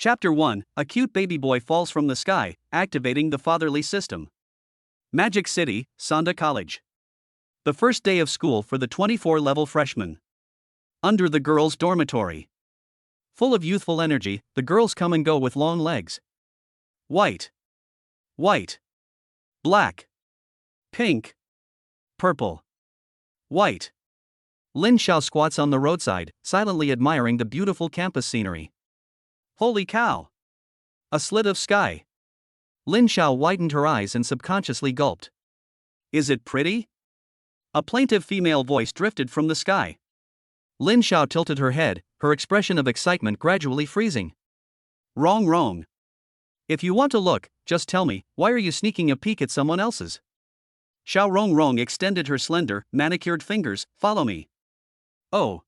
Chapter 1: A cute baby boy falls from the sky, activating the fatherly system. Magic City, Sonda College. The first day of school for the 24-level freshmen. Under the girls' dormitory. Full of youthful energy, the girls come and go with long legs. White. White. Black. Pink. Purple. White. Lin Xiao squats on the roadside, silently admiring the beautiful campus scenery. Holy cow! A slit of sky. Lin Xiao widened her eyes and subconsciously gulped. Is it pretty? A plaintive female voice drifted from the sky. Lin Xiao tilted her head, her expression of excitement gradually freezing. Wrong, wrong. If you want to look, just tell me, why are you sneaking a peek at someone else's? Xiao Rongrong extended her slender, manicured fingers. Follow me. Oh.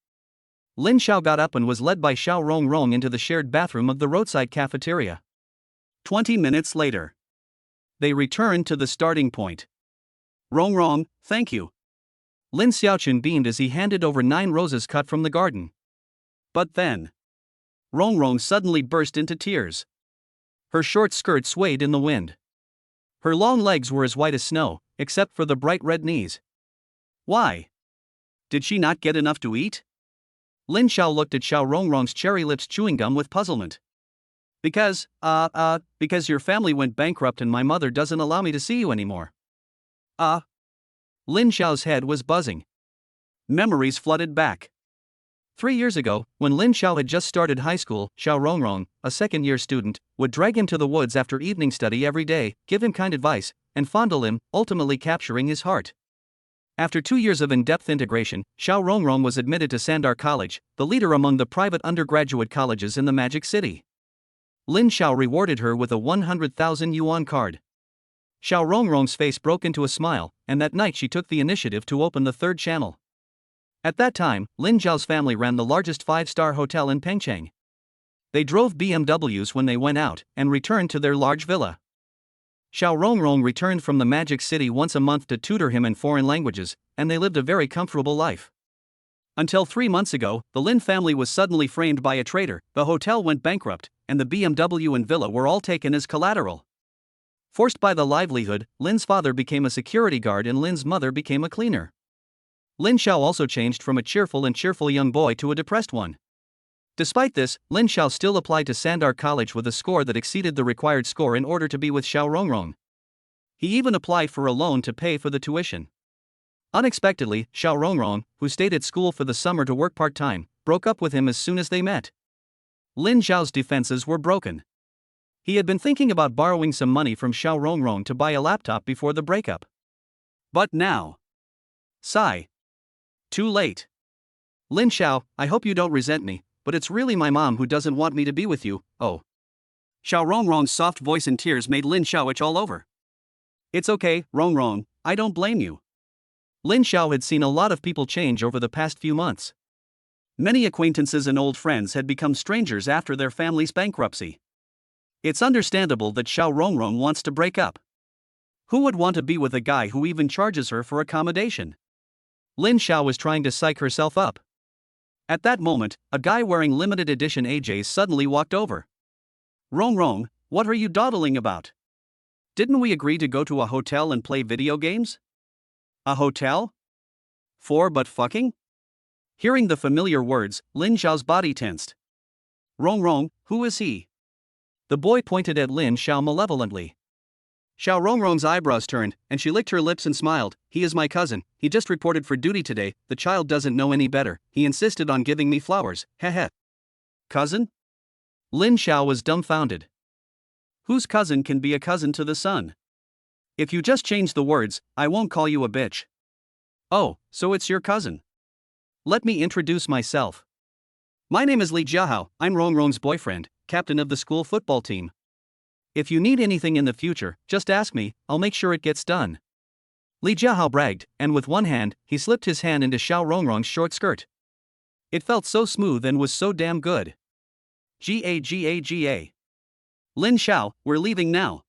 Lin Xiao got up and was led by Xiao Rongrong into the shared bathroom of the roadside cafeteria. 20 minutes later. They returned to the starting point. Rongrong, thank you. Lin Xiaochun beamed as he handed over 9 roses cut from the garden. But then, Rongrong suddenly burst into tears. Her short skirt swayed in the wind. Her long legs were as white as snow, except for the bright red knees. Why? Did she not get enough to eat? Lin Xiao looked at Xiao Rongrong's cherry lips chewing gum with puzzlement. Because your family went bankrupt and my mother doesn't allow me to see you anymore. Lin Xiao's head was buzzing. Memories flooded back. 3 years ago, when Lin Xiao had just started high school, Xiao Rongrong, a second-year student, would drag him to the woods after evening study every day, give him kind advice, and fondle him, ultimately capturing his heart. After 2 years of in-depth integration, Xiao Rongrong was admitted to Sandar College, the leader among the private undergraduate colleges in the Magic City. Lin Xiao rewarded her with a 100,000 yuan card. Xiao Rongrong's face broke into a smile, and that night she took the initiative to open the third channel. At that time, Lin Xiao's family ran the largest 5-star hotel in Pengcheng. They drove BMWs when they went out, and returned to their large villa. Xiao Rongrong returned from the Magic City once a month to tutor him in foreign languages, and they lived a very comfortable life. Until 3 months ago, the Lin family was suddenly framed by a traitor, the hotel went bankrupt, and the BMW and villa were all taken as collateral. Forced by the livelihood, Lin's father became a security guard and Lin's mother became a cleaner. Lin Xiao also changed from a cheerful young boy to a depressed one. Despite this, Lin Xiao still applied to Sandar College with a score that exceeded the required score in order to be with Xiao Rongrong. He even applied for a loan to pay for the tuition. Unexpectedly, Xiao Rongrong, who stayed at school for the summer to work part-time, broke up with him as soon as they met. Lin Xiao's defenses were broken. He had been thinking about borrowing some money from Xiao Rongrong to buy a laptop before the breakup. But now. Sigh. Too late. Lin Xiao, I hope you don't resent me, but it's really my mom who doesn't want me to be with you. Oh. Xiao Rongrong's soft voice and tears made Lin Xiao itch all over. It's okay, Rongrong, I don't blame you. Lin Xiao had seen a lot of people change over the past few months. Many acquaintances and old friends had become strangers after their family's bankruptcy. It's understandable that Xiao Rongrong wants to break up. Who would want to be with a guy who even charges her for accommodation? Lin Xiao was trying to psych herself up. At that moment, a guy wearing limited edition AJs suddenly walked over. Rongrong, what are you dawdling about? Didn't we agree to go to a hotel and play video games? A hotel? For but fucking? Hearing the familiar words, Lin Xiao's body tensed. Rongrong, who is he? The boy pointed at Lin Xiao malevolently. Xiao Rongrong's eyebrows turned, and she licked her lips and smiled. He is my cousin, he just reported for duty today, the child doesn't know any better, he insisted on giving me flowers, heh. Cousin? Lin Xiao was dumbfounded. Whose cousin can be a cousin to the son? If you just change the words, I won't call you a bitch. Oh, so it's your cousin. Let me introduce myself. My name is Li Jiahao, I'm Rongrong's boyfriend, captain of the school football team. If you need anything in the future, just ask me, I'll make sure it gets done. Li Jiahao bragged, and with one hand, he slipped his hand into Xiao Rongrong's short skirt. It felt so smooth and was so damn good. Ga. Lin Xiao, we're leaving now.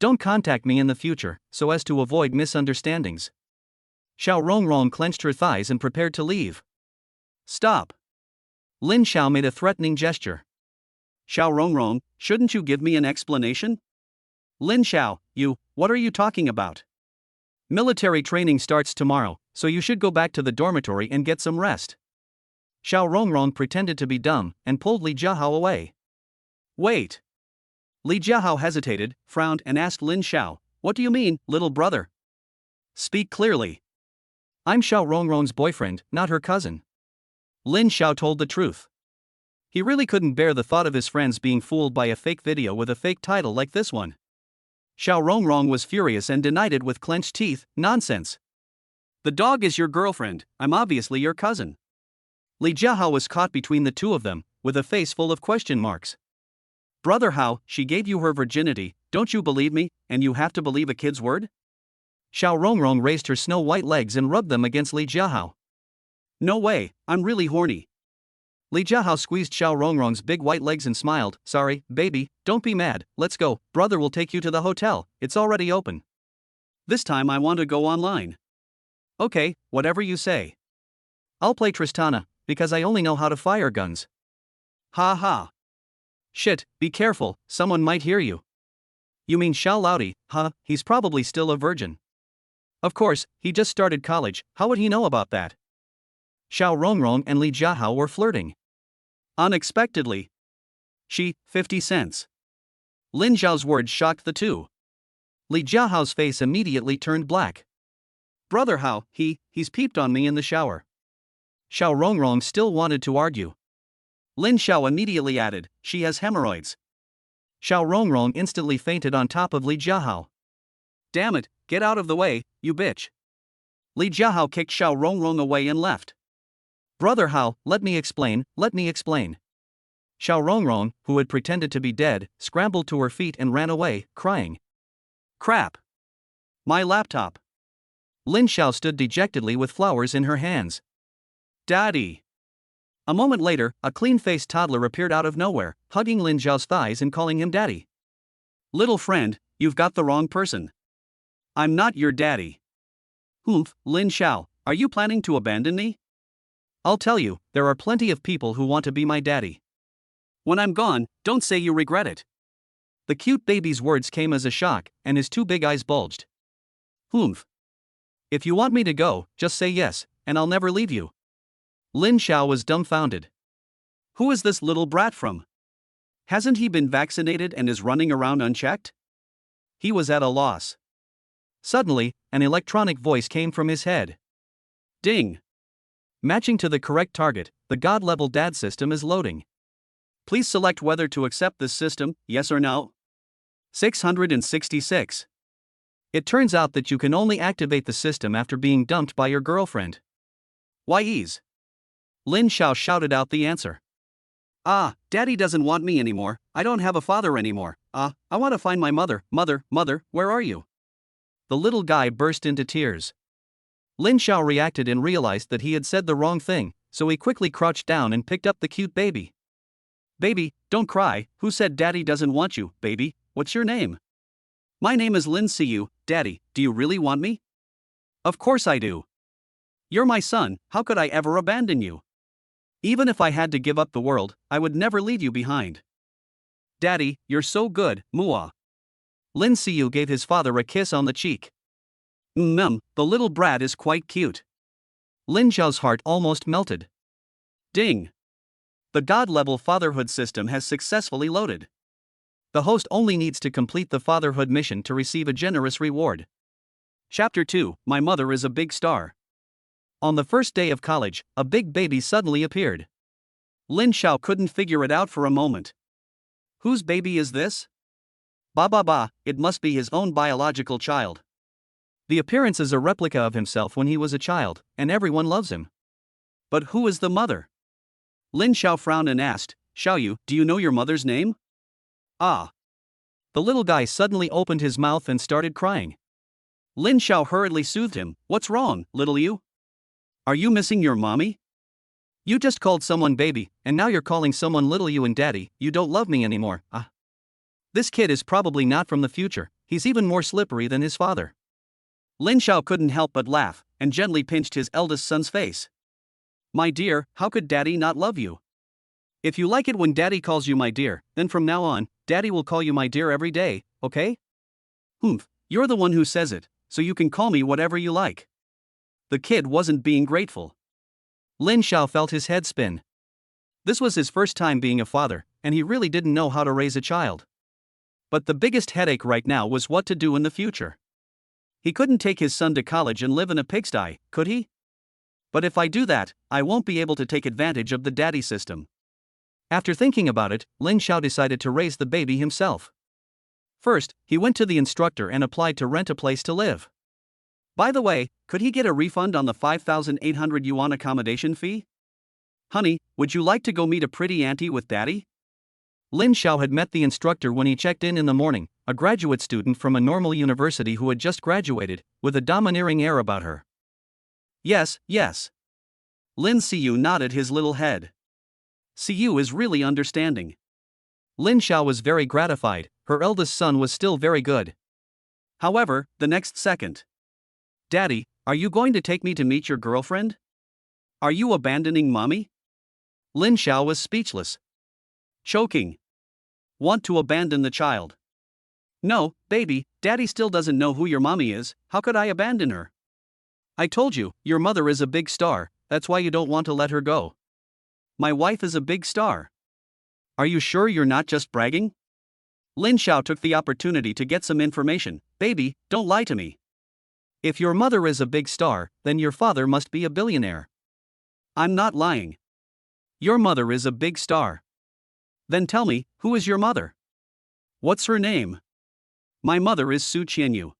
Don't contact me in the future, so as to avoid misunderstandings. Xiao Rongrong clenched her thighs and prepared to leave. Stop. Lin Xiao made a threatening gesture. Xiao Rongrong, shouldn't you give me an explanation? Lin Xiao, what are you talking about? Military training starts tomorrow, so you should go back to the dormitory and get some rest. Xiao Rongrong pretended to be dumb and pulled Li Jiahao away. Wait. Li Jiahao hesitated, frowned, and asked Lin Xiao, what do you mean, little brother? Speak clearly. I'm Xiao Rongrong's boyfriend, not her cousin. Lin Xiao told the truth. He really couldn't bear the thought of his friends being fooled by a fake video with a fake title like this one. Xiao Rongrong was furious and denied it with clenched teeth. Nonsense. The dog is your girlfriend, I'm obviously your cousin. Li Jiahao was caught between the two of them, with a face full of question marks. Brother Hao, she gave you her virginity, don't you believe me, and you have to believe a kid's word? Xiao Rongrong raised her snow-white legs and rubbed them against Li Jiahao. No way, I'm really horny. Li Jiahao squeezed Xiao Rongrong's big white legs and smiled. Sorry, baby, don't be mad, let's go, brother will take you to the hotel, it's already open. This time I want to go online. Okay, whatever you say. I'll play Tristana, because I only know how to fire guns. Ha ha. Shit, be careful, someone might hear you. You mean Xiao Laodi, huh, he's probably still a virgin. Of course, he just started college, how would he know about that? Xiao Rongrong and Li Jiahao were flirting. Unexpectedly. She, 50 cents. Lin Xiao's words shocked the two. Li Jiahao's face immediately turned black. Brother Hao, he's peeped on me in the shower. Xiao Rongrong still wanted to argue. Lin Xiao immediately added, she has hemorrhoids. Xiao Rongrong instantly fainted on top of Li Jiahao. Damn it, get out of the way, you bitch. Li Jiahao kicked Xiao Rongrong away and left. Brother Hao, let me explain. Xiao Rongrong, who had pretended to be dead, scrambled to her feet and ran away, crying. Crap. My laptop. Lin Xiao stood dejectedly with flowers in her hands. Daddy. A moment later, a clean-faced toddler appeared out of nowhere, hugging Lin Xiao's thighs and calling him daddy. Little friend, you've got the wrong person. I'm not your daddy. Humph, Lin Xiao, are you planning to abandon me? I'll tell you, there are plenty of people who want to be my daddy. When I'm gone, don't say you regret it. The cute baby's words came as a shock, and his two big eyes bulged. Humph. If you want me to go, just say yes, and I'll never leave you. Lin Xiao was dumbfounded. Who is this little brat from? Hasn't he been vaccinated and is running around unchecked? He was at a loss. Suddenly, an electronic voice came from his head. Ding. Matching to the correct target, the God-level dad system is loading. Please select whether to accept this system, yes or no. 666. It turns out that you can only activate the system after being dumped by your girlfriend. Why ease? Lin Xiao shouted out the answer. Daddy doesn't want me anymore, I don't have a father anymore, I want to find my mother, mother, where are you? The little guy burst into tears. Lin Xiao reacted and realized that he had said the wrong thing, so he quickly crouched down and picked up the cute baby. Baby, don't cry, who said daddy doesn't want you, baby, what's your name? My name is Su Siyu, daddy, do you really want me? Of course I do. You're my son, how could I ever abandon you? Even if I had to give up the world, I would never leave you behind. Daddy, you're so good, Mua. Lin Siyu gave his father a kiss on the cheek. The little brat is quite cute. Lin Xiao's heart almost melted. Ding. The God-level fatherhood system has successfully loaded. The host only needs to complete the fatherhood mission to receive a generous reward. Chapter 2, My Mother is a Big Star. On the first day of college, a big baby suddenly appeared. Lin Xiao couldn't figure it out for a moment. Whose baby is this? Ba, it must be his own biological child. The appearance is a replica of himself when he was a child, and everyone loves him. But who is the mother? Lin Xiao frowned and asked, Xiaoyu, do you know your mother's name? The little guy suddenly opened his mouth and started crying. Lin Xiao hurriedly soothed him. What's wrong, little you? Are you missing your mommy? You just called someone baby, and now you're calling someone little you and daddy, you don't love me anymore, This kid is probably not from the future, he's even more slippery than his father. Lin Xiao couldn't help but laugh, and gently pinched his eldest son's face. My dear, how could daddy not love you? If you like it when Daddy calls you my dear, then from now on, Daddy will call you my dear every day, okay? Humph, you're the one who says it, so you can call me whatever you like. The kid wasn't being grateful. Lin Xiao felt his head spin. This was his first time being a father, and he really didn't know how to raise a child. But the biggest headache right now was what to do in the future. He couldn't take his son to college and live in a pigsty, could he? But if I do that, I won't be able to take advantage of the daddy system. After thinking about it, Lin Xiao decided to raise the baby himself. First, he went to the instructor and applied to rent a place to live. By the way, could he get a refund on the 5,800 yuan accommodation fee? Honey, would you like to go meet a pretty auntie with Daddy? Lin Xiao had met the instructor when he checked in the morning, a graduate student from a normal university who had just graduated, with a domineering air about her. Yes, yes. Lin Siyu nodded his little head. Siyu is really understanding. Lin Xiao was very gratified, her eldest son was still very good. However, the next second. Daddy, are you going to take me to meet your girlfriend? Are you abandoning mommy? Lin Xiao was speechless. Choking. Want to abandon the child? No, baby, Daddy still doesn't know who your mommy is, how could I abandon her? I told you, your mother is a big star, that's why you don't want to let her go. My wife is a big star. Are you sure you're not just bragging? Lin Xiao took the opportunity to get some information. Baby, don't lie to me. If your mother is a big star, then your father must be a billionaire. I'm not lying. Your mother is a big star. Then tell me, who is your mother? What's her name? My mother is Su Siyu.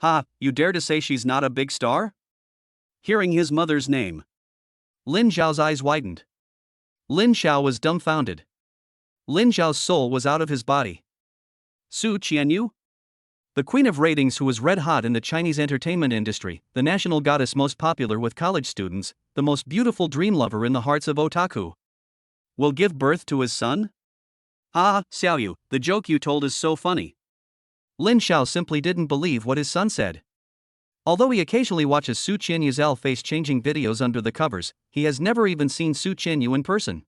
Ha, you dare to say she's not a big star? Hearing his mother's name, Lin Xiao's eyes widened. Lin Xiao was dumbfounded. Lin Xiao's soul was out of his body. Su Siyu? The queen of ratings who was red hot in the Chinese entertainment industry, the national goddess most popular with college students, the most beautiful dream lover in the hearts of otaku. Will give birth to his son? Ah, Xiaoyu, the joke you told is so funny. Lin Xiao simply didn't believe what his son said. Although he occasionally watches Su Qianyu's face-changing videos under the covers, he has never even seen Su Qianyu in person.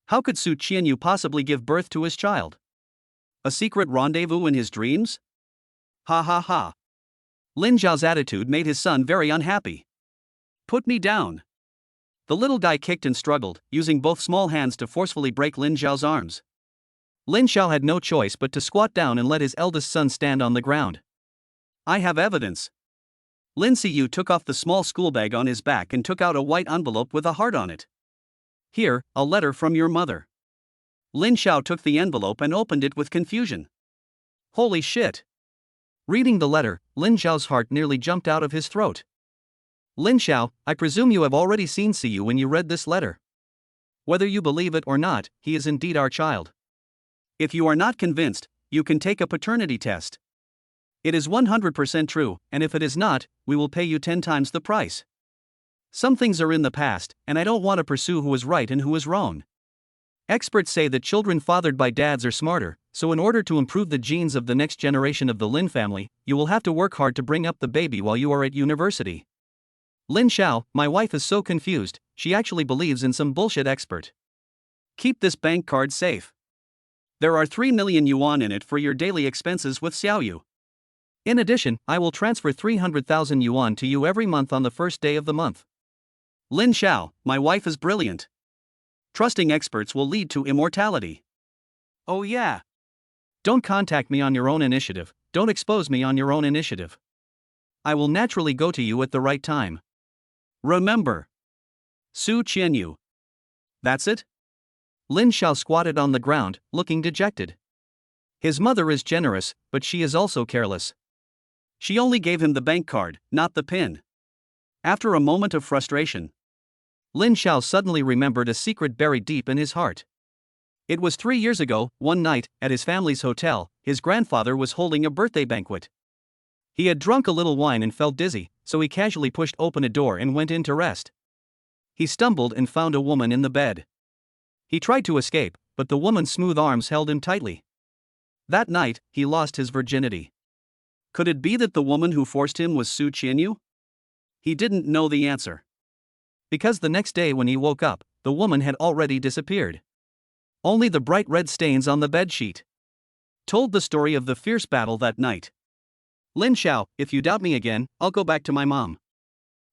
How could Su Qianyu possibly give birth to his child? A secret rendezvous in his dreams? Ha ha ha. Lin Xiao's attitude made his son very unhappy. Put me down. The little guy kicked and struggled, using both small hands to forcefully break Lin Xiao's arms. Lin Xiao had no choice but to squat down and let his eldest son stand on the ground. I have evidence. Lin Siyu took off the small school bag on his back and took out a white envelope with a heart on it. Here, a letter from your mother. Lin Xiao took the envelope and opened it with confusion. Holy shit! Reading the letter, Lin Xiao's heart nearly jumped out of his throat. Lin Xiao, I presume you have already seen Siyu when you read this letter. Whether you believe it or not, he is indeed our child. If you are not convinced, you can take a paternity test. It is 100% true, and if it is not, we will pay you 10 times the price. Some things are in the past, and I don't want to pursue who is right and who is wrong. Experts say that children fathered by dads are smarter, so in order to improve the genes of the next generation of the Lin family, you will have to work hard to bring up the baby while you are at university. Lin Xiao, my wife is so confused, she actually believes in some bullshit expert. Keep this bank card safe. There are 3 million yuan in it for your daily expenses with Xiaoyu. In addition, I will transfer 300,000 yuan to you every month on the first day of the month. Lin Xiao, my wife is brilliant. Trusting experts will lead to immortality. Oh yeah. Don't contact me on your own initiative, don't expose me on your own initiative. I will naturally go to you at the right time. Remember. Su Qianyu. That's it? Lin Xiao squatted on the ground, looking dejected. His mother is generous, but she is also careless. She only gave him the bank card, not the PIN. After a moment of frustration, Lin Xiao suddenly remembered a secret buried deep in his heart. It was 3 years ago, one night, at his family's hotel, his grandfather was holding a birthday banquet. He had drunk a little wine and felt dizzy, so he casually pushed open a door and went in to rest. He stumbled and found a woman in the bed. He tried to escape, but the woman's smooth arms held him tightly. That night, he lost his virginity. Could it be that the woman who forced him was Su Qianyu? He didn't know the answer. Because the next day when he woke up, the woman had already disappeared. Only the bright red stains on the bedsheet told the story of the fierce battle that night. Lin Xiao, if you doubt me again, I'll go back to my mom.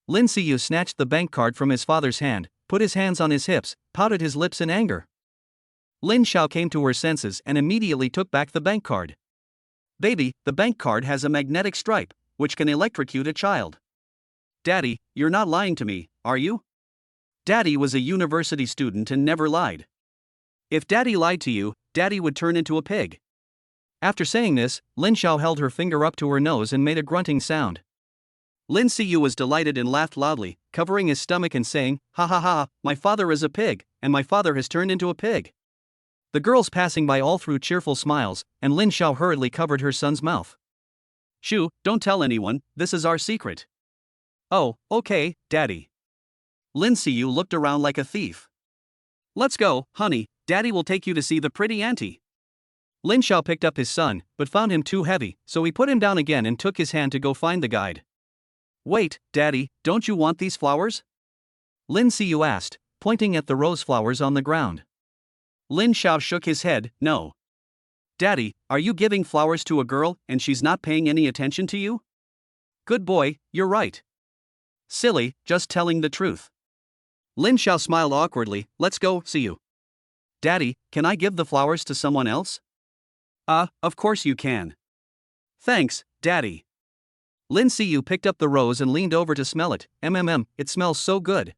Lin Siyu snatched the bank card from his father's hand, put his hands on his hips, pouted his lips in anger. Lin Xiao came to her senses and immediately took back the bank card. Baby, the bank card has a magnetic stripe, which can electrocute a child. Daddy, you're not lying to me, are you? Daddy was a university student and never lied. If Daddy lied to you, Daddy would turn into a pig. After saying this, Lin Xiao held her finger up to her nose and made a grunting sound. Lin Siyu was delighted and laughed loudly, covering his stomach and saying, "Ha ha ha, my father is a pig, and my father has turned into a pig." The girls passing by all threw cheerful smiles, and Lin Xiao hurriedly covered her son's mouth. "Shu, don't tell anyone, this is our secret." "Oh, okay, Daddy." Lin Siyu looked around like a thief. "Let's go, honey, Daddy will take you to see the pretty auntie." Lin Xiao picked up his son, but found him too heavy, so he put him down again and took his hand to go find the guide. "Wait, Daddy, don't you want these flowers?" Lin Siyu asked, pointing at the rose flowers on the ground. Lin Xiao shook his head, "No." "Daddy, are you giving flowers to a girl and she's not paying any attention to you?" "Good boy, you're right." "Silly, just telling the truth." Lin Xiao smiled awkwardly, "Let's go, Siyu." "Daddy, can I give the flowers to someone else?" Of course you can." "Thanks, Daddy." Lin Siyu picked up the rose and leaned over to smell it. It smells so good."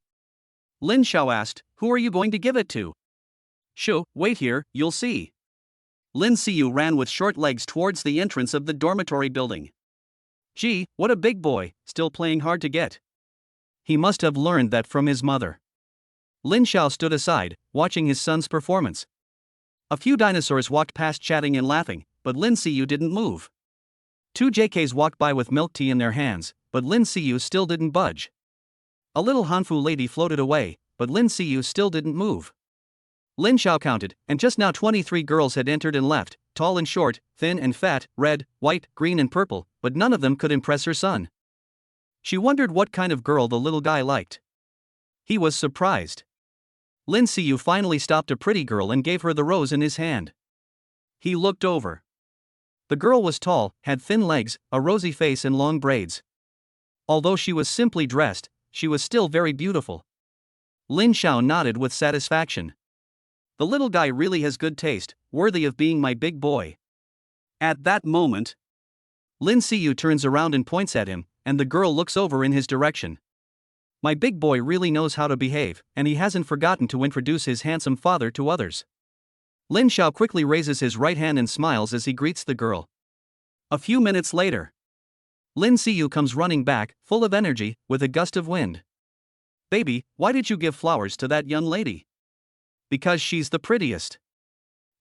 Lin Xiao asked, "Who are you going to give it to?" "Shu, wait here, you'll see." Lin Siyu ran with short legs towards the entrance of the dormitory building. Gee, what a big boy, still playing hard to get. He must have learned that from his mother. Lin Xiao stood aside, watching his son's performance. A few dinosaurs walked past chatting and laughing, but Lin Siyu didn't move. Two JKs walked by with milk tea in their hands, but Lin Siyu still didn't budge. A little Hanfu lady floated away, but Lin Siyu still didn't move. Lin Xiao counted, and just now 23 girls had entered and left, tall and short, thin and fat, red, white, green and purple, but none of them could impress her son. She wondered what kind of girl the little guy liked. He was surprised. Lin Siyu finally stopped a pretty girl and gave her the rose in his hand. He looked over. The girl was tall, had thin legs, a rosy face and long braids. Although she was simply dressed, she was still very beautiful. Lin Xiao nodded with satisfaction. The little guy really has good taste, worthy of being my big boy. At that moment, Lin Siyu turns around and points at him, and the girl looks over in his direction. My big boy really knows how to behave, and he hasn't forgotten to introduce his handsome father to others. Lin Xiao quickly raises his right hand and smiles as he greets the girl. A few minutes later, Lin Siyu comes running back, full of energy, with a gust of wind. "Baby, why did you give flowers to that young lady?" "Because she's the prettiest."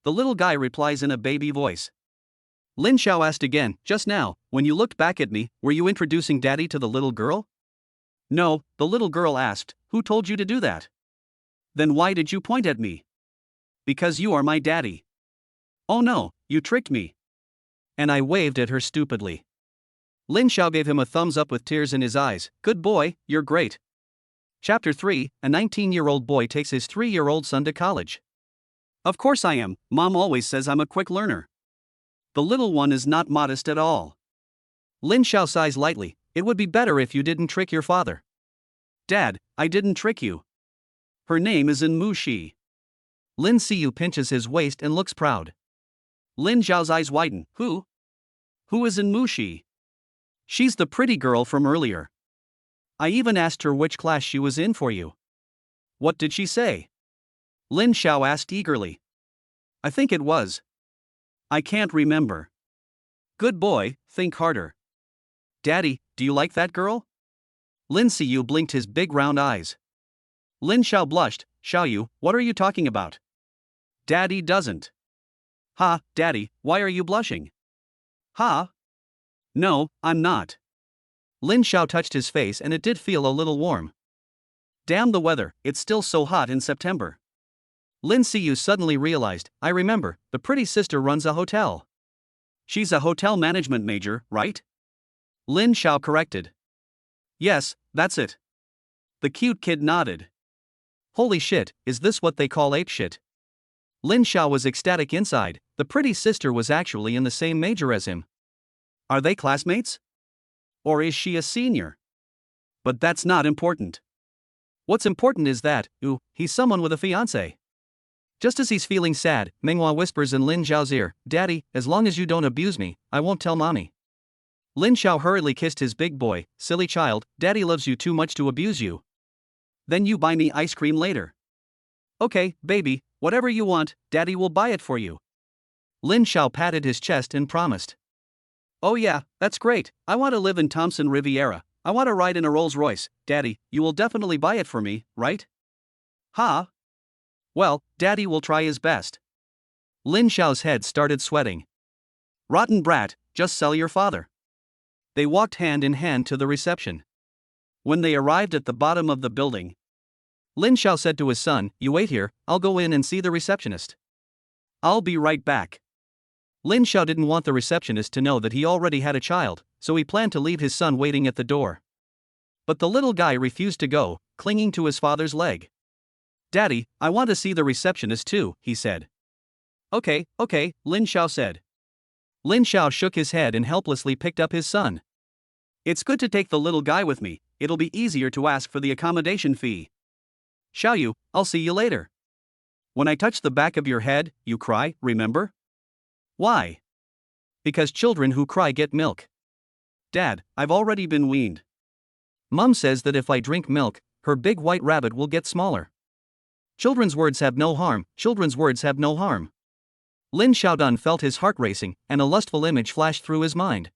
The little guy replies in a baby voice. Lin Xiao asked again, "Just now, when you looked back at me, were you introducing Daddy to the little girl?" "No," the little girl asked, "Who told you to do that?" "Then why did you point at me?" "Because you are my daddy." "Oh no, you tricked me." And I waved at her stupidly. Lin Xiao gave him a thumbs up with tears in his eyes. "Good boy, you're great." Chapter 3, a 19-year-old boy takes his 3-year-old son to college. "Of course I am, Mom always says I'm a quick learner." The little one is not modest at all. Lin Xiao sighs lightly. "It would be better if you didn't trick your father." "Dad, I didn't trick you. Her name is In Mu Shi." Lin Siyu pinches his waist and looks proud. Lin Xiao's eyes widen. Who? Who is In Mu Shi?" "She's the pretty girl from earlier. I even asked her which class she was in for you." "What did she say?" Lin Xiao asked eagerly. "I think it was. I can't remember." "Good boy, think harder." "Daddy, do you like that girl?" Lin Siyu blinked his big round eyes. Lin Xiao blushed. "Xiaoyu, what are you talking about?" "Daddy doesn't." "Ha, Daddy, why are you blushing?" "Ha? No, I'm not." Lin Xiao touched his face and it did feel a little warm. Damn the weather, it's still so hot in September. Lin Siyu suddenly realized, I remember, the pretty sister runs a hotel. She's a hotel management major, right? Lin Xiao corrected. Yes, that's it. The cute kid nodded. Holy shit, is this what they call apeshit? Lin Xiao was ecstatic inside. The pretty sister was actually in the same major as him. Are they classmates? Or is she a senior? But that's not important. What's important is that, he's someone with a fiancé. Just as he's feeling sad, Menghua whispers in Lin Xiao's ear, "Daddy, as long as you don't abuse me, I won't tell mommy." Lin Xiao hurriedly kissed his big boy. "Silly child, Daddy loves you too much to abuse you. Then you buy me ice cream later." "Okay, baby, whatever you want, Daddy will buy it for you." Lin Xiao patted his chest and promised. "Oh yeah, that's great, I want to live in Thompson Riviera, I want to ride in a Rolls Royce, Daddy, you will definitely buy it for me, right?" "Huh? Well, Daddy will try his best." Lin Xiao's head started sweating. "Rotten brat, just sell your father." They walked hand in hand to the reception. When they arrived at the bottom of the building, Lin Xiao said to his son, "You wait here, I'll go in and see the receptionist." "I'll be right back." Lin Xiao didn't want the receptionist to know that he already had a child, so he planned to leave his son waiting at the door. But the little guy refused to go, clinging to his father's leg. "Daddy, I want to see the receptionist too," he said. Okay, Lin Xiao said. Lin Xiao shook his head and helplessly picked up his son. "It's good to take the little guy with me, it'll be easier to ask for the accommodation fee." "Xiaoyu, I'll see you later." "When I touch the back of your head, you cry, remember?" "Why?" "Because children who cry get milk." "Dad, I've already been weaned." "Mom says that if I drink milk, her big white rabbit will get smaller." Children's words have no harm, children's words have no harm. Lin Xiaodun felt his heart racing, and a lustful image flashed through his mind.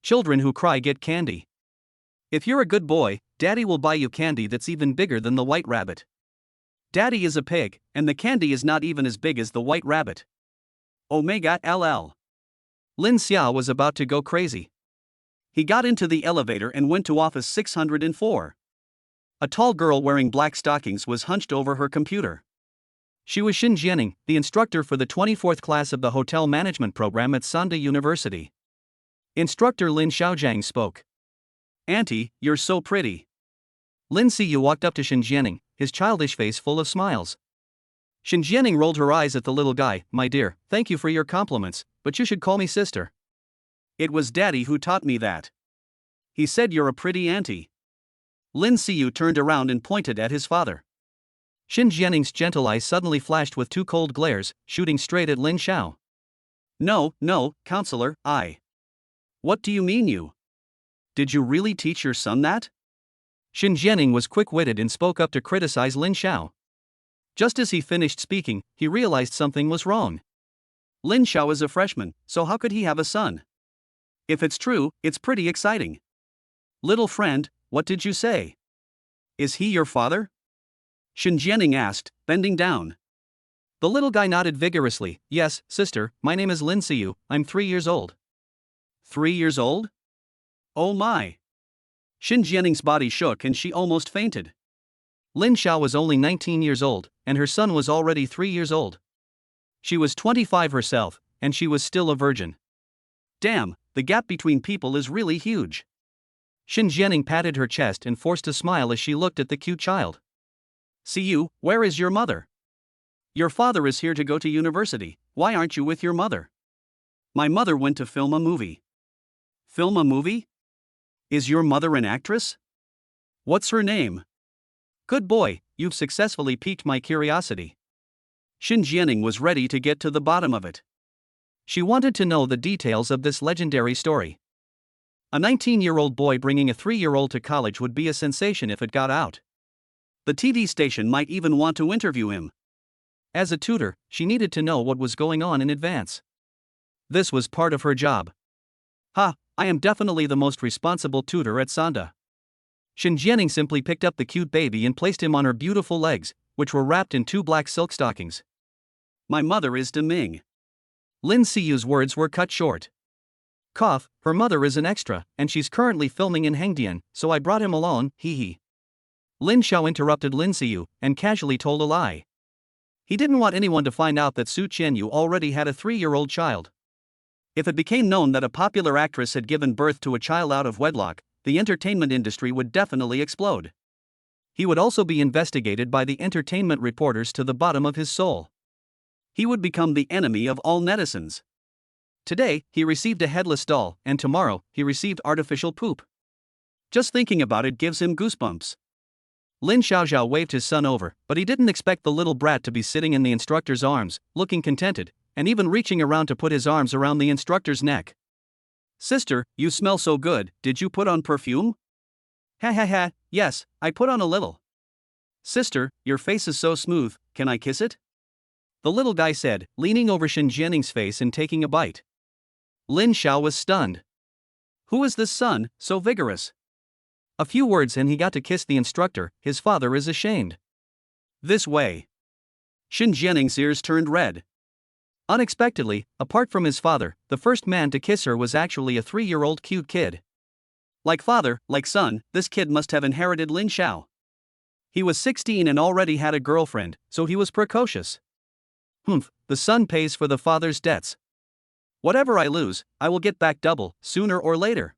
Children who cry get candy. If you're a good boy, Daddy will buy you candy that's even bigger than the white rabbit. Daddy is a pig, and the candy is not even as big as the white rabbit. Omega LL. Lin Xiao was about to go crazy. He got into the elevator and went to office 604. A tall girl wearing black stockings was hunched over her computer. She was Shen Jianing, the instructor for the 24th class of the hotel management program at Sanda University. Instructor Lin Xiaojiang spoke. "Auntie, you're so pretty." Lin Siyu walked up to Shen Jianing, his childish face full of smiles. Shen Jianing rolled her eyes at the little guy. "My dear, thank you for your compliments, but you should call me sister." "It was Daddy who taught me that. He said you're a pretty auntie." Lin Siyu turned around and pointed at his father. Shen Jianing's gentle eyes suddenly flashed with two cold glares, shooting straight at Lin Xiao. No, counselor, I. What do you mean you? Did you really teach your son that?" Shen Jianing was quick-witted and spoke up to criticize Lin Xiao. Just as he finished speaking, he realized something was wrong. Lin Xiao is a freshman, so how could he have a son? If it's true, it's pretty exciting. "Little friend, what did you say? Is he your father?" Shen Jianing asked, bending down. The little guy nodded vigorously. "Yes, sister, my name is Lin Siyu, I'm 3 years old." 3 years old? Oh my! Shen Jianing's body shook and she almost fainted. Lin Xiao was only 19 years old, and her son was already 3 years old. She was 25 herself, and she was still a virgin. Damn, the gap between people is really huge. Shen Jianing patted her chest and forced a smile as she looked at the cute child. "Siyu, where is your mother? Your father is here to go to university, why aren't you with your mother?" "My mother went to film a movie." "Film a movie? Is your mother an actress? What's her name?" "Good boy, you've successfully piqued my curiosity." Shen Jianing was ready to get to the bottom of it. She wanted to know the details of this legendary story. A 19-year-old boy bringing a 3-year-old to college would be a sensation if it got out. The TV station might even want to interview him. As a tutor, she needed to know what was going on in advance. This was part of her job. "Ha, I am definitely the most responsible tutor at Sanda." Shen Jianing simply picked up the cute baby and placed him on her beautiful legs, which were wrapped in 2 black silk stockings. "My mother is Deming." Lin Siyu's words were cut short. "Cough, her mother is an extra, and she's currently filming in Hengdian, so I brought him along, hee. Lin Xiao interrupted Lin Siyu, and casually told a lie. He didn't want anyone to find out that Su Siyu already had a 3-year-old child. If it became known that a popular actress had given birth to a child out of wedlock, the entertainment industry would definitely explode. He would also be investigated by the entertainment reporters to the bottom of his soul. he would become the enemy of all netizens. Today, he received a headless doll, and tomorrow, he received artificial poop. Just thinking about it gives him goosebumps. Lin Xiaoxiao waved his son over, but he didn't expect the little brat to be sitting in the instructor's arms, looking contented, and even reaching around to put his arms around the instructor's neck. Sister, you smell so good, did you put on perfume? Ha ha ha, yes, I put on a little. Sister, your face is so smooth, can I kiss it? The little guy said, leaning over Shen Jianning's face and taking a bite. Lin Xiao was stunned. Who is this son, so vigorous? A few words and he got to kiss the instructor. His father is ashamed. This way. Shen Jianning's ears turned red. Unexpectedly, apart from his father, the first man to kiss her was actually a 3-year-old cute kid. Like father, like son, this kid must have inherited Lin Xiao. He was 16 and already had a girlfriend, so he was precocious. The son pays for the father's debts. Whatever I lose, I will get back double, sooner or later.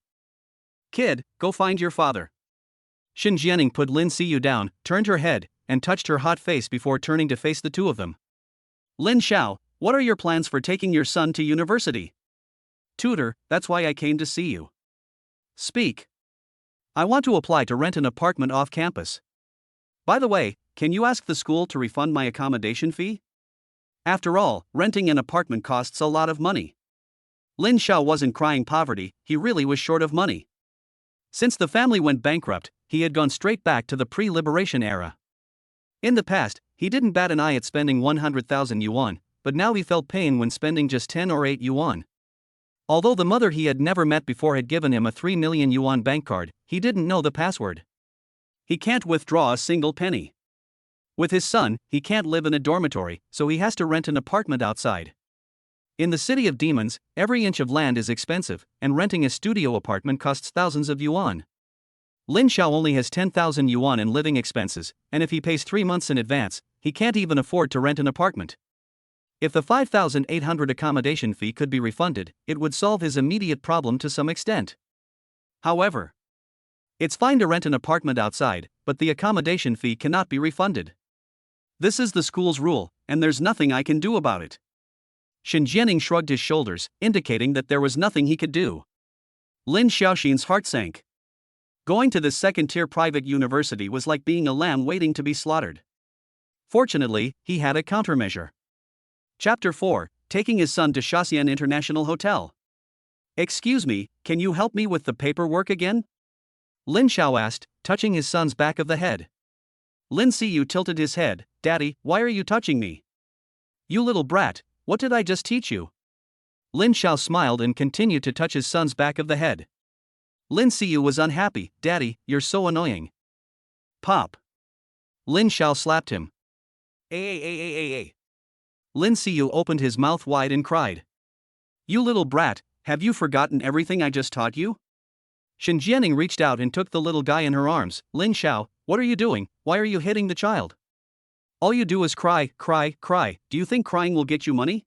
Kid, go find your father. Shen Jianning put Lin Siyu down, turned her head, and touched her hot face before turning to face the two of them. Lin Xiao, what are your plans for taking your son to university? Tutor, that's why I came to see you. Speak. I want to apply to rent an apartment off campus. By the way, can you ask the school to refund my accommodation fee? After all, renting an apartment costs a lot of money. Lin Xiao wasn't crying poverty, he really was short of money. Since the family went bankrupt, he had gone straight back to the pre-liberation era. In the past, he didn't bat an eye at spending 100,000 yuan, but now he felt pain when spending just 10 or 8 yuan. Although the mother he had never met before had given him a 3 million yuan bank card, he didn't know the password. He can't withdraw a single penny. With his son, he can't live in a dormitory, so he has to rent an apartment outside. In the city of demons, every inch of land is expensive, and renting a studio apartment costs thousands of yuan. Lin Xiao only has 10,000 yuan in living expenses, and if he pays 3 months in advance, he can't even afford to rent an apartment. If the 5,800 accommodation fee could be refunded, it would solve his immediate problem to some extent. However, it's fine to rent an apartment outside, but the accommodation fee cannot be refunded. This is the school's rule, and there's nothing I can do about it. Shen Jianning shrugged his shoulders, indicating that there was nothing he could do. Lin Xiaoxin's heart sank. Going to this second-tier private university was like being a lamb waiting to be slaughtered. Fortunately, he had a countermeasure. Chapter 4, Taking his son to Shaxian International Hotel. Excuse me, can you help me with the paperwork again? Lin Xiao asked, touching his son's back of the head. Lin Siyu tilted his head. Daddy, why are you touching me? You little brat, what did I just teach you? Lin Xiao smiled and continued to touch his son's back of the head. Lin Siyu was unhappy. Daddy, you're so annoying. Pop. Lin Xiao slapped him. Ay. Lin Siyu opened his mouth wide and cried. You little brat, have you forgotten everything I just taught you? Shen Jianning reached out and took the little guy in her arms. Lin Xiao, what are you doing? Why are you hitting the child? All you do is cry. Do you think crying will get you money?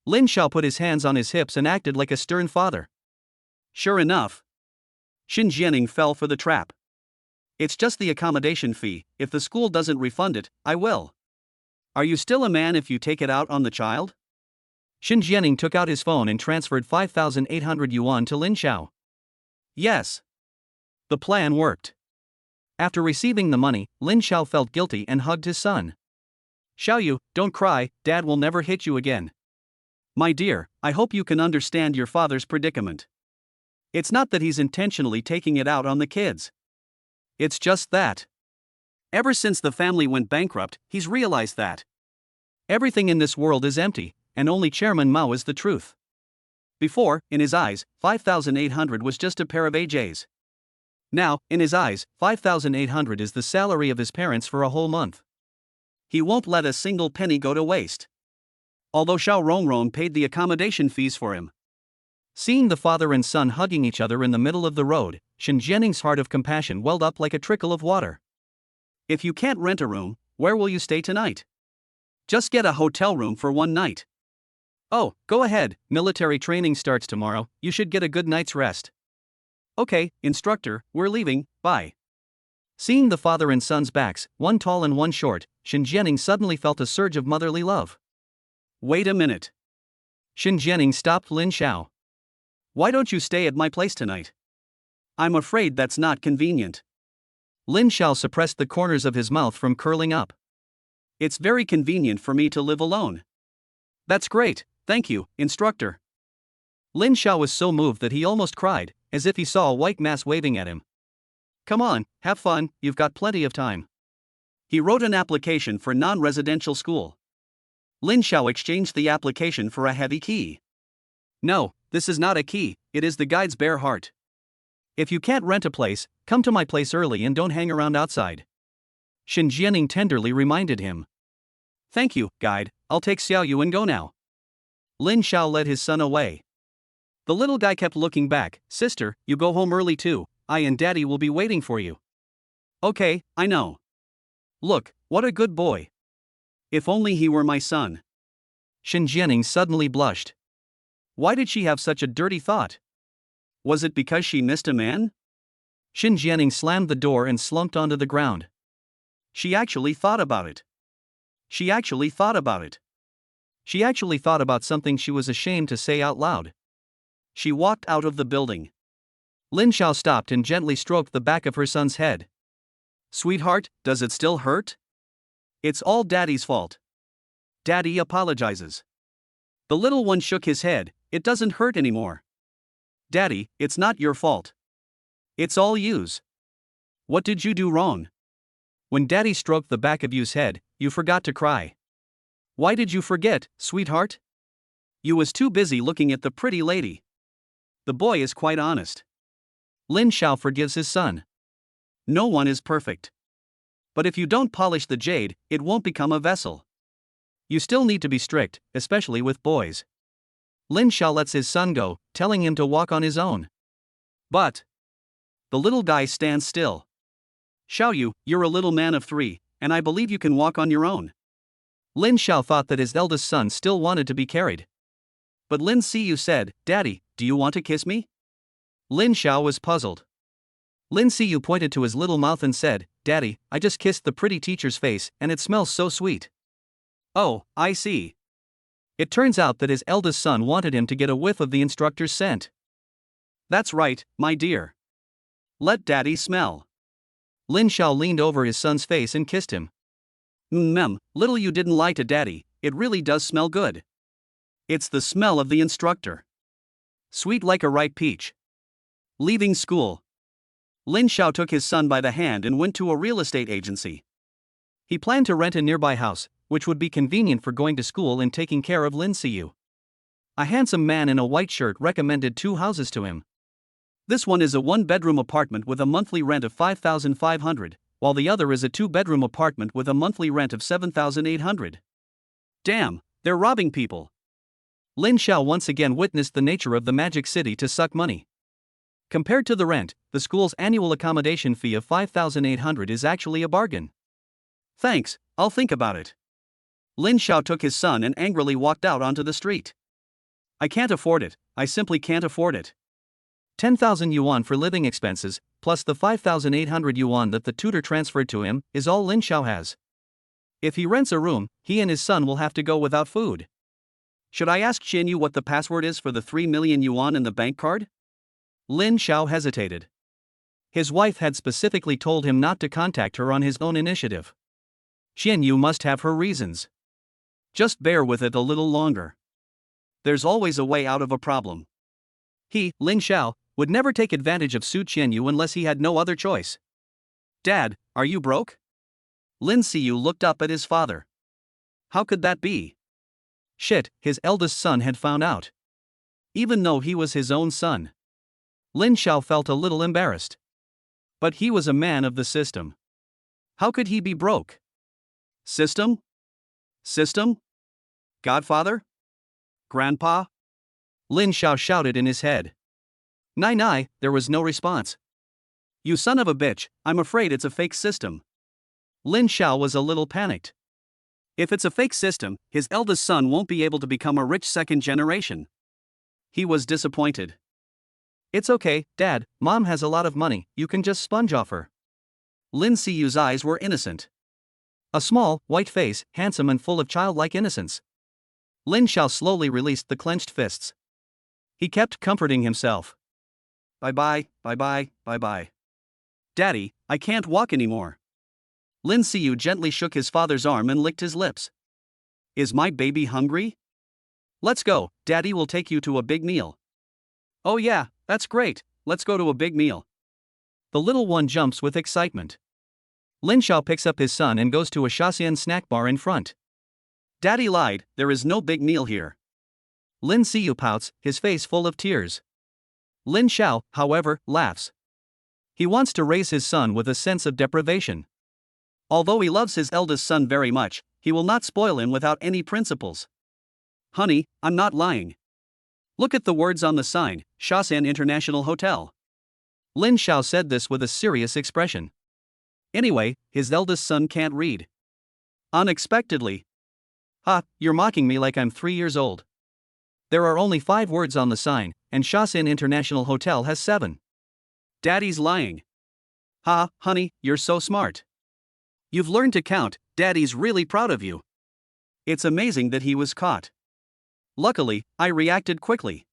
Lin Xiao put his hands on his hips and acted like a stern father. Sure enough, Shen Jianning fell for the trap. It's just the accommodation fee. If the school doesn't refund it, I will. Are you still a man if you take it out on the child? Shen Jianning took out his phone and transferred 5,800 yuan to Lin Xiao. Yes. The plan worked. After receiving the money, Lin Xiao felt guilty and hugged his son. Xiaoyu, don't cry, Dad will never hit you again. My dear, I hope you can understand your father's predicament. It's not that he's intentionally taking it out on the kids. It's just that. Ever since the family went bankrupt, he's realized that everything in this world is empty, and only Chairman Mao is the truth. Before, in his eyes, 5,800 was just a pair of AJs. Now, in his eyes, 5,800 is the salary of his parents for a whole month. He won't let a single penny go to waste. Although Xiao Rongrong paid the accommodation fees for him. Seeing the father and son hugging each other in the middle of the road, Shen Jianning's heart of compassion welled up like a trickle of water. If you can't rent a room, where will you stay tonight? Just get a hotel room for one night. Oh, go ahead, military training starts tomorrow, you should get a good night's rest. Okay, instructor, we're leaving, bye. Seeing the father and son's backs, one tall and one short, Shen Jianning suddenly felt a surge of motherly love. Wait a minute. Shen Jianing stopped Lin Xiao. Why don't you stay at my place tonight? I'm afraid that's not convenient. Lin Xiao suppressed the corners of his mouth from curling up. It's very convenient for me to live alone. That's great, thank you, instructor. Lin Xiao was so moved that he almost cried, as if he saw a white mass waving at him. Come on, have fun, you've got plenty of time. He wrote an application for non-residential school. Lin Xiao exchanged the application for a heavy key. No, this is not a key, it is the guide's bare heart. If you can't rent a place, come to my place early and don't hang around outside. Shen Jianing tenderly reminded him. Thank you, guide, I'll take Xiaoyu and go now. Lin Xiao led his son away. The little guy kept looking back. Sister, you go home early too, I and Daddy will be waiting for you. Okay, I know. Look, what a good boy. If only he were my son. Shen Jianing suddenly blushed. Why did she have such a dirty thought? Was it because she missed a man? Shen Jianing slammed the door and slumped onto the ground. She actually thought about it. She actually thought about it. She actually thought about something she was ashamed to say out loud. She walked out of the building. Lin Xiao stopped and gently stroked the back of her son's head. Sweetheart, does it still hurt? It's all Daddy's fault. Daddy apologizes. The little one shook his head. It doesn't hurt anymore. Daddy, it's not your fault. It's all you's. What did you do wrong? When Daddy stroked the back of you's head, you forgot to cry. Why did you forget, sweetheart? You was too busy looking at the pretty lady. The boy is quite honest. Lin Xiao forgives his son. No one is perfect. But if you don't polish the jade, it won't become a vessel. You still need to be strict, especially with boys. Lin Xiao lets his son go, telling him to walk on his own. But the little guy stands still. Xiaoyu, you're a little man of 3, and I believe you can walk on your own. Lin Xiao thought that his eldest son still wanted to be carried. But Lin Siyu said, Daddy, do you want to kiss me? Lin Xiao was puzzled. Lin Siyu pointed to his little mouth and said, Daddy, I just kissed the pretty teacher's face and it smells so sweet. Oh, I see. It turns out that his eldest son wanted him to get a whiff of the instructor's scent. That's right, my dear. Let Daddy smell. Lin Xiao leaned over his son's face and kissed him. Little you didn't lie to Daddy, it really does smell good. It's the smell of the instructor. Sweet like a ripe peach. Leaving school, Lin Xiao took his son by the hand and went to a real estate agency. He planned to rent a nearby house, which would be convenient for going to school and taking care of Lin Siyu. A handsome man in a white shirt recommended 2 houses to him. This one is a 1-bedroom apartment with a monthly rent of 5,500, while the other is a 2-bedroom apartment with a monthly rent of 7,800. Damn, they're robbing people. Lin Xiao once again witnessed the nature of the magic city to suck money. Compared to the rent, the school's annual accommodation fee of 5,800 is actually a bargain. Thanks, I'll think about it. Lin Xiao took his son and angrily walked out onto the street. I can't afford it, I simply can't afford it. 10,000 yuan for living expenses, plus the 5,800 yuan that the tutor transferred to him, is all Lin Xiao has. If he rents a room, he and his son will have to go without food. Should I ask Shen Yu what the password is for the 3 million yuan in the bank card? Lin Xiao hesitated. His wife had specifically told him not to contact her on his own initiative. Shen Yu must have her reasons. Just bear with it a little longer. There's always a way out of a problem. He, Lin Xiao, would never take advantage of Su Siyu unless he had no other choice. Dad, are you broke? Lin Siyu looked up at his father. How could that be? Shit, his eldest son had found out. Even though he was his own son. Lin Xiao felt a little embarrassed. But he was a man of the system. How could he be broke? System? System? Godfather? Grandpa? Lin Xiao shouted in his head. Nai, there was no response. You son of a bitch, I'm afraid it's a fake system. Lin Xiao was a little panicked. If it's a fake system, his eldest son won't be able to become a rich second generation. He was disappointed. It's okay, Dad, Mom has a lot of money, you can just sponge off her. Lin Siyu's eyes were innocent. A small, white face, handsome and full of childlike innocence. Lin Xiao slowly released the clenched fists. He kept comforting himself. Bye-bye, bye-bye, bye-bye. Daddy, I can't walk anymore. Lin Siyu gently shook his father's arm and licked his lips. Is my baby hungry? Let's go, Daddy will take you to a big meal. Oh yeah, that's great, let's go to a big meal. The little one jumps with excitement. Lin Xiao picks up his son and goes to a Shasian snack bar in front. Daddy lied, there is no big meal here. Lin Siyu pouts, his face full of tears. Lin Xiao, however, laughs. He wants to raise his son with a sense of deprivation. Although he loves his eldest son very much, he will not spoil him without any principles. Honey, I'm not lying. Look at the words on the sign, Shasian International Hotel. Lin Xiao said this with a serious expression. Anyway, his eldest son can't read. Unexpectedly. You're mocking me like I'm 3 years old. There are only 5 words on the sign, and Shasian International Hotel has 7. Daddy's lying. Honey, you're so smart. You've learned to count, Daddy's really proud of you. It's amazing that he was caught. Luckily, I reacted quickly.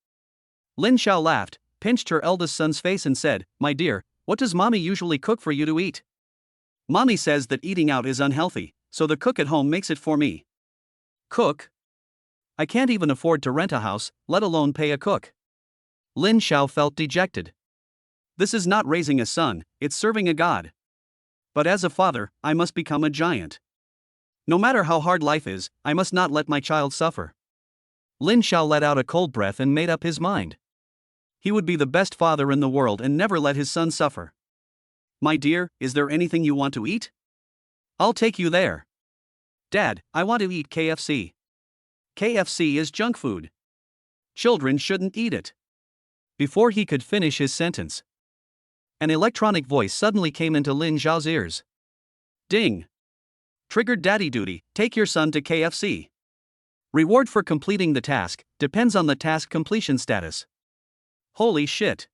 Lin Xiao laughed, pinched her eldest son's face and said, My dear, what does mommy usually cook for you to eat? Mommy says that eating out is unhealthy, so the cook at home makes it for me. Cook? I can't even afford to rent a house, let alone pay a cook. Lin Xiao felt dejected. This is not raising a son, it's serving a god. But as a father, I must become a giant. No matter how hard life is, I must not let my child suffer. Lin Xiao let out a cold breath and made up his mind. He would be the best father in the world and never let his son suffer. My dear, is there anything you want to eat? I'll take you there. Dad, I want to eat KFC. KFC is junk food. Children shouldn't eat it. Before he could finish his sentence, an electronic voice suddenly came into Lin Xiao's ears. Ding! Triggered daddy duty, take your son to KFC. Reward for completing the task depends on the task completion status. Holy shit!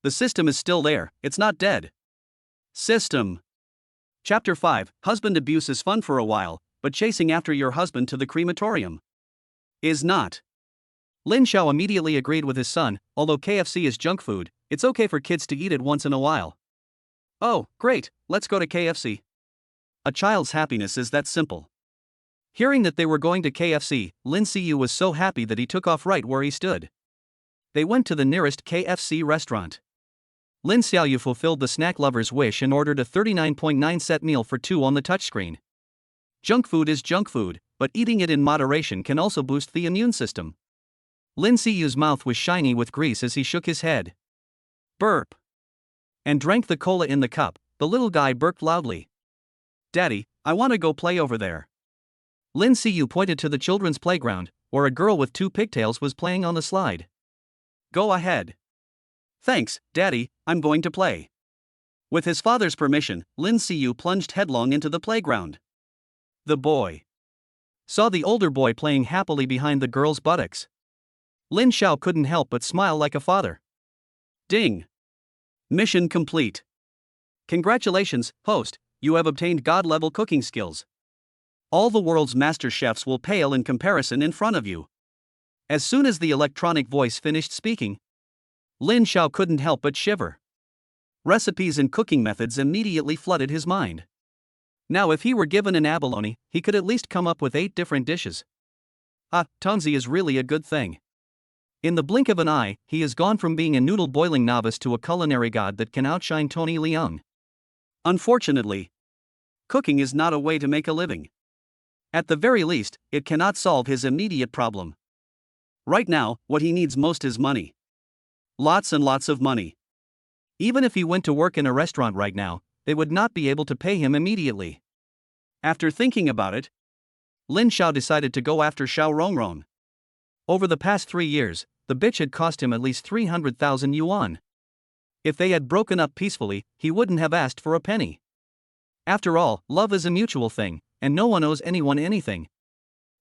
The system is still there, it's not dead. System. Chapter 5, Husband abuse is fun for a while, but chasing after your husband to the crematorium is not. Lin Xiao immediately agreed with his son, although KFC is junk food, it's okay for kids to eat it once in a while. Oh, great, let's go to KFC. A child's happiness is that simple. Hearing that they were going to KFC, Lin Siyu was so happy that he took off right where he stood. They went to the nearest KFC restaurant. Lin Xiaoyu fulfilled the snack lover's wish and ordered a 39.9 set meal for 2 on the touchscreen. Junk food is junk food, but eating it in moderation can also boost the immune system. Lin Siyu's mouth was shiny with grease as he shook his head. Burp. And drank the cola in the cup. The little guy burped loudly. Daddy, I want to go play over there. Lin Siyu pointed to the children's playground, where a girl with 2 pigtails was playing on the slide. Go ahead. Thanks, Daddy, I'm going to play. With his father's permission, Lin Siyu plunged headlong into the playground. The boy saw the older boy playing happily behind the girl's buttocks. Lin Xiao couldn't help but smile like a father. Ding! Mission complete. Congratulations, host, you have obtained god-level cooking skills. All the world's master chefs will pale in comparison in front of you. As soon as the electronic voice finished speaking, Lin Xiao couldn't help but shiver. Recipes and cooking methods immediately flooded his mind. Now if he were given an abalone, he could at least come up with 8 different dishes. Tongzi is really a good thing. In the blink of an eye, he has gone from being a noodle-boiling novice to a culinary god that can outshine Tony Leung. Unfortunately, cooking is not a way to make a living. At the very least, it cannot solve his immediate problem. Right now, what he needs most is money. Lots and lots of money. Even if he went to work in a restaurant right now, they would not be able to pay him immediately. After thinking about it, Lin Xiao decided to go after Xiao Rongrong. Over the past 3 years, the bitch had cost him at least 300,000 yuan. If they had broken up peacefully, he wouldn't have asked for a penny. After all, love is a mutual thing, and no one owes anyone anything.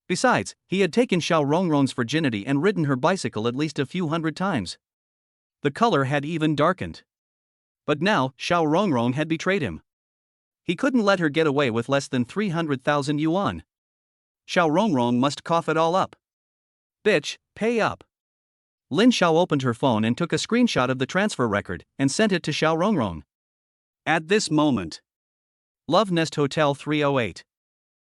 Besides, he had taken Xiao Rongrong's virginity and ridden her bicycle at least a few hundred times. The color had even darkened. But now, Xiao Rongrong had betrayed him. He couldn't let her get away with less than 300,000 yuan. Xiao Rongrong must cough it all up. Bitch, pay up. Lin Xiao opened her phone and took a screenshot of the transfer record and sent it to Xiao Rongrong. At this moment, Love Nest Hotel 308.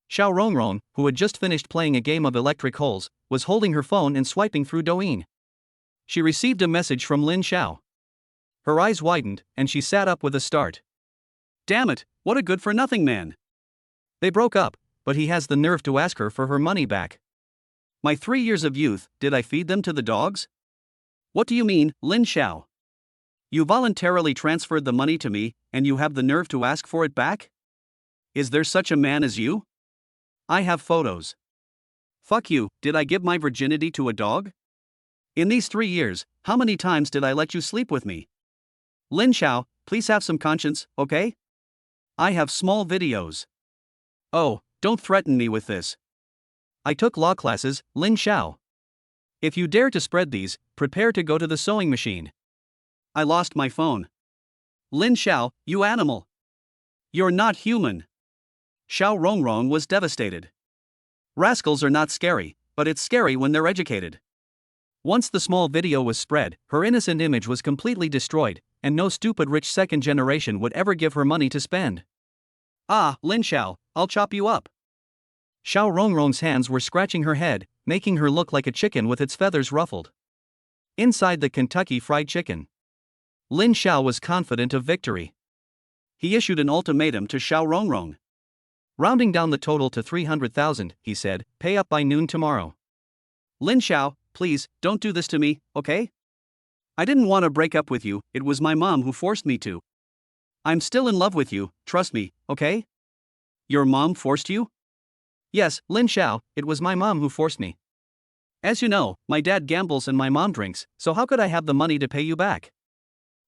Xiao Rongrong, who had just finished playing a game of electric holes, was holding her phone and swiping through Douyin. She received a message from Lin Xiao. Her eyes widened, and she sat up with a start. Damn it, what a good-for-nothing man. They broke up, but he has the nerve to ask her for her money back. My 3 years of youth, did I feed them to the dogs? What do you mean, Lin Xiao? You voluntarily transferred the money to me, and you have the nerve to ask for it back? Is there such a man as you? I have photos. Fuck you, did I give my virginity to a dog? In these 3 years, how many times did I let you sleep with me? Lin Xiao, please have some conscience, okay? I have small videos. Oh, don't threaten me with this. I took law classes, Lin Xiao. If you dare to spread these, prepare to go to the sewing machine. I lost my phone. Lin Xiao, you animal. You're not human. Xiao Rongrong was devastated. Rascals are not scary, but it's scary when they're educated. Once the small video was spread, her innocent image was completely destroyed, and no stupid rich second generation would ever give her money to spend. Ah, Lin Xiao, I'll chop you up. Xiao Rongrong's hands were scratching her head, making her look like a chicken with its feathers ruffled. Inside the Kentucky Fried Chicken, Lin Xiao was confident of victory. He issued an ultimatum to Xiao Rongrong. Rounding down the total to 300,000, he said, pay up by noon tomorrow. Lin Xiao, please, don't do this to me, okay? I didn't want to break up with you, it was my mom who forced me to. I'm still in love with you, trust me, okay? Your mom forced you? Yes, Lin Xiao, it was my mom who forced me. As you know, my dad gambles and my mom drinks, so how could I have the money to pay you back?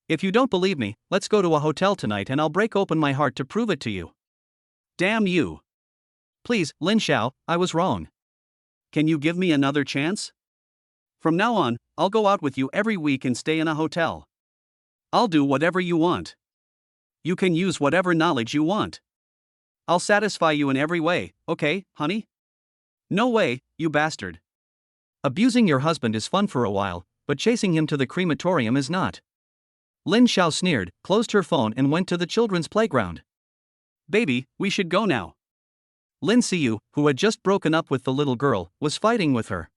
If you don't believe me, let's go to a hotel tonight and I'll break open my heart to prove it to you. Damn you. Please, Lin Xiao, I was wrong. Can you give me another chance? From now on, I'll go out with you every week and stay in a hotel. I'll do whatever you want. You can use whatever knowledge you want. I'll satisfy you in every way, okay, honey? No way, you bastard. Abusing your husband is fun for a while, but chasing him to the crematorium is not. Lin Xiao sneered, closed her phone and went to the children's playground. Baby, we should go now. Lin Siyu, who had just broken up with the little girl, was fighting with her.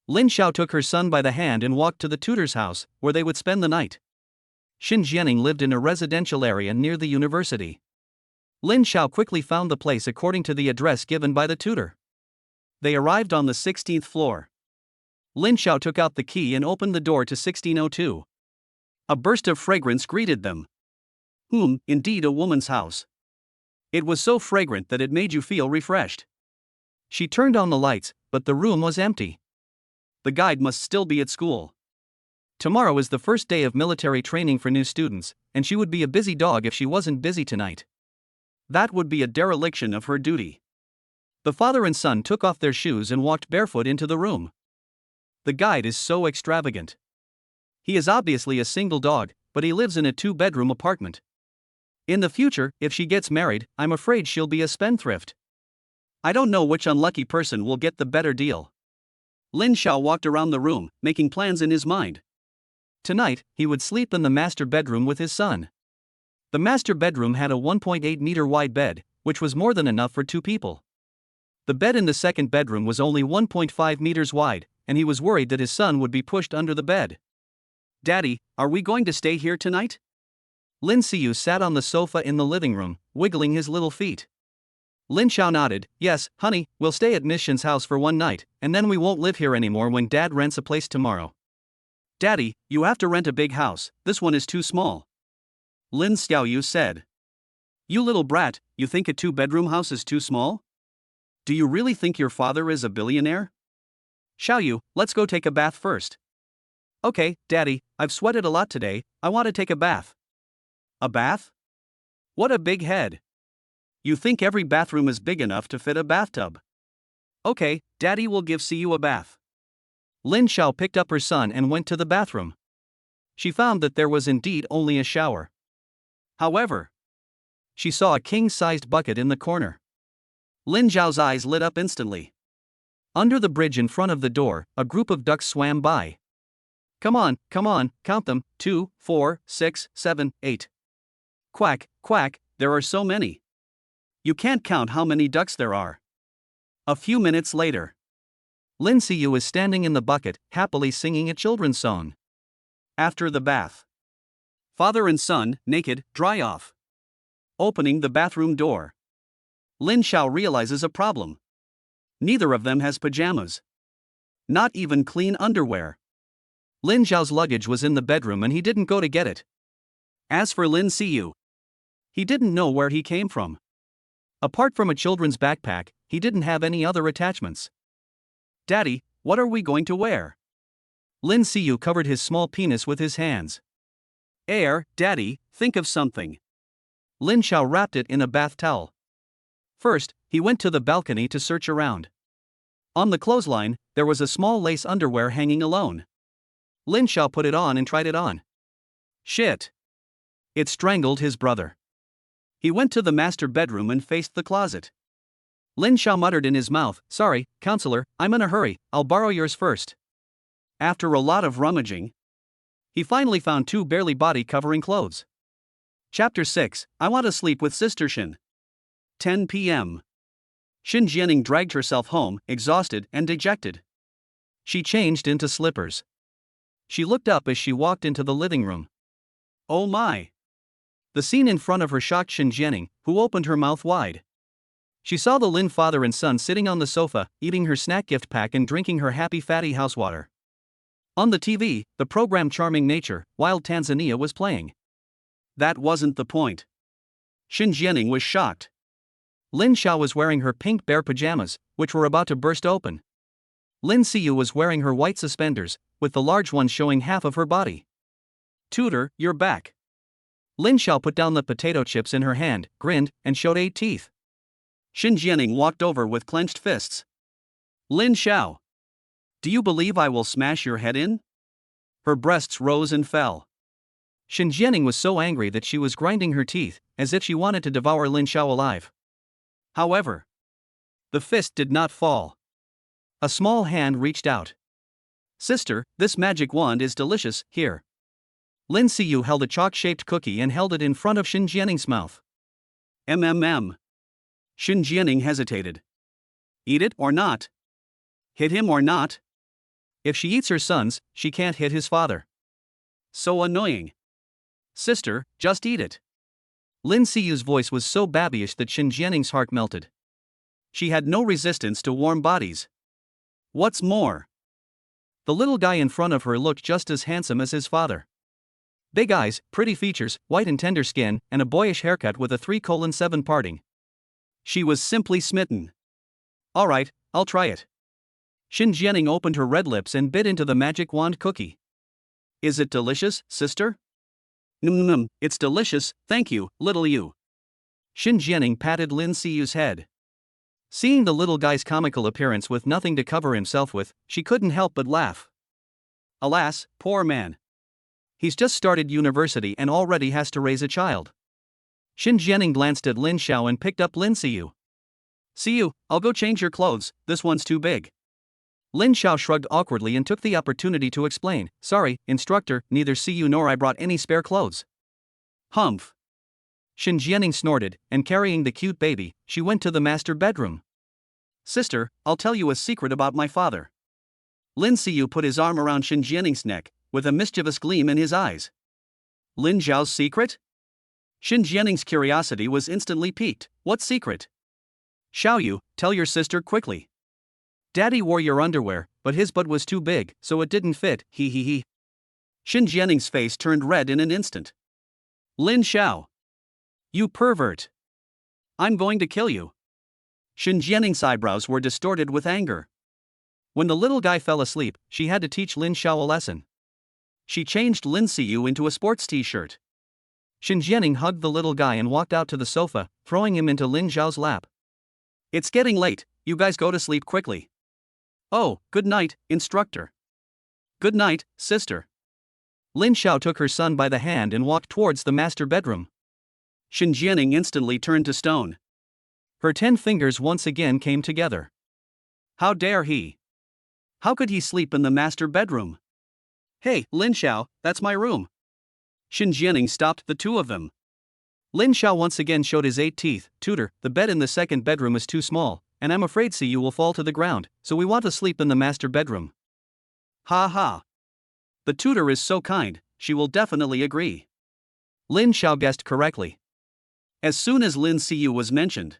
Lin Xiao took her son by the hand and walked to the tutor's house, where they would spend the night. Shen Jianing lived in a residential area near the university. Lin Xiao quickly found the place according to the address given by the tutor. They arrived on the 16th floor. Lin Xiao took out the key and opened the door to 1602. A burst of fragrance greeted them. Indeed a woman's house. It was so fragrant that it made you feel refreshed. She turned on the lights, but the room was empty. The guide must still be at school. Tomorrow is the first day of military training for new students, and she would be a busy dog if she wasn't busy tonight. That would be a dereliction of her duty. The father and son took off their shoes and walked barefoot into the room. The guide is so extravagant. He is obviously a single dog, but he lives in a 2-bedroom apartment. In the future, if she gets married, I'm afraid she'll be a spendthrift. I don't know which unlucky person will get the better deal. Lin Xiao walked around the room, making plans in his mind. Tonight, he would sleep in the master bedroom with his son. The master bedroom had a 1.8-meter wide bed, which was more than enough for 2 people. The bed in the second bedroom was only 1.5 meters wide, and he was worried that his son would be pushed under the bed. Daddy, are we going to stay here tonight? Lin Siyu sat on the sofa in the living room, wiggling his little feet. Lin Xiao nodded, yes, honey, we'll stay at Miss Shen's house for one night, and then we won't live here anymore when Dad rents a place tomorrow. Daddy, you have to rent a big house, this one is too small. Lin Xiaoyu said. You little brat, you think a 2-bedroom house is too small? Do you really think your father is a billionaire? Xiaoyu, let's go take a bath first. Okay, Daddy, I've sweated a lot today, I want to take a bath. A bath? What a big head. You think every bathroom is big enough to fit a bathtub. Okay, Daddy will give Siyu a bath. Lin Xiao picked up her son and went to the bathroom. She found that there was indeed only a shower. However, she saw a king-sized bucket in the corner. Lin Xiao's eyes lit up instantly. Under the bridge in front of the door, a group of ducks swam by. Come on, count them, 2, 4, 6, 7, 8. Quack, quack, there are so many. You can't count how many ducks there are. A few minutes later, Lin Siyu is standing in the bucket, happily singing a children's song. After the bath, father and son, naked, dry off. Opening the bathroom door, Lin Xiao realizes a problem. Neither of them has pajamas. Not even clean underwear. Lin Xiao's luggage was in the bedroom and he didn't go to get it. As for Lin Siyu, he didn't know where he came from. Apart from a children's backpack, he didn't have any other attachments. Daddy, what are we going to wear? Lin Siyu covered his small penis with his hands. Daddy, think of something. Lin Xiao wrapped it in a bath towel. First, he went to the balcony to search around. On the clothesline, there was a small lace underwear hanging alone. Lin Xiao put it on and tried it on. Shit! It strangled his brother. He went to the master bedroom and faced the closet. Lin Xiao muttered in his mouth, "Sorry, counselor, I'm in a hurry, I'll borrow yours first." After a lot of rummaging, he finally found 2 barely body-covering clothes. Chapter 6, I Want to Sleep with Sister Shen. 10 p.m. Shen Jianing dragged herself home, exhausted and dejected. She changed into slippers. She looked up as she walked into the living room. Oh my! The scene in front of her shocked Shen Jianing, who opened her mouth wide. She saw the Lin father and son sitting on the sofa, eating her snack gift pack and drinking her happy fatty house water. On the TV, the program Charming Nature, Wild Tanzania was playing. That wasn't the point. Shen Jianing was shocked. Lin Xiao was wearing her pink bear pajamas, which were about to burst open. Lin Siyu was wearing her white suspenders, with the large ones showing half of her body. Tutor, you're back. Lin Xiao put down the potato chips in her hand, grinned, and showed 8 teeth. Shen Jianing walked over with clenched fists. Lin Xiao! Do you believe I will smash your head in? Her breasts rose and fell. Shen Jianing was so angry that she was grinding her teeth, as if she wanted to devour Lin Xiao alive. However, the fist did not fall. A small hand reached out. Sister, this magic wand is delicious, here. Lin Siyu held a chalk-shaped cookie and held it in front of Shen Jianing's mouth. Shen Jianing hesitated. Eat it or not? Hit him or not? If she eats her sons, she can't hit his father. So annoying. Sister, just eat it. Lin Siyu's voice was so babyish that Shen Jianing's heart melted. She had no resistance to warm bodies. What's more, the little guy in front of her looked just as handsome as his father. Big eyes, pretty features, white and tender skin, and a boyish haircut with a 3:7 parting. She was simply smitten. Alright, I'll try it. Shen Jianing opened her red lips and bit into the magic wand cookie. Is it delicious, sister? It's delicious, thank you, little you. Shen Jianing patted Lin Siyu's head. Seeing the little guy's comical appearance with nothing to cover himself with, she couldn't help but laugh. Alas, poor man. He's just started university and already has to raise a child. Shen Jianing glanced at Lin Xiao and picked up Lin Siyu. Siyu, I'll go change your clothes, this one's too big. Lin Xiao shrugged awkwardly and took the opportunity to explain, Sorry, instructor, neither Siyu nor I brought any spare clothes. Humph. Shen Jianing snorted, and carrying the cute baby, she went to the master bedroom. Sister, I'll tell you a secret about my father. Lin Siyu put his arm around Shen Jianing's neck, with a mischievous gleam in his eyes. Lin Zhao's secret? Shen Jianing's curiosity was instantly piqued. What secret? Xiaoyu, tell your sister quickly. Daddy wore your underwear, but his butt was too big, so it didn't fit, he. Shen Jianing's face turned red in an instant. Lin Xiao. You pervert. I'm going to kill you. Shen Jianing's eyebrows were distorted with anger. When the little guy fell asleep, she had to teach Lin Xiao a lesson. She changed Lin Siyu into a sports t-shirt. Shen Jianing hugged the little guy and walked out to the sofa, throwing him into Lin Xiao's lap. It's getting late, you guys go to sleep quickly. Oh, good night, instructor. Good night, sister. Lin Xiao took her son by the hand and walked towards the master bedroom. Shen Jianing instantly turned to stone. Her 10 fingers once again came together. How dare he? How could he sleep in the master bedroom? Hey, Lin Xiao, that's my room. Shen Jianing stopped the two of them. Lin Xiao once again showed his 8 teeth. Tutor, the bed in the second bedroom is too small, and I'm afraid Siyu will fall to the ground, so we want to sleep in the master bedroom. Ha ha. The tutor is so kind, she will definitely agree. Lin Xiao guessed correctly. As soon as Lin Siyu was mentioned,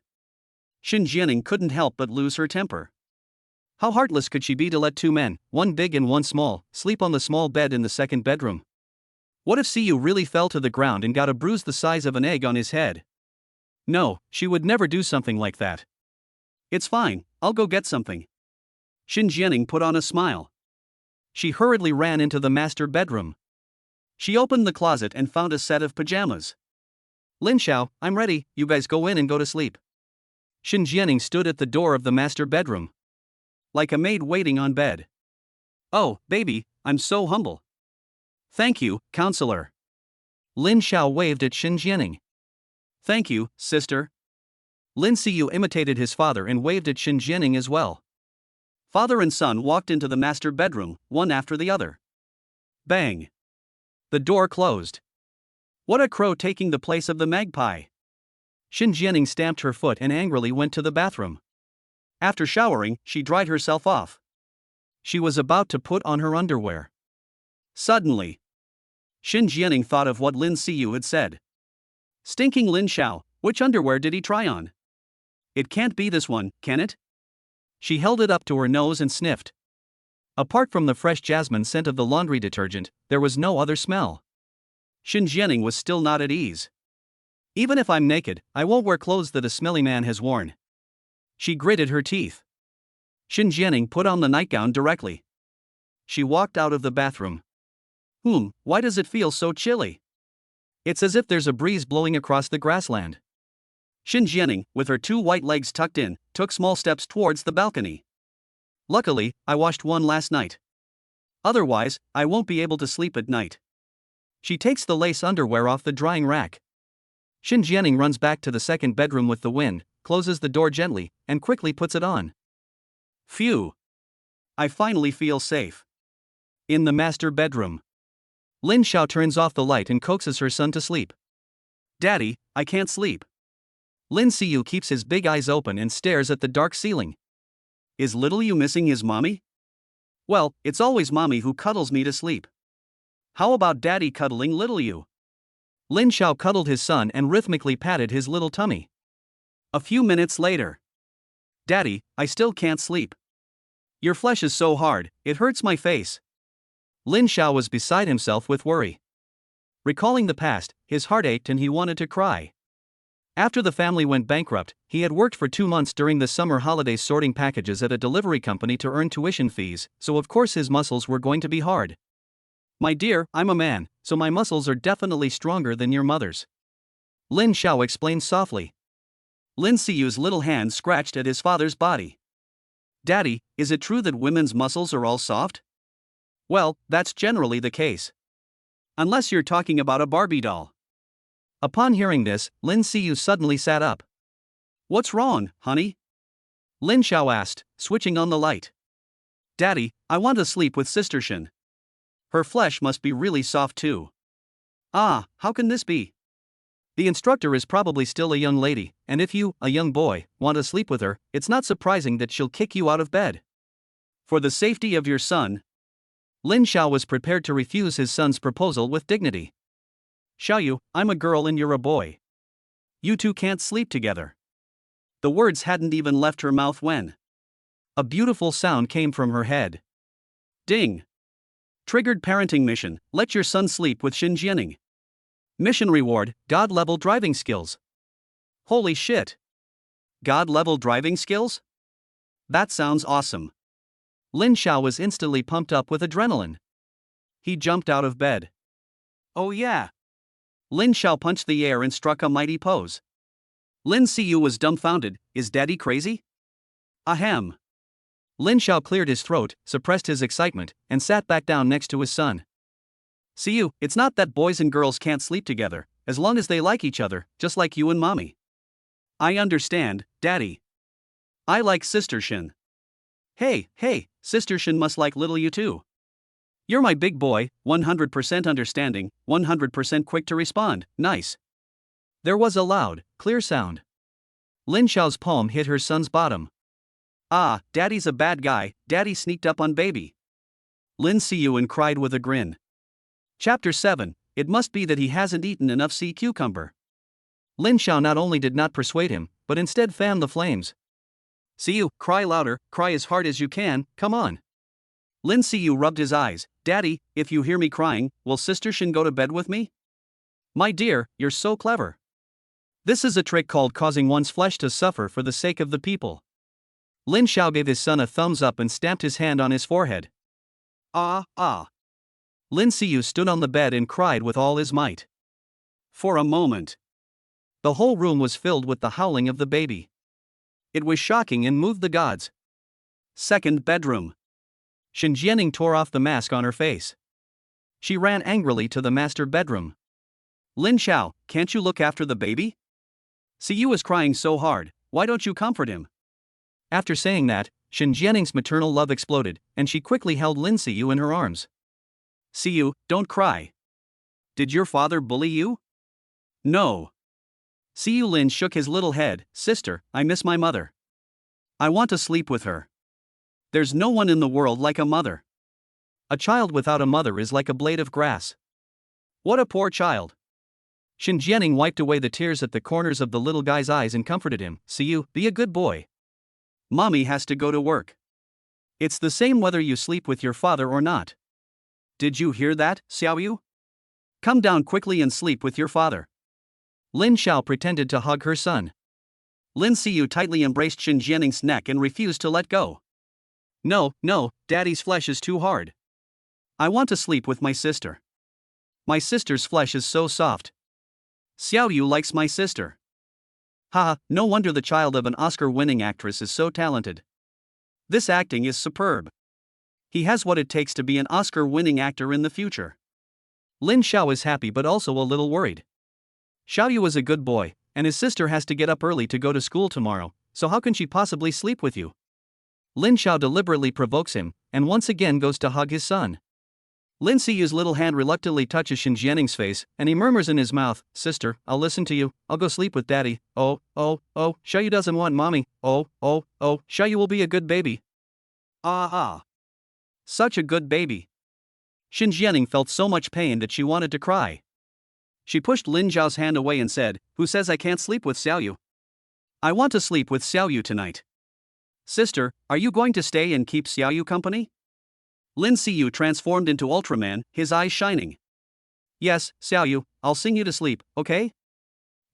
Shen Jianing couldn't help but lose her temper. How heartless could she be to let two men, one big and one small, sleep on the small bed in the second bedroom? What if Siyu really fell to the ground and got a bruise the size of an egg on his head? No, she would never do something like that. It's fine, I'll go get something. Shen Jianing put on a smile. She hurriedly ran into the master bedroom. She opened the closet and found a set of pajamas. Lin Xiao, I'm ready, you guys go in and go to sleep. Shen Jianing stood at the door of the master bedroom, like a maid waiting on bed. Oh, baby, I'm so humble. Thank you, counselor. Lin Xiao waved at Shen Jianing. Thank you, sister. Lin Siyu imitated his father and waved at Shen Jianing as well. Father and son walked into the master bedroom, one after the other. Bang! The door closed. What a crow taking the place of the magpie! Shen Jianing stamped her foot and angrily went to the bathroom. After showering, she dried herself off. She was about to put on her underwear. Suddenly, Shen Jianing thought of what Lin Siyu had said. Stinking Lin Xiao, which underwear did he try on? It can't be this one, can it? She held it up to her nose and sniffed. Apart from the fresh jasmine scent of the laundry detergent, there was no other smell. Shen Jianing was still not at ease. Even if I'm naked, I won't wear clothes that a smelly man has worn. She gritted her teeth. Shen Jianing put on the nightgown directly. She walked out of the bathroom. Why does it feel so chilly? It's as if there's a breeze blowing across the grassland. Shen Jianing, with her two white legs tucked in, took small steps towards the balcony. Luckily, I washed one last night. Otherwise, I won't be able to sleep at night. She takes the lace underwear off the drying rack. Shen Jianing runs back to the second bedroom with the wind, closes the door gently, and quickly puts it on. Phew! I finally feel safe. In the master bedroom, Lin Xiao turns off the light and coaxes her son to sleep. Daddy, I can't sleep. Lin Siyu keeps his big eyes open and stares at the dark ceiling. Is little you missing his mommy? Well, it's always mommy who cuddles me to sleep. How about daddy cuddling little you? Lin Xiao cuddled his son and rhythmically patted his little tummy. A few minutes later. Daddy, I still can't sleep. Your flesh is so hard, it hurts my face. Lin Xiao was beside himself with worry. Recalling the past, his heart ached and he wanted to cry. After the family went bankrupt, he had worked for 2 months during the summer holidays sorting packages at a delivery company to earn tuition fees, so of course his muscles were going to be hard. My dear, I'm a man, so my muscles are definitely stronger than your mother's. Lin Xiao explained softly. Lin Siyu's little hand scratched at his father's body. Daddy, is it true that women's muscles are all soft? Well, that's generally the case. Unless you're talking about a Barbie doll. Upon hearing this, Lin Siyu suddenly sat up. What's wrong, honey? Lin Xiao asked, switching on the light. Daddy, I want to sleep with Sister Shen. Her flesh must be really soft too. Ah, how can this be? The instructor is probably still a young lady, and if you, a young boy, want to sleep with her, it's not surprising that she'll kick you out of bed. For the safety of your son. Lin Xiao was prepared to refuse his son's proposal with dignity. Xiaoyu, I'm a girl and you're a boy. You two can't sleep together. The words hadn't even left her mouth when a beautiful sound came from her head. Ding! Triggered parenting mission, let your son sleep with Shen Jianing. Mission reward, God-level driving skills. Holy shit! God-level driving skills? That sounds awesome. Lin Xiao was instantly pumped up with adrenaline. He jumped out of bed. Oh yeah! Lin Xiao punched the air and struck a mighty pose. Lin Siyu was dumbfounded. Is daddy crazy? Ahem. Lin Xiao cleared his throat, suppressed his excitement, and sat back down next to his son. Siyu, it's not that boys and girls can't sleep together, as long as they like each other, just like you and mommy. I understand, daddy. I like Sister Shen. Hey, Sister Shen must like little you too. You're my big boy, 100% understanding, 100% quick to respond, nice. There was a loud, clear sound. Lin Xiao's palm hit her son's bottom. Ah, daddy's a bad guy, daddy sneaked up on baby. Lin Siyu and cried with a grin. Chapter 7, it must be that he hasn't eaten enough sea cucumber. Lin Xiao not only did not persuade him, but instead fanned the flames. Siyu, cry louder, cry as hard as you can, come on. Lin Siyu rubbed his eyes. Daddy, if you hear me crying, will Sister Shen go to bed with me? My dear, you're so clever. This is a trick called causing one's flesh to suffer for the sake of the people. Lin Xiao gave his son a thumbs up and stamped his hand on his forehead. Ah. Lin Siyu stood on the bed and cried with all his might. For a moment, the whole room was filled with the howling of the baby. It was shocking and moved the gods. Second bedroom. Shen Jianing tore off the mask on her face. She ran angrily to the master bedroom. Lin Xiao, can't you look after the baby? Siyu is crying so hard, why don't you comfort him? After saying that, Shen Jianing's maternal love exploded, and she quickly held Lin Siyu in her arms. Siyu, don't cry. Did your father bully you? No. Siyu Lin shook his little head. Sister, I miss my mother. I want to sleep with her. There's no one in the world like a mother. A child without a mother is like a blade of grass. What a poor child. Shen Jianing wiped away the tears at the corners of the little guy's eyes and comforted him. Siyu, be a good boy. Mommy has to go to work. It's the same whether you sleep with your father or not. Did you hear that, Xiaoyu? Come down quickly and sleep with your father. Lin Xiao pretended to hug her son. Lin Siyu tightly embraced Shen Jianing's neck and refused to let go. No, daddy's flesh is too hard. I want to sleep with my sister. My sister's flesh is so soft. Xiaoyu likes my sister. Haha, no wonder the child of an Oscar-winning actress is so talented. This acting is superb. He has what it takes to be an Oscar-winning actor in the future. Lin Xiao is happy but also a little worried. Xiaoyu is a good boy, and his sister has to get up early to go to school tomorrow, so how can she possibly sleep with you? Lin Xiao deliberately provokes him, and once again goes to hug his son. Lin Siyu's little hand reluctantly touches Shen Jianing's face, and he murmurs in his mouth, Sister, I'll listen to you, I'll go sleep with daddy. Oh, Xiaoyu doesn't want mommy. Oh, Xiaoyu will be a good baby. Ah. Such a good baby. Shen Jianing felt so much pain that she wanted to cry. She pushed Lin Zhao's hand away and said, Who says I can't sleep with Xiaoyu? I want to sleep with Xiaoyu tonight. Sister, are you going to stay and keep Xiaoyu company? Lin Siyu transformed into Ultraman, his eyes shining. Yes, Xiaoyu, I'll sing you to sleep, okay?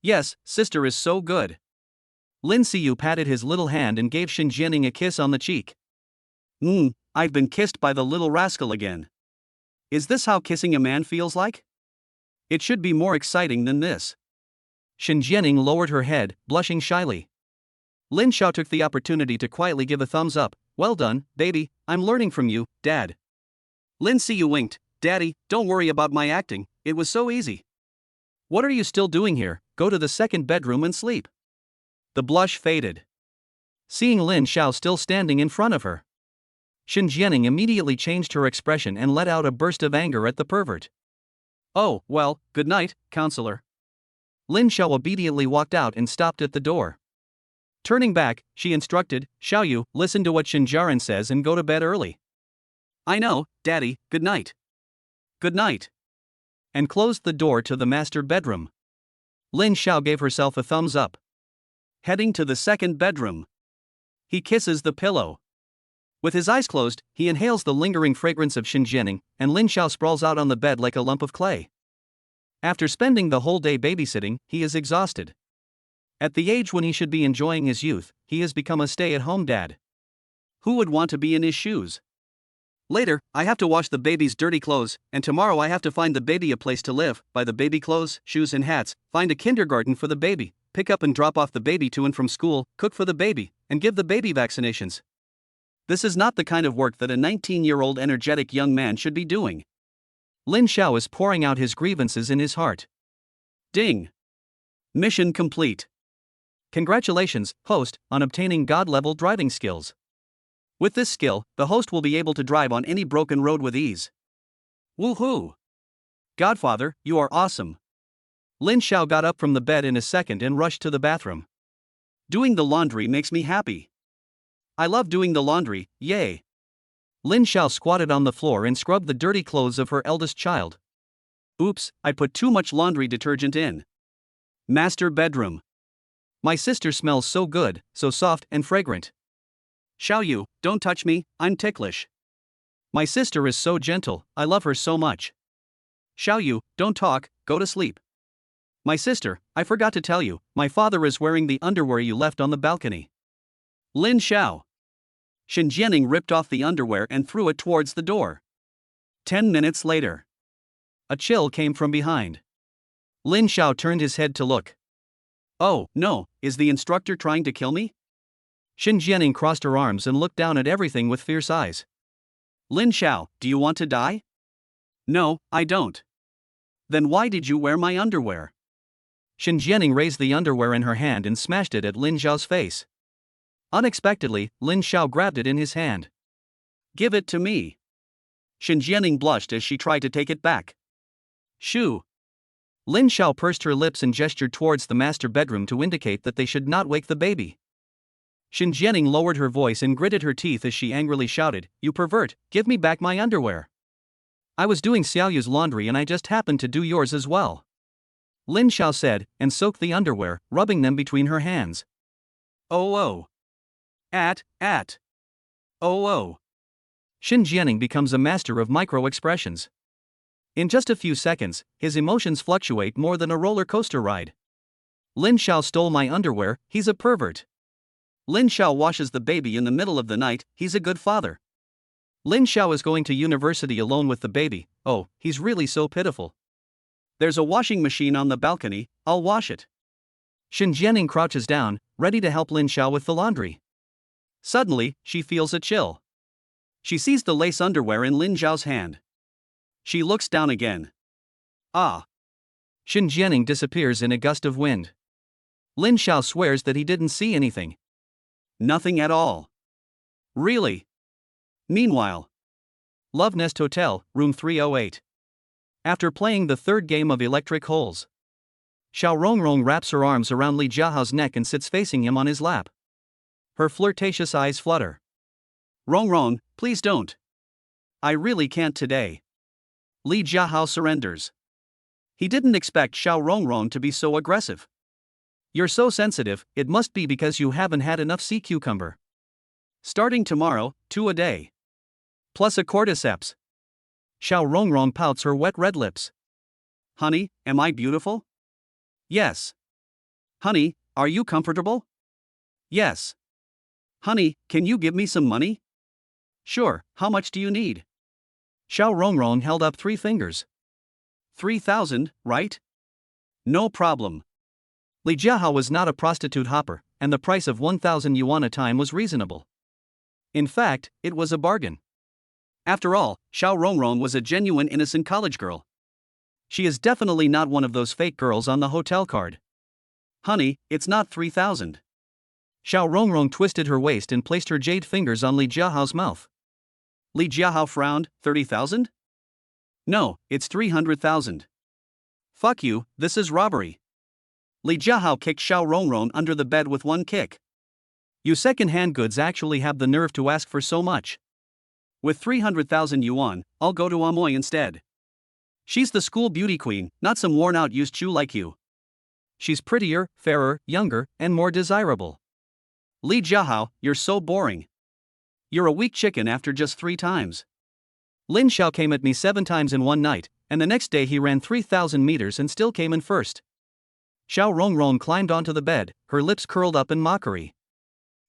Yes, sister is so good. Lin Siyu patted his little hand and gave Shen Jianing a kiss on the cheek. I've been kissed by the little rascal again. Is this how kissing a man feels like? It should be more exciting than this. Shen Jianing lowered her head, blushing shyly. Lin Xiao took the opportunity to quietly give a thumbs up. Well done, baby, I'm learning from you, Dad. Lin Siyu winked. Daddy, don't worry about my acting, it was so easy. What are you still doing here? Go to the second bedroom and sleep. The blush faded. Seeing Lin Xiao still standing in front of her, Shen Jianing immediately changed her expression and let out a burst of anger at the pervert. Oh, well, good night, counselor. Lin Xiao obediently walked out and stopped at the door. Turning back, she instructed, Xiaoyu, listen to what Shen Jiaran says and go to bed early. I know, Daddy, good night. Good night. And closed the door to the master bedroom. Lin Xiao gave herself a thumbs up. Heading to the second bedroom. He kisses the pillow. With his eyes closed, he inhales the lingering fragrance of Shen Jianing, and Lin Xiao sprawls out on the bed like a lump of clay. After spending the whole day babysitting, he is exhausted. At the age when he should be enjoying his youth, he has become a stay-at-home dad. Who would want to be in his shoes? Later, I have to wash the baby's dirty clothes, and tomorrow I have to find the baby a place to live, buy the baby clothes, shoes and hats, find a kindergarten for the baby, pick up and drop off the baby to and from school, cook for the baby, and give the baby vaccinations. This is not the kind of work that a 19-year-old energetic young man should be doing. Lin Xiao is pouring out his grievances in his heart. Ding! Mission complete. Congratulations, host, on obtaining God-level driving skills. With this skill, the host will be able to drive on any broken road with ease. Woohoo! Godfather, you are awesome. Lin Xiao got up from the bed in a second and rushed to the bathroom. Doing the laundry makes me happy. I love doing the laundry, yay. Lin Xiao squatted on the floor and scrubbed the dirty clothes of her eldest child. Oops, I put too much laundry detergent in. Master bedroom. My sister smells so good, so soft and fragrant. Xiaoyu, don't touch me, I'm ticklish. My sister is so gentle, I love her so much. Xiaoyu, don't talk, go to sleep. My sister, I forgot to tell you, my father is wearing the underwear you left on the balcony. Lin Xiao. Shen Jianing ripped off the underwear and threw it towards the door. 10 minutes later. A chill came from behind. Lin Xiao turned his head to look. Oh, no, is the instructor trying to kill me? Shen Jianing crossed her arms and looked down at everything with fierce eyes. Lin Xiao, do you want to die? No, I don't. Then why did you wear my underwear? Shen Jianing raised the underwear in her hand and smashed it at Lin Xiao's face. Unexpectedly, Lin Xiao grabbed it in his hand. Give it to me. Shen Jianing blushed as she tried to take it back. Shoo. Lin Xiao pursed her lips and gestured towards the master bedroom to indicate that they should not wake the baby. Shen Jianing lowered her voice and gritted her teeth as she angrily shouted, You pervert, give me back my underwear. I was doing Xiaoyu's laundry and I just happened to do yours as well. Lin Xiao said, and soaked the underwear, rubbing them between her hands. Oh. At. Oh. Shen Jianing becomes a master of micro-expressions. In just a few seconds, his emotions fluctuate more than a roller coaster ride. Lin Xiao stole my underwear, he's a pervert. Lin Xiao washes the baby in the middle of the night, he's a good father. Lin Xiao is going to university alone with the baby, oh, he's really so pitiful. There's a washing machine on the balcony, I'll wash it. Shen Jianing crouches down, ready to help Lin Xiao with the laundry. Suddenly, she feels a chill. She sees the lace underwear in Lin Xiao's hand. She looks down again. Ah! Shen Jianing disappears in a gust of wind. Lin Xiao swears that he didn't see anything. Nothing at all. Really? Meanwhile. Love Nest Hotel, room 308. After playing the third game of Electric Holes, Xiao Rongrong wraps her arms around Li Jiahao's neck and sits facing him on his lap. Her flirtatious eyes flutter. Rongrong, please don't. I really can't today. Li Jiahao surrenders. He didn't expect Xiao Rongrong to be so aggressive. You're so sensitive, it must be because you haven't had enough sea cucumber. Starting tomorrow, 2 a day. Plus a cordyceps. Xiao Rongrong pouts her wet red lips. Honey, am I beautiful? Yes. Honey, are you comfortable? Yes. Honey, can you give me some money? Sure, how much do you need? Xiao Rongrong held up 3 fingers. 3,000, right? No problem. Li Jiahao was not a prostitute hopper, and the price of 1,000 yuan a time was reasonable. In fact, it was a bargain. After all, Xiao Rongrong was a genuine innocent college girl. She is definitely not one of those fake girls on the hotel card. Honey, it's not 3,000. Xiao Rongrong twisted her waist and placed her jade fingers on Li Jiahao's mouth. Li Jiahao frowned, 30,000? No, it's 300,000. Fuck you, this is robbery. Li Jiahao kicked Xiao Rongrong under the bed with one kick. You second-hand goods actually have the nerve to ask for so much. With 300,000 yuan, I'll go to Amoy instead. She's the school beauty queen, not some worn-out used chew like you. She's prettier, fairer, younger, and more desirable. Li Jiahao, you're so boring. You're a weak chicken after just 3 times. Lin Xiao came at me 7 times in one night, and the next day he ran 3,000 meters and still came in first. Xiao Rongrong climbed onto the bed, her lips curled up in mockery.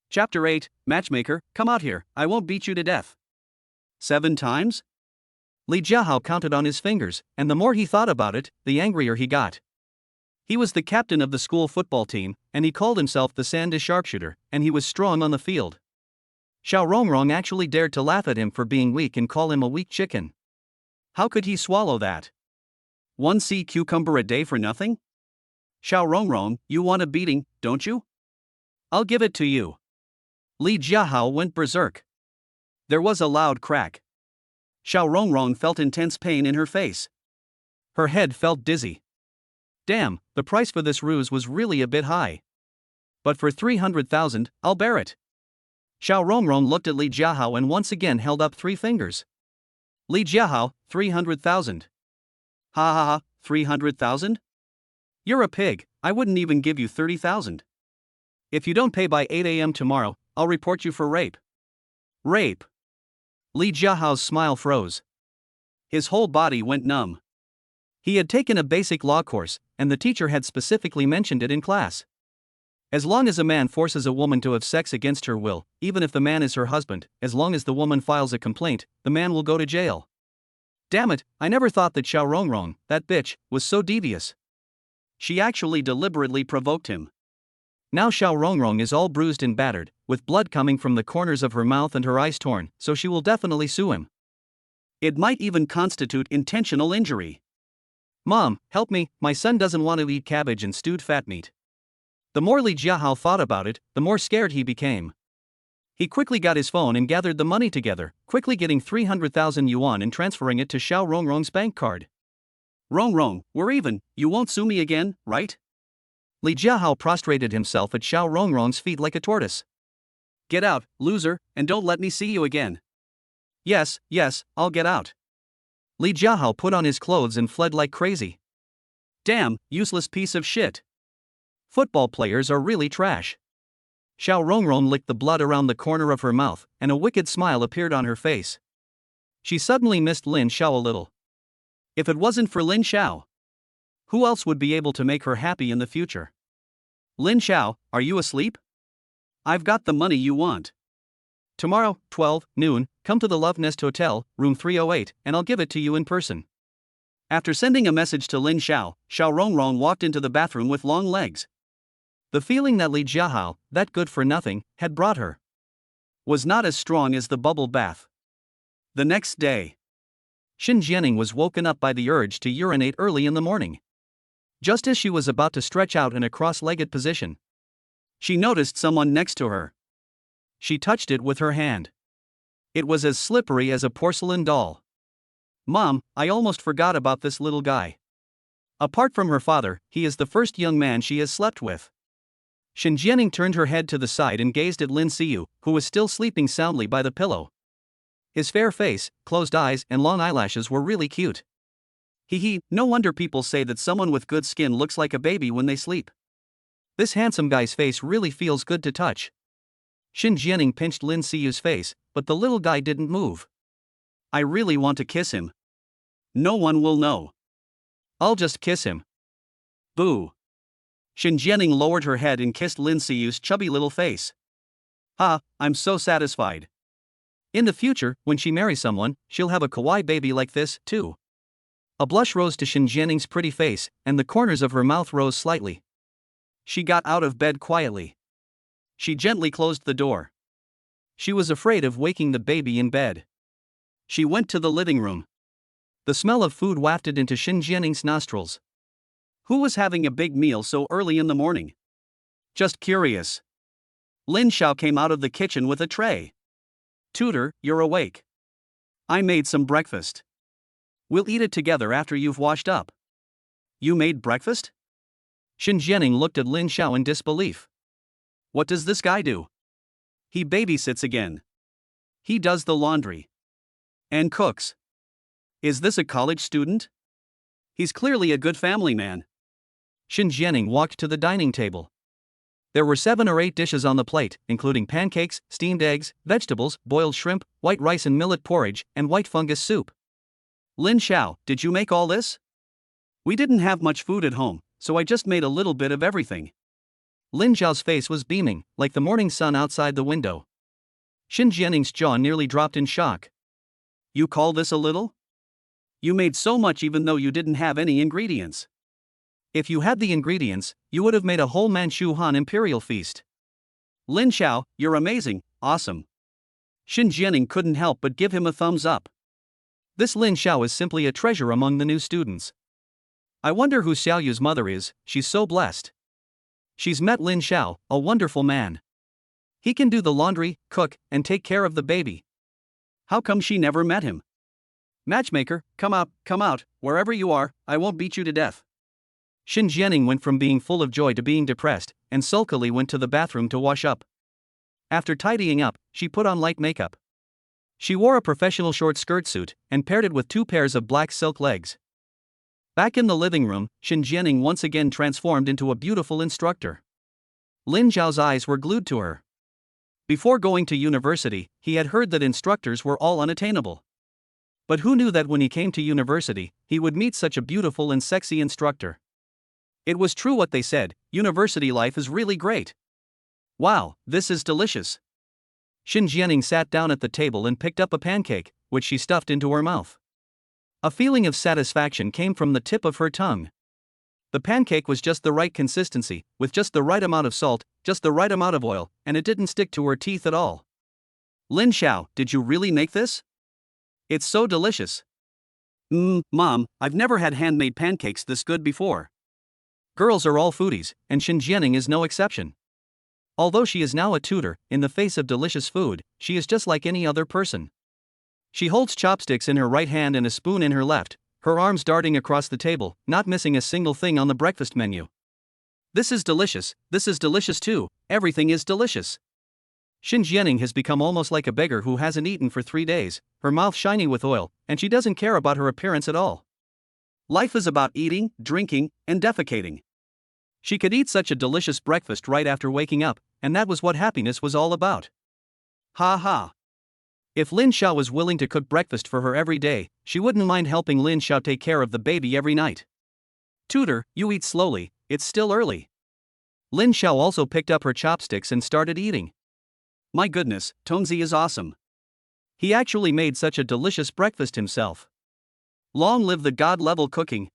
Chapter 8, Matchmaker, come out here, I won't beat you to death. 7 times? Li Jiahao counted on his fingers, and the more he thought about it, the angrier he got. He was the captain of the school football team, and he called himself the Sanda sharpshooter, and he was strong on the field. Xiao Rongrong actually dared to laugh at him for being weak and call him a weak chicken. How could he swallow that? 1 sea cucumber a day for nothing? Xiao Rongrong, you want a beating, don't you? I'll give it to you. Li Jiahao went berserk. There was a loud crack. Xiao Rongrong felt intense pain in her face. Her head felt dizzy. Damn, the price for this ruse was really a bit high. But for 300,000, I'll bear it. Xiao Rongrong looked at Li Jiahao and once again held up 3 fingers. Li Jiahao, 300,000. Ha ha ha, 300,000? You're a pig, I wouldn't even give you 30,000. If you don't pay by 8 a.m. tomorrow, I'll report you for rape. Rape. Li Jiahao's smile froze. His whole body went numb. He had taken a basic law course, and the teacher had specifically mentioned it in class. As long as a man forces a woman to have sex against her will, even if the man is her husband, as long as the woman files a complaint, the man will go to jail. Damn it, I never thought that Xiao Rongrong, that bitch, was so devious. She actually deliberately provoked him. Now Xiao Rongrong is all bruised and battered, with blood coming from the corners of her mouth and her eyes torn, so she will definitely sue him. It might even constitute intentional injury. Mom, help me, my son doesn't want to eat cabbage and stewed fat meat. The more Li Jiahao thought about it, the more scared he became. He quickly got his phone and gathered the money together, quickly getting 300,000 yuan and transferring it to Xiao Rongrong's bank card. Rongrong, we're even, you won't sue me again, right? Li Jiahao prostrated himself at Xiao Rongrong's feet like a tortoise. Get out, loser, and don't let me see you again. Yes, I'll get out. Li Jiahao put on his clothes and fled like crazy. Damn, useless piece of shit. Football players are really trash. Xiao Rongrong licked the blood around the corner of her mouth, and a wicked smile appeared on her face. She suddenly missed Lin Xiao a little. If it wasn't for Lin Xiao, who else would be able to make her happy in the future? Lin Xiao, are you asleep? I've got the money you want. Tomorrow, 12 noon, come to the Love Nest Hotel, room 308, and I'll give it to you in person. After sending a message to Lin Xiao, Xiao Rongrong walked into the bathroom with long legs. The feeling that Li Jiahao, that good for nothing, had brought her, was not as strong as the bubble bath. The next day, Shen Jianing was woken up by the urge to urinate early in the morning. Just as she was about to stretch out in a cross-legged position, she noticed someone next to her. She touched it with her hand. It was as slippery as a porcelain doll. Mom, I almost forgot about this little guy. Apart from her father, he is the first young man she has slept with. Shen Jianing turned her head to the side and gazed at Lin Siyu, who was still sleeping soundly by the pillow. His fair face, closed eyes, and long eyelashes were really cute. No wonder people say that someone with good skin looks like a baby when they sleep. This handsome guy's face really feels good to touch. Shen Jianing pinched Lin Siyu's face, but the little guy didn't move. I really want to kiss him. No one will know. I'll just kiss him. Boo. Shen Jianing lowered her head and kissed Lin Siyu's chubby little face. I'm so satisfied. In the future, when she marries someone, she'll have a kawaii baby like this, too. A blush rose to Shen Jianing's pretty face, and the corners of her mouth rose slightly. She got out of bed quietly. She gently closed the door. She was afraid of waking the baby in bed. She went to the living room. The smell of food wafted into Shen Jianing's nostrils. Who was having a big meal so early in the morning? Just curious. Lin Xiao came out of the kitchen with a tray. Tutor, you're awake. I made some breakfast. We'll eat it together after you've washed up. You made breakfast? Shen Jianing looked at Lin Xiao in disbelief. What does this guy do? He babysits again. He does the laundry. And cooks. Is this a college student? He's clearly a good family man. Shen Jianing walked to the dining table. There were 7 or 8 dishes on the plate, including pancakes, steamed eggs, vegetables, boiled shrimp, white rice and millet porridge, and white fungus soup. Lin Xiao, did you make all this? We didn't have much food at home, so I just made a little bit of everything. Lin Xiao's face was beaming, like the morning sun outside the window. Shen Jianing's jaw nearly dropped in shock. You call this a little? You made so much even though you didn't have any ingredients. If you had the ingredients, you would have made a whole Manchu Han imperial feast. Lin Xiao, you're amazing, awesome. Shen Jianing couldn't help but give him a thumbs up. This Lin Xiao is simply a treasure among the new students. I wonder who Xiaoyu's mother is, she's so blessed. She's met Lin Xiao, a wonderful man. He can do the laundry, cook, and take care of the baby. How come she never met him? Matchmaker, come out, wherever you are, I won't beat you to death. Shen Jianing went from being full of joy to being depressed, and sulkily went to the bathroom to wash up. After tidying up, she put on light makeup. She wore a professional short skirt suit, and paired it with 2 pairs of black silk legs. Back in the living room, Shen Jianing once again transformed into a beautiful instructor. Lin Zhao's eyes were glued to her. Before going to university, he had heard that instructors were all unattainable. But who knew that when he came to university, he would meet such a beautiful and sexy instructor? It was true what they said, university life is really great. Wow, this is delicious. Shen Jianing sat down at the table and picked up a pancake, which she stuffed into her mouth. A feeling of satisfaction came from the tip of her tongue. The pancake was just the right consistency, with just the right amount of salt, just the right amount of oil, and it didn't stick to her teeth at all. Lin Xiao, did you really make this? It's so delicious. Mom, I've never had handmade pancakes this good before. Girls are all foodies, and Shen Jianing is no exception. Although she is now a tutor, in the face of delicious food, she is just like any other person. She holds chopsticks in her right hand and a spoon in her left, her arms darting across the table, not missing a single thing on the breakfast menu. This is delicious too, everything is delicious. Shen Jianing has become almost like a beggar who hasn't eaten for 3 days, her mouth shiny with oil, and she doesn't care about her appearance at all. Life is about eating, drinking, and defecating. She could eat such a delicious breakfast right after waking up, and that was what happiness was all about. Ha ha. If Lin Xiao was willing to cook breakfast for her every day, she wouldn't mind helping Lin Xiao take care of the baby every night. Tutor, you eat slowly, it's still early. Lin Xiao also picked up her chopsticks and started eating. My goodness, Tongzi is awesome. He actually made such a delicious breakfast himself. Long live the god-level cooking.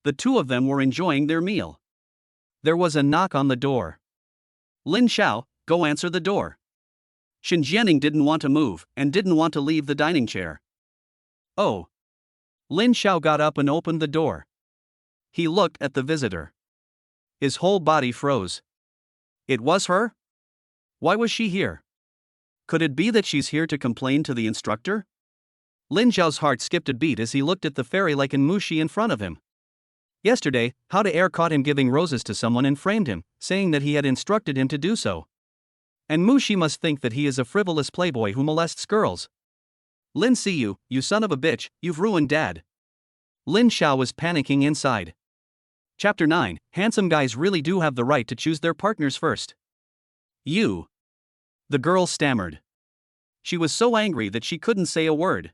The two of them were enjoying their meal. There was a knock on the door. Lin Xiao, go answer the door. Shen Jianing didn't want to move, and didn't want to leave the dining chair. Oh. Lin Xiao got up and opened the door. He looked at the visitor. His whole body froze. It was her? Why was she here? Could it be that she's here to complain to the instructor? Lin Zhao's heart skipped a beat as he looked at the fairy-like Mushi in front of him. Yesterday, How to Air caught him giving roses to someone and framed him, saying that he had instructed him to do so. And Mushi must think that he is a frivolous playboy who molests girls. Lin Siyu, you son of a bitch, you've ruined Dad. Lin Xiao was panicking inside. Chapter 9, Handsome guys really do have the right to choose their partners first. You. The girl stammered. She was so angry that she couldn't say a word.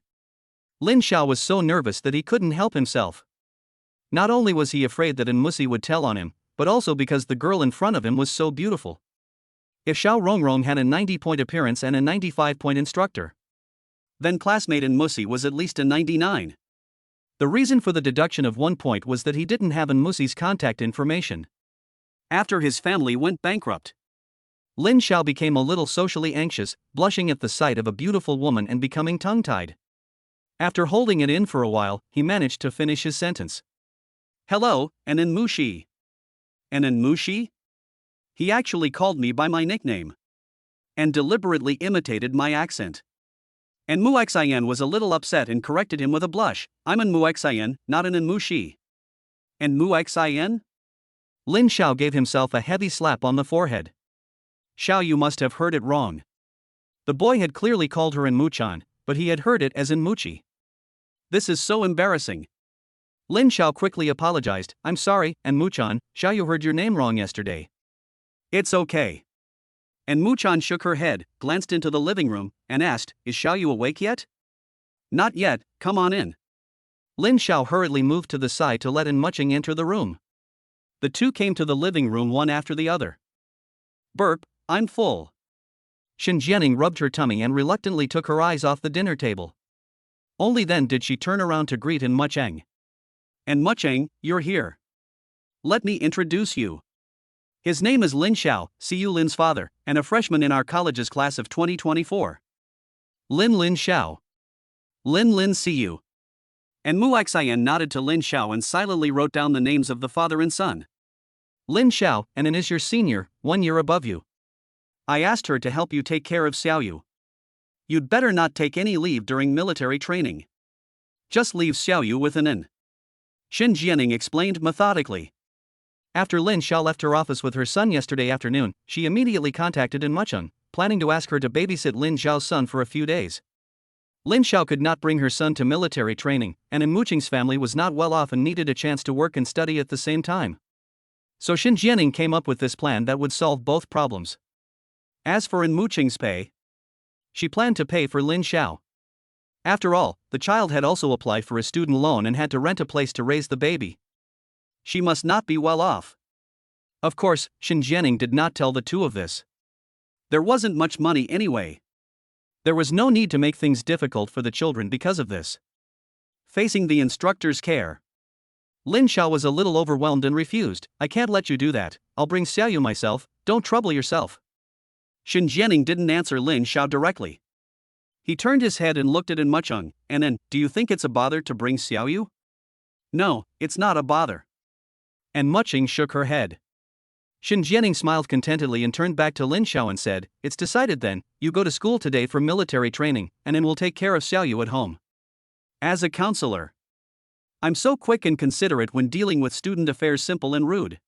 Lin Xiao was so nervous that he couldn't help himself. Not only was he afraid that Musi would tell on him, but also because the girl in front of him was so beautiful. If Xiao Rongrong had a 90-point appearance and a 95-point instructor, then classmate Musi was at least a 99. The reason for the deduction of 1 point was that he didn't have Musi's contact information. After his family went bankrupt, Lin Xiao became a little socially anxious, blushing at the sight of a beautiful woman and becoming tongue-tied. After holding it in for a while, he managed to finish his sentence. Hello, Anan Mushi. Anan Mushi? He actually called me by my nickname. And deliberately imitated my accent. And Muxian was a little upset and corrected him with a blush. I'm an Muxian, not an Mushi. And Muxian? Lin Xiao gave himself a heavy slap on the forehead. Xiao, you must have heard it wrong. The boy had clearly called her in Muchan, but he had heard it as in Muchi. This is so embarrassing. Lin Xiao quickly apologized. I'm sorry, and Muchan, Xiao, you heard your name wrong yesterday. It's okay. And Muchan shook her head, glanced into the living room, and asked, Is Xiao Yu awake yet? Not yet, come on in. Lin Xiao hurriedly moved to the side to let In Muching enter the room. The two came to the living room one after the other. Burp, I'm full. Shen Jianing rubbed her tummy and reluctantly took her eyes off the dinner table. Only then did she turn around to greet In Mucheng. And Mucheng, you're here. Let me introduce you. His name is Lin Xiao, Siyu Lin's father, and a freshman in our college's class of 2024. Lin Xiao. Lin Siyu. And Muxian nodded to Lin Xiao and silently wrote down the names of the father and son. Lin Xiao, and An is your senior, 1 year above you. I asked her to help you take care of Xiao Yu. You'd better not take any leave during military training. Just leave Xiaoyu with an in. Shen Jianing explained methodically. After Lin Xiao left her office with her son yesterday afternoon, she immediately contacted In Mucheng, planning to ask her to babysit Lin Xiao's son for a few days. Lin Xiao could not bring her son to military training, and In Mucheng's family was not well off and needed a chance to work and study at the same time. So Shen Jianing came up with this plan that would solve both problems. As for In Mucheng's pay, she planned to pay for Lin Xiao. After all, the child had also applied for a student loan and had to rent a place to raise the baby. She must not be well off. Of course, Shen Jianing did not tell the two of this. There wasn't much money anyway. There was no need to make things difficult for the children because of this. Facing the instructor's care, Lin Xiao was a little overwhelmed and refused. I can't let you do that, I'll bring Xiaoyu myself, don't trouble yourself. Shen Jianing didn't answer Lin Xiao directly. He turned his head and looked at In Mucheng, and then, do you think it's a bother to bring Xiaoyu? No, it's not a bother. And Mucheng shook her head. Shen Jianing smiled contentedly and turned back to Lin Xiao and said, it's decided then, you go to school today for military training, and then we'll take care of Xiaoyu at home. As a counselor, I'm so quick and considerate when dealing with student affairs, simple and rude.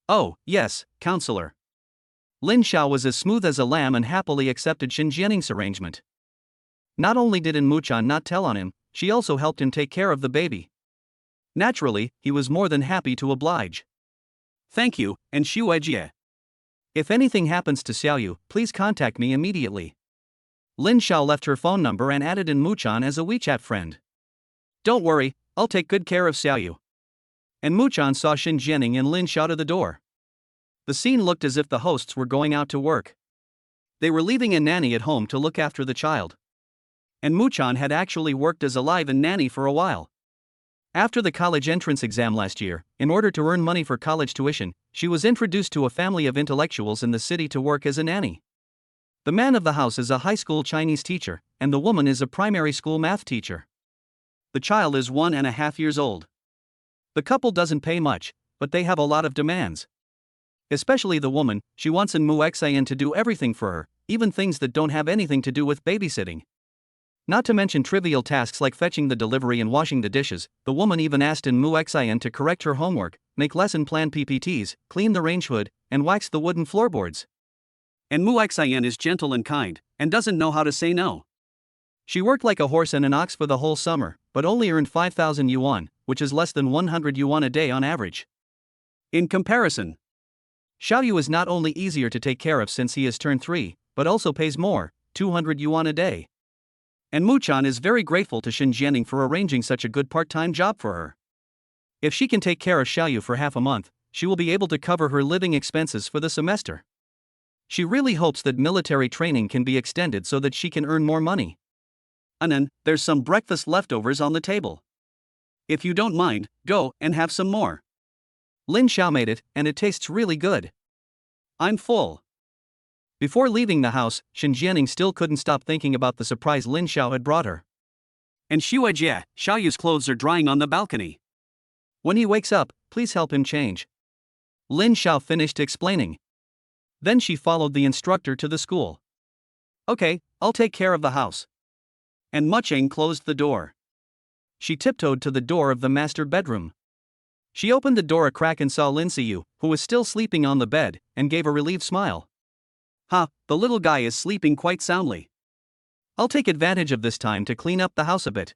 Oh, yes, counselor. Lin Xiao was as smooth as a lamb and happily accepted Shen Jianing's arrangement. Not only did In Mucheng not tell on him, she also helped him take care of the baby. Naturally, he was more than happy to oblige. Thank you, and Xuejie. If anything happens to Xiaoyu, please contact me immediately. Lin Xiao left her phone number and added In Mucheng as a WeChat friend. Don't worry, I'll take good care of Xiaoyu. And Mucheng saw Shen Jianing and Lin Xiao to the door. The scene looked as if the hosts were going out to work. They were leaving a nanny at home to look after the child. And Mucheng had actually worked as a live-in nanny for a while. After the college entrance exam last year, in order to earn money for college tuition, she was introduced to a family of intellectuals in the city to work as a nanny. The man of the house is a high school Chinese teacher, and the woman is a primary school math teacher. The child is 1.5 years old. The couple doesn't pay much, but they have a lot of demands. Especially the woman, she wants In Mucheng to do everything for her, even things that don't have anything to do with babysitting. Not to mention trivial tasks like fetching the delivery and washing the dishes. The woman even asked In Mucheng to correct her homework, make lesson plan PPTs, clean the range hood, and wax the wooden floorboards. And Mucheng is gentle and kind, and doesn't know how to say no. She worked like a horse and an ox for the whole summer, but only earned 5,000 yuan, which is less than 100 yuan a day on average. In comparison, Xiaoyu is not only easier to take care of since he has turned 3, but also pays more, 200 yuan a day. And Mucheng is very grateful to Shen Jianing for arranging such a good part-time job for her. If she can take care of Xiaoyu for half a month, she will be able to cover her living expenses for the semester. She really hopes that military training can be extended so that she can earn more money. And then, there's some breakfast leftovers on the table. If you don't mind, go and have some more. Lin Xiao made it, and it tastes really good. I'm full. Before leaving the house, Shen Jianing still couldn't stop thinking about the surprise Lin Xiao had brought her. And Xuejie, Xiaoyu's clothes are drying on the balcony. When he wakes up, please help him change. Lin Xiao finished explaining. Then she followed the instructor to the school. Okay, I'll take care of the house. And Mucheng closed the door. She tiptoed to the door of the master bedroom. She opened the door a crack and saw Lin Siyu, who was still sleeping on the bed, and gave a relieved smile. The little guy is sleeping quite soundly. I'll take advantage of this time to clean up the house a bit.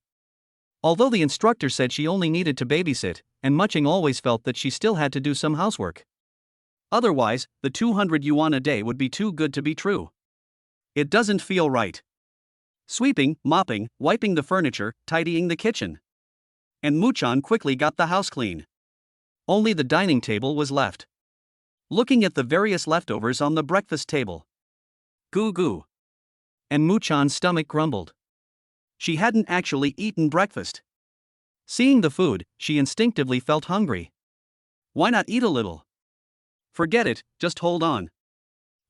Although the instructor said she only needed to babysit, and Mucheng always felt that she still had to do some housework. Otherwise, the 200 yuan a day would be too good to be true. It doesn't feel right. Sweeping, mopping, wiping the furniture, tidying the kitchen. And Mucheng quickly got the house clean. Only the dining table was left. Looking at the various leftovers on the breakfast table. Goo goo. And Mucheng's stomach grumbled. She hadn't actually eaten breakfast. Seeing the food, she instinctively felt hungry. Why not eat a little? Forget it, just hold on.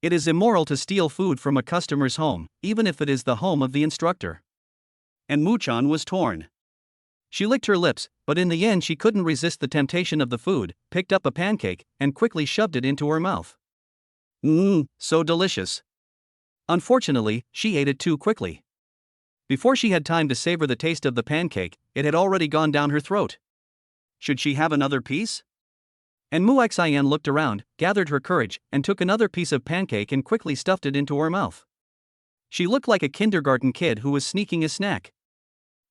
It is immoral to steal food from a customer's home, even if it is the home of the instructor. And Mucheng was torn. She licked her lips, but in the end she couldn't resist the temptation of the food, picked up a pancake, and quickly shoved it into her mouth. So delicious. Unfortunately, she ate it too quickly. Before she had time to savor the taste of the pancake, it had already gone down her throat. Should she have another piece? And Mu Xian looked around, gathered her courage, and took another piece of pancake and quickly stuffed it into her mouth. She looked like a kindergarten kid who was sneaking a snack.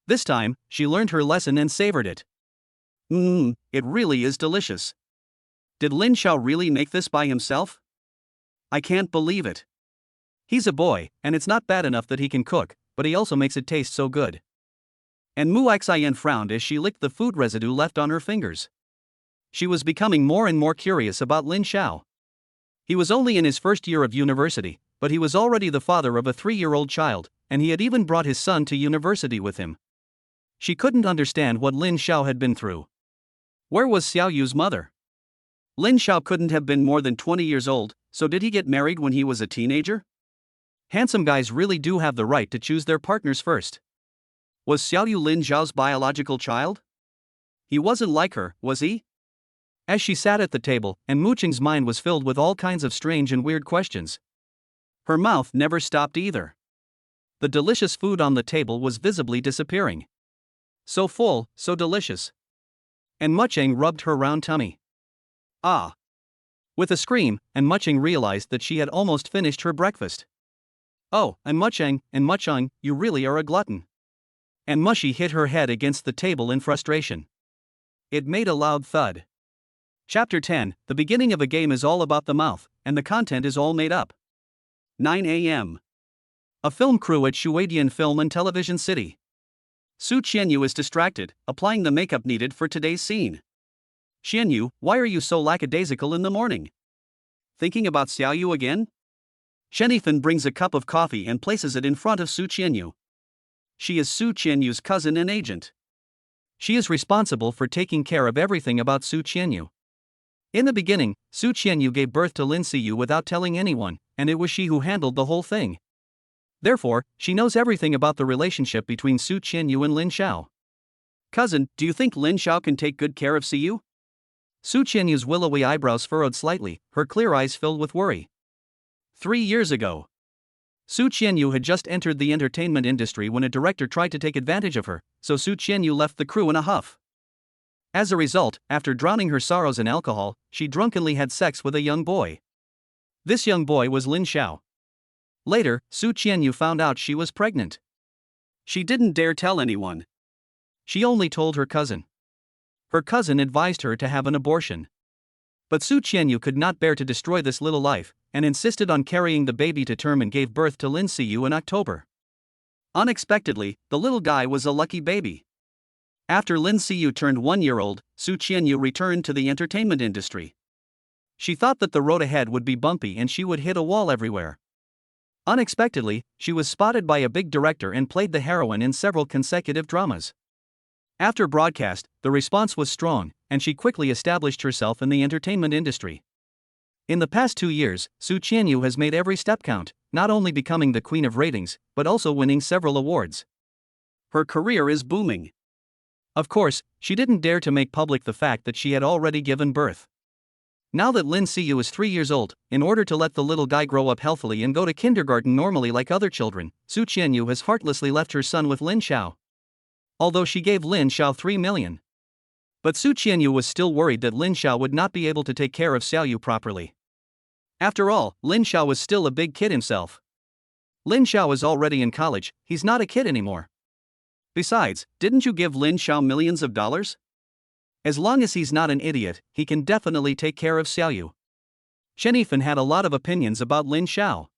This time, she learned her lesson and savored it. It really is delicious. Did Lin Xiao really make this by himself? I can't believe it. He's a boy, and it's not bad enough that he can cook, but he also makes it taste so good. And Mu Xian frowned as she licked the food residue left on her fingers. She was becoming more and more curious about Lin Xiao. He was only in his first year of university, but he was already the father of a 3-year-old child, and he had even brought his son to university with him. She couldn't understand what Lin Xiao had been through. Where was Xiao Yu's mother? Lin Xiao couldn't have been more than 20 years old, so did he get married when he was a teenager? Handsome guys really do have the right to choose their partners first. Was Xiao Yu Lin Xiao's biological child? He wasn't like her, was he? As she sat at the table, and Mu Qing's mind was filled with all kinds of strange and weird questions. Her mouth never stopped either. The delicious food on the table was visibly disappearing. So full, so delicious. And Mu Qing rubbed her round tummy. Ah! With a scream, and Mu Qing realized that she had almost finished her breakfast. Oh, and Mu Qing, you really are a glutton. And Mushy hit her head against the table in frustration. It made a loud thud. Chapter 10, The beginning of a game is all about the mouth, and the content is all made up. 9 a.m. A film crew at Shuadian Film and Television City. Su Siyu is distracted, applying the makeup needed for today's scene. Siyu, why are you so lackadaisical in the morning? Thinking about Xiao Yu again? Shen brings a cup of coffee and places it in front of Su Siyu. She is Su Siyu's cousin and agent. She is responsible for taking care of everything about Su Siyu. In the beginning, Su Siyu gave birth to Lin Siyu without telling anyone, and it was she who handled the whole thing. Therefore, she knows everything about the relationship between Su Siyu and Lin Xiao. Cousin, do you think Lin Xiao can take good care of Siyu? Su Siyu's willowy eyebrows furrowed slightly, her clear eyes filled with worry. 3 years ago. Su Siyu had just entered the entertainment industry when a director tried to take advantage of her, so Su Siyu left the crew in a huff. As a result, after drowning her sorrows in alcohol, she drunkenly had sex with a young boy. This young boy was Lin Xiao. Later, Su Siyu found out she was pregnant. She didn't dare tell anyone. She only told her cousin. Her cousin advised her to have an abortion. But Su Siyu could not bear to destroy this little life, and insisted on carrying the baby to term and gave birth to Lin Siyu in October. Unexpectedly, the little guy was a lucky baby. After Lin Siyu turned 1 year old, Su Siyu returned to the entertainment industry. She thought that the road ahead would be bumpy and she would hit a wall everywhere. Unexpectedly, she was spotted by a big director and played the heroine in several consecutive dramas. After broadcast, the response was strong, and she quickly established herself in the entertainment industry. In the past 2 years, Su Siyu has made every step count, not only becoming the queen of ratings, but also winning several awards. Her career is booming. Of course, she didn't dare to make public the fact that she had already given birth. Now that Lin Siyu is 3 years old, in order to let the little guy grow up healthily and go to kindergarten normally like other children, Su Siyu has heartlessly left her son with Lin Xiao. Although she gave Lin Xiao 3 million. But Su Siyu was still worried that Lin Xiao would not be able to take care of Xiao Yu properly. After all, Lin Xiao was still a big kid himself. Lin Xiao is already in college, he's not a kid anymore. Besides, didn't you give Lin Xiao millions of dollars? As long as he's not an idiot, he can definitely take care of Xiao Yu. Shen had a lot of opinions about Lin Xiao.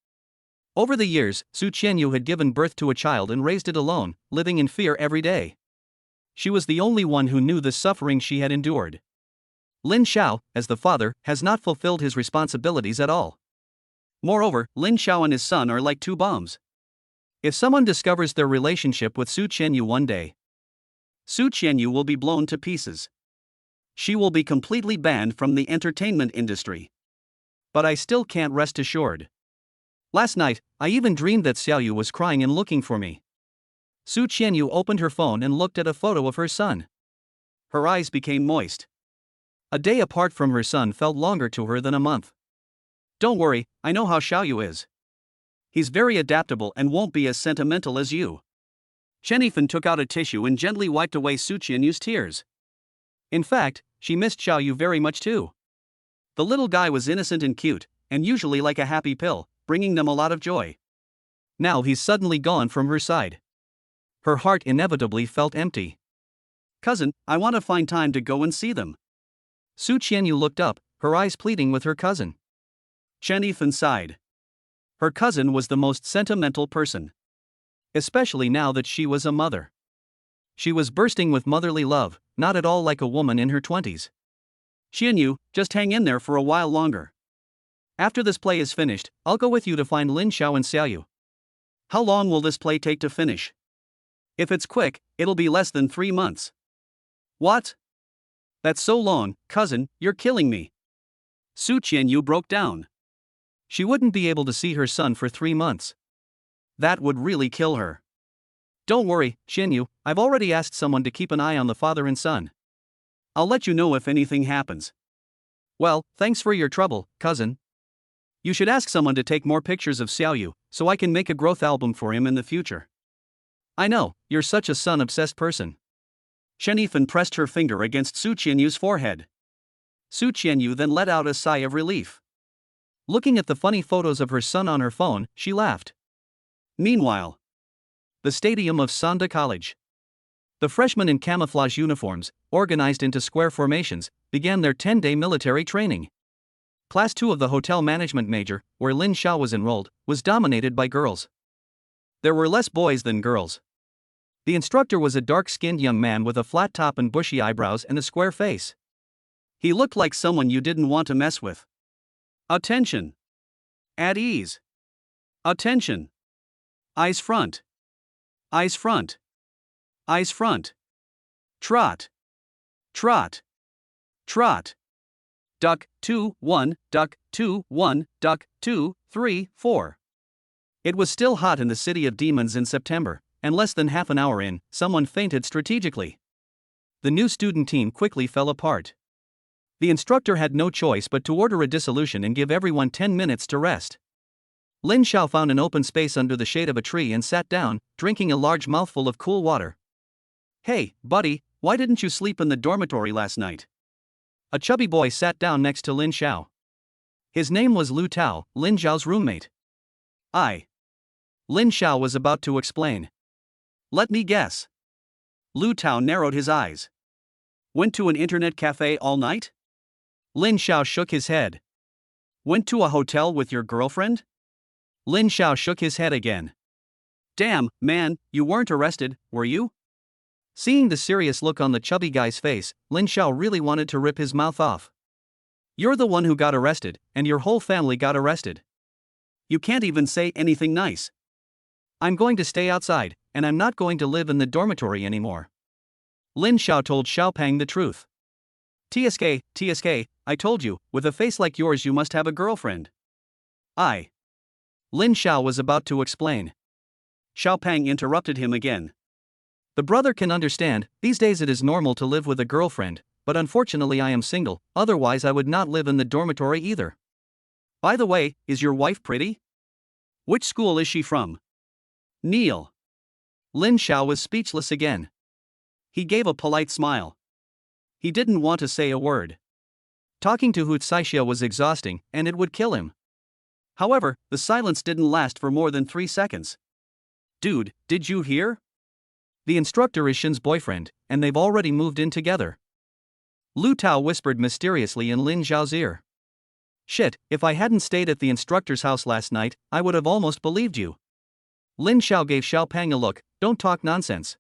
Over the years, Su Siyu had given birth to a child and raised it alone, living in fear every day. She was the only one who knew the suffering she had endured. Lin Xiao, as the father, has not fulfilled his responsibilities at all. Moreover, Lin Xiao and his son are like 2 bombs. If someone discovers their relationship with Su Siyu one day, Su Siyu will be blown to pieces. She will be completely banned from the entertainment industry. But I still can't rest assured. Last night, I even dreamed that Xiao Yu was crying and looking for me. Su Siyu opened her phone and looked at a photo of her son. Her eyes became moist. A day apart from her son felt longer to her than a month. Don't worry, I know how Xiao Yu is. He's very adaptable and won't be as sentimental as you. Chen Yifan took out a tissue and gently wiped away Su Si유's tears. In fact, she missed Xiaoyu very much too. The little guy was innocent and cute, and usually like a happy pill, bringing them a lot of joy. Now he's suddenly gone from her side. Her heart inevitably felt empty. Cousin, I want to find time to go and see them. Su Siyu looked up, her eyes pleading with her cousin. Chen Yifan sighed. Her cousin was the most sentimental person. Especially now that she was a mother. She was bursting with motherly love, not at all like a woman in her 20s. Xianyu, just hang in there for a while longer. After this play is finished, I'll go with you to find Lin Xiao and Xiaoyu. How long will this play take to finish? If it's quick, it'll be less than 3 months. What? That's so long, cousin, you're killing me. Su Siyu broke down. She wouldn't be able to see her son for 3 months. That would really kill her. Don't worry, Xianyu, I've already asked someone to keep an eye on the father and son. I'll let you know if anything happens. Well, thanks for your trouble, cousin. You should ask someone to take more pictures of Xiaoyu, so I can make a growth album for him in the future. I know, you're such a son-obsessed person. Chen Yifan pressed her finger against Su Si유's forehead. Su Siyu then let out a sigh of relief. Looking at the funny photos of her son on her phone, she laughed. Meanwhile, the stadium of Sanda College. The freshmen in camouflage uniforms, organized into square formations, began their 10-day military training. Class 2 of the hotel management major, where Lin Xiao was enrolled, was dominated by girls. There were less boys than girls. The instructor was a dark-skinned young man with a flat top and bushy eyebrows and a square face. He looked like someone you didn't want to mess with. Attention. At ease. Attention. Eyes front. Eyes front. Eyes front. Trot. Trot. Trot. Duck, 2, 1, duck, 2, 1, duck, 2, 3, 4. It was still hot in the city of demons in September, and less than half an hour in, someone fainted strategically. The new student team quickly fell apart. The instructor had no choice but to order a dissolution and give everyone 10 minutes to rest. Lin Xiao found an open space under the shade of a tree and sat down, drinking a large mouthful of cool water. Hey, buddy, why didn't you sleep in the dormitory last night? A chubby boy sat down next to Lin Xiao. His name was Lu Tao, Lin Xiao's roommate. Lin Xiao was about to explain. Let me guess. Lu Tao narrowed his eyes. Went to an internet cafe all night? Lin Xiao shook his head. Went to a hotel with your girlfriend? Lin Xiao shook his head again. Damn, man, you weren't arrested, were you? Seeing the serious look on the chubby guy's face, Lin Xiao really wanted to rip his mouth off. You're the one who got arrested, and your whole family got arrested. You can't even say anything nice. I'm going to stay outside, and I'm not going to live in the dormitory anymore. Lin Xiao told Xiaopang the truth. TSK, I told you, with a face like yours you must have a girlfriend. Lin Xiao was about to explain. Xiaopang interrupted him again. The brother can understand, these days it is normal to live with a girlfriend, but unfortunately I am single, otherwise I would not live in the dormitory either. By the way, is your wife pretty? Which school is she from? Neil. Lin Xiao was speechless again. He gave a polite smile. He didn't want to say a word. Talking to Hu Saixia was exhausting, and it would kill him. However, the silence didn't last for more than 3 seconds. Dude, did you hear? The instructor is Shen's boyfriend, and they've already moved in together. Lu Tao whispered mysteriously in Lin Xiao's ear. Shit, if I hadn't stayed at the instructor's house last night, I would have almost believed you. Lin Xiao gave Xiaopang a look, don't talk nonsense.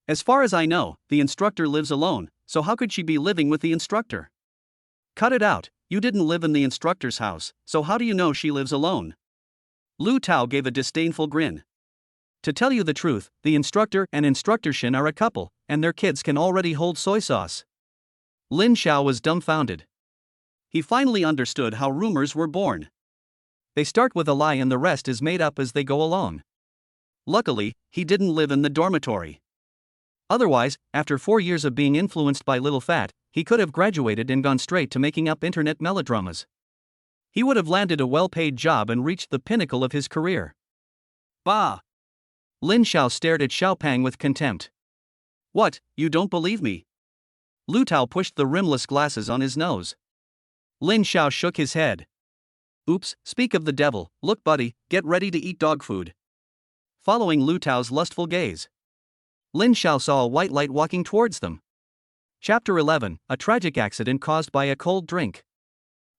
As far as I know, the instructor lives alone, so how could she be living with the instructor? Cut it out, you didn't live in the instructor's house, so how do you know she lives alone? Lu Tao gave a disdainful grin. To tell you the truth, the instructor and instructor Shen are a couple, and their kids can already hold soy sauce. Lin Xiao was dumbfounded. He finally understood how rumors were born. They start with a lie and the rest is made up as they go along. Luckily, he didn't live in the dormitory. Otherwise, after 4 years of being influenced by Little Fat, he could have graduated and gone straight to making up internet melodramas. He would have landed a well-paid job and reached the pinnacle of his career. Bah! Lin Xiao stared at Xiaopang with contempt. What, you don't believe me? Lu Tao pushed the rimless glasses on his nose. Lin Xiao shook his head. Oops, speak of the devil, look buddy, get ready to eat dog food. Following Lu Tao's lustful gaze, Lin Xiao saw a white light walking towards them. Chapter 11, A Tragic Accident Caused by a Cold Drink.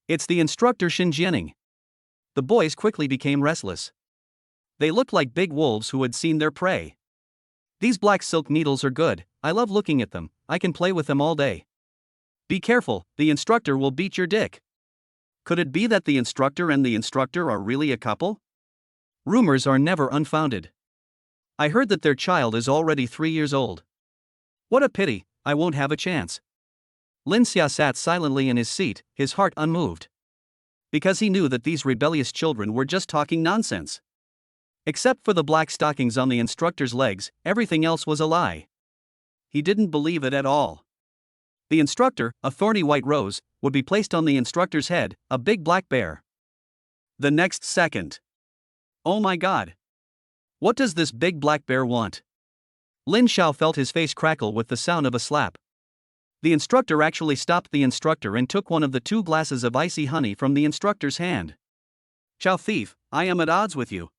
It's the instructor Shen Jianing. The boys quickly became restless. They looked like big wolves who had seen their prey. These black silk needles are good, I love looking at them, I can play with them all day. Be careful, the instructor will beat your dick. Could it be that the instructor and the instructor are really a couple? Rumors are never unfounded. I heard that their child is already 3 years old. What a pity, I won't have a chance. Lin Xia sat silently in his seat, his heart unmoved. Because he knew that these rebellious children were just talking nonsense. Except for the black stockings on the instructor's legs, everything else was a lie. He didn't believe it at all. The instructor, a thorny white rose, would be placed on the instructor's head, a big black bear. The next second. Oh my god. What does this big black bear want? Lin Xiao felt his face crackle with the sound of a slap. The instructor actually stopped the instructor and took one of the 2 glasses of icy honey from the instructor's hand. Chow thief, I am at odds with you.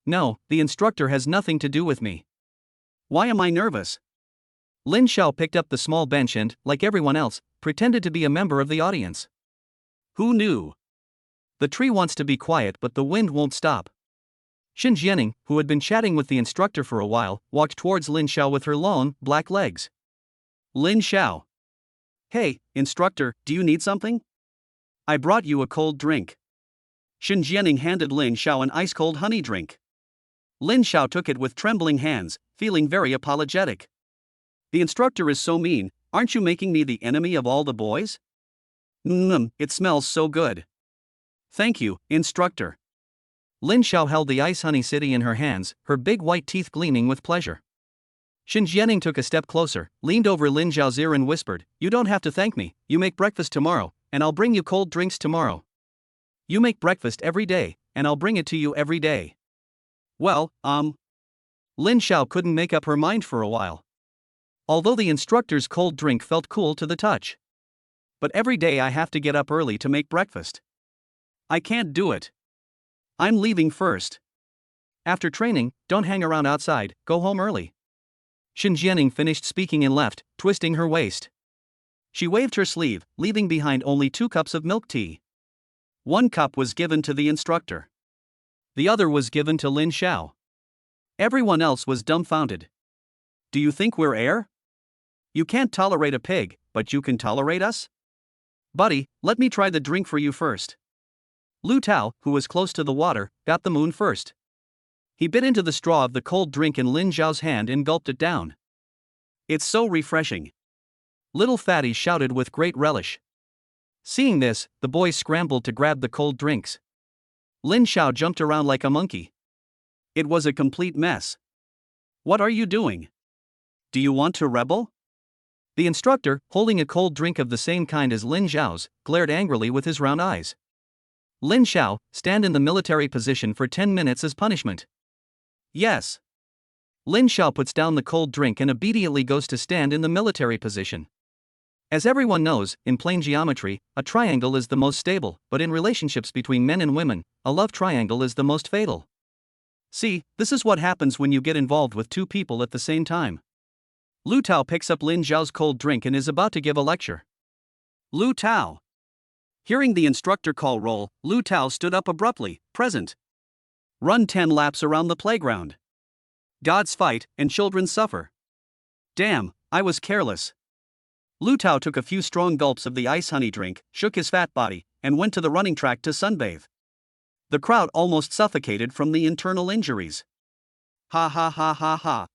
No, the instructor has nothing to do with me. Why am I nervous? Lin Xiao picked up the small bench and, like everyone else, pretended to be a member of the audience. Who knew? The tree wants to be quiet but the wind won't stop. Shen Jianing, who had been chatting with the instructor for a while, walked towards Lin Xiao with her long, black legs. Lin Xiao. Hey, instructor, do you need something? I brought you a cold drink. Shen Jianing handed Lin Xiao an ice-cold honey drink. Lin Xiao took it with trembling hands, feeling very apologetic. The instructor is so mean, aren't you making me the enemy of all the boys? It smells so good. Thank you, instructor. Lin Xiao held the ice honey city in her hands, her big white teeth gleaming with pleasure. Shen Jianing took a step closer, leaned over Lin Xiao's ear and whispered, You don't have to thank me, you make breakfast tomorrow, and I'll bring you cold drinks tomorrow. You make breakfast every day, and I'll bring it to you every day. Well, Lin Xiao couldn't make up her mind for a while. Although the instructor's cold drink felt cool to the touch. But every day I have to get up early to make breakfast. I can't do it. I'm leaving first. After training, don't hang around outside, go home early. Shen Jianing finished speaking and left, twisting her waist. She waved her sleeve, leaving behind only 2 cups of milk tea. 1 cup was given to the instructor. The other was given to Lin Xiao. Everyone else was dumbfounded. Do you think we're air? You can't tolerate a pig, but you can tolerate us? Buddy, let me try the drink for you first. Lu Tao, who was close to the water, got the moon first. He bit into the straw of the cold drink in Lin Xiao's hand and gulped it down. It's so refreshing. Little Fatty shouted with great relish. Seeing this, the boys scrambled to grab the cold drinks. Lin Xiao jumped around like a monkey. It was a complete mess. What are you doing? Do you want to rebel? The instructor, holding a cold drink of the same kind as Lin Xiao's, glared angrily with his round eyes. Lin Xiao, stand in the military position for 10 minutes as punishment. Yes. Lin Xiao puts down the cold drink and obediently goes to stand in the military position. As everyone knows, in plane geometry, a triangle is the most stable, but in relationships between men and women, a love triangle is the most fatal. See, this is what happens when you get involved with 2 people at the same time. Lu Tao picks up Lin Xiao's cold drink and is about to give a lecture. Lu Tao. Hearing the instructor call roll, Lu Tao stood up abruptly, present. Run 10 laps around the playground. Gods fight, and children suffer. Damn, I was careless. Lu Tao took a few strong gulps of the ice honey drink, shook his fat body, and went to the running track to sunbathe. The crowd almost suffocated from the internal injuries. Ha ha ha ha ha.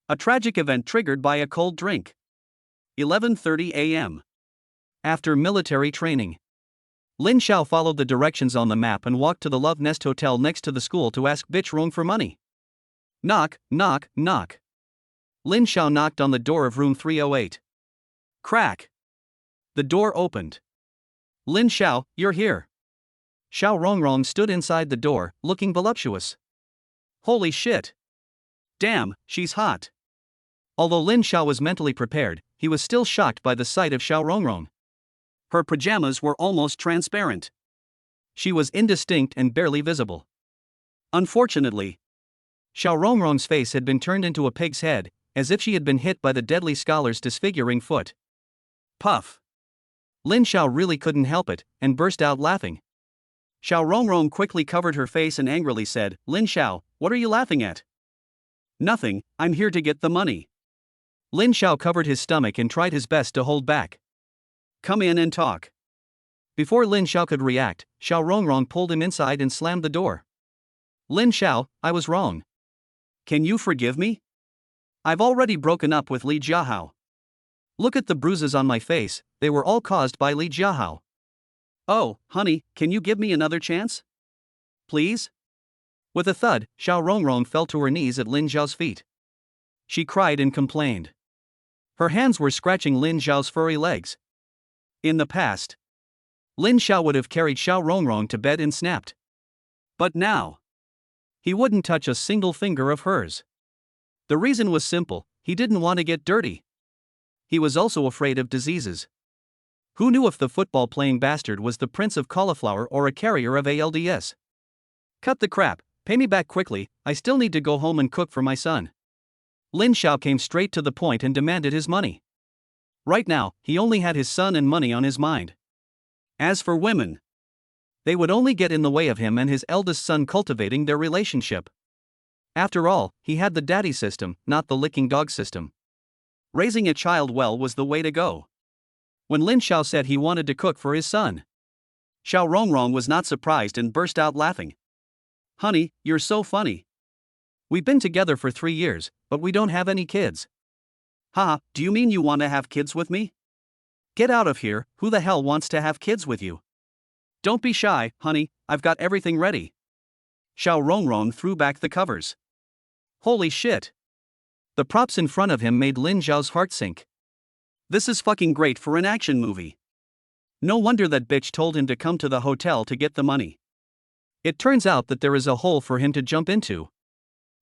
A tragic event triggered by a cold drink. 11:30 a.m. After military training. Lin Xiao followed the directions on the map and walked to the Love Nest Hotel next to the school to ask Bitch Rong for money. Knock, knock, knock. Lin Xiao knocked on the door of room 308. Crack. The door opened. Lin Xiao, you're here. Xiao Rongrong stood inside the door, looking voluptuous. Holy shit! Damn, she's hot. Although Lin Xiao was mentally prepared, he was still shocked by the sight of Xiao Rongrong. Her pajamas were almost transparent. She was indistinct and barely visible. Unfortunately, Xiao Rongrong's face had been turned into a pig's head, as if she had been hit by the deadly scholar's disfiguring foot. Puff! Lin Xiao really couldn't help it, and burst out laughing. Xiao Rongrong quickly covered her face and angrily said, Lin Xiao, what are you laughing at? Nothing, I'm here to get the money. Lin Xiao covered his stomach and tried his best to hold back. Come in and talk. Before Lin Xiao could react, Xiao Rongrong pulled him inside and slammed the door. Lin Xiao, I was wrong. Can you forgive me? I've already broken up with Li Jiahao. Look at the bruises on my face, they were all caused by Li Jiahao. Oh, honey, can you give me another chance? Please? With a thud, Xiao Rongrong fell to her knees at Lin Xiao's feet. She cried and complained. Her hands were scratching Lin Xiao's furry legs. In the past, Lin Xiao would have carried Xiao Rongrong to bed and snapped. But now, he wouldn't touch a single finger of hers. The reason was simple, he didn't want to get dirty. He was also afraid of diseases. Who knew if the football-playing bastard was the prince of cauliflower or a carrier of ALDS? Cut the crap, pay me back quickly, I still need to go home and cook for my son. Lin Xiao came straight to the point and demanded his money. Right now, he only had his son and money on his mind. As for women, they would only get in the way of him and his eldest son cultivating their relationship. After all, he had the daddy system, not the licking dog system. Raising a child well was the way to go. When Lin Xiao said he wanted to cook for his son, Xiao Rongrong was not surprised and burst out laughing. Honey, you're so funny. We've been together for 3 years, but we don't have any kids. Ha, do you mean you want to have kids with me? Get out of here, who the hell wants to have kids with you? Don't be shy, honey, I've got everything ready. Xiao Rongrong threw back the covers. Holy shit. The props in front of him made Lin Xiao's heart sink. This is fucking great for an action movie. No wonder that bitch told him to come to the hotel to get the money. It turns out that there is a hole for him to jump into.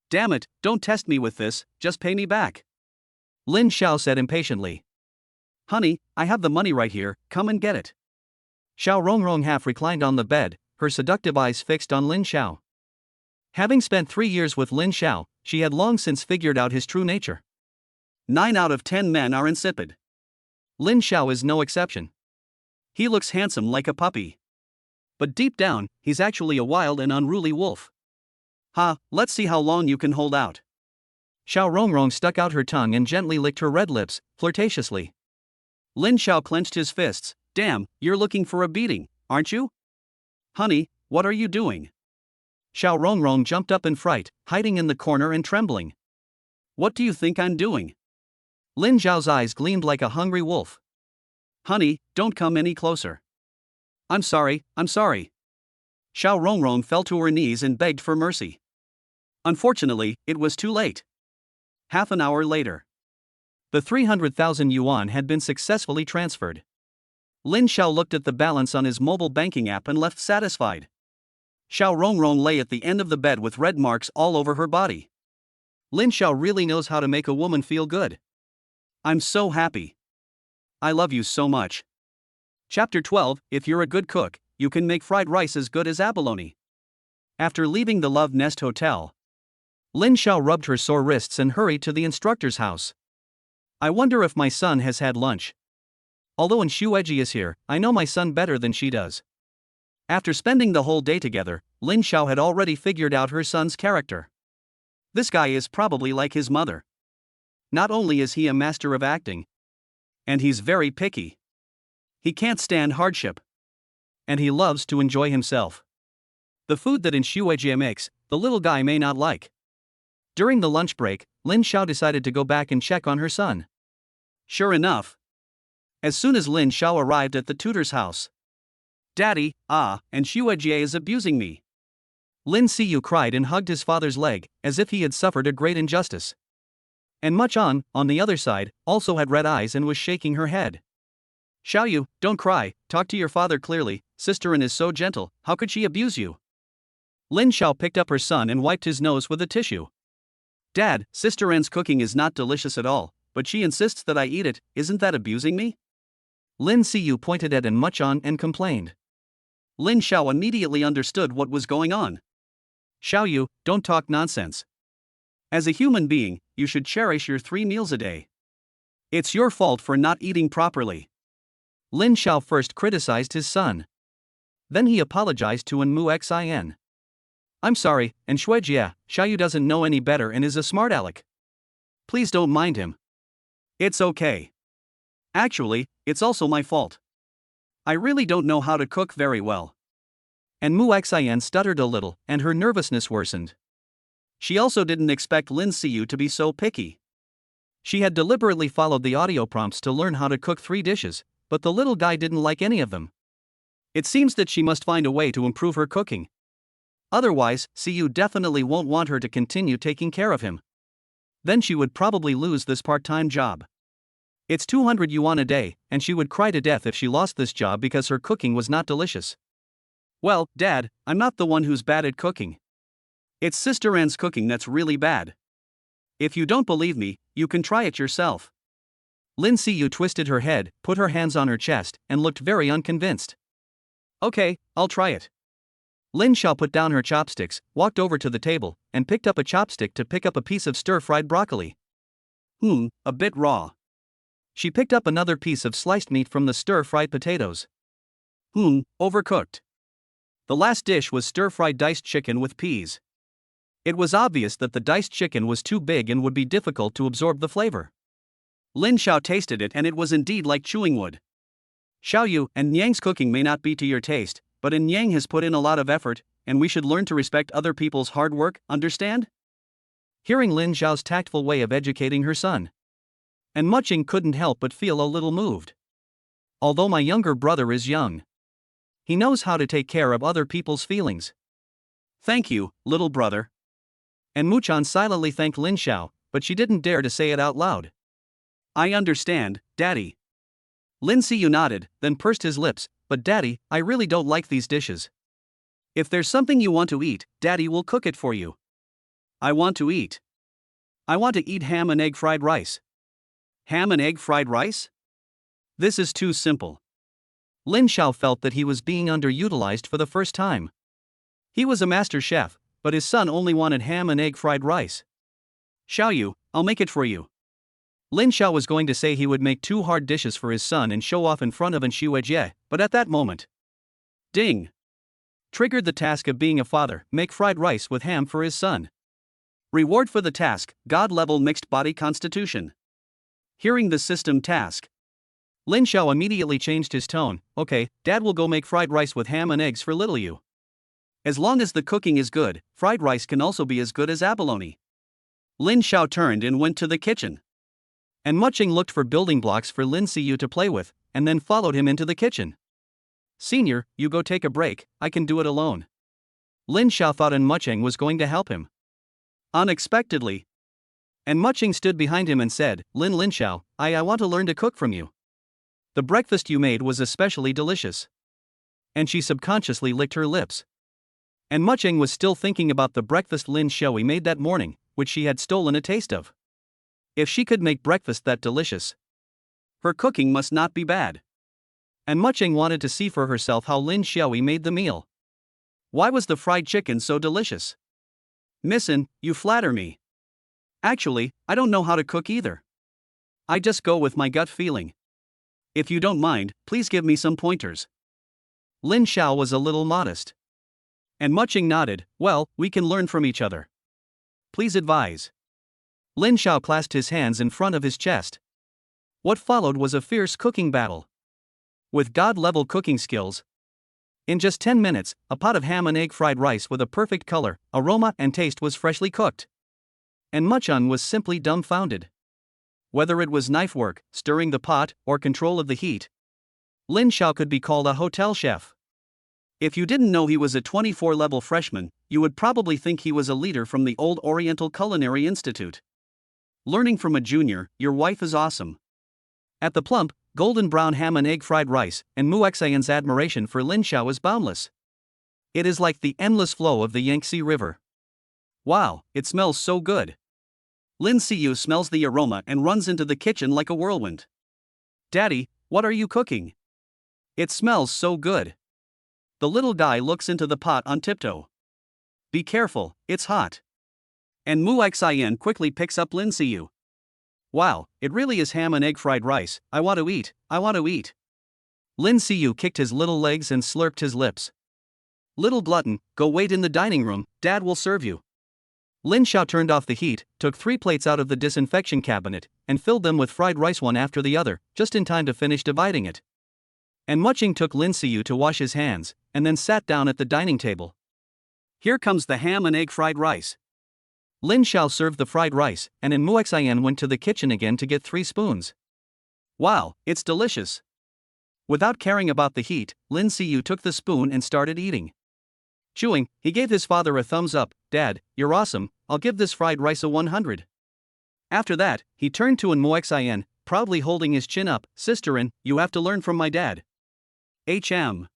Damn it, don't test me with this, just pay me back. Lin Xiao said impatiently. Honey, I have the money right here, come and get it. Xiao Rongrong half reclined on the bed, her seductive eyes fixed on Lin Xiao. Having spent 3 years with Lin Xiao, she had long since figured out his true nature. 9 out of 10 men are insipid. Lin Xiao is no exception. He looks handsome like a puppy. But deep down, he's actually a wild and unruly wolf. Ha, let's see how long you can hold out. Xiao Rongrong stuck out her tongue and gently licked her red lips, flirtatiously. Lin Xiao clenched his fists. Damn, you're looking for a beating, aren't you? Honey, what are you doing? Xiao Rongrong jumped up in fright, hiding in the corner and trembling. What do you think I'm doing? Lin Xiao's eyes gleamed like a hungry wolf. Honey, don't come any closer. I'm sorry. Xiao Rongrong fell to her knees and begged for mercy. Unfortunately, it was too late. Half an hour later, the 300,000 yuan had been successfully transferred. Lin Xiao looked at the balance on his mobile banking app and left satisfied. Xiao Rongrong lay at the end of the bed with red marks all over her body. Lin Xiao really knows how to make a woman feel good. I'm so happy. I love you so much. Chapter 12, if you're a good cook, you can make fried rice as good as abalone. After leaving the Love Nest Hotel, Lin Xiao rubbed her sore wrists and hurried to the instructor's house. I wonder if my son has had lunch. Although Shueji is here, I know my son better than she does. After spending the whole day together, Lin Xiao had already figured out her son's character. This guy is probably like his mother. Not only is he a master of acting, and he's very picky. He can't stand hardship. And he loves to enjoy himself. The food that Shueji makes, the little guy may not like. During the lunch break, Lin Xiao decided to go back and check on her son. Sure enough, as soon as Lin Xiao arrived at the tutor's house, Daddy, and Shueji is abusing me. Lin Siyu cried and hugged his father's leg, as if he had suffered a great injustice. And Much-on the other side, also had red eyes and was shaking her head. Xiaoyu, don't cry, talk to your father clearly, Sister-in is so gentle, how could she abuse you? Lin Xiao picked up her son and wiped his nose with a tissue. Dad, Sister-in's cooking is not delicious at all, but she insists that I eat it, isn't that abusing me? Lin Siyu pointed at Muchan and complained. Lin Xiao immediately understood what was going on. Xiaoyu, don't talk nonsense. As a human being, you should cherish your 3 meals a day. It's your fault for not eating properly. Lin Xiao first criticized his son. Then he apologized to Xin. I'm sorry, and Shuijia, Xiaoyu doesn't know any better and is a smart aleck. Please don't mind him. It's okay. Actually, it's also my fault. I really don't know how to cook very well. And Xin stuttered a little, and her nervousness worsened. She also didn't expect Lin Siyu to be so picky. She had deliberately followed the audio prompts to learn how to cook 3 dishes, but the little guy didn't like any of them. It seems that she must find a way to improve her cooking. Otherwise, Siyu definitely won't want her to continue taking care of him. Then she would probably lose this part-time job. It's 200 yuan a day, and she would cry to death if she lost this job because her cooking was not delicious. Well, Dad, I'm not the one who's bad at cooking. It's Sister-in's cooking that's really bad. If you don't believe me, you can try it yourself. Lin Siyu twisted her head, put her hands on her chest, and looked very unconvinced. Okay, I'll try it. Lin Xiao put down her chopsticks, walked over to the table, and picked up a chopstick to pick up a piece of stir-fried broccoli. A bit raw. She picked up another piece of sliced meat from the stir-fried potatoes. Overcooked. The last dish was stir-fried diced chicken with peas. It was obvious that the diced chicken was too big and would be difficult to absorb the flavor. Lin Xiao tasted it and it was indeed like chewing wood. Xiaoyu and Nyang's cooking may not be to your taste, but Nyang has put in a lot of effort, and we should learn to respect other people's hard work, understand? Hearing Lin Xiao's tactful way of educating her son, and Muching couldn't help but feel a little moved. Although my younger brother is young, he knows how to take care of other people's feelings. Thank you, little brother. And Muchan silently thanked Lin Xiao, but she didn't dare to say it out loud. I understand, Daddy. Lin Siyu nodded, then pursed his lips, but Daddy, I really don't like these dishes. If there's something you want to eat, Daddy will cook it for you. I want to eat ham and egg fried rice. Ham and egg fried rice? This is too simple. Lin Xiao felt that he was being underutilized for the first time. He was a master chef, but his son only wanted ham and egg fried rice. Xiaoyu, I'll make it for you. Lin Xiao was going to say he would make 2 hard dishes for his son and show off in front of Shuijie, but at that moment, ding! Triggered the task of being a father, make fried rice with ham for his son. Reward for the task, God-level mixed body constitution. Hearing the system task, Lin Xiao immediately changed his tone. Okay, Dad will go make fried rice with ham and eggs for little you. As long as the cooking is good, fried rice can also be as good as abalone. Lin Xiao turned and went to the kitchen. And Muching looked for building blocks for Lin Siyu to play with, and then followed him into the kitchen. Senior, you go take a break, I can do it alone. Lin Xiao thought Muching was going to help him. Unexpectedly, and Muching stood behind him and said, Lin Xiao, I want to learn to cook from you. The breakfast you made was especially delicious. And she subconsciously licked her lips. And Muching was still thinking about the breakfast Lin Xiaoyu made that morning, which she had stolen a taste of. If she could make breakfast that delicious, her cooking must not be bad. And Muching wanted to see for herself how Lin Xiaoyu made the meal. Why was the fried chicken so delicious? Missin, you flatter me. Actually, I don't know how to cook either. I just go with my gut feeling. If you don't mind, please give me some pointers. Lin Xiao was a little modest. And Muching nodded, well, we can learn from each other. Please advise. Lin Xiao clasped his hands in front of his chest. What followed was a fierce cooking battle. With God-level cooking skills, in just 10 minutes, a pot of ham and egg fried rice with a perfect color, aroma, and taste was freshly cooked. And Muchan was simply dumbfounded. Whether it was knife work, stirring the pot, or control of the heat, Lin Xiao could be called a hotel chef. If you didn't know he was a 24-level freshman, you would probably think he was a leader from the Old Oriental Culinary Institute. Learning from a junior, your wife is awesome. At the plump, golden brown ham and egg fried rice, and Mu Xian's admiration for Lin Xiao is boundless. It is like the endless flow of the Yangtze River. Wow, it smells so good. Lin Siyu smells the aroma and runs into the kitchen like a whirlwind. Daddy, what are you cooking? It smells so good. The little guy looks into the pot on tiptoe. Be careful, it's hot. And Mu Xian quickly picks up Lin Siyu. Wow, it really is ham and egg fried rice. I want to eat, I want to eat. Lin Siyu kicked his little legs and slurped his lips. Little glutton, go wait in the dining room, Dad will serve you. Lin Xiao turned off the heat, took 3 plates out of the disinfection cabinet, and filled them with fried rice one after the other, just in time to finish dividing it. And Muching took Lin Siyu to wash his hands, and then sat down at the dining table. Here comes the ham and egg fried rice. Lin Xiao served the fried rice, and Mu Xian went to the kitchen again to get 3 spoons. Wow, it's delicious. Without caring about the heat, Lin Siyu took the spoon and started eating. Chewing, he gave his father a thumbs up. Dad, you're awesome, I'll give this fried rice a 100. After that, he turned to Mu Xian, proudly holding his chin up. Sisterin, you have to learn from my dad. HM.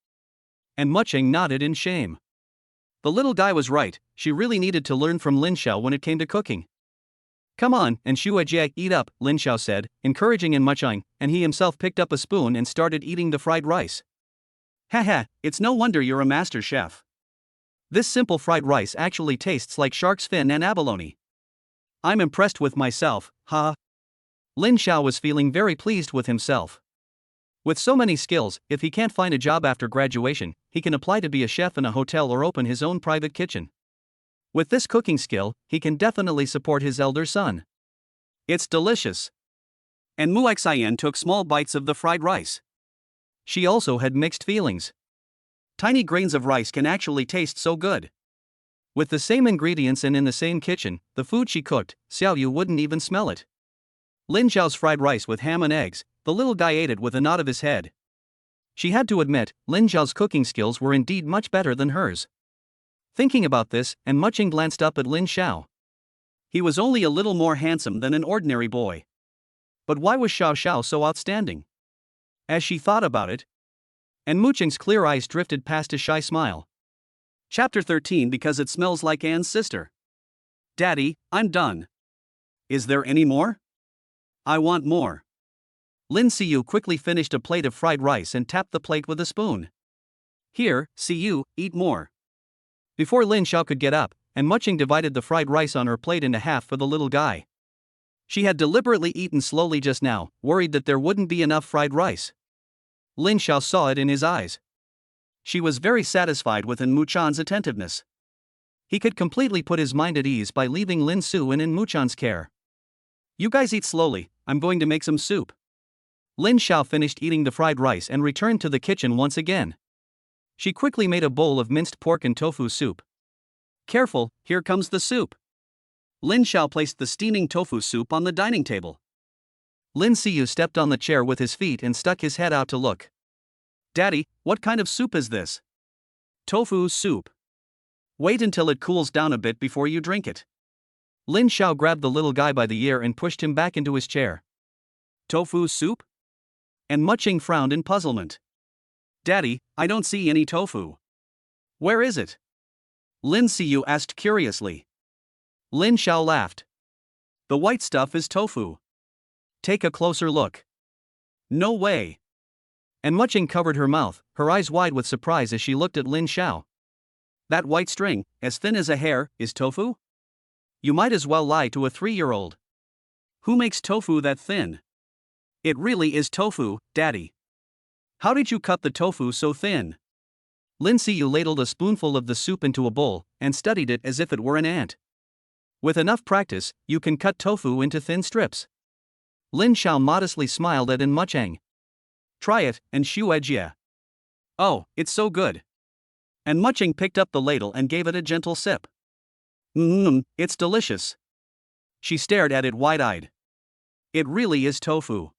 And Muching nodded in shame. The little guy was right, she really needed to learn from Lin Xiao when it came to cooking. Come on, and Shuejie, eat up, Lin Xiao said, encouraging Muching, and he himself picked up a spoon and started eating the fried rice. Haha, it's no wonder you're a master chef. This simple fried rice actually tastes like shark's fin and abalone. I'm impressed with myself, ha. Lin Xiao was feeling very pleased with himself. With so many skills, if he can't find a job after graduation, he can apply to be a chef in a hotel or open his own private kitchen. With this cooking skill, he can definitely support his elder son. It's delicious. And Mu Xian took small bites of the fried rice. She also had mixed feelings. Tiny grains of rice can actually taste so good. With the same ingredients and in the same kitchen, the food she cooked, Xiaoyu wouldn't even smell it. Lin Xiao's fried rice with ham and eggs, the little guy ate it with a nod of his head. She had to admit, Lin Xiao's cooking skills were indeed much better than hers. Thinking about this, and Muching glanced up at Lin Xiao. He was only a little more handsome than an ordinary boy. But why was Xiao Xiao so outstanding? As she thought about it, and Muching's clear eyes drifted past a shy smile. Chapter 13 Because it smells like Anne's sister. Daddy, I'm done. Is there any more? I want more. Lin Siyu quickly finished a plate of fried rice and tapped the plate with a spoon. Here, Siyu, eat more. Before Lin Xiao could get up, and Muching divided the fried rice on her plate into half for the little guy. She had deliberately eaten slowly just now, worried that there wouldn't be enough fried rice. Lin Xiao saw it in his eyes. She was very satisfied with Muchan's attentiveness. He could completely put his mind at ease by leaving Lin Su in Muchan's care. You guys eat slowly, I'm going to make some soup. Lin Xiao finished eating the fried rice and returned to the kitchen once again. She quickly made a bowl of minced pork and tofu soup. Careful, here comes the soup. Lin Xiao placed the steaming tofu soup on the dining table. Lin Siyu stepped on the chair with his feet and stuck his head out to look. Daddy, what kind of soup is this? Tofu soup. Wait until it cools down a bit before you drink it. Lin Xiao grabbed the little guy by the ear and pushed him back into his chair. Tofu soup? And Muching frowned in puzzlement. Daddy, I don't see any tofu. Where is it? Lin Siyu asked curiously. Lin Xiao laughed. The white stuff is tofu. Take a closer look. No way. And Muching covered her mouth, her eyes wide with surprise as she looked at Lin Xiao. That white string, as thin as a hair, is tofu? You might as well lie to a 3-year-old. Who makes tofu that thin? It really is tofu, Daddy. How did you cut the tofu so thin? Lin Siyu ladled a spoonful of the soup into a bowl and studied it as if it were an ant. With enough practice, you can cut tofu into thin strips. Lin Xiao modestly smiled at Muching. Try it, and Shuejie. Oh, it's so good. And Muching picked up the ladle and gave it a gentle sip. It's delicious. She stared at it wide-eyed. It really is tofu.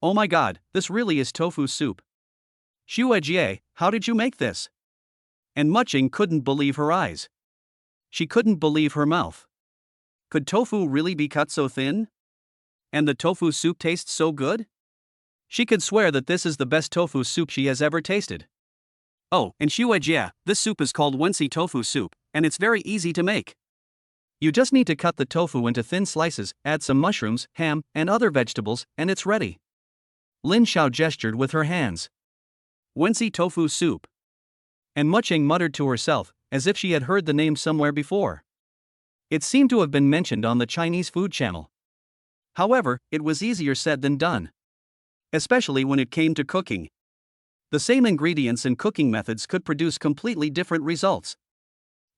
Oh my god, this really is tofu soup. Shuejie, how did you make this? And Muching couldn't believe her eyes. She couldn't believe her mouth. Could tofu really be cut so thin? And the tofu soup tastes so good? She could swear that this is the best tofu soup she has ever tasted. Oh, and yeah, this soup is called Wensi tofu soup, and it's very easy to make. You just need to cut the tofu into thin slices, add some mushrooms, ham, and other vegetables, and it's ready. Lin Xiao gestured with her hands. Wensi tofu soup. And Mucheng muttered to herself, as if she had heard the name somewhere before. It seemed to have been mentioned on the Chinese food channel. However, it was easier said than done. Especially when it came to cooking. The same ingredients and cooking methods could produce completely different results.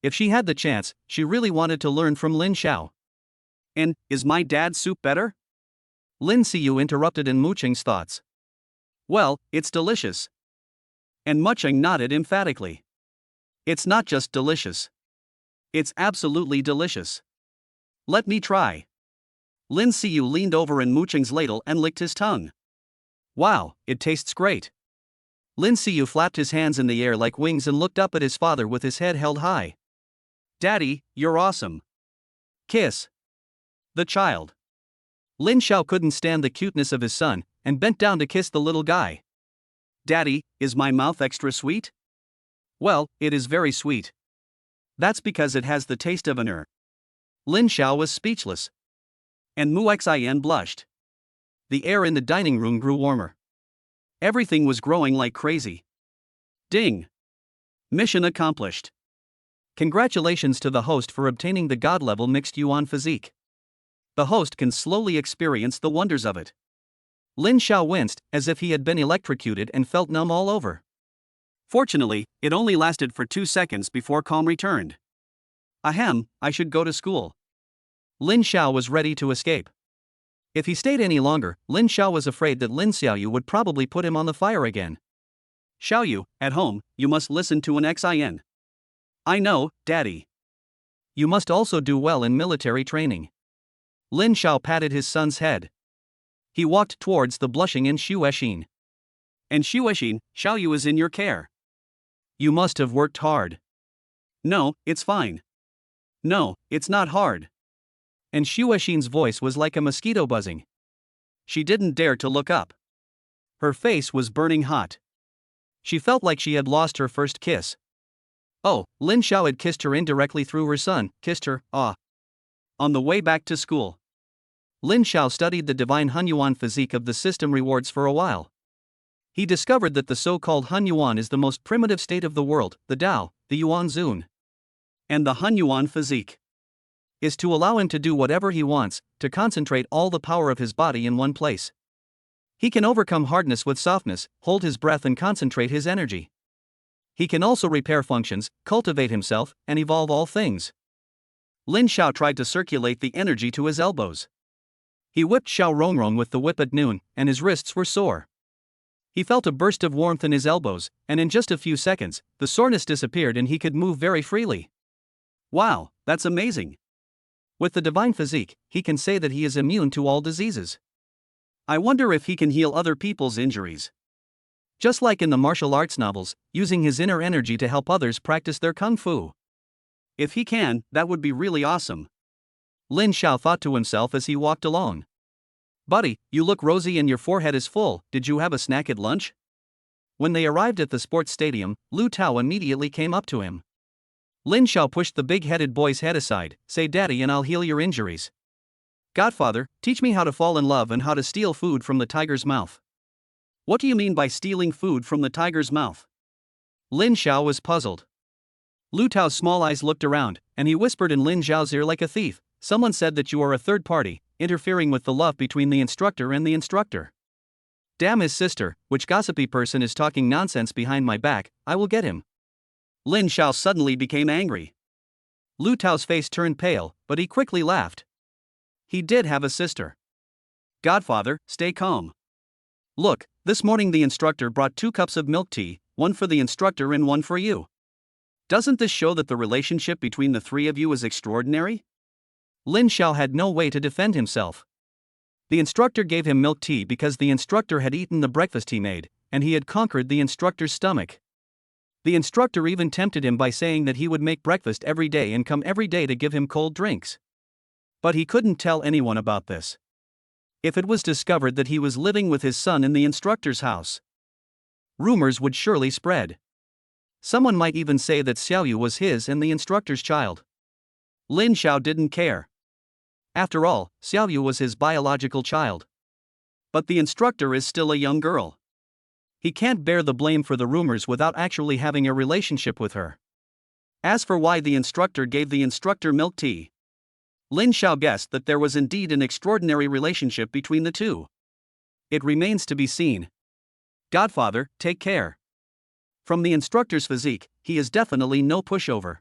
If she had the chance, she really wanted to learn from Lin Xiao. And, is my dad's soup better? Lin Siyu interrupted in Mucheng's thoughts. Well, it's delicious. And Mucheng nodded emphatically. It's not just delicious. It's absolutely delicious. Let me try. Lin Siyu leaned over in Mucheng's ladle and licked his tongue. Wow, it tastes great. Lin Siyu flapped his hands in the air like wings and looked up at his father with his head held high. Daddy, you're awesome. Kiss. The child. Lin Xiao couldn't stand the cuteness of his son, and bent down to kiss the little guy. Daddy, is my mouth extra sweet? Well, it is very sweet. That's because it has the taste of an Lin Xiao was speechless. And Mu Xin blushed. The air in the dining room grew warmer. Everything was growing like crazy. Ding! Mission accomplished. Congratulations to the host for obtaining the god-level mixed yuan physique. The host can slowly experience the wonders of it. Lin Xiao winced, as if he had been electrocuted and felt numb all over. Fortunately, it only lasted for 2 seconds before calm returned. Ahem, I should go to school. Lin Xiao was ready to escape. If he stayed any longer, Lin Xiao was afraid that Lin Xiaoyu would probably put him on the fire again. Xiaoyu, at home, you must listen to an Xin. I know, Daddy. You must also do well in military training. Lin Xiao patted his son's head. He walked towards the blushing and Shuexin. And Shuexin, Xiaoyu is in your care. You must have worked hard. No, it's fine. No, it's not hard. And Shuexin's voice was like a mosquito buzzing. She didn't dare to look up. Her face was burning hot. She felt like she had lost her first kiss. Oh, Lin Xiao had kissed her indirectly through her son, kissed her, on the way back to school. Lin Xiao studied the divine Hunyuan physique of the system rewards for a while. He discovered that the so-called Hunyuan is the most primitive state of the world, the Tao, the Yuan Zun. And the Hunyuan physique is to allow him to do whatever he wants, to concentrate all the power of his body in one place. He can overcome hardness with softness, hold his breath and concentrate his energy. He can also repair functions, cultivate himself, and evolve all things. Lin Xiao tried to circulate the energy to his elbows. He whipped Xiao Rongrong with the whip at noon, and his wrists were sore. He felt a burst of warmth in his elbows, and in just a few seconds, the soreness disappeared and he could move very freely. Wow, that's amazing. With the divine physique, he can say that he is immune to all diseases. I wonder if he can heal other people's injuries. Just like in the martial arts novels, using his inner energy to help others practice their kung fu. If he can, that would be really awesome. Lin Xiao thought to himself as he walked along. Buddy, you look rosy and your forehead is full, did you have a snack at lunch? When they arrived at the sports stadium, Lu Tao immediately came up to him. Lin Xiao pushed the big-headed boy's head aside, say Daddy and I'll heal your injuries. Godfather, teach me how to fall in love and how to steal food from the tiger's mouth. What do you mean by stealing food from the tiger's mouth? Lin Xiao was puzzled. Lu Tao's small eyes looked around, and he whispered in Lin Xiao's ear like a thief, someone said that you are a third party, interfering with the love between the instructor and the instructor. Damn his sister, which gossipy person is talking nonsense behind my back, I will get him. Lin Xiao suddenly became angry. Lu Tao's face turned pale, but he quickly laughed. He did have a sister. Godfather, stay calm. Look, this morning the instructor brought 2 cups of milk tea, one for the instructor and one for you. Doesn't this show that the relationship between the 3 of you is extraordinary? Lin Xiao had no way to defend himself. The instructor gave him milk tea because the instructor had eaten the breakfast he made, and he had conquered the instructor's stomach. The instructor even tempted him by saying that he would make breakfast every day and come every day to give him cold drinks. But he couldn't tell anyone about this. If it was discovered that he was living with his son in the instructor's house, rumors would surely spread. Someone might even say that Xiaoyu was his and the instructor's child. Lin Xiao didn't care. After all, Xiaoyu was his biological child. But the instructor is still a young girl. He can't bear the blame for the rumors without actually having a relationship with her. As for why the instructor gave the instructor milk tea, Lin Xiao guessed that there was indeed an extraordinary relationship between the two. It remains to be seen. Godfather, take care. From the instructor's physique, he is definitely no pushover.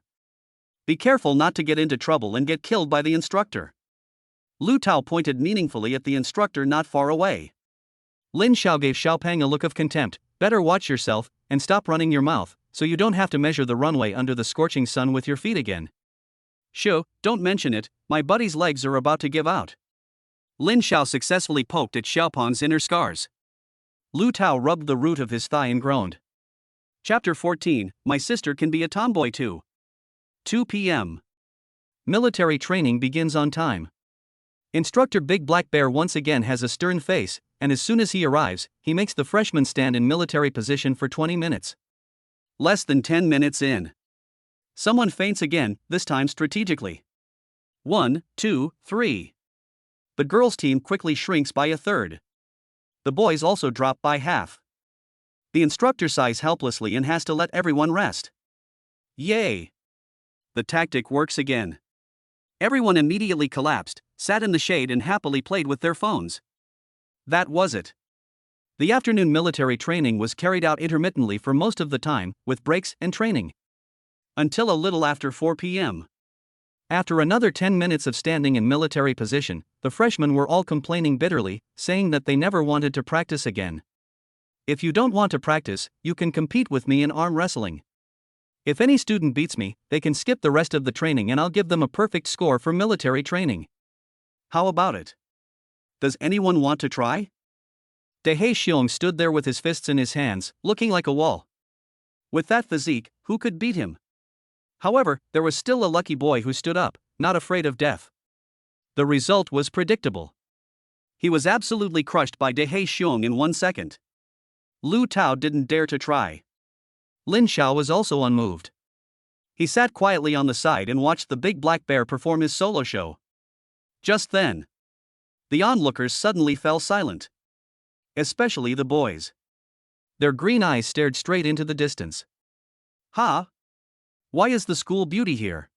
Be careful not to get into trouble and get killed by the instructor. Lu Tao pointed meaningfully at the instructor not far away. Lin Xiao gave Xiaopeng a look of contempt. Better watch yourself, and stop running your mouth, so you don't have to measure the runway under the scorching sun with your feet again. Shu, don't mention it, my buddy's legs are about to give out. Lin Xiao successfully poked at Xiaopeng's inner scars. Lu Tao rubbed the root of his thigh and groaned. Chapter 14, My Sister Can Be a Tomboy Too. 2 p.m. Military training begins on time. Instructor Big Black Bear once again has a stern face, and as soon as he arrives, he makes the freshmen stand in military position for 20 minutes. Less than 10 minutes in, someone faints again, this time strategically. 1, 2, 3. The girls' team quickly shrinks by a third. The boys also drop by half. The instructor sighs helplessly and has to let everyone rest. Yay! The tactic works again. Everyone immediately collapsed, sat in the shade and happily played with their phones. That was it. The afternoon military training was carried out intermittently for most of the time, with breaks and training. Until a little after 4 p.m. After another 10 minutes of standing in military position, the freshmen were all complaining bitterly, saying that they never wanted to practice again. If you don't want to practice, you can compete with me in arm wrestling. If any student beats me, they can skip the rest of the training and I'll give them a perfect score for military training. How about it? Does anyone want to try? Dehei Xiong stood there with his fists in his hands, looking like a wall. With that physique, who could beat him? However, there was still a lucky boy who stood up, not afraid of death. The result was predictable. He was absolutely crushed by Dehei Xiong in 1 second. Lu Tao didn't dare to try. Lin Xiao was also unmoved. He sat quietly on the side and watched the Big Black Bear perform his solo show. Just then, the onlookers suddenly fell silent. Especially the boys. Their green eyes stared straight into the distance. Ha! Why is the school beauty here?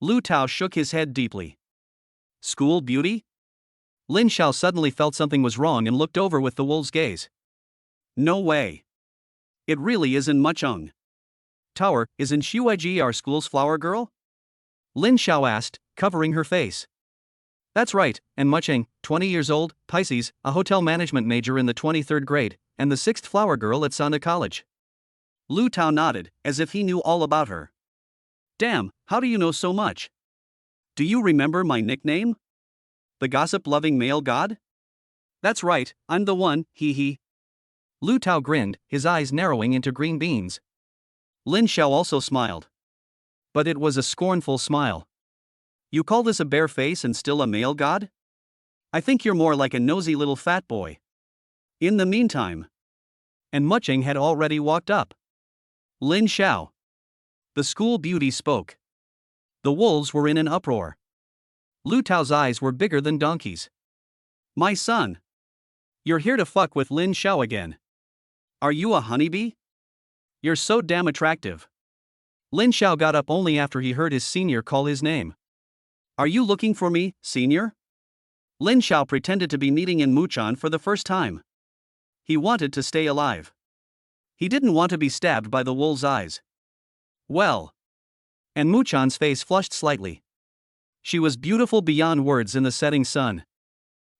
Lu Tao shook his head deeply. School beauty? Lin Xiao suddenly felt something was wrong and looked over with the wolf's gaze. No way. It really isn't Mucheng. Tower, isn't Xueji our school's flower girl? Lin Xiao asked, covering her face. That's right, and Mucheng, 20 years old, Pisces, a hotel management major in the 23rd grade, and the 6th flower girl at Sanda College. Lu Tao nodded, as if he knew all about her. Damn, how do you know so much? Do you remember my nickname? The gossip-loving male god? That's right, I'm the one, hee hee. Lu Tao grinned, his eyes narrowing into green beans. Lin Xiao also smiled. But it was a scornful smile. You call this a bare face and still a male god? I think you're more like a nosy little fat boy. In the meantime. And Mucheng had already walked up. Lin Xiao. The school beauty spoke. The wolves were in an uproar. Lu Tao's eyes were bigger than donkeys. My son. You're here to fuck with Lin Xiao again. Are you a honeybee? You're so damn attractive. Lin Xiao got up only after he heard his senior call his name. Are you looking for me, senior? Lin Xiao pretended to be meeting in Muchan for the first time. He wanted to stay alive. He didn't want to be stabbed by the wolf's eyes. Well. And Muchan's face flushed slightly. She was beautiful beyond words in the setting sun.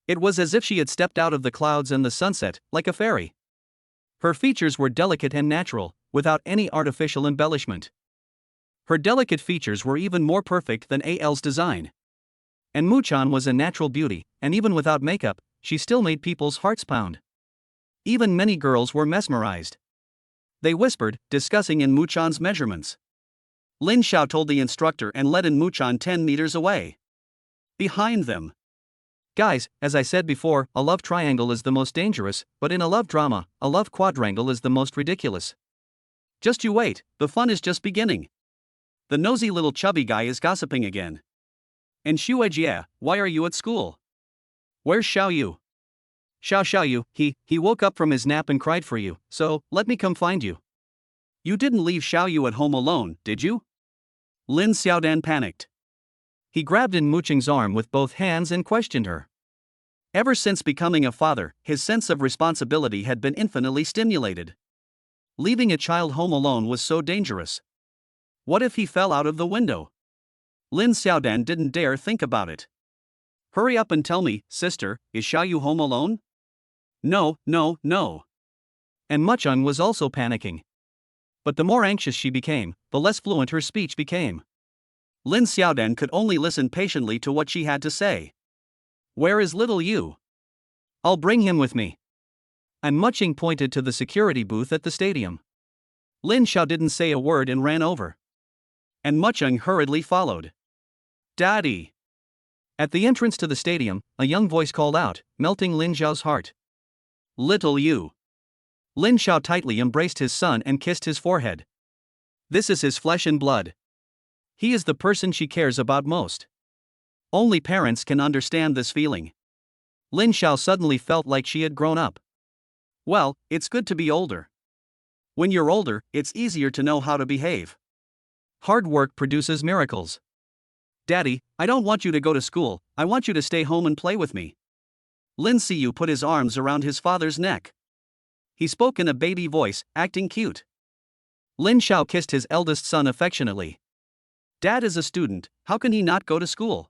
It was as if she had stepped out of the clouds and the sunset, like a fairy. Her features were delicate and natural, without any artificial embellishment. Her delicate features were even more perfect than AL's design. And Muchan was a natural beauty, and even without makeup, she still made people's hearts pound. Even many girls were mesmerized. They whispered, discussing in Muchan's measurements. Lin Xiao told the instructor and led in Muchan 10 meters away. Behind them. Guys, as I said before, a love triangle is the most dangerous, but in a love drama, a love quadrangle is the most ridiculous. Just you wait, the fun is just beginning. The nosy little chubby guy is gossiping again. And Shuejie, why are you at school? Where's Xiaoyu? Xiaoyu, he woke up from his nap and cried for you, so, let me come find you. You didn't leave Xiaoyu at home alone, did you? Lin Xiaodan panicked. He grabbed in Muqing's arm with both hands and questioned her. Ever since becoming a father, his sense of responsibility had been infinitely stimulated. Leaving a child home alone was so dangerous. What if he fell out of the window? Lin Xiaodan didn't dare think about it. Hurry up and tell me, sister, is Xiaoyu home alone? No. And Muqing was also panicking. But the more anxious she became, the less fluent her speech became. Lin Xiaodan could only listen patiently to what she had to say. Where is little Yu? I'll bring him with me. And Muqing pointed to the security booth at the stadium. Lin Xiao didn't say a word and ran over. And Muqing hurriedly followed. Daddy! At the entrance to the stadium, a young voice called out, melting Lin Xiao's heart. Little Yu. Lin Xiao tightly embraced his son and kissed his forehead. This is his flesh and blood. He is the person she cares about most. Only parents can understand this feeling. Lin Xiao suddenly felt like she had grown up. Well, it's good to be older. When you're older, it's easier to know how to behave. Hard work produces miracles. Daddy, I don't want you to go to school, I want you to stay home and play with me. Lin Siyu put his arms around his father's neck. He spoke in a baby voice, acting cute. Lin Xiao kissed his eldest son affectionately. Dad is a student, how can he not go to school?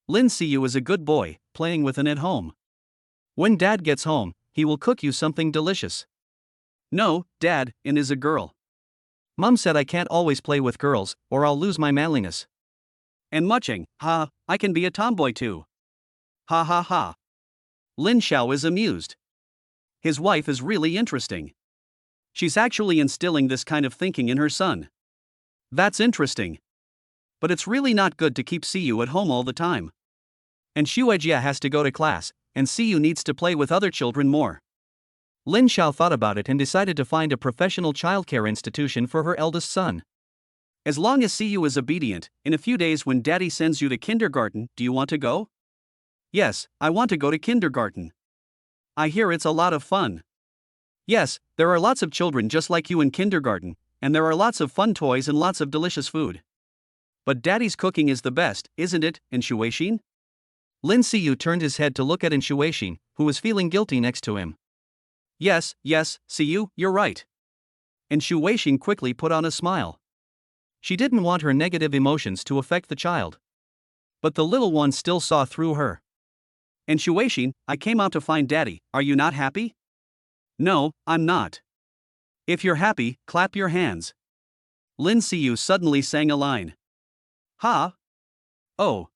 Lin Siyu is a good boy, playing with an at home. When Dad gets home, he will cook you something delicious. No, Dad, In is a girl. Mom said I can't always play with girls, or I'll lose my manliness. And Muqing, I can be a tomboy too. Ha. Lin Xiao is amused. His wife is really interesting. She's actually instilling this kind of thinking in her son. That's interesting. But it's really not good to keep Siyu at home all the time. And Shuejie has to go to class, and Siyu needs to play with other children more. Lin Xiao thought about it and decided to find a professional childcare institution for her eldest son. As long as Siyu is obedient, in a few days when Daddy sends you to kindergarten, do you want to go? Yes, I want to go to kindergarten. I hear it's a lot of fun. Yes, there are lots of children just like you in kindergarten, and there are lots of fun toys and lots of delicious food. But Daddy's cooking is the best, isn't it, in Shueixin? Lin Siyu turned his head to look at Shueixin, who was feeling guilty next to him. Yes, Siyu, you're right. And Shueixin quickly put on a smile. She didn't want her negative emotions to affect the child. But the little one still saw through her. And Shueixin, I came out to find Daddy, are you not happy? No, I'm not. If you're happy, clap your hands. Lin Siyu suddenly sang a line. Ha! Oh!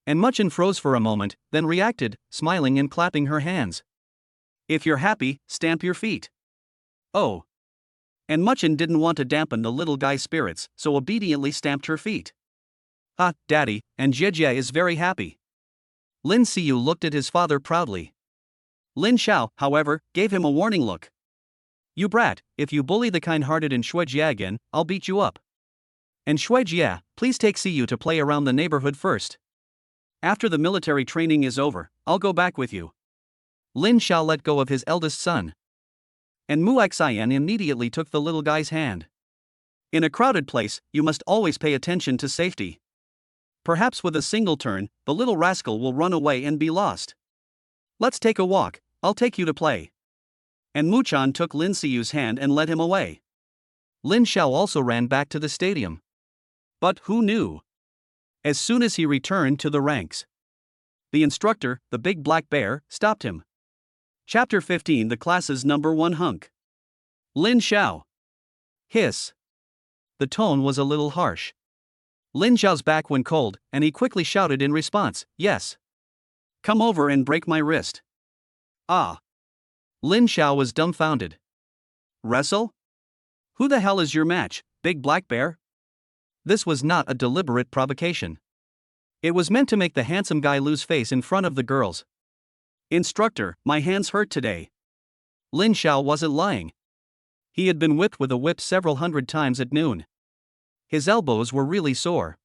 And Muqing froze for a moment, then reacted, smiling and clapping her hands. If you're happy, stamp your feet. Oh! And Muqing didn't want to dampen the little guy's spirits, so obediently stamped her feet. Daddy, and Jie is very happy. Lin Siyu looked at his father proudly. Lin Xiao, however, gave him a warning look. You brat, if you bully the kind-hearted in Shuejie again, I'll beat you up. And Shuejie, please take Siyu to play around the neighborhood first. After the military training is over, I'll go back with you. Lin Xiao let go of his eldest son. And Muaxian immediately took the little guy's hand. In a crowded place, you must always pay attention to safety. Perhaps with a single turn, the little rascal will run away and be lost. Let's take a walk, I'll take you to play. And Muchan took Lin Siyu's hand and led him away. Lin Xiao also ran back to the stadium. But who knew? As soon as he returned to the ranks, the instructor, the big black bear, stopped him. Chapter 15, the class's number 1 hunk. Lin Xiao. Hiss. The tone was a little harsh. Lin Xiao's back went cold, and he quickly shouted in response, yes. Come over and break my wrist. Lin Xiao was dumbfounded. Wrestle? Who the hell is your match, big black bear? This was not a deliberate provocation. It was meant to make the handsome guy lose face in front of the girls. Instructor, my hands hurt today. Lin Xiao wasn't lying. He had been whipped with a whip several hundred times at noon. His elbows were really sore.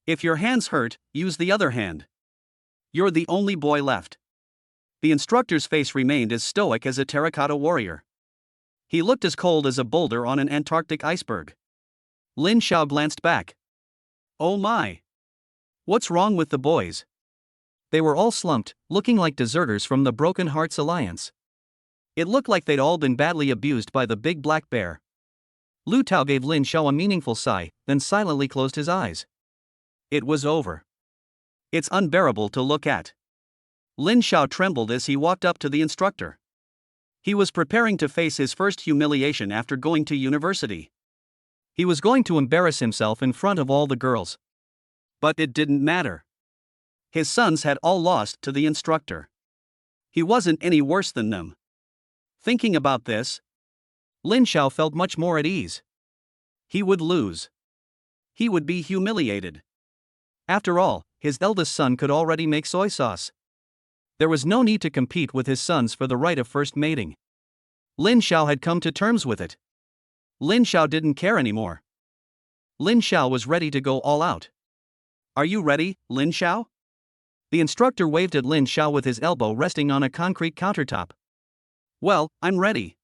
If your hands hurt, use the other hand. You're the only boy left. The instructor's face remained as stoic as a terracotta warrior. He looked as cold as a boulder on an Antarctic iceberg. Lin Xiao glanced back. Oh my! What's wrong with the boys? They were all slumped, looking like deserters from the Broken Hearts Alliance. It looked like they'd all been badly abused by the big black bear. Lu Tao gave Lin Xiao a meaningful sigh, then silently closed his eyes. It was over. It's unbearable to look at. Lin Xiao trembled as he walked up to the instructor. He was preparing to face his first humiliation after going to university. He was going to embarrass himself in front of all the girls. But it didn't matter. His sons had all lost to the instructor. He wasn't any worse than them. Thinking about this, Lin Xiao felt much more at ease. He would lose. He would be humiliated. After all, his eldest son could already make soy sauce. There was no need to compete with his sons for the right of first mating. Lin Xiao had come to terms with it. Lin Xiao didn't care anymore. Lin Xiao was ready to go all out. Are you ready, Lin Xiao? The instructor waved at Lin Xiao with his elbow resting on a concrete countertop. Well, I'm ready.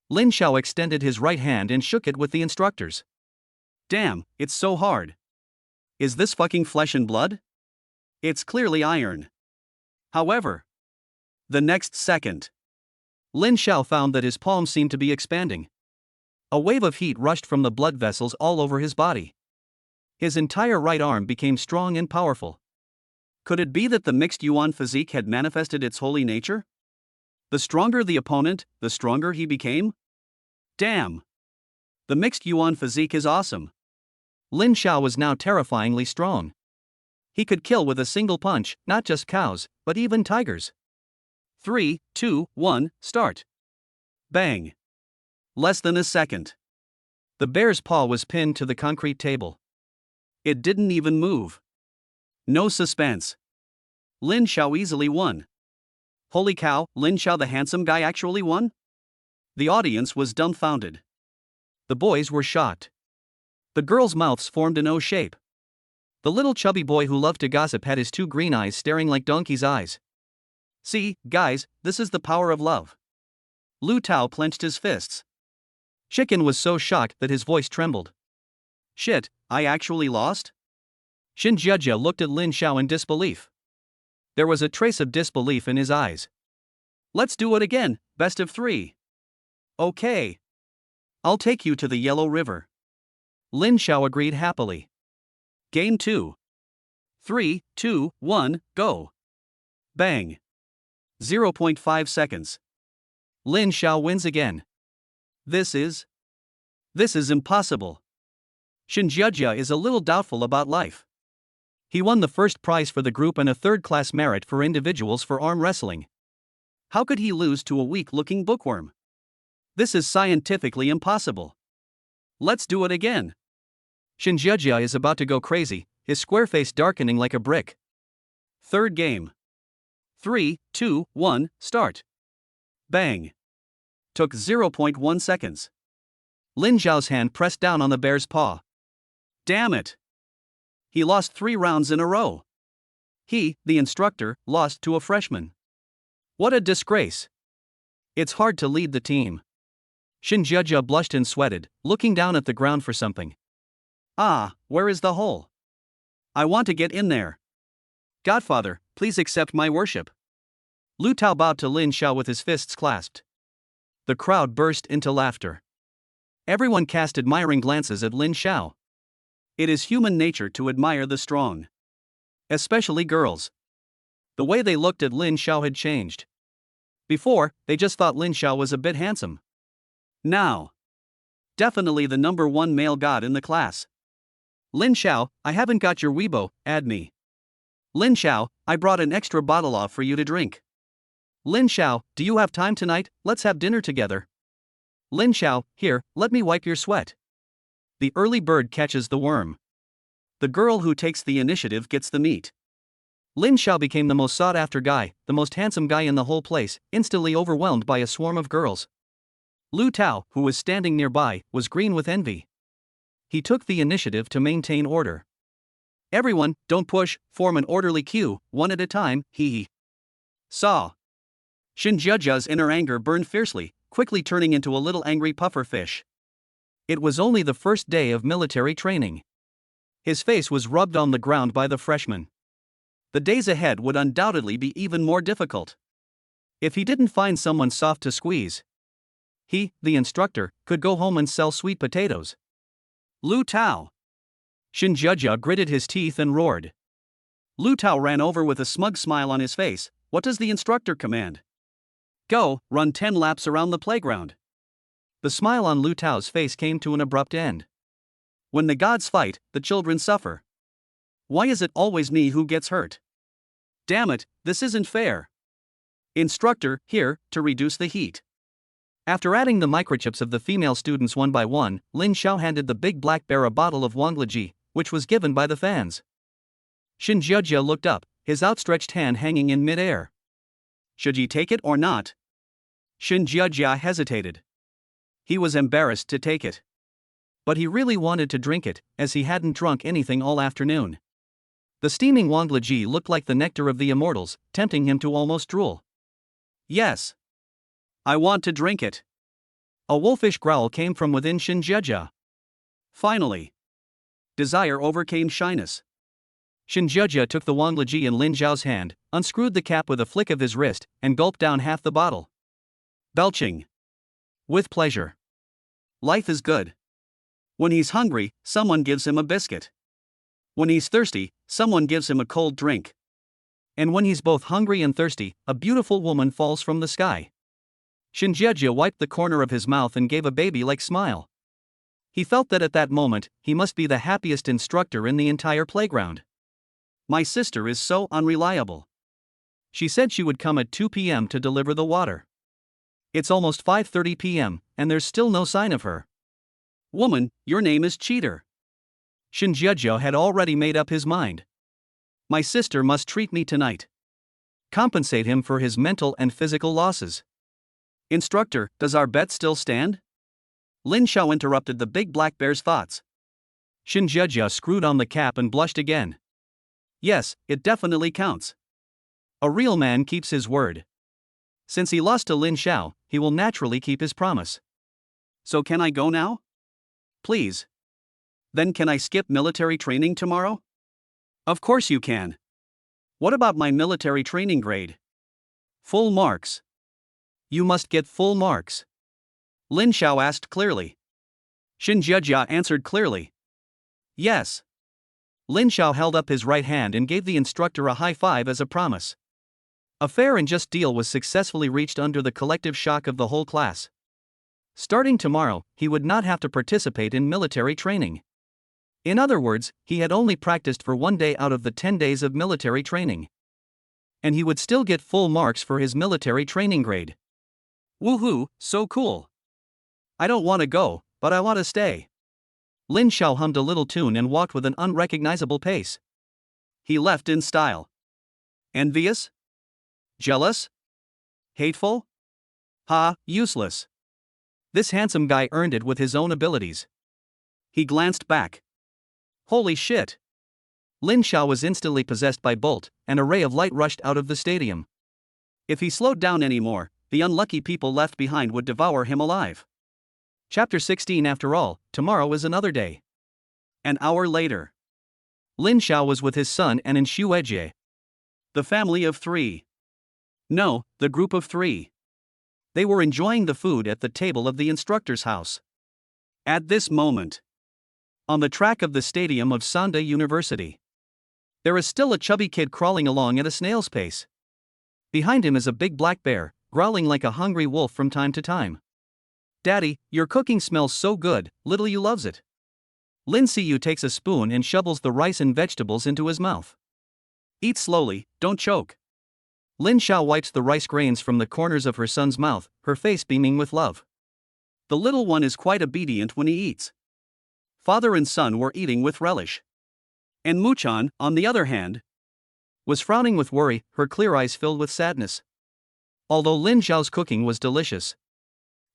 Lin Xiao extended his right hand and shook it with the instructor's. Damn, it's so hard. Is this fucking flesh and blood? It's clearly iron. However, the next second, Lin Xiao found that his palms seemed to be expanding. A wave of heat rushed from the blood vessels all over his body. His entire right arm became strong and powerful. Could it be that the mixed Yuan physique had manifested its holy nature? The stronger the opponent, the stronger he became? Damn! The mixed Yuan physique is awesome. Lin Xiao was now terrifyingly strong. He could kill with a single punch, not just cows, but even tigers. 3, 2, 1, start. Bang! Less than a second. The bear's paw was pinned to the concrete table. It didn't even move. No suspense. Lin Xiao easily won. Holy cow, Lin Xiao the handsome guy actually won? The audience was dumbfounded. The boys were shocked. The girls' mouths formed an O shape. The little chubby boy who loved to gossip had his two green eyes staring like donkey's eyes. See, guys, this is the power of love. Lu Tao clenched his fists. Chicken was so shocked that his voice trembled. Shit, I actually lost? Shen looked at Lin Xiao in disbelief. There was a trace of disbelief in his eyes. Let's do it again, best of 3. Okay. I'll take you to the Yellow River. Lin Xiao agreed happily. Game 2. 3, 2, 1, go. Bang. 0.5 seconds. Lin Xiao wins again. This is impossible. Shen is a little doubtful about life. He won the first prize for the group and a third-class merit for individuals for arm wrestling. How could he lose to a weak-looking bookworm? This is scientifically impossible. Let's do it again. Shen is about to go crazy, his square face darkening like a brick. Third game. 3, 2, 1, start. Bang. Took 0.1 seconds. Lin Xiao's hand pressed down on the bear's paw. Damn it! He lost 3 rounds in a row. He, the instructor, lost to a freshman. What a disgrace. It's hard to lead the team. Shen blushed and sweated, looking down at the ground for something. Ah, where is the hole? I want to get in there. Godfather, please accept my worship. Lu Tao bowed to Lin Xiao with his fists clasped. The crowd burst into laughter. Everyone cast admiring glances at Lin Xiao. It is human nature to admire the strong. Especially girls. The way they looked at Lin Xiao had changed. Before, they just thought Lin Xiao was a bit handsome. Now. Definitely the number 1 male god in the class. Lin Xiao, I haven't got your Weibo, add me. Lin Xiao, I brought an extra bottle of for you to drink. Lin Xiao, do you have time tonight? Let's have dinner together. Lin Xiao, here, let me wipe your sweat. The early bird catches the worm. The girl who takes the initiative gets the meat. Lin Xiao became the most sought-after guy, the most handsome guy in the whole place, instantly overwhelmed by a swarm of girls. Lu Tao, who was standing nearby, was green with envy. He took the initiative to maintain order. Everyone, don't push, form an orderly queue, one at a time, hee. Saw. Shen Jiajia's inner anger burned fiercely, quickly turning into a little angry puffer fish. It was only the first day of military training. His face was rubbed on the ground by the freshmen. The days ahead would undoubtedly be even more difficult. If he didn't find someone soft to squeeze, he, the instructor, could go home and sell sweet potatoes. Lu Tao. Shen Jiajia gritted his teeth and roared. Lu Tao ran over with a smug smile on his face. What does the instructor command? Go, run 10 laps around the playground. The smile on Lu Tao's face came to an abrupt end. When the gods fight, the children suffer. Why is it always me who gets hurt? Damn it, this isn't fair. Instructor, here, to reduce the heat. After adding the microchips of the female students one by one, Lin Xiao handed the big black bear a bottle of Wanglaji, which was given by the fans. Shen Jiajia looked up, his outstretched hand hanging in mid-air. Should he take it or not? Shen Jiajia hesitated. He was embarrassed to take it. But he really wanted to drink it, as he hadn't drunk anything all afternoon. The steaming Wanglaji looked like the nectar of the immortals, tempting him to almost drool. Yes. I want to drink it. A wolfish growl came from within Shen Jiajia. Finally. Desire overcame shyness. Shen Jiajia took the Wanglaji in Lin Zhao's hand, unscrewed the cap with a flick of his wrist, and gulped down half the bottle. Belching. With pleasure. Life is good. When he's hungry, someone gives him a biscuit. When he's thirsty, someone gives him a cold drink. And when he's both hungry and thirsty, a beautiful woman falls from the sky. Shen Jiajia wiped the corner of his mouth and gave a baby-like smile. He felt that at that moment, he must be the happiest instructor in the entire playground. My sister is so unreliable. She said she would come at 2 p.m. to deliver the water. It's almost 5:30 p.m., and there's still no sign of her. Woman, your name is Cheater. Shen Jiajia had already made up his mind. My sister must treat me tonight. Compensate him for his mental and physical losses. Instructor, does our bet still stand? Lin Xiao interrupted the big black bear's thoughts. Shen Jiajia screwed on the cap and blushed again. Yes, it definitely counts. A real man keeps his word. Since he lost to Lin Xiao, he will naturally keep his promise. So can I go now? Please. Then can I skip military training tomorrow? Of course you can. What about my military training grade? Full marks. You must get full marks. Lin Xiao asked clearly. Shen Jiajia answered clearly. Yes. Lin Xiao held up his right hand and gave the instructor a high five as a promise. A fair and just deal was successfully reached under the collective shock of the whole class. Starting tomorrow, he would not have to participate in military training. In other words, he had only practiced for 1 day out of the 10 days of military training. And he would still get full marks for his military training grade. Woohoo, so cool. I don't want to go, but I want to stay. Lin Xiao hummed a little tune and walked with an unrecognizable pace. He left in style. Envious? Jealous? Hateful? Ha, useless. This handsome guy earned it with his own abilities. He glanced back. Holy shit! Lin Xiao was instantly possessed by Bolt, and a ray of light rushed out of the stadium. If he slowed down anymore, the unlucky people left behind would devour him alive. Chapter 16. After all, tomorrow is another day. An hour later. Lin Xiao was with his son and in Xuejie. The family of 3. No, the group of 3. They were enjoying the food at the table of the instructor's house. At this moment, on the track of the stadium of Sanda University, there is still a chubby kid crawling along at a snail's pace. Behind him is a big black bear, growling like a hungry wolf from time to time. Daddy, your cooking smells so good, little you loves it. Lin Siyu takes a spoon and shovels the rice and vegetables into his mouth. Eat slowly, don't choke. Lin Xiao wipes the rice grains from the corners of her son's mouth, her face beaming with love. The little one is quite obedient when he eats. Father and son were eating with relish. And Muchan, on the other hand, was frowning with worry, her clear eyes filled with sadness. Although Lin Xiao's cooking was delicious,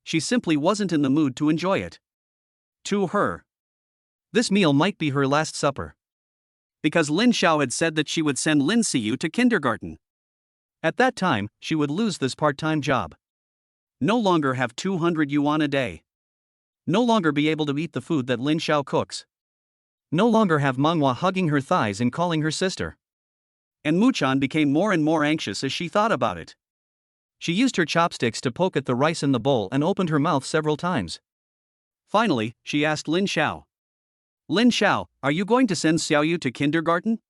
she simply wasn't in the mood to enjoy it. To her, this meal might be her last supper. Because Lin Xiao had said that she would send Lin Siyu to kindergarten. At that time, she would lose this part-time job. No longer have 200 yuan a day. No longer be able to eat the food that Lin Xiao cooks. No longer have Menghua hugging her thighs and calling her sister. And Muchan became more and more anxious as she thought about it. She used her chopsticks to poke at the rice in the bowl and opened her mouth several times. Finally, she asked Lin Xiao. Lin Xiao, are you going to send Xiaoyu to kindergarten?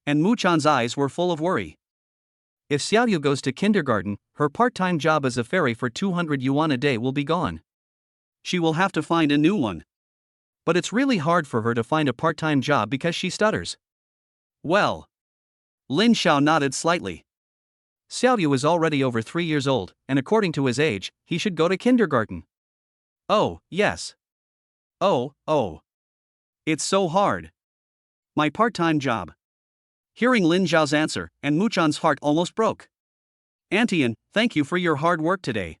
And Muchan's eyes were full of worry. If Xiaoyu goes to kindergarten, her part-time job as a fairy for 200 yuan a day will be gone. She will have to find a new one. But it's really hard for her to find a part-time job because she stutters. Well. Lin Xiao nodded slightly. Xiaoyu is already over 3 years old, and according to his age, he should go to kindergarten. Oh, yes. Oh. It's so hard. My part-time job. Hearing Lin Xiao's answer, and Muchan's heart almost broke. Auntie An, thank you for your hard work today.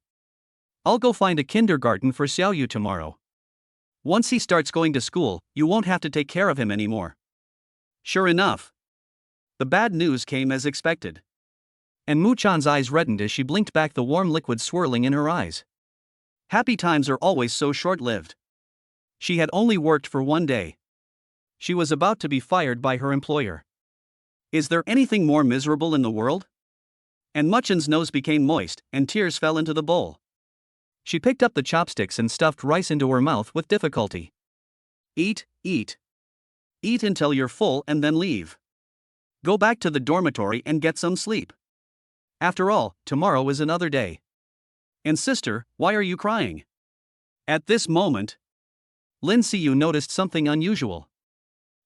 I'll go find a kindergarten for Xiaoyu tomorrow. Once he starts going to school, you won't have to take care of him anymore. Sure enough. The bad news came as expected. And Muchan's eyes reddened as she blinked back the warm liquid swirling in her eyes. Happy times are always so short-lived. She had only worked for 1 day. She was about to be fired by her employer. Is there anything more miserable in the world? And Muchan's nose became moist, and tears fell into the bowl. She picked up the chopsticks and stuffed rice into her mouth with difficulty. Eat. Eat until you're full and then leave. Go back to the dormitory and get some sleep. After all, tomorrow is another day. And sister, why are you crying? At this moment, Lin Siyu noticed something unusual.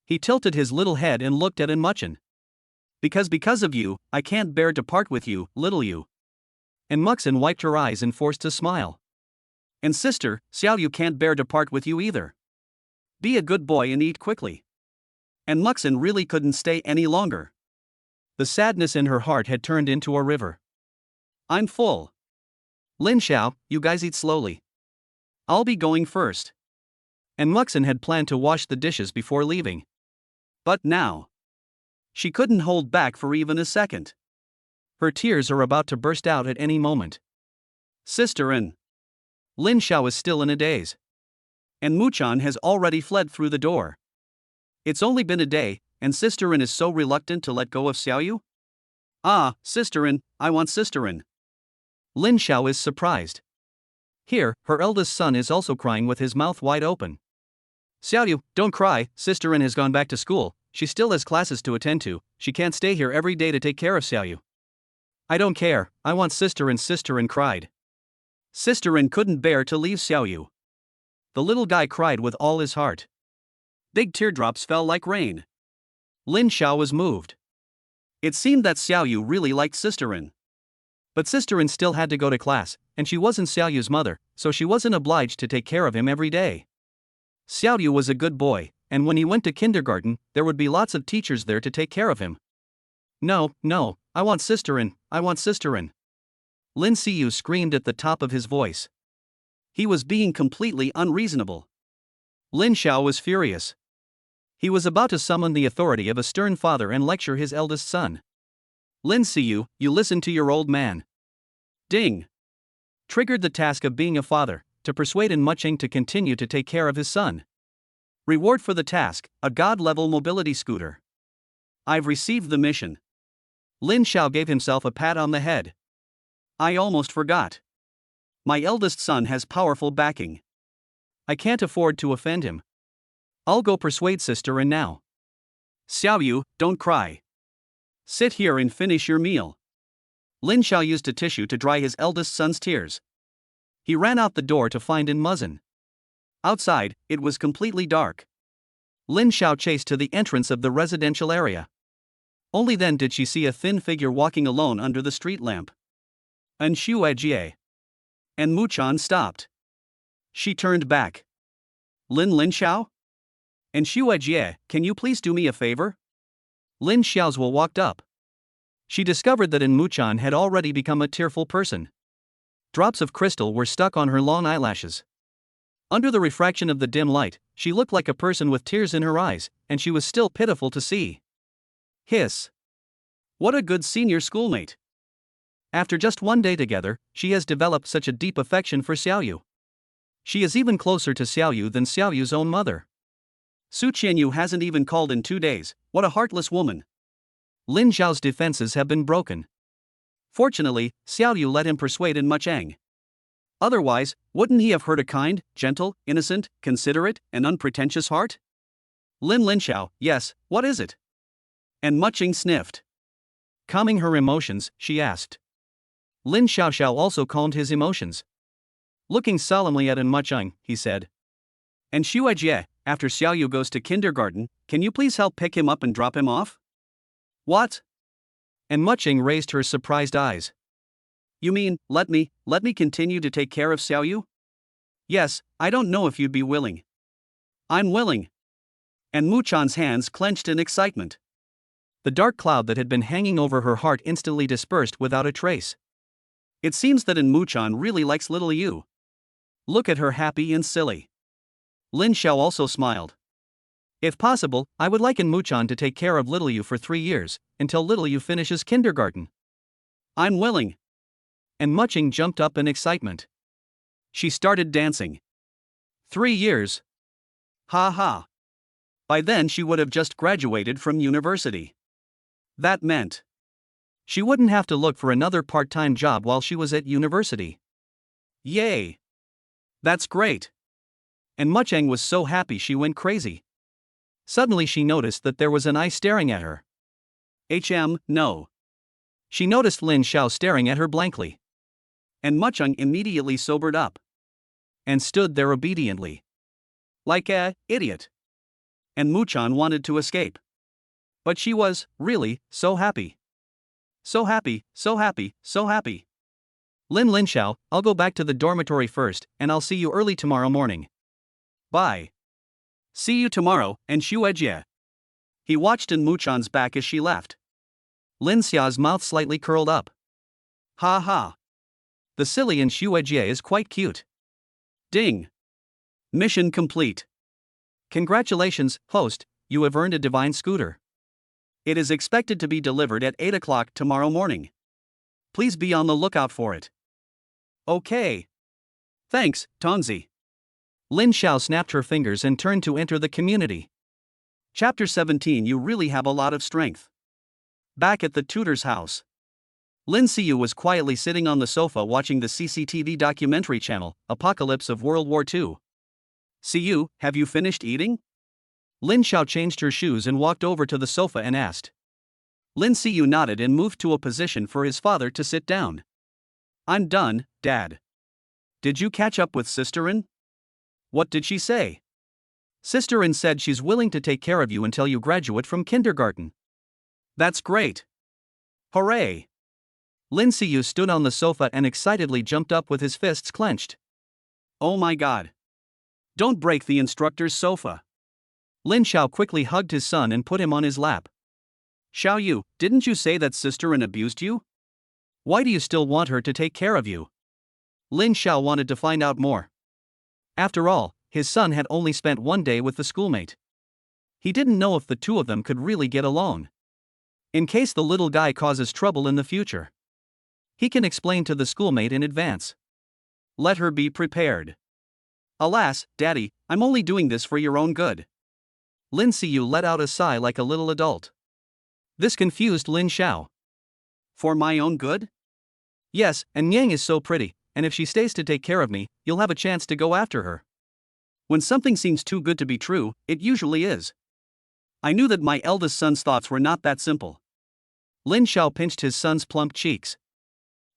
He tilted his little head and looked at Muchan. Because of you, I can't bear to part with you, little you. And Muchan wiped her eyes and forced a smile. And sister, Xiaoyu can't bear to part with you either. Be a good boy and eat quickly. And Muchan really couldn't stay any longer. The sadness in her heart had turned into a river. I'm full. Lin Xiao, you guys eat slowly. I'll be going first. And Muchan had planned to wash the dishes before leaving. But now, she couldn't hold back for even a second. Her tears are about to burst out at any moment. Sister An. Lin Xiao is still in a daze. And Muchan has already fled through the door. It's only been a day, and Sister An is so reluctant to let go of Xiaoyu? Ah, Sister An, I want Sister An. Lin Xiao is surprised. Here, her eldest son is also crying with his mouth wide open. Xiaoyu, don't cry, Sister An has gone back to school, she still has classes to attend to, she can't stay here every day to take care of Xiaoyu. I don't care, I want Sister An. Sister An cried. Sister An couldn't bear to leave Xiaoyu. The little guy cried with all his heart. Big teardrops fell like rain. Lin Xiao was moved. It seemed that Xiaoyu really liked Sister An. But Sister An still had to go to class, and she wasn't Xiaoyu's mother, so she wasn't obliged to take care of him every day. Xiaoyu was a good boy, and when he went to kindergarten, there would be lots of teachers there to take care of him. No, I want Sister An, I want Sister An. Lin Siyu screamed at the top of his voice. He was being completely unreasonable. Lin Xiao was furious. He was about to summon the authority of a stern father and lecture his eldest son. Lin Siyu, you listen to your old man. Ding! Triggered the task of being a father, to persuade Muchan to continue to take care of his son. Reward for the task, a god-level mobility scooter. I've received the mission. Lin Xiao gave himself a pat on the head. I almost forgot. My eldest son has powerful backing. I can't afford to offend him. I'll go persuade Sister An now. Xiaoyu, don't cry. Sit here and finish your meal. Lin Xiao used a tissue to dry his eldest son's tears. He ran out the door to find Muchan. Outside, it was completely dark. Lin Xiao chased to the entrance of the residential area. Only then did she see a thin figure walking alone under the street lamp. And Shuejie. And Muchan stopped. She turned back. Lin Xiao? And Shuejie, can you please do me a favor? Lin Xiaozhuo walked up. She discovered that Muchan had already become a tearful person. Drops of crystal were stuck on her long eyelashes. Under the refraction of the dim light, she looked like a person with tears in her eyes, and she was still pitiful to see. Hiss. What a good senior schoolmate. After just one day together, she has developed such a deep affection for Xiaoyu. She is even closer to Xiaoyu than Xiaoyu's own mother. Su Qianyu hasn't even called in 2 days, what a heartless woman. Lin Zhao's defenses have been broken. Fortunately, Xiaoyu let him persuade Muchang. Otherwise, wouldn't he have hurt a kind, gentle, innocent, considerate, and unpretentious heart? Lin Xiao, yes, what is it? And Muchang sniffed. Calming her emotions, she asked. Lin Xiao also calmed his emotions. Looking solemnly at Muchang, he said. And Shuejie, after Xiaoyu goes to kindergarten, can you please help pick him up and drop him off? What? And Muchang raised her surprised eyes. You mean, let me continue to take care of Xiaoyu? Yes, I don't know if you'd be willing. I'm willing. And Muchan's hands clenched in excitement. The dark cloud that had been hanging over her heart instantly dispersed without a trace. It seems that Muchan really likes little Yu. Look at her happy and silly. Lin Xiao also smiled. If possible, I would like Muchan to take care of little Yu for 3 years, until little Yu finishes kindergarten. I'm willing. And Muchang jumped up in excitement. She started dancing. 3 years. Ha ha. By then she would have just graduated from university. That meant she wouldn't have to look for another part-time job while she was at university. Yay! That's great. And Muchang was so happy she went crazy. Suddenly she noticed that there was an eye staring at her. No. She noticed Lin Xiao staring at her blankly. And Muchang immediately sobered up. And stood there obediently. Like a idiot. And Muchan wanted to escape. But she was, really, so happy. So happy, so happy, so happy. Lin Xiao, I'll go back to the dormitory first, and I'll see you early tomorrow morning. Bye. See you tomorrow, and Shuejie. He watched Muchan's back as she left. Lin Xiao's mouth slightly curled up. Ha ha. The silly and Shuejie is quite cute. Ding. Mission complete. Congratulations, host, you have earned a divine scooter. It is expected to be delivered at 8 o'clock tomorrow morning. Please be on the lookout for it. Okay. Thanks, Tonzi. Lin Xiao snapped her fingers and turned to enter the community. Chapter 17. You really have a lot of strength. Back at the tutor's house. Lin Siyu was quietly sitting on the sofa watching the CCTV documentary channel, Apocalypse of World War II. Siyu, have you finished eating? Lin Xiao changed her shoes and walked over to the sofa and asked. Lin Siyu nodded and moved to a position for his father to sit down. I'm done, Dad. Did you catch up with Sister In? What did she say? Sister In said she's willing to take care of you until you graduate from kindergarten. That's great. Hooray! Lin Siyu stood on the sofa and excitedly jumped up with his fists clenched. Oh my god. Don't break the instructor's sofa. Lin Xiao quickly hugged his son and put him on his lap. Xiaoyu, didn't you say that Sister In abused you? Why do you still want her to take care of you? Lin Xiao wanted to find out more. After all, his son had only spent 1 day with the schoolmate. He didn't know if the two of them could really get along. In case the little guy causes trouble in the future, he can explain to the schoolmate in advance. Let her be prepared. Alas, Daddy, I'm only doing this for your own good. Lin Siyu let out a sigh like a little adult. This confused Lin Xiao. For my own good? Yes, and Yang is so pretty, and if she stays to take care of me, you'll have a chance to go after her. When something seems too good to be true, it usually is. I knew that my eldest son's thoughts were not that simple. Lin Xiao pinched his son's plump cheeks.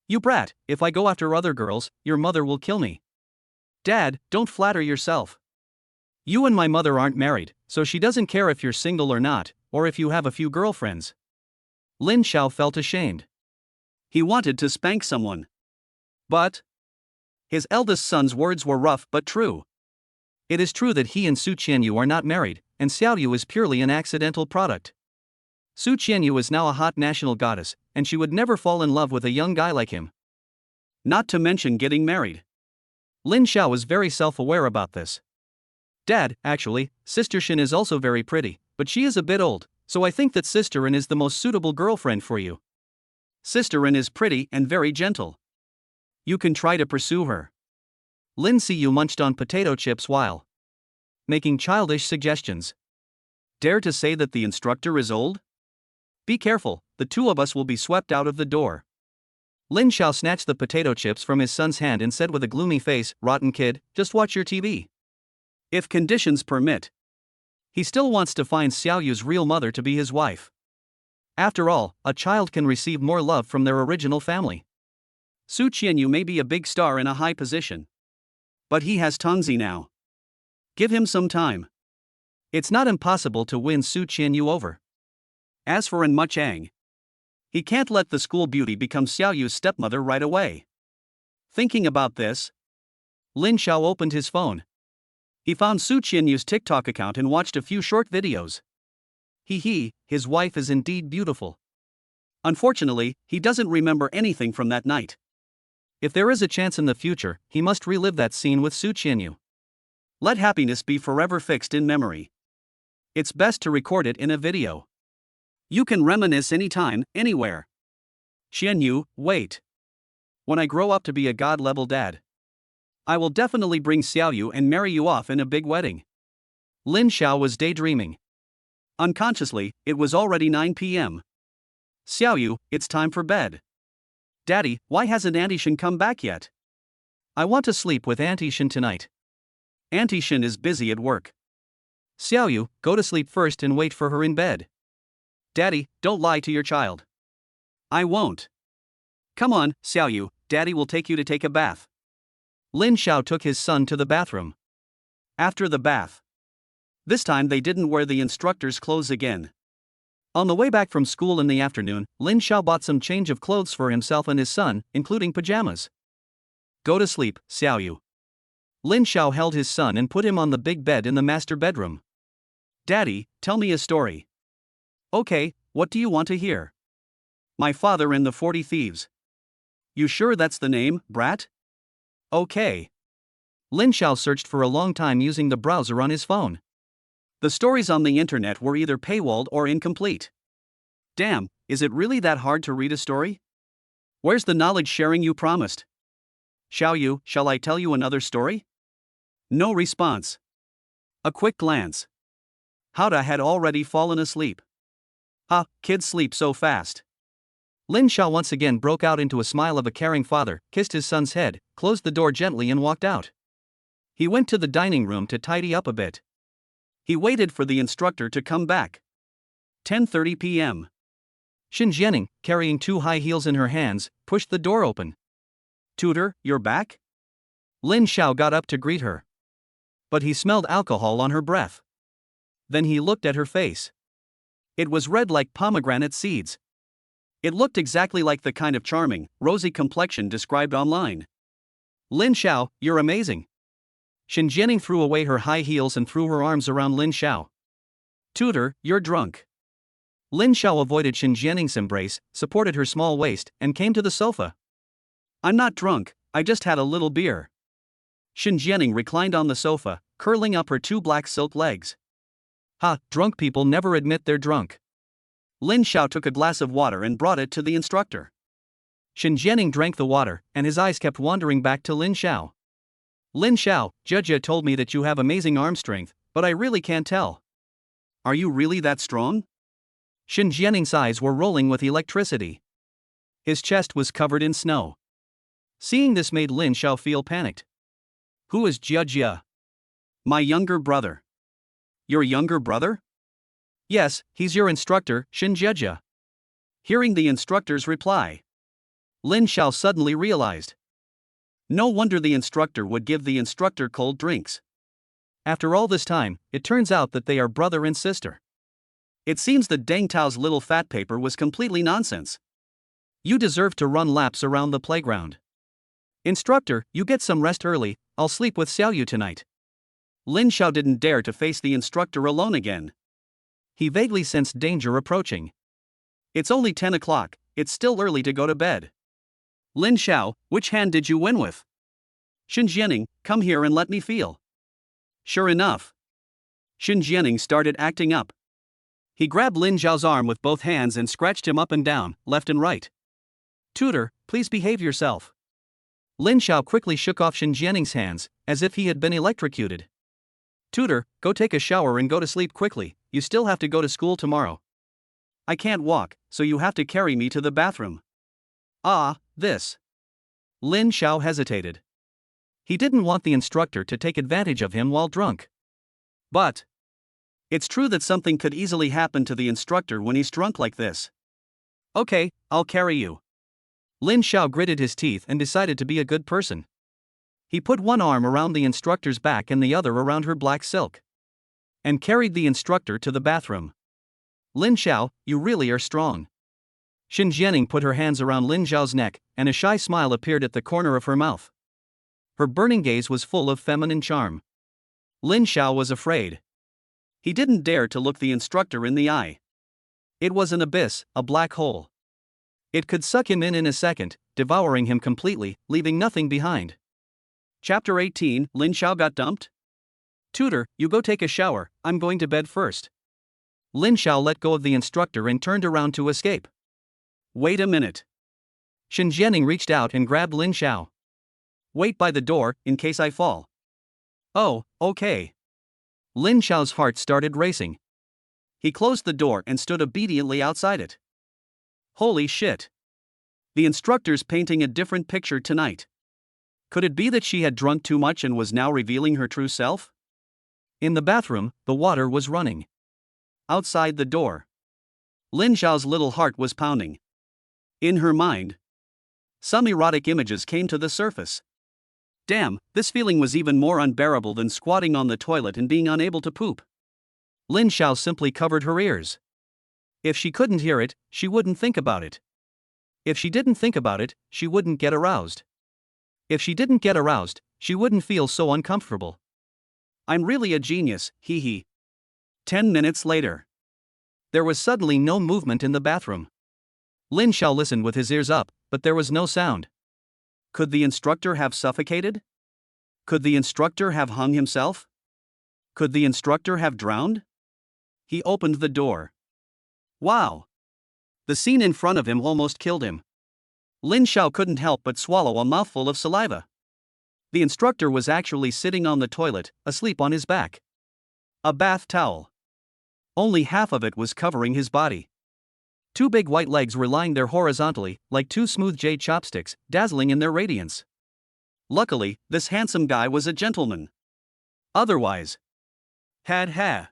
You brat, if I go after other girls, your mother will kill me. Dad, don't flatter yourself. You and my mother aren't married, so she doesn't care if you're single or not, or if you have a few girlfriends. Lin Xiao felt ashamed. He wanted to spank someone. But his eldest son's words were rough but true. It is true that he and Su Qianyu are not married, and Xiaoyu is purely an accidental product. Su Siyu is now a hot national goddess, and she would never fall in love with a young guy like him. Not to mention getting married. Lin Xiao is very self-aware about this. Dad, actually, Sister Shen is also very pretty, but she is a bit old, so I think that Sister Ren is the most suitable girlfriend for you. Sister Ren is pretty and very gentle. You can try to pursue her. Lin Siyu munched on potato chips while making childish suggestions. Dare to say that the instructor is old? Be careful, the two of us will be swept out of the door. Lin Xiao snatched the potato chips from his son's hand and said with a gloomy face, "Rotten kid, just watch your TV." If conditions permit. He still wants to find Xiaoyu's real mother to be his wife. After all, a child can receive more love from their original family. Su Qianyu may be a big star in a high position, but he has Tongzi now. Give him some time. It's not impossible to win Su Qianyu over. As for Ren Muchang, he can't let the school beauty become Xiaoyu's stepmother right away. Thinking about this, Lin Xiao opened his phone. He found Su Qianyu's TikTok account and watched a few short videos. His wife is indeed beautiful. Unfortunately, he doesn't remember anything from that night. If there is a chance in the future, he must relive that scene with Su Qianyu. Let happiness be forever fixed in memory. It's best to record it in a video. You can reminisce anytime, anywhere. Qianyu, wait. When I grow up to be a god-level dad, I will definitely bring Xiaoyu and marry you off in a big wedding. Lin Xiao was daydreaming. Unconsciously, it was already 9 p.m. Xiaoyu, it's time for bed. Daddy, why hasn't Auntie Shen come back yet? I want to sleep with Auntie Shen tonight. Auntie Shen is busy at work. Xiaoyu, go to sleep first and wait for her in bed. Daddy, don't lie to your child. I won't. Come on, Xiaoyu, Daddy will take you to take a bath. Lin Xiao took his son to the bathroom. After the bath, this time they didn't wear the instructor's clothes again. On the way back from school in the afternoon, Lin Xiao bought some change of clothes for himself and his son, including pajamas. Go to sleep, Xiaoyu. Lin Xiao held his son and put him on the big bed in the master bedroom. Daddy, tell me a story. Okay, what do you want to hear? My father and the 40 thieves. You sure that's the name, brat? Okay. Lin Xiao searched for a long time using the browser on his phone. The stories on the internet were either paywalled or incomplete. Damn, is it really that hard to read a story? Where's the knowledge sharing you promised? Xiaoyu, shall I tell you another story? No response. A quick glance. Hada had already fallen asleep. Kids sleep so fast. Lin Xiao once again broke out into a smile of a caring father, kissed his son's head, closed the door gently and walked out. He went to the dining room to tidy up a bit. He waited for the instructor to come back. 10:30 p.m. Shen Jianing, carrying 2 high heels in her hands, pushed the door open. Tutor, you're back? Lin Xiao got up to greet her. But he smelled alcohol on her breath. Then he looked at her face. It was red like pomegranate seeds. It looked exactly like the kind of charming, rosy complexion described online. Lin Xiao, you're amazing. Shen Jianing threw away her high heels and threw her arms around Lin Xiao. Tutor, you're drunk. Lin Xiao avoided Shen Jianing's embrace, supported her small waist, and came to the sofa. I'm not drunk, I just had a little beer. Shen Jianing reclined on the sofa, curling up her 2 black silk legs. Drunk people never admit they're drunk. Lin Xiao took a glass of water and brought it to the instructor. Shen Jianing drank the water, and his eyes kept wandering back to Lin Xiao. Lin Xiao, Jia told me that you have amazing arm strength, but I really can't tell. Are you really that strong? Shen Jianing's eyes were rolling with electricity. His chest was covered in snow. Seeing this made Lin Xiao feel panicked. Who is Jia? My younger brother. Your younger brother? Yes, he's your instructor, Shen Jia. Hearing the instructor's reply, Lin Xiao suddenly realized. No wonder the instructor would give the instructor cold drinks. After all this time, it turns out that they are brother and sister. It seems that Deng Tao's little fat paper was completely nonsense. You deserve to run laps around the playground. Instructor, you get some rest early, I'll sleep with Xiaoyu tonight. Lin Xiao didn't dare to face the instructor alone again. He vaguely sensed danger approaching. It's only 10 o'clock, it's still early to go to bed. Lin Xiao, which hand did you win with? Shen Jianing, come here and let me feel. Sure enough. Shen Jianing started acting up. He grabbed Lin Xiao's arm with both hands and scratched him up and down, left and right. Tutor, please behave yourself. Lin Xiao quickly shook off Shen Jianing's hands, as if he had been electrocuted. Tutor, go take a shower and go to sleep quickly, you still have to go to school tomorrow. I can't walk, so you have to carry me to the bathroom. Ah, this. Lin Xiao hesitated. He didn't want the instructor to take advantage of him while drunk. But it's true that something could easily happen to the instructor when he's drunk like this. Okay, I'll carry you. Lin Xiao gritted his teeth and decided to be a good person. He put one arm around the instructor's back and the other around her black silk, and carried the instructor to the bathroom. Lin Xiao, you really are strong. Shen Jianing put her hands around Lin Xiao's neck, and a shy smile appeared at the corner of her mouth. Her burning gaze was full of feminine charm. Lin Xiao was afraid. He didn't dare to look the instructor in the eye. It was an abyss, a black hole. It could suck him in a second, devouring him completely, leaving nothing behind. Chapter 18, Lin Xiao got dumped? Tutor, you go take a shower, I'm going to bed first. Lin Xiao let go of the instructor and turned around to escape. Wait a minute. Shen Jianing reached out and grabbed Lin Xiao. Wait by the door, in case I fall. Oh, okay. Lin Xiao's heart started racing. He closed the door and stood obediently outside it. Holy shit. The instructor's painting a different picture tonight. Could it be that she had drunk too much and was now revealing her true self? In the bathroom, the water was running. Outside the door, Lin Xiao's little heart was pounding. In her mind, some erotic images came to the surface. Damn, this feeling was even more unbearable than squatting on the toilet and being unable to poop. Lin Xiao simply covered her ears. If she couldn't hear it, she wouldn't think about it. If she didn't think about it, she wouldn't get aroused. If she didn't get aroused, she wouldn't feel so uncomfortable. I'm really a genius, hee hee. 10 minutes later. There was suddenly no movement in the bathroom. Lin Xiao listened with his ears up, but there was no sound. Could the instructor have suffocated? Could the instructor have hung himself? Could the instructor have drowned? He opened the door. Wow! The scene in front of him almost killed him. Lin Xiao couldn't help but swallow a mouthful of saliva. The instructor was actually sitting on the toilet, asleep on his back. A bath towel. Only half of it was covering his body. Two big white legs were lying there horizontally, like two smooth jade chopsticks, dazzling in their radiance. Luckily, this handsome guy was a gentleman. Otherwise, ha.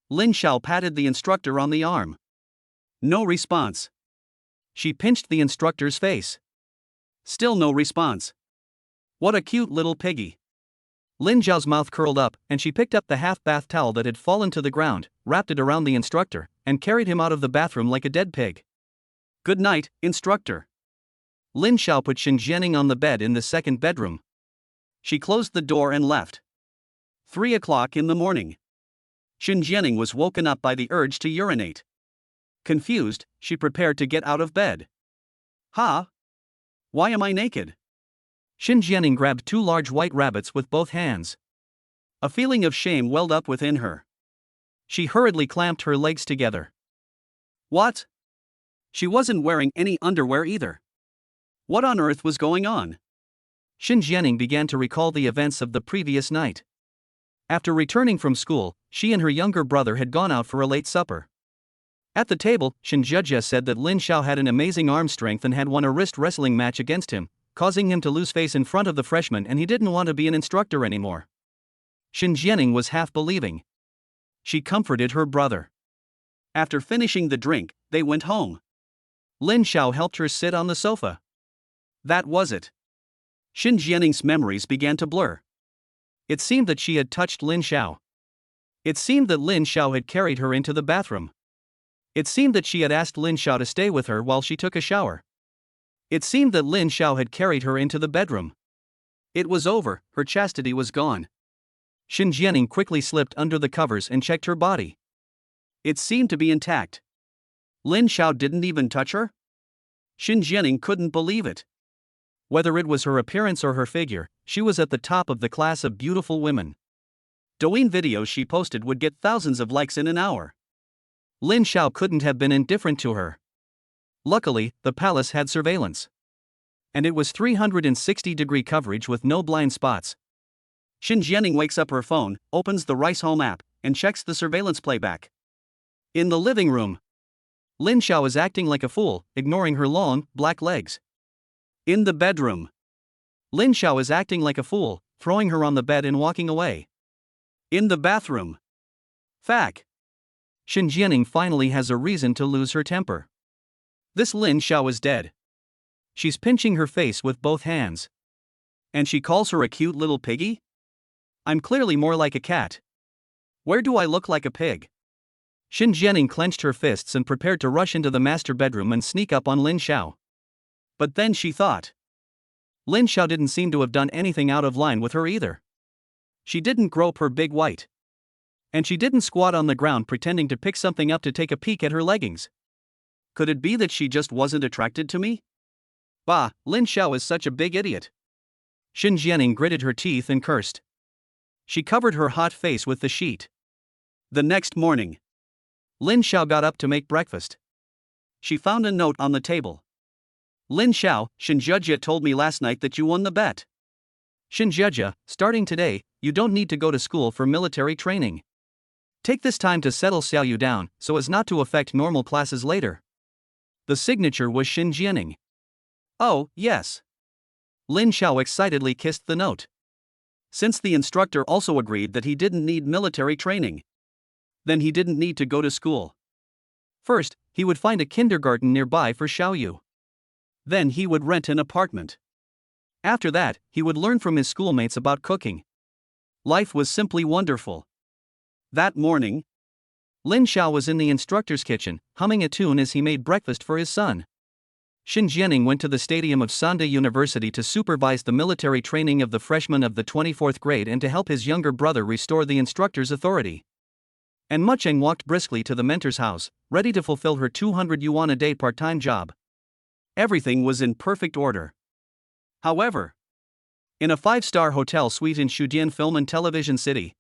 Lin Xiao patted the instructor on the arm. No response. She pinched the instructor's face. Still no response. What a cute little piggy. Lin Xiao's mouth curled up, and she picked up the half-bath towel that had fallen to the ground, wrapped it around the instructor, and carried him out of the bathroom like a dead pig. Good night, instructor. Lin Xiao put Shen Jianing on the bed in the second bedroom. She closed the door and left. 3 o'clock in the morning. Shen Jianing was woken up by the urge to urinate. Confused, she prepared to get out of bed. Ha! Why am I naked? Shen Jianing grabbed two large white rabbits with both hands. A feeling of shame welled up within her. She hurriedly clamped her legs together. What? She wasn't wearing any underwear either. What on earth was going on? Shen Jianing began to recall the events of the previous night. After returning from school, she and her younger brother had gone out for a late supper. At the table, Shen Jia said that Lin Xiao had an amazing arm strength and had won a wrist wrestling match against him, causing him to lose face in front of the freshmen, and he didn't want to be an instructor anymore. Shen Jianing was half believing. She comforted her brother. After finishing the drink, they went home. Lin Xiao helped her sit on the sofa. That was it. Shen Jianing's memories began to blur. It seemed that she had touched Lin Xiao. It seemed that Lin Xiao had carried her into the bathroom. It seemed that she had asked Lin Xiao to stay with her while she took a shower. It seemed that Lin Xiao had carried her into the bedroom. It was over, her chastity was gone. Shen Jianing quickly slipped under the covers and checked her body. It seemed to be intact. Lin Xiao didn't even touch her? Shen Jianing couldn't believe it. Whether it was her appearance or her figure, she was at the top of the class of beautiful women. Douyin videos she posted would get thousands of likes in an hour. Lin Xiao couldn't have been indifferent to her. Luckily, the palace had surveillance. And it was 360-degree coverage with no blind spots. Shen Jianing wakes up her phone, opens the Rice Home app, and checks the surveillance playback. In the living room, Lin Xiao is acting like a fool, ignoring her long, black legs. In the bedroom, Lin Xiao is acting like a fool, throwing her on the bed and walking away. In the bathroom, Fack. Shen Jianing finally has a reason to lose her temper. This Lin Xiao is dead. She's pinching her face with both hands. And she calls her a cute little piggy? I'm clearly more like a cat. Where do I look like a pig? Shen Jianing clenched her fists and prepared to rush into the master bedroom and sneak up on Lin Xiao. But then she thought. Lin Xiao didn't seem to have done anything out of line with her either. She didn't grope her big white. And she didn't squat on the ground pretending to pick something up to take a peek at her leggings. Could it be that she just wasn't attracted to me? Bah, Lin Xiao is such a big idiot. Shen Jianing gritted her teeth and cursed. She covered her hot face with the sheet. The next morning, Lin Xiao got up to make breakfast. She found a note on the table. Lin Xiao, Shen Jia told me last night that you won the bet. Shen Jia, starting today, you don't need to go to school for military training. Take this time to settle Xiaoyu down, so as not to affect normal classes later. The signature was Shen Jianing. Oh, yes. Lin Xiao excitedly kissed the note. Since the instructor also agreed that he didn't need military training, then he didn't need to go to school. First, he would find a kindergarten nearby for Xiaoyu. Then he would rent an apartment. After that, he would learn from his schoolmates about cooking. Life was simply wonderful. That morning, Lin Xiao was in the instructor's kitchen, humming a tune as he made breakfast for his son. Shen Jianing went to the stadium of Sanda University to supervise the military training of the freshmen of the 24th grade and to help his younger brother restore the instructor's authority. And Ma Cheng walked briskly to the mentor's house, ready to fulfill her 200 yuan a day part-time job. Everything was in perfect order. However, in a 5-star hotel suite in Shudian Film and Television City,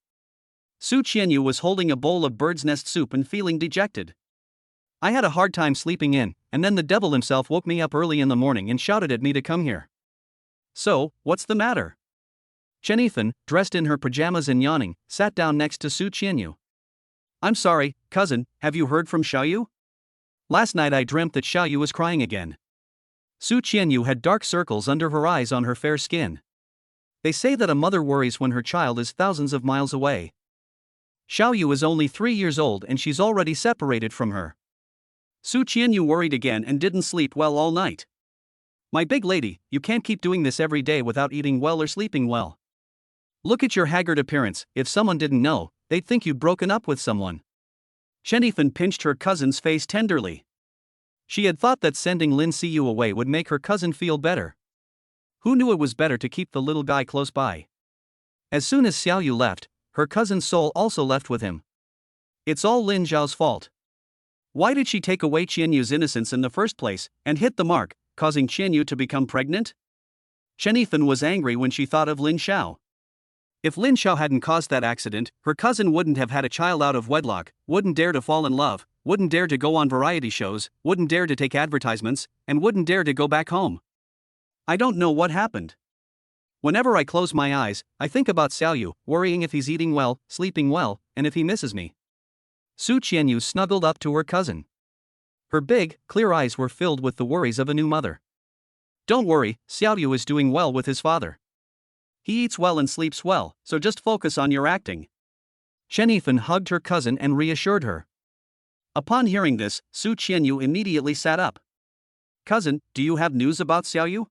Su Siyu was holding a bowl of bird's nest soup and feeling dejected. I had a hard time sleeping in, and then the devil himself woke me up early in the morning and shouted at me to come here. So, what's the matter? Chen Ethan, dressed in her pajamas and yawning, sat down next to Su Siyu. I'm sorry, cousin, have you heard from Xiaoyu? Last night I dreamt that Xiaoyu was crying again. Su Siyu had dark circles under her eyes on her fair skin. They say that a mother worries when her child is thousands of miles away. Xiaoyu is only 3 years old and she's already separated from her. Su Siyu worried again and didn't sleep well all night. My big lady, you can't keep doing this every day without eating well or sleeping well. Look at your haggard appearance. If someone didn't know, they'd think you'd broken up with someone. Chen Ethan pinched her cousin's face tenderly. She had thought that sending Lin Siyu away would make her cousin feel better. Who knew it was better to keep the little guy close by? As soon as Xiaoyu left, her cousin's soul also left with him. It's all Lin Zhao's fault. Why did she take away Qianyu's innocence in the first place, and hit the mark, causing Qianyu to become pregnant? Chen Ethan was angry when she thought of Lin Xiao. If Lin Xiao hadn't caused that accident, her cousin wouldn't have had a child out of wedlock, wouldn't dare to fall in love, wouldn't dare to go on variety shows, wouldn't dare to take advertisements, and wouldn't dare to go back home. I don't know what happened. Whenever I close my eyes, I think about Xiaoyu, worrying if he's eating well, sleeping well, and if he misses me. Su Qianyu snuggled up to her cousin. Her big, clear eyes were filled with the worries of a new mother. Don't worry, Xiaoyu is doing well with his father. He eats well and sleeps well, so just focus on your acting. Chen Ethan hugged her cousin and reassured her. Upon hearing this, Su Qianyu immediately sat up. Cousin, do you have news about Xiaoyu?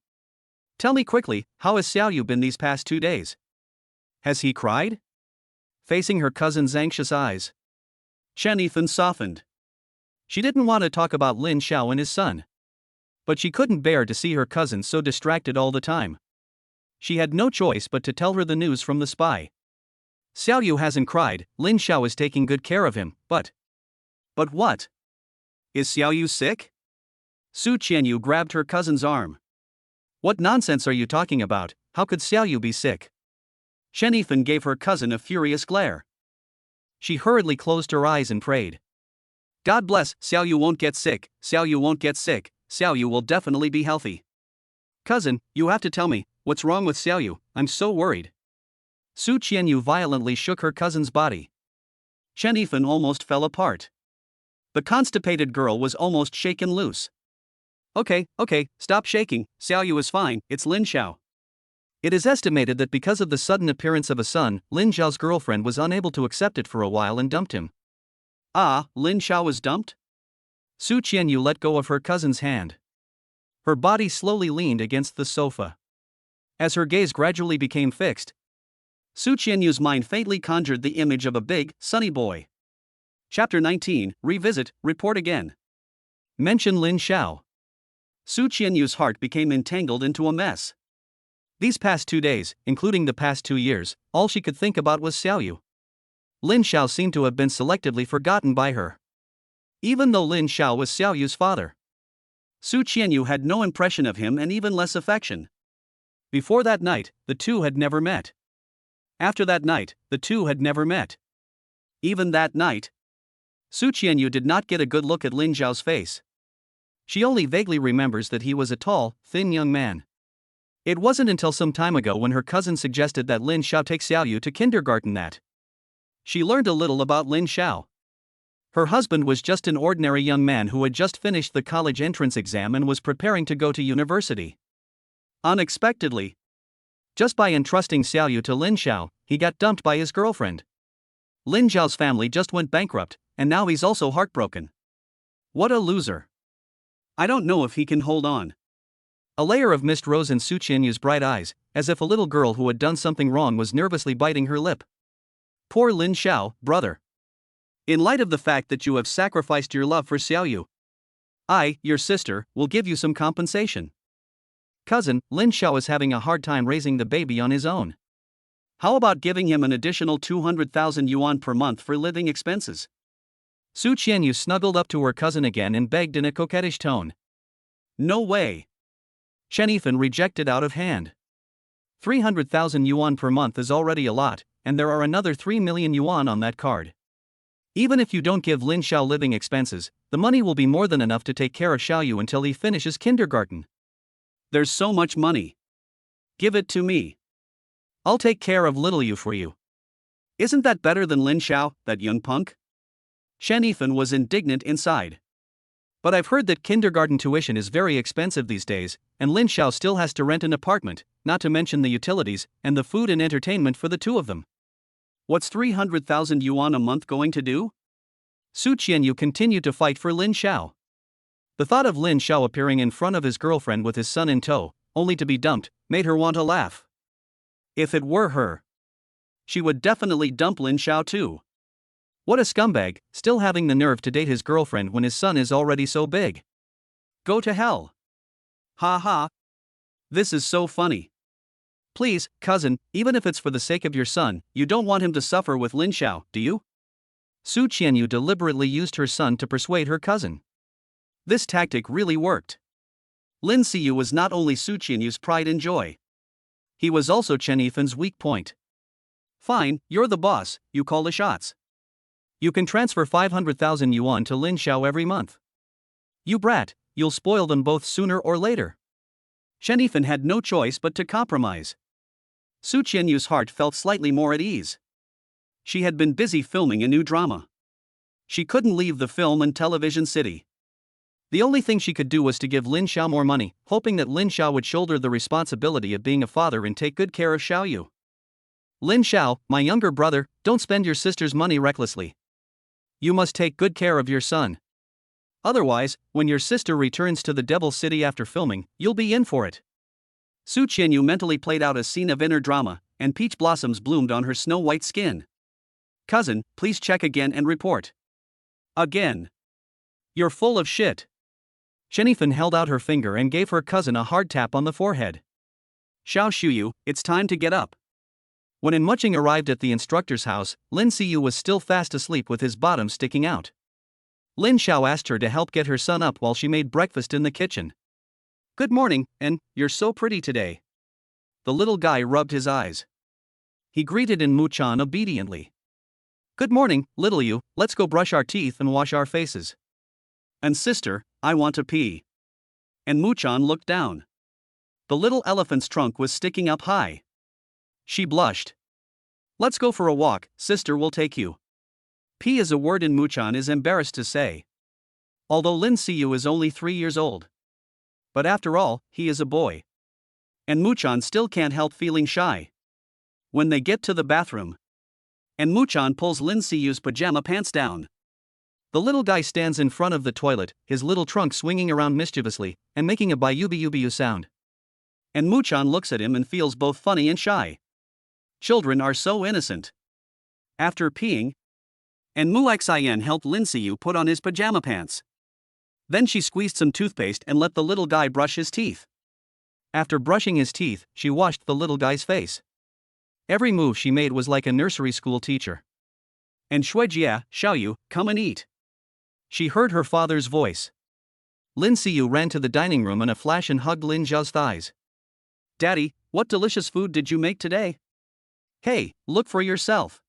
Tell me quickly, how has Xiaoyu been these past 2 days? Has he cried? Facing her cousin's anxious eyes, Chen Ethan softened. She didn't want to talk about Lin Xiao and his son. But she couldn't bear to see her cousin so distracted all the time. She had no choice but to tell her the news from the spy. Xiao Yu hasn't cried, Lin Xiao is taking good care of him, but what? Is Xiao Yu sick? Su Qianyu grabbed her cousin's arm. What nonsense are you talking about? How could Xiao Yu be sick? Shen Yifan gave her cousin a furious glare. She hurriedly closed her eyes and prayed. God bless, Xiao Yu won't get sick, Xiao Yu won't get sick, Xiao Yu will definitely be healthy. Cousin, you have to tell me, what's wrong with Xiao Yu? I'm so worried. Su Qianyu violently shook her cousin's body. Shen Yifan almost fell apart. The constipated girl was almost shaken loose. Okay, stop shaking, Xiao Yu is fine, it's Lin Xiao. It is estimated that because of the sudden appearance of a son, Lin Xiao's girlfriend was unable to accept it for a while and dumped him. Ah, Lin Xiao was dumped? Su Qianyu let go of her cousin's hand. Her body slowly leaned against the sofa. As her gaze gradually became fixed, Su Qianyu's mind faintly conjured the image of a big, sunny boy. Chapter 19, Revisit, Report Again. Mention Lin Xiao. Su Qianyu's heart became entangled into a mess. These past 2 days, including the past 2 years, all she could think about was Xiao Yu. Lin Xiao seemed to have been selectively forgotten by her. Even though Lin Xiao was Xiao Yu's father, Su Qianyu had no impression of him and even less affection. Before that night, the two had never met. After that night, the two had never met. Even that night, Su Qianyu did not get a good look at Lin Xiao's face. She only vaguely remembers that he was a tall, thin young man. It wasn't until some time ago when her cousin suggested that Lin Xiao take Xiao Yu to kindergarten that she learned a little about Lin Xiao. Her husband was just an ordinary young man who had just finished the college entrance exam and was preparing to go to university. Unexpectedly, just by entrusting Xiao Yu to Lin Xiao, he got dumped by his girlfriend. Lin Xiao's family just went bankrupt, and now he's also heartbroken. What a loser. I don't know if he can hold on. A layer of mist rose in Su Qianyu's bright eyes, as if a little girl who had done something wrong was nervously biting her lip. Poor Lin Xiao, brother. In light of the fact that you have sacrificed your love for Xiao Yu, I, your sister, will give you some compensation. Cousin, Lin Xiao is having a hard time raising the baby on his own. How about giving him an additional 200,000 yuan per month for living expenses? Su Qianyu snuggled up to her cousin again and begged in a coquettish tone. No way. Shen Yifan rejected out of hand. 300,000 yuan per month is already a lot, and there are another 3 million yuan on that card. Even if you don't give Lin Xiao living expenses, the money will be more than enough to take care of Xiao Yu until he finishes kindergarten. There's so much money. Give it to me. I'll take care of little Yu for you. Isn't that better than Lin Xiao, that young punk? Shen Yifan was indignant inside. But I've heard that kindergarten tuition is very expensive these days, and Lin Xiao still has to rent an apartment, not to mention the utilities and the food and entertainment for the two of them. What's 300,000 yuan a month going to do? Su Qianyu continued to fight for Lin Xiao. The thought of Lin Xiao appearing in front of his girlfriend with his son in tow, only to be dumped, made her want to laugh. If it were her, she would definitely dump Lin Xiao too. What a scumbag, still having the nerve to date his girlfriend when his son is already so big. Go to hell. Ha ha. This is so funny. Please, cousin, even if it's for the sake of your son, you don't want him to suffer with Lin Xiao, do you? Su Qianyu deliberately used her son to persuade her cousin. This tactic really worked. Lin Siyu was not only Su Qianyu's pride and joy. He was also Chen Yifan's weak point. Fine, you're the boss, you call the shots. You can transfer 500,000 yuan to Lin Xiao every month. You brat, you'll spoil them both sooner or later. Shen Yifan had no choice but to compromise. Su Qianyu's heart felt slightly more at ease. She had been busy filming a new drama. She couldn't leave the film and television city. The only thing she could do was to give Lin Xiao more money, hoping that Lin Xiao would shoulder the responsibility of being a father and take good care of Xiao Yu. Lin Xiao, my younger brother, don't spend your sister's money recklessly. You must take good care of your son. Otherwise, when your sister returns to the Devil City after filming, you'll be in for it. Su Qianyu mentally played out a scene of inner drama, and peach blossoms bloomed on her snow-white skin. Cousin, please check again and report. Again. You're full of shit. Shen Yifan held out her finger and gave her cousin a hard tap on the forehead. Xiao Shuyu, it's time to get up. When Muching arrived at the instructor's house, Lin Siyu was still fast asleep with his bottom sticking out. Lin Xiao asked her to help get her son up while she made breakfast in the kitchen. "Good morning, and you're so pretty today." The little guy rubbed his eyes. He greeted Muchan obediently. "Good morning, little you, let's go brush our teeth and wash our faces." "And sister, I want to pee." And Muchan looked down. The little elephant's trunk was sticking up high. She blushed. "Let's go for a walk, sister will take you." Pee is a word Muchan is embarrassed to say. Although Lin Siyu is only 3 years old. But after all, he is a boy. And Muchan still can't help feeling shy. When they get to the bathroom, and Muchan pulls Lin Siyu's pajama pants down. The little guy stands in front of the toilet, his little trunk swinging around mischievously, and making a biu sound. And Muchan looks at him and feels both funny and shy. Children are so innocent. After peeing, and Muxian helped Lin Siyu put on his pajama pants. Then she squeezed some toothpaste and let the little guy brush his teeth. After brushing his teeth, she washed the little guy's face. Every move she made was like a nursery school teacher. "And Shuijia, Xiaoyu, come and eat." She heard her father's voice. Lin Siyu ran to the dining room in a flash and hugged Lin Zhao's thighs. "Daddy, what delicious food did you make today?" "Hey, look for yourself."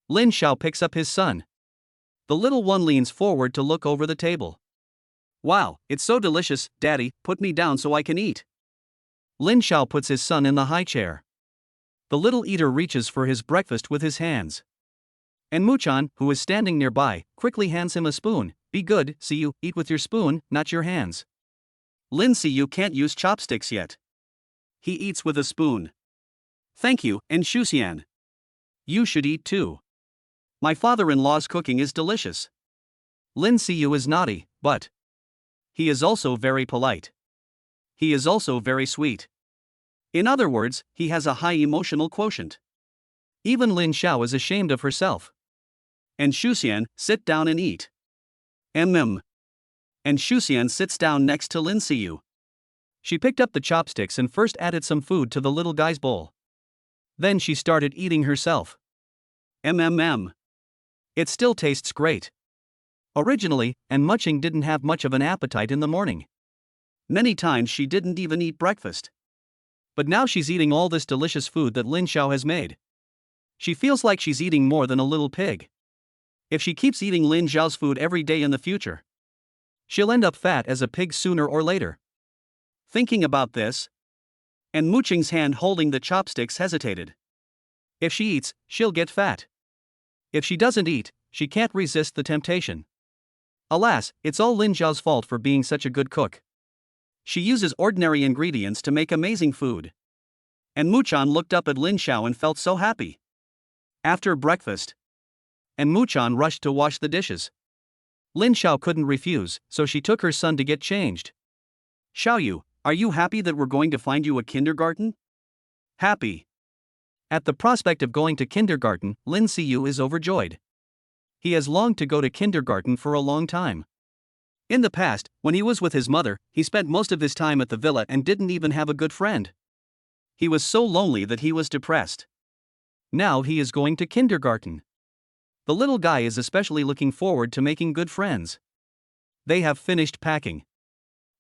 Lin Xiao picks up his son. The little one leans forward to look over the table. "Wow, it's so delicious, Daddy, put me down so I can eat." Lin Xiao puts his son in the high chair. The little eater reaches for his breakfast with his hands. And Muchan, who is standing nearby, quickly hands him a spoon. "Be good, Siyu, eat with your spoon, not your hands." Lin Siyu can't use chopsticks yet. He eats with a spoon. "Thank you, and Shuxian. You should eat too. My father-in-law's cooking is delicious." Lin Siyu is naughty, but he is also very polite. He is also very sweet. In other words, he has a high emotional quotient. Even Lin Xiao is ashamed of herself. And Shuxian, sit down and eat. And Shuxian sits down next to Lin Siyu. She picked up the chopsticks and first added some food to the little guy's bowl. Then she started eating herself. It still tastes great. Originally, Muching didn't have much of an appetite in the morning. Many times she didn't even eat breakfast. But now she's eating all this delicious food that Lin Xiao has made. She feels like she's eating more than a little pig. If she keeps eating Lin Xiao's food every day in the future, she'll end up fat as a pig sooner or later. Thinking about this, and Muching's hand holding the chopsticks hesitated. If she eats, she'll get fat. If she doesn't eat, she can't resist the temptation. Alas, it's all Lin Xiao's fault for being such a good cook. She uses ordinary ingredients to make amazing food. And Muchan looked up at Lin Xiao and felt so happy. After breakfast, and Muchan rushed to wash the dishes. Lin Xiao couldn't refuse, so she took her son to get changed. "Xiaoyu, are you happy that we're going to find you a kindergarten?" "Happy." At the prospect of going to kindergarten, Lin Siyu is overjoyed. He has longed to go to kindergarten for a long time. In the past, when he was with his mother, he spent most of his time at the villa and didn't even have a good friend. He was so lonely that he was depressed. Now he is going to kindergarten. The little guy is especially looking forward to making good friends. They have finished packing.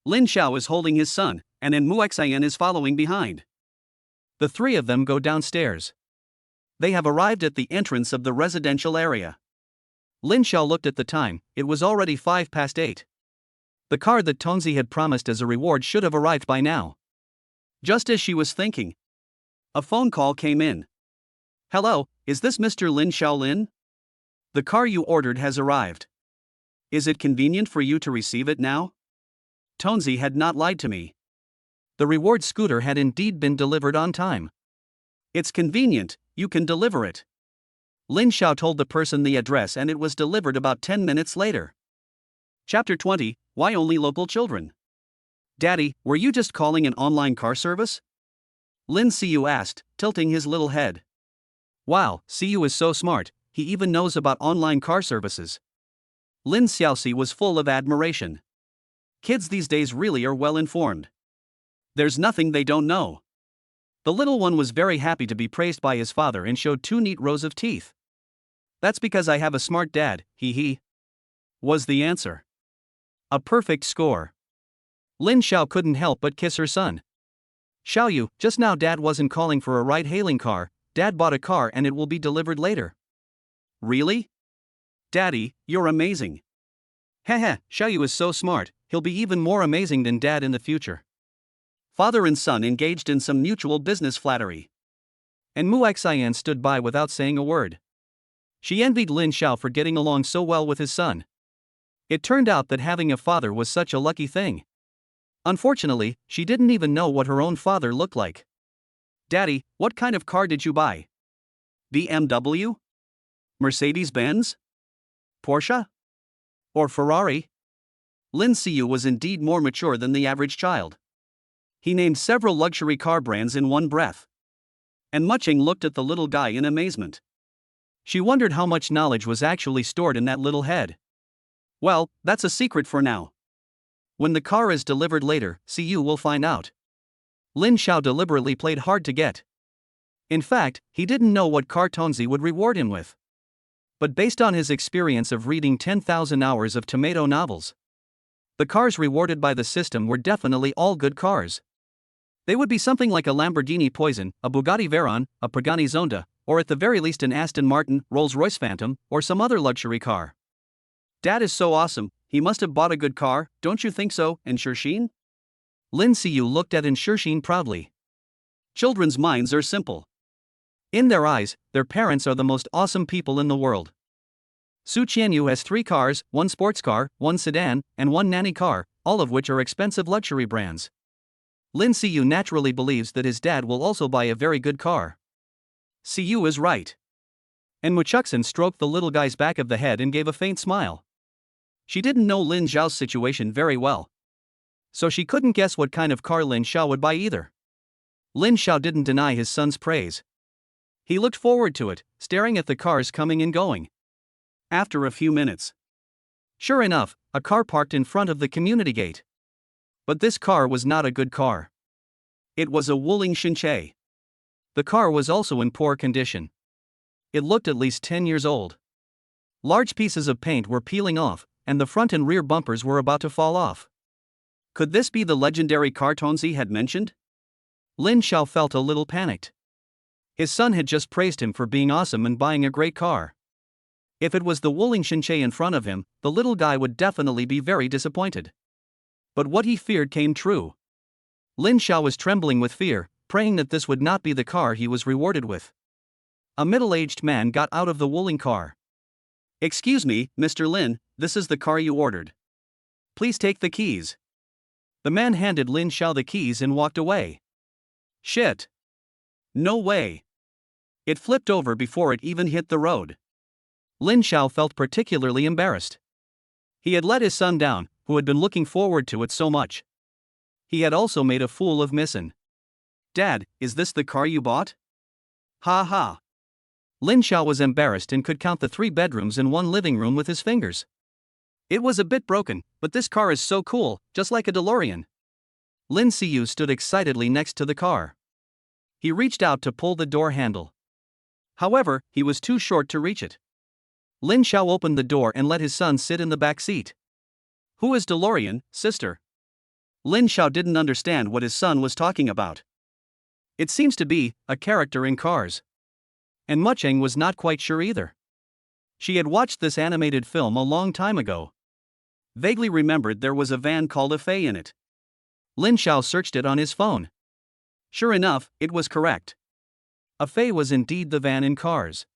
Lin Xiao is holding his son, and Muxian is following behind. The three of them go downstairs. They have arrived at the entrance of the residential area. Lin Xiao looked at the time, it was already 8:05. The card that Tongzi had promised as a reward should have arrived by now. Just as she was thinking, a phone call came in. "Hello, is this Mr. Lin Xiaolin? The car you ordered has arrived. Is it convenient for you to receive it now?" Tongzi had not lied to me. The reward scooter had indeed been delivered on time. "It's convenient, you can deliver it." Lin Xiao told the person the address and it was delivered about 10 minutes later. Chapter 20, Why Only Local Children? "Daddy, were you just calling an online car service?" Lin Siyu asked, tilting his little head. Wow, Siyu is so smart, he even knows about online car services. Lin Xiaoxi was full of admiration. Kids these days really are well informed. There's nothing they don't know. The little one was very happy to be praised by his father and showed 2 neat rows of teeth. "That's because I have a smart dad, he," was the answer. A perfect score. Lin Xiao couldn't help but kiss her son. "Xiaoyu, just now Dad wasn't calling for a ride-hailing car, Dad bought a car and it will be delivered later." "Really? Daddy, you're amazing." "Heh, Xiaoyu is so smart, he'll be even more amazing than Dad in the future." Father and son engaged in some mutual business flattery. And Mu Xian stood by without saying a word. She envied Lin Xiao for getting along so well with his son. It turned out that having a father was such a lucky thing. Unfortunately, she didn't even know what her own father looked like. "Daddy, what kind of car did you buy? BMW? Mercedes-Benz? Porsche? Or Ferrari?" Lin Siyu was indeed more mature than the average child. He named several luxury car brands in one breath. And Muching looked at the little guy in amazement. She wondered how much knowledge was actually stored in that little head. "Well, that's a secret for now. When the car is delivered later, Siyu will find out." Lin Xiao deliberately played hard to get. In fact, he didn't know what car Tonzi would reward him with. But based on his experience of reading 10,000 hours of tomato novels, the cars rewarded by the system were definitely all good cars. They would be something like a Lamborghini Poison, a Bugatti Veyron, a Pagani Zonda, or at the very least an Aston Martin, Rolls-Royce Phantom, or some other luxury car. "Dad is so awesome, he must have bought a good car, don't you think so, Enshushin?" Lin Siyu looked at Enshushin proudly. Children's minds are simple. In their eyes, their parents are the most awesome people in the world. Su Qianyu has 3 cars, 1 sports car, 1 sedan, and 1 nanny car, all of which are expensive luxury brands. Lin Siyu naturally believes that his dad will also buy a very good car. Siyu is right. And Muchuxin stroked the little guy's back of the head and gave a faint smile. She didn't know Lin Xiao's situation very well, so she couldn't guess what kind of car Lin Xiao would buy either. Lin Xiao didn't deny his son's praise. He looked forward to it, staring at the cars coming and going. After a few minutes, sure enough, a car parked in front of the community gate. But this car was not a good car. It was a Wuling Shinche. The car was also in poor condition. It looked at least 10 years old. Large pieces of paint were peeling off, and the front and rear bumpers were about to fall off. Could this be the legendary car Tonzi had mentioned? Lin Xiao felt a little panicked. His son had just praised him for being awesome and buying a great car. If it was the Wuling Shinche in front of him, the little guy would definitely be very disappointed. But what he feared came true. Lin Xiao was trembling with fear, praying that this would not be the car he was rewarded with. A middle-aged man got out of the Wuling car. "Excuse me, Mr. Lin, this is the car you ordered. Please take the keys." The man handed Lin Xiao the keys and walked away. Shit. No way. It flipped over before it even hit the road. Lin Xiao felt particularly embarrassed. He had let his son down, who had been looking forward to it so much. He had also made a fool of Missin. "Dad, is this the car you bought?" "Ha ha." Lin Xiao was embarrassed and could count the 3 bedrooms and 1 living room with his fingers. "It was a bit broken, but this car is so cool, just like a DeLorean." Lin Siyu stood excitedly next to the car. He reached out to pull the door handle. However, he was too short to reach it. Lin Xiao opened the door and let his son sit in the back seat. "Who is DeLorean, sister?" Lin Xiao didn't understand what his son was talking about. It seems to be a character in Cars. And Mucheng was not quite sure either. She had watched this animated film a long time ago. Vaguely remembered there was a van called a Fei in it. Lin Xiao searched it on his phone. Sure enough, it was correct. A Fei was indeed the van in Cars.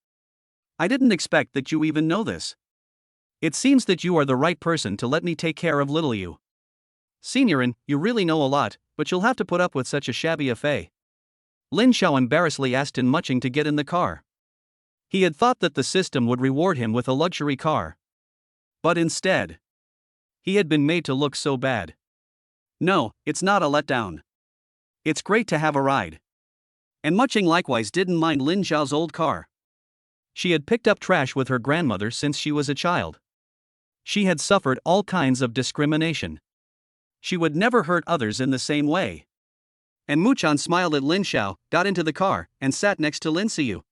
"I didn't expect that you even know this. It seems that you are the right person to let me take care of little you. Seniorin, you really know a lot, but you'll have to put up with such a shabby Fei." Lin Xiao embarrassedly asked in Mucheng to get in the car. He had thought that the system would reward him with a luxury car. But instead, he had been made to look so bad. "No, it's not a letdown. It's great to have a ride." And Mucheng likewise didn't mind Lin Xiao's old car. She had picked up trash with her grandmother since she was a child. She had suffered all kinds of discrimination. She would never hurt others in the same way. And Muchan smiled at Lin Xiao, got into the car, and sat next to Lin Siyu.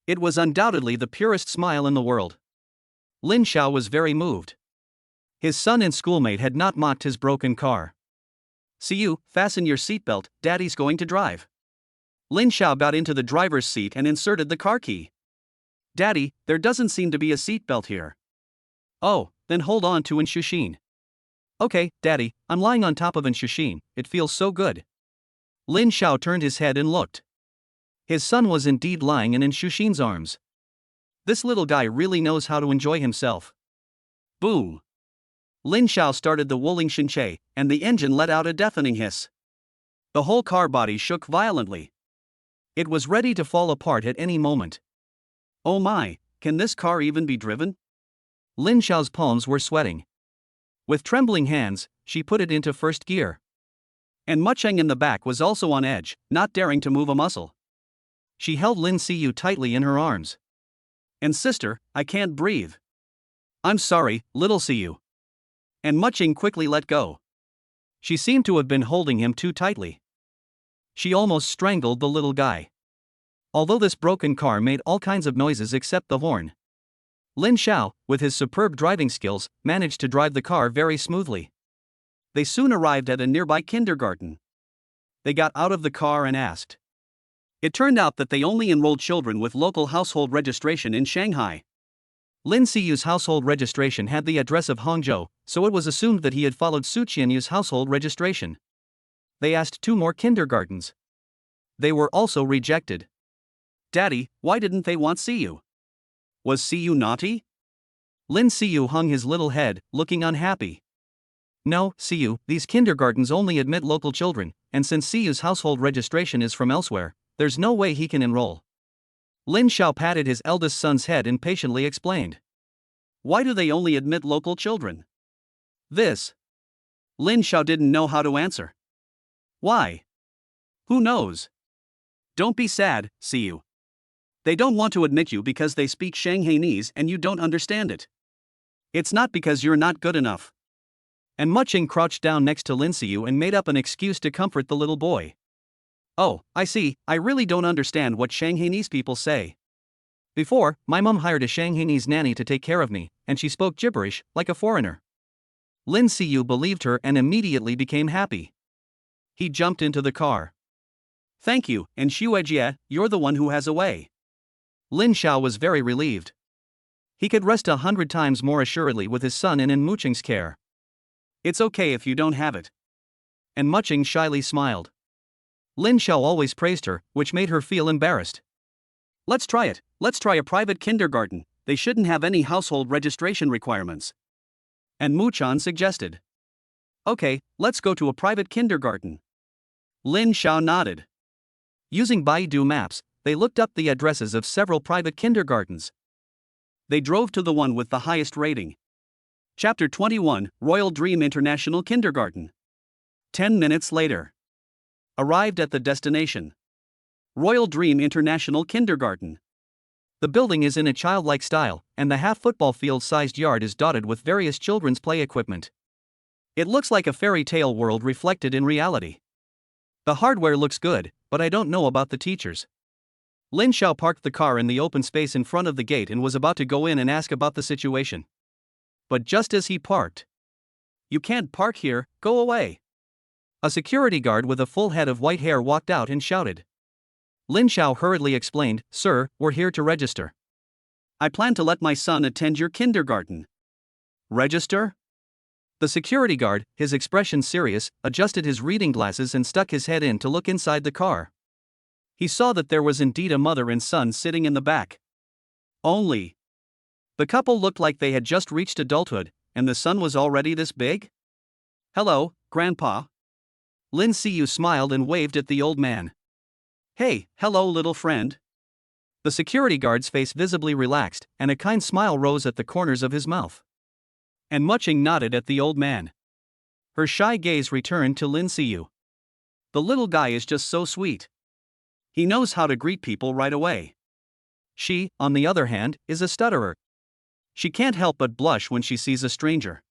It was undoubtedly the purest smile in the world. Lin Xiao was very moved. His son and schoolmate had not mocked his broken car. Siyu, fasten your seatbelt, Daddy's going to drive. Lin Xiao got into the driver's seat and inserted the car key. Daddy, there doesn't seem to be a seatbelt here. Oh, then hold on to Shushin. Okay, Daddy, I'm lying on top of Shushin, it feels so good. Lin Xiao turned his head and looked. His son was indeed lying in Shushin's arms. This little guy really knows how to enjoy himself. Boom! Lin Xiao started the Wuling Shinche, and the engine let out a deafening hiss. The whole car body shook violently. It was ready to fall apart at any moment. Oh my, can this car even be driven? Lin Xiao's palms were sweating. With trembling hands, she put it into first gear. And Mucheng in the back was also on edge, not daring to move a muscle. She held Lin Siyu tightly in her arms. And sister, I can't breathe. I'm sorry, little Siyu. And Mucheng quickly let go. She seemed to have been holding him too tightly. She almost strangled the little guy. Although this broken car made all kinds of noises except the horn. Lin Xiao, with his superb driving skills, managed to drive the car very smoothly. They soon arrived at a nearby kindergarten. They got out of the car and asked. It turned out that they only enrolled children with local household registration in Shanghai. Lin Siyu's household registration had the address of Hangzhou, so it was assumed that he had followed Su Qianyu's household registration. They asked 2 more kindergartens. They were also rejected. Daddy, why didn't they want Siyu? Was Siyu naughty? Lin Siyu hung his little head, looking unhappy. No, Siyu, these kindergartens only admit local children, and since Siyu's household registration is from elsewhere, there's no way he can enroll. Lin Xiao patted his eldest son's head and patiently explained. Why do they only admit local children? This. Lin Xiao didn't know how to answer. Why? Who knows? Don't be sad, Siyu. They don't want to admit you because they speak Shanghainese and you don't understand it. It's not because you're not good enough. And Mucheng crouched down next to Lin Siyu and made up an excuse to comfort the little boy. Oh, I see, I really don't understand what Shanghainese people say. Before, my mom hired a Shanghainese nanny to take care of me, and she spoke gibberish, like a foreigner. Lin Siyu believed her and immediately became happy. He jumped into the car. Thank you, and Xuejie, you're the one who has a way. Lin Xiao was very relieved. He could rest 100 times more assuredly with his son and in Mucheng's care. It's okay if you don't have it. And Mucheng shyly smiled. Lin Xiao always praised her, which made her feel embarrassed. Let's try it, let's try a private kindergarten, they shouldn't have any household registration requirements. And Muchan suggested. Okay, let's go to a private kindergarten. Lin Xiao nodded. Using Baidu Maps, they looked up the addresses of several private kindergartens. They drove to the one with the highest rating. Chapter 21, Royal Dream International Kindergarten. 10 minutes later. Arrived at the destination. Royal Dream International Kindergarten. The building is in a childlike style, and the half-football field-sized yard is dotted with various children's play equipment. It looks like a fairy tale world reflected in reality. The hardware looks good, but I don't know about the teachers. Lin Xiao parked the car in the open space in front of the gate and was about to go in and ask about the situation. But just as he parked. You can't park here, go away. A security guard with a full head of white hair walked out and shouted. Lin Xiao hurriedly explained, Sir, we're here to register. I plan to let my son attend your kindergarten. Register? The security guard, his expression serious, adjusted his reading glasses and stuck his head in to look inside the car. He saw that there was indeed a mother and son sitting in the back. Only. The couple looked like they had just reached adulthood, and the son was already this big? Hello, Grandpa. Lin Siyu smiled and waved at the old man. Hey, hello little friend. The security guard's face visibly relaxed, and a kind smile rose at the corners of his mouth. And Mucheng nodded at the old man. Her shy gaze returned to Lin Siyu. The little guy is just so sweet. He knows how to greet people right away. She, on the other hand, is a stutterer. She can't help but blush when she sees a stranger.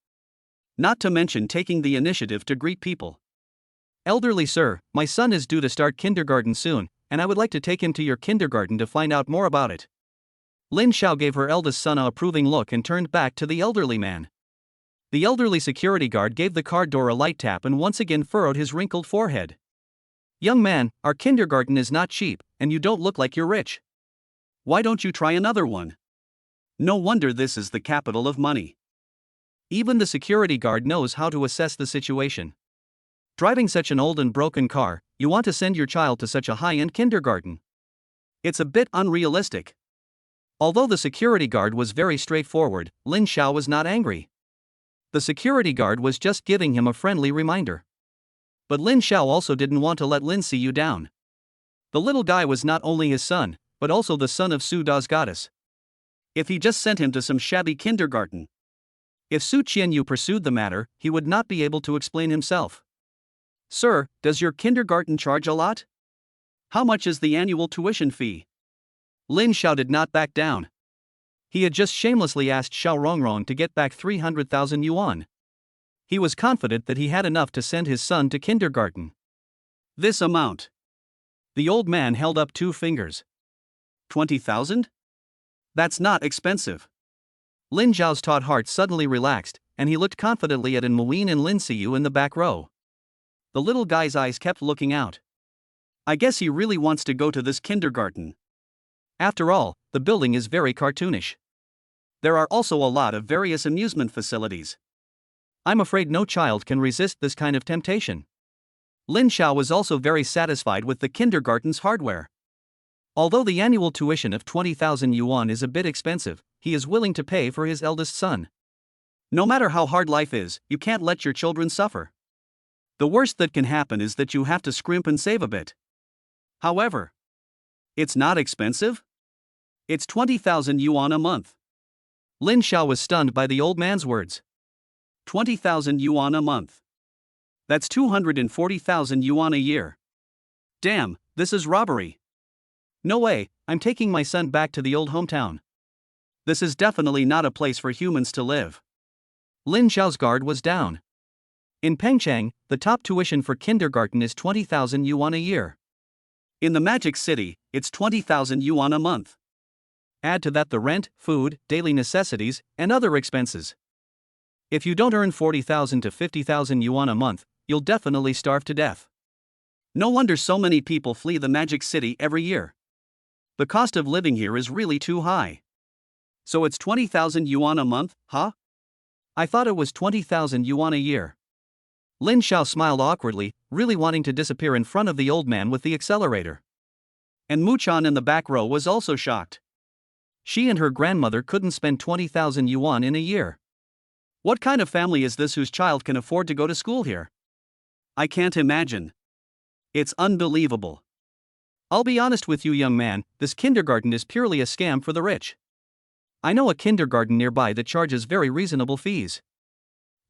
Not to mention taking the initiative to greet people. Elderly sir, my son is due to start kindergarten soon, and I would like to take him to your kindergarten to find out more about it. Lin Xiao gave her eldest son a approving look and turned back to the elderly man. The elderly security guard gave the car door a light tap and once again furrowed his wrinkled forehead. Young man, our kindergarten is not cheap, and you don't look like you're rich. Why don't you try another one? No wonder this is the capital of money. Even the security guard knows how to assess the situation. Driving such an old and broken car, you want to send your child to such a high-end kindergarten. It's a bit unrealistic. Although the security guard was very straightforward, Lin Xiao was not angry. The security guard was just giving him a friendly reminder. But Lin Xiao also didn't want to let Lin Siyu down. The little guy was not only his son, but also the son of Su Da's goddess. If he just sent him to some shabby kindergarten. If Su Qianyu pursued the matter, he would not be able to explain himself. Sir, does your kindergarten charge a lot? How much is the annual tuition fee? Lin Xiao did not back down. He had just shamelessly asked Xiao Rongrong to get back 300,000 yuan. He was confident that he had enough to send his son to kindergarten. This amount. The old man held up 2 fingers. 20,000? That's not expensive. Lin Xiao's taut heart suddenly relaxed, and he looked confidently at An Muin and Lin Siyu in the back row. The little guy's eyes kept looking out. I guess he really wants to go to this kindergarten. After all, the building is very cartoonish. There are also a lot of various amusement facilities. I'm afraid no child can resist this kind of temptation. Lin Xiao was also very satisfied with the kindergarten's hardware. Although the annual tuition of 20,000 yuan is a bit expensive, he is willing to pay for his eldest son. No matter how hard life is, you can't let your children suffer. The worst that can happen is that you have to scrimp and save a bit. However, it's not expensive? It's 20,000 yuan a month. Lin Xiao was stunned by the old man's words. 20,000 yuan a month. That's 240,000 yuan a year. Damn, this is robbery. No way, I'm taking my son back to the old hometown. This is definitely not a place for humans to live. Lin Xiao's guard was down. In Pengcheng, the top tuition for kindergarten is 20,000 yuan a year. In the Magic City, it's 20,000 yuan a month. Add to that the rent, food, daily necessities, and other expenses. If you don't earn 40,000 to 50,000 yuan a month, you'll definitely starve to death. No wonder so many people flee the Magic City every year. The cost of living here is really too high. So it's 20,000 yuan a month, huh? I thought it was 20,000 yuan a year. Lin Xiao smiled awkwardly, really wanting to disappear in front of the old man with the accelerator. And Muchan in the back row was also shocked. She and her grandmother couldn't spend 20,000 yuan in a year. What kind of family is this whose child can afford to go to school here? I can't imagine. It's unbelievable. I'll be honest with you, young man, this kindergarten is purely a scam for the rich. I know a kindergarten nearby that charges very reasonable fees.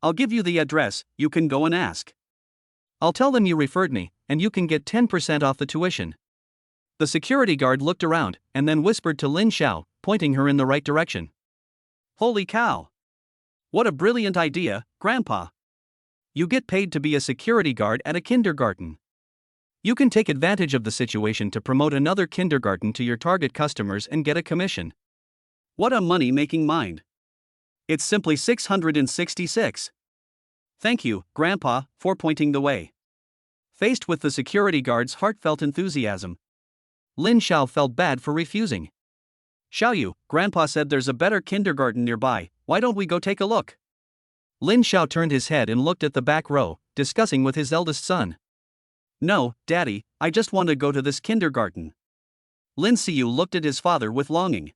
I'll give you the address, you can go and ask. I'll tell them you referred me, and you can get 10% off the tuition. The security guard looked around, and then whispered to Lin Xiao, pointing her in the right direction. Holy cow! What a brilliant idea, Grandpa! You get paid to be a security guard at a kindergarten. You can take advantage of the situation to promote another kindergarten to your target customers and get a commission. What a money-making mind! It's simply 666. Thank you, Grandpa, for pointing the way. Faced with the security guard's heartfelt enthusiasm, Lin Xiao felt bad for refusing. Xiaoyu, Grandpa said there's a better kindergarten nearby, why don't we go take a look? Lin Xiao turned his head and looked at the back row, discussing with his eldest son. No, Daddy, I just want to go to this kindergarten. Lin Siyu looked at his father with longing.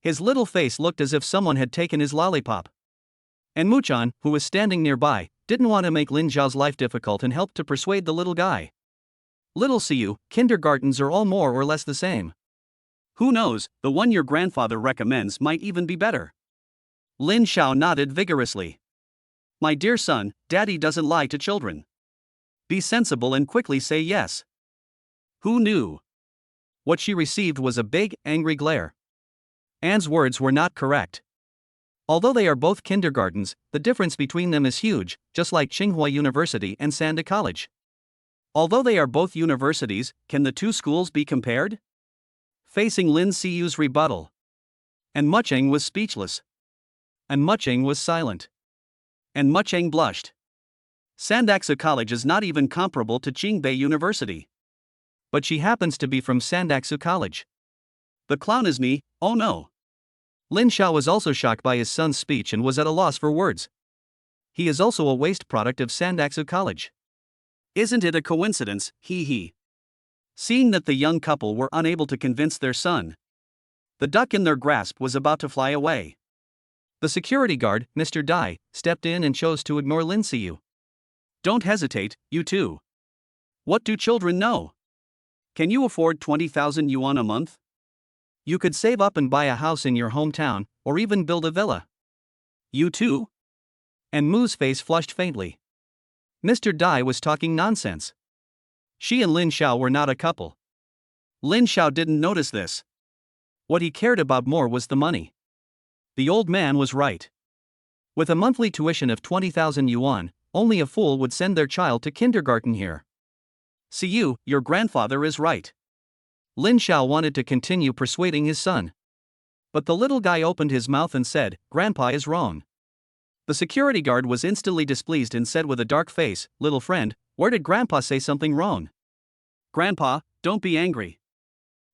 His little face looked as if someone had taken his lollipop. And Muchan, who was standing nearby, didn't want to make Lin Xiao's life difficult and helped to persuade the little guy. Little Siyu, kindergartens are all more or less the same. Who knows, the one your grandfather recommends might even be better. Lin Xiao nodded vigorously. My dear son, Daddy doesn't lie to children. Be sensible and quickly say yes. Who knew? What she received was a big, angry glare. Anne's words were not correct. Although they are both kindergartens, the difference between them is huge, just like Tsinghua University and Sanda College. Although they are both universities, can the two schools be compared? Facing Lin Siyu's rebuttal. And Mucheng was speechless. And Mucheng was silent. And Mucheng blushed. Sandaxu College is not even comparable to Qingbei University. But she happens to be from Sandaxu College. The clown is me, oh no. Lin Xiao was also shocked by his son's speech and was at a loss for words. He is also a waste product of Sandaxu College. Isn't it a coincidence, hee hee? Seeing that the young couple were unable to convince their son, the duck in their grasp was about to fly away. The security guard, Mr. Dai, stepped in and chose to ignore Lin Siyu. Don't hesitate, you two. What do children know? Can you afford 20,000 yuan a month? You could save up and buy a house in your hometown, or even build a villa. You too? And Mu's face flushed faintly. Mr. Dai was talking nonsense. She and Lin Xiao were not a couple. Lin Xiao didn't notice this. What he cared about more was the money. The old man was right. With a monthly tuition of 20,000 yuan, only a fool would send their child to kindergarten here. Siyu, your grandfather is right. Lin Xiao wanted to continue persuading his son. But the little guy opened his mouth and said, Grandpa is wrong. The security guard was instantly displeased and said with a dark face, Little friend, where did Grandpa say something wrong? Grandpa, don't be angry.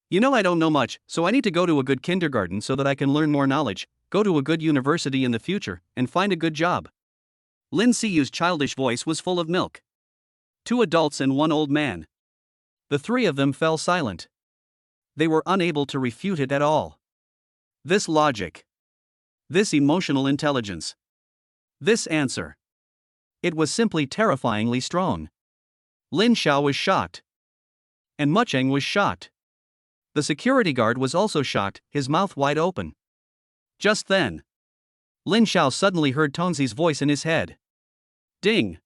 You know I don't know much, so I need to go to a good kindergarten so that I can learn more knowledge, go to a good university in the future, and find a good job. Lin Siyu's childish voice was full of milk. 2 adults and 1 old man. The 3 of them fell silent. They were unable to refute it at all. This logic. This emotional intelligence. This answer. It was simply terrifyingly strong. Lin Xiao was shocked. And Mucheng was shocked. The security guard was also shocked, his mouth wide open. Just then, Lin Xiao suddenly heard Tonzi's voice in his head. Ding!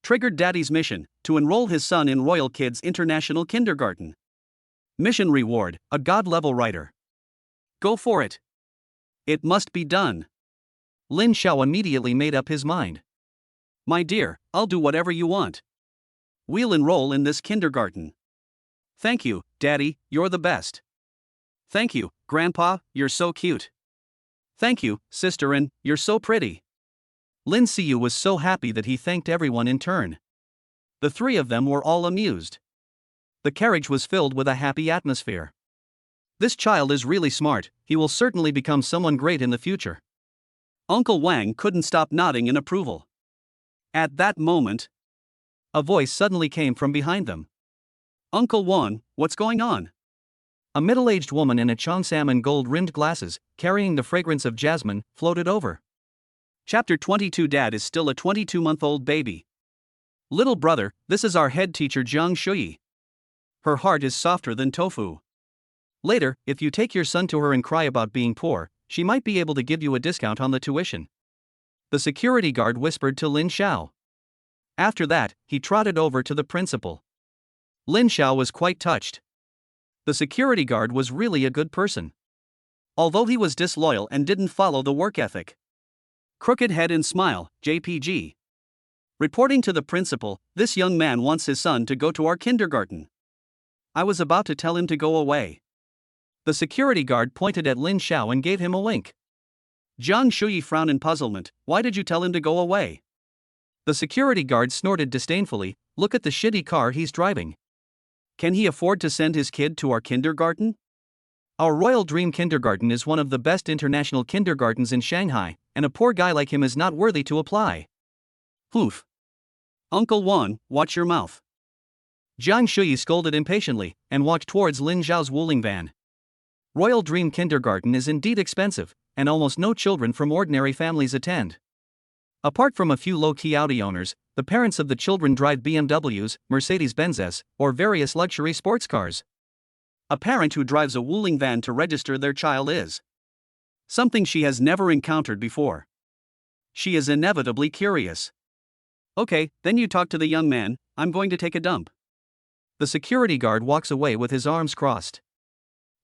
Triggered Daddy's mission, to enroll his son in Royal Kids International Kindergarten. Mission reward, a God-level writer. Go for it. It must be done. Lin Xiao immediately made up his mind. My dear, I'll do whatever you want. We'll enroll in this kindergarten. Thank you, Daddy, you're the best. Thank you, Grandpa, you're so cute. Thank you, Sister An, you're so pretty. Lin Siyu was so happy that he thanked everyone in turn. The 3 of them were all amused. The carriage was filled with a happy atmosphere. This child is really smart, he will certainly become someone great in the future. Uncle Wang couldn't stop nodding in approval. At that moment, a voice suddenly came from behind them. Uncle Wan, what's going on? A middle-aged woman in a cheongsam and gold-rimmed glasses, carrying the fragrance of jasmine, floated over. Chapter 22. Dad is still a 22-month-old baby. Little brother, this is our head teacher Jiang Shuyi. Her heart is softer than tofu. Later, if you take your son to her and cry about being poor, she might be able to give you a discount on the tuition. The security guard whispered to Lin Xiao. After that, he trotted over to the principal. Lin Xiao was quite touched. The security guard was really a good person. Although he was disloyal and didn't follow the work ethic. Crooked head and smile, JPG. Reporting to the principal, this young man wants his son to go to our kindergarten. I was about to tell him to go away. The security guard pointed at Lin Xiao and gave him a wink. Jiang Shuyi frowned in puzzlement. Why did you tell him to go away? The security guard snorted disdainfully. Look at the shitty car he's driving. Can he afford to send his kid to our kindergarten? Our Royal Dream Kindergarten is one of the best international kindergartens in Shanghai, and a poor guy like him is not worthy to apply. Poof. Uncle Wan, watch your mouth. Jiang Shuyi scolded impatiently, and walked towards Lin Xiao's Wuling van. Royal Dream Kindergarten is indeed expensive, and almost no children from ordinary families attend. Apart from a few low-key Audi owners, the parents of the children drive BMWs, Mercedes-Benzes, or various luxury sports cars. A parent who drives a Wuling van to register their child is something she has never encountered before. She is inevitably curious. Okay, then you talk to the young man, I'm going to take a dump. The security guard walks away with his arms crossed.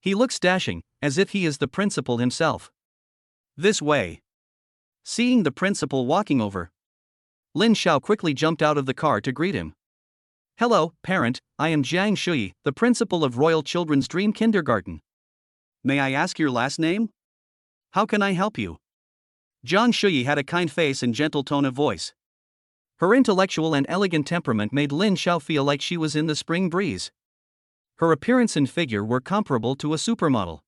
He looks dashing, as if he is the principal himself. This way. Seeing the principal walking over, Lin Xiao quickly jumped out of the car to greet him. Hello, parent, I am Jiang Shui, the principal of Royal Children's Dream Kindergarten. May I ask your last name? How can I help you? Jiang Shui had a kind face and gentle tone of voice. Her intellectual and elegant temperament made Lin Xiao feel like she was in the spring breeze. Her appearance and figure were comparable to a supermodel.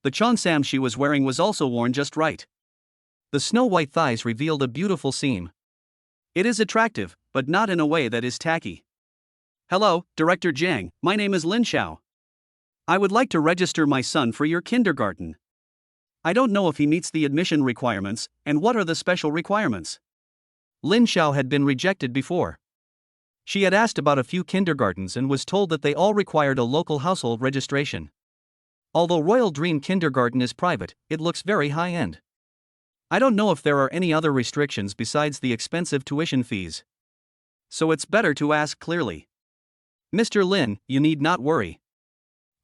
The cheongsam she was wearing was also worn just right. The snow-white thighs revealed a beautiful seam. It is attractive, but not in a way that is tacky. Hello, Director Jiang, my name is Lin Xiao. I would like to register my son for your kindergarten. I don't know if he meets the admission requirements, and what are the special requirements? Lin Xiao had been rejected before. She had asked about a few kindergartens and was told that they all required a local household registration. Although Royal Dream Kindergarten is private, it looks very high-end. I don't know if there are any other restrictions besides the expensive tuition fees. So it's better to ask clearly. Mr. Lin, you need not worry.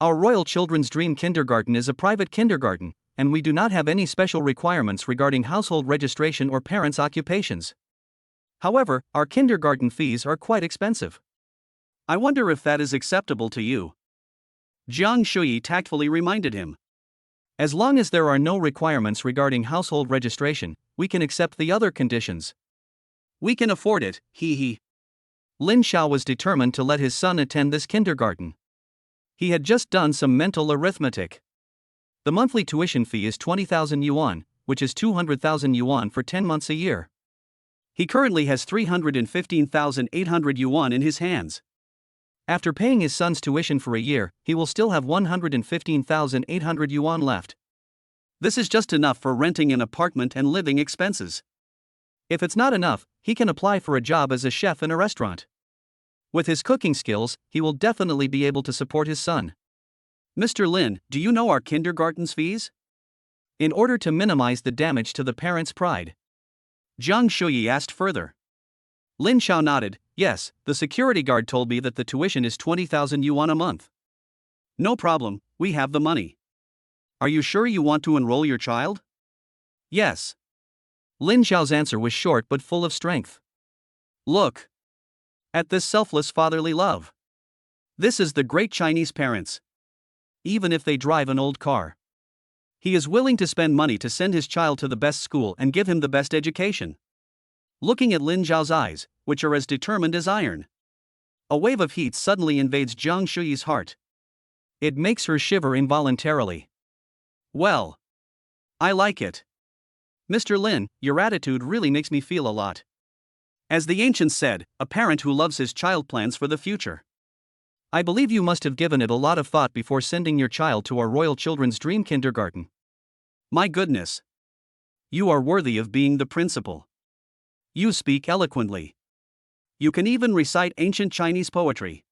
Our Royal Children's Dream Kindergarten is a private kindergarten, and we do not have any special requirements regarding household registration or parents' occupations. However, our kindergarten fees are quite expensive. I wonder if that is acceptable to you. Jiang Shui tactfully reminded him. As long as there are no requirements regarding household registration, we can accept the other conditions. We can afford it, he. Lin Xiao was determined to let his son attend this kindergarten. He had just done some mental arithmetic. The monthly tuition fee is 20,000 yuan, which is 200,000 yuan for 10 months a year. He currently has 315,800 yuan in his hands. After paying his son's tuition for a year, he will still have 115,800 yuan left. This is just enough for renting an apartment and living expenses. If it's not enough, he can apply for a job as a chef in a restaurant. With his cooking skills, he will definitely be able to support his son. Mr. Lin, do you know our kindergarten's fees? In order to minimize the damage to the parents' pride, Jiang Shui asked further. Lin Xiao nodded. Yes, the security guard told me that the tuition is 20,000 yuan a month. No problem, we have the money. Are you sure you want to enroll your child? Yes. Lin Xiao's answer was short but full of strength. Look at this selfless fatherly love. This is the great Chinese parents. Even if they drive an old car, he is willing to spend money to send his child to the best school and give him the best education. Looking at Lin Xiao's eyes, which are as determined as iron, a wave of heat suddenly invades Jiang Shui's heart. It makes her shiver involuntarily. Well, I like it. Mr. Lin, your attitude really makes me feel a lot. As the ancients said, a parent who loves his child plans for the future. I believe you must have given it a lot of thought before sending your child to our Royal Children's Dream Kindergarten. My goodness. You are worthy of being the principal. You speak eloquently. You can even recite ancient Chinese poetry.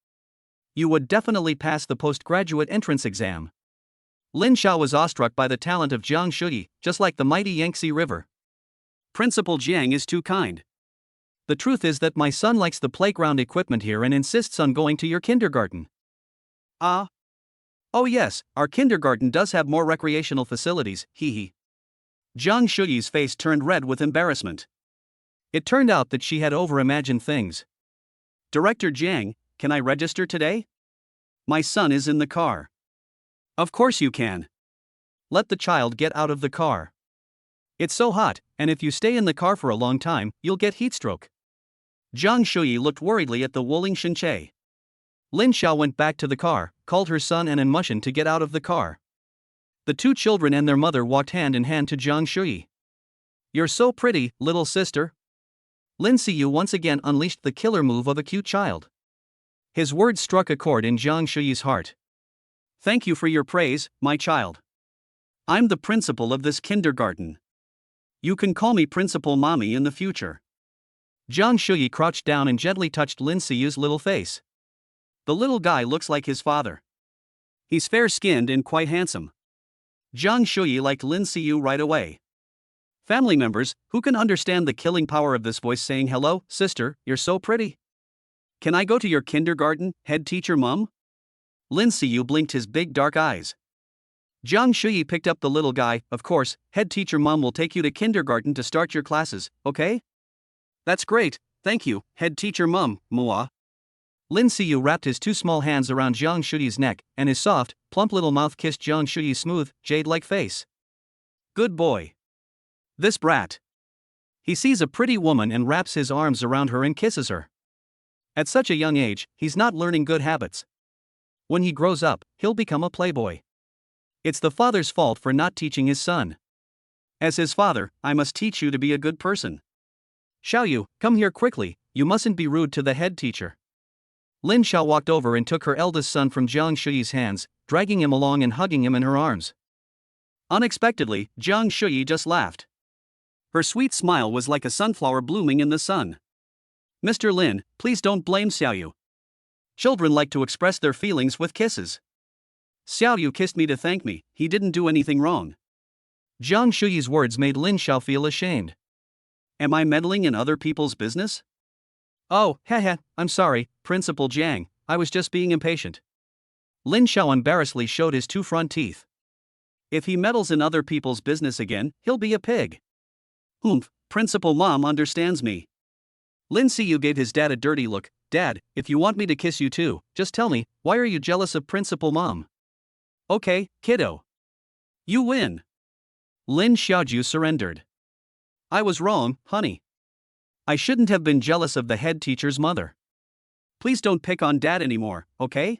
You would definitely pass the postgraduate entrance exam. Lin Xiao was awestruck by the talent of Jiang Shui, just like the mighty Yangtze River. Principal Jiang is too kind. The truth is that my son likes the playground equipment here and insists on going to your kindergarten. Ah? Oh yes, our kindergarten does have more recreational facilities, hee. Jiang Shuyi's face turned red with embarrassment. It turned out that she had overimagined things. Director Jiang, can I register today? My son is in the car. Of course you can. Let the child get out of the car. It's so hot, and if you stay in the car for a long time, you'll get heatstroke. Jiang Shui looked worriedly at the Wuling Shenche. Lin Xiao went back to the car, called her son and Mushin to get out of the car. The two children and their mother walked hand in hand to Jiang Shui. You're so pretty, little sister. Lin Siyu once again unleashed the killer move of a cute child. His words struck a chord in Jiang Shui's heart. Thank you for your praise, my child. I'm the principal of this kindergarten. You can call me Principal Mommy in the future. Jiang Shui crouched down and gently touched Lin Siyu's little face. The little guy looks like his father. He's fair-skinned and quite handsome. Jiang Shui liked Lin Siyu right away. Family members, who can understand the killing power of this voice saying, "Hello, sister, you're so pretty. Can I go to your kindergarten, head teacher mom?" Lin Siyu blinked his big dark eyes. Jiang Shui picked up the little guy. Of course, head teacher mom will take you to kindergarten to start your classes, okay? That's great, thank you, head teacher mom, Mua. Lin Siyu wrapped his two small hands around Jiang Shuyi's neck, and his soft, plump little mouth kissed Jiang Shuyi's smooth, jade-like face. Good boy. This brat. He sees a pretty woman and wraps his arms around her and kisses her. At such a young age, he's not learning good habits. When he grows up, he'll become a playboy. It's the father's fault for not teaching his son. As his father, I must teach you to be a good person. Xiaoyu, come here quickly, you mustn't be rude to the head teacher. Lin Xiao walked over and took her eldest son from Jiang Shuyi's hands, dragging him along and hugging him in her arms. Unexpectedly, Jiang Shuyi just laughed. Her sweet smile was like a sunflower blooming in the sun. Mr. Lin, please don't blame Xiaoyu. Children like to express their feelings with kisses. Xiaoyu kissed me to thank me, he didn't do anything wrong. Jiang Shuyi's words made Lin Xiao feel ashamed. Am I meddling in other people's business? Oh, haha, I'm sorry, Principal Jiang, I was just being impatient. Lin Xiao embarrassedly showed his two front teeth. If he meddles in other people's business again, he'll be a pig. Principal Mom understands me. Lin Siyu gave his dad a dirty look. Dad, if you want me to kiss you too, just tell me, why are you jealous of Principal Mom? Okay, kiddo. You win. Lin Xiaoju surrendered. I was wrong, honey. I shouldn't have been jealous of the head teacher's mother. Please don't pick on Dad anymore, okay?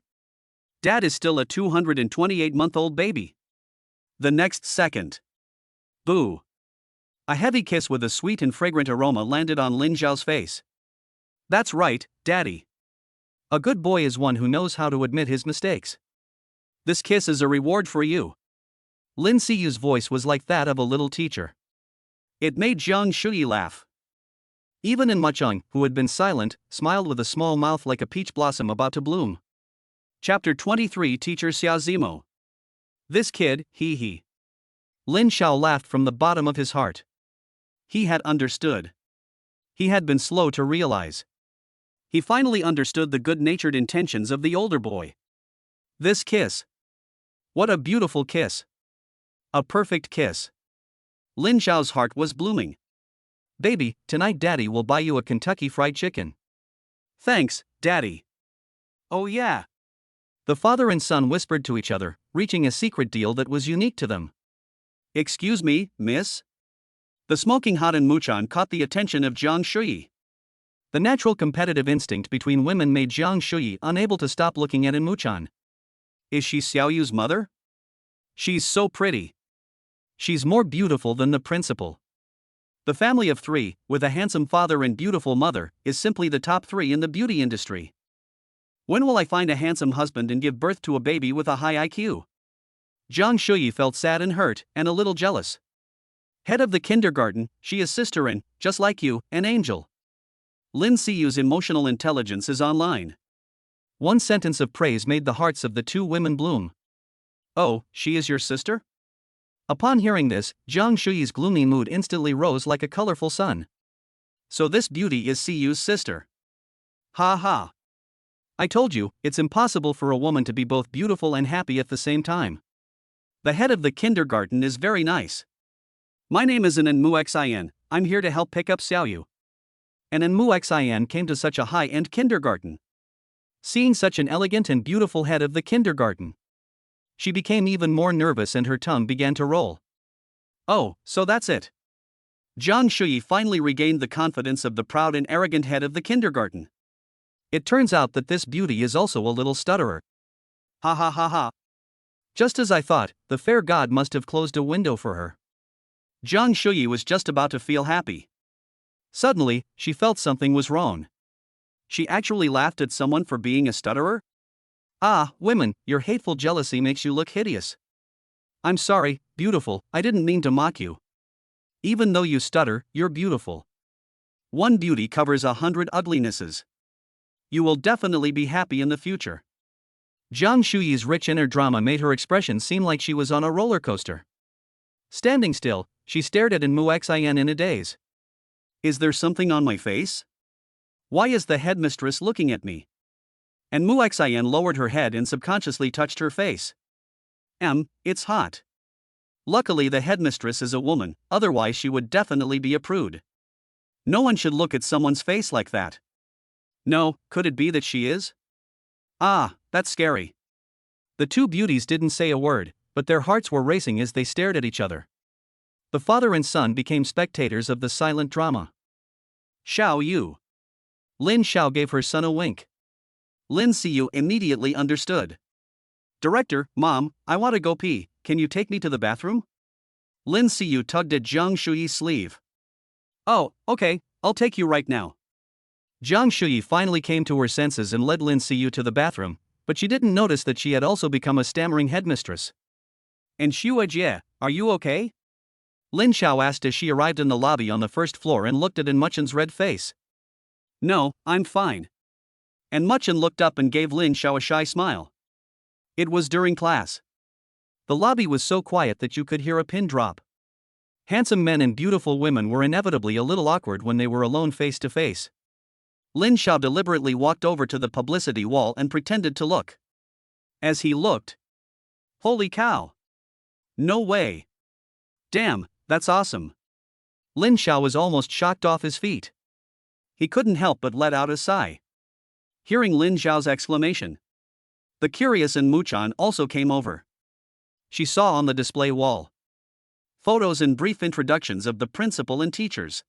Dad is still a 228-month-old baby. The next second. Boo. A heavy kiss with a sweet and fragrant aroma landed on Lin Xiao's face. That's right, Daddy. A good boy is one who knows how to admit his mistakes. This kiss is a reward for you. Lin Siyu's voice was like that of a little teacher. It made Jiang Shuyi laugh. Even in Macheng, who had been silent, smiled with a small mouth like a peach blossom about to bloom. Chapter 23 Teacher Xiao Zimo. This kid, he. Lin Xiao laughed from the bottom of his heart. He had understood. He had been slow to realize. He finally understood the good-natured intentions of the older boy. This kiss. What a beautiful kiss. A perfect kiss. Lin Xiao's heart was blooming. Baby, tonight Daddy will buy you a Kentucky Fried Chicken. Thanks, Daddy. Oh yeah. The father and son whispered to each other, reaching a secret deal that was unique to them. Excuse me, miss? The smoking hot Muchan caught the attention of Jiang Shuyi. The natural competitive instinct between women made Jiang Shuyi unable to stop looking at Muchan. Is she Xiaoyu's mother? She's so pretty. She's more beautiful than the principal. The family of three, with a handsome father and beautiful mother, is simply the top 3 in the beauty industry. When will I find a handsome husband and give birth to a baby with a high IQ? Jiang Shuyi felt sad and hurt, and a little jealous. Head of the kindergarten, she is sister and, just like you, an angel. Lin Siyu's emotional intelligence is online. One sentence of praise made the hearts of the two women bloom. Oh, she is your sister? Upon hearing this, Jiang Shuyi's gloomy mood instantly rose like a colorful sun. So this beauty is Siyu's sister. Ha ha. I told you, it's impossible for a woman to be both beautiful and happy at the same time. The head of the kindergarten is very nice. My name is Anan Muxian, I'm here to help pick up Xiaoyu. Anan Muxian came to such a high-end kindergarten. Seeing such an elegant and beautiful head of the kindergarten, she became even more nervous and her tongue began to roll. Oh, so that's it. Jiang Shuyi finally regained the confidence of the proud and arrogant head of the kindergarten. It turns out that this beauty is also a little stutterer. Ha ha ha ha. Just as I thought, the fair god must have closed a window for her. Jiang Shuyi was just about to feel happy. Suddenly, she felt something was wrong. She actually laughed at someone for being a stutterer? Ah, women, your hateful jealousy makes you look hideous. I'm sorry, beautiful, I didn't mean to mock you. Even though you stutter, you're beautiful. One beauty covers 100 uglinesses. You will definitely be happy in the future. Jiang Shuyi's rich inner drama made her expression seem like she was on a roller coaster. Standing still, she stared at Muxian in a daze. Is there something on my face? Why is the headmistress looking at me? And Muxian lowered her head and subconsciously touched her face. It's hot. Luckily the headmistress is a woman, otherwise she would definitely be a prude. No one should look at someone's face like that. No, could it be that she is? Ah, that's scary. The two beauties didn't say a word, but their hearts were racing as they stared at each other. The father and son became spectators of the silent drama. Xiao Yu. Lin Xiao gave her son a wink. Lin Siyu immediately understood. Director, Mom, I want to go pee, can you take me to the bathroom? Lin Siyu tugged at Zhang Shuyi's sleeve. Oh, okay, I'll take you right now. Zhang Shuyi finally came to her senses and led Lin Siyu to the bathroom, but she didn't notice that she had also become a stammering headmistress. And Xue, are you okay? Lin Xiao asked as she arrived in the lobby on the first floor and looked at Muchen's red face. No, I'm fine. And Muchen looked up and gave Lin Xiao a shy smile. It was during class. The lobby was so quiet that you could hear a pin drop. Handsome men and beautiful women were inevitably a little awkward when they were alone face to face. Lin Xiao deliberately walked over to the publicity wall and pretended to look. As he looked, holy cow! No way! Damn, that's awesome! Lin Xiao was almost shocked off his feet. He couldn't help but let out a sigh. Hearing Lin Xiao's exclamation, the curious and Muchan also came over. She saw on the display wall photos and brief introductions of the principal and teachers.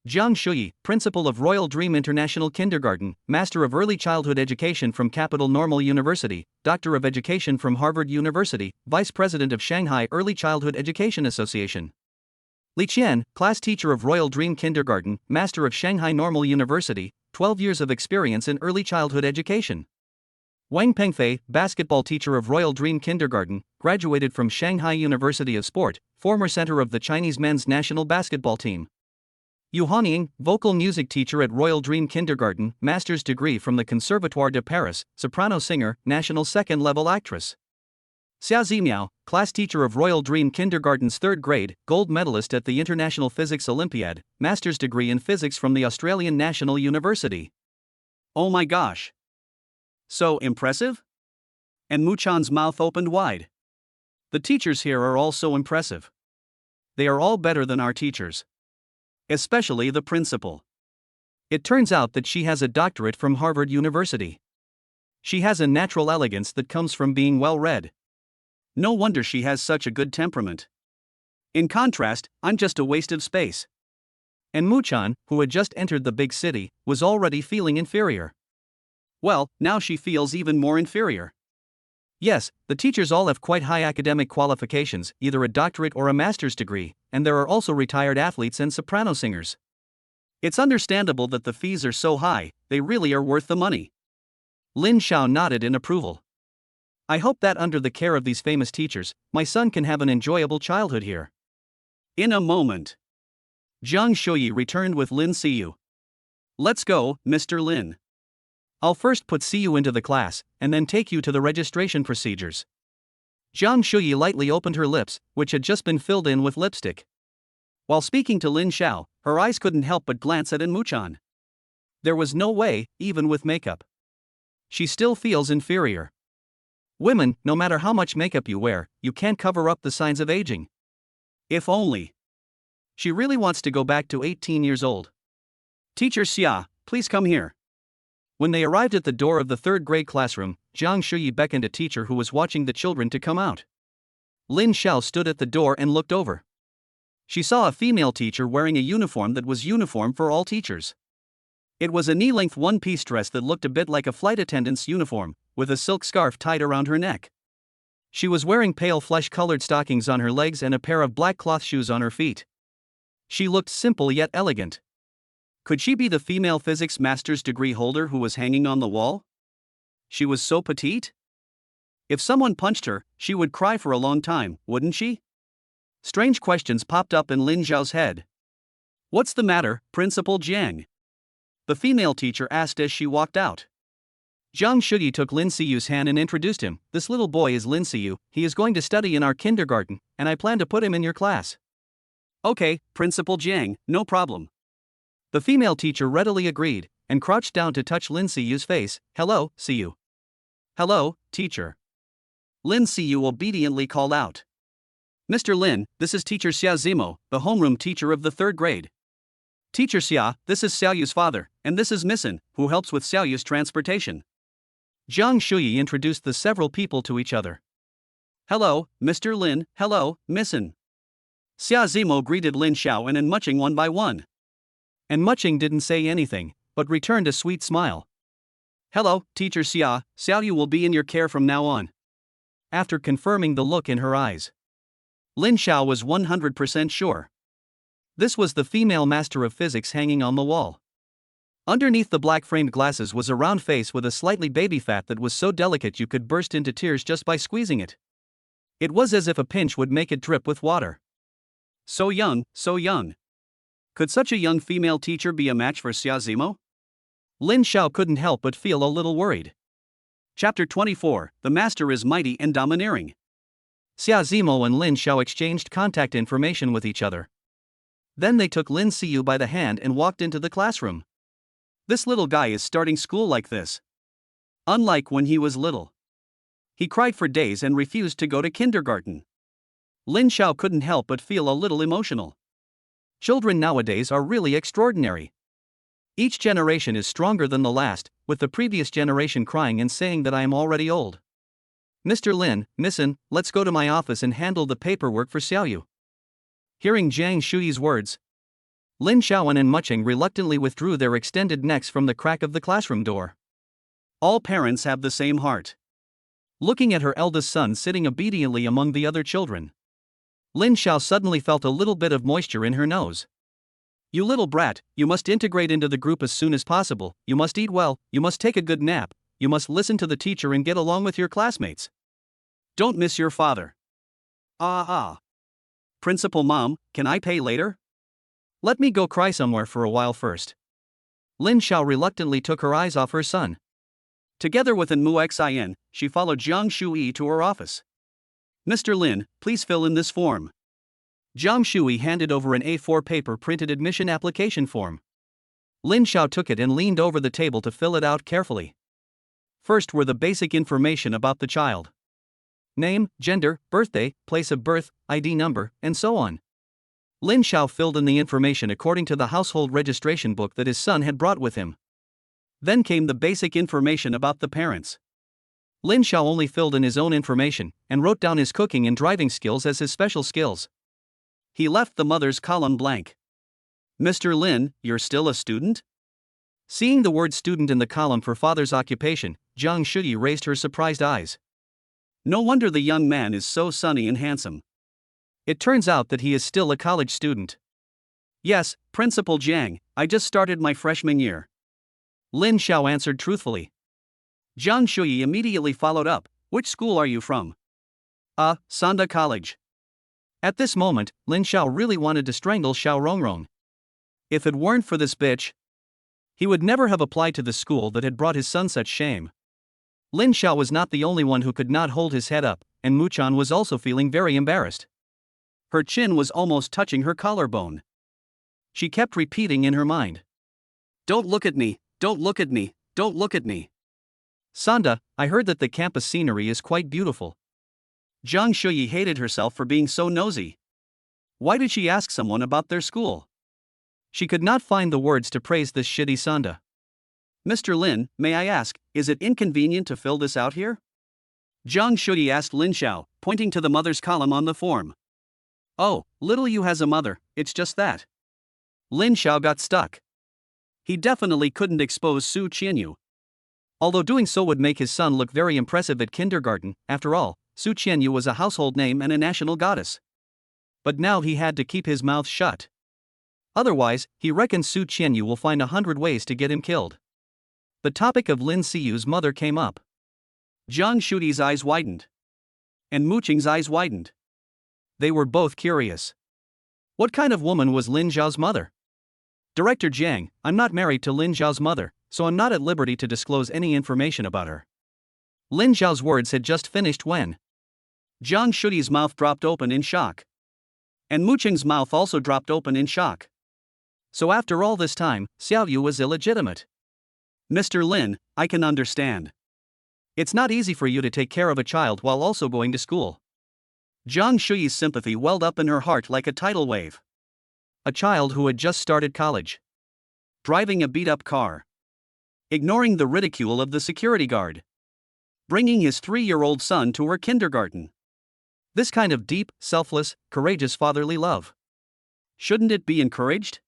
Zhang Shuyi, Principal of Royal Dream International Kindergarten, Master of Early Childhood Education from Capital Normal University, Doctor of Education from Harvard University, Vice President of Shanghai Early Childhood Education Association. Li Qian, Class Teacher of Royal Dream Kindergarten, Master of Shanghai Normal University, 12 years of experience in early childhood education. Wang Pengfei, Basketball Teacher of Royal Dream Kindergarten, graduated from Shanghai University of Sport, former center of the Chinese men's national basketball team. Yu Hanying, Vocal Music Teacher at Royal Dream Kindergarten, Master's degree from the Conservatoire de Paris, soprano singer, national second-level actress. Xia Zimiao, Class Teacher of Royal Dream Kindergarten's 3rd grade, gold medalist at the International Physics Olympiad, Master's degree in Physics from the Australian National University. Oh my gosh! So impressive? And Muchan's mouth opened wide. The teachers here are all so impressive. They are all better than our teachers. Especially the principal. It turns out that she has a doctorate from Harvard University. She has a natural elegance that comes from being well-read. No wonder she has such a good temperament. In contrast, I'm just a waste of space. And Muchan, who had just entered the big city, was already feeling inferior. Well, now she feels even more inferior. Yes, the teachers all have quite high academic qualifications, either a doctorate or a master's degree, and there are also retired athletes and soprano singers. It's understandable that the fees are so high, they really are worth the money. Lin Xiao nodded in approval. I hope that under the care of these famous teachers, my son can have an enjoyable childhood here. In a moment, Zhang Shuyi returned with Lin Siyu. Let's go, Mr. Lin. I'll first put Siyu into the class, and then take you to the registration procedures. Zhang Shuyi lightly opened her lips, which had just been filled in with lipstick. While speaking to Lin Xiao, her eyes couldn't help but glance at Muchan. There was no way, even with makeup. She still feels inferior. Women, no matter how much makeup you wear, you can't cover up the signs of aging. If only. She really wants to go back to 18 years old. Teacher Xia, please come here. When they arrived at the door of the 3rd grade classroom, Zhang Shuyi beckoned a teacher who was watching the children to come out. Lin Xiao stood at the door and looked over. She saw a female teacher wearing a uniform that was uniform for all teachers. It was a knee-length one-piece dress that looked a bit like a flight attendant's uniform, with a silk scarf tied around her neck. She was wearing pale flesh-colored stockings on her legs and a pair of black cloth shoes on her feet. She looked simple yet elegant. Could she be the female physics master's degree holder who was hanging on the wall? She was so petite. If someone punched her, she would cry for a long time, wouldn't she? Strange questions popped up in Lin Xiao's head. What's the matter, Principal Jiang? The female teacher asked as she walked out. Zhang Shuyi took Lin Siyu's hand and introduced him. This little boy is Lin Siyu, he is going to study in our kindergarten, and I plan to put him in your class. Okay, Principal Jiang, no problem. The female teacher readily agreed, and crouched down to touch Lin Siyu's face. Hello, Siyu. Hello, teacher. Lin Siyu obediently called out. Mr. Lin, this is Teacher Xia Zimo, the homeroom teacher of the 3rd grade. Teacher Xia, this is Xiaoyu's father, and this is Missin, who helps with Xiaoyu's transportation. Jiang Shuyi introduced the several people to each other. Hello, Mr. Lin, hello, Missin. Xia Zimo greeted Lin Xiao and Muching one by one. And Muching didn't say anything, but returned a sweet smile. Hello, Teacher Xia, Xiaoyu will be in your care from now on. After confirming the look in her eyes, Lin Xiao was 100% sure. This was the female master of physics hanging on the wall. Underneath the black framed glasses was a round face with a slightly baby fat that was so delicate you could burst into tears just by squeezing it. It was as if a pinch would make it drip with water. So young, so young. Could such a young female teacher be a match for Xia Zimo? Lin Xiao couldn't help but feel a little worried. Chapter 24, The Master is Mighty and Domineering. Xia Zimo and Lin Xiao exchanged contact information with each other. Then they took Lin Siyu by the hand and walked into the classroom. This little guy is starting school like this. Unlike when he was little. He cried for days and refused to go to kindergarten. Lin Xiao couldn't help but feel a little emotional. Children nowadays are really extraordinary. Each generation is stronger than the last, with the previous generation crying and saying that I am already old. Mr. Lin, Missin, let's go to my office and handle the paperwork for Xiaoyu. Hearing Jiang Shuyi's words, Lin Xiao and Muching reluctantly withdrew their extended necks from the crack of the classroom door. All parents have the same heart. Looking at her eldest son sitting obediently among the other children, Lin Xiao suddenly felt a little bit of moisture in her nose. You little brat, you must integrate into the group as soon as possible, you must eat well, you must take a good nap, you must listen to the teacher and get along with your classmates. Don't miss your father. Principal Mom, can I pay later? Let me go cry somewhere for a while first. Lin Xiao reluctantly took her eyes off her son. Together with an Muxin, she followed Jiang Shuyi to her office. Mr. Lin, please fill in this form. Jiang Shuyi handed over an A4 paper printed admission application form. Lin Xiao took it and leaned over the table to fill it out carefully. First were the basic information about the child. Name, gender, birthday, place of birth, ID number, and so on. Lin Xiao filled in the information according to the household registration book that his son had brought with him. Then came the basic information about the parents. Lin Xiao only filled in his own information and wrote down his cooking and driving skills as his special skills. He left the mother's column blank. Mr. Lin, you're still a student? Seeing the word student in the column for father's occupation, Jiang Shuyi raised her surprised eyes. No wonder the young man is so sunny and handsome. It turns out that he is still a college student. Yes, Principal Jiang, I just started my freshman year. Lin Xiao answered truthfully. Jiang Shuyi immediately followed up, which school are you from? Sanda College. At this moment, Lin Xiao really wanted to strangle Xiao Rongrong. If it weren't for this bitch, he would never have applied to the school that had brought his son such shame. Lin Xiao was not the only one who could not hold his head up, and Muchan was also feeling very embarrassed. Her chin was almost touching her collarbone. She kept repeating in her mind. Don't look at me, don't look at me, don't look at me. Sanda, I heard that the campus scenery is quite beautiful. Jiang Shuyi hated herself for being so nosy. Why did she ask someone about their school? She could not find the words to praise this shitty Sanda. Mr. Lin, may I ask, is it inconvenient to fill this out here? Jiang Shuyi asked Lin Xiao, pointing to the mother's column on the form. Oh, little Yu has a mother, it's just that. Lin Xiao got stuck. He definitely couldn't expose Su Siyu. Although doing so would make his son look very impressive at kindergarten, after all, Su Siyu was a household name and a national goddess. But now he had to keep his mouth shut. Otherwise, he reckons Su Siyu will find 100 ways to get him killed. The topic of Lin Siyu's mother came up. Jiang Shuyi's eyes widened. And Muqing's eyes widened. They were both curious. What kind of woman was Lin Zhao's mother? Director Jiang, I'm not married to Lin Zhao's mother, so I'm not at liberty to disclose any information about her. Lin Zhao's words had just finished when Jiang Shuyi's mouth dropped open in shock. And Muqing's mouth also dropped open in shock. So after all this time, Xiaoyu was illegitimate. Mr. Lin, I can understand. It's not easy for you to take care of a child while also going to school. Jiang Shuyi's sympathy welled up in her heart like a tidal wave. a child who had just started college. Driving a beat-up car. Ignoring the ridicule of the security guard. Bringing his 3-year-old son to her kindergarten. This kind of deep, selfless, courageous fatherly love. Shouldn't it be encouraged?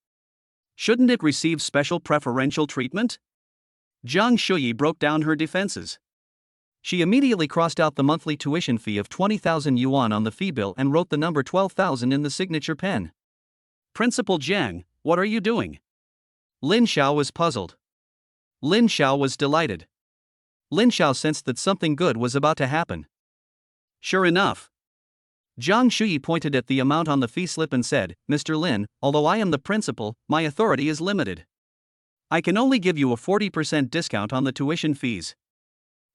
Shouldn't it receive special preferential treatment? Jiang Shuyi broke down her defenses. She immediately crossed out the monthly tuition fee of 20,000 yuan on the fee bill and wrote the number 12,000 in the signature pen. Principal Jiang, what are you doing? Lin Xiao was puzzled. Lin Xiao was delighted. Lin Xiao sensed that something good was about to happen. Sure enough. Jiang Shuyi pointed at the amount on the fee slip and said, Mr. Lin, although I am the principal, my authority is limited. I can only give you a 40% discount on the tuition fees.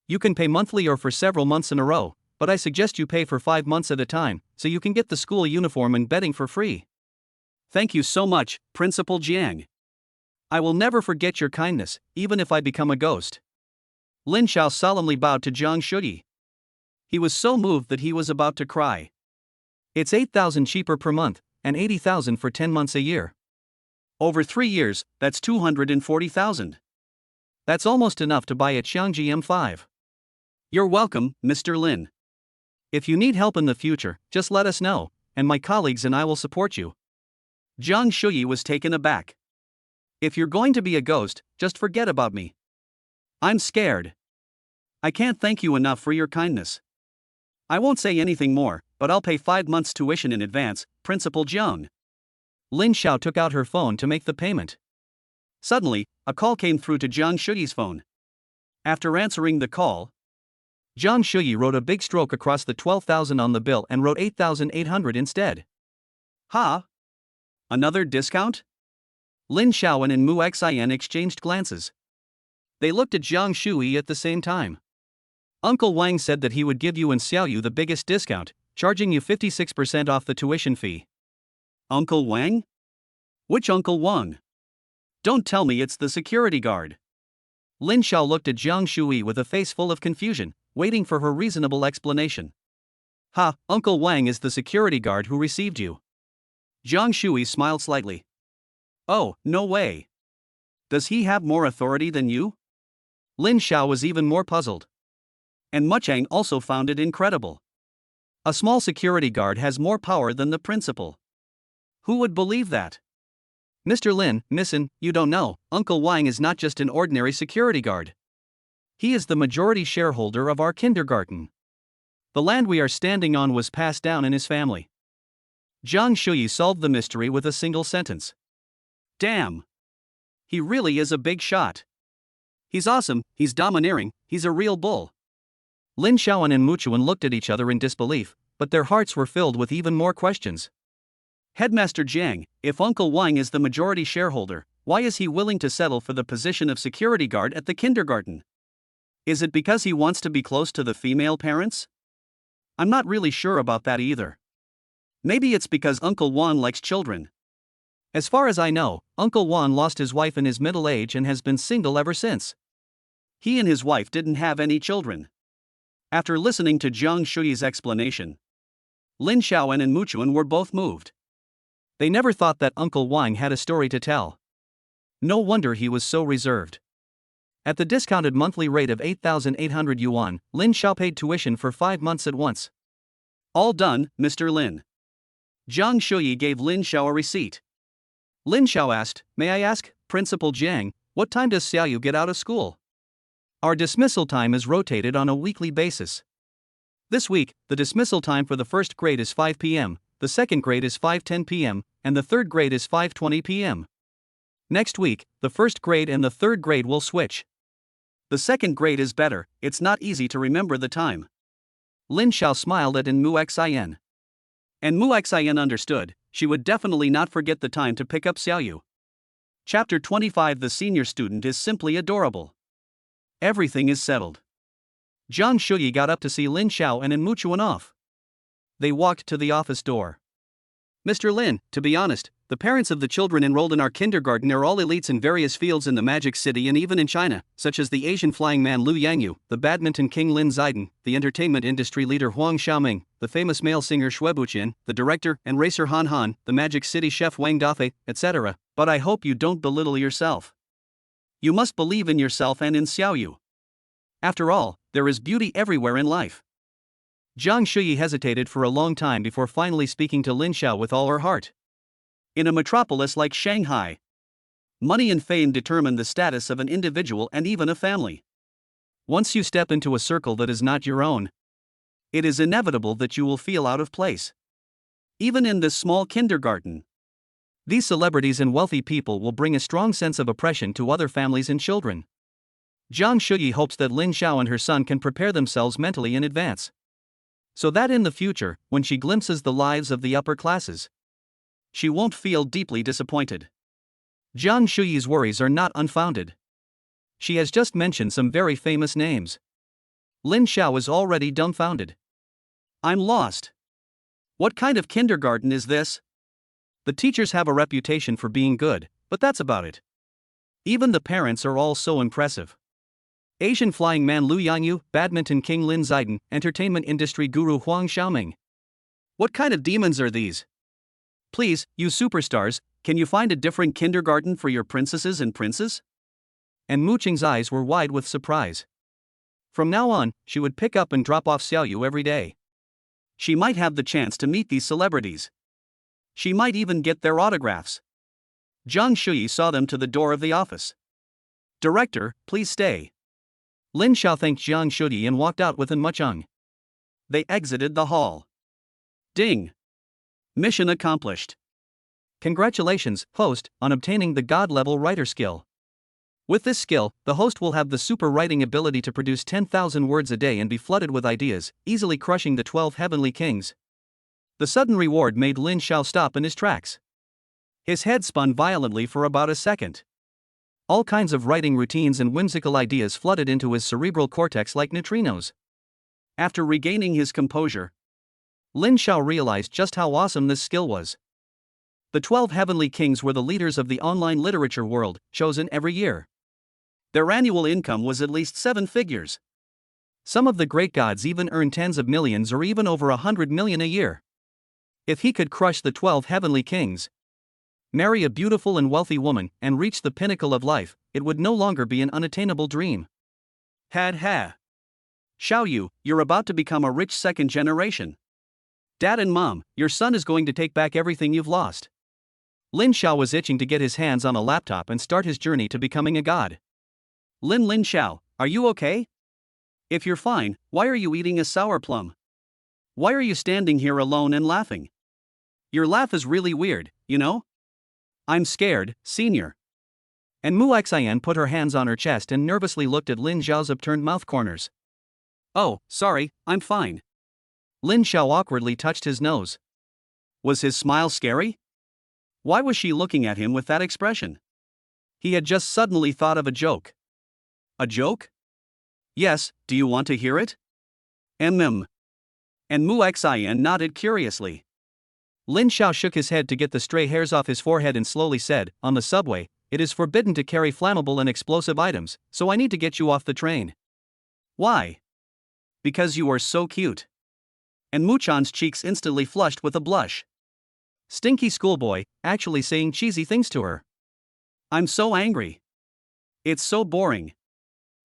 You can pay monthly or for several months in a row, but I suggest you pay for 5 months at a time, so you can get the school uniform and bedding for free. Thank you so much, Principal Jiang. I will never forget your kindness, even if I become a ghost. Lin Xiao solemnly bowed to Jiang Shuyi. He was so moved that he was about to cry. It's 8,000 cheaper per month, and 80,000 for 10 months a year. Over 3 years, that's 240,000. That's almost enough to buy a Xiangji M5. You're welcome, Mr. Lin. If you need help in the future, just let us know, and my colleagues and I will support you. Jiang Shuyi was taken aback. If you're going to be a ghost, just forget about me. I'm scared. I can't thank you enough for your kindness. I won't say anything more, but I'll pay 5 months' tuition in advance, Principal Jiang. Lin Xiao took out her phone to make the payment. Suddenly, a call came through to Jiang Shuyi's phone. After answering the call, Jiang Shuyi wrote a big stroke across the 12,000 on the bill and wrote 8,800 instead. Ha! Another discount? Lin Xiao and Mu Xian exchanged glances. They looked at Jiang Shuyi at the same time. Uncle Wang said that he would give you and Xiaoyu the biggest discount, charging you 56% off the tuition fee. Uncle Wang? Which Uncle Wang? Don't tell me it's the security guard. Lin Xiao looked at Jiang Shuyi with a face full of confusion, waiting for her reasonable explanation. Ha, Uncle Wang is the security guard who received you. Jiang Shuyi smiled slightly. Oh, no way. Does he have more authority than you? Lin Xiao was even more puzzled. And Muchang also found it incredible. A small security guard has more power than the principal. Who would believe that? Mr. Lin, Nissen, you don't know, Uncle Wang is not just an ordinary security guard. He is the majority shareholder of our kindergarten. The land we are standing on was passed down in his family. Jiang Shuyi solved the mystery with a single sentence. Damn! He really is a big shot. He's awesome, he's domineering, he's a real bull. Lin Xiaoan and Muchuan looked at each other in disbelief, but their hearts were filled with even more questions. Headmaster Jiang, if Uncle Wang is the majority shareholder, why is he willing to settle for the position of security guard at the kindergarten? Is it because he wants to be close to the female parents? I'm not really sure about that either. Maybe it's because Uncle Wan likes children. As far as I know, Uncle Wan lost his wife in his middle age and has been single ever since. He and his wife didn't have any children. After listening to Jiang Shuyi's explanation, Lin Xiaoan and Muchuan were both moved. They never thought that Uncle Wang had a story to tell. No wonder he was so reserved. At the discounted monthly rate of 8,800 yuan, Lin Xiao paid tuition for 5 months at once. All done, Mr. Lin. Jiang Shuyi gave Lin Xiao a receipt. Lin Xiao asked, May I ask, Principal Jiang, what time does Xiaoyu get out of school? Our dismissal time is rotated on a weekly basis. This week, the dismissal time for the first grade is 5 p.m., the second grade is 5:10 p.m., and the third grade is 5:20 p.m. Next week, the first grade and the third grade will switch. The second grade is better, it's not easy to remember the time. Lin Xiao smiled at Mu Xian. And Mu Xian understood, she would definitely not forget the time to pick up Xiaoyu. Chapter 25. The senior student is simply adorable. Everything is settled. Jiang Shuyi got up to see Lin Xiao and Muchuan off. They walked to the office door. Mr. Lin, to be honest, the parents of the children enrolled in our kindergarten are all elites in various fields in the Magic City and even in China, such as the Asian flying man Liu Yangyu, the badminton king Lin Ziden, the entertainment industry leader Huang Xiaoming, the famous male singer Xue Buqian, the director and racer Han Han, the Magic City chef Wang Dafei, etc. But I hope you don't belittle yourself. You must believe in yourself and in Xiaoyu. After all, there is beauty everywhere in life. Zhang Shuyi hesitated for a long time before finally speaking to Lin Xiao with all her heart. In a metropolis like Shanghai, money and fame determine the status of an individual and even a family. Once you step into a circle that is not your own, it is inevitable that you will feel out of place. Even in this small kindergarten, these celebrities and wealthy people will bring a strong sense of oppression to other families and children. Zhang Shuyi hopes that Lin Xiao and her son can prepare themselves mentally in advance, so that in the future, when she glimpses the lives of the upper classes, she won't feel deeply disappointed. Zhang Shuyi's worries are not unfounded. She has just mentioned some very famous names. Lin Xiao is already dumbfounded. I'm lost. What kind of kindergarten is this? The teachers have a reputation for being good, but that's about it. Even the parents are all so impressive. Asian flying man Liu Yangyu, badminton king Lin Ziden, entertainment industry guru Huang Xiaoming. What kind of demons are these? Please, you superstars, can you find a different kindergarten for your princesses and princes? And Mu Qing's eyes were wide with surprise. From now on, she would pick up and drop off Xiaoyu every day. She might have the chance to meet these celebrities. She might even get their autographs. Zhang Shuyi saw them to the door of the office. Director, please stay. Lin Xiao thanked Zhang Shuyi and walked out with Mu Qing. They exited the hall. Ding! Mission accomplished. Congratulations, host, on obtaining the God-level writer skill. With this skill, the host will have the super writing ability to produce 10,000 words a day and be flooded with ideas, easily crushing the 12 heavenly kings. The sudden reward made Lin Xiao stop in his tracks. His head spun violently for about a second. All kinds of writing routines and whimsical ideas flooded into his cerebral cortex like neutrinos. After regaining his composure, Lin Xiao realized just how awesome this skill was. The 12 heavenly kings were the leaders of the online literature world, chosen every year. Their annual income was at least 7 figures. Some of the great gods even earned tens of millions or even over 100 million a year. If he could crush the 12 heavenly kings, marry a beautiful and wealthy woman, and reach the pinnacle of life, it would no longer be an unattainable dream. Ha. Xiaoyu, you're about to become a rich second generation. Dad and Mom, your son is going to take back everything you've lost. Lin Xiao was itching to get his hands on a laptop and start his journey to becoming a god. Lin Xiao, are you okay? If you're fine, why are you eating a sour plum? Why are you standing here alone and laughing? Your laugh is really weird, you know? I'm scared, senior. And Mu Xian put her hands on her chest and nervously looked at Lin Xiao's upturned mouth corners. Oh, sorry, I'm fine. Lin Xiao awkwardly touched his nose. Was his smile scary? Why was she looking at him with that expression? He had just suddenly thought of a joke. A joke? Yes, do you want to hear it? And Mu Xian nodded curiously. Lin Xiao shook his head to get the stray hairs off his forehead and slowly said, on the subway, it is forbidden to carry flammable and explosive items, so I need to get you off the train. Why? Because you are so cute. And Mu Chan's cheeks instantly flushed with a blush. Stinky schoolboy, actually saying cheesy things to her. I'm so angry. It's so boring.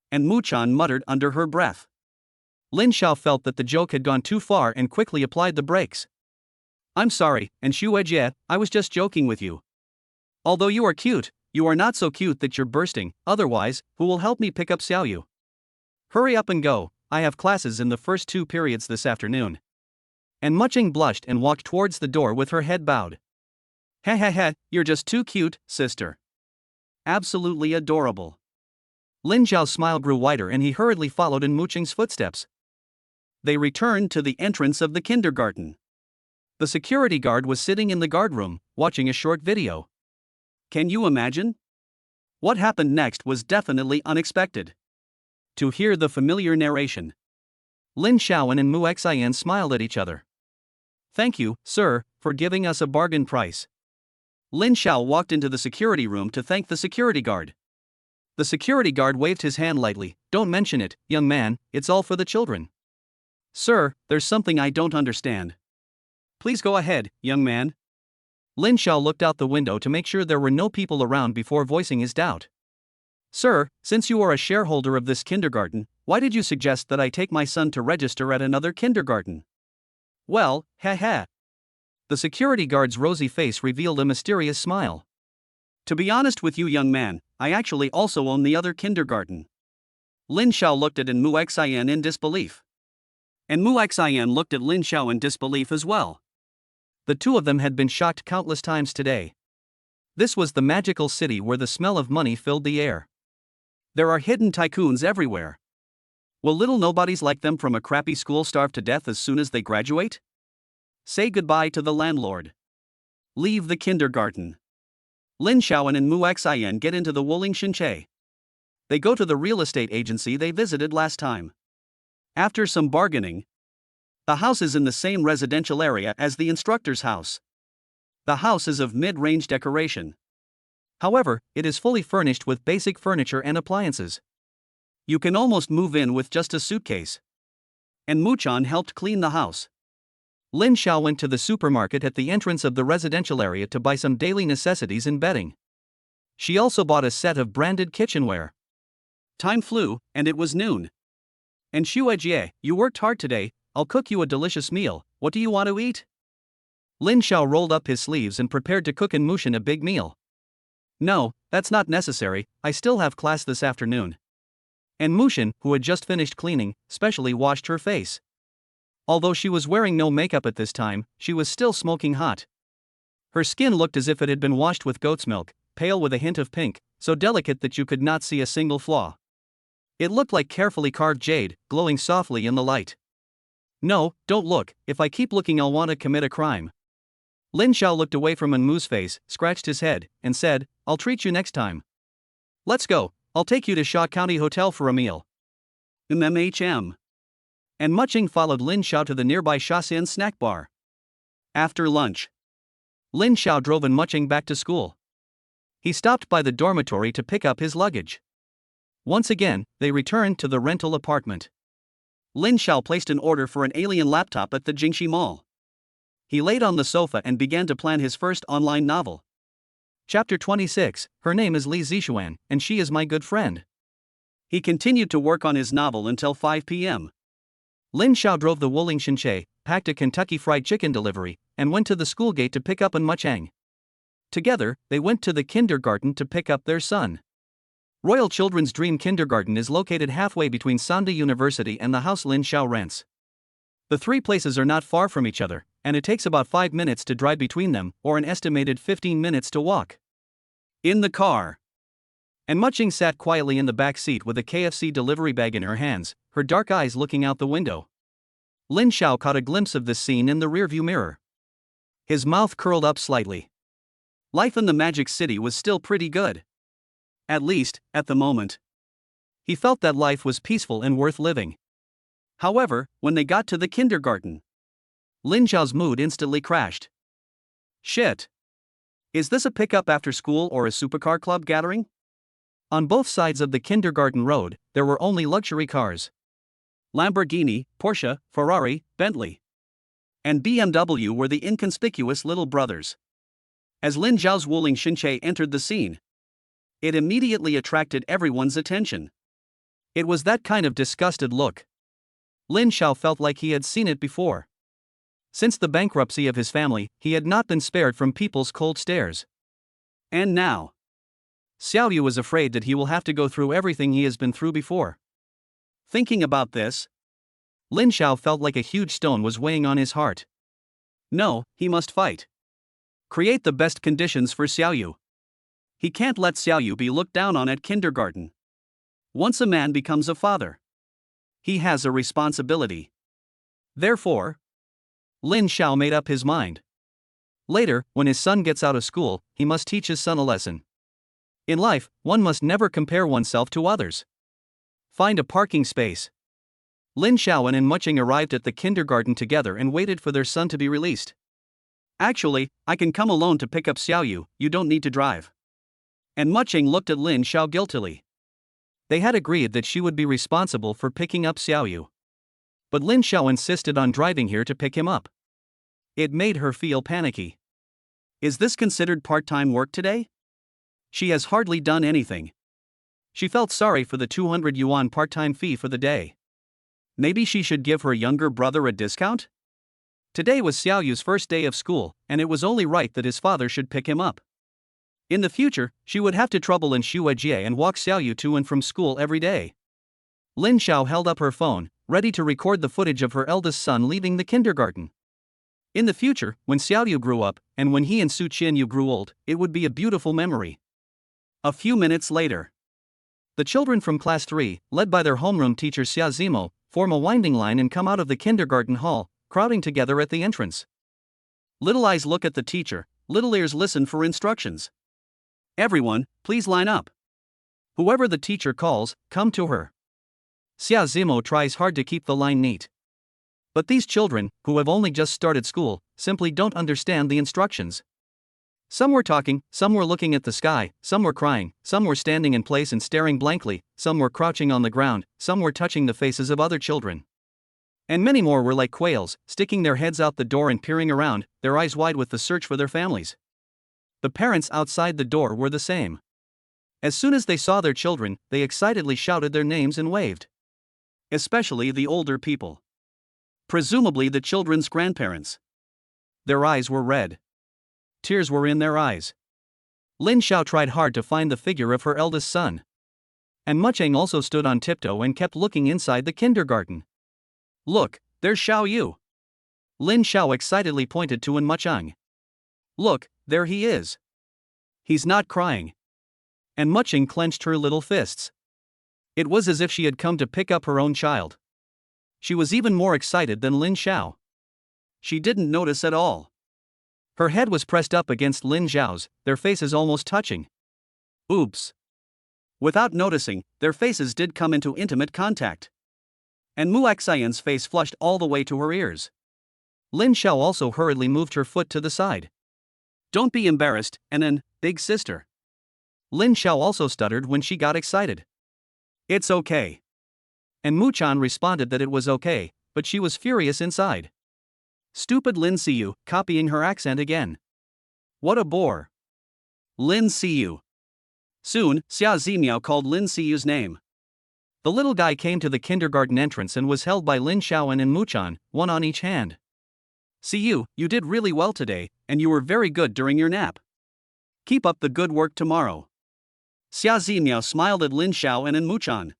And Mu Chan muttered under her breath. Lin Xiao felt that the joke had gone too far and quickly applied the brakes. I'm sorry, and Xu Wejie, I was just joking with you. Although you are cute, you are not so cute that you're bursting, otherwise, who will help me pick up Xiaoyu? Hurry up and go, I have classes in the first 2 periods this afternoon. And Mu Qing blushed and walked towards the door with her head bowed. Ha, you're just too cute, sister. Absolutely adorable. Lin Xiao's smile grew wider and he hurriedly followed in Mu Qing's footsteps. They returned to the entrance of the kindergarten. The security guard was sitting in the guard room, watching a short video. Can you imagine? What happened next was definitely unexpected. To hear the familiar narration, Lin Xiao and Mu Xian smiled at each other. Thank you, sir, for giving us a bargain price. Lin Xiao walked into the security room to thank the security guard. The security guard waved his hand lightly. "Don't mention it, young man, it's all for the children." "Sir, there's something I don't understand." "Please go ahead, young man." Lin Xiao looked out the window to make sure there were no people around before voicing his doubt. "Sir, since you are a shareholder of this kindergarten, why did you suggest that I take my son to register at another kindergarten?" "Well, ha. The security guard's rosy face revealed a mysterious smile. "To be honest with you, young man, I actually also own the other kindergarten." Lin Xiao looked at Mu Xian in disbelief. And Mu Xian looked at Lin Xiao in disbelief as well. The two of them had been shocked countless times today. This was the magical city where the smell of money filled the air. There are hidden tycoons everywhere. Will little nobodies like them from a crappy school starve to death as soon as they graduate? Say goodbye to the landlord. Leave the kindergarten. Lin Xiaoan and Mu Xian get into the Wuling Shenche. They go to the real estate agency they visited last time. After some bargaining, the house is in the same residential area as the instructor's house. The house is of mid-range decoration. However, it is fully furnished with basic furniture and appliances. You can almost move in with just a suitcase. And Muchan helped clean the house. Lin Xiao went to the supermarket at the entrance of the residential area to buy some daily necessities and bedding. She also bought a set of branded kitchenware. Time flew, and it was noon. "And Xuejie, you worked hard today, I'll cook you a delicious meal, what do you want to eat?" Lin Xiao rolled up his sleeves and prepared to cook Mushin a big meal. "No, that's not necessary, I still have class this afternoon." And Mushin, who had just finished cleaning, specially washed her face. Although she was wearing no makeup at this time, she was still smoking hot. Her skin looked as if it had been washed with goat's milk, pale with a hint of pink, so delicate that you could not see a single flaw. It looked like carefully carved jade, glowing softly in the light. "No, don't look, if I keep looking I'll want to commit a crime." Lin Xiao looked away from Mu's face, scratched his head, and said, "I'll treat you next time. Let's go, I'll take you to Shaw County Hotel for a meal." MMHM. And Muching followed Lin Xiao to the nearby Shaxian snack bar. After lunch, Lin Xiao drove Muching back to school. He stopped by the dormitory to pick up his luggage. Once again, they returned to the rental apartment. Lin Xiao placed an order for an alien laptop at the Jingxi Mall. He laid on the sofa and began to plan his first online novel. Chapter 26, Her name is Li Zixuan, and she is my good friend. He continued to work on his novel until 5 p.m. Lin Xiao drove the Wuling Shenche, packed a Kentucky Fried Chicken delivery, and went to the school gate to pick up Muchang. Together, they went to the kindergarten to pick up their son. Royal Children's Dream Kindergarten is located halfway between Sanda University and the house Lin Xiao rents. The three places are not far from each other, and it takes about 5 minutes to drive between them, or an estimated 15 minutes to walk. In the car, and Muching sat quietly in the back seat with a KFC delivery bag in her hands, her dark eyes looking out the window. Lin Xiao caught a glimpse of this scene in the rearview mirror. His mouth curled up slightly. Life in the Magic City was still pretty good. At least, at the moment. He felt that life was peaceful and worth living. However, when they got to the kindergarten, Lin Xiao's mood instantly crashed. Shit. Is this a pickup after school or a supercar club gathering? On both sides of the kindergarten road, there were only luxury cars. Lamborghini, Porsche, Ferrari, Bentley, and BMW were the inconspicuous little brothers. As Lin Xiao's Wuling Shenche entered the scene, it immediately attracted everyone's attention. It was that kind of disgusted look. Lin Xiao felt like he had seen it before. Since the bankruptcy of his family, he had not been spared from people's cold stares. And now, Xiaoyu was afraid that he will have to go through everything he has been through before. Thinking about this, Lin Xiao felt like a huge stone was weighing on his heart. No, he must fight. Create the best conditions for Xiaoyu. He can't let Xiaoyu be looked down on at kindergarten. Once a man becomes a father, he has a responsibility. Therefore, Lin Xiao made up his mind. Later, when his son gets out of school, he must teach his son a lesson. In life, one must never compare oneself to others. Find a parking space. Lin Xiaoan and Muching arrived at the kindergarten together and waited for their son to be released. Actually, I can come alone to pick up Xiaoyu, you don't need to drive. And Muching looked at Lin Xiao guiltily. They had agreed that she would be responsible for picking up Xiaoyu. But Lin Xiao insisted on driving here to pick him up. It made her feel panicky. Is this considered part-time work today? She has hardly done anything. She felt sorry for the 200 yuan part-time fee for the day. Maybe she should give her younger brother a discount? Today was Xiaoyu's first day of school, and it was only right that his father should pick him up. In the future, she would have to trouble in Shuejie and walk Xiaoyu to and from school every day. Lin Xiao held up her phone, ready to record the footage of her eldest son leaving the kindergarten. In the future, when Xiaoyu grew up, and when he and Su Siyu grew old, it would be a beautiful memory. A few minutes later, the children from class 3, led by their homeroom teacher Xia Zimo, form a winding line and come out of the kindergarten hall, crowding together at the entrance. Little eyes look at the teacher, little ears listen for instructions. Everyone, please line up. Whoever the teacher calls, come to her. Xia Zimo tries hard to keep the line neat. But these children, who have only just started school, simply don't understand the instructions. Some were talking, some were looking at the sky, some were crying, some were standing in place and staring blankly, some were crouching on the ground, some were touching the faces of other children. And many more were like quails, sticking their heads out the door and peering around, their eyes wide with the search for their families. The parents outside the door were the same. As soon as they saw their children, they excitedly shouted their names and waved. Especially the older people. Presumably the children's grandparents. Their eyes were red. Tears were in their eyes. Lin Xiao tried hard to find the figure of her eldest son. And Mucheng also stood on tiptoe and kept looking inside the kindergarten. Look, there's Xiaoyu. Lin Xiao excitedly pointed to Mucheng. Look, there he is. He's not crying. And Mucheng clenched her little fists. It was as if she had come to pick up her own child. She was even more excited than Lin Xiao. She didn't notice at all. Her head was pressed up against Lin Xiao's, their faces almost touching. Oops. Without noticing, their faces did come into intimate contact. And Mu Xian's face flushed all the way to her ears. Lin Xiao also hurriedly moved her foot to the side. Don't be embarrassed, big sister. Lin Xiao also stuttered when she got excited. It's okay. And Mu Chan responded that it was okay, but she was furious inside. Stupid Lin Siyu, copying her accent again. What a bore. Lin Siyu. Soon, Xia Zimiao called Lin Siyu's name. The little guy came to the kindergarten entrance and was held by Lin Xiaoan and Mu Chan, one on each hand. Siyu, you did really well today, and you were very good during your nap. Keep up the good work tomorrow. Xia Zimiao smiled at Lin Xiao and Mu Chan.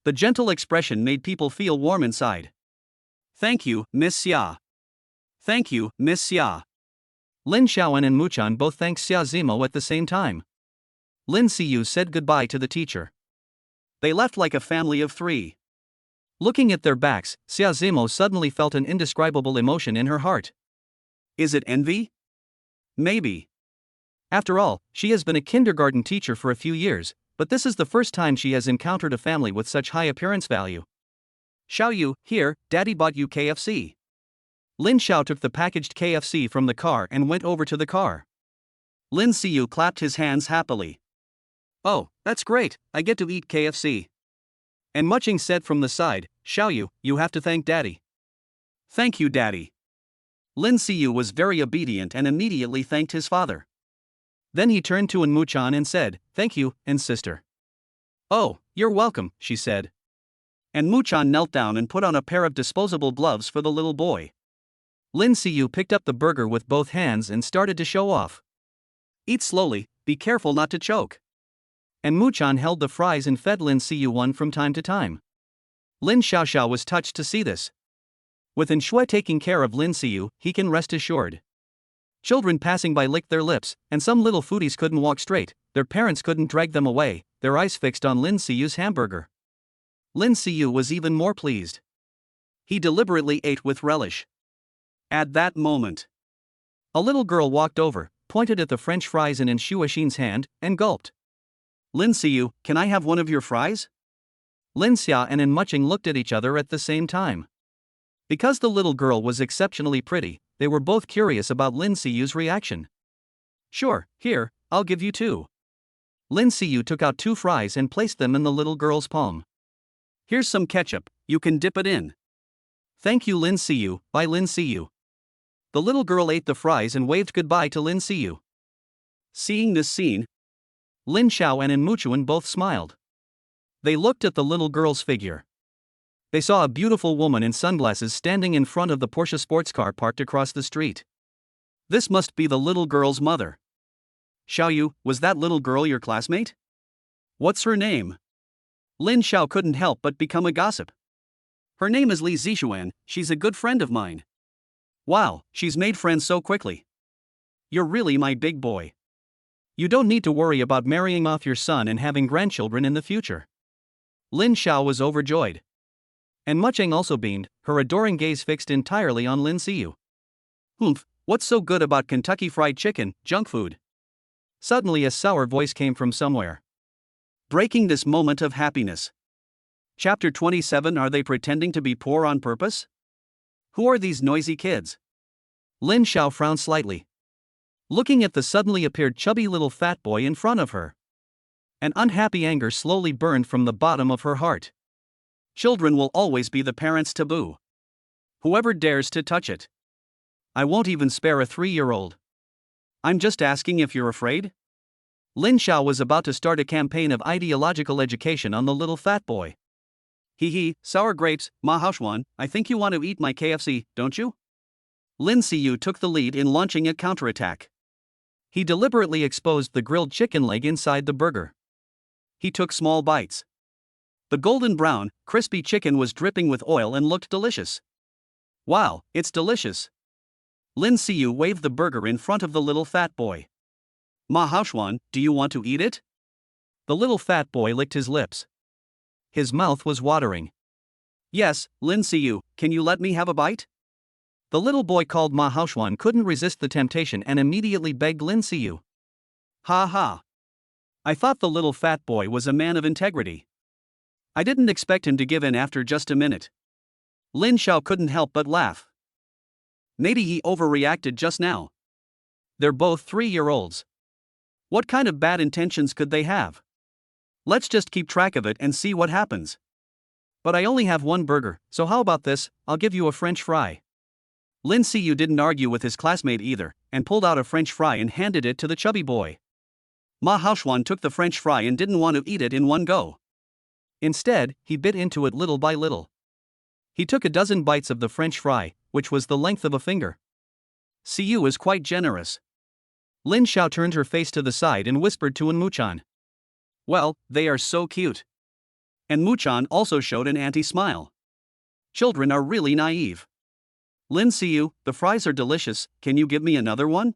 The gentle expression made people feel warm inside. Thank you, Miss Xia. Thank you, Miss Xia. Lin Xiaoan and Mu Chan both thanked Xia Zimo at the same time. Lin Siyu said goodbye to the teacher. They left like a family of 3. Looking at their backs, Xia Zimo suddenly felt an indescribable emotion in her heart. Is it envy? Maybe. After all, she has been a kindergarten teacher for a few years, but this is the first time she has encountered a family with such high appearance value. Xiaoyu, here, Daddy bought you KFC. Lin Xiao took the packaged KFC from the car and went over to the car. Lin Siyu clapped his hands happily. Oh, that's great, I get to eat KFC. And Muching said from the side, Xiaoyu, you have to thank Daddy. Thank you, Daddy. Lin Siyu was very obedient and immediately thanked his father. Then he turned to Mu Chan and said, thank you, and sister. Oh, you're welcome, she said. And Mu Chan knelt down and put on a pair of disposable gloves for the little boy. Lin Siyu picked up the burger with both hands and started to show off. Eat slowly, be careful not to choke. And Mu Chan held the fries and fed Lin Siyu one from time to time. Lin Xiaoxiao was touched to see this. With Shui taking care of Lin Siyu, he can rest assured. Children passing by licked their lips, and some little foodies couldn't walk straight, their parents couldn't drag them away, their eyes fixed on Lin Siyu's hamburger. Lin Siyu was even more pleased. He deliberately ate with relish. At that moment, a little girl walked over, pointed at the French fries in Shuexin's hand, and gulped. Lin Siyu, can I have one of your fries? Lin Xia and Muching looked at each other at the same time. Because the little girl was exceptionally pretty, they were both curious about Lin Siyu's reaction. Sure, here, I'll give you 2. Lin Siyu took out 2 fries and placed them in the little girl's palm. Here's some ketchup, you can dip it in. Thank you, Lin Siyu, bye Lin Siyu. The little girl ate the fries and waved goodbye to Lin Siyu. Seeing this scene, Lin Xiaoan and Muchuan both smiled. They looked at the little girl's figure. They saw a beautiful woman in sunglasses standing in front of the Porsche sports car parked across the street. This must be the little girl's mother. Xiaoyu, was that little girl your classmate? What's her name? Lin Xiao couldn't help but become a gossip. Her name is Li Zixuan, she's a good friend of mine. Wow, she's made friends so quickly. You're really my big boy. You don't need to worry about marrying off your son and having grandchildren in the future. Lin Xiao was overjoyed. And Mucheng also beamed, her adoring gaze fixed entirely on Lin Siyu. Humph, what's so good about Kentucky Fried Chicken, junk food? Suddenly a sour voice came from somewhere, breaking this moment of happiness. Chapter 27. Are they pretending to be poor on purpose? Who are these noisy kids? Lin Xiao frowned slightly, looking at the suddenly appeared chubby little fat boy in front of her. An unhappy anger slowly burned from the bottom of her heart. Children will always be the parents' taboo. Whoever dares to touch it. I won't even spare a 3-year-old. I'm just asking if you're afraid? Lin Xiao was about to start a campaign of ideological education on the little fat boy. Hee, sour grapes, Ma Haoshuan, I think you want to eat my KFC, don't you? Lin Siyu took the lead in launching a counterattack. He deliberately exposed the grilled chicken leg inside the burger. He took small bites. The golden brown, crispy chicken was dripping with oil and looked delicious. Wow, it's delicious. Lin Siyu waved the burger in front of the little fat boy. Ma Haoshuan, do you want to eat it? The little fat boy licked his lips. His mouth was watering. Yes, Lin Siyu, can you let me have a bite? The little boy called Ma Haoshuan couldn't resist the temptation and immediately begged Lin Siyu. Ha ha. I thought the little fat boy was a man of integrity. I didn't expect him to give in after just a minute. Lin Xiao couldn't help but laugh. Maybe he overreacted just now. They're both 3-year-olds. What kind of bad intentions could they have? Let's just keep track of it and see what happens. But I only have 1 burger, so how about this, I'll give you a French fry. Lin Siyu didn't argue with his classmate either, and pulled out a French fry and handed it to the chubby boy. Ma Haoshuan took the French fry and didn't want to eat it in one go. Instead, he bit into it little by little. He took a dozen bites of the French fry, which was the length of a finger. Siyu is quite generous. Lin Xiao turned her face to the side and whispered to Muchan. Well, they are so cute. And Muchan also showed an anti-smile. Children are really naive. Lin Siyu, the fries are delicious, can you give me another one?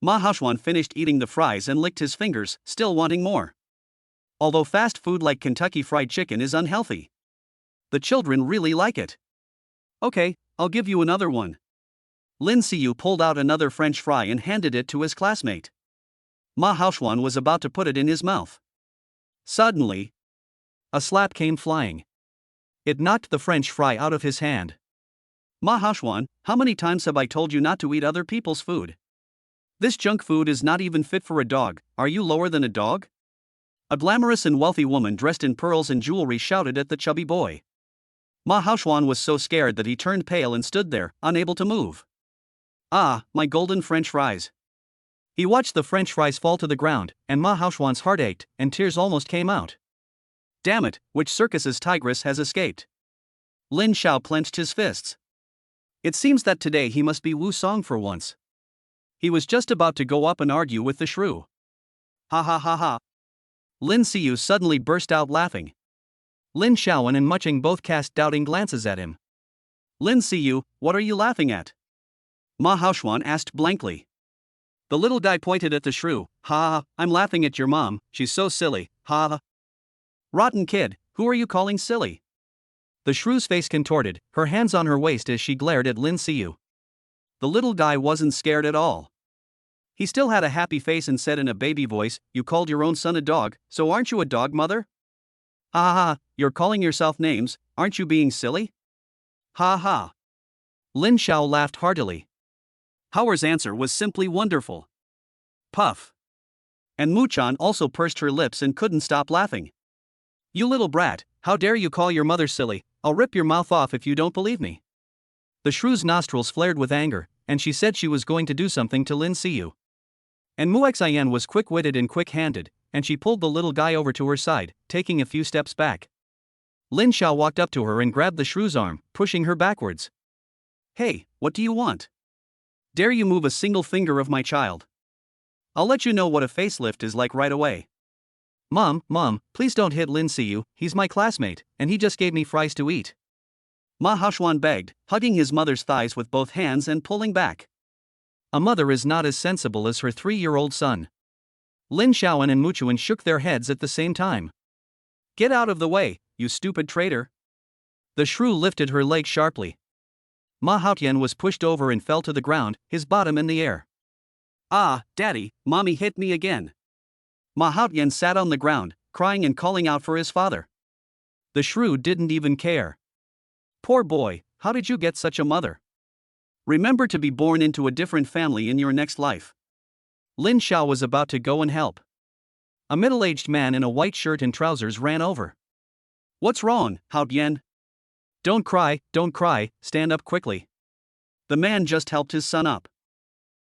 Ma Haoshuan finished eating the fries and licked his fingers, still wanting more. Although fast food like Kentucky Fried Chicken is unhealthy, the children really like it. Okay, I'll give you another one. Lin Siyu pulled out another French fry and handed it to his classmate. Ma Haoshuan was about to put it in his mouth. Suddenly, a slap came flying. It knocked the French fry out of his hand. Ma Haoshuan, how many times have I told you not to eat other people's food? This junk food is not even fit for a dog, are you lower than a dog? A glamorous and wealthy woman dressed in pearls and jewelry shouted at the chubby boy. Ma Haoshuan was so scared that he turned pale and stood there, unable to move. Ah, my golden French fries. He watched the French fries fall to the ground, and Ma Haoshuan's heart ached, and tears almost came out. Damn it, which circus's tigress has escaped? Lin Xiao clenched his fists. It seems that today he must be Wu Song for once. He was just about to go up and argue with the shrew. Ha ha ha ha. Lin Siyu suddenly burst out laughing. Lin Xiaoan and Mucheng both cast doubting glances at him. Lin Siyu, what are you laughing at? Ma Haoshuan asked blankly. The little guy pointed at the shrew. Ha, I'm laughing at your mom, she's so silly, ha. Rotten kid, who are you calling silly? The shrew's face contorted, her hands on her waist as she glared at Lin Siyu. The little guy wasn't scared at all. He still had a happy face and said in a baby voice, you called your own son a dog, so aren't you a dog, mother? Ha ha, you're calling yourself names, aren't you being silly? Ha ha. Lin Xiao laughed heartily. Howard's answer was simply wonderful. Puff. And Mu-chan also pursed her lips and couldn't stop laughing. You little brat, how dare you call your mother silly? I'll rip your mouth off if you don't believe me. The shrew's nostrils flared with anger, and she said she was going to do something to Lin Siyu. And Muxian was quick-witted and quick-handed, and she pulled the little guy over to her side, taking a few steps back. Lin Xiao walked up to her and grabbed the shrew's arm, pushing her backwards. Hey, what do you want? Dare you move a single finger of my child? I'll let you know what a facelift is like right away. Mom, please don't hit Lin Siyu, he's my classmate, and he just gave me fries to eat. Ma Haoxuan begged, hugging his mother's thighs with both hands and pulling back. A mother is not as sensible as her 3-year-old son. Lin Xiaoan and Muchuan shook their heads at the same time. Get out of the way, you stupid traitor. The shrew lifted her leg sharply. Ma Haotian was pushed over and fell to the ground, his bottom in the air. Ah, Daddy, Mommy hit me again. Ma Haotian sat on the ground, crying and calling out for his father. The shrew didn't even care. Poor boy, how did you get such a mother? Remember to be born into a different family in your next life. Lin Xiao was about to go and help. A middle-aged man in a white shirt and trousers ran over. What's wrong, Haotian? Don't cry, stand up quickly. The man just helped his son up.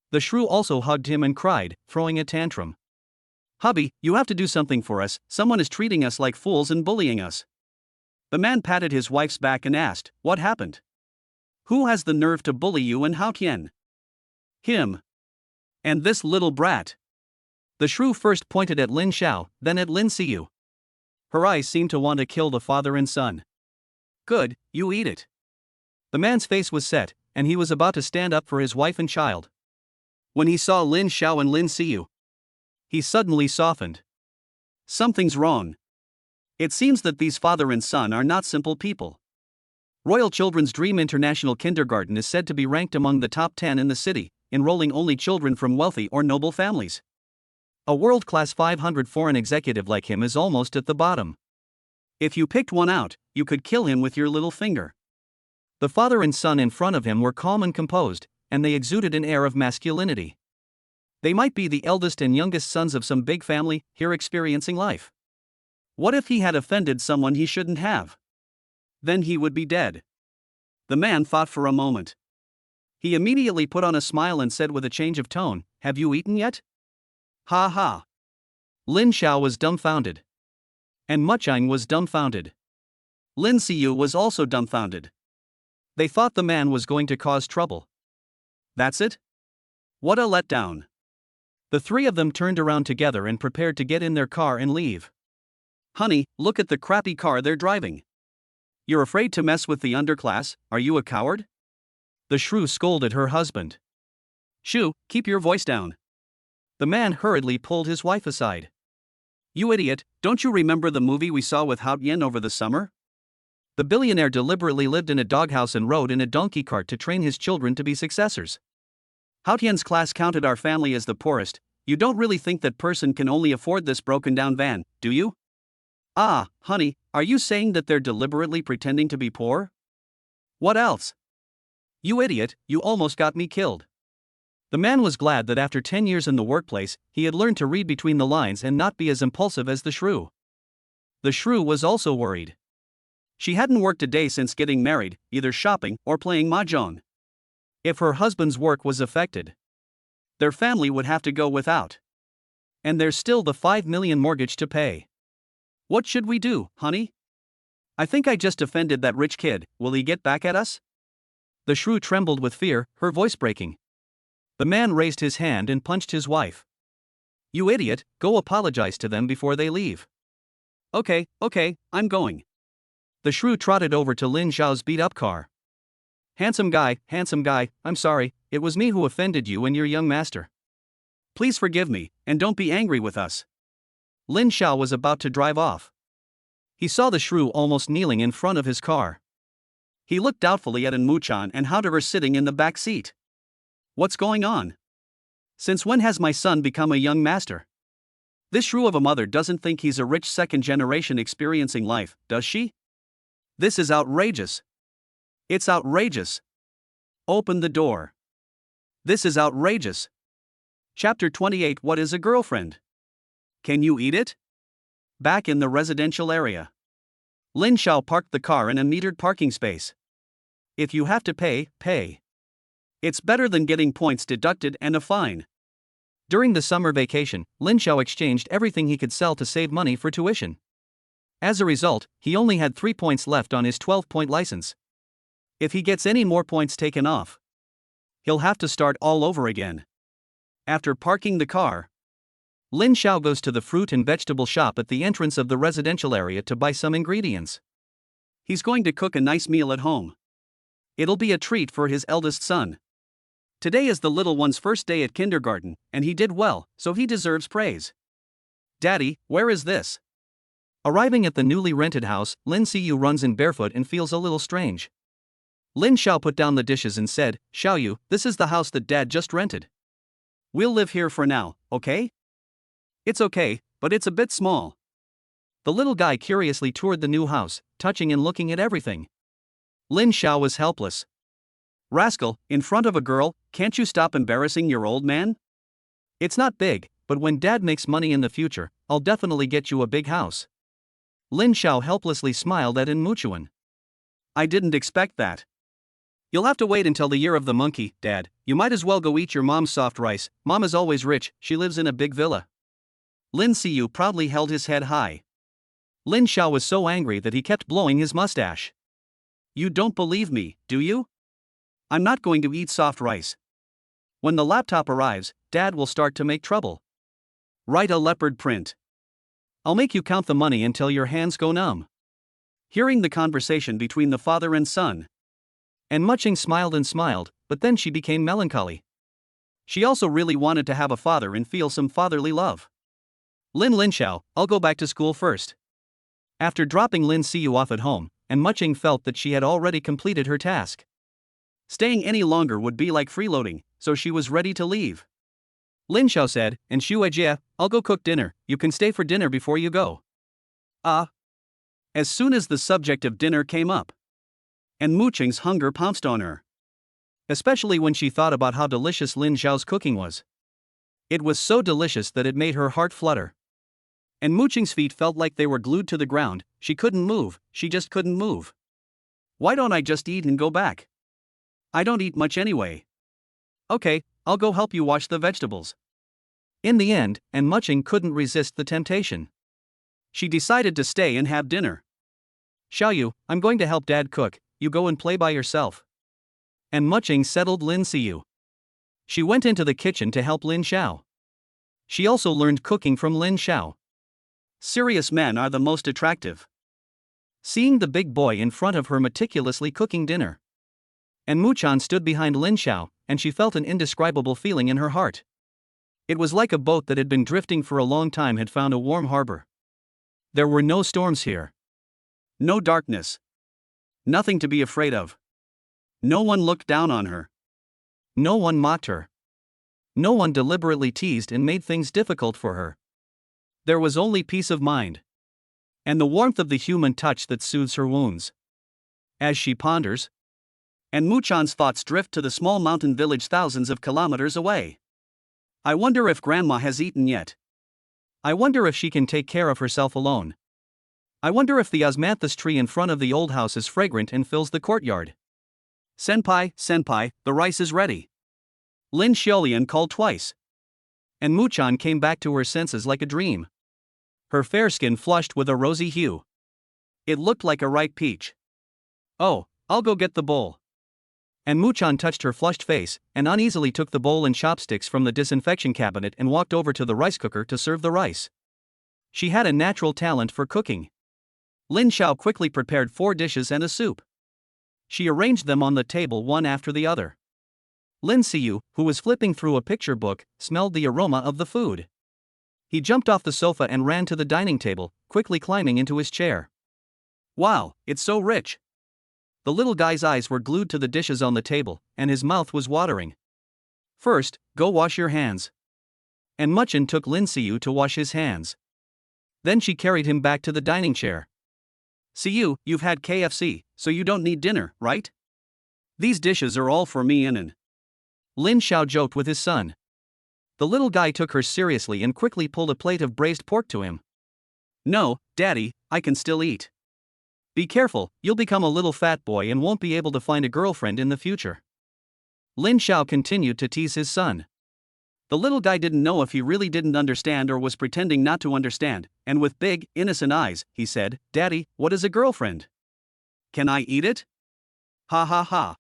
The shrew also hugged him and cried, throwing a tantrum. Hubby, you have to do something for us, someone is treating us like fools and bullying us. The man patted his wife's back and asked, what happened? Who has the nerve to bully you and Haotian? Him. And this little brat. The shrew first pointed at Lin Xiao, then at Lin Siyu. Her eyes seemed to want to kill the father and son. Good, you eat it. The man's face was set, and he was about to stand up for his wife and child. When he saw Lin Xiao and Lin Siyu, he suddenly softened. Something's wrong. It seems that these father and son are not simple people. Royal Children's Dream International Kindergarten is said to be ranked among the top 10 in the city, enrolling only children from wealthy or noble families. A world-class 500 foreign executive like him is almost at the bottom. If you picked one out, you could kill him with your little finger. The father and son in front of him were calm and composed, and they exuded an air of masculinity. They might be the eldest and youngest sons of some big family, here experiencing life. What if he had offended someone he shouldn't have? Then he would be dead. The man thought for a moment. He immediately put on a smile and said with a change of tone, have you eaten yet? Ha ha. Lin Xiao was dumbfounded. And Muchang was dumbfounded. Lin Siyu was also dumbfounded. They thought the man was going to cause trouble. That's it? What a letdown. The three of them turned around together and prepared to get in their car and leave. Honey, look at the crappy car they're driving. You're afraid to mess with the underclass, are you a coward? The shrew scolded her husband. Shoo, keep your voice down. The man hurriedly pulled his wife aside. You idiot, don't you remember the movie we saw with Haotian over the summer? The billionaire deliberately lived in a doghouse and rode in a donkey cart to train his children to be successors. Haotian's class counted our family as the poorest. You don't really think that person can only afford this broken-down van, do you? Ah, honey, are you saying that they're deliberately pretending to be poor? What else? You idiot, you almost got me killed. The man was glad that after 10 years in the workplace, he had learned to read between the lines and not be as impulsive as the shrew. The shrew was also worried. She hadn't worked a day since getting married, either shopping or playing mahjong. If her husband's work was affected, their family would have to go without. And there's still the 5 million mortgage to pay. What should we do, honey? I think I just offended that rich kid, will he get back at us? The shrew trembled with fear, her voice breaking. The man raised his hand and punched his wife. You idiot, go apologize to them before they leave. Okay, I'm going. The shrew trotted over to Lin Xiao's beat-up car. Handsome guy, I'm sorry, it was me who offended you and your young master. Please forgive me, and don't be angry with us. Lin Xiao was about to drive off. He saw the shrew almost kneeling in front of his car. He looked doubtfully at Muchan and Hauderer sitting in the back seat. What's going on? Since when has my son become a young master? This shrew of a mother doesn't think he's a rich second generation experiencing life, does she? This is outrageous. It's outrageous. Open the door. This is outrageous. Chapter 28. What is a girlfriend? Can you eat it? Back in the residential area, Lin Xiao parked the car in a metered parking space. If you have to pay, pay. It's better than getting points deducted and a fine. During the summer vacation, Lin Xiao exchanged everything he could sell to save money for tuition. As a result, he only had 3 points left on his 12-point license. If he gets any more points taken off, he'll have to start all over again. After parking the car, Lin Xiao goes to the fruit and vegetable shop at the entrance of the residential area to buy some ingredients. He's going to cook a nice meal at home. It'll be a treat for his eldest son. Today is the little one's first day at kindergarten, and he did well, so he deserves praise. Daddy, where is this? Arriving at the newly rented house, Lin Siyu runs in barefoot and feels a little strange. Lin Xiao put down the dishes and said, Xiaoyu, this is the house that Dad just rented. We'll live here for now, okay? It's okay, but it's a bit small. The little guy curiously toured the new house, touching and looking at everything. Lin Xiao was helpless. Rascal, in front of a girl, can't you stop embarrassing your old man? It's not big, but when Dad makes money in the future, I'll definitely get you a big house. Lin Xiao helplessly smiled at In Muchuan. I didn't expect that. You'll have to wait until the year of the monkey, Dad. You might as well go eat your mom's soft rice. Mom is always rich, she lives in a big villa. Lin Siyu proudly held his head high. Lin Xiao was so angry that he kept blowing his mustache. You don't believe me, do you? I'm not going to eat soft rice. When the laptop arrives, Dad will start to make trouble. Write a leopard print. I'll make you count the money until your hands go numb. Hearing the conversation between the father and son, and Muching smiled and smiled, but then she became melancholy. She also really wanted to have a father and feel some fatherly love. Lin Xiao, I'll go back to school first. After dropping Lin Siyu off at home, and Muching felt that she had already completed her task. Staying any longer would be like freeloading, so she was ready to leave. Lin Xiao said, and Xu Jie, I'll go cook dinner, you can stay for dinner before you go. As soon as the subject of dinner came up, and Muching's hunger pounced on her. Especially when she thought about how delicious Lin Xiao's cooking was. It was so delicious that it made her heart flutter. And Muching's feet felt like they were glued to the ground, she couldn't move, she just couldn't move. Why don't I just eat and go back? I don't eat much anyway. Okay, I'll go help you wash the vegetables. In the end, and Muching couldn't resist the temptation. She decided to stay and have dinner. Xiaoyu, I'm going to help Dad cook, you go and play by yourself. And Muching settled Lin Siyu. She went into the kitchen to help Lin Xiao. She also learned cooking from Lin Xiao. Serious men are the most attractive. Seeing the big boy in front of her meticulously cooking dinner, and Muchan stood behind Lin Xiao, and she felt an indescribable feeling in her heart. It was like a boat that had been drifting for a long time had found a warm harbor. There were no storms here. No darkness. Nothing to be afraid of. No one looked down on her. No one mocked her. No one deliberately teased and made things difficult for her. There was only peace of mind. And the warmth of the human touch that soothes her wounds. As she ponders, and Muchan's thoughts drift to the small mountain village thousands of kilometers away. I wonder if Grandma has eaten yet. I wonder if she can take care of herself alone. I wonder if the osmanthus tree in front of the old house is fragrant and fills the courtyard. Senpai, senpai, the rice is ready. Lin Xiaolian called twice. And Muchan came back to her senses like a dream. Her fair skin flushed with a rosy hue. It looked like a ripe peach. Oh, I'll go get the bowl. And Muchan touched her flushed face, and uneasily took the bowl and chopsticks from the disinfection cabinet and walked over to the rice cooker to serve the rice. She had a natural talent for cooking. Lin Xiao quickly prepared 4 dishes and a soup. She arranged them on the table one after the other. Lin Siyu, who was flipping through a picture book, smelled the aroma of the food. He jumped off the sofa and ran to the dining table, quickly climbing into his chair. Wow, it's so rich. The little guy's eyes were glued to the dishes on the table, and his mouth was watering. First, go wash your hands. And Muchan took Lin Siyu to wash his hands. Then she carried him back to the dining chair. Siyu, you've had KFC, so you don't need dinner, right? These dishes are all for me and Lin Xiao joked with his son. The little guy took her seriously and quickly pulled a plate of braised pork to him. No, Daddy, I can still eat. Be careful, you'll become a little fat boy and won't be able to find a girlfriend in the future. Lin Xiao continued to tease his son. The little guy didn't know if he really didn't understand or was pretending not to understand, and with big, innocent eyes, he said, Daddy, what is a girlfriend? Can I eat it? Ha ha ha.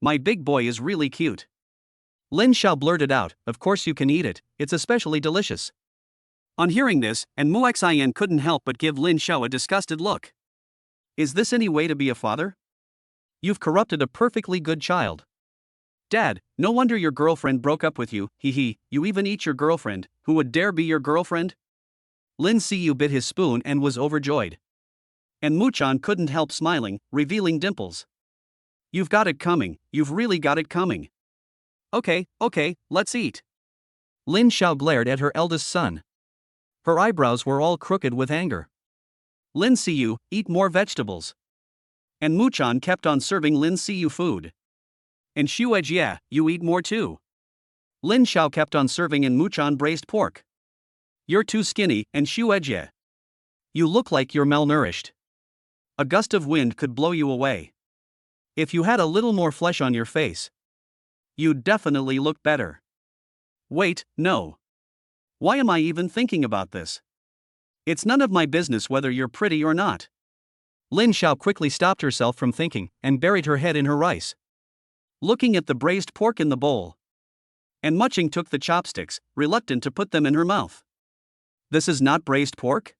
My big boy is really cute. Lin Xiao blurted out, Of course you can eat it, it's especially delicious. On hearing this, and Mu Xian couldn't help but give Lin Xiao a disgusted look. Is this any way to be a father? You've corrupted a perfectly good child. Dad, no wonder your girlfriend broke up with you, hee, you even eat your girlfriend, who would dare be your girlfriend? Lin Siyu bit his spoon and was overjoyed. And Muchan couldn't help smiling, revealing dimples. You've got it coming, you've really got it coming. Okay, let's eat. Lin Xiao glared at her eldest son. Her eyebrows were all crooked with anger. Lin Siyu, eat more vegetables. And Muchan kept on serving Lin Siyu food. And Shuejie, you eat more too. Lin Xiao kept on serving in Muchan braised pork. You're too skinny, and Shuejie. You look like you're malnourished. A gust of wind could blow you away. If you had a little more flesh on your face, you'd definitely look better. Wait, no. Why am I even thinking about this? It's none of my business whether you're pretty or not. Lin Xiao quickly stopped herself from thinking and buried her head in her rice. Looking at the braised pork in the bowl. And Muching took the chopsticks, reluctant to put them in her mouth. This is not braised pork?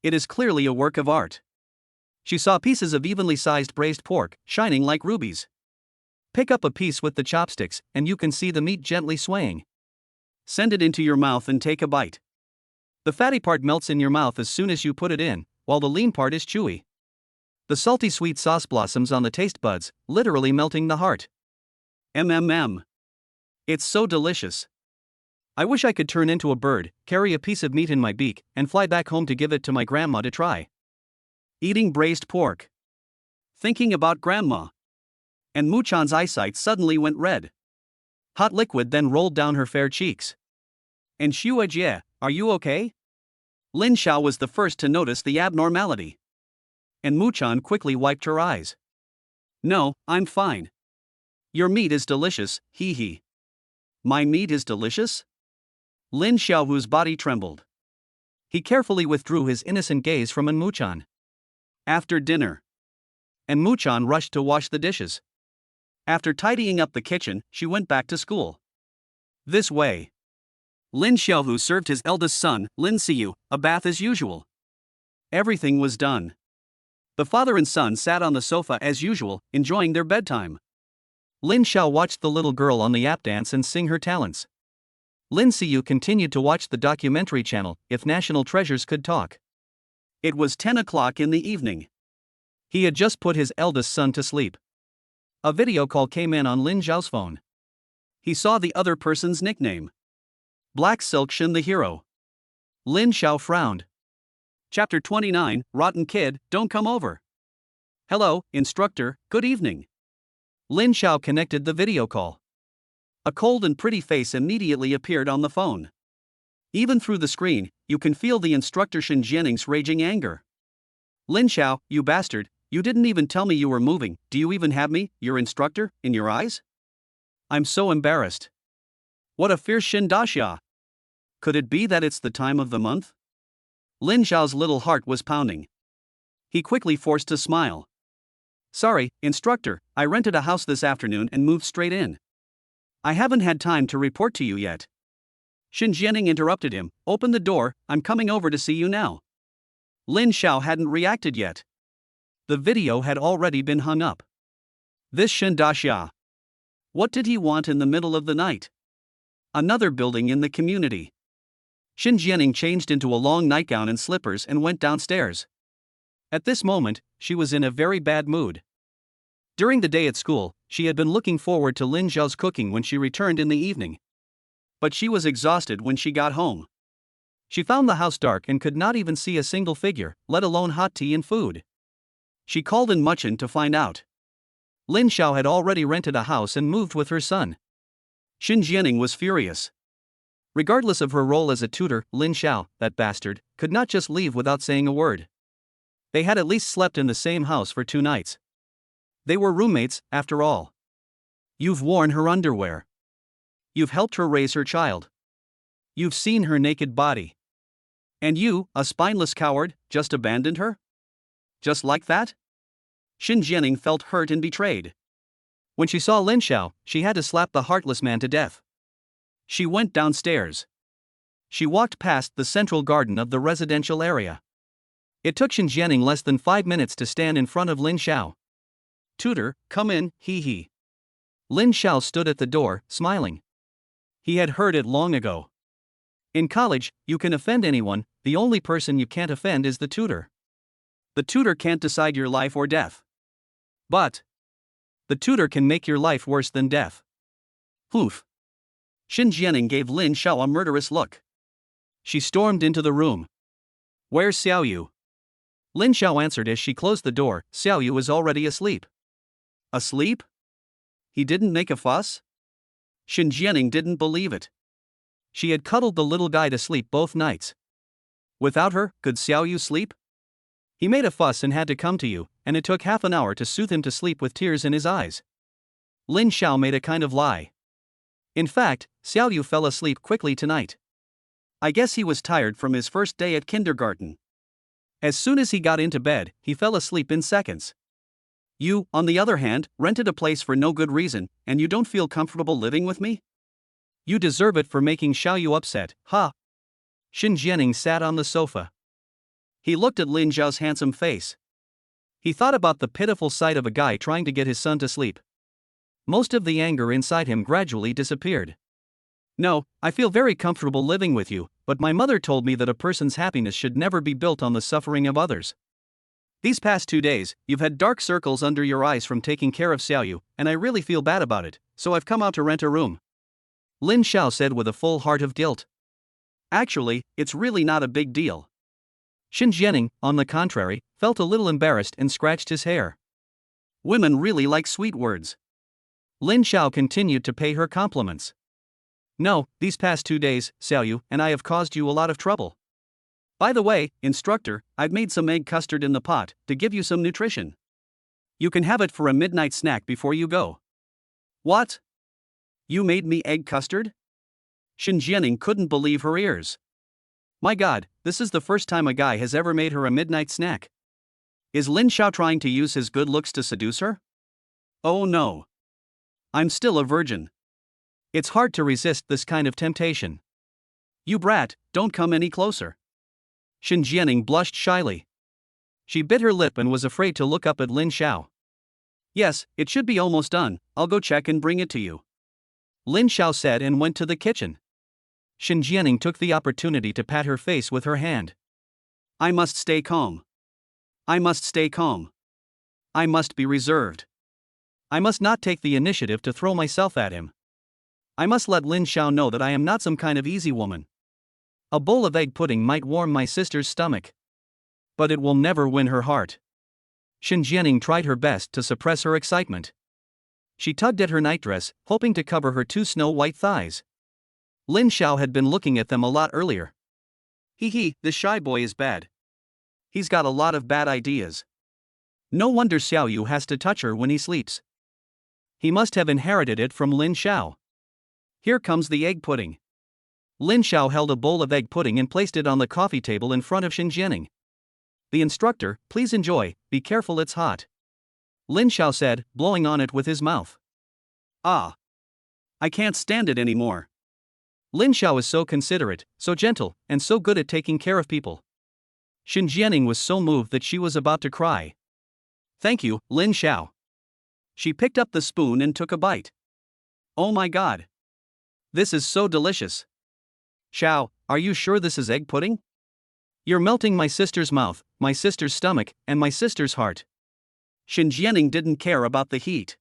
It is clearly a work of art. She saw pieces of evenly sized braised pork, shining like rubies. Pick up a piece with the chopsticks, and you can see the meat gently swaying. Send it into your mouth and take a bite. The fatty part melts in your mouth as soon as you put it in, while the lean part is chewy. The salty sweet sauce blossoms on the taste buds, literally melting the heart. It's so delicious. I wish I could turn into a bird, carry a piece of meat in my beak, and fly back home to give it to my grandma to try. Eating braised pork. Thinking about grandma. And Muchan's eyesight suddenly went red. Hot liquid then rolled down her fair cheeks. And Shuejie, are you okay? Lin Xiao was the first to notice the abnormality. And Muchan quickly wiped her eyes. No, I'm fine. Your meat is delicious, hee. My meat is delicious? Lin Xiaohu's body trembled. He carefully withdrew his innocent gaze from Muchan. After dinner. And Muchan rushed to wash the dishes. After tidying up the kitchen, she went back to school. This way. Lin Xiaohu served his eldest son, Lin Siyu, a bath as usual. Everything was done. The father and son sat on the sofa as usual, enjoying their bedtime. Lin Xiao watched the little girl on the app dance and sing her talents. Lin Siyu continued to watch the documentary channel, If National Treasures Could Talk. It was 10 o'clock in the evening. He had just put his eldest son to sleep. A video call came in on Lin Xiao's phone. He saw the other person's nickname. Black Silk Shen the hero. Lin Xiao frowned. Chapter 29, Rotten Kid, Don't Come Over. Hello, instructor, good evening. Lin Xiao connected the video call. A cold and pretty face immediately appeared on the phone. Even through the screen, you can feel the instructor Shen Jianning's raging anger. Lin Xiao, you bastard, you didn't even tell me you were moving, do you even have me, your instructor, in your eyes? I'm so embarrassed. What a fierce Shen Daxia. Could it be that it's the time of the month? Lin Xiao's little heart was pounding. He quickly forced a smile. Sorry, instructor, I rented a house this afternoon and moved straight in. I haven't had time to report to you yet. Shen Jianning interrupted him, Open the door, I'm coming over to see you now. Lin Xiao hadn't reacted yet. The video had already been hung up. This Shen Daxia. What did he want in the middle of the night? Another building in the community. Shen Jianning changed into a long nightgown and slippers and went downstairs. At this moment, she was in a very bad mood. During the day at school, she had been looking forward to Lin Xiao's cooking when she returned in the evening. But she was exhausted when she got home. She found the house dark and could not even see a single figure, let alone hot tea and food. She called in Muchan to find out. Lin Xiao had already rented a house and moved with her son. Shen Jianing was furious. Regardless of her role as a tutor, Lin Xiao, that bastard, could not just leave without saying a word. They had at least slept in the same house for 2 nights. They were roommates, after all. You've worn her underwear. You've helped her raise her child. You've seen her naked body. And you, a spineless coward, just abandoned her? Just like that? Shen Jianing felt hurt and betrayed. When she saw Lin Xiao, she had to slap the heartless man to death. She went downstairs. She walked past the central garden of the residential area. It took Shen Jianing less than 5 minutes to stand in front of Lin Xiao. Tutor, come in, he. Lin Xiao stood at the door, smiling. He had heard it long ago. In college, you can offend anyone, the only person you can't offend is the tutor. The tutor can't decide your life or death. But the tutor can make your life worse than death. Poof. Shen Jianing gave Lin Xiao a murderous look. She stormed into the room. Where's Xiao Yu? Lin Xiao answered as she closed the door. Xiao Yu was already asleep. Asleep? He didn't make a fuss? Shen Jianing didn't believe it. She had cuddled the little guy to sleep both nights. Without her, could Xiao Yu sleep? He made a fuss and had to come to you, and it took half an hour to soothe him to sleep with tears in his eyes. Lin Xiao made a kind of lie. In fact, Xiao Yu fell asleep quickly tonight. I guess he was tired from his first day at kindergarten. As soon as he got into bed, he fell asleep in seconds. You, on the other hand, rented a place for no good reason, and you don't feel comfortable living with me? You deserve it for making Xiao Yu upset, huh? Shen Jianing sat on the sofa. He looked at Lin Xiao's handsome face. He thought about the pitiful sight of a guy trying to get his son to sleep. Most of the anger inside him gradually disappeared. No, I feel very comfortable living with you, but my mother told me that a person's happiness should never be built on the suffering of others. These past 2 days, you've had dark circles under your eyes from taking care of Xiao Yu, and I really feel bad about it, so I've come out to rent a room. Lin Xiao said with a full heart of guilt. Actually, it's really not a big deal. Shen Jianing, on the contrary, felt a little embarrassed and scratched his hair. Women really like sweet words. Lin Xiao continued to pay her compliments. No, these past 2 days, Xiao Yu and I have caused you a lot of trouble. By the way, instructor, I've made some egg custard in the pot to give you some nutrition. You can have it for a midnight snack before you go. What? You made me egg custard? Shen Jianing couldn't believe her ears. My God, this is the first time a guy has ever made her a midnight snack. Is Lin Xiao trying to use his good looks to seduce her? Oh no. I'm still a virgin. It's hard to resist this kind of temptation. You brat, don't come any closer. Shen Jianing blushed shyly. She bit her lip and was afraid to look up at Lin Xiao. Yes, it should be almost done, I'll go check and bring it to you. Lin Xiao said and went to the kitchen. Shen Jianing took the opportunity to pat her face with her hand. I must stay calm. I must stay calm. I must be reserved. I must not take the initiative to throw myself at him. I must let Lin Xiao know that I am not some kind of easy woman. A bowl of egg pudding might warm my sister's stomach. But it will never win her heart. Shen Jianing tried her best to suppress her excitement. She tugged at her nightdress, hoping to cover her 2 snow-white thighs. Lin Xiao had been looking at them a lot earlier. This shy boy is bad. He's got a lot of bad ideas. No wonder Xiao Yu has to touch her when he sleeps. He must have inherited it from Lin Xiao. Here comes the egg pudding. Lin Xiao held a bowl of egg pudding and placed it on the coffee table in front of Shen Jianing. The instructor, please enjoy, be careful it's hot. Lin Xiao said, blowing on it with his mouth. Ah. I can't stand it anymore. Lin Xiao is so considerate, so gentle, and so good at taking care of people. Shen Jianing was so moved that she was about to cry. Thank you, Lin Xiao. She picked up the spoon and took a bite. Oh my God. This is so delicious. Xiao, are you sure this is egg pudding? You're melting my sister's mouth, my sister's stomach, and my sister's heart. Shen Jianing didn't care about the heat.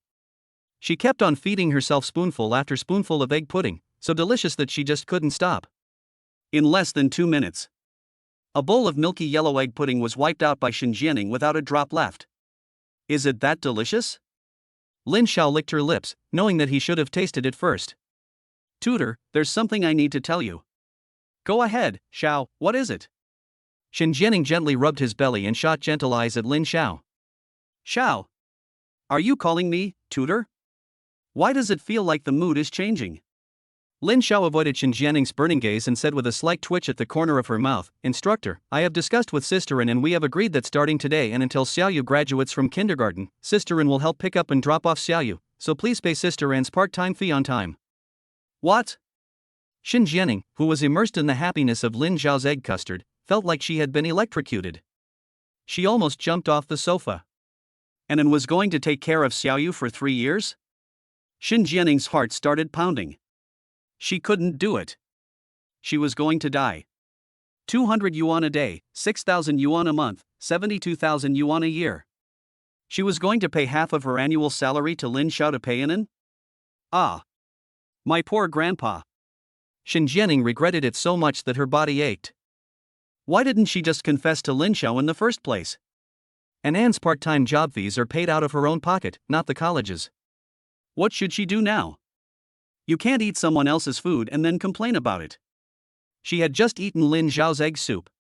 She kept on feeding herself spoonful after spoonful of egg pudding, so delicious that she just couldn't stop. In less than 2 minutes, a bowl of milky yellow egg pudding was wiped out by Shen Jianing without a drop left. Is it that delicious? Lin Xiao licked her lips, knowing that he should have tasted it first. Tutor, there's something I need to tell you. Go ahead, Xiao, what is it? Shen Jianing gently rubbed his belly and shot gentle eyes at Lin Xiao. Xiao. Are you calling me, tutor? Why does it feel like the mood is changing? Lin Xiao avoided Shen Jianing's burning gaze and said with a slight twitch at the corner of her mouth, Instructor, I have discussed with Sister Ren and we have agreed that starting today and until Xiaoyu graduates from kindergarten, Sister Ren will help pick up and drop off Xiaoyu, so please pay Sister Ren's part-time fee on time. What? Shen Jianing, who was immersed in the happiness of Lin Xiao's egg custard, felt like she had been electrocuted. She almost jumped off the sofa. And was going to take care of Xiaoyu for 3 years? Shen Jianing's heart started pounding. She couldn't do it. She was going to die. 200 yuan a day, 6,000 yuan a month, 72,000 yuan a year. She was going to pay half of her annual salary to Lin Xiao to pay in? Ah. My poor grandpa. Shen Jianing regretted it so much that her body ached. Why didn't she just confess to Lin Xiao in the first place? And Anne's part-time job fees are paid out of her own pocket, not the college's. What should she do now? You can't eat someone else's food and then complain about it. She had just eaten Lin Xiao's egg soup.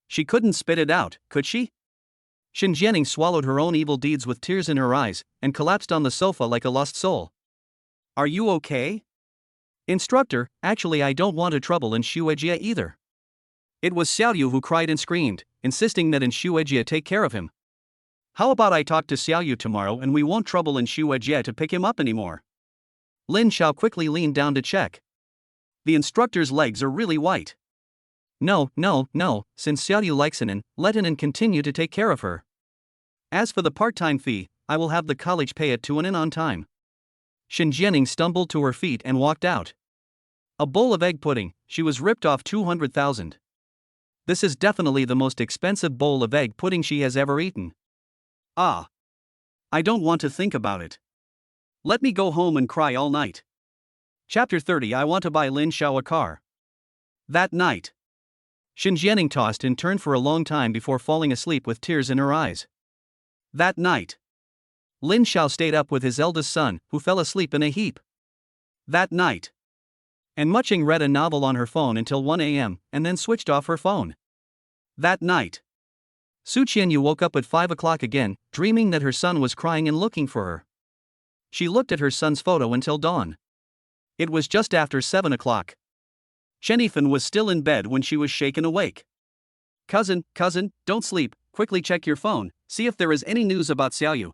She couldn't spit it out, could she? Shen Jianing swallowed her own evil deeds with tears in her eyes, and collapsed on the sofa like a lost soul. Are you okay? Instructor, actually I don't want to trouble Shuejia either. It was Xiaoyu who cried and screamed, insisting that Shuejia take care of him. How about I talk to Xiaoyu tomorrow and we won't trouble Shuejia to pick him up anymore? Lin Xiao quickly leaned down to check. The instructor's legs are really white. No, since Xiaoyu likes Inan, let Inan continue to take care of her. As for the part-time fee, I will have the college pay it to Inan on time. Shen Jianing stumbled to her feet and walked out. A bowl of egg pudding, she was ripped off 200,000. This is definitely the most expensive bowl of egg pudding she has ever eaten. Ah. I don't want to think about it. Let me go home and cry all night. Chapter 30 I want to buy Lin Xiao a car. That night. Shen Jianing tossed and turned for a long time before falling asleep with tears in her eyes. That night. Lin Xiao stayed up with his eldest son, who fell asleep in a heap. That night. And Muching read a novel on her phone until 1 a.m., and then switched off her phone. That night. Su Siyu woke up at 5 o'clock again, dreaming that her son was crying and looking for her. She looked at her son's photo until dawn. It was just after 7 o'clock. Shen Yifan was still in bed when she was shaken awake. Cousin, don't sleep, quickly check your phone, see if there is any news about Xiaoyu.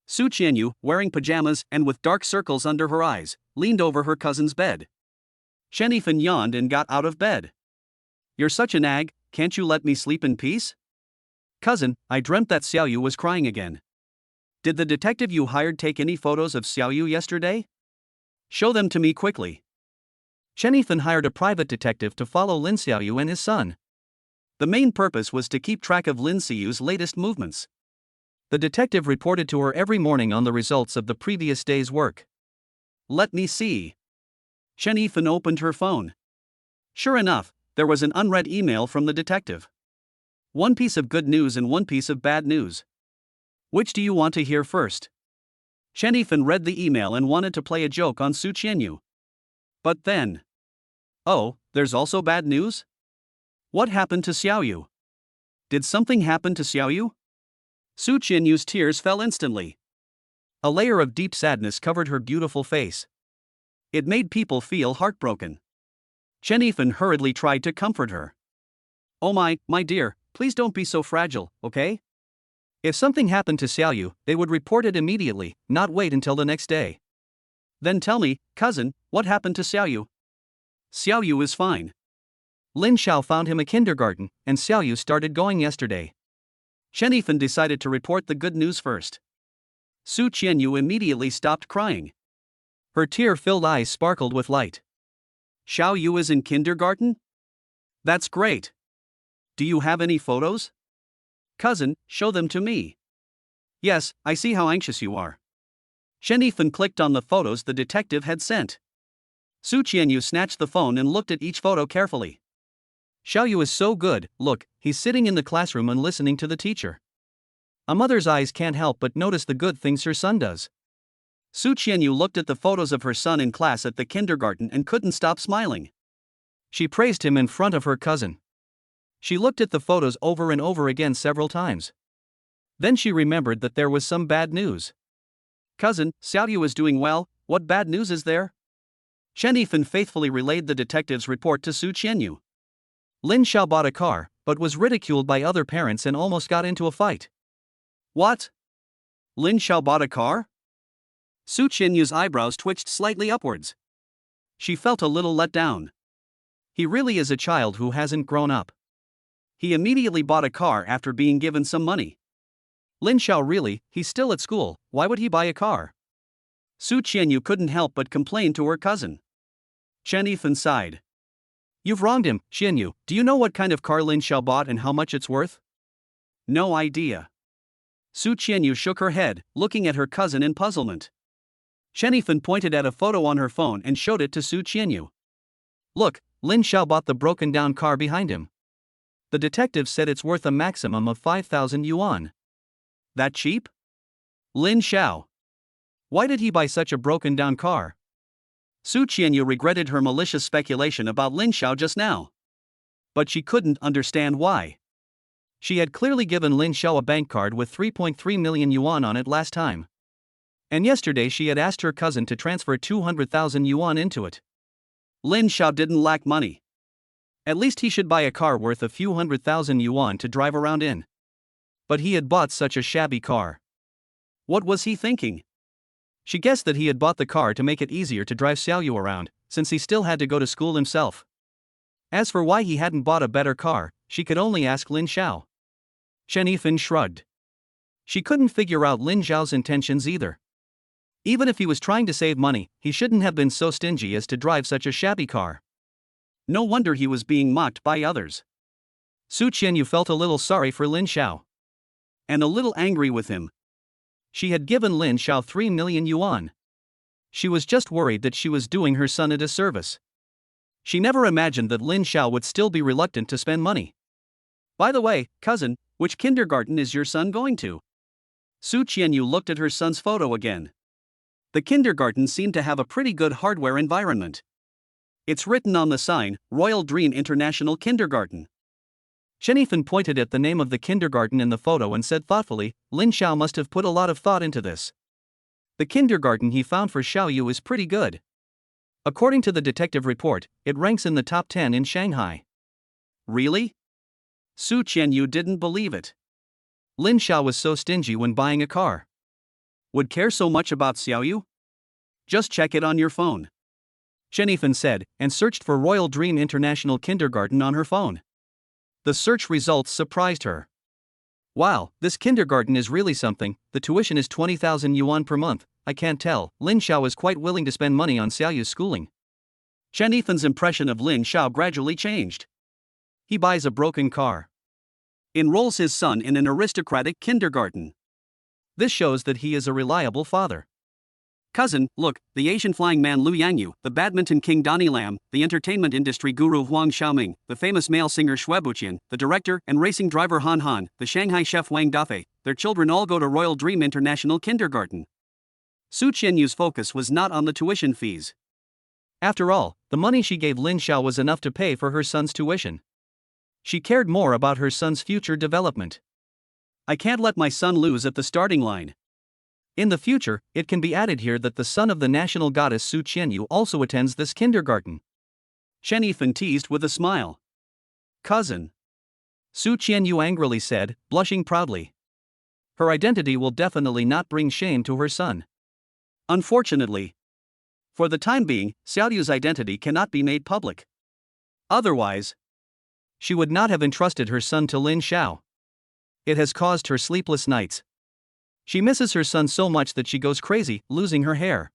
Su Siyu, wearing pajamas and with dark circles under her eyes, leaned over her cousin's bed. Shen Yifan yawned and got out of bed. You're such a nag, can't you let me sleep in peace? Cousin, I dreamt that Xiaoyu was crying again. Did the detective you hired take any photos of Xiaoyu yesterday? Show them to me quickly. Shen Yifan hired a private detective to follow Lin Xiaoyu and his son. The main purpose was to keep track of Lin Xiyu's latest movements. The detective reported to her every morning on the results of the previous day's work. Let me see. Shen Yifan opened her phone. Sure enough, there was an unread email from the detective. One piece of good news and one piece of bad news. Which do you want to hear first? Shen Yifan read the email and wanted to play a joke on Su Siyu. But then. Oh, there's also bad news? What happened to Xiaoyu? Did something happen to Xiaoyu? Su Siyu's tears fell instantly. A layer of deep sadness covered her beautiful face. It made people feel heartbroken. Shen Yifan hurriedly tried to comfort her. Oh my dear, please don't be so fragile, okay? If something happened to Xiaoyu, they would report it immediately, not wait until the next day. Then tell me, cousin, what happened to Xiaoyu? Xiaoyu is fine. Lin Xiao found him a kindergarten, and Xiaoyu started going yesterday. Shen Yifan decided to report the good news first. Su Siyu immediately stopped crying. Her tear-filled eyes sparkled with light. Xiaoyu is in kindergarten? That's great. Do you have any photos? Cousin, show them to me. Yes, I see how anxious you are. Shen Yifan clicked on the photos the detective had sent. Su Siyu snatched the phone and looked at each photo carefully. Xiaoyu is so good, look, he's sitting in the classroom and listening to the teacher. A mother's eyes can't help but notice the good things her son does. Su Siyu looked at the photos of her son in class at the kindergarten and couldn't stop smiling. She praised him in front of her cousin. She looked at the photos over and over again several times. Then she remembered that there was some bad news. Cousin, Xiaoyu is doing well, what bad news is there? Shen faithfully relayed the detective's report to Su Siyu. Lin Xiao bought a car, but was ridiculed by other parents and almost got into a fight. What? Lin Xiao bought a car? Su Siyu's eyebrows twitched slightly upwards. She felt a little let down. He really is a child who hasn't grown up. He immediately bought a car after being given some money. Lin Xiao really, he's still at school, why would he buy a car? Su Siyu couldn't help but complain to her cousin. Shen sighed. You've wronged him, Siyu. Do you know what kind of car Lin Xiao bought and how much it's worth? No idea. Su Siyu shook her head, looking at her cousin in puzzlement. Shen pointed at a photo on her phone and showed it to Su Siyu. Look, Lin Xiao bought the broken down car behind him. The detective said it's worth a maximum of 5,000 yuan. That cheap? Lin Xiao. Why did he buy such a broken down car? Su Siyu regretted her malicious speculation about Lin Xiao just now. But she couldn't understand why. She had clearly given Lin Xiao a bank card with 3.3 million yuan on it last time. And yesterday she had asked her cousin to transfer 200,000 yuan into it. Lin Xiao didn't lack money. At least he should buy a car worth a few 100,000 yuan to drive around in. But he had bought such a shabby car. What was he thinking? She guessed that he had bought the car to make it easier to drive Xiaoyu around, since he still had to go to school himself. As for why he hadn't bought a better car, she could only ask Lin Xiao. Shen shrugged. She couldn't figure out Lin Xiao's intentions either. Even if he was trying to save money, he shouldn't have been so stingy as to drive such a shabby car. No wonder he was being mocked by others. Su Siyu felt a little sorry for Lin Xiao. And a little angry with him. She had given Lin Xiao 3 million yuan. She was just worried that she was doing her son a disservice. She never imagined that Lin Xiao would still be reluctant to spend money. By the way, cousin, which kindergarten is your son going to? Su Siyu looked at her son's photo again. The kindergarten seemed to have a pretty good hardware environment. It's written on the sign, Royal Dream International Kindergarten. Shen pointed at the name of the kindergarten in the photo and said thoughtfully, Lin Xiao must have put a lot of thought into this. The kindergarten he found for Xiaoyu is pretty good. According to the detective report, it ranks in the top 10 in Shanghai. Really? Su Siyu didn't believe it. Lin Xiao was so stingy when buying a car. Would care so much about Xiaoyu? Just check it on your phone. Shen said, and searched for Royal Dream International Kindergarten on her phone. The search results surprised her. Wow, this kindergarten is really something. The tuition is 20,000 yuan per month. I can't tell, Lin Xiao is quite willing to spend money on Xiaoyu's schooling. Shen impression of Lin Xiao gradually changed. He buys a broken car. Enrolls his son in an aristocratic kindergarten. This shows that he is a reliable father. Cousin, look, the Asian flying man Lu Yangyu, the badminton king Donnie Lam, the entertainment industry guru Huang Xiaoming, the famous male singer Xue Buqian, the director and racing driver Han Han, the Shanghai chef Wang Dafei, their children all go to Royal Dream International Kindergarten. Su Sinyu's focus was not on the tuition fees. After all, the money she gave Lin Xiao was enough to pay for her son's tuition. She cared more about her son's future development. I can't let my son lose at the starting line. In the future, it can be added here that the son of the national goddess Su Siyu also attends this kindergarten. Shen teased with a smile. Cousin. Su Siyu angrily said, blushing proudly. Her identity will definitely not bring shame to her son. Unfortunately. For the time being, Xiaoyu's identity cannot be made public. Otherwise, she would not have entrusted her son to Lin Xiao. It has caused her sleepless nights. She misses her son so much that she goes crazy, losing her hair.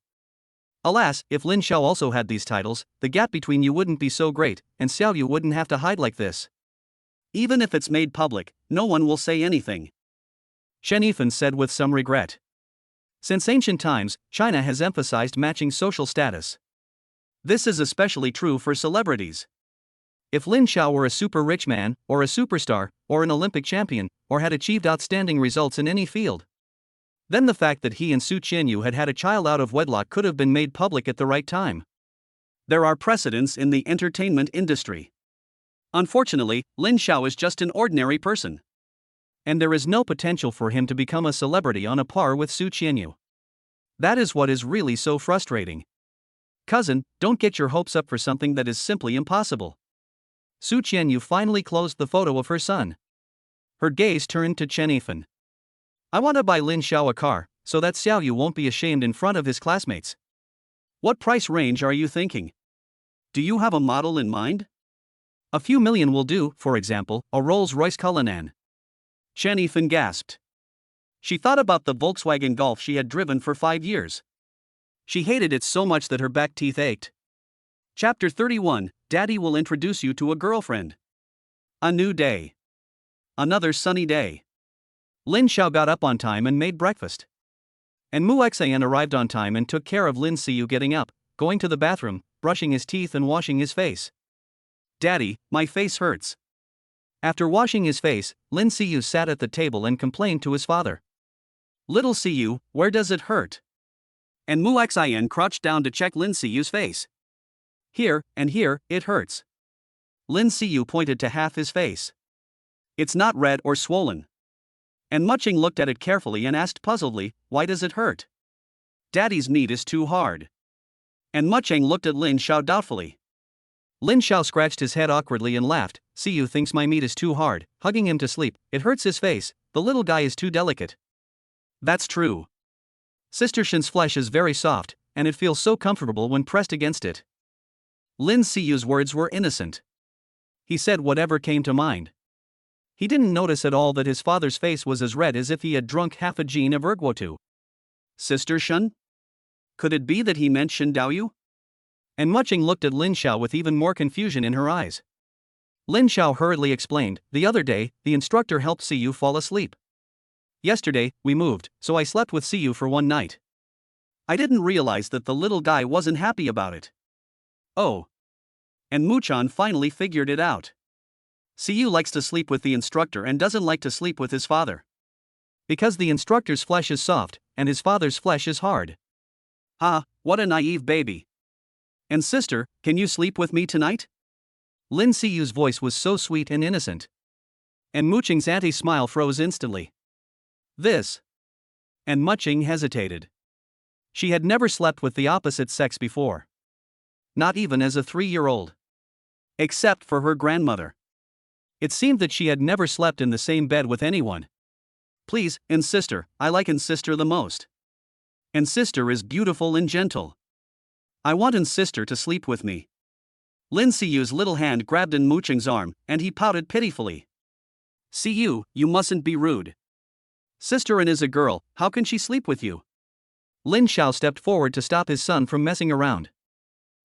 Alas, if Lin Xiao also had these titles, the gap between you wouldn't be so great, and Xiaoyu wouldn't have to hide like this. Even if it's made public, no one will say anything. Shen said with some regret. Since ancient times, China has emphasized matching social status. This is especially true for celebrities. If Lin Xiao were a super rich man, or a superstar, or an Olympic champion, or had achieved outstanding results in any field, Then the fact that he and Su Siyu had had a child out of wedlock could have been made public at the right time. There are precedents in the entertainment industry. Unfortunately, Lin Xiao is just an ordinary person. And there is no potential for him to become a celebrity on a par with Su Siyu. That is what is really so frustrating. Cousin, don't get your hopes up for something that is simply impossible. Su Siyu finally closed the photo of her son. Her gaze turned to Chen Yifan. I want to buy Lin Xiao a car, so that Xiaoyu won't be ashamed in front of his classmates. What price range are you thinking? Do you have a model in mind? A few million will do, for example, a Rolls-Royce Cullinan. Chen Yifan gasped. She thought about the Volkswagen Golf she had driven for 5 years. She hated it so much that her back teeth ached. Chapter 31, Daddy will introduce you to a girlfriend. A new day. Another sunny day. Lin Xiao got up on time and made breakfast. And Mu Xian arrived on time and took care of Lin Siyu getting up, going to the bathroom, brushing his teeth and washing his face. Daddy, my face hurts. After washing his face, Lin Siyu sat at the table and complained to his father. Little Siyu, where does it hurt? And Mu Xian crouched down to check Lin Siyu's face. Here, and here, it hurts. Lin Siyu pointed to half his face. It's not red or swollen. And Muching looked at it carefully and asked puzzledly, why does it hurt? Daddy's meat is too hard. And Muching looked at Lin Xiao doubtfully. Lin Xiao scratched his head awkwardly and laughed. Siyu thinks my meat is too hard, hugging him to sleep. It hurts his face, the little guy is too delicate. That's true. Sister Shen's flesh is very soft, and it feels so comfortable when pressed against it. Lin Siyu's words were innocent. He said whatever came to mind. He didn't notice at all that his father's face was as red as if he had drunk half a gin of erguotu. Sister Shen? Could it be that he meant Shen Daoyu? And Muching looked at Lin Xiao with even more confusion in her eyes. Lin Xiao hurriedly explained, the other day, the instructor helped Siyu fall asleep. Yesterday, we moved, so I slept with Siyu for one night. I didn't realize that the little guy wasn't happy about it. Oh. And Muchan finally figured it out. Siyu likes to sleep with the instructor and doesn't like to sleep with his father. Because the instructor's flesh is soft, and his father's flesh is hard. Ah, what a naive baby. And sister, can you sleep with me tonight? Lin Siyu's voice was so sweet and innocent. And Muching's anti-smile froze instantly. This. And Muching hesitated. She had never slept with the opposite sex before. Not even as a 3-year-old. Except for her grandmother. It seemed that she had never slept in the same bed with anyone. Please, and sister, I like and sister the most. And sister is beautiful and gentle. I want and sister to sleep with me. Lin Siyu's little hand grabbed in Muching's arm, and he pouted pitifully. Siyu, you mustn't be rude. Sister and is a girl, how can she sleep with you? Lin Xiao stepped forward to stop his son from messing around.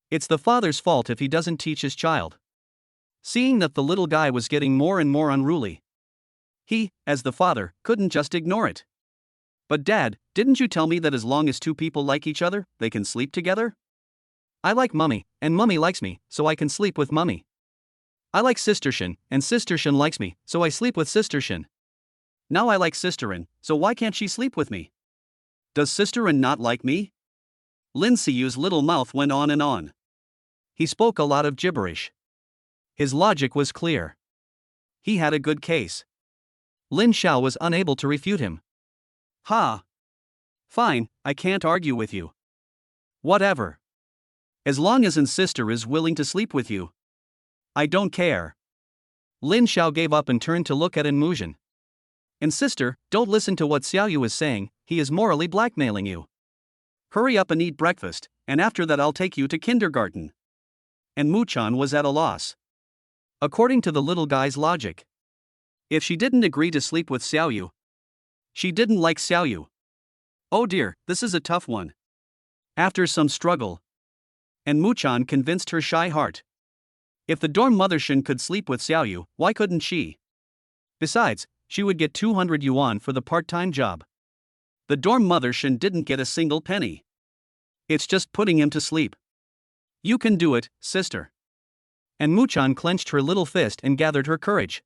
It's the father's fault if he doesn't teach his child. Seeing that the little guy was getting more and more unruly, he, as the father, couldn't just ignore it. But Dad, didn't you tell me that as long as two people like each other, they can sleep together? I like Mummy, and Mummy likes me, so I can sleep with Mummy. I like Sister Shen, and Sister Shen likes me, so I sleep with Sister Shen. Now I like Sisterin, so why can't she sleep with me? Does Sisterin not like me? Lin Siyu's little mouth went on and on. He spoke a lot of gibberish. His logic was clear. He had a good case. Lin Xiao was unable to refute him. Ha! Fine, I can't argue with you. Whatever. As long as an sister is willing to sleep with you. I don't care. Lin Xiao gave up and turned to look at An Muzhen. And sister, don't listen to what Xiaoyu is saying, he is morally blackmailing you. Hurry up and eat breakfast, and after that I'll take you to kindergarten. And Muchan was at a loss. According to the little guy's logic. If she didn't agree to sleep with Xiaoyu, she didn't like Xiaoyu. Oh dear, this is a tough one. After some struggle, and Muchan convinced her shy heart. If the dorm mother Shen could sleep with Xiaoyu, why couldn't she? Besides, she would get 200 yuan for the part-time job. The dorm mother Shen didn't get a single penny. It's just putting him to sleep. You can do it, sister. And Muchan clenched her little fist and gathered her courage.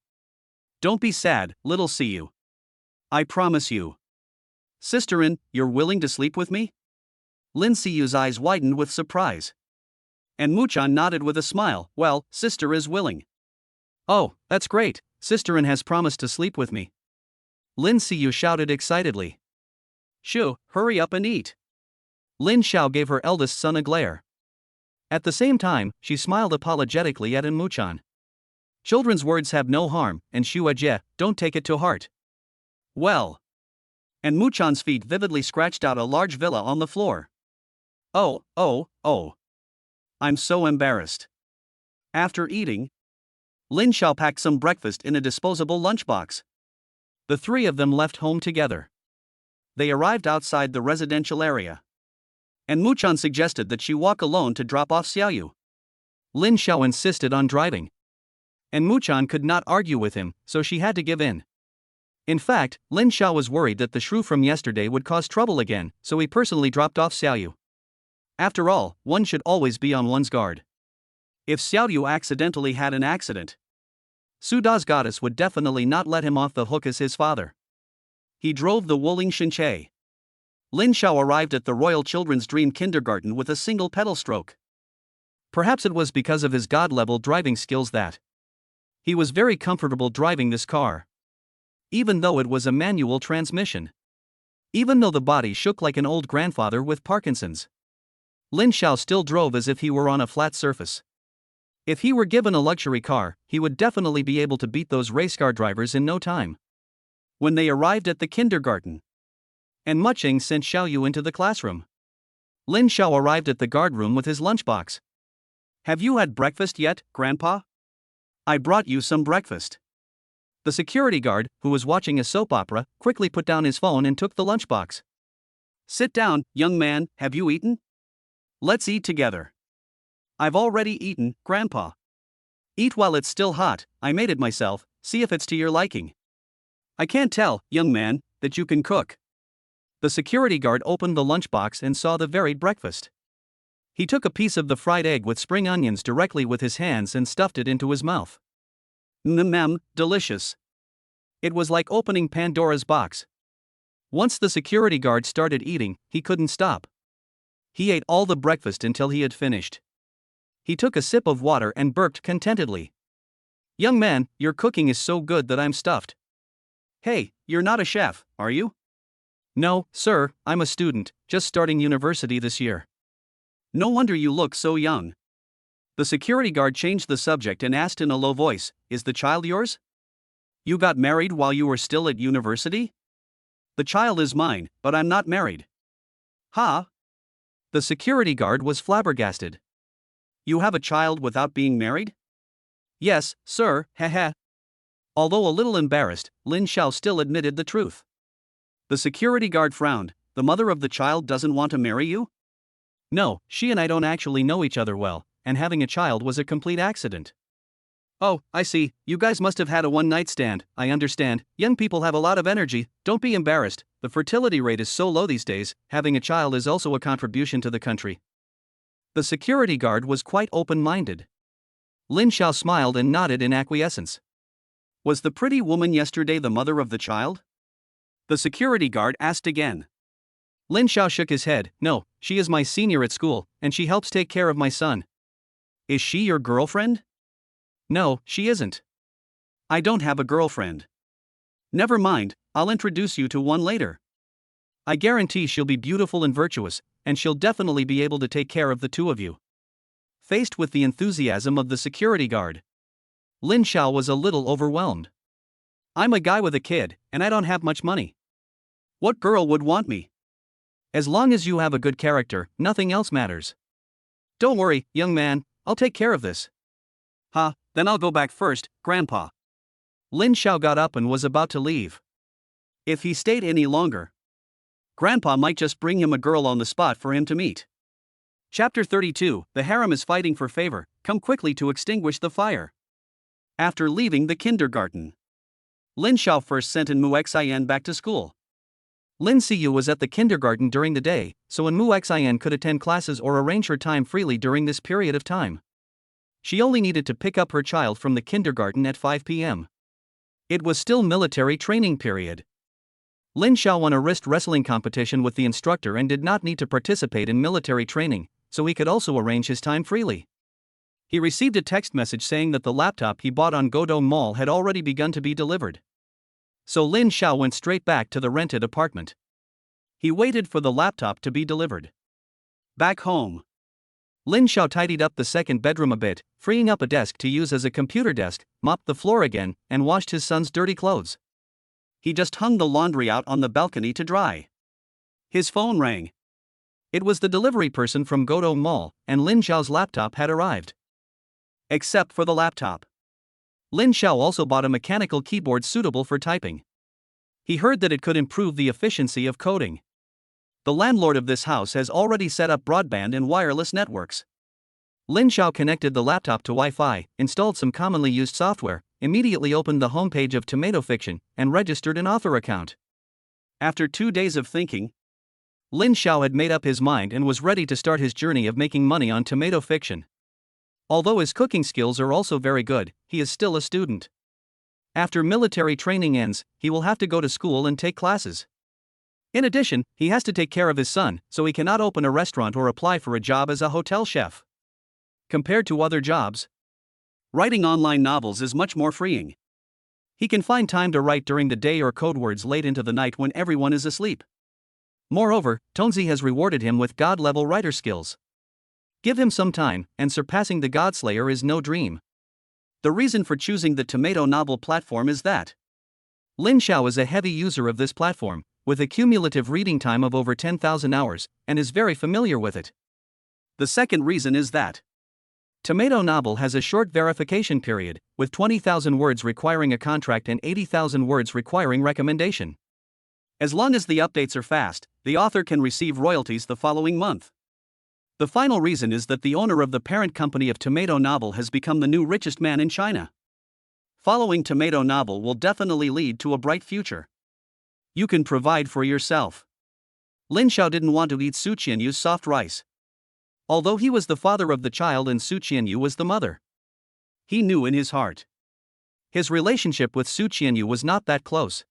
Don't be sad, little Siyu. I promise you. Sister-in, you're willing to sleep with me? Lin Siyu's eyes widened with surprise. And Muchan nodded with a smile. Well, sister is willing. Oh, that's great, sister-in has promised to sleep with me. Lin Siyu shouted excitedly. Shu, hurry up and eat. Lin Xiao gave her eldest son a glare. At the same time, she smiled apologetically at Muchan. Children's words have no harm, and Shu Ajie, don't take it to heart. Well. And Muchan's feet vividly scratched out a large villa on the floor. Oh. I'm so embarrassed. After eating, Lin Xiao packed some breakfast in a disposable lunchbox. The three of them left home together. They arrived outside the residential area. And Muchan suggested that she walk alone to drop off Xiaoyu. Lin Xiao insisted on driving. And Muchan could not argue with him, so she had to give in. In fact, Lin Xiao was worried that the shrew from yesterday would cause trouble again, so he personally dropped off Xiaoyu. After all, one should always be on one's guard. If Xiaoyu accidentally had an accident, Suda's goddess would definitely not let him off the hook as his father. He drove the Wuling Shenche. Lin Xiao arrived at the Royal Children's Dream Kindergarten with a single pedal stroke. Perhaps it was because of his god-level driving skills that he was very comfortable driving this car. Even though it was a manual transmission. Even though the body shook like an old grandfather with Parkinson's. Lin Xiao still drove as if he were on a flat surface. If he were given a luxury car, he would definitely be able to beat those race car drivers in no time. When they arrived at the kindergarten, and Muching sent Xiaoyu into the classroom, Lin Xiao arrived at the guardroom with his lunchbox. Have you had breakfast yet, Grandpa? I brought you some breakfast. The security guard, who was watching a soap opera, quickly put down his phone and took the lunchbox. Sit down, young man, have you eaten? Let's eat together. I've already eaten, Grandpa. Eat while it's still hot, I made it myself, see if it's to your liking. I can't tell, young man, that you can cook. The security guard opened the lunchbox and saw the varied breakfast. He took a piece of the fried egg with spring onions directly with his hands and stuffed it into his mouth. Delicious. It was like opening Pandora's box. Once the security guard started eating, he couldn't stop. He ate all the breakfast until he had finished. He took a sip of water and burped contentedly. Young man, your cooking is so good that I'm stuffed. Hey, you're not a chef, are you? No, sir, I'm a student, just starting university this year. No wonder you look so young. The security guard changed the subject and asked in a low voice, is the child yours? You got married while you were still at university? The child is mine, but I'm not married. Huh? The security guard was flabbergasted. You have a child without being married? Yes, sir, heh. Although a little embarrassed, Lin Xiao still admitted the truth. The security guard frowned. The mother of the child doesn't want to marry you? No, she and I don't actually know each other well, and having a child was a complete accident. Oh, I see, you guys must have had a one-night stand, I understand. Young people have a lot of energy, don't be embarrassed, the fertility rate is so low these days, having a child is also a contribution to the country. The security guard was quite open-minded. Lin Xiao smiled and nodded in acquiescence. Was the pretty woman yesterday the mother of the child? The security guard asked again. Lin Xiao shook his head. No, she is my senior at school, and she helps take care of my son. Is she your girlfriend? No, she isn't. I don't have a girlfriend. Never mind, I'll introduce you to one later. I guarantee she'll be beautiful and virtuous, and she'll definitely be able to take care of the two of you. Faced with the enthusiasm of the security guard, Lin Xiao was a little overwhelmed. I'm a guy with a kid, and I don't have much money. What girl would want me? As long as you have a good character, nothing else matters. Don't worry, young man, I'll take care of this. Huh, then I'll go back first, Grandpa. Lin Xiao got up and was about to leave. If he stayed any longer, Grandpa might just bring him a girl on the spot for him to meet. Chapter 32, The harem is fighting for favor, come quickly to extinguish the fire. After leaving the kindergarten, Lin Xiao first sent Mu Xian back to school. Lin Siyu was at the kindergarten during the day, so Mu Xian could attend classes or arrange her time freely during this period of time. She only needed to pick up her child from the kindergarten at 5 p.m. It was still military training period. Lin Xiao won a wrist wrestling competition with the instructor and did not need to participate in military training, so he could also arrange his time freely. He received a text message saying that the laptop he bought on Godong Mall had already begun to be delivered. So Lin Xiao went straight back to the rented apartment. He waited for the laptop to be delivered. Back home, Lin Xiao tidied up the second bedroom a bit, freeing up a desk to use as a computer desk, mopped the floor again, and washed his son's dirty clothes. He just hung the laundry out on the balcony to dry. His phone rang. It was the delivery person from Godong Mall, and Lin Xiao's laptop had arrived. Except for the laptop. Lin Xiao also bought a mechanical keyboard suitable for typing. He heard that it could improve the efficiency of coding. The landlord of this house has already set up broadband and wireless networks. Lin Xiao connected the laptop to Wi-Fi, installed some commonly used software, immediately opened the homepage of Tomato Fiction, and registered an author account. After 2 days of thinking, Lin Xiao had made up his mind and was ready to start his journey of making money on Tomato Fiction. Although his cooking skills are also very good, he is still a student. After military training ends, he will have to go to school and take classes. In addition, he has to take care of his son, so he cannot open a restaurant or apply for a job as a hotel chef. Compared to other jobs, writing online novels is much more freeing. He can find time to write during the day or code words late into the night when everyone is asleep. Moreover, Tonzi has rewarded him with god-level writer skills. Give him some time, and surpassing the Godslayer is no dream. The reason for choosing the Tomato novel platform is that Lin Xiao is a heavy user of this platform, with a cumulative reading time of over 10,000 hours, and is very familiar with it. The second reason is that Tomato novel has a short verification period, with 20,000 words requiring a contract and 80,000 words requiring recommendation. As long as the updates are fast, the author can receive royalties the following month. The final reason is that the owner of the parent company of Tomato novel has become the new richest man in China. Following Tomato novel will definitely lead to a bright future. You can provide for yourself. Lin Xiao didn't want to eat Su Siyu's soft rice. Although he was the father of the child and Su Siyu was the mother, he knew in his heart his relationship with Su Siyu was not that close.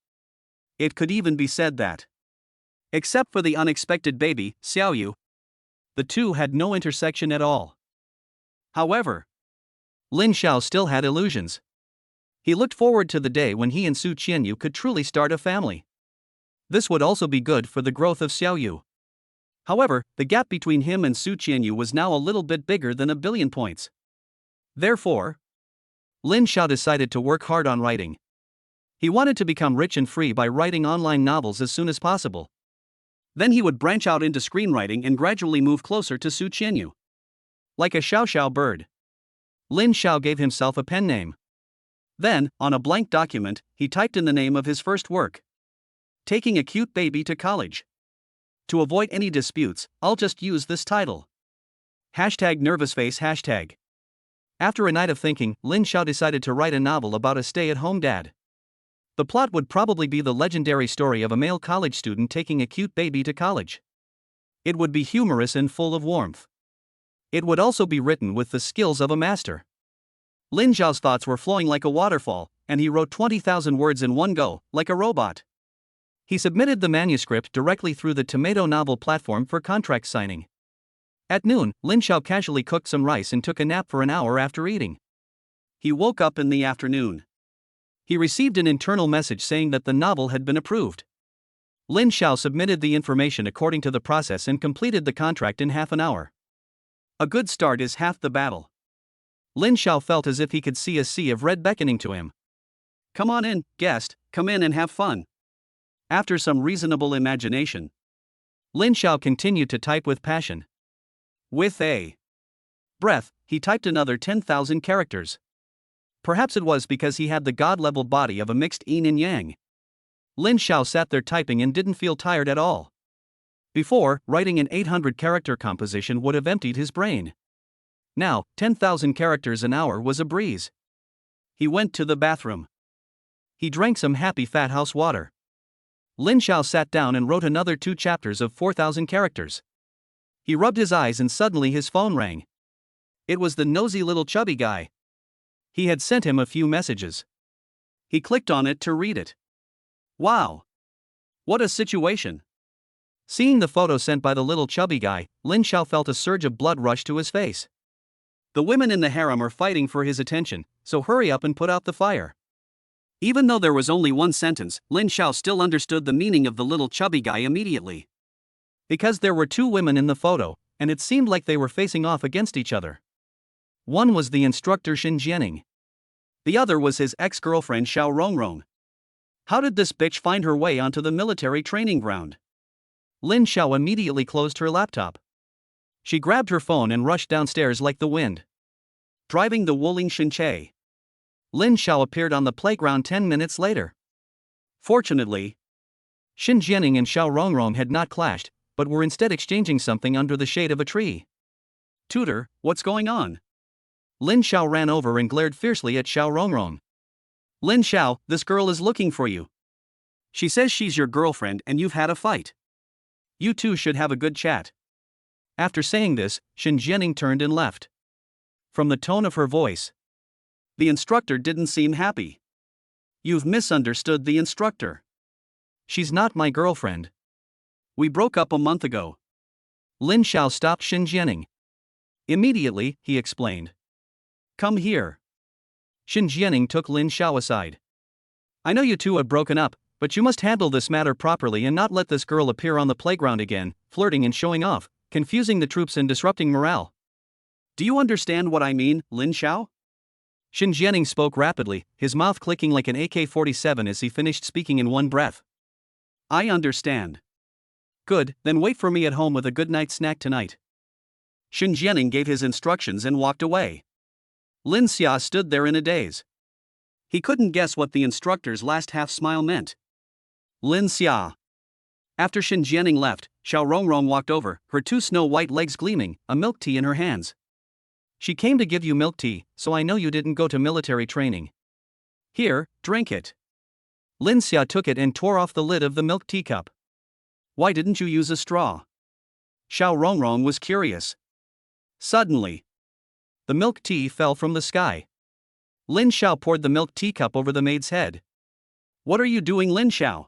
It could even be said that, except for the unexpected baby, Xiaoyu, the two had no intersection at all. However, Lin Xiao still had illusions. He looked forward to the day when he and Su Siyu could truly start a family. This would also be good for the growth of Xiaoyu. However, the gap between him and Su Siyu was now a little bit bigger than 1,000,000,000 points. Therefore, Lin Xiao decided to work hard on writing. He wanted to become rich and free by writing online novels as soon as possible. Then he would branch out into screenwriting and gradually move closer to Su Siyu. Like a xiao bird, Lin Xiao gave himself a pen name. Then, on a blank document, he typed in the name of his first work. Taking a cute baby to college. To avoid any disputes, I'll just use this title. #nervousface#. After a night of thinking, Lin Xiao decided to write a novel about a stay-at-home dad. The plot would probably be the legendary story of a male college student taking a cute baby to college. It would be humorous and full of warmth. It would also be written with the skills of a master. Lin Xiao's thoughts were flowing like a waterfall, and he wrote 20,000 words in one go, like a robot. He submitted the manuscript directly through the Tomato novel platform for contract signing. At noon, Lin Xiao casually cooked some rice and took a nap for an hour after eating. He woke up in the afternoon. He received an internal message saying that the novel had been approved. Lin Xiao submitted the information according to the process and completed the contract in half an hour. A good start is half the battle. Lin Xiao felt as if he could see a sea of red beckoning to him. Come on in, guest, come in and have fun. After some reasonable imagination, Lin Xiao continued to type with passion. With a breath, he typed another 10,000 characters. Perhaps it was because he had the god-level body of a mixed yin and yang. Lin Xiao sat there typing and didn't feel tired at all. Before, writing an 800-character composition would have emptied his brain. Now, 10,000 characters an hour was a breeze. He went to the bathroom. He drank some happy fat house water. Lin Xiao sat down and wrote another 2 chapters of 4,000 characters. He rubbed his eyes and suddenly his phone rang. It was the nosy little chubby guy. He had sent him a few messages. He clicked on it to read it. Wow! What a situation! Seeing the photo sent by the little chubby guy, Lin Xiao felt a surge of blood rush to his face. The women in the harem are fighting for his attention, so hurry up and put out the fire. Even though there was only one sentence, Lin Xiao still understood the meaning of the little chubby guy immediately. Because there were two women in the photo, and it seemed like they were facing off against each other. One was the instructor Shen Jianing. The other was his ex-girlfriend Xiao Rongrong. How did this bitch find her way onto the military training ground? Lin Xiao immediately closed her laptop. She grabbed her phone and rushed downstairs like the wind. Driving the Wuling Shenche. Lin Xiao appeared on the playground 10 minutes later. Fortunately, Shen Jianing and Xiao Rongrong had not clashed, but were instead exchanging something under the shade of a tree. Tutor, what's going on? Lin Xiao ran over and glared fiercely at Xiao Rongrong. Lin Xiao, this girl is looking for you. She says she's your girlfriend and you've had a fight. You two should have a good chat. After saying this, Shen Jianing turned and left. From the tone of her voice, the instructor didn't seem happy. You've misunderstood the instructor. She's not my girlfriend. We broke up a month ago. Lin Xiao stopped Shen Jianing. Immediately, he explained. Come here. Shen Jianing took Lin Xiao aside. I know you two have broken up, but you must handle this matter properly and not let this girl appear on the playground again, flirting and showing off, confusing the troops and disrupting morale. Do you understand what I mean, Lin Xiao? Shen Jianing spoke rapidly, his mouth clicking like an AK-47 as he finished speaking in one breath. I understand. Good, then wait for me at home with a good night's snack tonight. Shen Jianing gave his instructions and walked away. Lin Xia stood there in a daze. He couldn't guess what the instructor's last half-smile meant. Lin Xia. After Shen Jianing left, Xiao Rongrong walked over, her two snow-white legs gleaming, a milk tea in her hands. She came to give you milk tea, so I know you didn't go to military training. Here, drink it. Lin Xia took it and tore off the lid of the milk teacup. Why didn't you use a straw? Xiao Rongrong was curious. Suddenly, the milk tea fell from the sky. Lin Xiao poured the milk teacup over the maid's head. What are you doing, Lin Xiao?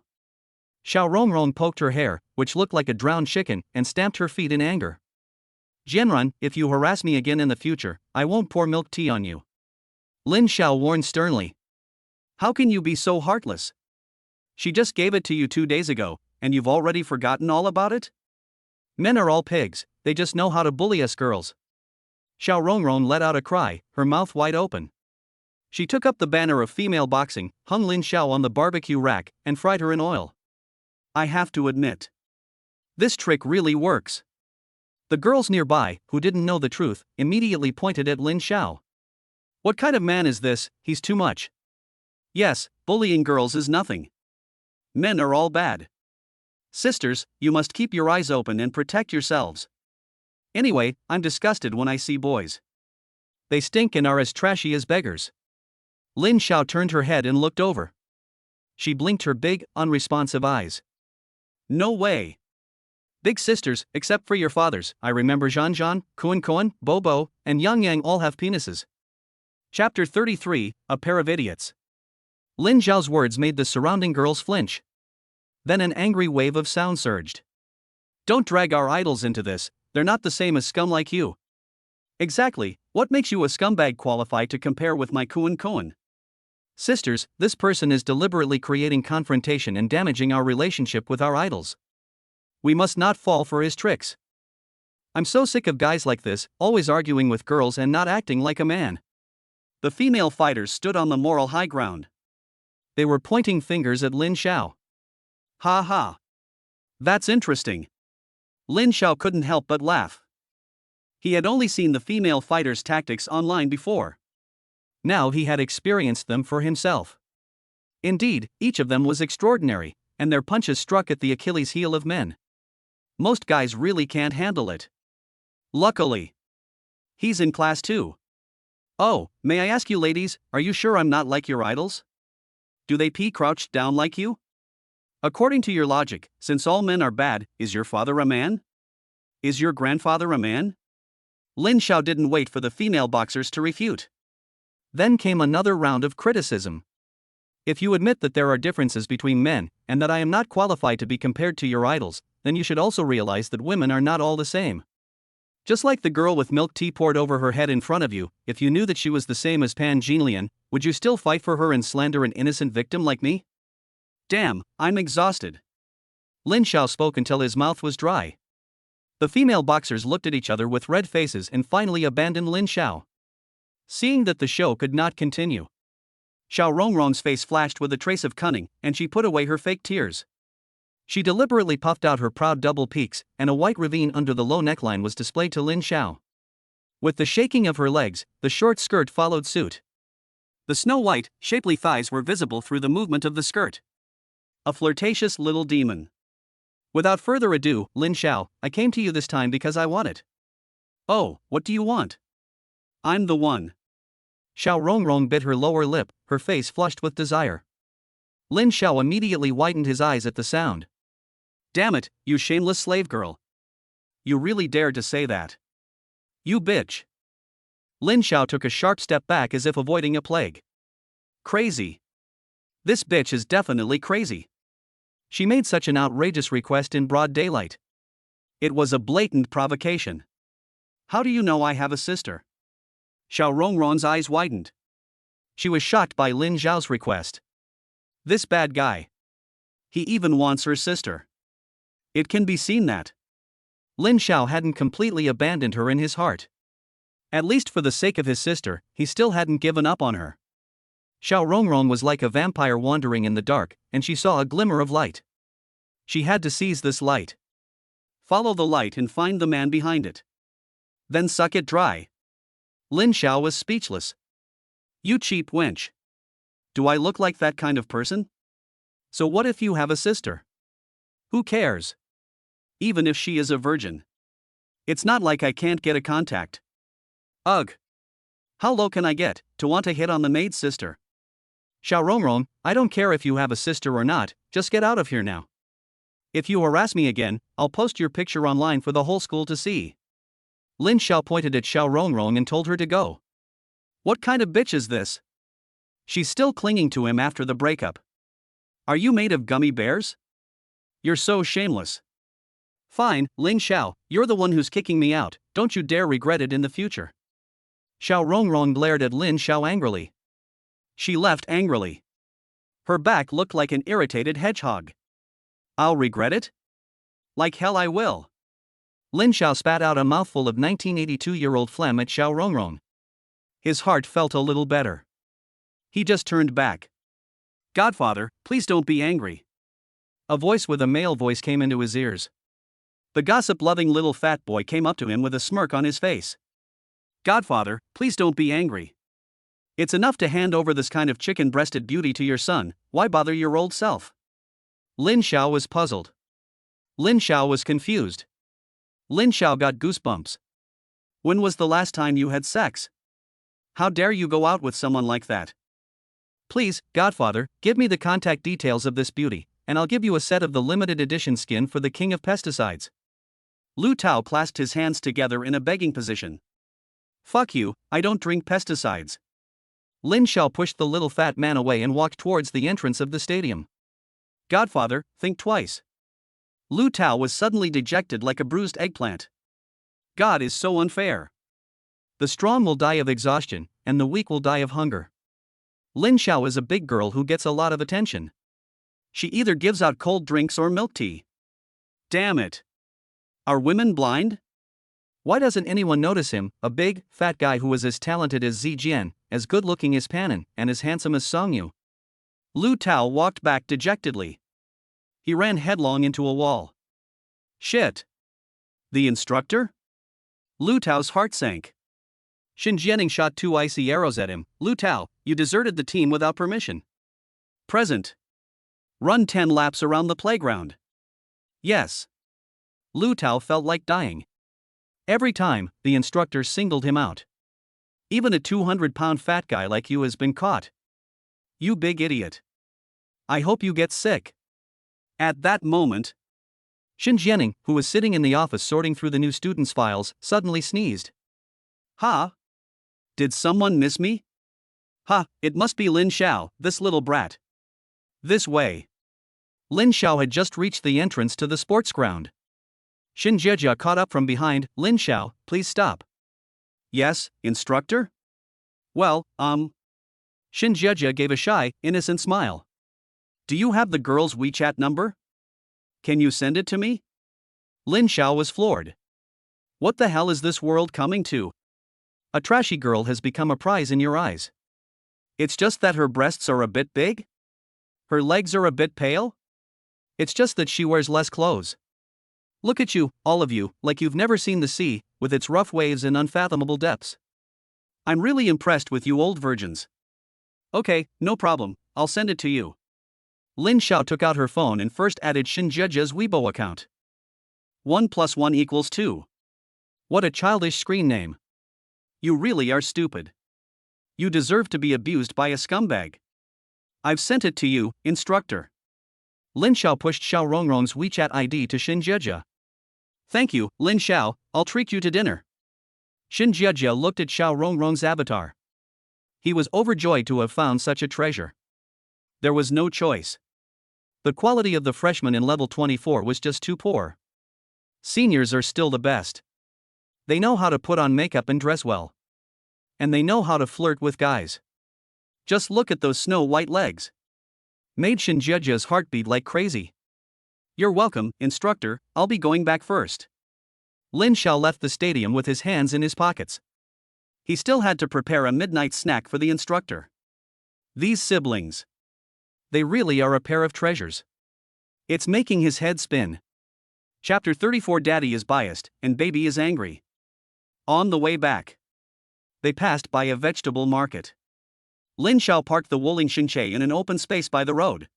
Xiao Rongrong poked her hair, which looked like a drowned chicken, and stamped her feet in anger. Jianran, if you harass me again in the future, I won't pour milk tea on you. Lin Xiao warned sternly. How can you be so heartless? She just gave it to you 2 days ago, and you've already forgotten all about it? Men are all pigs, they just know how to bully us girls. Xiao Rongrong let out a cry, her mouth wide open. She took up the banner of female boxing, hung Lin Xiao on the barbecue rack, and fried her in oil. I have to admit, this trick really works. The girls nearby, who didn't know the truth, immediately pointed at Lin Xiao. What kind of man is this? He's too much. Yes, bullying girls is nothing. Men are all bad. Sisters, you must keep your eyes open and protect yourselves. Anyway, I'm disgusted when I see boys. They stink and are as trashy as beggars. Lin Xiao turned her head and looked over. She blinked her big, unresponsive eyes. No way. Big sisters, except for your fathers, I remember Zhan, Kuan, Bobo, and Yang all have penises. Chapter 33, A Pair of Idiots. Lin Xiao's words made the surrounding girls flinch. Then an angry wave of sound surged. Don't drag our idols into this, they're not the same as scum like you. Exactly, what makes you a scumbag qualified to compare with my Kuan? Sisters, this person is deliberately creating confrontation and damaging our relationship with our idols. We must not fall for his tricks. I'm so sick of guys like this, always arguing with girls and not acting like a man. The female fighters stood on the moral high ground. They were pointing fingers at Lin Xiao. Ha ha. That's interesting. Lin Xiao couldn't help but laugh. He had only seen the female fighters' tactics online before. Now he had experienced them for himself. Indeed, each of them was extraordinary, and their punches struck at the Achilles heel of men. Most guys really can't handle it. Luckily, he's in class too. Oh, may I ask you ladies, are you sure I'm not like your idols? Do they pee crouched down like you? According to your logic, since all men are bad, is your father a man? Is your grandfather a man? Lin Xiao didn't wait for the female boxers to refute. Then came another round of criticism. If you admit that there are differences between men, and that I am not qualified to be compared to your idols, then you should also realize that women are not all the same. Just like the girl with milk tea poured over her head in front of you, if you knew that she was the same as Pan Jinlian, would you still fight for her and slander an innocent victim like me? Damn, I'm exhausted. Lin Xiao spoke until his mouth was dry. The female boxers looked at each other with red faces and finally abandoned Lin Xiao. Seeing that the show could not continue, Xiao Rongrong's face flashed with a trace of cunning, and she put away her fake tears. She deliberately puffed out her proud double peaks, and a white ravine under the low neckline was displayed to Lin Xiao. With the shaking of her legs, the short skirt followed suit. The snow-white, shapely thighs were visible through the movement of the skirt. A flirtatious little demon. Without further ado, Lin Xiao, I came to you this time because I want it. Oh, what do you want? I'm the one. Xiao Rongrong bit her lower lip, her face flushed with desire. Lin Xiao immediately widened his eyes at the sound. Damn it, you shameless slave girl. You really dared to say that. You bitch. Lin Xiao took a sharp step back as if avoiding a plague. Crazy. This bitch is definitely crazy. She made such an outrageous request in broad daylight. It was a blatant provocation. How do you know I have a sister? Xiao Rongrong's eyes widened. She was shocked by Lin Xiao's request. This bad guy. He even wants her sister. It can be seen that Lin Xiao hadn't completely abandoned her in his heart. At least for the sake of his sister, he still hadn't given up on her. Xiao Rongrong was like a vampire wandering in the dark, and she saw a glimmer of light. She had to seize this light. Follow the light and find the man behind it. Then suck it dry. Lin Xiao was speechless. You cheap wench. Do I look like that kind of person? So what if you have a sister? Who cares? Even if she is a virgin. It's not like I can't get a contact. Ugh. How low can I get, to want to hit on the maid's sister? Xiao Rongrong, I don't care if you have a sister or not, just get out of here now. If you harass me again, I'll post your picture online for the whole school to see. Lin Xiao pointed at Xiao Rongrong and told her to go. What kind of bitch is this? She's still clinging to him after the breakup. Are you made of gummy bears? You're so shameless. Fine, Lin Xiao, you're the one who's kicking me out, don't you dare regret it in the future. Xiao Rongrong glared at Lin Xiao angrily. She left angrily. Her back looked like an irritated hedgehog. I'll regret it? Like hell I will. Lin Xiao spat out a mouthful of 1982-year-old phlegm at Xiao Rongrong. His heart felt a little better. He just turned back. Godfather, please don't be angry. A voice with a male voice came into his ears. The gossip-loving little fat boy came up to him with a smirk on his face. Godfather, please don't be angry. It's enough to hand over this kind of chicken-breasted beauty to your son, why bother your old self? Lin Xiao was puzzled. Lin Xiao was confused. Lin Xiao got goosebumps. When was the last time you had sex? How dare you go out with someone like that? Please, Godfather, give me the contact details of this beauty, and I'll give you a set of the limited edition skin for the king of pesticides. Lu Tao clasped his hands together in a begging position. Fuck you, I don't drink pesticides. Lin Xiao pushed the little fat man away and walked towards the entrance of the stadium. Godfather, think twice. Lu Tao was suddenly dejected like a bruised eggplant. God is so unfair. The strong will die of exhaustion, and the weak will die of hunger. Lin Xiao is a big girl who gets a lot of attention. She either gives out cold drinks or milk tea. Damn it. Are women blind? Why doesn't anyone notice him, a big, fat guy who is as talented as Zijian, as good-looking as Panin, and as handsome as Songyu? Lu Tao walked back dejectedly. He ran headlong into a wall. Shit. The instructor? Lu Tao's heart sank. Shen Jianing shot 2 icy arrows at him. Lu Tao, you deserted the team without permission. Present. Run 10 laps around the playground. Yes. Lu Tao felt like dying. Every time, the instructor singled him out. Even a 200-pound fat guy like you has been caught. You big idiot. I hope you get sick. At that moment, Shen Jianing, who was sitting in the office sorting through the new students' files, suddenly sneezed. Ha! Did someone miss me? Ha, it must be Lin Xiao, this little brat. This way. Lin Xiao had just reached the entrance to the sports ground. Shen caught up from behind. Lin Xiao, please stop. Yes, instructor? Well, Shen gave a shy, innocent smile. Do you have the girl's WeChat number? Can you send it to me? Lin Xiao was floored. What the hell is this world coming to? A trashy girl has become a prize in your eyes. It's just that her breasts are a bit big? Her legs are a bit pale? It's just that she wears less clothes. Look at you, all of you, like you've never seen the sea, with its rough waves and unfathomable depths. I'm really impressed with you old virgins. Okay, no problem, I'll send it to you. Lin Xiao took out her phone and first added Shen Weibo account. 1 + 1 = 2. What a childish screen name. You really are stupid. You deserve to be abused by a scumbag. I've sent it to you, instructor. Lin Xiao pushed Xiao Rongrong's WeChat ID to Shen Thank you, Lin Xiao, I'll treat you to dinner. Shen looked at Xiao Rongrong's avatar. He was overjoyed to have found such a treasure. There was no choice. The quality of the freshman in level 24 was just too poor. Seniors are still the best. They know how to put on makeup and dress well. And they know how to flirt with guys. Just look at those snow-white legs. Made Shen heart beat like crazy. You're welcome, instructor, I'll be going back first. Lin Xiao left the stadium with his hands in his pockets. He still had to prepare a midnight snack for the instructor. These siblings. They really are a pair of treasures. It's making his head spin. Chapter 34. Daddy is biased, and baby is angry. On the way back, they passed by a vegetable market. Lin Xiao parked the Woling Xinche in an open space by the road.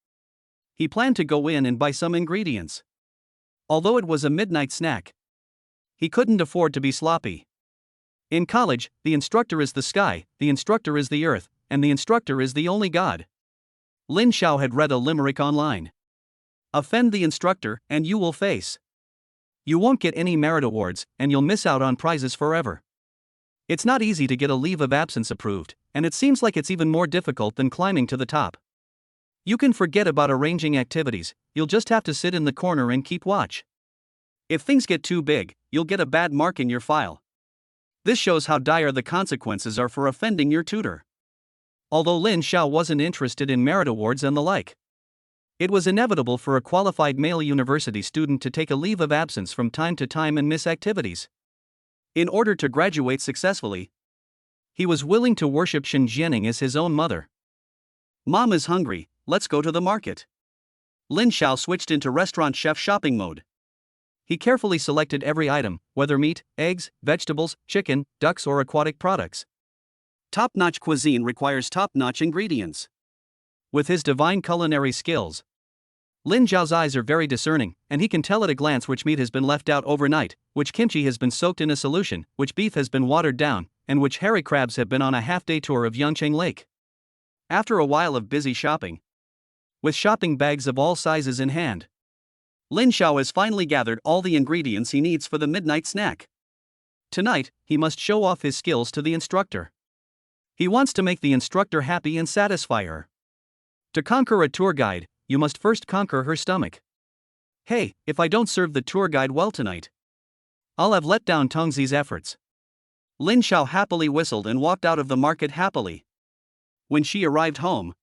He planned to go in and buy some ingredients. Although it was a midnight snack, he couldn't afford to be sloppy. In college, the instructor is the sky, the instructor is the earth, and the instructor is the only god. Lin Xiao had read a limerick online. Offend the instructor, and you will face. You won't get any merit awards, and you'll miss out on prizes forever. It's not easy to get a leave of absence approved, and it seems like it's even more difficult than climbing to the top. You can forget about arranging activities, you'll just have to sit in the corner and keep watch. If things get too big, you'll get a bad mark in your file. This shows how dire the consequences are for offending your tutor. Although Lin Xiao wasn't interested in merit awards and the like, it was inevitable for a qualified male university student to take a leave of absence from time to time and miss activities. In order to graduate successfully, he was willing to worship Shen Jianing as his own mother. Mom is hungry, let's go to the market. Lin Xiao switched into restaurant chef shopping mode. He carefully selected every item, whether meat, eggs, vegetables, chicken, ducks, or aquatic products. Top-notch cuisine requires top-notch ingredients. With his divine culinary skills, Lin Xiao's eyes are very discerning, and he can tell at a glance which meat has been left out overnight, which kimchi has been soaked in a solution, which beef has been watered down, and which hairy crabs have been on a half-day tour of Yangcheng Lake. After a while of busy shopping, with shopping bags of all sizes in hand, Lin Xiao has finally gathered all the ingredients he needs for the midnight snack. Tonight, he must show off his skills to the instructor. He wants to make the instructor happy and satisfy her. To conquer a tour guide, you must first conquer her stomach. Hey, if I don't serve the tour guide well tonight, I'll have let down Tongzi's efforts. Lin Xiao happily whistled and walked out of the market happily. When she arrived home,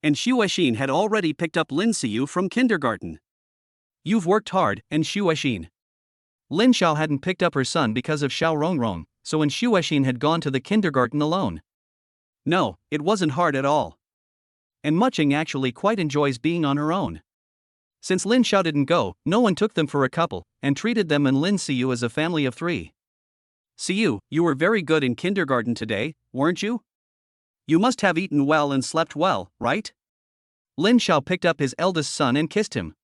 and Xu Weixin had already picked up Lin Siyu from kindergarten. You've worked hard, and Xu Weixin. Lin Xiao hadn't picked up her son because of Xiao Rongrong, so when Xu Weixin had gone to the kindergarten alone. No, it wasn't hard at all. And Muching actually quite enjoys being on her own. Since Lin Xiao didn't go, no one took them for a couple, and treated them and Lin Siyu as a family of three. Siyu, you were very good in kindergarten today, weren't you? You must have eaten well and slept well, right? Lin Xiao picked up his eldest son and kissed him.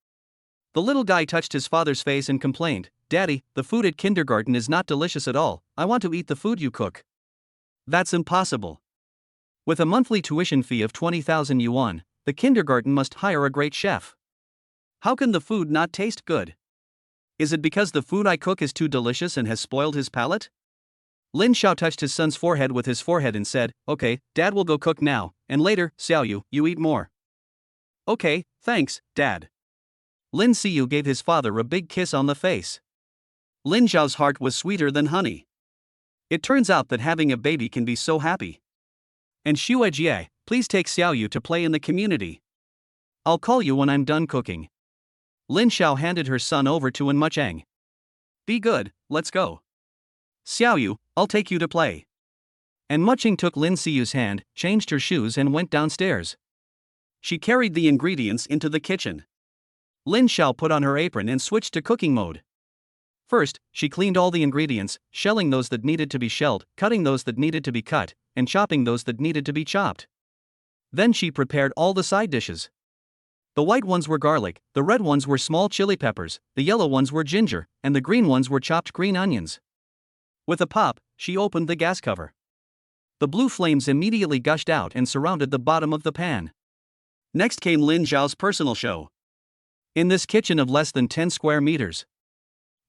The little guy touched his father's face and complained, Daddy, the food at kindergarten is not delicious at all, I want to eat the food you cook. That's impossible. With a monthly tuition fee of 20,000 yuan, the kindergarten must hire a great chef. How can the food not taste good? Is it because the food I cook is too delicious and has spoiled his palate? Lin Xiao touched his son's forehead with his forehead and said, Okay, Dad will go cook now, and later, Xiaoyu, you eat more. Okay, thanks, Dad. Lin Siyu gave his father a big kiss on the face. Lin Xiao's heart was sweeter than honey. It turns out that having a baby can be so happy. And Xue Jie, please take Xiaoyu to play in the community. I'll call you when I'm done cooking. Lin Xiao handed her son over to An Mucheng. Be good, let's go. Xiaoyu, I'll take you to play. And Mucheng took Lin Siyu's hand, changed her shoes and went downstairs. She carried the ingredients into the kitchen. Lin Xiao put on her apron and switched to cooking mode. First, she cleaned all the ingredients, shelling those that needed to be shelled, cutting those that needed to be cut, and chopping those that needed to be chopped. Then she prepared all the side dishes. The white ones were garlic, the red ones were small chili peppers, the yellow ones were ginger, and the green ones were chopped green onions. With a pop, she opened the gas cover. The blue flames immediately gushed out and surrounded the bottom of the pan. Next came Lin Xiao's personal show. In this kitchen of less than 10 square meters,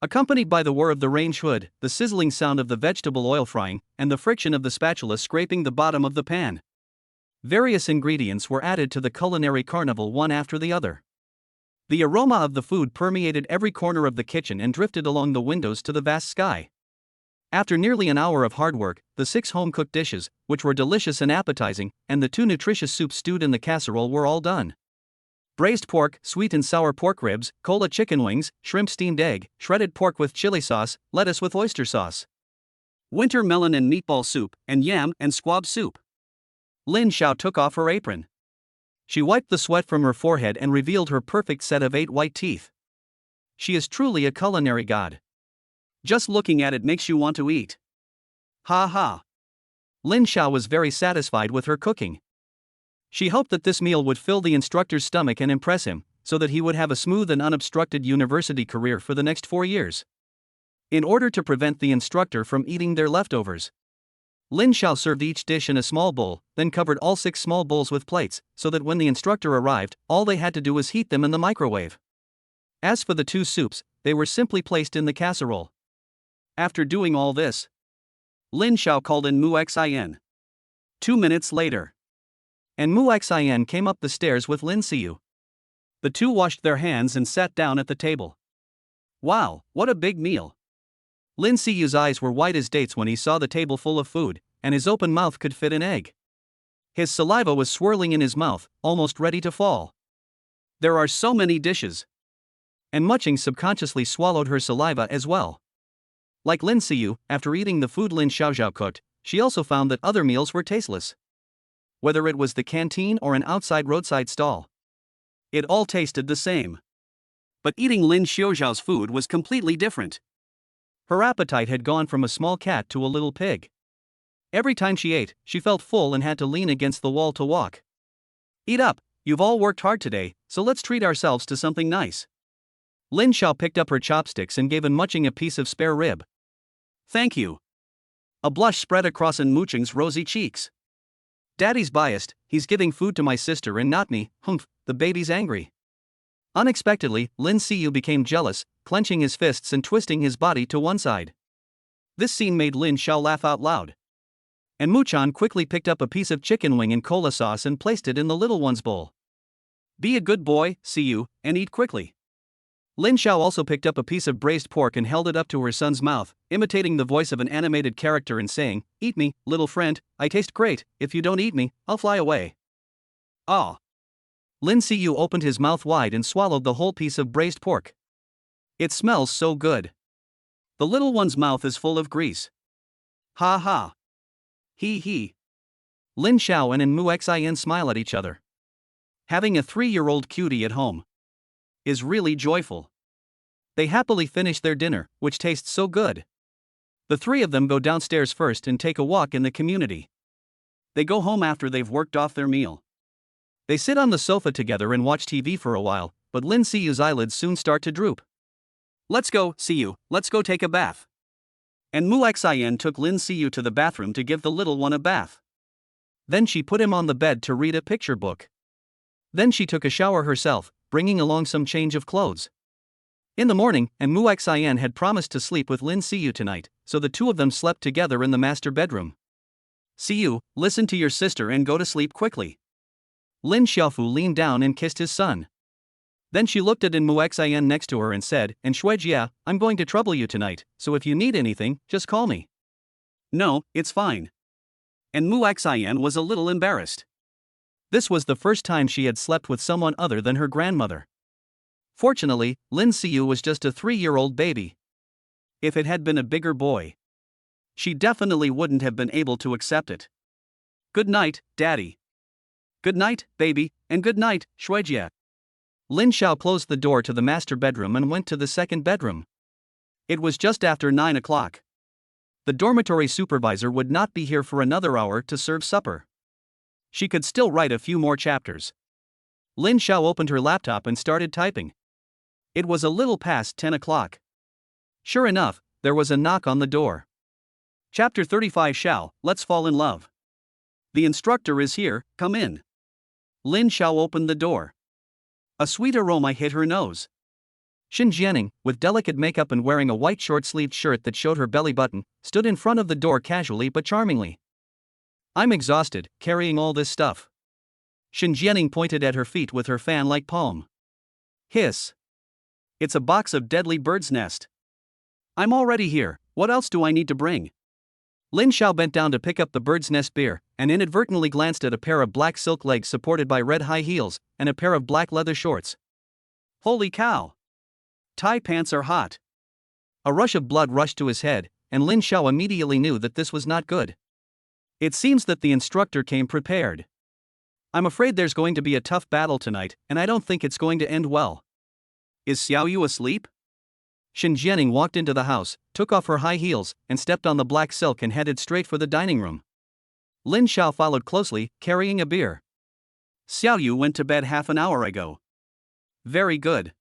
accompanied by the whir of the range hood, the sizzling sound of the vegetable oil frying, and the friction of the spatula scraping the bottom of the pan, various ingredients were added to the culinary carnival one after the other. The aroma of the food permeated every corner of the kitchen and drifted along the windows to the vast sky. After nearly an hour of hard work, the 6 home-cooked dishes, which were delicious and appetizing, and the 2 nutritious soups stewed in the casserole were all done. Braised pork, sweet and sour pork ribs, cola chicken wings, shrimp steamed egg, shredded pork with chili sauce, lettuce with oyster sauce, winter melon and meatball soup, and yam and squab soup. Lin Xiao took off her apron. She wiped the sweat from her forehead and revealed her perfect set of 8 white teeth. She is truly a culinary god. Just looking at it makes you want to eat. Ha ha. Lin Xiao was very satisfied with her cooking. She hoped that this meal would fill the instructor's stomach and impress him, so that he would have a smooth and unobstructed university career for the next 4 years. In order to prevent the instructor from eating their leftovers, Lin Xiao served each dish in a small bowl, then covered all 6 small bowls with plates, so that when the instructor arrived, all they had to do was heat them in the microwave. As for the 2 soups, they were simply placed in the casserole. After doing all this, Lin Xiao called in Mu Xin. 2 minutes later, and Mu Xin came up the stairs with Lin Siyu. The 2 washed their hands and sat down at the table. Wow, what a big meal! Lin Siyu's eyes were white as dates when he saw the table full of food, and his open mouth could fit an egg. His saliva was swirling in his mouth, almost ready to fall. There are so many dishes. And Mucheng subconsciously swallowed her saliva as well. Like Lin Siyu, after eating the food Lin Xiaoxiao cooked, she also found that other meals were tasteless. Whether it was the canteen or an outside roadside stall, it all tasted the same. But eating Lin Xiaoxiao's food was completely different. Her appetite had gone from a small cat to a little pig. Every time she ate, she felt full and had to lean against the wall to walk. Eat up, you've all worked hard today, so let's treat ourselves to something nice. Lin Xiao picked up her chopsticks and gave An Mucheng a piece of spare rib. Thank you. A blush spread across An Mucheng's rosy cheeks. Daddy's biased, he's giving food to my sister and not me, humph, the baby's angry. Unexpectedly, Lin Siyu became jealous, clenching his fists and twisting his body to one side. This scene made Lin Xiao laugh out loud. And Muchan quickly picked up a piece of chicken wing and cola sauce and placed it in the little one's bowl. Be a good boy, Siyu, and eat quickly. Lin Xiao also picked up a piece of braised pork and held it up to her son's mouth, imitating the voice of an animated character and saying, "Eat me, little friend, I taste great, if you don't eat me, I'll fly away." Ah! Lin Siyu opened his mouth wide and swallowed the whole piece of braised pork. It smells so good. The little one's mouth is full of grease. Ha ha. Hee hee. Lin Xiao and Mu Xin smile at each other. Having a 3-year-old cutie at home is really joyful. They happily finish their dinner, which tastes so good. The 3 of them go downstairs first and take a walk in the community. They go home after they've worked off their meal. They sit on the sofa together and watch TV for a while, but Lin Siyu's eyelids soon start to droop. Let's go, Siyu, let's go take a bath. And Mu Xin took Lin Siyu to the bathroom to give the little one a bath. Then she put him on the bed to read a picture book. Then she took a shower herself, bringing along some change of clothes. In the morning, and Mu Xin had promised to sleep with Lin Siyu tonight, so the 2 of them slept together in the master bedroom. Siyu, listen to your sister and go to sleep quickly. Lin Xiaofu leaned down and kissed his son. Then she looked at In Muxian next to her and said, "And Shuijia, I'm going to trouble you tonight, so if you need anything, just call me." "No, it's fine." And Muxian was a little embarrassed. This was the first time she had slept with someone other than her grandmother. Fortunately, Lin Siyu was just a 3-year-old baby. If it had been a bigger boy, she definitely wouldn't have been able to accept it. "Good night, Daddy." "Good night, baby, and good night, Shuijia." Lin Xiao closed the door to the master bedroom and went to the second bedroom. It was just after 9 o'clock. The dormitory supervisor would not be here for another hour to serve supper. She could still write a few more chapters. Lin Xiao opened her laptop and started typing. It was a little past 10 o'clock. Sure enough, there was a knock on the door. Chapter 35 Xiao, let's fall in love. "The instructor is here, come in." Lin Xiao opened the door. A sweet aroma hit her nose. Shen Jianing, with delicate makeup and wearing a white short-sleeved shirt that showed her belly button, stood in front of the door casually but charmingly. "I'm exhausted, carrying all this stuff." Shen Jianing pointed at her feet with her fan-like palm. "Hiss. It's a box of deadly bird's nest." "I'm already here, what else do I need to bring?" Lin Xiao bent down to pick up the bird's nest beer, and inadvertently glanced at a pair of black silk legs supported by red high heels, and a pair of black leather shorts. Holy cow! Thai pants are hot. A rush of blood rushed to his head, and Lin Xiao immediately knew that this was not good. It seems that the instructor came prepared. "I'm afraid there's going to be a tough battle tonight, and I don't think it's going to end well." "Is Xiaoyu asleep?" Shen Jianing walked into the house, took off her high heels, and stepped on the black silk and headed straight for the dining room. Lin Xiao followed closely, carrying a beer. "Xiaoyu went to bed half an hour ago." "Very good.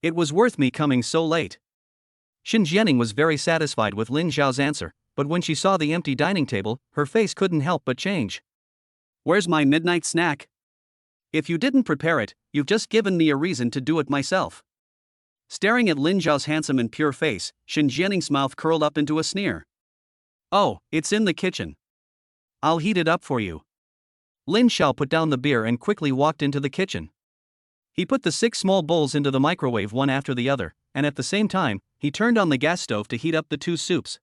It was worth me coming so late." Shen Jianing was very satisfied with Lin Xiao's answer, but when she saw the empty dining table, her face couldn't help but change. "Where's my midnight snack? If you didn't prepare it, you've just given me a reason to do it myself." Staring at Lin Xiao's handsome and pure face, Shen Jianing's mouth curled up into a sneer. "Oh, it's in the kitchen. I'll heat it up for you." Lin Xiao put down the beer and quickly walked into the kitchen. He put the 6 small bowls into the microwave one after the other, and at the same time, he turned on the gas stove to heat up the 2 soups.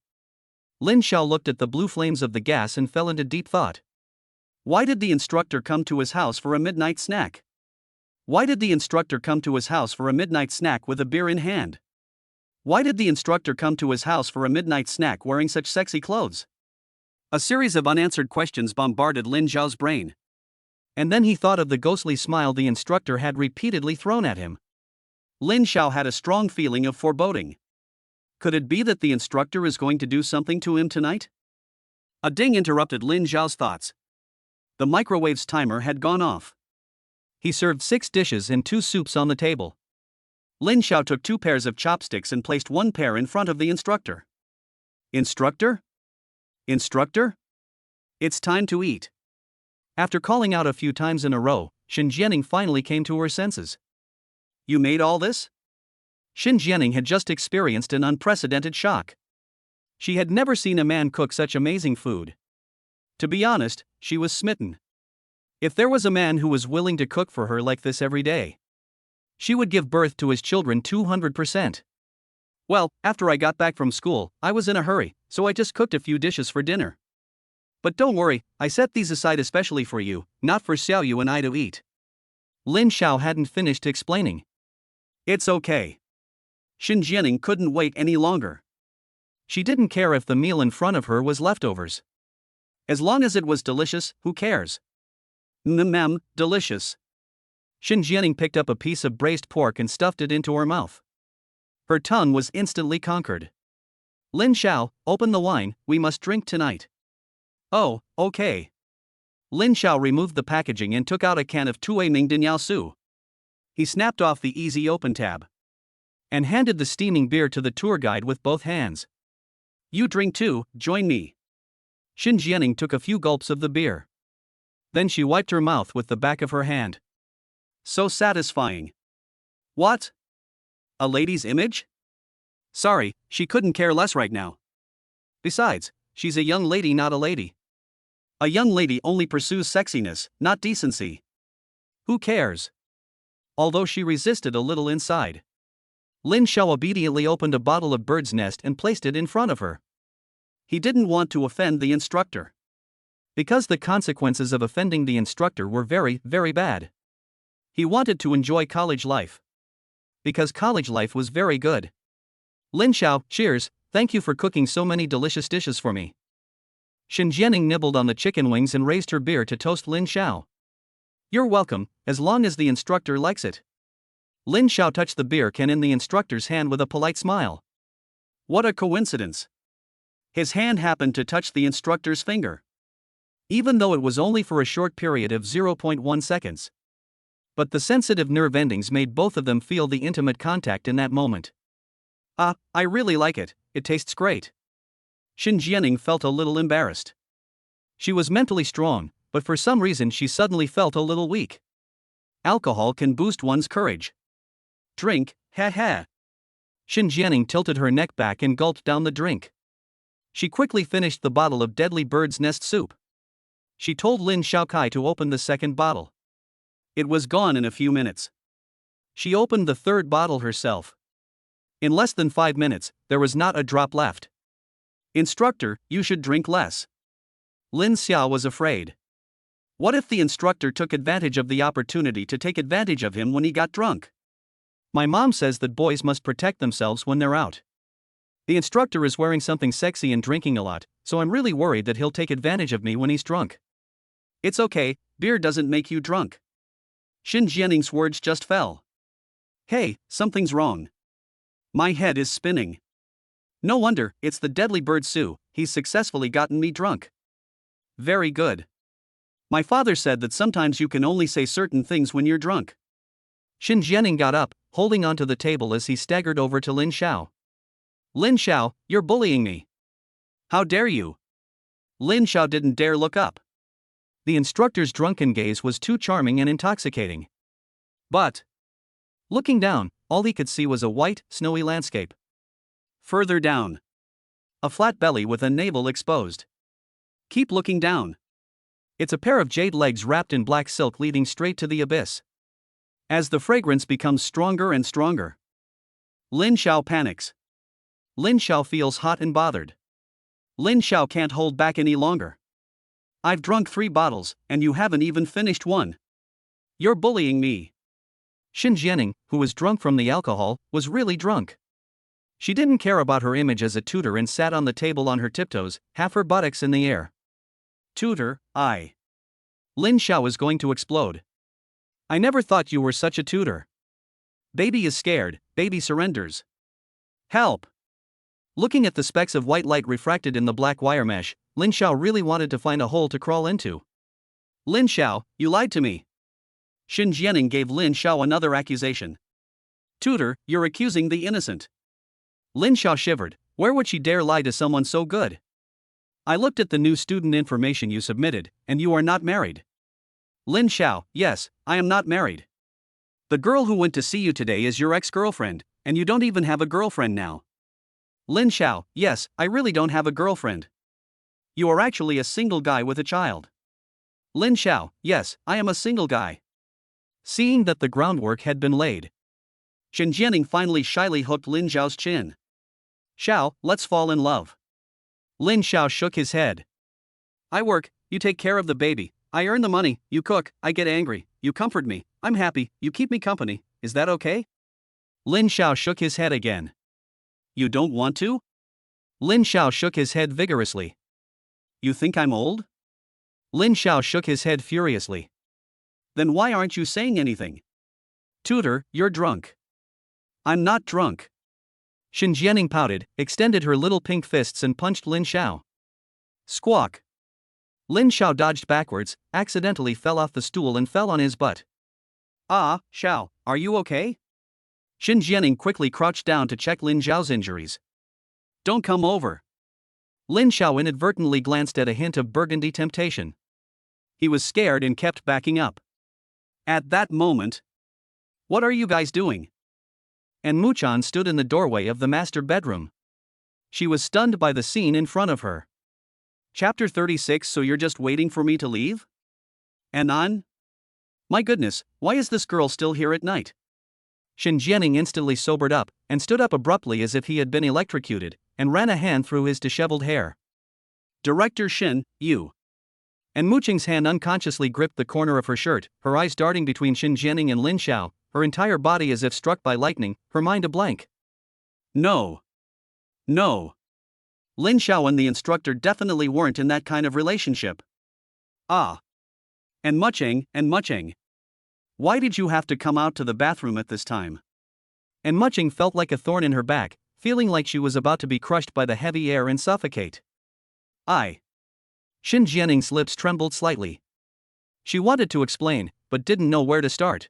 Lin Xiao looked at the blue flames of the gas and fell into deep thought. Why did the instructor come to his house for a midnight snack? Why did the instructor come to his house for a midnight snack with a beer in hand? Why did the instructor come to his house for a midnight snack wearing such sexy clothes? A series of unanswered questions bombarded Lin Xiao's brain. And then he thought of the ghostly smile the instructor had repeatedly thrown at him. Lin Xiao had a strong feeling of foreboding. Could it be that the instructor is going to do something to him tonight? A ding interrupted Lin Xiao's thoughts. The microwave's timer had gone off. He served 6 dishes and 2 soups on the table. Lin Xiao took 2 pairs of chopsticks and placed 1 pair in front of the instructor. "Instructor? Instructor? It's time to eat." After calling out a few times in a row, Shen Jianing finally came to her senses. "You made all this?" Shen Jianing had just experienced an unprecedented shock. She had never seen a man cook such amazing food. To be honest, she was smitten. If there was a man who was willing to cook for her like this every day, she would give birth to his children 200%. "Well, after I got back from school, I was in a hurry, so I just cooked a few dishes for dinner. But don't worry, I set these aside especially for you, not for Xiaoyu and I to eat." Lin Xiao hadn't finished explaining. "It's okay." Shen Jianing couldn't wait any longer. She didn't care if the meal in front of her was leftovers. As long as it was delicious, who cares? Delicious. Shen Jianing picked up a piece of braised pork and stuffed it into her mouth. Her tongue was instantly conquered. "Lin Xiao, open the wine, we must drink tonight." "Oh, okay." Lin Xiao removed the packaging and took out a can of Tue Ming Dinyao Su. He snapped off the easy open tab and handed the steaming beer to the tour guide with both hands. "You drink too, join me." Shen Jianing took a few gulps of the beer. Then she wiped her mouth with the back of her hand. So satisfying. What? A lady's image? Sorry, she couldn't care less right now. Besides, she's a young lady, not a lady. A young lady only pursues sexiness, not decency. Who cares? Although she resisted a little inside. Lin Xiao obediently opened a bottle of bird's nest and placed it in front of her. He didn't want to offend the instructor. Because the consequences of offending the instructor were very, very bad. He wanted to enjoy college life. Because college life was very good. Lin Xiao, cheers, thank you for cooking so many delicious dishes for me. Shen Jianing nibbled on the chicken wings and raised her beer to toast Lin Xiao. You're welcome, as long as the instructor likes it. Lin Xiao touched the beer can in the instructor's hand with a polite smile. What a coincidence. His hand happened to touch the instructor's finger. Even though it was only for a short period of 0.1 seconds. But the sensitive nerve endings made both of them feel the intimate contact in that moment. I really like it, it tastes great. Shen Jianing felt a little embarrassed. She was mentally strong, but for some reason she suddenly felt a little weak. Alcohol can boost one's courage. Drink, ha ha. Shen Jianing tilted her neck back and gulped down the drink. She quickly finished the bottle of deadly bird's nest soup. She told Lin Xiaokai to open the second bottle. It was gone in a few minutes. She opened the third bottle herself. In less than 5 minutes, there was not a drop left. Instructor, you should drink less. Lin Xiao was afraid. What if the instructor took advantage of the opportunity to take advantage of him when he got drunk? My mom says that boys must protect themselves when they're out. The instructor is wearing something sexy and drinking a lot, so I'm really worried that he'll take advantage of me when he's drunk. It's okay, beer doesn't make you drunk. Shen Jianing's words just fell. Hey, something's wrong. My head is spinning. No wonder, it's the deadly bird Su, he's successfully gotten me drunk. Very good. My father said that sometimes you can only say certain things when you're drunk. Shen Jianing got up, holding onto the table as he staggered over to Lin Xiao. Lin Xiao, you're bullying me. How dare you? Lin Xiao didn't dare look up. The instructor's drunken gaze was too charming and intoxicating. But, looking down, all he could see was a white, snowy landscape. Further down, a flat belly with a navel exposed. Keep looking down. It's a pair of jade legs wrapped in black silk leading straight to the abyss. As the fragrance becomes stronger and stronger, Lin Xiao panics. Lin Xiao feels hot and bothered. Lin Xiao can't hold back any longer. I've drunk 3 bottles, and you haven't even finished one. You're bullying me. Shen Jianing, who was drunk from the alcohol, was really drunk. She didn't care about her image as a tutor and sat on the table on her tiptoes, half her buttocks in the air. Tutor, I. Lin Xiao was going to explode. I never thought you were such a tutor. Baby is scared, baby surrenders. Help! Looking at the specks of white light refracted in the black wire mesh, Lin Xiao really wanted to find a hole to crawl into. Lin Xiao, you lied to me. Shen Jianing gave Lin Xiao another accusation. Tutor, you're accusing the innocent. Lin Xiao shivered. Where would she dare lie to someone so good? I looked at the new student information you submitted, and you are not married. Lin Xiao, yes, I am not married. The girl who went to see you today is your ex-girlfriend, and you don't even have a girlfriend now. Lin Xiao, yes, I really don't have a girlfriend. You are actually a single guy with a child. Lin Xiao, yes, I am a single guy. Seeing that the groundwork had been laid, Shen Jianing finally shyly hooked Lin Xiao's chin. Xiao, let's fall in love. Lin Xiao shook his head. I work, you take care of the baby, I earn the money, you cook, I get angry, you comfort me, I'm happy, you keep me company, is that okay? Lin Xiao shook his head again. You don't want to? Lin Xiao shook his head vigorously. You think I'm old? Lin Xiao shook his head furiously. Then why aren't you saying anything? Tutor, you're drunk. I'm not drunk. Shen Jianing pouted, extended her little pink fists and punched Lin Xiao. Squawk. Lin Xiao dodged backwards, accidentally fell off the stool and fell on his butt. Ah, Xiao, are you okay? Shen Jianing quickly crouched down to check Lin Xiao's injuries. Don't come over. Lin Xiao inadvertently glanced at a hint of burgundy temptation. He was scared and kept backing up. At that moment, what are you guys doing? And Muchan stood in the doorway of the master bedroom. She was stunned by the scene in front of her. Chapter 36. So you're just waiting for me to leave? Anon? My goodness, why is this girl still here at night? Shen Jianing instantly sobered up, and stood up abruptly as if he had been electrocuted, and ran a hand through his disheveled hair. Director Shen, you. And Mu Qing's hand unconsciously gripped the corner of her shirt, her eyes darting between Shen Jianing and Lin Xiao, her entire body as if struck by lightning, her mind a blank. No. No. Lin Xiao and the instructor definitely weren't in that kind of relationship. Ah. And Mu Qing. Why did you have to come out to the bathroom at this time? And Mu Qing felt like a thorn in her back, feeling like she was about to be crushed by the heavy air and suffocate. Shen Jianing's lips trembled slightly. She wanted to explain, but didn't know where to start.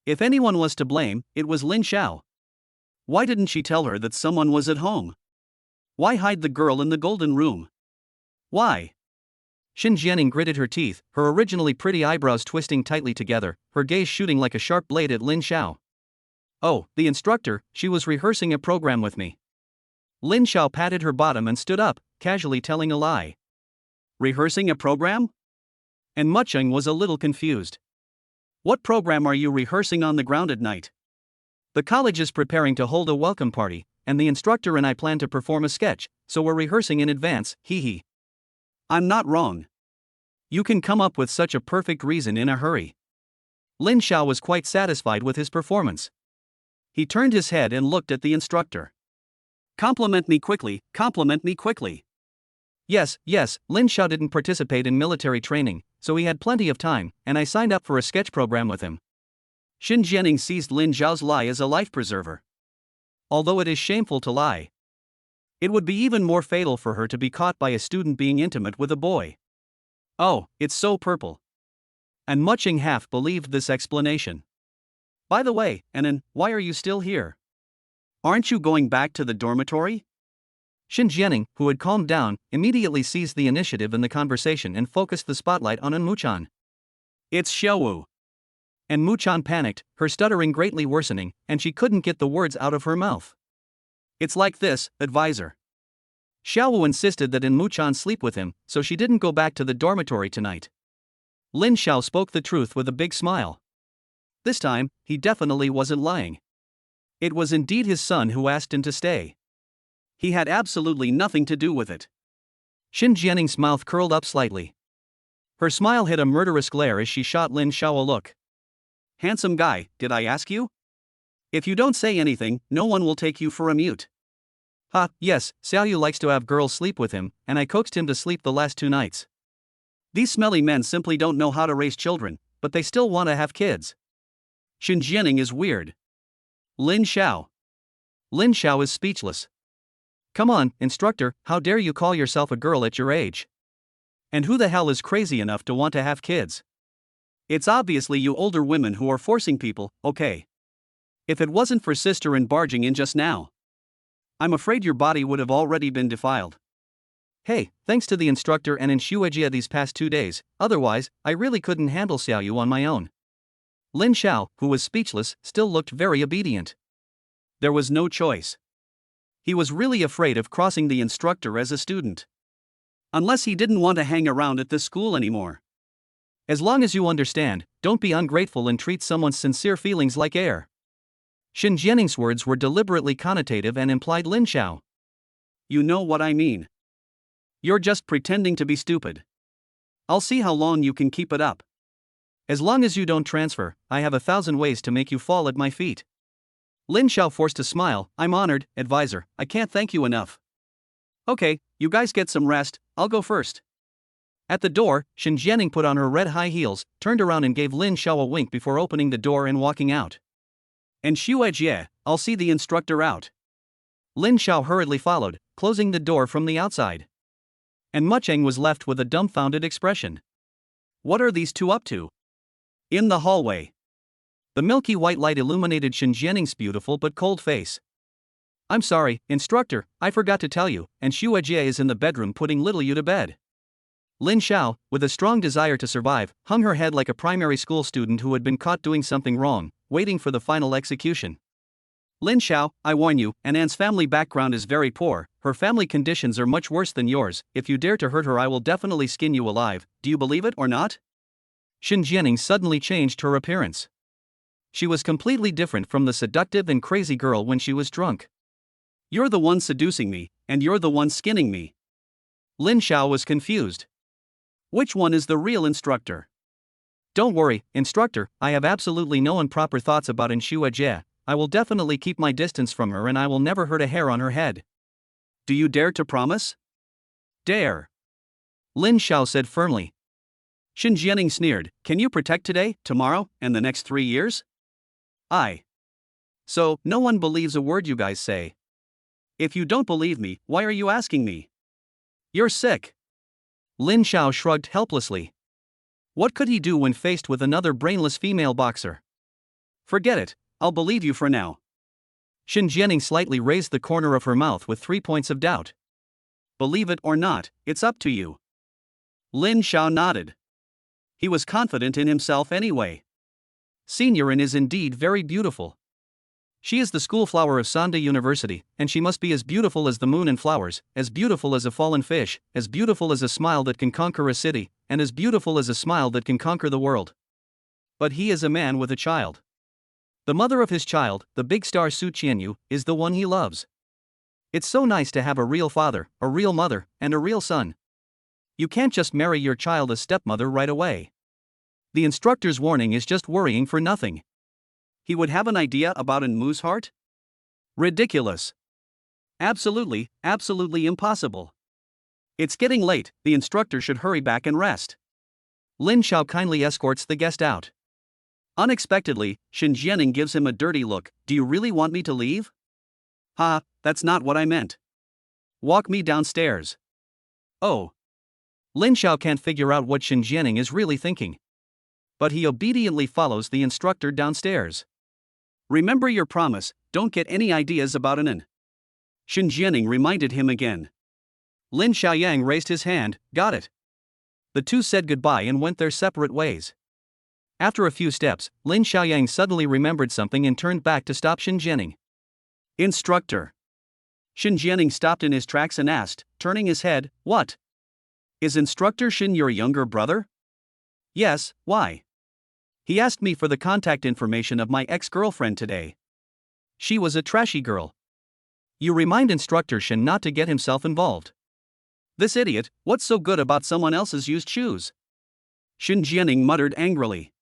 If anyone was to blame, it was Lin Xiao. Why didn't she tell her that someone was at home? Why hide the girl in the golden room? Why? Shen Jianing gritted her teeth, her originally pretty eyebrows twisting tightly together, her gaze shooting like a sharp blade at Lin Xiao. Oh, the instructor, she was rehearsing a program with me. Lin Xiao patted her bottom and stood up, casually telling a lie. Rehearsing a program? And Mu Qing was a little confused. What program are you rehearsing on the ground at night? The college is preparing to hold a welcome party, and the instructor and I plan to perform a sketch, so we're rehearsing in advance, hee hee. I'm not wrong. You can come up with such a perfect reason in a hurry. Lin Xiao was quite satisfied with his performance. He turned his head and looked at the instructor. Compliment me quickly, compliment me quickly. Yes, Lin Xiao didn't participate in military training, so he had plenty of time, and I signed up for a sketch program with him. Shen Jianing seized Lin Xiao's lie as a life preserver. Although it is shameful to lie, it would be even more fatal for her to be caught by a student being intimate with a boy. Oh, it's so purple. And Mu Qing half believed this explanation. By the way, Anan, why are you still here? Aren't you going back to the dormitory? Shen Jianing, who had calmed down, immediately seized the initiative in the conversation and focused the spotlight on Mu Chan. It's Xiaowu. And Mu Chan panicked, her stuttering greatly worsening, and she couldn't get the words out of her mouth. It's like this, advisor. Xiaowu insisted that Mu Chan sleep with him, so she didn't go back to the dormitory tonight. Lin Xiao spoke the truth with a big smile. This time, he definitely wasn't lying. It was indeed his son who asked him to stay. He had absolutely nothing to do with it. Shen Jianing's mouth curled up slightly. Her smile hid a murderous glare as she shot Lin Xiao a look. Handsome guy, did I ask you? If you don't say anything, no one will take you for a mute. Yes, Xiaoyu likes to have girls sleep with him, and I coaxed him to sleep the last 2 nights. These smelly men simply don't know how to raise children, but they still want to have kids. Shen Jianing is weird. Lin Xiao is speechless. Come on, instructor, how dare you call yourself a girl at your age? And who the hell is crazy enough to want to have kids? It's obviously you older women who are forcing people, okay? If it wasn't for sister and barging in just now, I'm afraid your body would have already been defiled. Hey, thanks to the instructor and in Shuejia these past 2 days, otherwise, I really couldn't handle Xiaoyu on my own. Lin Xiao, who was speechless, still looked very obedient. There was no choice. He was really afraid of crossing the instructor as a student. Unless he didn't want to hang around at this school anymore. As long as you understand, don't be ungrateful and treat someone's sincere feelings like air. Shen Jianing's words were deliberately connotative and implied Lin Xiao. You know what I mean. You're just pretending to be stupid. I'll see how long you can keep it up. As long as you don't transfer, I have 1,000 ways to make you fall at my feet. Lin Xiao forced a smile. I'm honored, advisor, I can't thank you enough. Okay, you guys get some rest, I'll go first. At the door, Shen Jianing put on her red high heels, turned around and gave Lin Xiao a wink before opening the door and walking out. And Shuejie, I'll see the instructor out. Lin Xiao hurriedly followed, closing the door from the outside. And Mu Qing was left with a dumbfounded expression. What are these two up to? In the hallway. The milky white light illuminated Shen Jianing's beautiful but cold face. I'm sorry, instructor, I forgot to tell you, and Shuejie is in the bedroom putting little you to bed. Lin Xiao, with a strong desire to survive, hung her head like a primary school student who had been caught doing something wrong, waiting for the final execution. Lin Xiao, I warn you, Anan's family background is very poor, her family conditions are much worse than yours, if you dare to hurt her I will definitely skin you alive, do you believe it or not? Shen Jianing suddenly changed her appearance. She was completely different from the seductive and crazy girl when she was drunk. You're the one seducing me, and you're the one skinning me. Lin Xiao was confused. Which one is the real instructor? Don't worry, instructor, I have absolutely no improper thoughts about Inshu Jie. I will definitely keep my distance from her and I will never hurt a hair on her head. Do you dare to promise? Dare. Lin Xiao said firmly. Shen Jianing sneered, can you protect today, tomorrow, and the next 3 years? So, no one believes a word you guys say. If you don't believe me, why are you asking me? You're sick. Lin Xiao shrugged helplessly. What could he do when faced with another brainless female boxer? Forget it, I'll believe you for now. Shen Jianing slightly raised the corner of her mouth with 3 points of doubt. Believe it or not, it's up to you. Lin Xiao nodded. He was confident in himself anyway. Seniorin is indeed very beautiful. She is the school flower of Sanda University, and she must be as beautiful as the moon and flowers, as beautiful as a fallen fish, as beautiful as a smile that can conquer a city, and as beautiful as a smile that can conquer the world. But he is a man with a child. The mother of his child, the big star Su Siyu, is the one he loves. It's so nice to have a real father, a real mother, and a real son. You can't just marry your child as stepmother right away. The instructor's warning is just worrying for nothing. He would have an idea about an Mu's heart? Ridiculous. Absolutely impossible. It's getting late, the instructor should hurry back and rest. Lin Xiao kindly escorts the guest out. Unexpectedly, Shen Jianing gives him a dirty look. Do you really want me to leave? Ha, that's not what I meant. Walk me downstairs. Oh. Lin Xiao can't figure out what Shen Jianing is really thinking. But he obediently follows the instructor downstairs. Remember your promise, don't get any ideas about an. Shen Jianing reminded him again. Lin Xiaoyang raised his hand, got it. The two said goodbye and went their separate ways. After a few steps, Lin Xiaoyang suddenly remembered something and turned back to stop Shen Jianing. Instructor. Shen Jianing stopped in his tracks and asked, turning his head, what? Is Instructor Shen your younger brother? Yes, why? He asked me for the contact information of my ex-girlfriend today. She was a trashy girl. You remind Instructor Shen not to get himself involved. This idiot, what's so good about someone else's used shoes? Shen Jianing muttered angrily.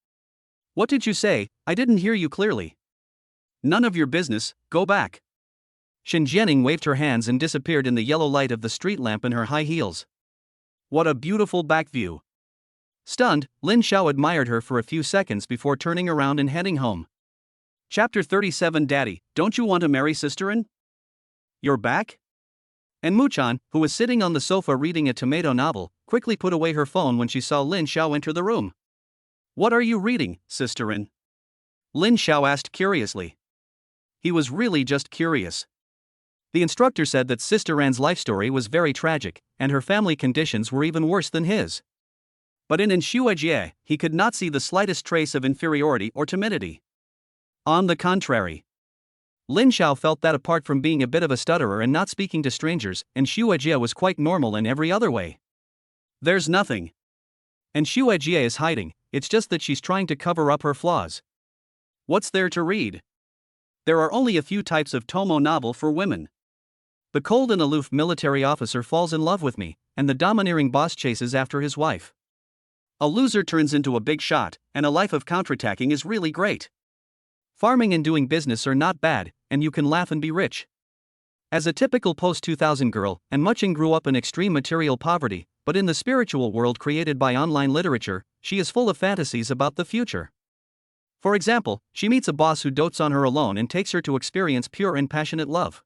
What did you say? I didn't hear you clearly. None of your business, go back. Shen Jianing waved her hands and disappeared in the yellow light of the street lamp in her high heels. What a beautiful back view. Stunned, Lin Xiao admired her for a few seconds before turning around and heading home. Chapter 37 Daddy, don't you want to marry Sisterin? You're back? And Muchan, who was sitting on the sofa reading a tomato novel, quickly put away her phone when she saw Lin Xiao enter the room. What are you reading, Sisterin? Lin Xiao asked curiously. He was really just curious. The instructor said that Sister Anne's life story was very tragic, and her family conditions were even worse than his. But in Inshu Jie, he could not see the slightest trace of inferiority or timidity. On the contrary. Lin Xiao felt that apart from being a bit of a stutterer and not speaking to strangers, Inshu Jie was quite normal in every other way. There's nothing. Inshu Jie is hiding, it's just that she's trying to cover up her flaws. What's there to read? There are only a few types of tomo novel for women. The cold and aloof military officer falls in love with me, and the domineering boss chases after his wife. A loser turns into a big shot, and a life of counterattacking is really great. Farming and doing business are not bad, and you can laugh and be rich. As a typical post-2000 girl, and Muching grew up in extreme material poverty, but in the spiritual world created by online literature, she is full of fantasies about the future. For example, she meets a boss who dotes on her alone and takes her to experience pure and passionate love.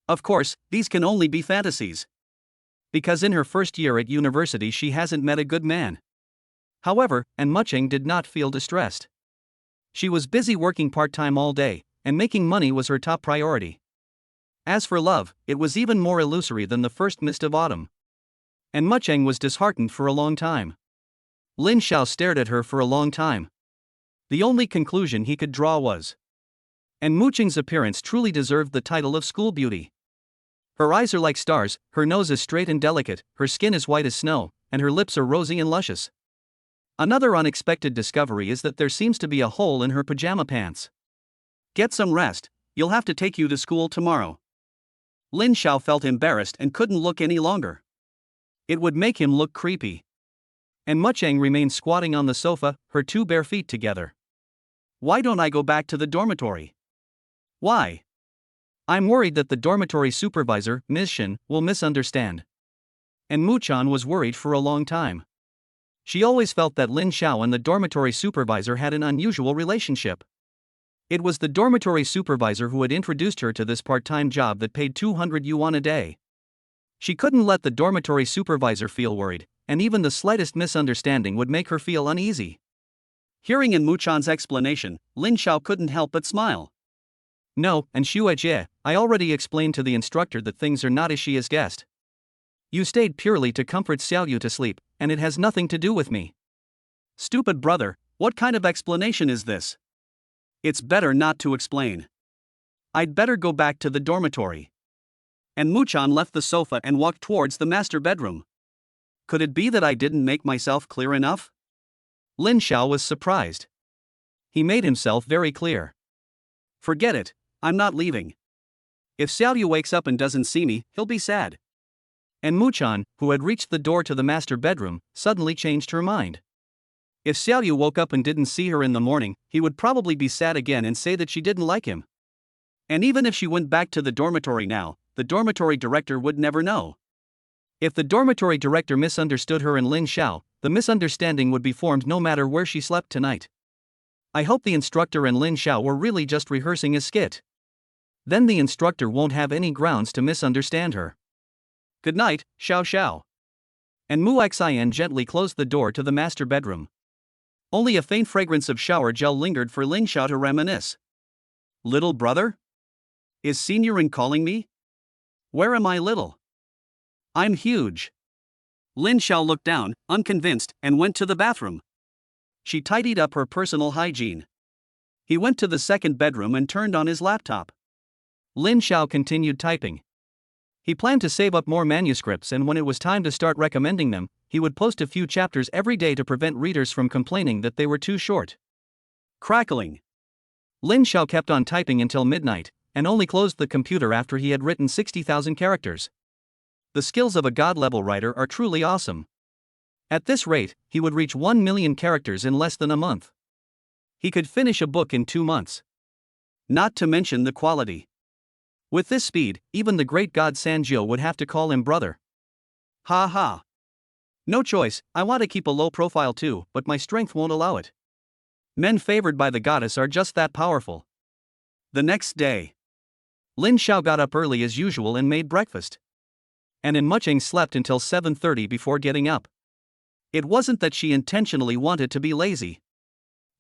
Of course, these can only be fantasies. Because in her first year at university she hasn't met a good man. However, and Muching did not feel distressed. She was busy working part-time all day, and making money was her top priority. As for love, it was even more illusory than the first mist of autumn. And Muching was disheartened for a long time. Lin Xiao stared at her for a long time. The only conclusion he could draw was, and Muching's appearance truly deserved the title of school beauty. Her eyes are like stars, her nose is straight and delicate, her skin is white as snow, and her lips are rosy and luscious. Another unexpected discovery is that there seems to be a hole in her pajama pants. Get some rest, you'll have to take you to school tomorrow. Lin Xiao felt embarrassed and couldn't look any longer. It would make him look creepy. And Mucheng remained squatting on the sofa, her two bare feet together. Why don't I go back to the dormitory? Why? I'm worried that the dormitory supervisor, Ms. Shen, will misunderstand. And Muchan was worried for a long time. She always felt that Lin Xiao and the dormitory supervisor had an unusual relationship. It was the dormitory supervisor who had introduced her to this part-time job that paid 200 yuan a day. She couldn't let the dormitory supervisor feel worried, and even the slightest misunderstanding would make her feel uneasy. Hearing in Muchan's explanation, Lin Xiao couldn't help but smile. No, and Xuejie, I already explained to the instructor that things are not as she has guessed. You stayed purely to comfort Xiaoyu to sleep, and it has nothing to do with me. Stupid brother, what kind of explanation is this? It's better not to explain. I'd better go back to the dormitory. And Muchan left the sofa and walked towards the master bedroom. Could it be that I didn't make myself clear enough? Lin Xiao was surprised. He made himself very clear. Forget it, I'm not leaving. If Xiaoyu wakes up and doesn't see me, he'll be sad. And Muchan, who had reached the door to the master bedroom, suddenly changed her mind. If Xiaoyu woke up and didn't see her in the morning, he would probably be sad again and say that she didn't like him. And even if she went back to the dormitory now, the dormitory director would never know. If the dormitory director misunderstood her and Lin Xiao, the misunderstanding would be formed no matter where she slept tonight. I hope the instructor and Lin Xiao were really just rehearsing a skit. Then the instructor won't have any grounds to misunderstand her. Good night, Xiao Xiao. And Mu Xian gently closed the door to the master bedroom. Only a faint fragrance of shower gel lingered for Lin Xiao to reminisce. Little brother? Is Seniorin calling me? Where am I little? I'm huge. Lin Xiao looked down, unconvinced, and went to the bathroom. She tidied up her personal hygiene. He went to the second bedroom and turned on his laptop. Lin Xiao continued typing. He planned to save up more manuscripts, and when it was time to start recommending them, he would post a few chapters every day to prevent readers from complaining that they were too short. Crackling. Lin Xiao kept on typing until midnight, and only closed the computer after he had written 60,000 characters. The skills of a god-level writer are truly awesome. At this rate, he would reach 1 million characters in less than a month. He could finish a book in 2 months. Not to mention the quality. With this speed, even the great god Sanjiu would have to call him brother. Ha ha. No choice, I want to keep a low profile too, but my strength won't allow it. Men favored by the goddess are just that powerful. The next day, Lin Xiao got up early as usual and made breakfast. And Mucheng slept until 7:30 before getting up. It wasn't that she intentionally wanted to be lazy.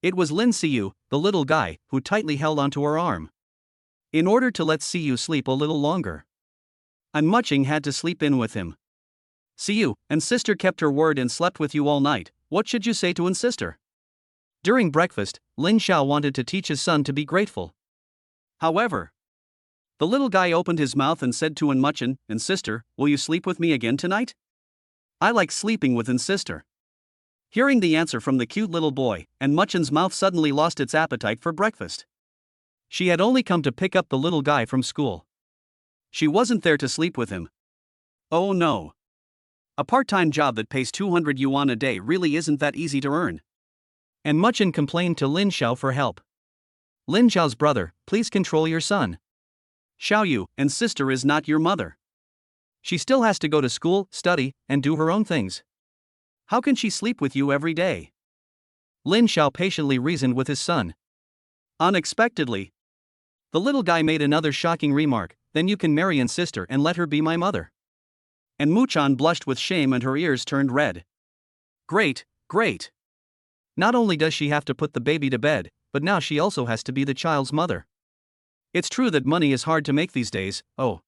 It was Lin Siyu, the little guy, who tightly held onto her arm. In order to let Siyu sleep a little longer, Mucheng had to sleep in with him. Siyu, and sister kept her word and slept with you all night, what should you say to sister? During breakfast, Lin Xiao wanted to teach his son to be grateful. However, the little guy opened his mouth and said to Mucheng, and sister, will you sleep with me again tonight? I like sleeping with sister. Hearing the answer from the cute little boy, Mucheng's mouth suddenly lost its appetite for breakfast. She had only come to pick up the little guy from school. She wasn't there to sleep with him. Oh no. A part-time job that pays 200 yuan a day really isn't that easy to earn. And Mucheng complained to Lin Xiao for help. Lin Xiao's brother, please control your son. Xiaoyu, and sister is not your mother. She still has to go to school, study, and do her own things. How can she sleep with you every day? Lin Xiao patiently reasoned with his son. Unexpectedly, the little guy made another shocking remark, then you can marry sister and let her be my mother. And Muchan blushed with shame and her ears turned red. Great, great. Not only does she have to put the baby to bed, but now she also has to be the child's mother. It's true that money is hard to make these days, oh.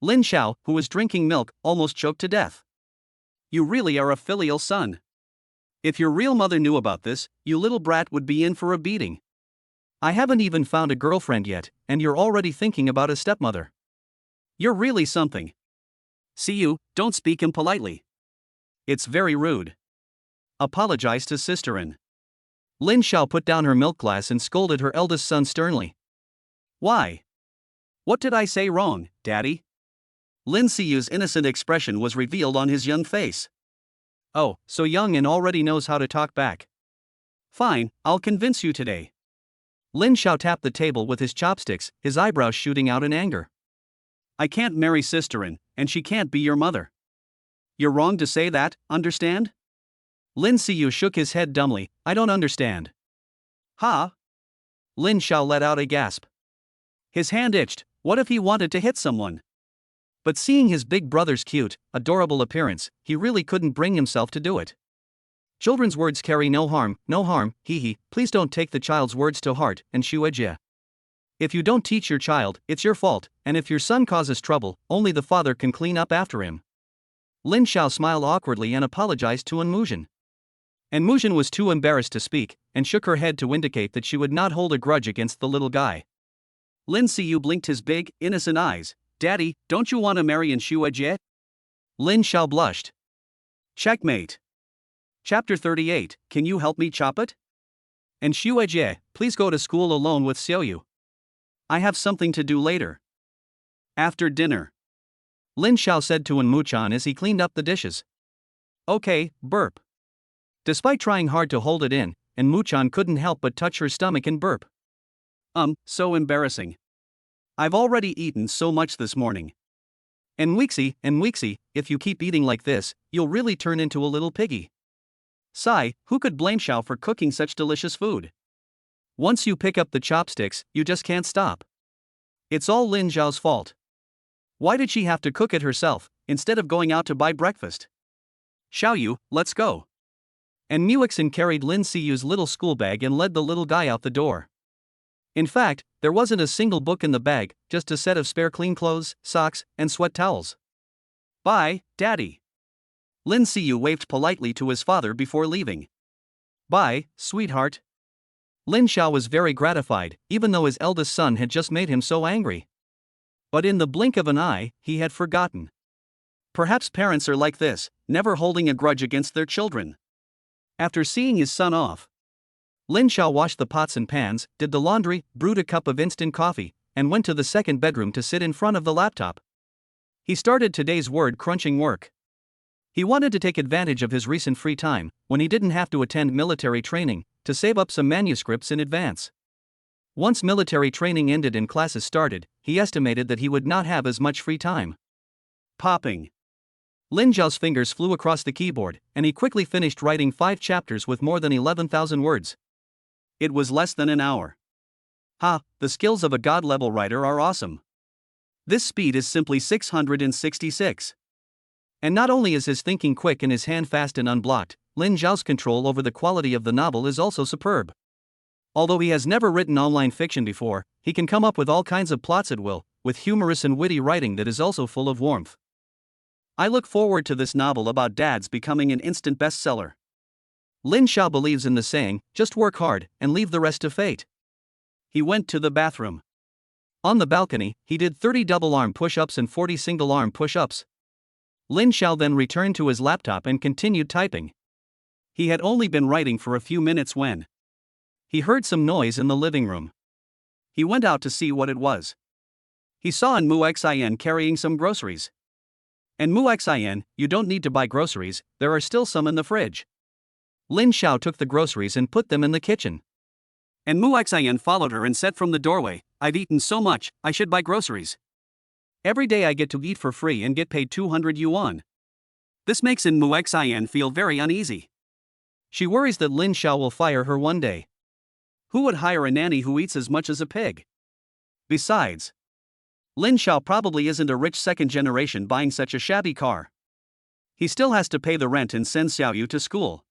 Lin Xiao, who was drinking milk, almost choked to death. You really are a filial son. If your real mother knew about this, you little brat would be in for a beating. I haven't even found a girlfriend yet, and you're already thinking about a stepmother. You're really something. Siyu, don't speak impolitely. It's very rude. Apologized to sister-in. Lin Xiao put down her milk glass and scolded her eldest son sternly. Why? What did I say wrong, Daddy? Lin Siyu's innocent expression was revealed on his young face. Oh, so young and already knows how to talk back. Fine, I'll convince you today. Lin Xiao tapped the table with his chopsticks, his eyebrows shooting out in anger. I can't marry sister-in, and she can't be your mother. You're wrong to say that, understand? Lin Siyu shook his head dumbly. I don't understand. Huh? Lin Xiao let out a gasp. His hand itched. What if he wanted to hit someone? But seeing his big brother's cute, adorable appearance, he really couldn't bring himself to do it. Children's words carry no harm, hee hee. Please don't take the child's words to heart, and shuejie. If you don't teach your child, it's your fault, and if your son causes trouble, only the father can clean up after him. Lin Xiao smiled awkwardly and apologized to Muzhen. And Muzhen was too embarrassed to speak, and shook her head to indicate that she would not hold a grudge against the little guy. Lin Siyu blinked his big, innocent eyes. Daddy, don't you want to marry in Shuejie? Lin Xiao blushed. Checkmate. Chapter 38, Can you help me chop it? And Shuejie, please go to school alone with Xiaoyu. I have something to do later. After dinner. Lin Xiao said to Muchan as he cleaned up the dishes. Okay, burp. Despite trying hard to hold it in, Muchan couldn't help but touch her stomach and burp. So embarrassing. I've already eaten so much this morning. And Weeksy, if you keep eating like this, you'll really turn into a little piggy. Sigh, who could blame Xiao for cooking such delicious food? Once you pick up the chopsticks, you just can't stop. It's all Lin Xiao's fault. Why did she have to cook it herself, instead of going out to buy breakfast? Xiaoyu, let's go. And Muixin carried Lin Siyu's little school bag and led the little guy out the door. In fact, there wasn't a single book in the bag, just a set of spare clean clothes, socks, and sweat towels. Bye, Daddy. Lin Siyu waved politely to his father before leaving. Bye, sweetheart. Lin Xiao was very gratified, even though his eldest son had just made him so angry. But in the blink of an eye, he had forgotten. Perhaps parents are like this, never holding a grudge against their children. After seeing his son off, Lin Xiao washed the pots and pans, did the laundry, brewed a cup of instant coffee, and went to the second bedroom to sit in front of the laptop. He started today's word-crunching work. He wanted to take advantage of his recent free time, when he didn't have to attend military training, to save up some manuscripts in advance. Once military training ended and classes started, he estimated that he would not have as much free time. Popping. Lin Xiao's fingers flew across the keyboard, and he quickly finished writing 5 chapters with more than 11,000 words. It was less than an hour. The skills of a god-level writer are awesome. This speed is simply 666. And not only is his thinking quick and his hand fast and unblocked, Lin Xiao's control over the quality of the novel is also superb. Although he has never written online fiction before, he can come up with all kinds of plots at will, with humorous and witty writing that is also full of warmth. I look forward to this novel about dads becoming an instant bestseller. Lin Xiao believes in the saying, just work hard, and leave the rest to fate. He went to the bathroom. On the balcony, he did 30 double-arm push-ups and 40 single-arm push-ups. Lin Xiao then returned to his laptop and continued typing. He had only been writing for a few minutes when he heard some noise in the living room. He went out to see what it was. He saw Muixin carrying some groceries. And Muixin, you don't need to buy groceries, there are still some in the fridge. Lin Xiao took the groceries and put them in the kitchen. And Muixin followed her and said from the doorway, I've eaten so much, I should buy groceries. Every day I get to eat for free and get paid 200 yuan. This makes Muixin feel very uneasy. She worries that Lin Xiao will fire her one day. Who would hire a nanny who eats as much as a pig? Besides, Lin Xiao probably isn't a rich second generation buying such a shabby car. He still has to pay the rent and send Xiaoyu to school.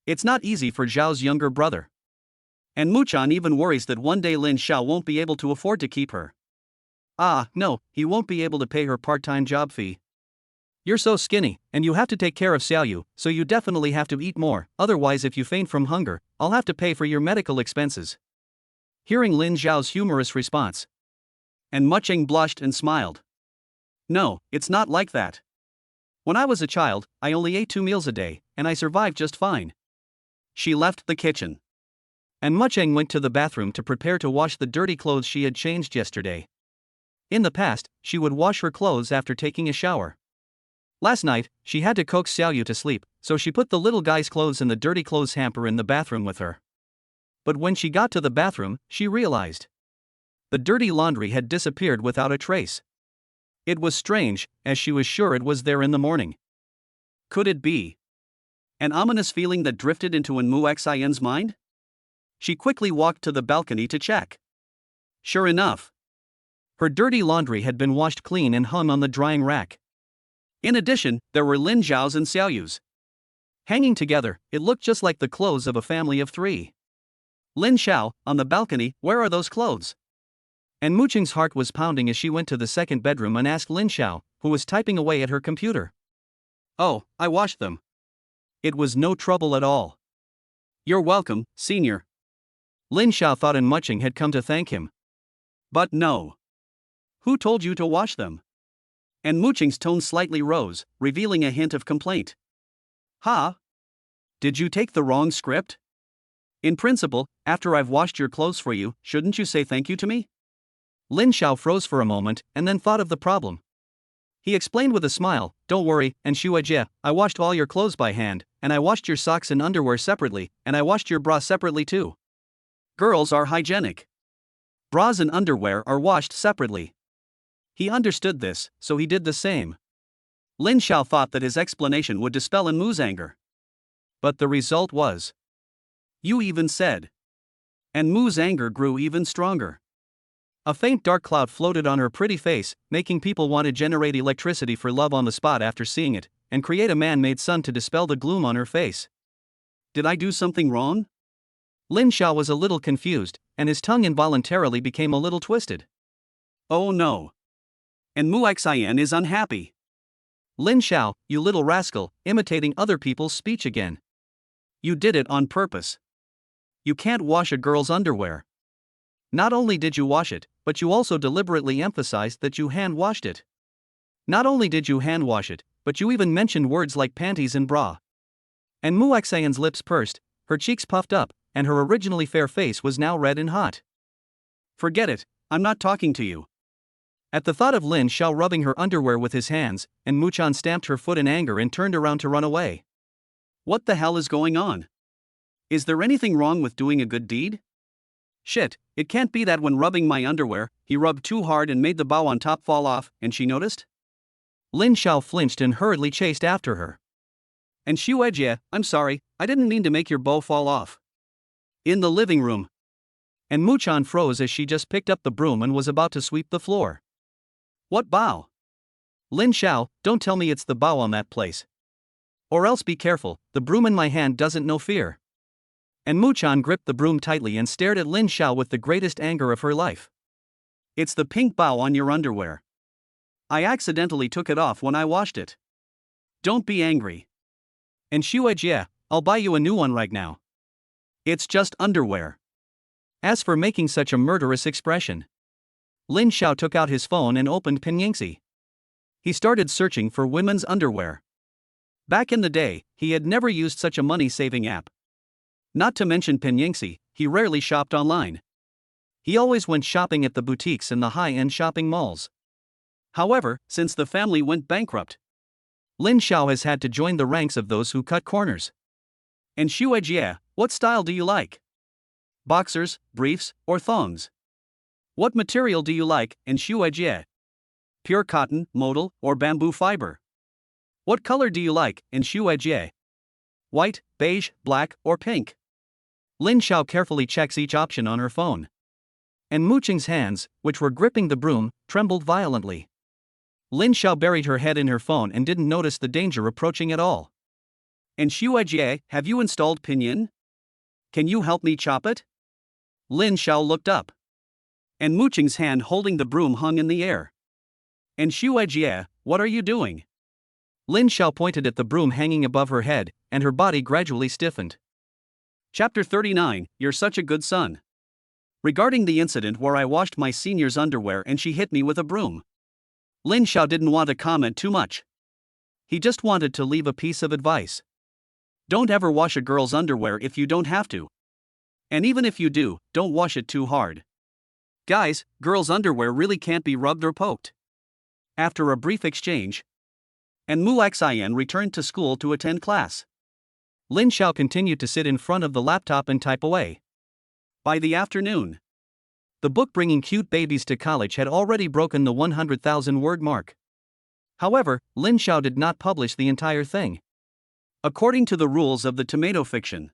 It's not easy for Zhao's younger brother. And Muchan even worries that one day Lin Xiao won't be able to afford to keep her. No, he won't be able to pay her part-time job fee. You're so skinny, and you have to take care of Xiaoyu, so you definitely have to eat more, otherwise if you faint from hunger, I'll have to pay for your medical expenses. Hearing Lin Zhao's humorous response, and Mucheng blushed and smiled. No, it's not like that. When I was a child, I only ate 2 meals a day, and I survived just fine. She left the kitchen. And Mucheng went to the bathroom to prepare to wash the dirty clothes she had changed yesterday. In the past, she would wash her clothes after taking a shower. Last night, she had to coax Xiaoyu to sleep, so she put the little guy's clothes in the dirty clothes hamper in the bathroom with her. But when she got to the bathroom, she realized the dirty laundry had disappeared without a trace. It was strange, as she was sure it was there in the morning. Could it be an ominous feeling that drifted into Mu Xian's mind? She quickly walked to the balcony to check. Sure enough, her dirty laundry had been washed clean and hung on the drying rack. In addition, there were Lin Zhao's and Xiaoyu's. Hanging together, it looked just like the clothes of a family of 3. Lin Xiao, on the balcony, where are those clothes? And Mucheng's heart was pounding as she went to the second bedroom and asked Lin Xiao, who was typing away at her computer. Oh, I washed them. It was no trouble at all. You're welcome, senior. Lin Xiao thought Mucheng had come to thank him. But no. Who told you to wash them? And Mucheng's tone slightly rose, revealing a hint of complaint. Ha? Did you take the wrong script? In principle, after I've washed your clothes for you, shouldn't you say thank you to me? Lin Xiao froze for a moment and then thought of the problem. He explained with a smile, don't worry, and Shuijie, I washed all your clothes by hand, and I washed your socks and underwear separately, and I washed your bra separately too. Girls are hygienic. Bras and underwear are washed separately. He understood this, so he did the same. Lin Xiao thought that his explanation would dispel Mu's anger. But the result was, you even said. And Mu's anger grew even stronger. A faint dark cloud floated on her pretty face, making people want to generate electricity for love on the spot after seeing it, and create a man-made sun to dispel the gloom on her face. Did I do something wrong? Lin Xiao was a little confused, and his tongue involuntarily became a little twisted. Oh no. And Mu Xian is unhappy. Lin Xiao, you little rascal, imitating other people's speech again. You did it on purpose. You can't wash a girl's underwear. Not only did you wash it, but you also deliberately emphasized that you hand-washed it. Not only did you hand-wash it, but you even mentioned words like panties and bra. And Mu Xian's lips pursed, her cheeks puffed up, and her originally fair face was now red and hot. Forget it, I'm not talking to you. At the thought of Lin Xiao rubbing her underwear with his hands, and Muchan stamped her foot in anger and turned around to run away. What the hell is going on? Is there anything wrong with doing a good deed? Shit, it can't be that when rubbing my underwear, he rubbed too hard and made the bow on top fall off, and she noticed? Lin Xiao flinched and hurriedly chased after her. And Shuijie, I'm sorry, I didn't mean to make your bow fall off. In the living room. And Muchan froze as she just picked up the broom and was about to sweep the floor. What bow? Lin Xiao, don't tell me it's the bow on that place. Or else be careful, the broom in my hand doesn't know fear. And Muchan gripped the broom tightly and stared at Lin Xiao with the greatest anger of her life. It's the pink bow on your underwear. I accidentally took it off when I washed it. Don't be angry. And Shuijie, I'll buy you a new one right now. It's just underwear. As for making such a murderous expression. Lin Xiao took out his phone and opened Pinyingxi. He started searching for women's underwear. Back in the day, he had never used such a money-saving app. Not to mention Pinyingxi, he rarely shopped online. He always went shopping at the boutiques and the high-end shopping malls. However, since the family went bankrupt, Lin Xiao has had to join the ranks of those who cut corners. And Shuijie, what style do you like? Boxers, briefs, or thongs? What material do you like, and Shuijie? Pure cotton, modal, or bamboo fiber? What color do you like, and Shuijie? White, beige, black, or pink? Lin Xiao carefully checks each option on her phone. And Mucheng's hands, which were gripping the broom, trembled violently. Lin Xiao buried her head in her phone and didn't notice the danger approaching at all. And Shuijie, have you installed Pinyin? Can you help me chop it? Lin Xiao looked up. And Mucheng's hand holding the broom hung in the air. And Shuijie, what are you doing? Lin Xiao pointed at the broom hanging above her head, and her body gradually stiffened. Chapter 39, You're Such a Good Son. Regarding the incident where I washed my senior's underwear and she hit me with a broom. Lin Xiao didn't want to comment too much. He just wanted to leave a piece of advice. Don't ever wash a girl's underwear if you don't have to. And even if you do, don't wash it too hard. Guys, girls' underwear really can't be rubbed or poked. After a brief exchange, and Mu Xian returned to school to attend class. Lin Xiao continued to sit in front of the laptop and type away. By the afternoon, the book Bringing Cute Babies to College had already broken the 100,000 word mark. However, Lin Xiao did not publish the entire thing. According to the rules of the tomato fiction,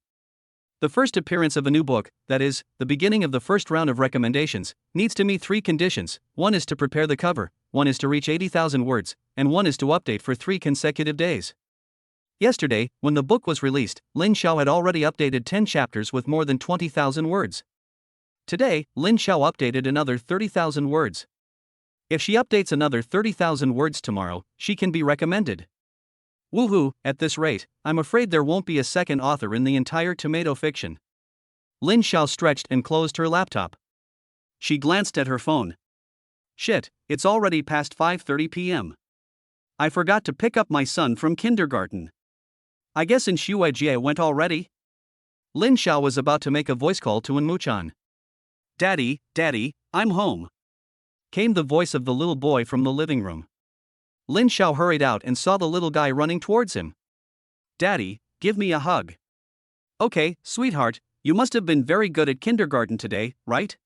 the first appearance of a new book, that is, the beginning of the first round of recommendations, needs to meet 3 conditions. 1 is to prepare the cover, 1 is to reach 80,000 words, and 1 is to update for 3 consecutive days. Yesterday, when the book was released, Lin Xiao had already updated 10 chapters with more than 20,000 words. Today, Lin Xiao updated another 30,000 words. If she updates another 30,000 words tomorrow, she can be recommended. Woohoo, at this rate, I'm afraid there won't be a second author in the entire tomato fiction. Lin Xiao stretched and closed her laptop. She glanced at her phone. Shit, it's already past 5:30 p.m. I forgot to pick up my son from kindergarten. I guess Jie went already? Lin Xiao was about to make a voice call to Muchan. Daddy, I'm home. Came the voice of the little boy from the living room. Lin Xiao hurried out and saw the little guy running towards him. Daddy, give me a hug. Okay, sweetheart, you must have been very good at kindergarten today, right?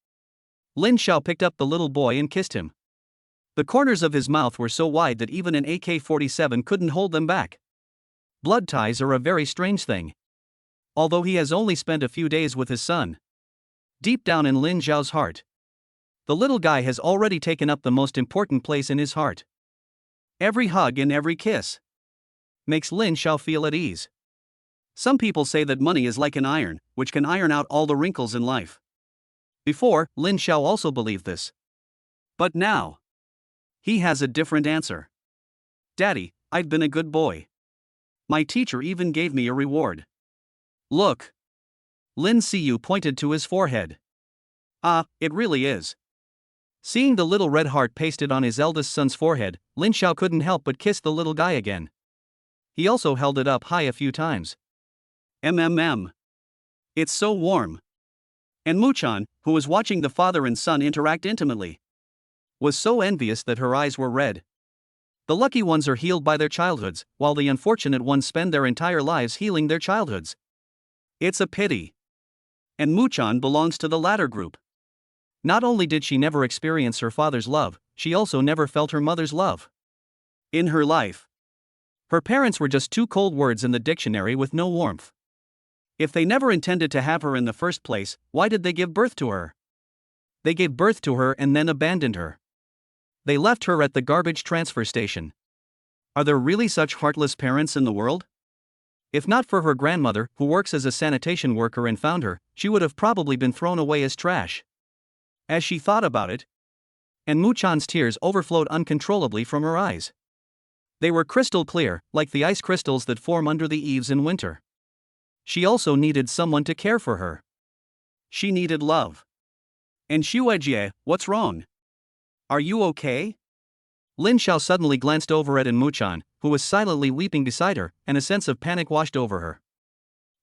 Lin Xiao picked up the little boy and kissed him. The corners of his mouth were so wide that even an AK-47 couldn't hold them back. Blood ties are a very strange thing. Although he has only spent a few days with his son, deep down in Lin Xiao's heart, the little guy has already taken up the most important place in his heart. Every hug and every kiss makes Lin Xiao feel at ease. Some people say that money is like an iron, which can iron out all the wrinkles in life. Before, Lin Xiao also believed this. But now, he has a different answer. Daddy, I've been a good boy. My teacher even gave me a reward. Look. Lin Siyu pointed to his forehead. Ah, it really is. Seeing the little red heart pasted on his eldest son's forehead, Lin Xiao couldn't help but kiss the little guy again. He also held it up high a few times. It's so warm. And Muchan, who was watching the father and son interact intimately, was so envious that her eyes were red. The lucky ones are healed by their childhoods, while the unfortunate ones spend their entire lives healing their childhoods. It's a pity. And Muchan belongs to the latter group. Not only did she never experience her father's love, she also never felt her mother's love. In her life, her parents were just 2 cold words in the dictionary with no warmth. If they never intended to have her in the first place, why did they give birth to her? They gave birth to her and then abandoned her. They left her at the garbage transfer station. Are there really such heartless parents in the world? If not for her grandmother, who works as a sanitation worker and found her, she would have probably been thrown away as trash. As she thought about it, and Muchan's tears overflowed uncontrollably from her eyes. They were crystal clear, like the ice crystals that form under the eaves in winter. She also needed someone to care for her. She needed love. And Jie, what's wrong? Are you okay? Lin Xiao suddenly glanced over at Muchan, who was silently weeping beside her, and a sense of panic washed over her.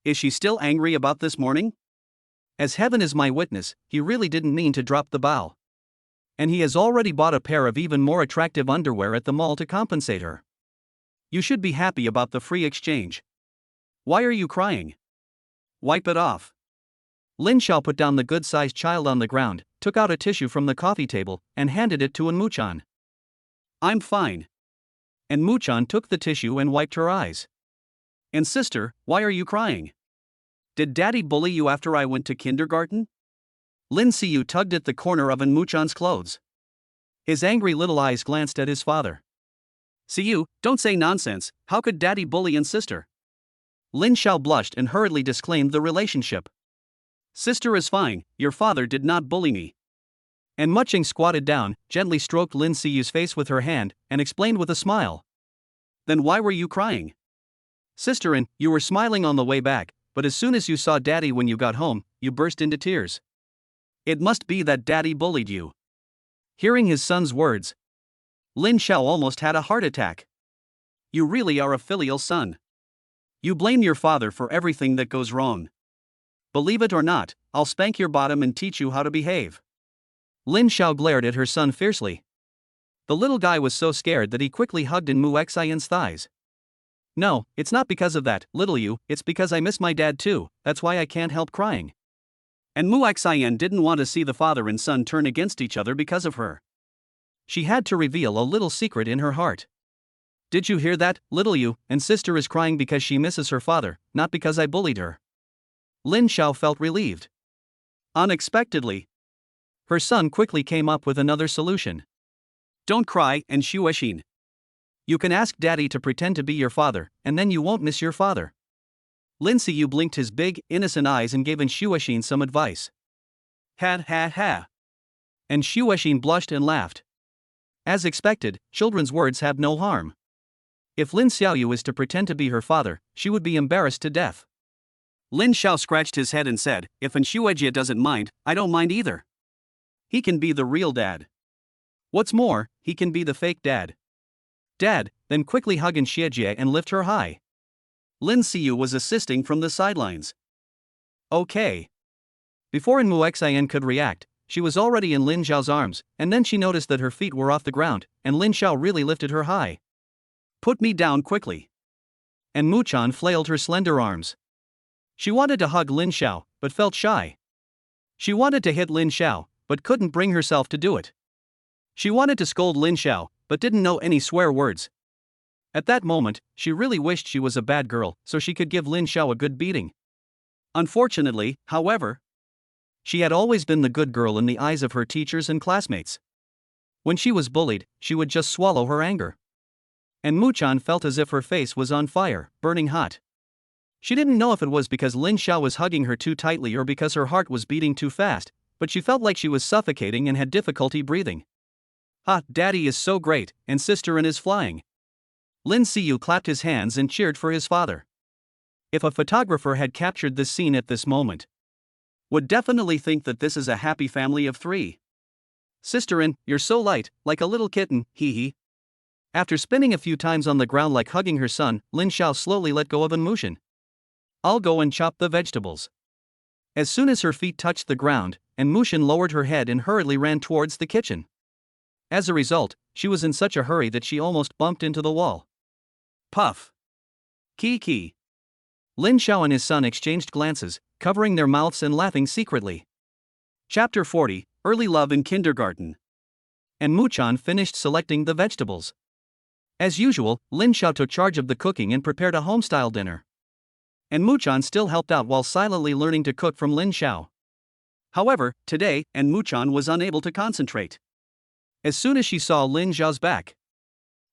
Is she still angry about this morning? As heaven is my witness, he really didn't mean to drop the ball. And he has already bought a pair of even more attractive underwear at the mall to compensate her. You should be happy about the free exchange. Why are you crying? Wipe it off. Lin Xiao put down the good-sized child on the ground, took out a tissue from the coffee table, and handed it to Muchan. I'm fine. And Muchan took the tissue and wiped her eyes. And sister, why are you crying? Did daddy bully you after I went to kindergarten? Lin Siyu tugged at the corner of Muchan's clothes. His angry little eyes glanced at his father. Siyu, don't say nonsense, how could daddy bully and sister? Lin Xiao blushed and hurriedly disclaimed the relationship. Sister is fine, your father did not bully me. And Muching squatted down, gently stroked Lin Siyu's face with her hand, and explained with a smile. Then why were you crying? Sister, and you were smiling on the way back, but as soon as you saw daddy when you got home, you burst into tears. It must be that daddy bullied you. Hearing his son's words, Lin Xiao almost had a heart attack. You really are a filial son. You blame your father for everything that goes wrong. Believe it or not, I'll spank your bottom and teach you how to behave. Lin Xiao glared at her son fiercely. The little guy was so scared that he quickly hugged in Mu Xian's thighs. No, it's not because of that, little you, it's because I miss my dad too, that's why I can't help crying. And Mu Xian didn't want to see the father and son turn against each other because of her. She had to reveal a little secret in her heart. Did you hear that, little you, and sister is crying because she misses her father, not because I bullied her. Lin Xiao felt relieved. Unexpectedly, her son quickly came up with another solution. Don't cry, and Su Siyu. You can ask daddy to pretend to be your father, and then you won't miss your father. Lin Siyu blinked his big, innocent eyes and gave Su Siyu some advice. Ha ha ha. And Su Siyu blushed and laughed. As expected, children's words have no harm. If Lin Xiaoyu is to pretend to be her father, she would be embarrassed to death. Lin Xiao scratched his head and said, if Shuejie doesn't mind, I don't mind either. He can be the real dad. What's more, he can be the fake dad. Dad, then quickly hug Shuejie and lift her high. Lin Siyu was assisting from the sidelines. Okay. Before Mu Xian could react, she was already in Lin Xiao's arms, and then she noticed that her feet were off the ground, and Lin Xiao really lifted her high. Put me down quickly. And Mu Chan flailed her slender arms. She wanted to hug Lin Xiao, but felt shy. She wanted to hit Lin Xiao, but couldn't bring herself to do it. She wanted to scold Lin Xiao, but didn't know any swear words. At that moment, she really wished she was a bad girl, so she could give Lin Xiao a good beating. Unfortunately, however, she had always been the good girl in the eyes of her teachers and classmates. When she was bullied, she would just swallow her anger. And Mu Chan felt as if her face was on fire, burning hot. She didn't know if it was because Lin Xiao was hugging her too tightly or because her heart was beating too fast, but she felt like she was suffocating and had difficulty breathing. Ah, daddy is so great, and sister is flying. Lin Siyu clapped his hands and cheered for his father. If a photographer had captured this scene at this moment, would definitely think that this is a happy family of three. Sisterin, you're so light, like a little kitten, hee hee. After spinning a few times on the ground like hugging her son, Lin Xiao slowly let go of Mushin. I'll go and chop the vegetables. As soon as her feet touched the ground, and Mushin lowered her head and hurriedly ran towards the kitchen. As a result, she was in such a hurry that she almost bumped into the wall. Puff. Kiki. Lin Xiao and his son exchanged glances, covering their mouths and laughing secretly. Chapter 40, Early Love in Kindergarten. And Mu Chan finished selecting the vegetables. As usual, Lin Xiao took charge of the cooking and prepared a home-style dinner. And Mu Chan still helped out while silently learning to cook from Lin Xiao. However, today, Mu Chan was unable to concentrate. As soon as she saw Lin Xiao's back,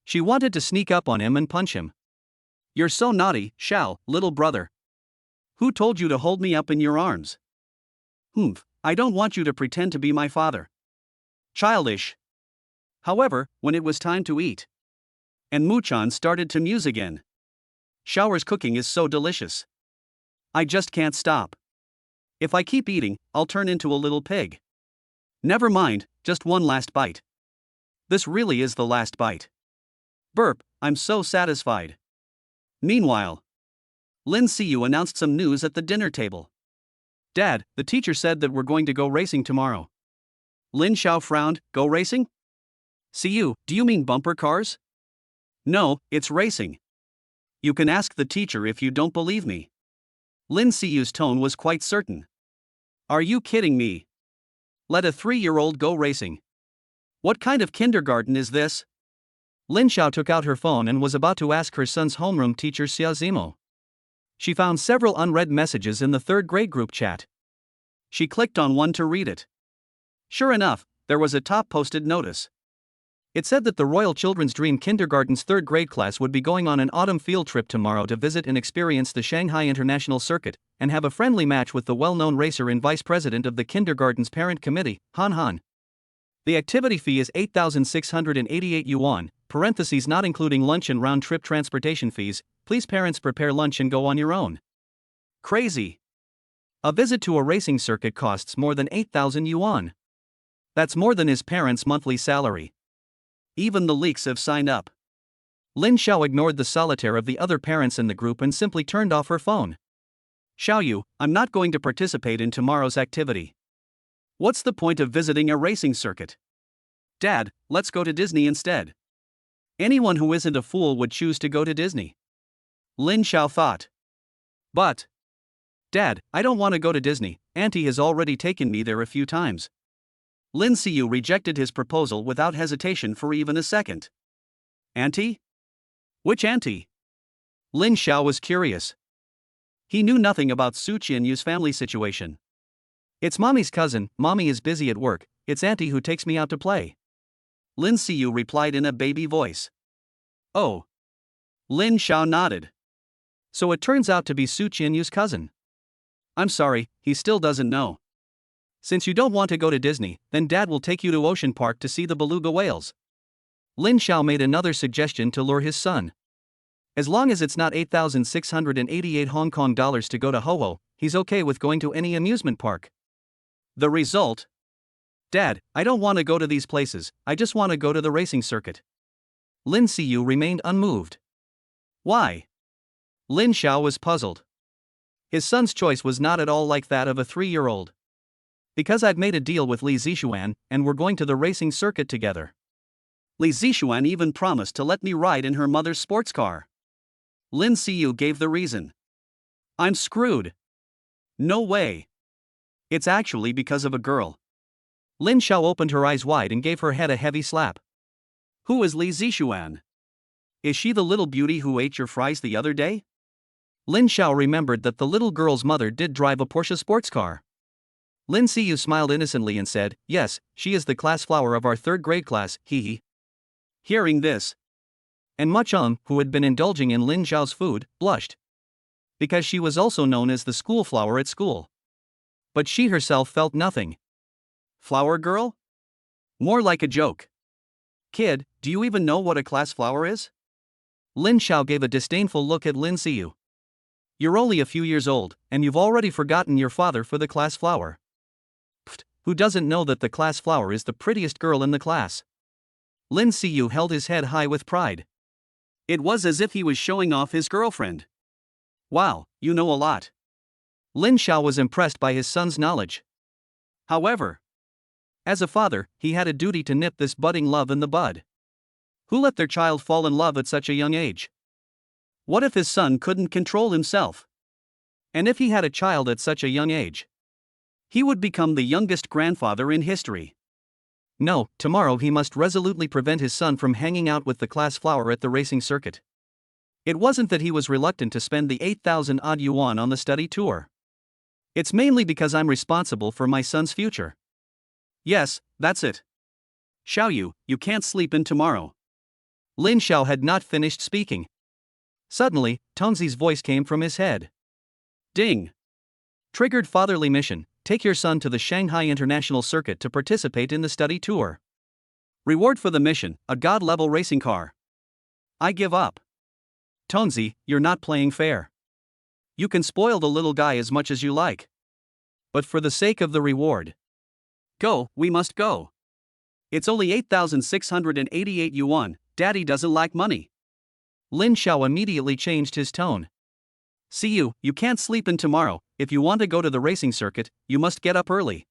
she wanted to sneak up on him and punch him. You're so naughty, Xiao, little brother. Who told you to hold me up in your arms? I don't want you to pretend to be my father. Childish. However, when it was time to eat, and Mu Chan started to muse again. Xiao's cooking is so delicious. I just can't stop. If I keep eating, I'll turn into a little pig. Never mind, just one last bite. This really is the last bite. Burp, I'm so satisfied. Meanwhile, Lin Siyu announced some news at the dinner table. Dad, the teacher said that we're going to go racing tomorrow. Lin Xiao frowned, go racing? Siyu, do you mean bumper cars? No, it's racing. You can ask the teacher if you don't believe me. Lin Siyu's tone was quite certain. Are you kidding me? Let a 3-year-old go racing. What kind of kindergarten is this? Lin Xiao took out her phone and was about to ask her son's homeroom teacher Xia Zimo. She found several unread messages in the 3rd grade group chat. She clicked on one to read it. Sure enough, there was a top-posted notice. It said that the Royal Children's Dream Kindergarten's 3rd grade class would be going on an autumn field trip tomorrow to visit and experience the Shanghai International Circuit, and have a friendly match with the well-known racer and vice president of the kindergarten's parent committee, Han Han. The activity fee is 8,688 yuan, parentheses not including lunch and round-trip transportation fees. Please parents prepare lunch and go on your own. Crazy. A visit to a racing circuit costs more than 8,000 yuan. That's more than his parents' monthly salary. Even the leaks have signed up. Lin Xiao ignored the solitaire of the other parents in the group and simply turned off her phone. Xiaoyu, I'm not going to participate in tomorrow's activity. What's the point of visiting a racing circuit? Dad, let's go to Disney instead. Anyone who isn't a fool would choose to go to Disney. Lin Xiao thought. But, Dad, I don't want to go to Disney, Auntie has already taken me there a few times. Lin Siyu rejected his proposal without hesitation for even a second. Auntie? Which auntie? Lin Xiao was curious. He knew nothing about Su Siyu's family situation. It's Mommy's cousin, Mommy is busy at work, it's Auntie who takes me out to play. Lin Siyu replied in a baby voice. Oh. Lin Xiao nodded. So it turns out to be Su Siyu's cousin. I'm sorry, he still doesn't know. Since you don't want to go to Disney, then Dad will take you to Ocean Park to see the beluga whales. Lin Xiao made another suggestion to lure his son. As long as it's not 8,688 Hong Kong dollars to go to Ho-Ho, he's okay with going to any amusement park. The result? Dad, I don't want to go to these places, I just want to go to the racing circuit. Lin Siyu remained unmoved. Why? Lin Xiao was puzzled. His son's choice was not at all like that of a 3-year-old. Because I've made a deal with Li Zixuan, and we're going to the racing circuit together. Li Zixuan even promised to let me ride in her mother's sports car. Lin Siyu gave the reason. I'm screwed. No way. It's actually because of a girl. Lin Xiao opened her eyes wide and gave her head a heavy slap. Who is Li Zixuan? Is she the little beauty who ate your fries the other day? Lin Xiao remembered that the little girl's mother did drive a Porsche sports car. Lin Siyu smiled innocently and said, yes, she is the class flower of our 3rd grade class, hee hee. Hearing this, and Ma Cheng, who had been indulging in Lin Xiao's food, blushed. Because she was also known as the school flower at school. But she herself felt nothing. Flower girl? More like a joke. Kid, do you even know what a class flower is? Lin Xiao gave a disdainful look at Lin Siyu. You're only a few years old, and you've already forgotten your father for the class flower. Pfft, who doesn't know that the class flower is the prettiest girl in the class? Lin Siyu held his head high with pride. It was as if he was showing off his girlfriend. Wow, you know a lot. Lin Xiao was impressed by his son's knowledge. However, as a father, he had a duty to nip this budding love in the bud. Who let their child fall in love at such a young age? What if his son couldn't control himself? And if he had a child at such a young age? He would become the youngest grandfather in history. No, tomorrow he must resolutely prevent his son from hanging out with the class flower at the racing circuit. It wasn't that he was reluctant to spend the 8,000 odd yuan on the study tour. It's mainly because I'm responsible for my son's future. Yes, that's it. Xiaoyu, you can't sleep in tomorrow. Lin Xiao had not finished speaking. Suddenly, Tongzi's voice came from his head. Ding! Triggered fatherly mission, take your son to the Shanghai International Circuit to participate in the study tour. Reward for the mission, a god-level racing car. I give up. Tongzi, you're not playing fair. You can spoil the little guy as much as you like. But for the sake of the reward. Go, we must go. It's only 8,688 yuan, Daddy doesn't like money. Lin Xiao immediately changed his tone. Siyu, you can't sleep in tomorrow, if you want to go to the racing circuit, you must get up early.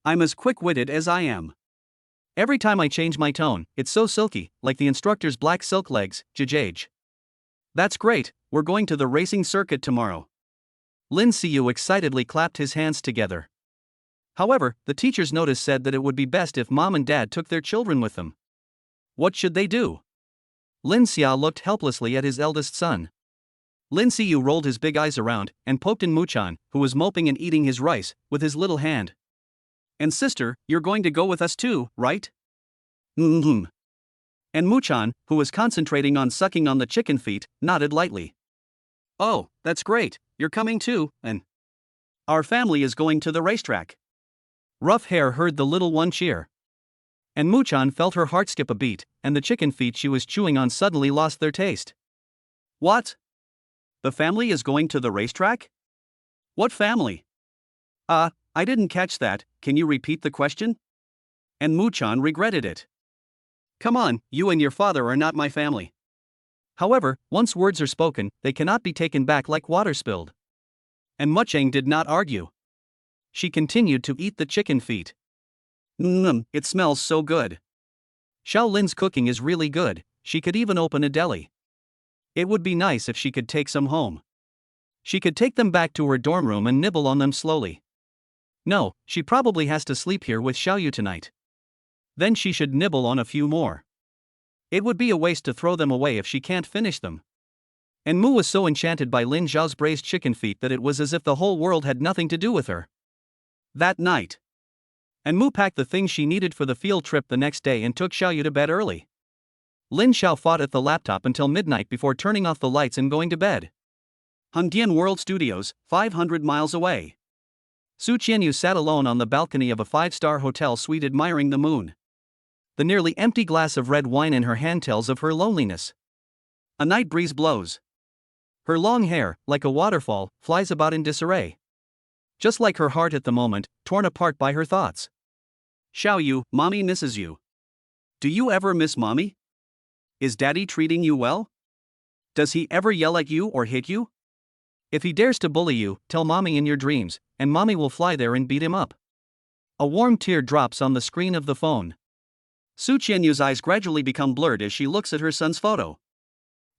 I'm as quick-witted as I am. Every time I change my tone, it's so silky, like the instructor's black silk legs, jjaj. That's great, we're going to the racing circuit tomorrow. Lin Siyu excitedly clapped his hands together. However, the teacher's notice said that it would be best if mom and dad took their children with them. What should they do? Lin Xia looked helplessly at his eldest son. Lin Siyu rolled his big eyes around and poked in Muchan, who was moping and eating his rice, with his little hand. And sister, you're going to go with us too, right? Mm-hmm. And Muchan, who was concentrating on sucking on the chicken feet, nodded lightly. Oh, that's great, you're coming too, and our family is going to the racetrack. Rough Hair heard the little one cheer. And Muchan felt her heart skip a beat, and the chicken feet she was chewing on suddenly lost their taste. What? The family is going to the racetrack? What family? I didn't catch that, can you repeat the question? And Muchan regretted it. Come on, you and your father are not my family. However, once words are spoken, they cannot be taken back like water spilled. And Mucheng did not argue. She continued to eat the chicken feet. It smells so good. Xiao Lin's cooking is really good, she could even open a deli. It would be nice if she could take some home. She could take them back to her dorm room and nibble on them slowly. No, she probably has to sleep here with Xiaoyu tonight. Then she should nibble on a few more. It would be a waste to throw them away if she can't finish them. And Mu was so enchanted by Lin Zhao's braised chicken feet that it was as if the whole world had nothing to do with her. That night. And Mu packed the things she needed for the field trip the next day and took Xiaoyu to bed early. Lin Xiao fought at the laptop until midnight before turning off the lights and going to bed. Hongdian World Studios, 500 miles away. Su Qianyu sat alone on the balcony of a 5-star hotel suite admiring the moon. The nearly empty glass of red wine in her hand tells of her loneliness. A night breeze blows. Her long hair, like a waterfall, flies about in disarray. Just like her heart at the moment, torn apart by her thoughts. Xiaoyu, mommy misses you. Do you ever miss mommy? Is daddy treating you well? Does he ever yell at you or hit you? If he dares to bully you, tell mommy in your dreams, and mommy will fly there and beat him up. A warm tear drops on the screen of the phone. Su Qianyu's eyes gradually become blurred as she looks at her son's photo.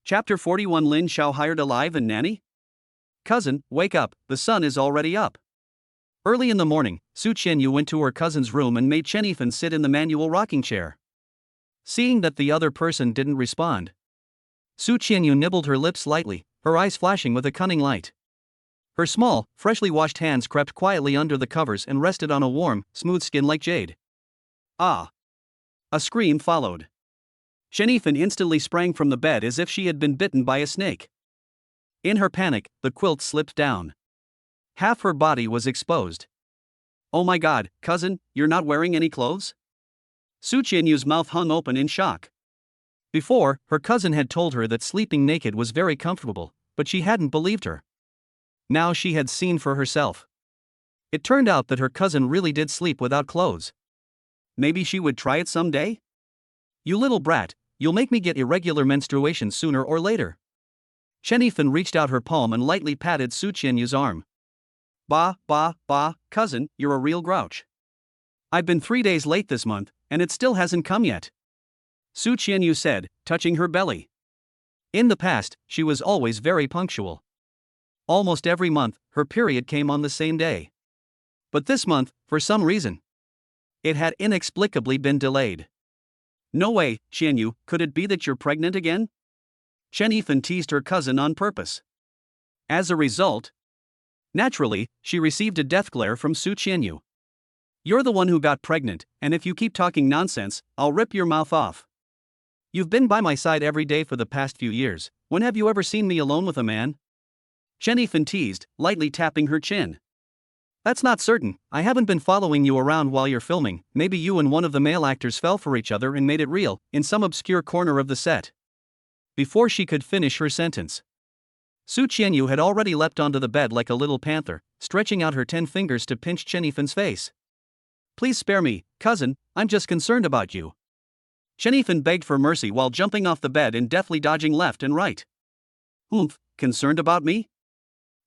Chapter 41. Lin Xiao hired a live-in nanny? Cousin, wake up, the sun is already up. Early in the morning, Su Qianyu went to her cousin's room and made Chen Yifan sit in the manual rocking chair. Seeing that the other person didn't respond, Su Qianyu nibbled her lips slightly, her eyes flashing with a cunning light. Her small, freshly washed hands crept quietly under the covers and rested on a warm, smooth skin like jade. Ah! A scream followed. Shen Yifan instantly sprang from the bed as if she had been bitten by a snake. In her panic, the quilt slipped down. Half her body was exposed. Oh my god, cousin, you're not wearing any clothes? Su Qianyu's mouth hung open in shock. Before, her cousin had told her that sleeping naked was very comfortable, but she hadn't believed her. Now she had seen for herself. It turned out that her cousin really did sleep without clothes. Maybe she would try it someday? You little brat, you'll make me get irregular menstruation sooner or later. Chen Yifan reached out her palm and lightly patted Su Qianyu's arm. Bah, cousin, you're a real grouch. I've been 3 days late this month, and it still hasn't come yet. Su Qianyu said, touching her belly. In the past, she was always very punctual. Almost every month, her period came on the same day. But this month, for some reason, it had inexplicably been delayed. No way, Qianyu, could it be that you're pregnant again? Chen Yifan teased her cousin on purpose. As a result, naturally, she received a death glare from Su Qianyu. You're the one who got pregnant, and if you keep talking nonsense, I'll rip your mouth off. You've been by my side every day for the past few years, when have you ever seen me alone with a man? Chen Yifan teased, lightly tapping her chin. That's not certain, I haven't been following you around while you're filming, maybe you and one of the male actors fell for each other and made it real, in some obscure corner of the set. Before she could finish her sentence, Su Qianyu had already leapt onto the bed like a little panther, stretching out her 10 fingers to pinch Chen Yifan's face. Please spare me, cousin, I'm just concerned about you. Chen Yifan begged for mercy while jumping off the bed and deftly dodging left and right. Concerned about me?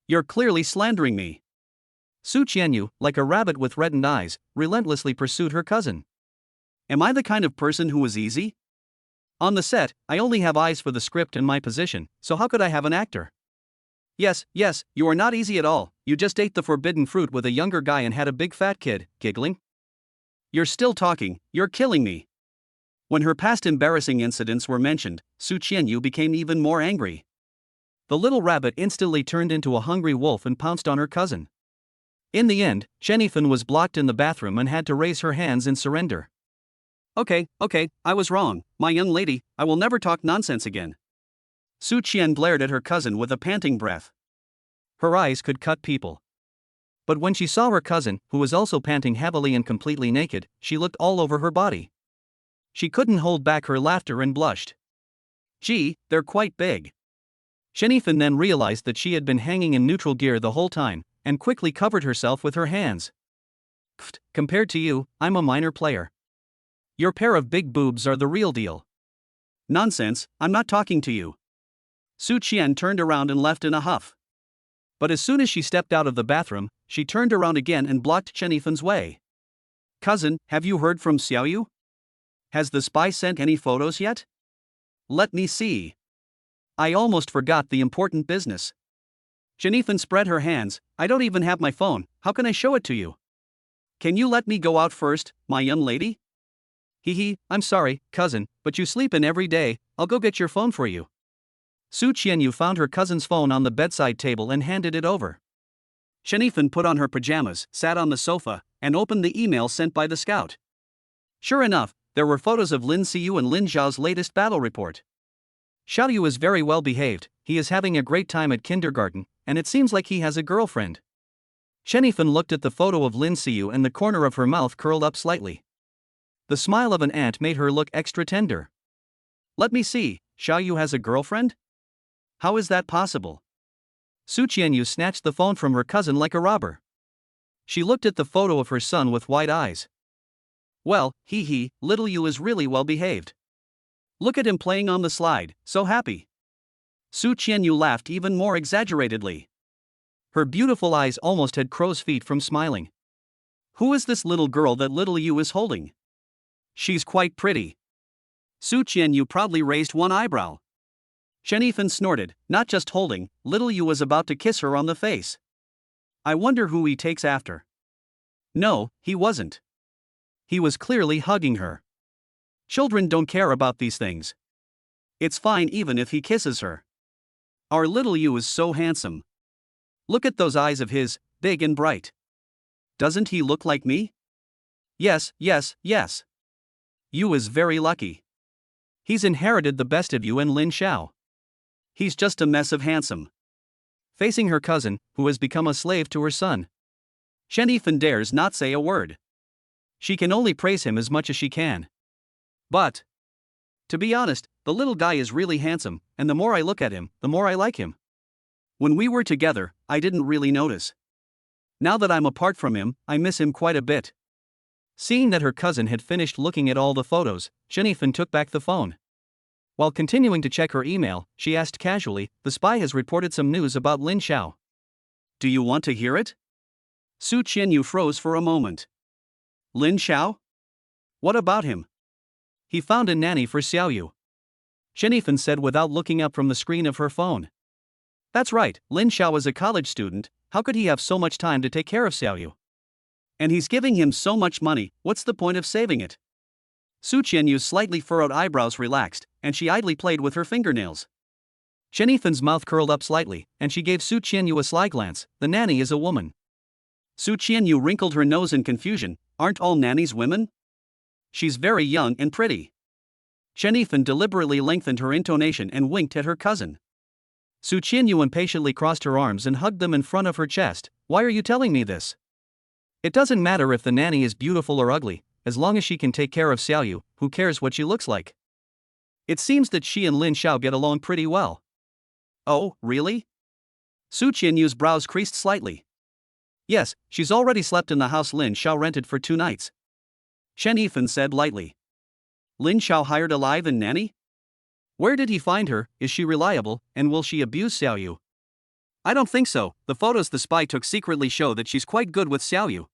You're clearly slandering me. Su Qianyu, like a rabbit with reddened eyes, relentlessly pursued her cousin. Am I the kind of person who is easy? On the set, I only have eyes for the script and my position, so how could I have an actor? Yes, you are not easy at all, you just ate the forbidden fruit with a younger guy and had a big fat kid, giggling. You're still talking, you're killing me. When her past embarrassing incidents were mentioned, Su Qianyu became even more angry. The little rabbit instantly turned into a hungry wolf and pounced on her cousin. In the end, Chen Yifan was blocked in the bathroom and had to raise her hands in surrender. Okay, I was wrong, my young lady, I will never talk nonsense again. Su Qian glared at her cousin with a panting breath. Her eyes could cut people. But when she saw her cousin, who was also panting heavily and completely naked, she looked all over her body. She couldn't hold back her laughter and blushed. Gee, they're quite big. Shen Yifan then realized that she had been hanging in neutral gear the whole time, and quickly covered herself with her hands. Compared to you, I'm a minor player. Your pair of big boobs are the real deal. Nonsense, I'm not talking to you. Su Qian turned around and left in a huff. But as soon as she stepped out of the bathroom, she turned around again and blocked Chen Yifan's way. "Cousin, have you heard from Xiaoyu? Has the spy sent any photos yet? Let me see. I almost forgot the important business." Chen Yifan spread her hands. "I don't even have my phone, how can I show it to you? Can you let me go out first, my young lady?" "Hee, I'm sorry, cousin, but you sleep in every day, I'll go get your phone for you." Su Qianyu found her cousin's phone on the bedside table and handed it over. Chen Yifan put on her pajamas, sat on the sofa, and opened the email sent by the scout. Sure enough, there were photos of Lin Siyu and Lin Zhao's latest battle report. Xiaoyu is very well behaved, he is having a great time at kindergarten, and it seems like he has a girlfriend. Chen Yifan looked at the photo of Lin Siyu and the corner of her mouth curled up slightly. The smile of an aunt made her look extra tender. "Let me see, Xiaoyu has a girlfriend? How is that possible?" Su Qianyu snatched the phone from her cousin like a robber. She looked at the photo of her son with wide eyes. "Well, little Yu is really well behaved. Look at him playing on the slide, so happy." Su Qianyu laughed even more exaggeratedly. Her beautiful eyes almost had crow's feet from smiling. "Who is this little girl that little Yu is holding? She's quite pretty." Su Qianyu proudly raised one eyebrow. Chen Yifan snorted, "Not just holding, little Yu was about to kiss her on the face. I wonder who he takes after." No, he wasn't. He was clearly hugging her. Children don't care about these things. It's fine even if he kisses her. Our little Yu is so handsome. Look at those eyes of his, big and bright. Doesn't he look like me? Yes. Yu is very lucky. He's inherited the best of you and Lin Xiao. He's just a mess of handsome." Facing her cousin, who has become a slave to her son, Chen Yifan dares not say a word. She can only praise him as much as she can. But, to be honest, the little guy is really handsome, and the more I look at him, the more I like him. When we were together, I didn't really notice. Now that I'm apart from him, I miss him quite a bit." Seeing that her cousin had finished looking at all the photos, Chen Yifan took back the phone. While continuing to check her email, she asked casually, "The spy has reported some news about Lin Xiao. Do you want to hear it?" Su Qianyu froze for a moment. "Lin Xiao? What about him?" "He found a nanny for Xiaoyu," Chen Yifan said without looking up from the screen of her phone. "That's right, Lin Xiao is a college student, how could he have so much time to take care of Xiaoyu? And he's giving him so much money, what's the point of saving it?" Su Qianyu's slightly furrowed eyebrows relaxed, and she idly played with her fingernails. Chen Yifan's mouth curled up slightly, and she gave Su Qianyu a sly glance. "The nanny is a woman." Su Qianyu wrinkled her nose in confusion. "Aren't all nannies women? She's very young and pretty." Chen Yifan deliberately lengthened her intonation and winked at her cousin. Su Qianyu impatiently crossed her arms and hugged them in front of her chest. "Why are you telling me this? It doesn't matter if the nanny is beautiful or ugly, as long as she can take care of Xiaoyu, who cares what she looks like? It seems that she and Lin Xiao get along pretty well." "Oh, really?" Su Qianyu's brows creased slightly. "Yes, she's already slept in the house Lin Xiao rented for 2 nights. Chen Yifan said lightly. "Lin Xiao hired a live-in nanny? Where did he find her? Is she reliable, and will she abuse Xiaoyu?" "I don't think so, the photos the spy took secretly show that she's quite good with Xiaoyu."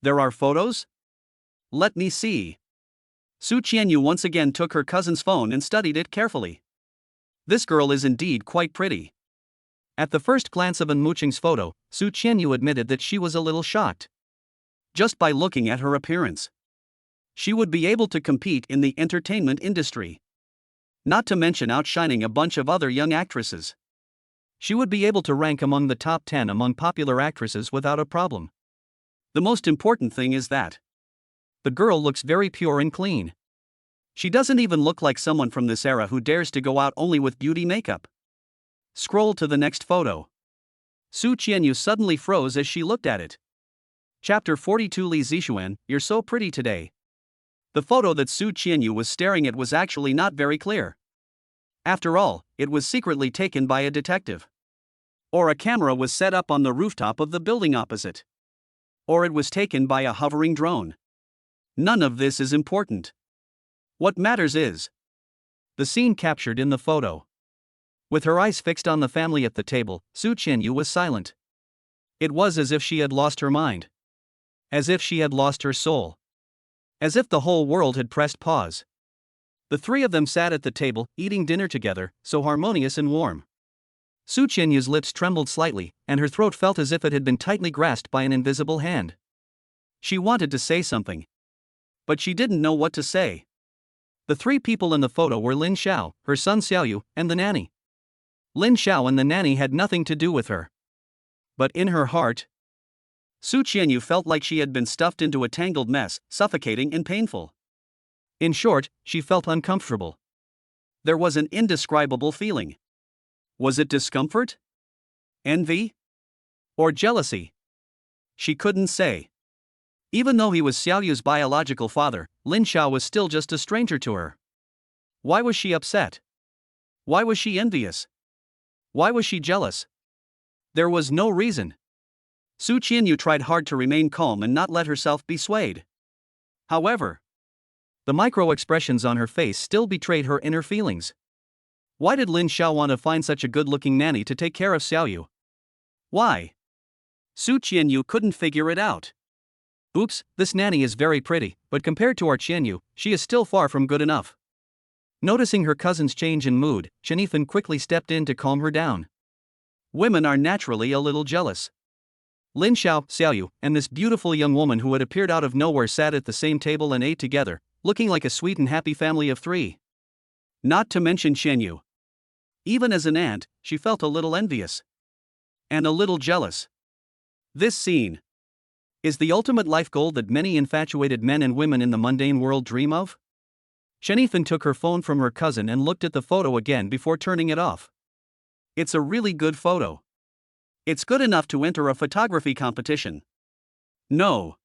"There are photos? Let me see." Su Qianyu once again took her cousin's phone and studied it carefully. This girl is indeed quite pretty. At the first glance of An Muqing's photo, Su Qianyu admitted that she was a little shocked. Just by looking at her appearance, she would be able to compete in the entertainment industry. Not to mention outshining a bunch of other young actresses. She would be able to rank among the top 10 among popular actresses without a problem. The most important thing is that the girl looks very pure and clean. She doesn't even look like someone from this era who dares to go out only with beauty makeup. Scroll to the next photo. Su Qianyu suddenly froze as she looked at it. Chapter 42 Li Zixuan, you're so pretty today. The photo that Su Qianyu was staring at was actually not very clear. After all, it was secretly taken by a detective. Or a camera was set up on the rooftop of the building opposite. Or it was taken by a hovering drone. None of this is important. What matters is the scene captured in the photo. With her eyes fixed on the family at the table, Su Siyu was silent. It was as if she had lost her mind. As if she had lost her soul. As if the whole world had pressed pause. The three of them sat at the table, eating dinner together, so harmonious and warm. Su Siyu's lips trembled slightly, and her throat felt as if it had been tightly grasped by an invisible hand. She wanted to say something. But she didn't know what to say. The three people in the photo were Lin Xiao, her son Xiaoyu, and the nanny. Lin Xiao and the nanny had nothing to do with her. But in her heart, Su Siyu felt like she had been stuffed into a tangled mess, suffocating and painful. In short, she felt uncomfortable. There was an indescribable feeling. Was it discomfort? Envy? Or jealousy? She couldn't say. Even though he was Xiaoyu's biological father, Lin Xiao was still just a stranger to her. Why was she upset? Why was she envious? Why was she jealous? There was no reason. Su Siyu tried hard to remain calm and not let herself be swayed. However, the micro-expressions on her face still betrayed her inner feelings. Why did Lin Xiao want to find such a good-looking nanny to take care of Xiaoyu? Why? Su Siyu couldn't figure it out. Oops, this nanny is very pretty, but compared to our Qianyu, she is still far from good enough. Noticing her cousin's change in mood, Shen quickly stepped in to calm her down. Women are naturally a little jealous. Lin Xiao, Xiaoyu, and this beautiful young woman who had appeared out of nowhere sat at the same table and ate together, looking like a sweet and happy family of three. Not to mention Shenyu. Even as an aunt, she felt a little envious. And a little jealous. This scene is the ultimate life goal that many infatuated men and women in the mundane world dream of? Shen took her phone from her cousin and looked at the photo again before turning it off. It's a really good photo. It's good enough to enter a photography competition. No.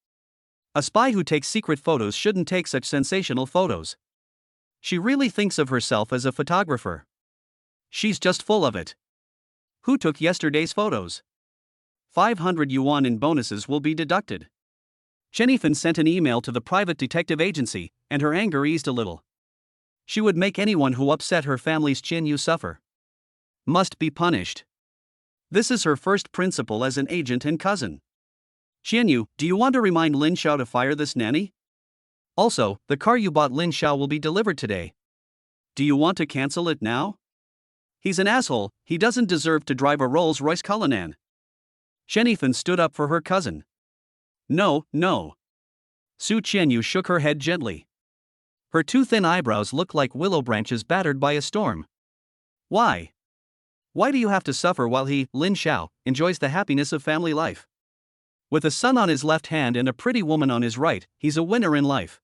A spy who takes secret photos shouldn't take such sensational photos. She really thinks of herself as a photographer. She's just full of it. Who took yesterday's photos? 500 yuan in bonuses will be deducted. Shen sent an email to the private detective agency, and her anger eased a little. She would make anyone who upset her family's Qianyu suffer. Must be punished. This is her first principle as an agent and cousin. Qianyu, do you want to remind Lin Xiao to fire this nanny? Also, the car you bought Lin Xiao will be delivered today. Do you want to cancel it now? He's an asshole, he doesn't deserve to drive a Rolls-Royce Cullinan. Shen stood up for her cousin. No, no. Su Siyu shook her head gently. Her two thin eyebrows looked like willow branches battered by a storm. Why? Why do you have to suffer while he, Lin Xiao, enjoys the happiness of family life? With a son on his left hand and a pretty woman on his right, he's a winner in life.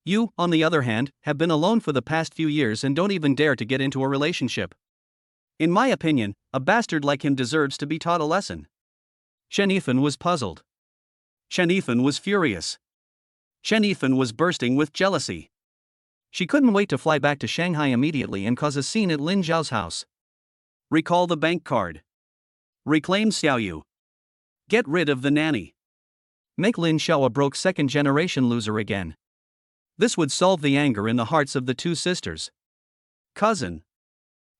You, on the other hand, have been alone for the past few years and don't even dare to get into a relationship. In my opinion, a bastard like him deserves to be taught a lesson. Shen was puzzled. Shen was furious. Shen was bursting with jealousy. She couldn't wait to fly back to Shanghai immediately and cause a scene at Lin Zhao's house. Recall the bank card. Reclaim Xiaoyu. Get rid of the nanny. Make Lin Xiao a broke second-generation loser again. This would solve the anger in the hearts of the two sisters. Cousin.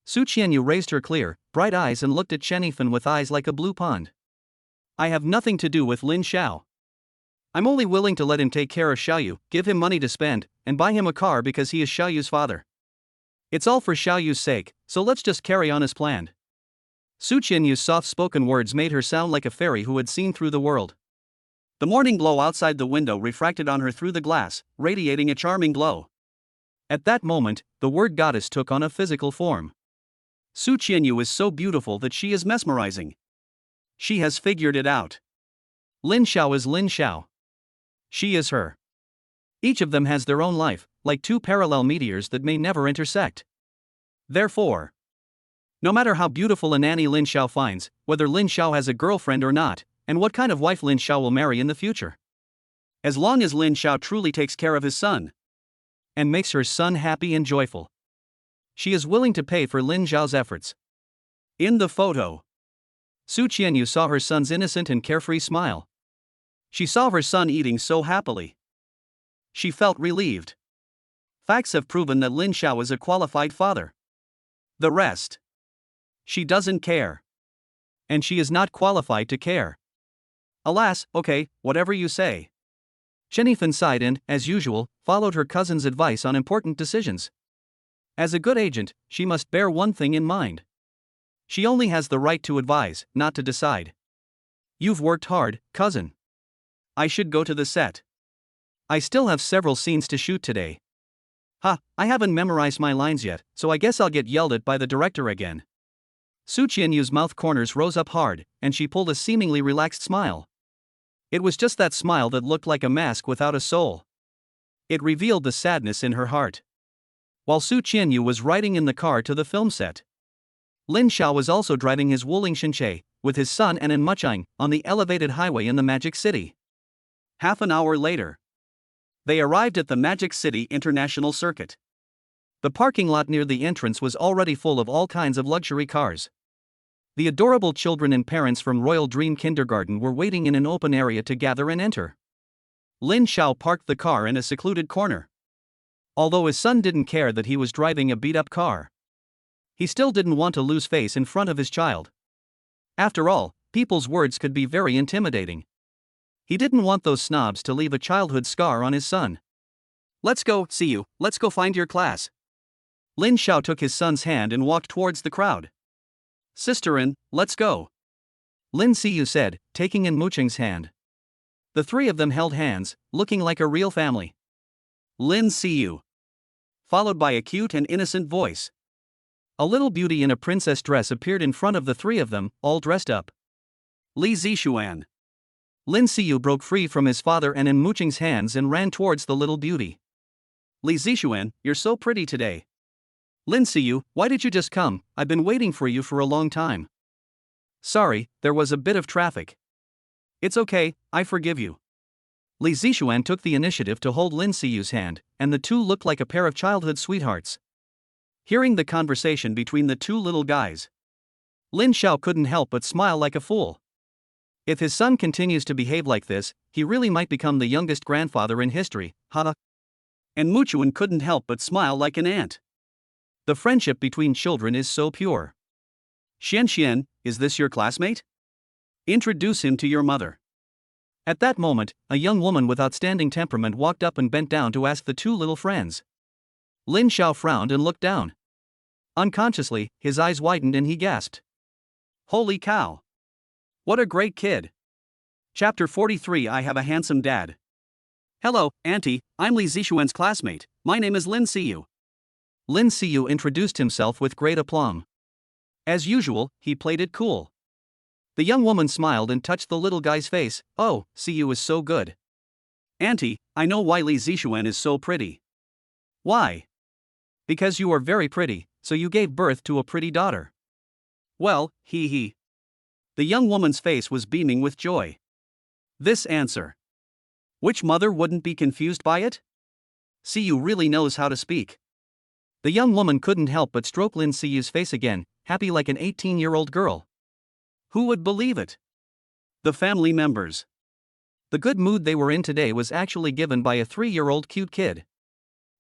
Su Siyu raised her clear, bright eyes and looked at Shen with eyes like a blue pond. I have nothing to do with Lin Xiao. I'm only willing to let him take care of Xiaoyu, give him money to spend, and buy him a car because he is Xiaoyu's father. It's all for Xiaoyu's sake, so let's just carry on as planned. Su Siyu's soft-spoken words made her sound like a fairy who had seen through the world. The morning glow outside the window refracted on her through the glass, radiating a charming glow. At that moment, the word goddess took on a physical form. Su Siyu is so beautiful that she is mesmerizing. She has figured it out. Lin Xiao is Lin Xiao. She is her. Each of them has their own life, like two parallel meteors that may never intersect. Therefore, no matter how beautiful a nanny Lin Xiao finds, whether Lin Xiao has a girlfriend or not, and what kind of wife Lin Xiao will marry in the future, as long as Lin Xiao truly takes care of his son and makes her son happy and joyful, she is willing to pay for Lin Xiao's efforts. In the photo, Su Siyu saw her son's innocent and carefree smile. She saw her son eating so happily. She felt relieved. Facts have proven that Lin Xiao is a qualified father. The rest She doesn't care. And she is not qualified to care. Alas, okay, whatever you say. Shen sighed and, as usual, followed her cousin's advice on important decisions. As a good agent, she must bear one thing in mind. She only has the right to advise, not to decide. You've worked hard, cousin. I should go to the set. I still have several scenes to shoot today. I haven't memorized my lines yet, so I guess I'll get yelled at by the director again. Su Si유's mouth corners rose up hard, and she pulled a seemingly relaxed smile. It was just that smile that looked like a mask without a soul. It revealed the sadness in her heart. While Su Siyu was riding in the car to the film set, Lin Xiao was also driving his Wuling Shenche, with his son and Muchang, on the elevated highway in the Magic City. Half an hour later, they arrived at the Magic City International Circuit. The parking lot near the entrance was already full of all kinds of luxury cars. The adorable children and parents from Royal Dream Kindergarten were waiting in an open area to gather and enter. Lin Xiao parked the car in a secluded corner. Although his son didn't care that he was driving a beat-up car, he still didn't want to lose face in front of his child. After all, people's words could be very intimidating. He didn't want those snobs to leave a childhood scar on his son. Let's go, Siyu, let's go find your class. Lin Xiao took his son's hand and walked towards the crowd. Sisterin, let's go. Lin Siyu said, taking in Muchang's hand. The three of them held hands, looking like a real family. Lin Siyu. Followed by a cute and innocent voice. A little beauty in a princess dress appeared in front of the three of them, all dressed up. Li Zixuan. Lin Siyu broke free from his father and in Muchang's hands and ran towards the little beauty. Li Zixuan, you're so pretty today. Lin Siyu, why did you just come? I've been waiting for you for a long time. Sorry, there was a bit of traffic. It's okay, I forgive you. Li Zixuan took the initiative to hold Lin Siyu's hand, and the two looked like a pair of childhood sweethearts. Hearing the conversation between the two little guys, Lin Xiao couldn't help but smile like a fool. If his son continues to behave like this, he really might become the youngest grandfather in history, haha. And Muchuan couldn't help but smile like an ant. The friendship between children is so pure. Shen, is this your classmate? Introduce him to your mother. At that moment, a young woman with outstanding temperament walked up and bent down to ask the two little friends. Lin Xiao frowned and looked down. Unconsciously, his eyes widened and he gasped. Holy cow! What a great kid! Chapter 43 I have a handsome dad. Hello, Auntie, I'm Li Zixuan's classmate, my name is Lin Siyu. Lin Siyu introduced himself with great aplomb. As usual, he played it cool. The young woman smiled and touched the little guy's face. Oh, Siyu is so good. Auntie, I know why Li Zixuan is so pretty. Why? Because you are very pretty, so you gave birth to a pretty daughter. Well, he. The young woman's face was beaming with joy. This answer. Which mother wouldn't be confused by it? Siyu really knows how to speak. The young woman couldn't help but stroke Lin Siyu's face again, happy like an 18-year-old girl. Who would believe it? The family members. The good mood they were in today was actually given by a 3-year-old cute kid.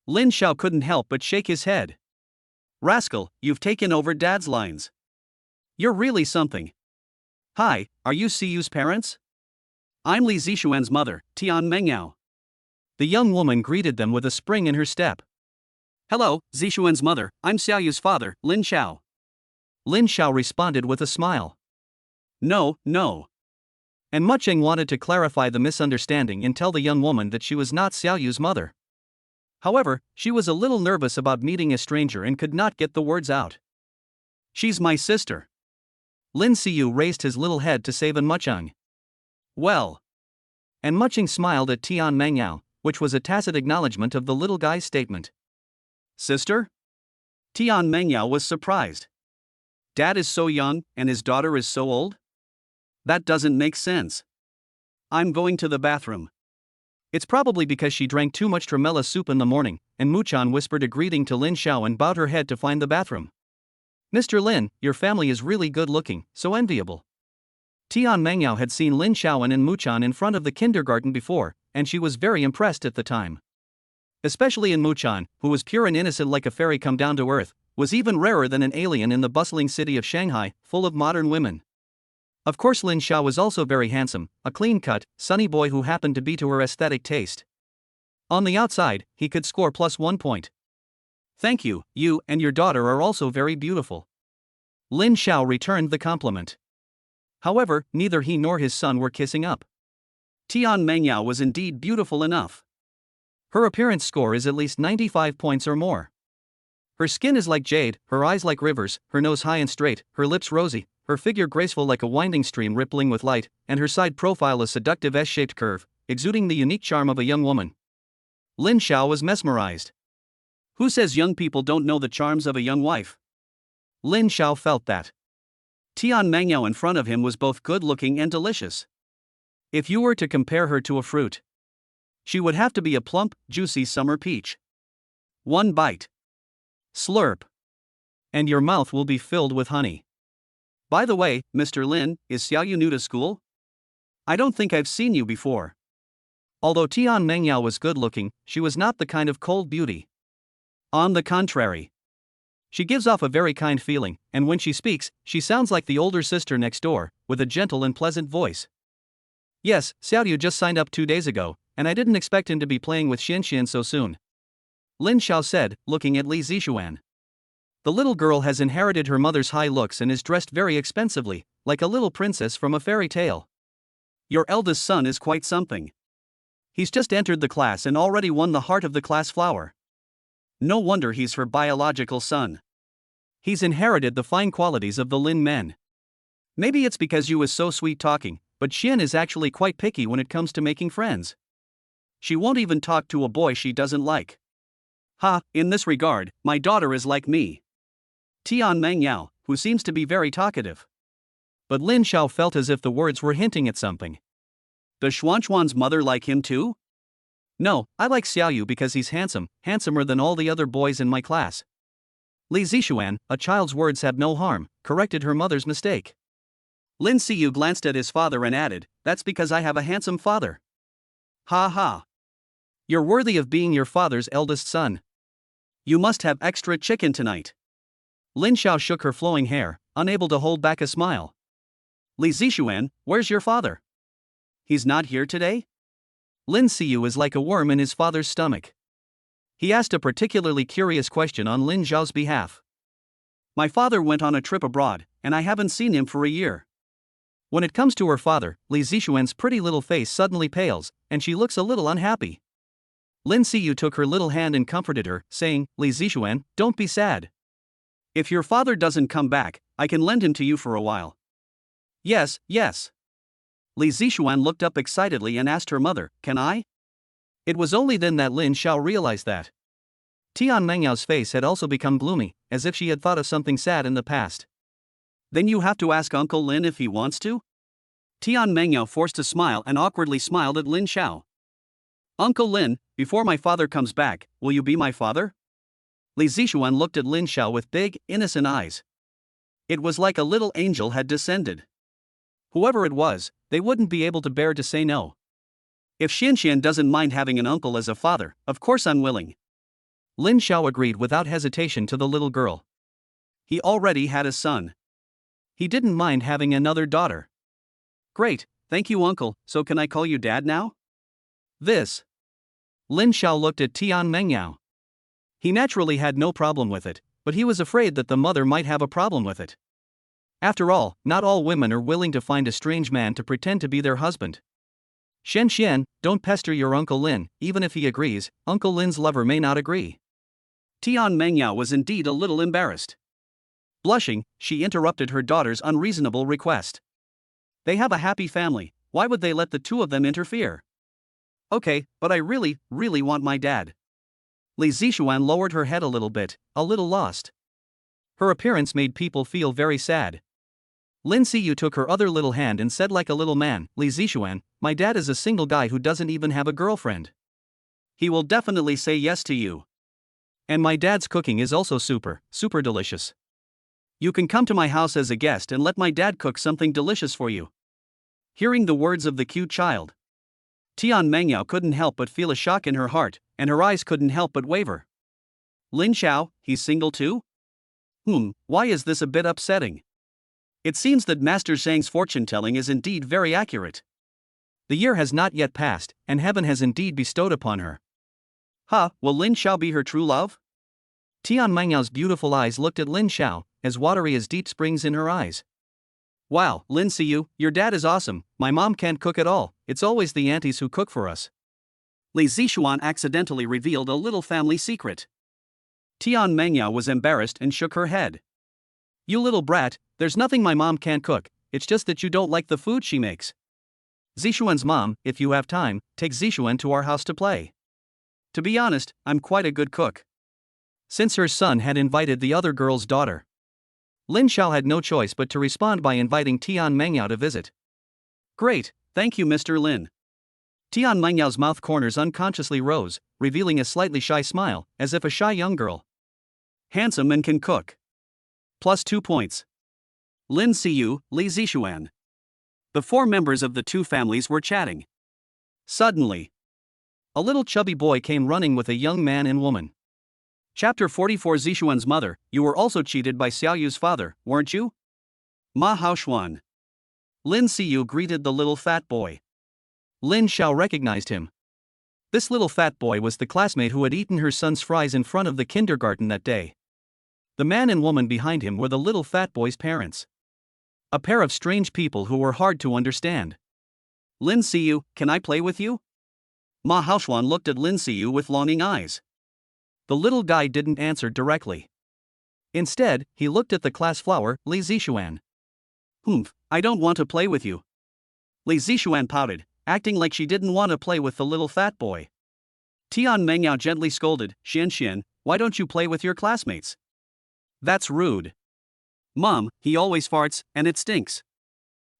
Lin Xiao couldn't help but shake his head. Rascal, you've taken over Dad's lines. You're really something. Hi, are you Siyu's parents? I'm Li Zixuan's mother, Tian Mengyao. The young woman greeted them with a spring in her step. Hello, Zixuan's mother, I'm Xiaoyu's father, Lin Xiao. Lin Xiao responded with a smile. No. And Mucheng wanted to clarify the misunderstanding and tell the young woman that she was not Xiaoyu's mother. However, she was a little nervous about meeting a stranger and could not get the words out. She's my sister. Lin Siyu raised his little head to save Mucheng. Well. And Mucheng smiled at Tian Mengyao, which was a tacit acknowledgement of the little guy's statement. Sister? Tian Mengyao was surprised. Dad is so young, and his daughter is so old? That doesn't make sense. I'm going to the bathroom. It's probably because she drank too much tremella soup in the morning, and Muchan whispered a greeting to Lin Xiao and bowed her head to find the bathroom. Mr. Lin, your family is really good looking, so enviable. Tian Mengyao had seen Lin Xiaoan and Muchan in front of the kindergarten before, and she was very impressed at the time. Especially in Muchan, who was pure and innocent like a fairy come down to earth, was even rarer than an alien in the bustling city of Shanghai, full of modern women. Of course, Lin Xiao was also very handsome, a clean-cut, sunny boy who happened to be to her aesthetic taste. On the outside, he could score +1 point. Thank you, you and your daughter are also very beautiful. Lin Xiao returned the compliment. However, neither he nor his son were kissing up. Tian Mengyao was indeed beautiful enough. Her appearance score is at least 95 points or more. Her skin is like jade, her eyes like rivers, her nose high and straight, her lips rosy, her figure graceful like a winding stream rippling with light, and her side profile a seductive S-shaped curve, exuding the unique charm of a young woman. Lin Xiao was mesmerized. Who says young people don't know the charms of a young wife? Lin Xiao felt that. Tian Mengyao in front of him was both good-looking and delicious. If you were to compare her to a fruit, she would have to be a plump, juicy summer peach. One bite. Slurp. And your mouth will be filled with honey. By the way, Mr. Lin, is Xiaoyu new to school? I don't think I've seen you before. Although Tian Mengyao was good-looking, she was not the kind of cold beauty. On the contrary. She gives off a very kind feeling, and when she speaks, she sounds like the older sister next door, with a gentle and pleasant voice. Yes, Xiaoyu just signed up 2 days ago, and I didn't expect him to be playing with Shen so soon. Lin Xiao said, looking at Li Zixuan. The little girl has inherited her mother's high looks and is dressed very expensively, like a little princess from a fairy tale. Your eldest son is quite something. He's just entered the class and already won the heart of the class flower. No wonder he's her biological son. He's inherited the fine qualities of the Lin men. Maybe it's because you was so sweet talking, but Shen is actually quite picky when it comes to making friends. She won't even talk to a boy she doesn't like. Ha, in this regard, my daughter is like me. Tian Mengyao, who seems to be very talkative. But Lin Xiao felt as if the words were hinting at something. Does Xuanchuan's mother like him too? No, I like Xiaoyu because he's handsome, handsomer than all the other boys in my class. Li Zixuan, a child's words have no harm, corrected her mother's mistake. Lin Siyu glanced at his father and added, that's because I have a handsome father. Ha ha. You're worthy of being your father's eldest son. You must have extra chicken tonight. Lin Xiao shook her flowing hair, unable to hold back a smile. Li Zixuan, where's your father? He's not here today? Lin Siyu is like a worm in his father's stomach. He asked a particularly curious question on Lin Zhao's behalf. My father went on a trip abroad, and I haven't seen him for a year. When it comes to her father, Li Zixuan's pretty little face suddenly pales, and she looks a little unhappy. Lin Siyu took her little hand and comforted her, saying, Li Zixuan, don't be sad. If your father doesn't come back, I can lend him to you for a while. Yes, yes. Li Zixuan looked up excitedly and asked her mother, can I? It was only then that Lin Xiao realized that. Tian Mengyao's face had also become gloomy, as if she had thought of something sad in the past. Then you have to ask Uncle Lin if he wants to? Tian Mengyao forced a smile and awkwardly smiled at Lin Xiao. Uncle Lin, before my father comes back, will you be my father? Li Zixuan looked at Lin Xiao with big, innocent eyes. It was like a little angel had descended. Whoever it was, they wouldn't be able to bear to say no. If Xian doesn't mind having an uncle as a father, of course I'm willing. Lin Xiao agreed without hesitation to the little girl. He already had a son. He didn't mind having another daughter. Great, thank you uncle, so can I call you dad now? This. Lin Xiao looked at Tian Mengyao. He naturally had no problem with it, but he was afraid that the mother might have a problem with it. After all, not all women are willing to find a strange man to pretend to be their husband. Shen, don't pester your Uncle Lin, even if he agrees, Uncle Lin's lover may not agree. Tian Mengyao was indeed a little embarrassed. Blushing, she interrupted her daughter's unreasonable request. They have a happy family, why would they let the two of them interfere? Okay, but I really want my dad. Li Zixuan lowered her head a little lost. Her appearance made people feel very sad. Lin Siyu took her other little hand and said like a little man, Li Zixuan, my dad is a single guy who doesn't even have a girlfriend. He will definitely say yes to you. And my dad's cooking is also super delicious. You can come to my house as a guest and let my dad cook something delicious for you. Hearing the words of the cute child, Tian Mengyao couldn't help but feel a shock in her heart, and her eyes couldn't help but waver. Lin Xiao, he's single too? Why is this a bit upsetting? It seems that Master Zhang's fortune-telling is indeed very accurate. The year has not yet passed, and heaven has indeed bestowed upon her. Will Lin Xiao be her true love? Tian Mengyao's beautiful eyes looked at Lin Xiao, as watery as deep springs in her eyes. Wow, Lin Siyu, your dad is awesome. My mom can't cook at all, it's always the aunties who cook for us. Li Zixuan accidentally revealed a little family secret. Tian Mengyao was embarrassed and shook her head. You little brat, there's nothing my mom can't cook, it's just that you don't like the food she makes. Zixuan's mom, if you have time, take Zixuan to our house to play. To be honest, I'm quite a good cook. Since her son had invited the other girl's daughter, Lin Xiao had no choice but to respond by inviting Tian Mengyao to visit. Great, thank you Mr. Lin. Tian Mengyao's mouth corners unconsciously rose, revealing a slightly shy smile, as if a shy young girl. Handsome and can cook. Plus 2 points. Lin Siyu, Li Zixuan. The 4 members of the 2 families were chatting. Suddenly, a little chubby boy came running with a young man and woman. Chapter 44. Zixuan's mother, you were also cheated by Xiaoyu's father, weren't you? Ma Haoshuan. Lin Siyu greeted the little fat boy. Lin Xiao recognized him. This little fat boy was the classmate who had eaten her son's fries in front of the kindergarten that day. The man and woman behind him were the little fat boy's parents. A pair of strange people who were hard to understand. Lin Siyu, can I play with you? Ma Haoshuan looked at Lin Siyu with longing eyes. The little guy didn't answer directly. Instead, he looked at the class flower, Li Zixuan. I don't want to play with you. Li Zixuan pouted, acting like she didn't want to play with the little fat boy. Tian Mengyao gently scolded, Shen, why don't you play with your classmates? That's rude. Mom, he always farts, and it stinks.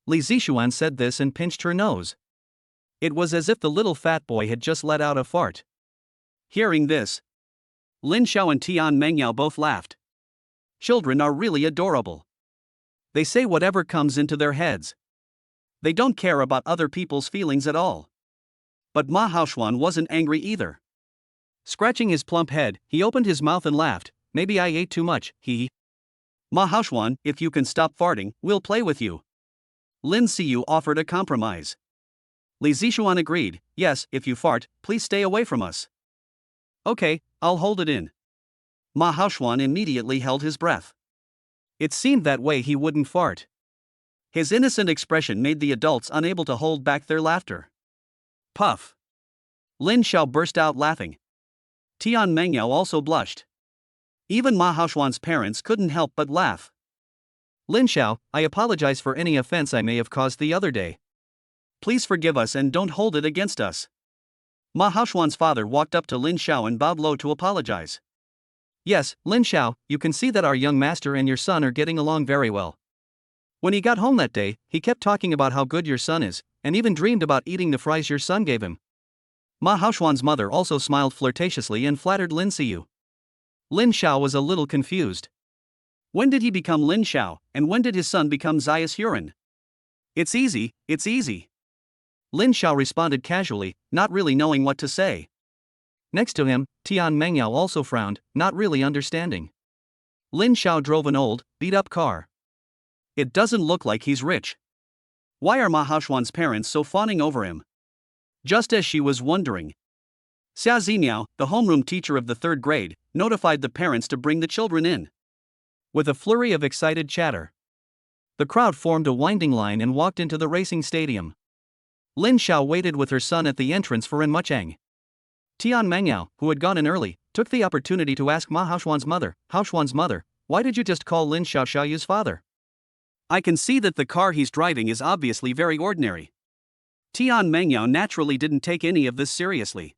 Li Zixuan said this and pinched her nose. It was as if the little fat boy had just let out a fart. Hearing this, Lin Xiao and Tian Mengyao both laughed. Children are really adorable. They say whatever comes into their heads. They don't care about other people's feelings at all. But Ma Haoshuan wasn't angry either. Scratching his plump head, he opened his mouth and laughed. Maybe I ate too much, Ma Haoshuan, if you can stop farting, we'll play with you. Lin Siyu offered a compromise. Li Zixuan agreed, yes, if you fart, please stay away from us. Okay, I'll hold it in. Ma Haoshuan immediately held his breath. It seemed that way he wouldn't fart. His innocent expression made the adults unable to hold back their laughter. Puff. Lin Xiao burst out laughing. Tian Mengyao also blushed. Even Ma Haoshuan's parents couldn't help but laugh. Lin Xiao, I apologize for any offense I may have caused the other day. Please forgive us and don't hold it against us. Ma Haoshuan's father walked up to Lin Xiao and bowed low to apologize. Yes, Lin Xiao, you can see that our young master and your son are getting along very well. When he got home that day, he kept talking about how good your son is, and even dreamed about eating the fries your son gave him. Ma Haoshuan's mother also smiled flirtatiously and flattered Lin Siyu. Lin Xiao was a little confused. When did he become Lin Xiao, and when did his son become Zaius Huron? It's easy. Lin Xiao responded casually, not really knowing what to say. Next to him, Tian Mengyao also frowned, not really understanding. Lin Xiao drove an old, beat-up car. It doesn't look like he's rich. Why are Ma Haoshuan's parents so fawning over him? Just as she was wondering, Xia Zimiao, the homeroom teacher of the 3rd grade, notified the parents to bring the children in. With a flurry of excited chatter, the crowd formed a winding line and walked into the racing stadium. Lin Xiao waited with her son at the entrance for Enmucheng. Tian Mengyao, who had gone in early, took the opportunity to ask Ma Haoshuan's mother, why did you just call Lin Xiao Xiaoyu's father? I can see that the car he's driving is obviously very ordinary. Tian Mengyao naturally didn't take any of this seriously.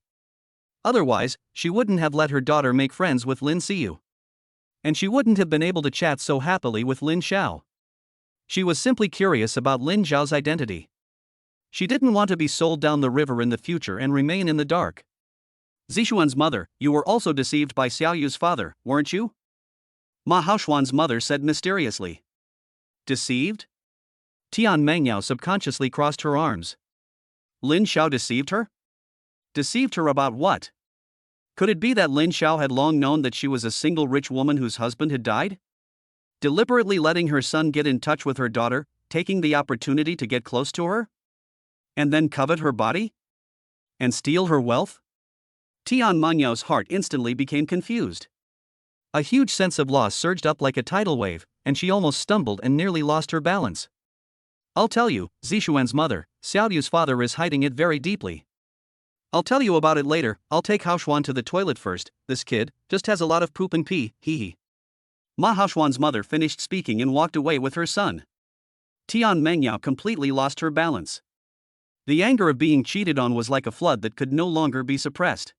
Otherwise, she wouldn't have let her daughter make friends with Lin Siyu. And she wouldn't have been able to chat so happily with Lin Xiao. She was simply curious about Lin Xiao's identity. She didn't want to be sold down the river in the future and remain in the dark. Zixuan's mother, you were also deceived by Xiaoyu's father, weren't you? Ma Haoshuan's mother said mysteriously. Deceived? Tian Mengyao subconsciously crossed her arms. Lin Xiao deceived her? Deceived her about what? Could it be that Lin Xiao had long known that she was a single rich woman whose husband had died? Deliberately letting her son get in touch with her daughter, taking the opportunity to get close to her? And then covet her body? And steal her wealth? Tian Mengyao's heart instantly became confused. A huge sense of loss surged up like a tidal wave, and she almost stumbled and nearly lost her balance. I'll tell you, Zishuan's mother, Xiaoyu's father, is hiding it very deeply. I'll tell you about it later. I'll take Haoshuan to the toilet first. This kid just has a lot of poop and pee, hee. Ma Haoshuan's mother finished speaking and walked away with her son. Tian Mengyao completely lost her balance. The anger of being cheated on was like a flood that could no longer be suppressed.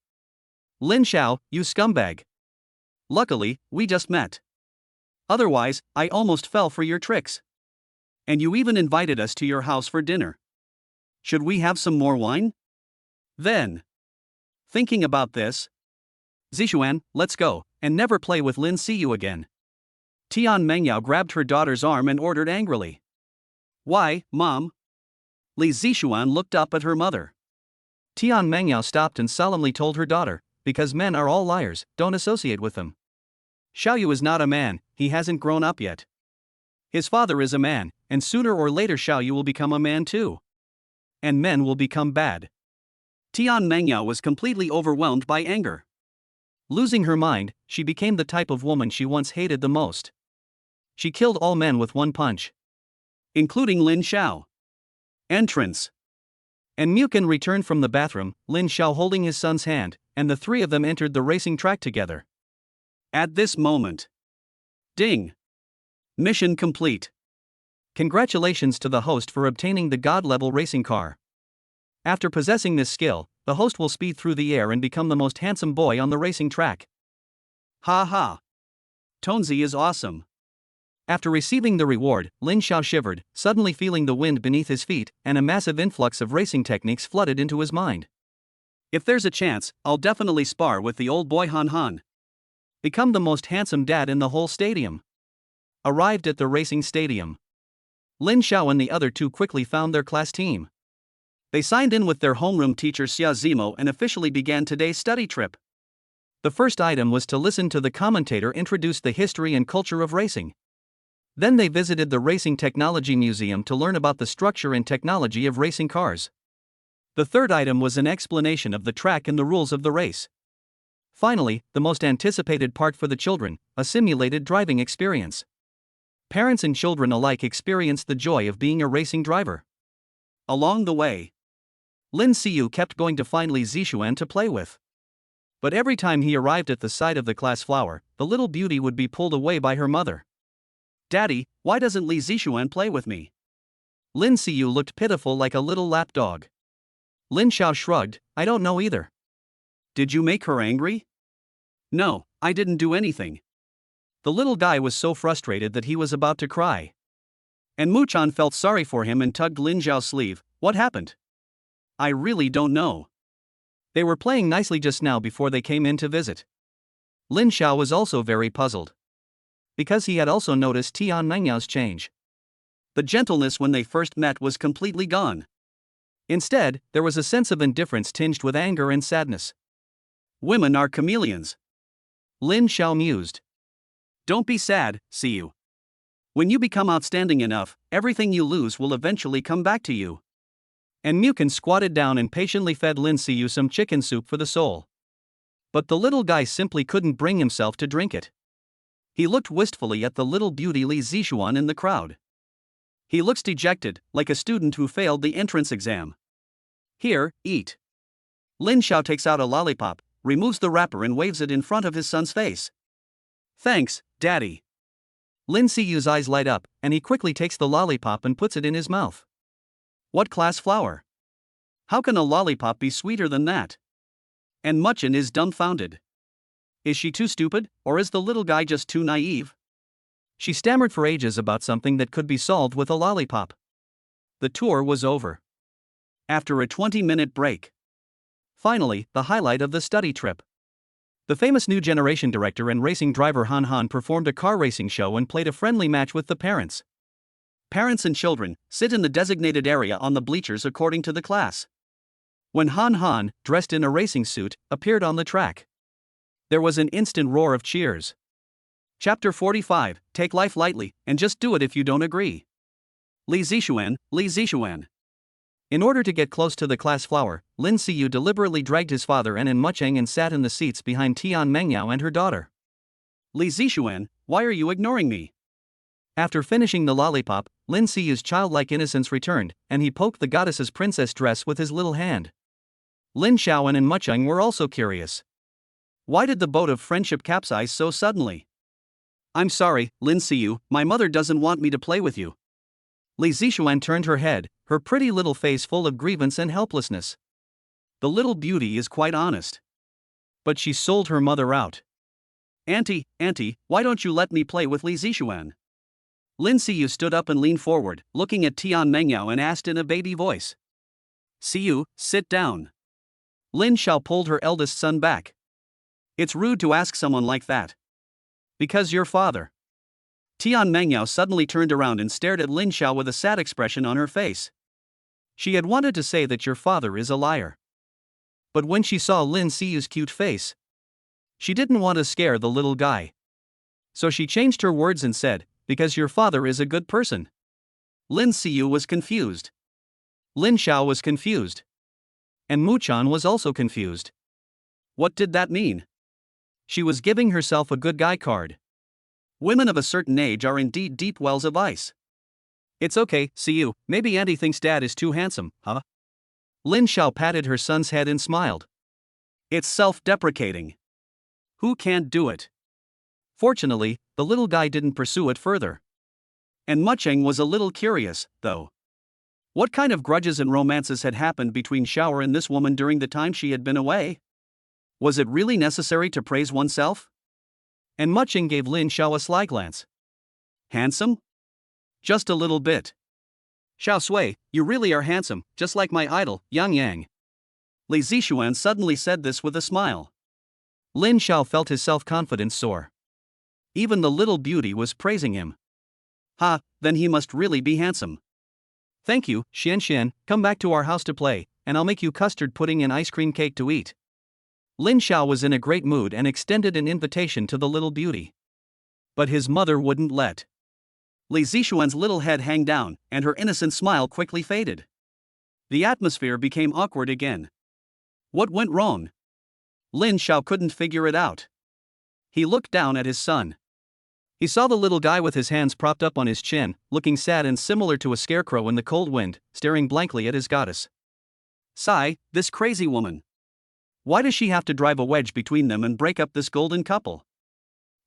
Lin Xiao, you scumbag. Luckily, we just met. Otherwise, I almost fell for your tricks. And you even invited us to your house for dinner. Should we have some more wine? Then, thinking about this, Zishuan, let's go, and never play with Lin Siyu again. Tian Mengyao grabbed her daughter's arm and ordered angrily. Why, Mom? Li Zishuan looked up at her mother. Tian Mengyao stopped and solemnly told her daughter, because men are all liars, don't associate with them. Xiaoyu is not a man, he hasn't grown up yet. His father is a man, and sooner or later Xiaoyu will become a man too. And men will become bad. Tian Mengyao was completely overwhelmed by anger. Losing her mind, she became the type of woman she once hated the most. She killed all men with one punch. Including Lin Xiao. Entrance. And Mukin returned from the bathroom, Lin Xiao holding his son's hand, and the three of them entered the racing track together. At this moment. Ding. Mission complete. Congratulations to the host for obtaining the God-level racing car. After possessing this skill, the host will speed through the air and become the most handsome boy on the racing track. Ha ha. Tonzi is awesome. After receiving the reward, Lin Xiao shivered, suddenly feeling the wind beneath his feet, and a massive influx of racing techniques flooded into his mind. If there's a chance, I'll definitely spar with the old boy Han Han. Become the most handsome dad in the whole stadium. Arrived at the racing stadium. Lin Xiao and the other two quickly found their class team. They signed in with their homeroom teacher Xia Zimo and officially began today's study trip. The first item was to listen to the commentator introduce the history and culture of racing. Then they visited the Racing Technology Museum to learn about the structure and technology of racing cars. The third item was an explanation of the track and the rules of the race. Finally, the most anticipated part for the children, a simulated driving experience. Parents and children alike experienced the joy of being a racing driver. Along the way, Lin Siyu kept going to find Li Zishuan to play with. But every time he arrived at the side of the class flower, the little beauty would be pulled away by her mother. Daddy, why doesn't Li Zishuan play with me? Lin Siyu looked pitiful like a little lap dog. Lin Xiao shrugged, I don't know either. Did you make her angry? No, I didn't do anything. The little guy was so frustrated that he was about to cry. And Muchan felt sorry for him and tugged Lin Xiao's sleeve. What happened? I really don't know. They were playing nicely just now before they came in to visit. Lin Xiao was also very puzzled. Because he had also noticed Tian Mengyao's change. The gentleness when they first met was completely gone. Instead, there was a sense of indifference tinged with anger and sadness. Women are chameleons. Lin Xiao mused. Don't be sad, Siyu. When you become outstanding enough, everything you lose will eventually come back to you. And Mukin squatted down and patiently fed Lin Siyu some chicken soup for the soul. But the little guy simply couldn't bring himself to drink it. He looked wistfully at the little beauty Li Zishuan in the crowd. He looks dejected, like a student who failed the entrance exam. Here, eat. Lin Xiao takes out a lollipop, removes the wrapper and waves it in front of his son's face. Thanks, Daddy. Lin Siyu's eyes light up, and he quickly takes the lollipop and puts it in his mouth. What class flower? How can a lollipop be sweeter than that? And Muchan is dumbfounded. Is she too stupid, or is the little guy just too naive? She stammered for ages about something that could be solved with a lollipop. The tour was over. After a 20-minute break. Finally, the highlight of the study trip. The famous new generation director and racing driver Han Han performed a car racing show and played a friendly match with the parents. Parents and children sit in the designated area on the bleachers according to the class. When Han Han, dressed in a racing suit, appeared on the track, there was an instant roar of cheers. Chapter 45, Take life lightly, and just do it if you don't agree. Li Zixuan. In order to get close to the class flower, Lin Siyu deliberately dragged his father and Mucheng and sat in the seats behind Tian Mengyao and her daughter. Li Zixuan, why are you ignoring me? After finishing the lollipop, Lin Siyu's childlike innocence returned, and he poked the goddess's princess dress with his little hand. Lin Xiaoan and Mucheng were also curious. Why did the boat of friendship capsize so suddenly? I'm sorry, Lin Siyu, my mother doesn't want me to play with you. Li Zixuan turned her head, her pretty little face full of grievance and helplessness. The little beauty is quite honest. But she sold her mother out. Auntie, why don't you let me play with Li Zixuan? Lin Siyu stood up and leaned forward, looking at Tian Mengyao and asked in a baby voice. Siyu, sit down. Lin Xiao pulled her eldest son back. It's rude to ask someone like that. Because your father. Tian Mengyao suddenly turned around and stared at Lin Xiao with a sad expression on her face. She had wanted to say that your father is a liar. But when she saw Lin Siyu's cute face, she didn't want to scare the little guy. So she changed her words and said, because your father is a good person. Lin Siyu was confused. Lin Xiao was confused. And Muchan was also confused. What did that mean? She was giving herself a good guy card. Women of a certain age are indeed deep wells of ice. It's okay, Siyu, maybe Auntie thinks Dad is too handsome, huh? Lin Xiao patted her son's head and smiled. It's self-deprecating. Who can't do it? Fortunately, the little guy didn't pursue it further. And Mucheng was a little curious, though. What kind of grudges and romances had happened between Xiaoer and this woman during the time she had been away? Was it really necessary to praise oneself? And Mucheng gave Lin Xiao a sly glance. Handsome? Just a little bit. Xiao Sui, you really are handsome, just like my idol, Yang Yang. Li Zixuan suddenly said this with a smile. Lin Xiao felt his self-confidence soar. Even the little beauty was praising him. Ha, then he must really be handsome. Thank you, Shen, come back to our house to play, and I'll make you custard pudding and ice cream cake to eat. Lin Xiao was in a great mood and extended an invitation to the little beauty. But his mother wouldn't let. Li Zixuan's little head hung down, and her innocent smile quickly faded. The atmosphere became awkward again. What went wrong? Lin Xiao couldn't figure it out. He looked down at his son. He saw the little guy with his hands propped up on his chin, looking sad and similar to a scarecrow in the cold wind, staring blankly at his goddess. Sigh, this crazy woman. Why does she have to drive a wedge between them and break up this golden couple?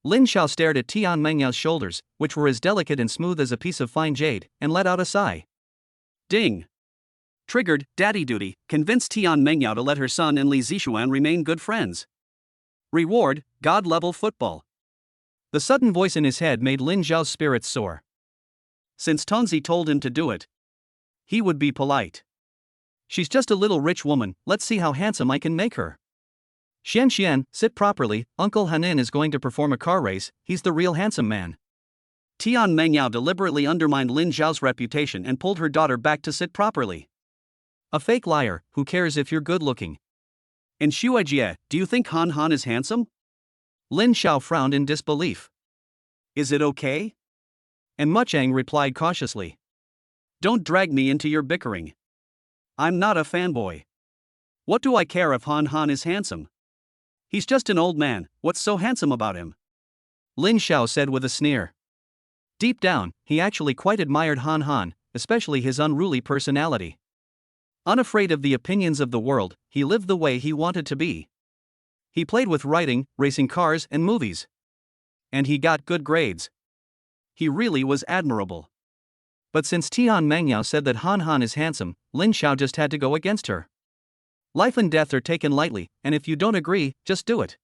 Lin Xiao stared at Tian Mengyao's shoulders, which were as delicate and smooth as a piece of fine jade, and let out a sigh. Ding! Triggered, daddy duty, convinced Tian Mengyao to let her son and Li Zixuan remain good friends. Reward, god-level football. The sudden voice in his head made Lin Xiao's spirits soar. Since Tonzi told him to do it, he would be polite. She's just a little rich woman, let's see how handsome I can make her. Shen, sit properly, Uncle Hanin is going to perform a car race, he's the real handsome man. Tian Mengyao deliberately undermined Lin Xiao's reputation and pulled her daughter back to sit properly. A fake liar, who cares if you're good looking? And Shuijie, do you think Han is handsome? Lin Xiao frowned in disbelief. Is it okay? And Mucheng replied cautiously. Don't drag me into your bickering. I'm not a fanboy. What do I care if Han is handsome? He's just an old man, what's so handsome about him? Lin Xiao said with a sneer. Deep down, he actually quite admired Han, especially his unruly personality. Unafraid of the opinions of the world, he lived the way he wanted to be. He played with writing, racing cars, and movies. And he got good grades. He really was admirable. But since Tian Mengyao said that Han is handsome, Lin Xiao just had to go against her. Life and death are taken lightly, and if you don't agree, just do it.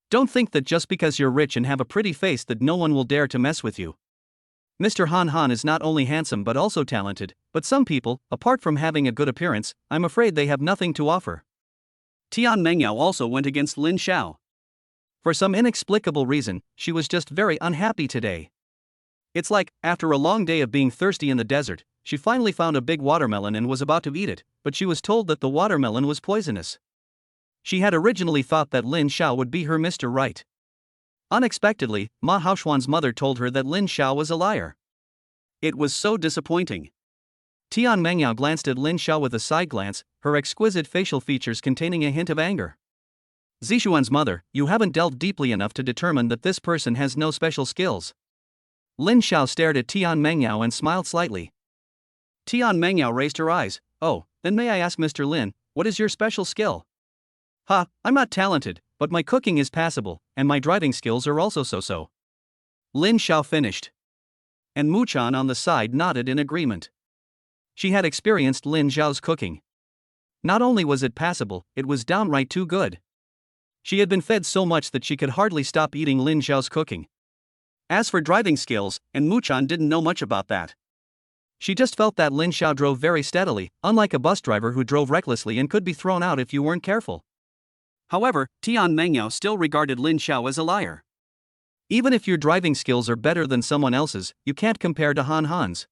Don't think that just because you're rich and have a pretty face that no one will dare to mess with you. Mr. Han is not only handsome but also talented, but some people, apart from having a good appearance, I'm afraid they have nothing to offer. Tian Mengyao also went against Lin Xiao. For some inexplicable reason, she was just very unhappy today. It's like, after a long day of being thirsty in the desert, she finally found a big watermelon and was about to eat it, but she was told that the watermelon was poisonous. She had originally thought that Lin Xiao would be her Mr. Right. Unexpectedly, Ma Haoxuan's mother told her that Lin Xiao was a liar. It was so disappointing. Tian Mengyao glanced at Lin Xiao with a side glance, her exquisite facial features containing a hint of anger. Zixuan's mother, you haven't delved deeply enough to determine that this person has no special skills. Lin Xiao stared at Tian Mengyao and smiled slightly. Tian Mengyao raised her eyes. Oh, then may I ask Mr. Lin, what is your special skill? Ha, I'm not talented, but my cooking is passable, and my driving skills are also so-so. Lin Xiao finished. And Muchan on the side nodded in agreement. She had experienced Lin Xiao's cooking. Not only was it passable, it was downright too good. She had been fed so much that she could hardly stop eating Lin Xiao's cooking. As for driving skills, and Muchan didn't know much about that. She just felt that Lin Xiao drove very steadily, unlike a bus driver who drove recklessly and could be thrown out if you weren't careful. However, Tian Mengyao still regarded Lin Xiao as a liar. Even if your driving skills are better than someone else's, you can't compare to Han Han's.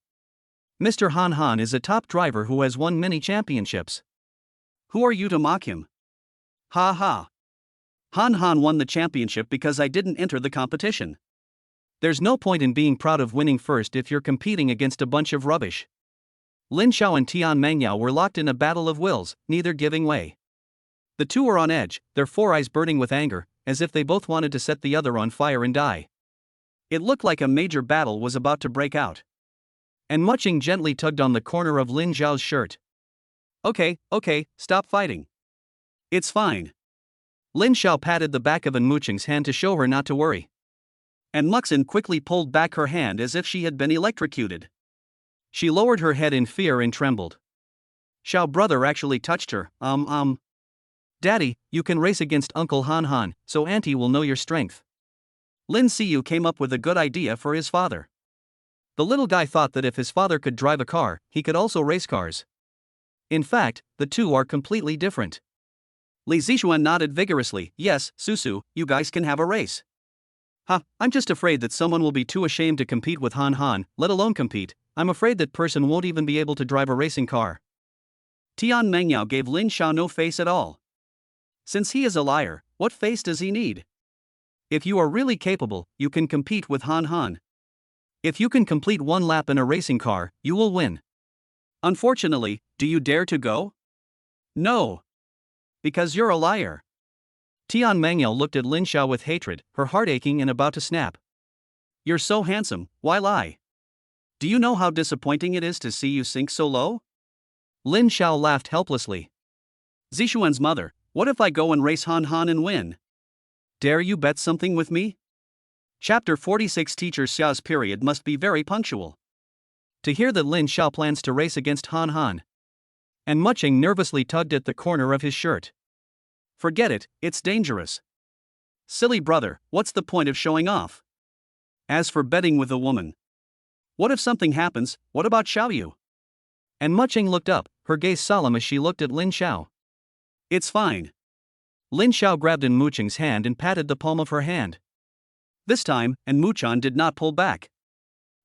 Mr. Han Han is a top driver who has won many championships. Who are you to mock him? Ha ha. Han Han won the championship because I didn't enter the competition. There's no point in being proud of winning first if you're competing against a bunch of rubbish. Lin Xiao and Tian Mengyao were locked in a battle of wills, neither giving way. The two were on edge, their four eyes burning with anger, as if they both wanted to set the other on fire and die. It looked like a major battle was about to break out. And Muching gently tugged on the corner of Lin Xiao's shirt. Okay, stop fighting. It's fine. Lin Xiao patted the back of Muching's hand to show her not to worry. And Muxin quickly pulled back her hand as if she had been electrocuted. She lowered her head in fear and trembled. Xiao brother actually touched her. Daddy, you can race against Uncle Han Han, so Auntie will know your strength. Lin Siyu came up with a good idea for his father. The little guy thought that if his father could drive a car, he could also race cars. In fact, the two are completely different. Li Zixuan nodded vigorously. Yes, Su Siyu, you guys can have a race. I'm just afraid that someone will be too ashamed to compete with Han Han, let alone compete. I'm afraid that person won't even be able to drive a racing car. Tian Mengyao gave Lin Xiao no face at all. Since he is a liar, what face does he need? If you are really capable, you can compete with Han Han. If you can complete one lap in a racing car, you will win. Unfortunately, do you dare to go? No. Because you're a liar. Tian Mengyao looked at Lin Xiao with hatred, her heart aching and about to snap. You're so handsome, why lie? Do you know how disappointing it is to see you sink so low? Lin Xiao laughed helplessly. Zixuan's mother, what if I go and race Han Han and win? Dare you bet something with me? Chapter 46 Teacher Xiao's period must be very punctual. To hear that Lin Xiao plans to race against Han Han. And Muching nervously tugged at the corner of his shirt. Forget it, it's dangerous. Silly brother, what's the point of showing off? As for betting with a woman. What if something happens, what about Xiaoyu? And Muching looked up, her gaze solemn as she looked at Lin Xiao. It's fine. Lin Xiao grabbed Muching's hand and patted the palm of her hand. This time, Muchan did not pull back.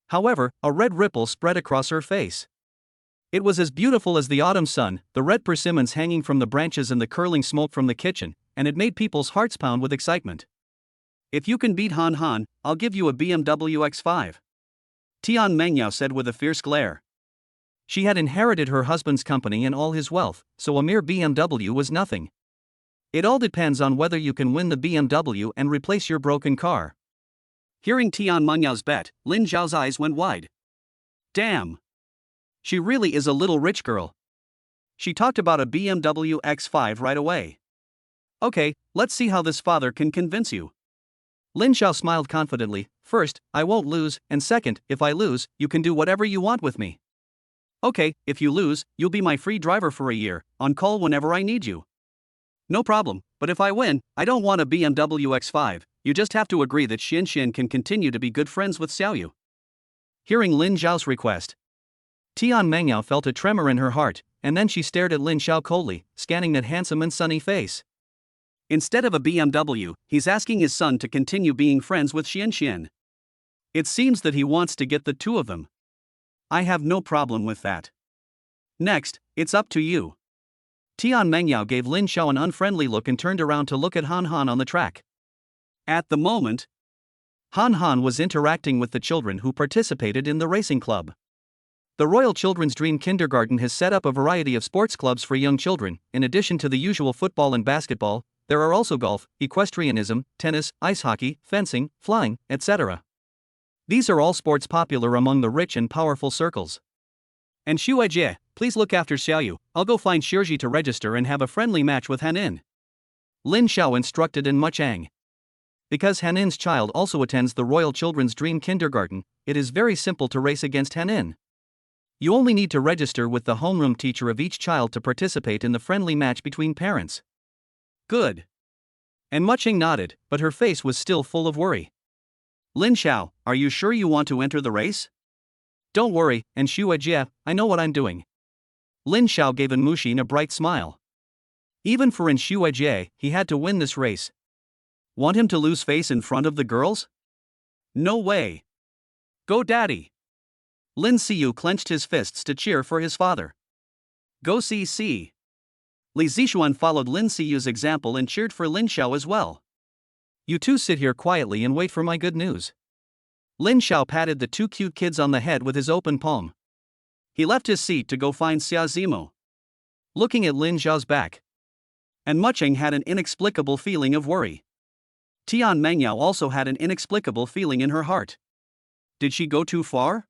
However, a red ripple spread across her face. It was as beautiful as the autumn sun, the red persimmons hanging from the branches and the curling smoke from the kitchen, and it made people's hearts pound with excitement. If you can beat Han Han, I'll give you a BMW X5. Tian Mengyao said with a fierce glare. She had inherited her husband's company and all his wealth, so a mere BMW was nothing. It all depends on whether you can win the BMW and replace your broken car. Hearing Tian Menyao's bet, Lin Xiao's eyes went wide. Damn! She really is a little rich girl. She talked about a BMW X5 right away. Okay, let's see how this father can convince you. Lin Xiao smiled confidently. First, I won't lose, and second, if I lose, you can do whatever you want with me. Okay, if you lose, you'll be my free driver for a year, on call whenever I need you. No problem, but if I win, I don't want a BMW X5, you just have to agree that Shen can continue to be good friends with Xiaoyu. Hearing Lin Xiao's request, Tian Mengyao felt a tremor in her heart, and then she stared at Lin Xiao coldly, scanning that handsome and sunny face. Instead of a BMW, he's asking his son to continue being friends with Shen. It seems that he wants to get the two of them. I have no problem with that. Next, it's up to you. Tian Mengyao gave Lin Xiao an unfriendly look and turned around to look at Han Han on the track. At the moment, Han Han was interacting with the children who participated in the racing club. The Royal Children's Dream Kindergarten has set up a variety of sports clubs for young children. In addition to the usual football and basketball, there are also golf, equestrianism, tennis, ice hockey, fencing, flying, etc. These are all sports popular among the rich and powerful circles. And Shuijie, please look after Xiaoyu. I'll go find Shirji to register and have a friendly match with Hanin. Lin Xiao instructed in Muchang. Because Hanin's child also attends the Royal Children's Dream Kindergarten, it is very simple to race against Hanin. You only need to register with the homeroom teacher of each child to participate in the friendly match between parents. Good. And Muching nodded, but her face was still full of worry. Lin Xiao, are you sure you want to enter the race? Don't worry, and Shuijie, I know what I'm doing. Lin Xiao gave Mushin a bright smile. Even for Shuijie, he had to win this race. Want him to lose face in front of the girls? No way. Go daddy. Lin Siyu clenched his fists to cheer for his father. Go CC. Li Zixuan followed Lin Siyu's example and cheered for Lin Xiao as well. You two sit here quietly and wait for my good news. Lin Xiao patted the two cute kids on the head with his open palm. He left his seat to go find Xia Zimo. Looking at Lin Xiao's back. And Mucheng had an inexplicable feeling of worry. Tian Mengyao also had an inexplicable feeling in her heart. Did she go too far?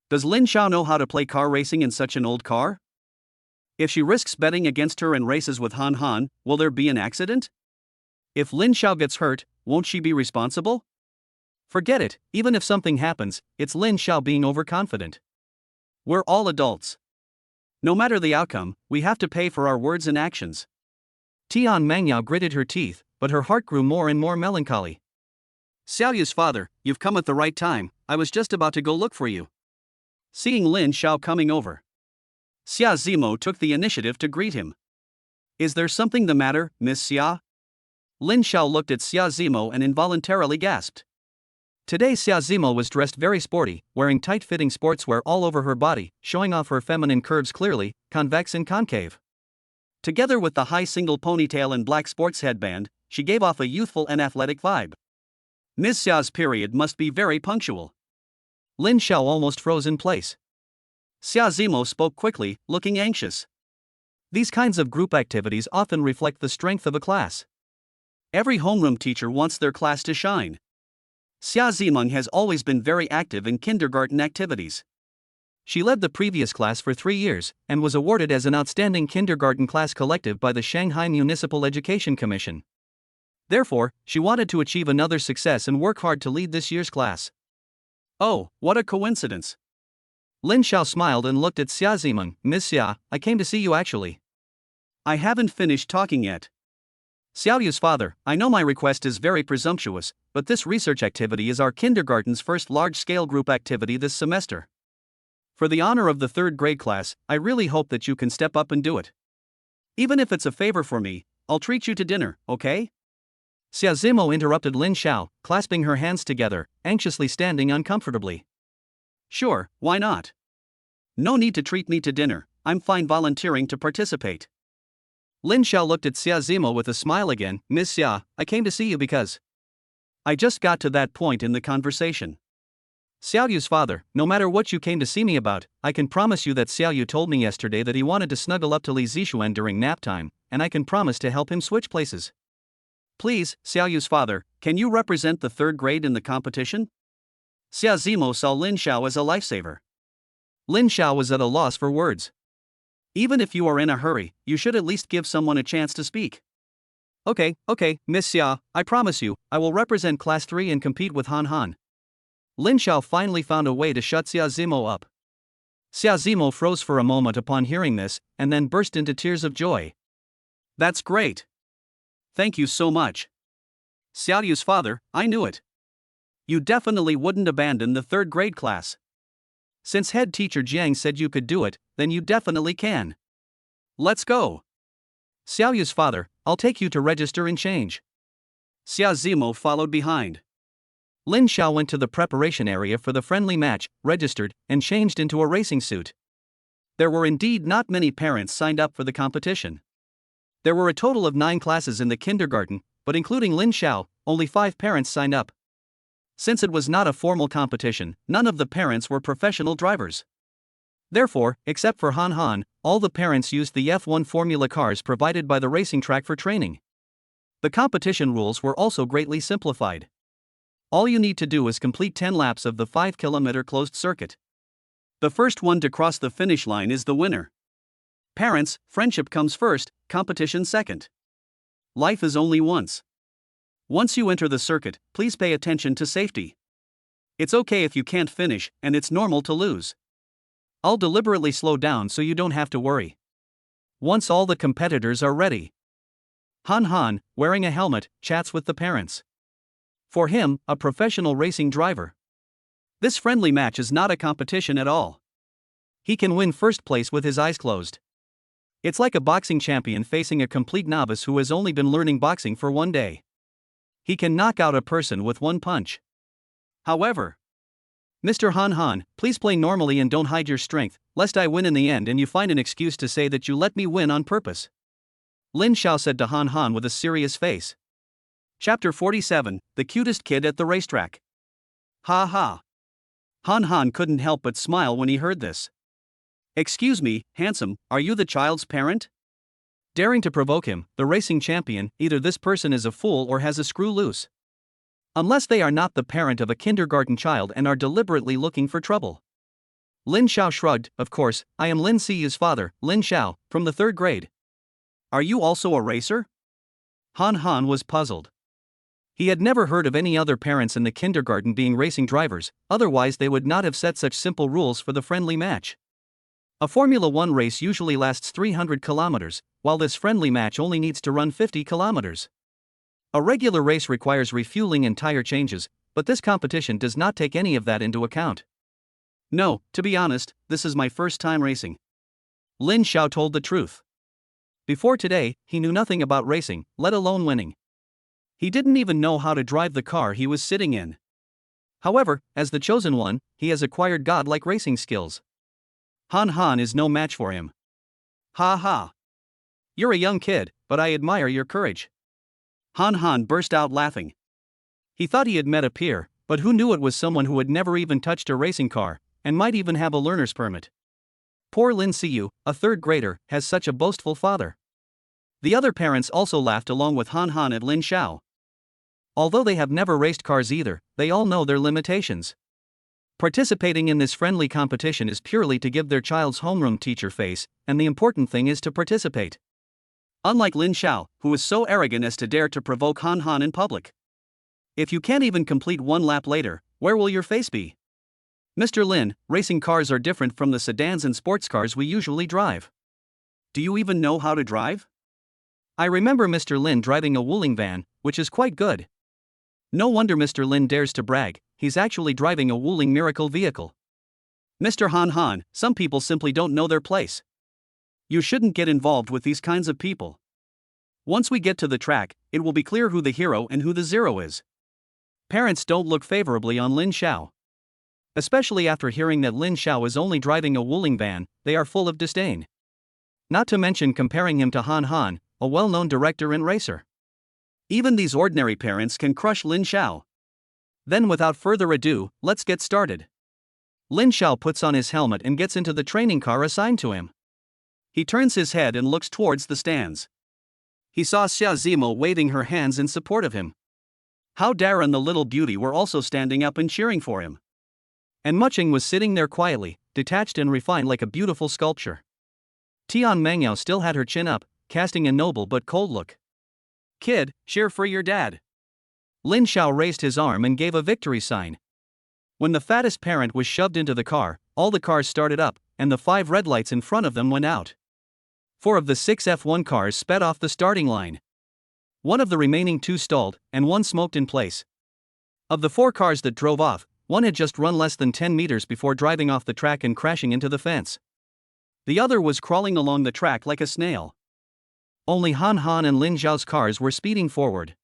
Does Lin Xiao know how to play car racing in such an old car? If she risks betting against her and races with Han Han, will there be an accident? If Lin Xiao gets hurt, won't she be responsible? Forget it, even if something happens, it's Lin Xiao being overconfident. We're all adults. No matter the outcome, we have to pay for our words and actions. Tian Mengyao gritted her teeth, but her heart grew more and more melancholy. Xiaoyu's father, you've come at the right time, I was just about to go look for you. Seeing Lin Xiao coming over, Xia Zimo took the initiative to greet him. Is there something the matter, Miss Xia? Lin Xiao looked at Xia Zimo and involuntarily gasped. Today Xia Zimo was dressed very sporty, wearing tight-fitting sportswear all over her body, showing off her feminine curves clearly, convex and concave. Together with the high single ponytail and black sports headband, she gave off a youthful and athletic vibe. Ms. Xia's period must be very punctual. Lin Xiao almost froze in place. Xia Zimo spoke quickly, looking anxious. These kinds of group activities often reflect the strength of a class. Every homeroom teacher wants their class to shine. Xia Zimeng has always been very active in kindergarten activities. She led the previous class for 3 years, and was awarded as an outstanding kindergarten class collective by the Shanghai Municipal Education Commission. Therefore, she wanted to achieve another success and work hard to lead this year's class. Oh, what a coincidence. Lin Xiao smiled and looked at Xia Zimeng. Miss Xia, I came to see you actually. I haven't finished talking yet. Xiaoyu's father, I know my request is very presumptuous, but this research activity is our kindergarten's first large-scale group activity this semester. For the honor of the 3rd grade class, I really hope that you can step up and do it. Even if it's a favor for me, I'll treat you to dinner, okay? Xia Zimo interrupted Lin Xiao, clasping her hands together, anxiously standing uncomfortably. Sure, why not? No need to treat me to dinner, I'm fine volunteering to participate. Lin Xiao looked at Xia Zimo with a smile again. Miss Xia, I came to see you because I just got to that point in the conversation. Xiaoyu's father, no matter what you came to see me about, I can promise you that Xiaoyu told me yesterday that he wanted to snuggle up to Li Zixuan during nap time, and I can promise to help him switch places. Please, Xiaoyu's father, can you represent the 3rd grade in the competition? Xia Zimo saw Lin Xiao as a lifesaver. Lin Xiao was at a loss for words. Even if you are in a hurry, you should at least give someone a chance to speak. Okay, Miss Xia, I promise you, I will represent Class 3 and compete with Han Han. Lin Xiao finally found a way to shut Xia Zimo up. Xia Zimo froze for a moment upon hearing this, and then burst into tears of joy. That's great. Thank you so much. Xiaoyu's father, I knew it. You definitely wouldn't abandon the 3rd grade class. Since head teacher Jiang said you could do it, then you definitely can. Let's go. Xiaoyu's father, I'll take you to register and change. Xia Zimo followed behind. Lin Xiao went to the preparation area for the friendly match, registered, and changed into a racing suit. There were indeed not many parents signed up for the competition. There were a total of 9 classes in the kindergarten, but including Lin Xiao, only 5 parents signed up. Since it was not a formal competition, none of the parents were professional drivers. Therefore, except for Han Han, all the parents used the F1 Formula cars provided by the racing track for training. The competition rules were also greatly simplified. All you need to do is complete 10 laps of the 5-kilometer closed circuit. The first one to cross the finish line is the winner. Parents, friendship comes first, competition second. Life is only once. Once you enter the circuit, please pay attention to safety. It's okay if you can't finish, and it's normal to lose. I'll deliberately slow down so you don't have to worry. Once all the competitors are ready. Han Han, wearing a helmet, chats with the parents. For him, a professional racing driver, this friendly match is not a competition at all. He can win first place with his eyes closed. It's like a boxing champion facing a complete novice who has only been learning boxing for one day. He can knock out a person with one punch. However, Mr. Han Han, please play normally and don't hide your strength, lest I win in the end and you find an excuse to say that you let me win on purpose. Lin Xiao said to Han Han with a serious face. Chapter 47, The Cutest Kid at the Racetrack. Ha ha. Han Han couldn't help but smile when he heard this. Excuse me, handsome, are you the child's parent? Daring to provoke him, the racing champion, either this person is a fool or has a screw loose. Unless they are not the parent of a kindergarten child and are deliberately looking for trouble. Lin Xiao shrugged. Of course, I am Lin Siyu's father, Lin Xiao, from the 3rd grade. Are you also a racer? Han Han was puzzled. He had never heard of any other parents in the kindergarten being racing drivers, otherwise they would not have set such simple rules for the friendly match. A Formula 1 race usually lasts 300 kilometers, while this friendly match only needs to run 50 kilometers. A regular race requires refueling and tire changes, but this competition does not take any of that into account. No, to be honest, this is my first time racing. Lin Xiao told the truth. Before today, he knew nothing about racing, let alone winning. He didn't even know how to drive the car he was sitting in. However, as the chosen one, he has acquired godlike racing skills. Han Han is no match for him. Ha ha. You're a young kid, but I admire your courage. Han Han burst out laughing. He thought he had met a peer, but who knew it was someone who had never even touched a racing car, and might even have a learner's permit. Poor Lin Siyu, a 3rd grader, has such a boastful father. The other parents also laughed along with Han Han at Lin Xiao. Although they have never raced cars either, they all know their limitations. Participating in this friendly competition is purely to give their child's homeroom teacher face, and the important thing is to participate. Unlike Lin Xiao, who is so arrogant as to dare to provoke Han Han in public. If you can't even complete 1 lap later, where will your face be? Mr. Lin, racing cars are different from the sedans and sports cars we usually drive. Do you even know how to drive? I remember Mr. Lin driving a Wuling van, which is quite good. No wonder Mr. Lin dares to brag, he's actually driving a Wuling miracle vehicle. Mr. Han Han, some people simply don't know their place. You shouldn't get involved with these kinds of people. Once we get to the track, it will be clear who the hero and who the zero is. Parents don't look favorably on Lin Xiao. Especially after hearing that Lin Xiao is only driving a Wuling van, they are full of disdain. Not to mention comparing him to Han Han, a well-known director and racer. Even these ordinary parents can crush Lin Xiao. Then without further ado, let's get started. Lin Xiao puts on his helmet and gets into the training car assigned to him. He turns his head and looks towards the stands. He saw Xia Zimo waving her hands in support of him. Hao Dara and the little beauty were also standing up and cheering for him. And Muching was sitting there quietly, detached and refined like a beautiful sculpture. Tian Mengyao still had her chin up, casting a noble but cold look. Kid, cheer for your dad. Lin Xiao raised his arm and gave a victory sign. When the fattest parent was shoved into the car, all the cars started up, and the 5 red lights in front of them went out. 4 of the 6 F1 cars sped off the starting line. 1 of the remaining 2 stalled, and 1 smoked in place. Of the 4 cars that drove off, 1 had just run less than 10 meters before driving off the track and crashing into the fence. The other was crawling along the track like a snail. Only Han Han and Lin Xiao's cars were speeding forward.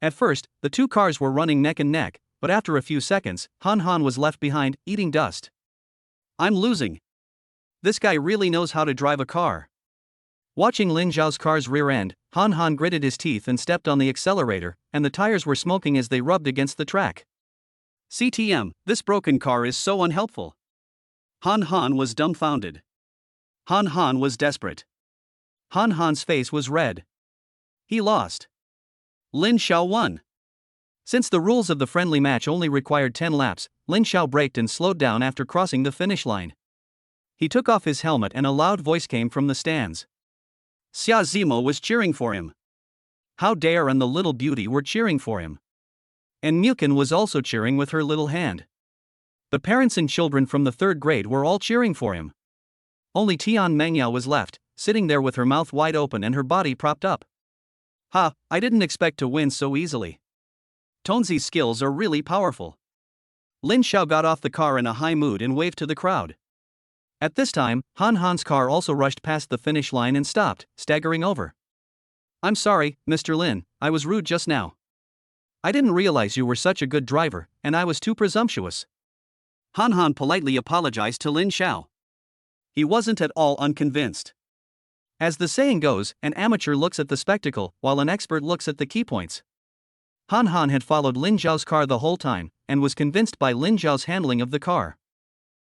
At first, the 2 cars were running neck and neck, but after a few seconds, Han Han was left behind, eating dust. I'm losing. This guy really knows how to drive a car. Watching Lin Xiao's car's rear end, Han Han gritted his teeth and stepped on the accelerator, and the tires were smoking as they rubbed against the track. CTM, this broken car is so unhelpful. Han Han was dumbfounded. Han Han was desperate. Han Han's face was red. He lost. Lin Xiao won. Since the rules of the friendly match only required 10 laps, Lin Xiao braked and slowed down after crossing the finish line. He took off his helmet and a loud voice came from the stands. Xia Zimo was cheering for him. How Dare and the little beauty were cheering for him. And Mukin was also cheering with her little hand. The parents and children from the 3rd grade were all cheering for him. Only Tian Mengyao was left, sitting there with her mouth wide open and her body propped up. Ha, I didn't expect to win so easily. Tonzi's skills are really powerful. Lin Xiao got off the car in a high mood and waved to the crowd. At this time, Han Han's car also rushed past the finish line and stopped, staggering over. I'm sorry, Mr. Lin, I was rude just now. I didn't realize you were such a good driver, and I was too presumptuous. Han Han politely apologized to Lin Xiao. He wasn't at all unconvinced. As the saying goes, an amateur looks at the spectacle, while an expert looks at the key points. Han Han had followed Lin Xiao's car the whole time, and was convinced by Lin Xiao's handling of the car.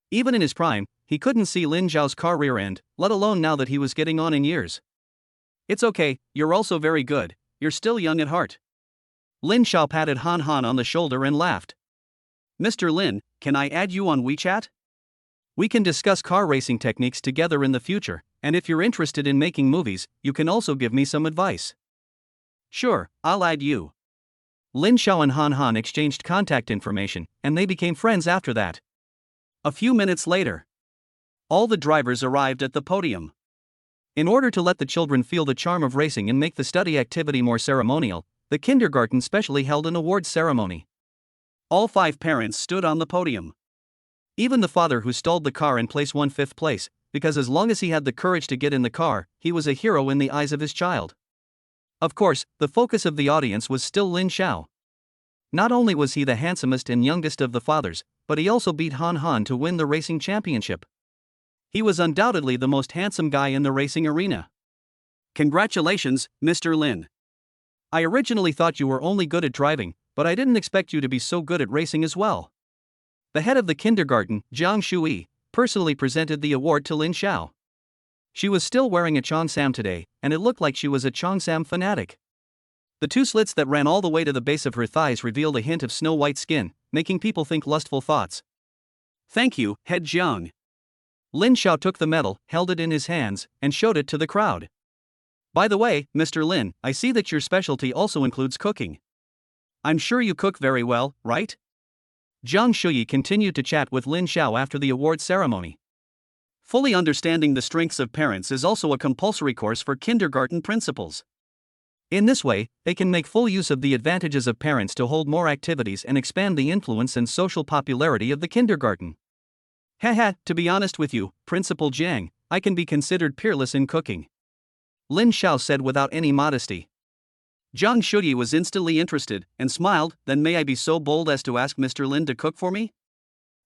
Even in his prime, he couldn't see Lin Xiao's car rear end, let alone now that he was getting on in years. It's okay, you're also very good, you're still young at heart. Lin Xiao patted Han Han on the shoulder and laughed. Mr. Lin, can I add you on WeChat? We can discuss car racing techniques together in the future, and if you're interested in making movies, you can also give me some advice. Sure, I'll add you. Lin Xiao and Han Han exchanged contact information, and they became friends after that. A few minutes later, all the drivers arrived at the podium. In order to let the children feel the charm of racing and make the study activity more ceremonial, the kindergarten specially held an awards ceremony. All 5 parents stood on the podium. Even the father who stalled the car in place won 5th place, because as long as he had the courage to get in the car, he was a hero in the eyes of his child. Of course, the focus of the audience was still Lin Xiao. Not only was he the handsomest and youngest of the fathers, but he also beat Han Han to win the racing championship. He was undoubtedly the most handsome guy in the racing arena. Congratulations, Mr. Lin. I originally thought you were only good at driving, but I didn't expect you to be so good at racing as well. The head of the kindergarten, Jiang Shui, personally presented the award to Lin Xiao. She was still wearing a cheongsam today, and it looked like she was a cheongsam fanatic. The 2 slits that ran all the way to the base of her thighs revealed a hint of snow-white skin, making people think lustful thoughts. Thank you, Head Jiang. Lin Xiao took the medal, held it in his hands, and showed it to the crowd. By the way, Mr. Lin, I see that your specialty also includes cooking. I'm sure you cook very well, right? Jiang Shuyi continued to chat with Lin Xiao after the award ceremony. Fully understanding the strengths of parents is also a compulsory course for kindergarten principals. In this way, they can make full use of the advantages of parents to hold more activities and expand the influence and social popularity of the kindergarten. Haha, to be honest with you, Principal Jiang, I can be considered peerless in cooking. Lin Xiao said without any modesty. Jiang Shuyi was instantly interested, and smiled. Then may I be so bold as to ask Mr. Lin to cook for me?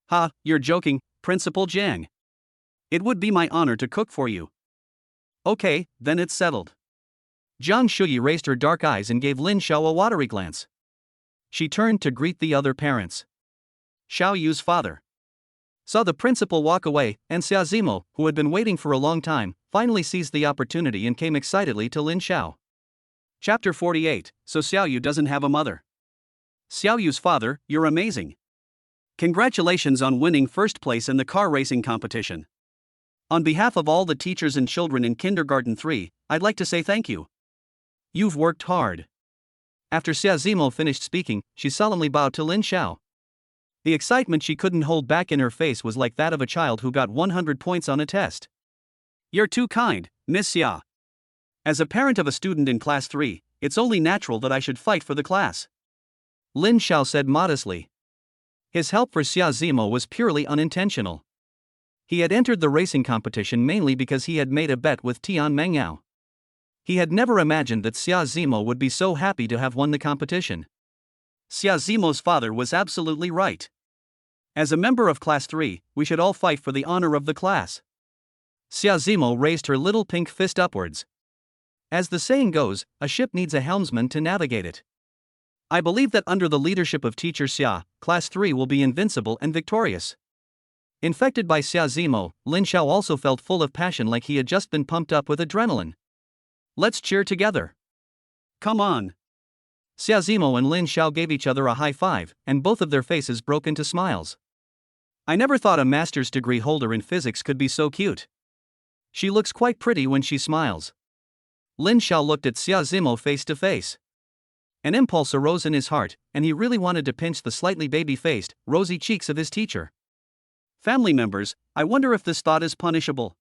Ha, you're joking, Principal Jiang. It would be my honor to cook for you. Okay, then it's settled. Jiang Shuyi raised her dark eyes and gave Lin Xiao a watery glance. She turned to greet the other parents. Xiao Yu's father saw the principal walk away, and Xia Zimo, who had been waiting for a long time, finally seized the opportunity and came excitedly to Lin Xiao. Chapter 48, So Xiao Yu doesn't have a mother. Xiao Yu's father, you're amazing. Congratulations on winning 1st place in the car racing competition. On behalf of all the teachers and children in Kindergarten 3, I'd like to say thank you. You've worked hard. After Xia Zimo finished speaking, she solemnly bowed to Lin Xiao. The excitement she couldn't hold back in her face was like that of a child who got 100 points on a test. You're too kind, Miss Xia. As a parent of a student in Class 3, it's only natural that I should fight for the class. Lin Xiao said modestly. His help for Xia Zimo was purely unintentional. He had entered the racing competition mainly because he had made a bet with Tian Mengyao. He had never imagined that Xia Zimo would be so happy to have won the competition. Xia Zimo's father was absolutely right. As a member of Class 3, we should all fight for the honor of the class. Xia Zimo raised her little pink fist upwards. As the saying goes, a ship needs a helmsman to navigate it. I believe that under the leadership of Teacher Xia, Class 3 will be invincible and victorious. Infected by Xia Zimo, Lin Xiao also felt full of passion like he had just been pumped up with adrenaline. Let's cheer together. Come on. Xia Zimo and Lin Xiao gave each other a high five, and both of their faces broke into smiles. I never thought a master's degree holder in physics could be so cute. She looks quite pretty when she smiles. Lin Xiao looked at Xia Zimo face to face. An impulse arose in his heart, and he really wanted to pinch the slightly baby-faced, rosy cheeks of his teacher. Family members, I wonder if this thought is punishable.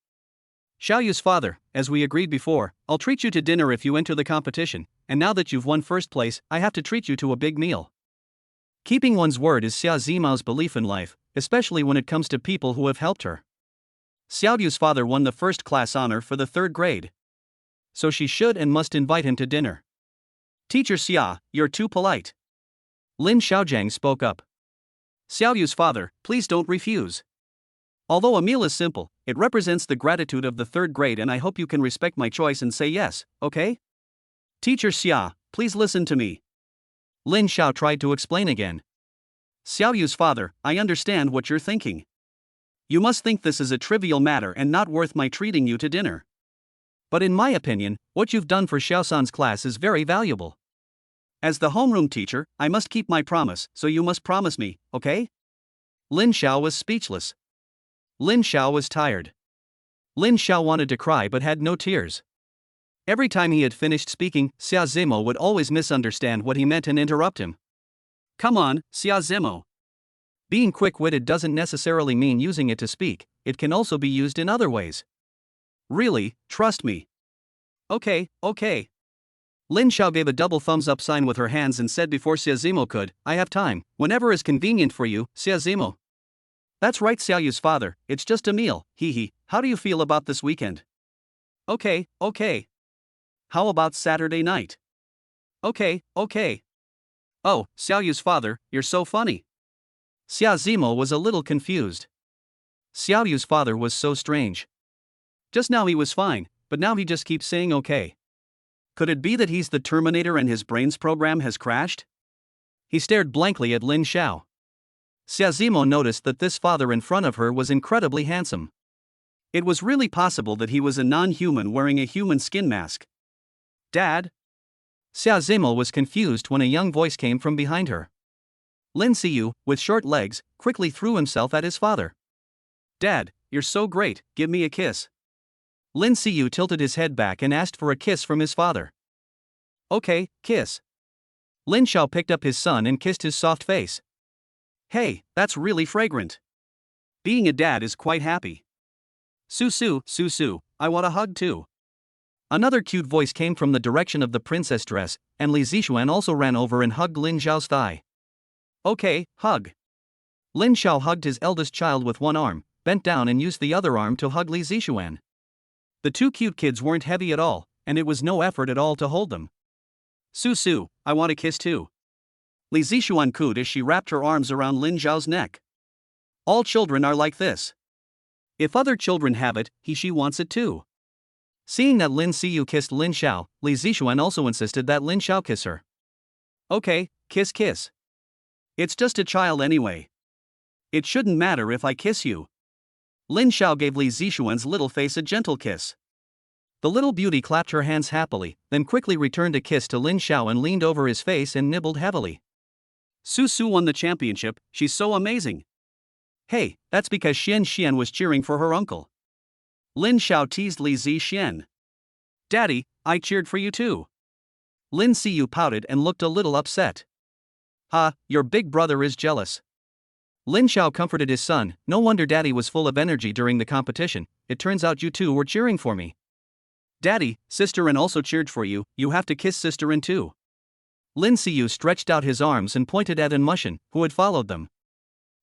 Xiaoyu's father, as we agreed before, I'll treat you to dinner if you enter the competition, and now that you've won first place, I have to treat you to a big meal. Keeping one's word is Xia Zimao's belief in life, especially when it comes to people who have helped her. Xiaoyu's father won the first class honor for the 3rd grade. So she should and must invite him to dinner. Teacher Xia, you're too polite. Lin Xiaojiang spoke up. Xiaoyu's father, please don't refuse. Although a meal is simple, it represents the gratitude of the 3rd grade and I hope you can respect my choice and say yes, okay? Teacher Xia, please listen to me. Lin Xiao tried to explain again. Xiaoyu's father, I understand what you're thinking. You must think this is a trivial matter and not worth my treating you to dinner. But in my opinion, what you've done for Xiaosan's class is very valuable. As the homeroom teacher, I must keep my promise, so you must promise me, okay? Lin Xiao was speechless. Lin Xiao was tired. Lin Xiao wanted to cry but had no tears. Every time he had finished speaking, Xia Zimo would always misunderstand what he meant and interrupt him. Come on, Xia Zimo. Being quick-witted doesn't necessarily mean using it to speak, it can also be used in other ways. Really, trust me. Okay. Lin Xiao gave a double thumbs-up sign with her hands and said before Xia Zimo could, I have time, whenever is convenient for you, Xia Zimo. That's right, Xiaoyu's father, it's just a meal, hee. How do you feel about this weekend? Okay. How about Saturday night? Okay. Oh, Xiaoyu's father, you're so funny. Xia Zimo was a little confused. Xiaoyu's father was so strange. Just now he was fine, but now he just keeps saying okay. Could it be that he's the Terminator and his brain's program has crashed? He stared blankly at Lin Xiao. Xia Zimo noticed that this father in front of her was incredibly handsome. It was really possible that he was a non-human wearing a human skin mask. Dad? Xia Zimo was confused when a young voice came from behind her. Lin Siyu, with short legs, quickly threw himself at his father. Dad, you're so great, give me a kiss. Lin Siyu tilted his head back and asked for a kiss from his father. Okay, kiss. Lin Xiao picked up his son and kissed his soft face. Hey, that's really fragrant. Being a dad is quite happy. Su Siyu, I want a hug too. Another cute voice came from the direction of the princess dress, and Li Zixuan also ran over and hugged Lin Xiao's thigh. Okay, hug. Lin Xiao hugged his eldest child with one arm, bent down and used the other arm to hug Li Zixuan. The two cute kids weren't heavy at all, and it was no effort at all to hold them. Su, I want a kiss too. Li Zixuan cooed as she wrapped her arms around Lin Xiao's neck. All children are like this. If other children have it, she wants it too. Seeing that Lin Siyu kissed Lin Xiao, Li Zixuan also insisted that Lin Xiao kiss her. Okay, kiss. It's just a child anyway. It shouldn't matter if I kiss you. Lin Xiao gave Li Zixuan's little face a gentle kiss. The little beauty clapped her hands happily, then quickly returned a kiss to Lin Xiao and leaned over his face and nibbled heavily. Su won the championship, she's so amazing. Hey, that's because Shen was cheering for her uncle. Lin Xiao teased Li Zixuan. Daddy, I cheered for you too. Lin Siyu pouted and looked a little upset. Your big brother is jealous. Lin Xiao comforted his son, no wonder Daddy was full of energy during the competition, it turns out you two were cheering for me. Daddy, Sister-in also cheered for you, you have to kiss Sister-in too. Lin Siyu stretched out his arms and pointed at Mushin, who had followed them.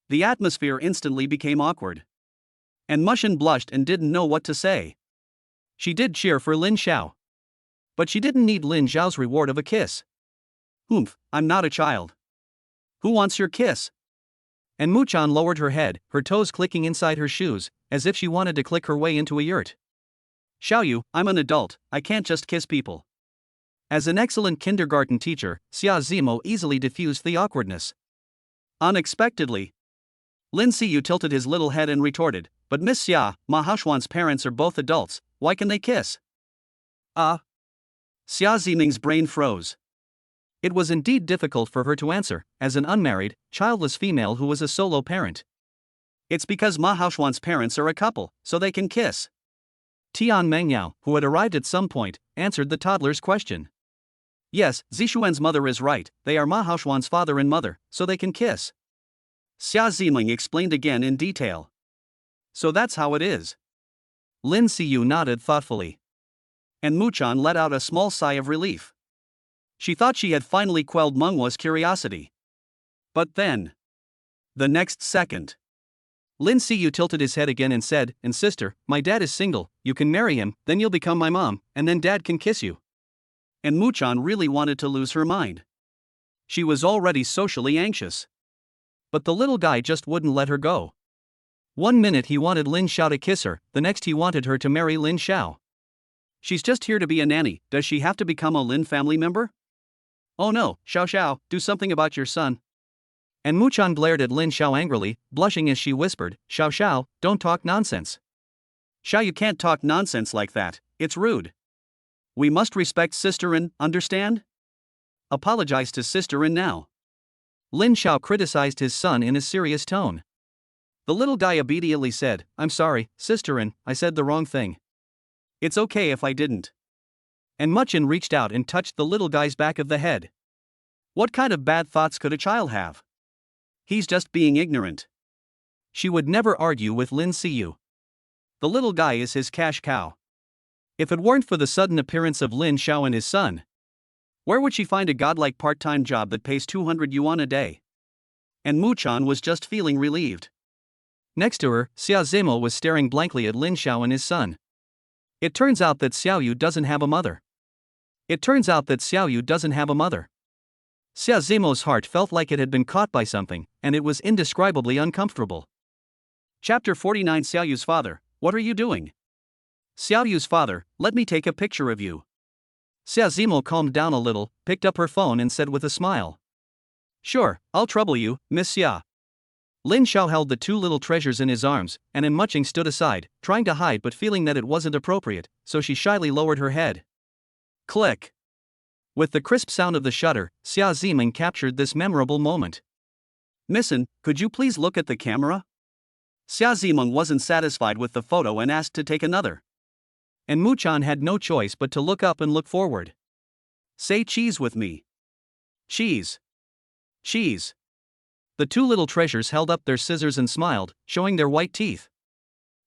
The atmosphere instantly became awkward. And Mushin blushed and didn't know what to say. She did cheer for Lin Xiao. But she didn't need Lin Xiao's reward of a kiss. I'm not a child. Who wants your kiss? And Muchan lowered her head, her toes clicking inside her shoes, as if she wanted to click her way into a yurt. Xiaoyu, I'm an adult, I can't just kiss people. As an excellent kindergarten teacher, Su Siyu easily diffused the awkwardness. Unexpectedly, Lin Siyu tilted his little head and retorted, "But Miss Xia, Ma Haoxuan's parents are both adults, why can they kiss?" Su Ziming's brain froze. It was indeed difficult for her to answer, as an unmarried, childless female who was a solo parent. "It's because Ma Haoxuan's parents are a couple, so they can kiss." Tian Mengyao, who had arrived at some point, answered the toddler's question. "Yes, Zishuan's mother is right, they are Ma Haoxuan's father and mother, so they can kiss." Su Ziming explained again in detail. "So that's how it is." Lin Siyu nodded thoughtfully. And Muchan let out a small sigh of relief. She thought she had finally quelled Menghua's curiosity. But then, the next second, Lin Siyu tilted his head again and said, "And sister, my dad is single, you can marry him, then you'll become my mom, and then dad can kiss you." And Muchan really wanted to lose her mind. She was already socially anxious. But the little guy just wouldn't let her go. One minute he wanted Lin Xiao to kiss her, the next he wanted her to marry Lin Xiao. "She's just here to be a nanny, does she have to become a Lin family member? Oh no, Xiao Xiao, do something about your son." And Muchan glared at Lin Xiao angrily, blushing as she whispered, "Xiao Xiao, don't talk nonsense." "Xiao, you can't talk nonsense like that, it's rude. We must respect sister-in, understand? Apologize to sister-in now." Lin Xiao criticized his son in a serious tone. The little guy obediently said, "I'm sorry, sister-in, I said the wrong thing. It's okay if I didn't." And Muchan reached out and touched the little guy's back of the head. What kind of bad thoughts could a child have? He's just being ignorant. She would never argue with Lin Siyu. The little guy is his cash cow. If it weren't for the sudden appearance of Lin Xiao and his son, where would she find a godlike part-time job that pays 200 yuan a day? And Muchan was just feeling relieved. Next to her, Su Siyu was staring blankly at Lin Xiao and his son. It turns out that Xiaoyu doesn't have a mother. Su Zimo's heart felt like it had been caught by something, and it was indescribably uncomfortable. Chapter 49. Xiaoyu's father, what are you doing? Xiaoyu's father, let me take a picture of you. Su Zimo calmed down a little, picked up her phone and said with a smile. Sure, I'll trouble you, Miss Xia. Lin Xiao held the two little treasures in his arms, and Muching stood aside, trying to hide but feeling that it wasn't appropriate, so she shyly lowered her head. Click. With the crisp sound of the shutter, Su Ziming captured this memorable moment. Missin, could you please look at the camera? Su Ziming wasn't satisfied with the photo and asked to take another. And Muchan had no choice but to look up and look forward. Say cheese with me. Cheese. Cheese. The two little treasures held up their scissors and smiled, showing their white teeth.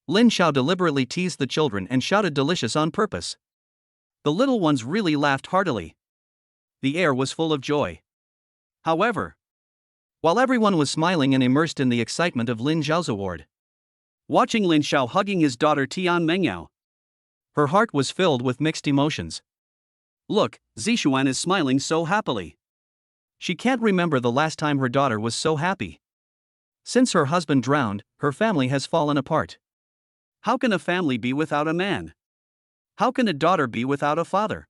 Lin Xiao deliberately teased the children and shouted delicious on purpose. The little ones really laughed heartily. The air was full of joy. However, while everyone was smiling and immersed in the excitement of Lin Xiao's award, watching Lin Xiao hugging his daughter Tian Mengyao, her heart was filled with mixed emotions. Look, Zishuan is smiling so happily. She can't remember the last time her daughter was so happy. Since her husband drowned, her family has fallen apart. How can a family be without a man? How can a daughter be without a father?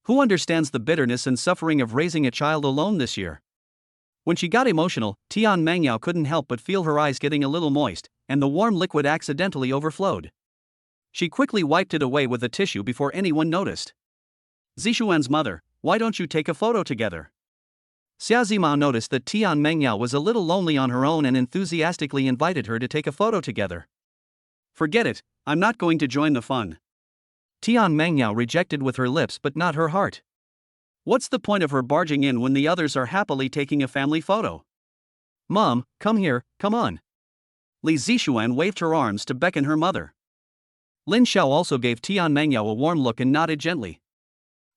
Who understands the bitterness and suffering of raising a child alone this year? When she got emotional, Tian Mengyao couldn't help but feel her eyes getting a little moist, and the warm liquid accidentally overflowed. She quickly wiped it away with a tissue before anyone noticed. Zishuan's mother, why don't you take a photo together? Su Zimao noticed that Tian Mengyao was a little lonely on her own and enthusiastically invited her to take a photo together. Forget it, I'm not going to join the fun. Tian Mengyao rejected with her lips but not her heart. What's the point of her barging in when the others are happily taking a family photo? Mom, come here, come on. Li Zishuan waved her arms to beckon her mother. Lin Xiao also gave Tian Mengyao a warm look and nodded gently.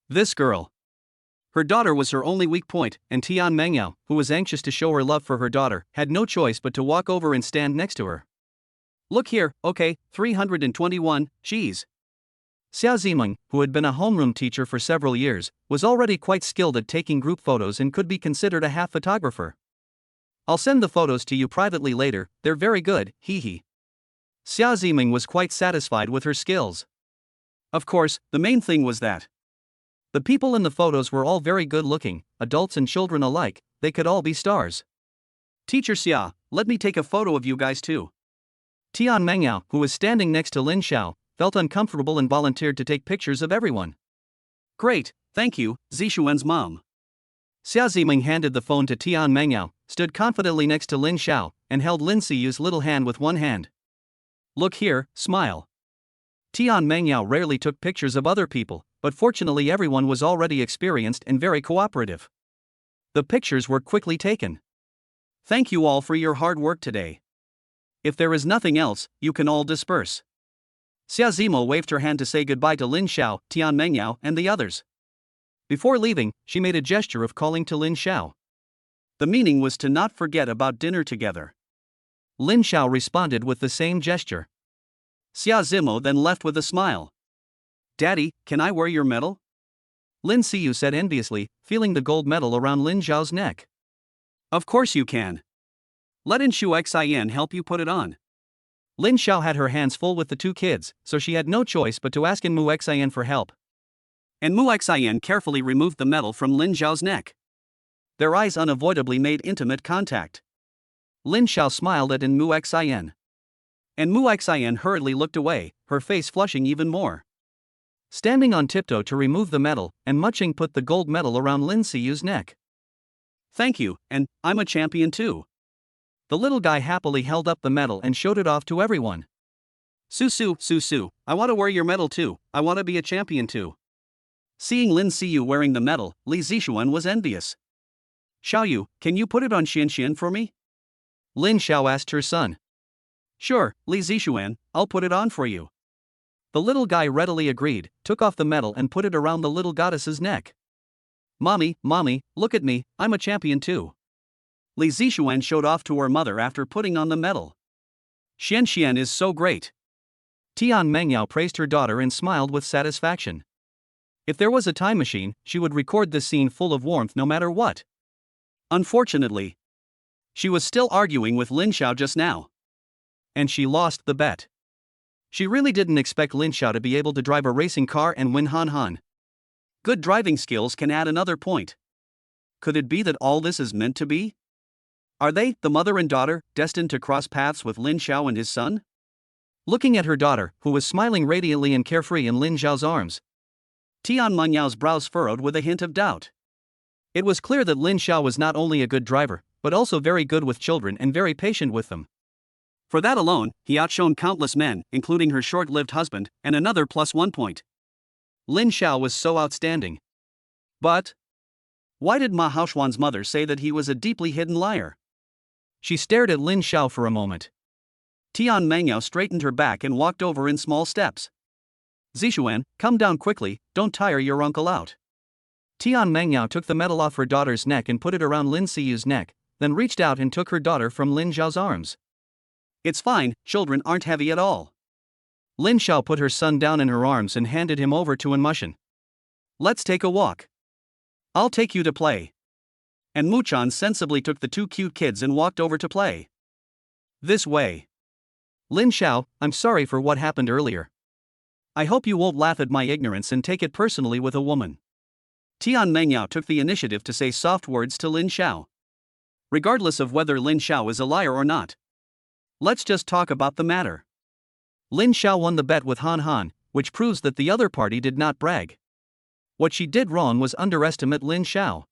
This girl. Her daughter was her only weak point, and Tian Mengyao, who was anxious to show her love for her daughter, had no choice but to walk over and stand next to her. Look here, okay, 321, cheese. Su Ziming, who had been a homeroom teacher for several years, was already quite skilled at taking group photos and could be considered a half photographer. I'll send the photos to you privately later, they're very good, hee hee. Su Ziming was quite satisfied with her skills. Of course, the main thing was that The people in the photos were all very good looking, adults and children alike, they could all be stars. Teacher Xia, let me take a photo of you guys too. Tian Mengyao, who was standing next to Lin Xiao, felt uncomfortable and volunteered to take pictures of everyone. Great, thank you, Zishuan's mom. Xia Ziming handed the phone to Tian Mengyao, stood confidently next to Lin Xiao, and held Lin Siyu's little hand with one hand. Look here, smile. Tian Mengyao rarely took pictures of other people, but fortunately everyone was already experienced and very cooperative. The pictures were quickly taken. Thank you all for your hard work today. If there is nothing else, you can all disperse. Xia Zimo waved her hand to say goodbye to Lin Xiao, Tian Mengyao, and the others. Before leaving, she made a gesture of calling to Lin Xiao. The meaning was to not forget about dinner together. Lin Xiao responded with the same gesture. Xia Zimo then left with a smile. Daddy, can I wear your medal? Lin Siyu said enviously, feeling the gold medal around Lin Xiao's neck. Of course you can. Let Inshu Xin help you put it on. Lin Xiao had her hands full with the two kids, so she had no choice but to ask Mu Xin for help. And Mu Xin carefully removed the medal from Lin Xiao's neck. Their eyes unavoidably made intimate contact. Lin Xiao smiled at Mu Xin. And Mu Xin hurriedly looked away, her face flushing even more. Standing on tiptoe to remove the medal, and Muching put the gold medal around Lin Siyu's neck. Thank you, and I'm a champion too. The little guy happily held up the medal and showed it off to everyone. Su Siyu, I want to wear your medal too, I want to be a champion too. Seeing Lin Siyu wearing the medal, Li Zishuan was envious. Xiaoyu, can you put it on Xian for me? Lin Xiao asked her son. Sure, Li Zishuan, I'll put it on for you. The little guy readily agreed, took off the medal and put it around the little goddess's neck. Mommy, look at me, I'm a champion too. Li Zishuan showed off to her mother after putting on the medal. Shen is so great. Tian Mengyao praised her daughter and smiled with satisfaction. If there was a time machine, she would record this scene full of warmth no matter what. Unfortunately, she was still arguing with Lin Xiao just now. And she lost the bet. She really didn't expect Lin Xiao to be able to drive a racing car and win Han. Good driving skills can add another point. Could it be that all this is meant to be? Are they, the mother and daughter, destined to cross paths with Lin Xiao and his son? Looking at her daughter, who was smiling radiantly and carefree in Lin Xiao's arms, Tian Menyao's brows furrowed with a hint of doubt. It was clear that Lin Xiao was not only a good driver, but also very good with children and very patient with them. For that alone, he outshone countless men, including her short-lived husband, and another +1 point. Lin Xiao was so outstanding. But why did Ma Haoshuan's mother say that he was a deeply hidden liar? She stared at Lin Xiao for a moment. Tian Mengyao straightened her back and walked over in small steps. Zishuan, come down quickly, don't tire your uncle out. Tian Mengyao took the medal off her daughter's neck and put it around Lin Siyu's neck, then reached out and took her daughter from Lin Xiao's arms. It's fine, children aren't heavy at all. Lin Xiao put her son down in her arms and handed him over to Mushan. Let's take a walk. I'll take you to play. And Muchan sensibly took the two cute kids and walked over to play. This way. Lin Xiao, I'm sorry for what happened earlier. I hope you won't laugh at my ignorance and take it personally with a woman. Tian Mengyao took the initiative to say soft words to Lin Xiao. Regardless of whether Lin Xiao is a liar or not. Let's just talk about the matter. Lin Xiao won the bet with Han, which proves that the other party did not brag. What she did wrong was underestimate Lin Xiao.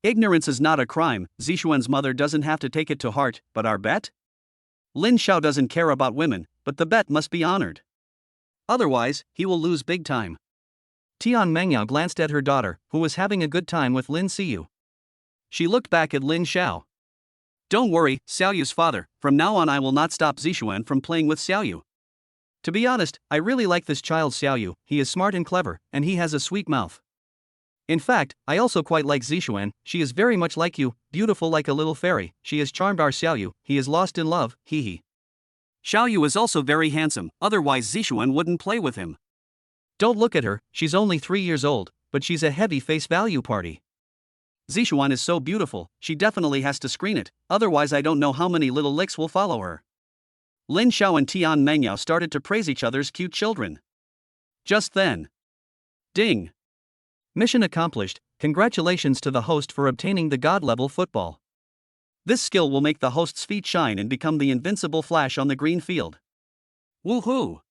Ignorance is not a crime, Zishuan's mother doesn't have to take it to heart, but our bet? Lin Xiao doesn't care about women, but the bet must be honored. Otherwise, he will lose big time. Tian Mengyao glanced at her daughter, who was having a good time with Lin Siyu. She looked back at Lin Xiao. Don't worry, Xiaoyu's father, from now on I will not stop Zishuan from playing with Xiaoyu. To be honest, I really like this child Xiaoyu, he is smart and clever, and he has a sweet mouth. In fact, I also quite like Zishuan, she is very much like you, beautiful like a little fairy, she has charmed our Xiaoyu, he is lost in love, hee. Xiaoyu is also very handsome, otherwise Zishuan wouldn't play with him. Don't look at her, she's only 3 years old, but she's a heavy face value party. Zishuan is so beautiful, she definitely has to screen it, otherwise I don't know how many little licks will follow her. Lin Xiao and Tian Mengyao started to praise each other's cute children. Just then. Ding! Mission accomplished, congratulations to the host for obtaining the God-level football. This skill will make the host's feet shine and become the invincible Flash on the green field. Woohoo!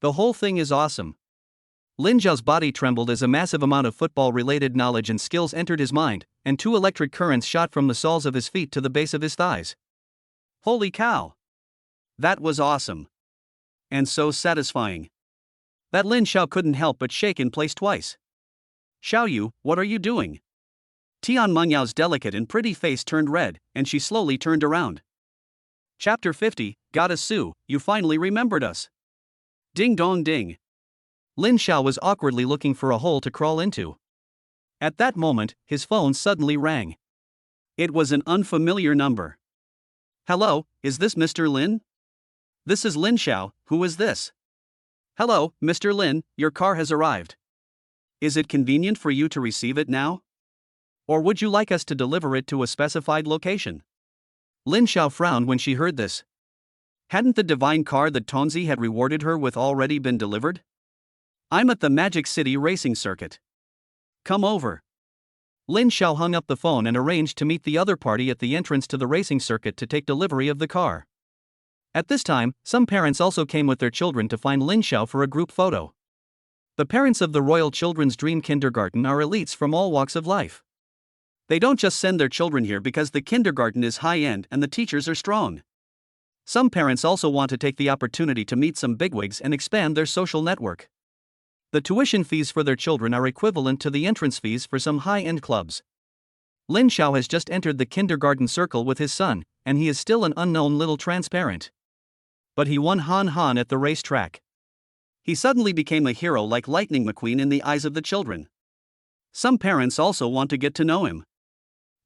The whole thing is awesome. Lin Zhao's body trembled as a massive amount of football-related knowledge and skills entered his mind, and 2 electric currents shot from the soles of his feet to the base of his thighs. Holy cow! That was awesome. And so satisfying. That Lin Xiao couldn't help but shake in place twice. Xiaoyu, what are you doing? Tian Mengyao's delicate and pretty face turned red, and she slowly turned around. Chapter 50, Goddess Su, you finally remembered us. Ding dong ding. Lin Xiao was awkwardly looking for a hole to crawl into. At that moment, his phone suddenly rang. It was an unfamiliar number. Hello, is this Mr. Lin? This is Lin Xiao, who is this? Hello, Mr. Lin, your car has arrived. Is it convenient for you to receive it now? Or would you like us to deliver it to a specified location? Lin Xiao frowned when she heard this. Hadn't the divine car that Tonzi had rewarded her with already been delivered? I'm at the Magic City racing circuit. Come over. Lin Xiao hung up the phone and arranged to meet the other party at the entrance to the racing circuit to take delivery of the car. At this time, some parents also came with their children to find Lin Xiao for a group photo. The parents of the Royal Children's Dream Kindergarten are elites from all walks of life. They don't just send their children here because the kindergarten is high-end and the teachers are strong. Some parents also want to take the opportunity to meet some bigwigs and expand their social network. The tuition fees for their children are equivalent to the entrance fees for some high-end clubs. Lin Xiao has just entered the kindergarten circle with his son, and he is still an unknown little transparent. But he won Han at the racetrack. He suddenly became a hero like Lightning McQueen in the eyes of the children. Some parents also want to get to know him.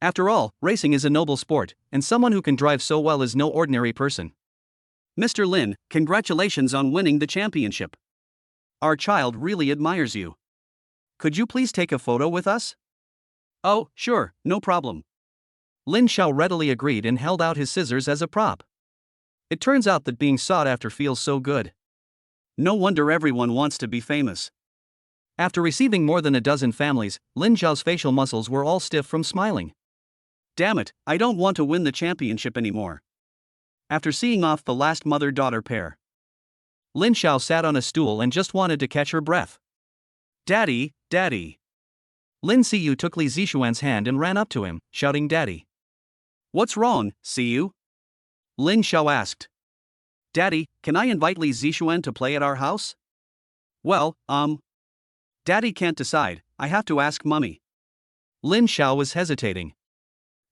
After all, racing is a noble sport, and someone who can drive so well is no ordinary person. Mr. Lin, congratulations on winning the championship. Our child really admires you. Could you please take a photo with us? Oh, sure, no problem. Lin Xiao readily agreed and held out his scissors as a prop. It turns out that being sought after feels so good. No wonder everyone wants to be famous. After receiving more than a dozen families, Lin Xiao's facial muscles were all stiff from smiling. Damn it, I don't want to win the championship anymore. After seeing off the last mother-daughter pair, Lin Xiao sat on a stool and just wanted to catch her breath. Daddy, Daddy. Lin Siyu took Li Zixuan's hand and ran up to him, shouting Daddy. What's wrong, Siyu? Lin Xiao asked. Daddy, can I invite Li Zixuan to play at our house? Well, Daddy can't decide, I have to ask Mummy. Lin Xiao was hesitating.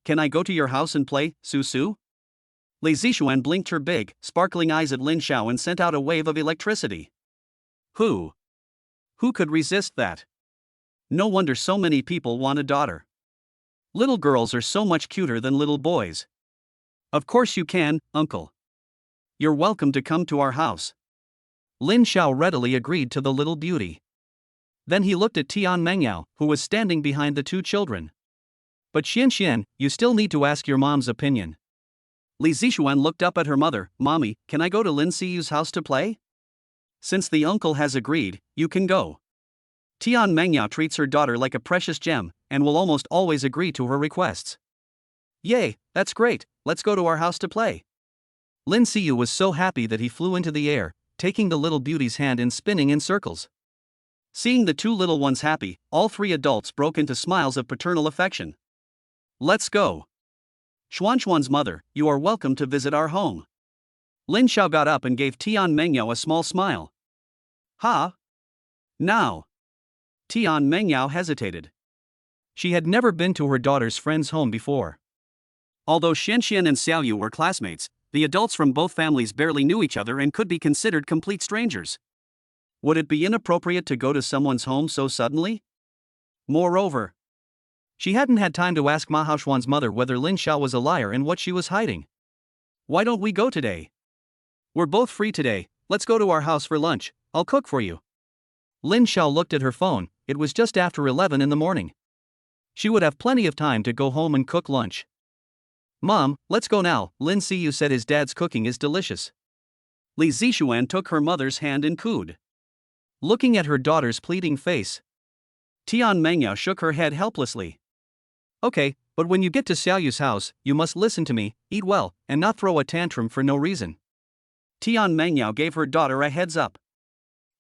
Can I go to your house and play, Su Siyu? Li Zixuan blinked her big, sparkling eyes at Lin Xiao and sent out a wave of electricity. Who could resist that? No wonder so many people want a daughter. Little girls are so much cuter than little boys. Of course you can, Uncle. You're welcome to come to our house. Lin Xiao readily agreed to the little beauty. Then he looked at Tian Mengyao, who was standing behind the 2 children. But Shen, you still need to ask your mom's opinion. Li Zixuan looked up at her mother. Mommy, can I go to Lin Siyu's house to play? Since the uncle has agreed, you can go. Tian Mengyao treats her daughter like a precious gem, and will almost always agree to her requests. Yay, that's great, let's go to our house to play. Lin Siyu was so happy that he flew into the air, taking the little beauty's hand and spinning in circles. Seeing the 2 little ones happy, all 3 adults broke into smiles of paternal affection. Let's go. Xuanxuan's mother, you are welcome to visit our home. Lin Xiao got up and gave Tian Mengyao a small smile. Ha? Now. Tian Mengyao hesitated. She had never been to her daughter's friend's home before. Although Shen and Xiaoyu were classmates, the adults from both families barely knew each other and could be considered complete strangers. Would it be inappropriate to go to someone's home so suddenly? Moreover, she hadn't had time to ask Ma Haoshuan's mother whether Lin Xiao was a liar and what she was hiding. Why don't we go today? We're both free today, let's go to our house for lunch, I'll cook for you. Lin Xiao looked at her phone, it was just after 11 in the morning. She would have plenty of time to go home and cook lunch. Mom, let's go now, Lin Siyu said his dad's cooking is delicious. Li Zixuan took her mother's hand and cooed. Looking at her daughter's pleading face, Tian Mengyao shook her head helplessly. Okay, but when you get to Xiaoyu's house, you must listen to me, eat well, and not throw a tantrum for no reason. Tian Mengyao gave her daughter a heads up.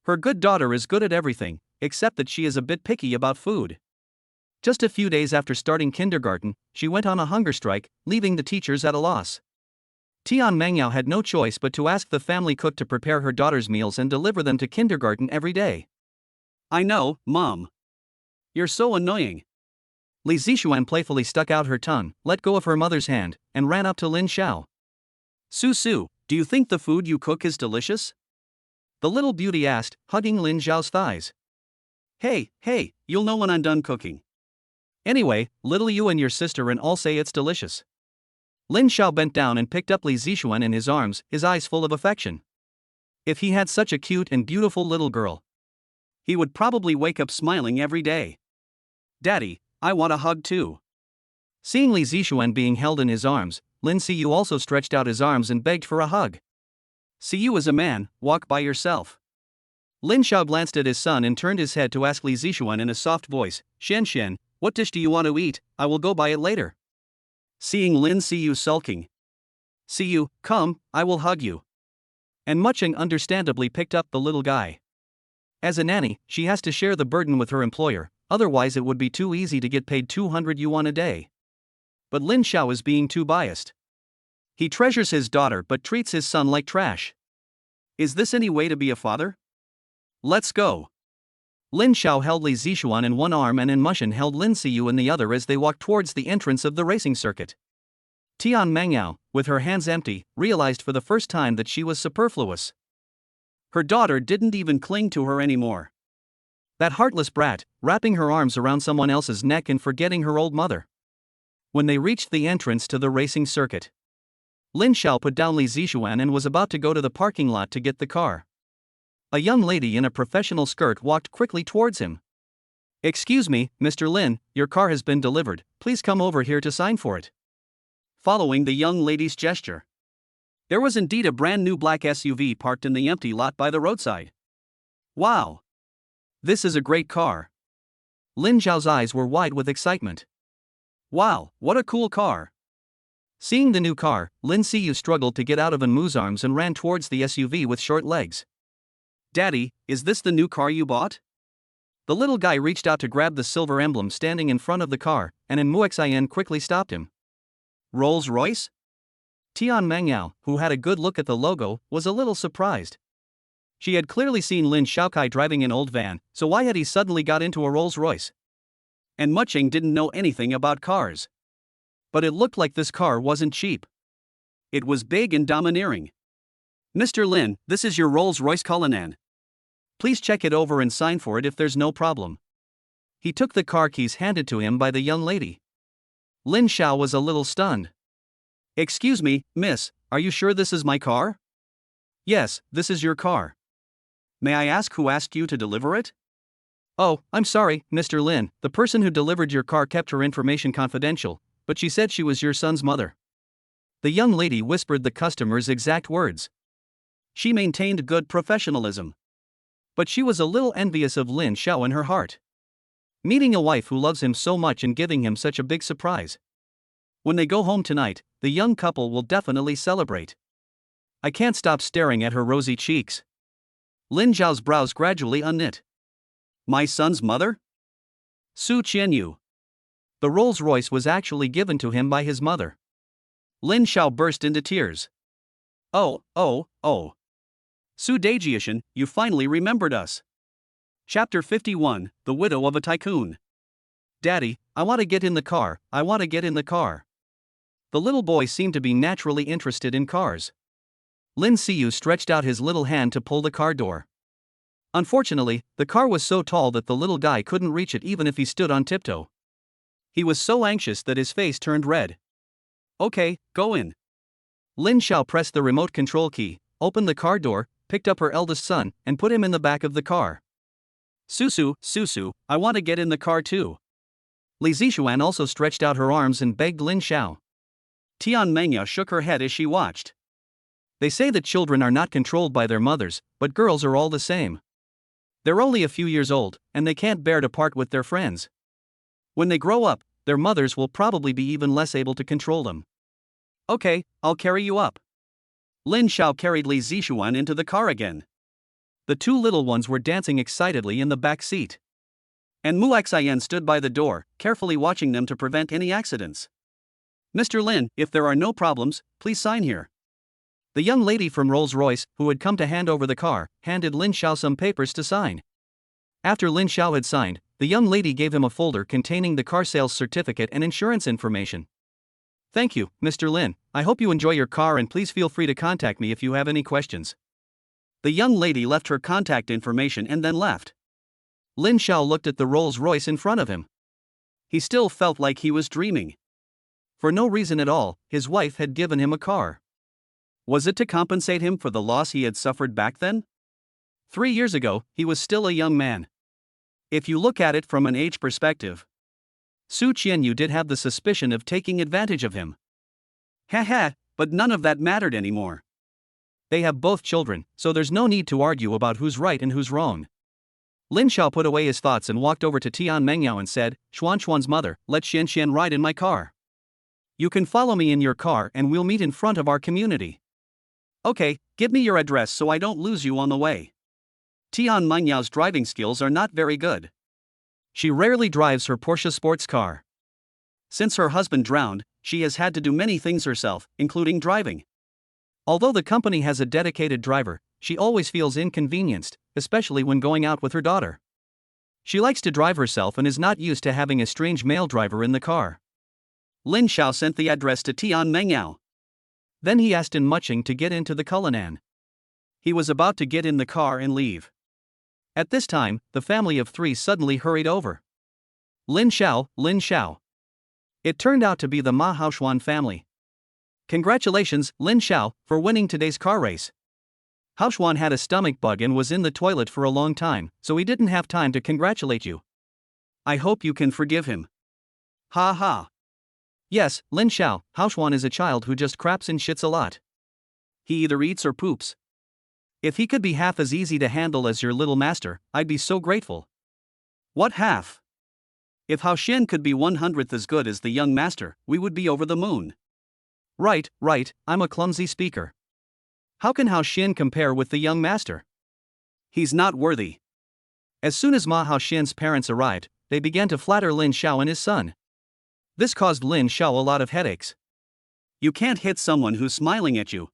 Her good daughter is good at everything, except that she is a bit picky about food. Just a few days after starting kindergarten, she went on a hunger strike, leaving the teachers at a loss. Tian Mengyao had no choice but to ask the family cook to prepare her daughter's meals and deliver them to kindergarten every day. I know, Mom. You're so annoying. Li Zixuan playfully stuck out her tongue, let go of her mother's hand, and ran up to Lin Xiao. Su Siyu, do you think the food you cook is delicious? The little beauty asked, hugging Lin Xiao's thighs. Hey, you'll know when I'm done cooking. Anyway, little you and your sister and all say it's delicious. Lin Xiao bent down and picked up Li Zixuan in his arms, his eyes full of affection. If he had such a cute and beautiful little girl, he would probably wake up smiling every day. Daddy, I want a hug too. Seeing Li Zixuan being held in his arms, Lin Siyu also stretched out his arms and begged for a hug. Siyu is a man, walk by yourself. Lin Xiao glanced at his son and turned his head to ask Li Zixuan in a soft voice, Shen, what dish do you want to eat? I will go buy it later. Seeing Lin Siyu sulking, Siyu, come, I will hug you. And Mucheng understandably picked up the little guy. As a nanny, she has to share the burden with her employer, otherwise it would be too easy to get paid 200 yuan a day. But Lin Xiao is being too biased. He treasures his daughter but treats his son like trash. Is this any way to be a father? Let's go. Lin Xiao held Li Zixuan in one arm and Mucheng held Lin Siyu in the other as they walked towards the entrance of the racing circuit. Tian Mengyao, with her hands empty, realized for the first time that she was superfluous. Her daughter didn't even cling to her anymore. That heartless brat, wrapping her arms around someone else's neck and forgetting her old mother. When they reached the entrance to the racing circuit, Lin Xiao put down Li Zixuan and was about to go to the parking lot to get the car. A young lady in a professional skirt walked quickly towards him. Excuse me, Mr. Lin, your car has been delivered, please come over here to sign for it. Following the young lady's gesture, there was indeed a brand new black SUV parked in the empty lot by the roadside. Wow! This is a great car. Lin Xiao's eyes were wide with excitement. Wow, what a cool car! Seeing the new car, Lin Siyu struggled to get out of Mu's arms and ran towards the SUV with short legs. Daddy, is this the new car you bought? The little guy reached out to grab the silver emblem standing in front of the car, and Muxian quickly stopped him. Rolls-Royce? Tian Mengyao, who had a good look at the logo, was a little surprised. She had clearly seen Lin Xiaokai driving an old van, so why had he suddenly got into a Rolls-Royce? And Mucheng didn't know anything about cars. But it looked like this car wasn't cheap. It was big and domineering. Mr. Lin, this is your Rolls-Royce Cullinan. Please check it over and sign for it if there's no problem. He took the car keys handed to him by the young lady. Lin Xiao was a little stunned. Excuse me, miss, are you sure this is my car? Yes, this is your car. May I ask who asked you to deliver it? Oh, I'm sorry, Mr. Lin, the person who delivered your car kept her information confidential, but she said she was your son's mother. The young lady whispered the customer's exact words. She maintained good professionalism. But she was a little envious of Lin Xiao in her heart. Meeting a wife who loves him so much and giving him such a big surprise. When they go home tonight, the young couple will definitely celebrate. I can't stop staring at her rosy cheeks. Lin Xiao's brows gradually unknit. My son's mother? Su Siyu. The Rolls-Royce was actually given to him by his mother. Lin Xiao burst into tears. Oh. Su Dajiashan, you finally remembered us. Chapter 51, The Widow of a Tycoon. Daddy, I want to get in the car, I want to get in the car. The little boy seemed to be naturally interested in cars. Lin Siyu stretched out his little hand to pull the car door. Unfortunately, the car was so tall that the little guy couldn't reach it even if he stood on tiptoe. He was so anxious that his face turned red. Okay, go in. Lin Xiao pressed the remote control key, opened the car door, picked up her eldest son, and put him in the back of the car. Susu, I want to get in the car too. Li Zixuan also stretched out her arms and begged Lin Xiao. Tian Mengyao shook her head as she watched. They say that children are not controlled by their mothers, but girls are all the same. They're only a few years old, and they can't bear to part with their friends. When they grow up, their mothers will probably be even less able to control them. Okay, I'll carry you up. Lin Xiao carried Li Zixuan into the car again. The two little ones were dancing excitedly in the back seat. And Mu Xian stood by the door, carefully watching them to prevent any accidents. Mr. Lin, if there are no problems, please sign here. The young lady from Rolls-Royce, who had come to hand over the car, handed Lin Xiao some papers to sign. After Lin Xiao had signed, the young lady gave him a folder containing the car sales certificate and insurance information. Thank you, Mr. Lin. I hope you enjoy your car and please feel free to contact me if you have any questions. The young lady left her contact information and then left. Lin Xiao looked at the Rolls-Royce in front of him. He still felt like he was dreaming. For no reason at all, his wife had given him a car. Was it to compensate him for the loss he had suffered back then? 3 years ago, he was still a young man. If you look at it from an age perspective, Su Siyu did have the suspicion of taking advantage of him. But none of that mattered anymore. They have both children, so there's no need to argue about who's right and who's wrong. Lin Xiao put away his thoughts and walked over to Tian Mengyao and said, Xuan's mother, let Shen ride in my car. You can follow me in your car and we'll meet in front of our community. Okay, give me your address so I don't lose you on the way. Tian Mengyao's driving skills are not very good. She rarely drives her Porsche sports car. Since her husband drowned, she has had to do many things herself, including driving. Although the company has a dedicated driver, she always feels inconvenienced, especially when going out with her daughter. She likes to drive herself and is not used to having a strange male driver in the car. Lin Xiao sent the address to Tian Mengyao. Then he asked in Muching to get into the Cullinan. He was about to get in the car and leave. At this time, the family of 3 suddenly hurried over. Lin Xiao. It turned out to be the Ma Haoshuan family. Congratulations, Lin Xiao, for winning today's car race. Haoshuan had a stomach bug and was in the toilet for a long time, so he didn't have time to congratulate you. I hope you can forgive him. Ha ha. Yes, Lin Xiao, Haoshuan is a child who just craps and shits a lot. He either eats or poops. If he could be half as easy to handle as your little master, I'd be so grateful. What half? If Hao Shen could be 1/100th as good as the young master, we would be over the moon. Right, I'm a clumsy speaker. How can Hao Shen compare with the young master? He's not worthy. As soon as Ma Hao Shen's parents arrived, they began to flatter Lin Xiao and his son. This caused Lin Xiao a lot of headaches. You can't hit someone who's smiling at you.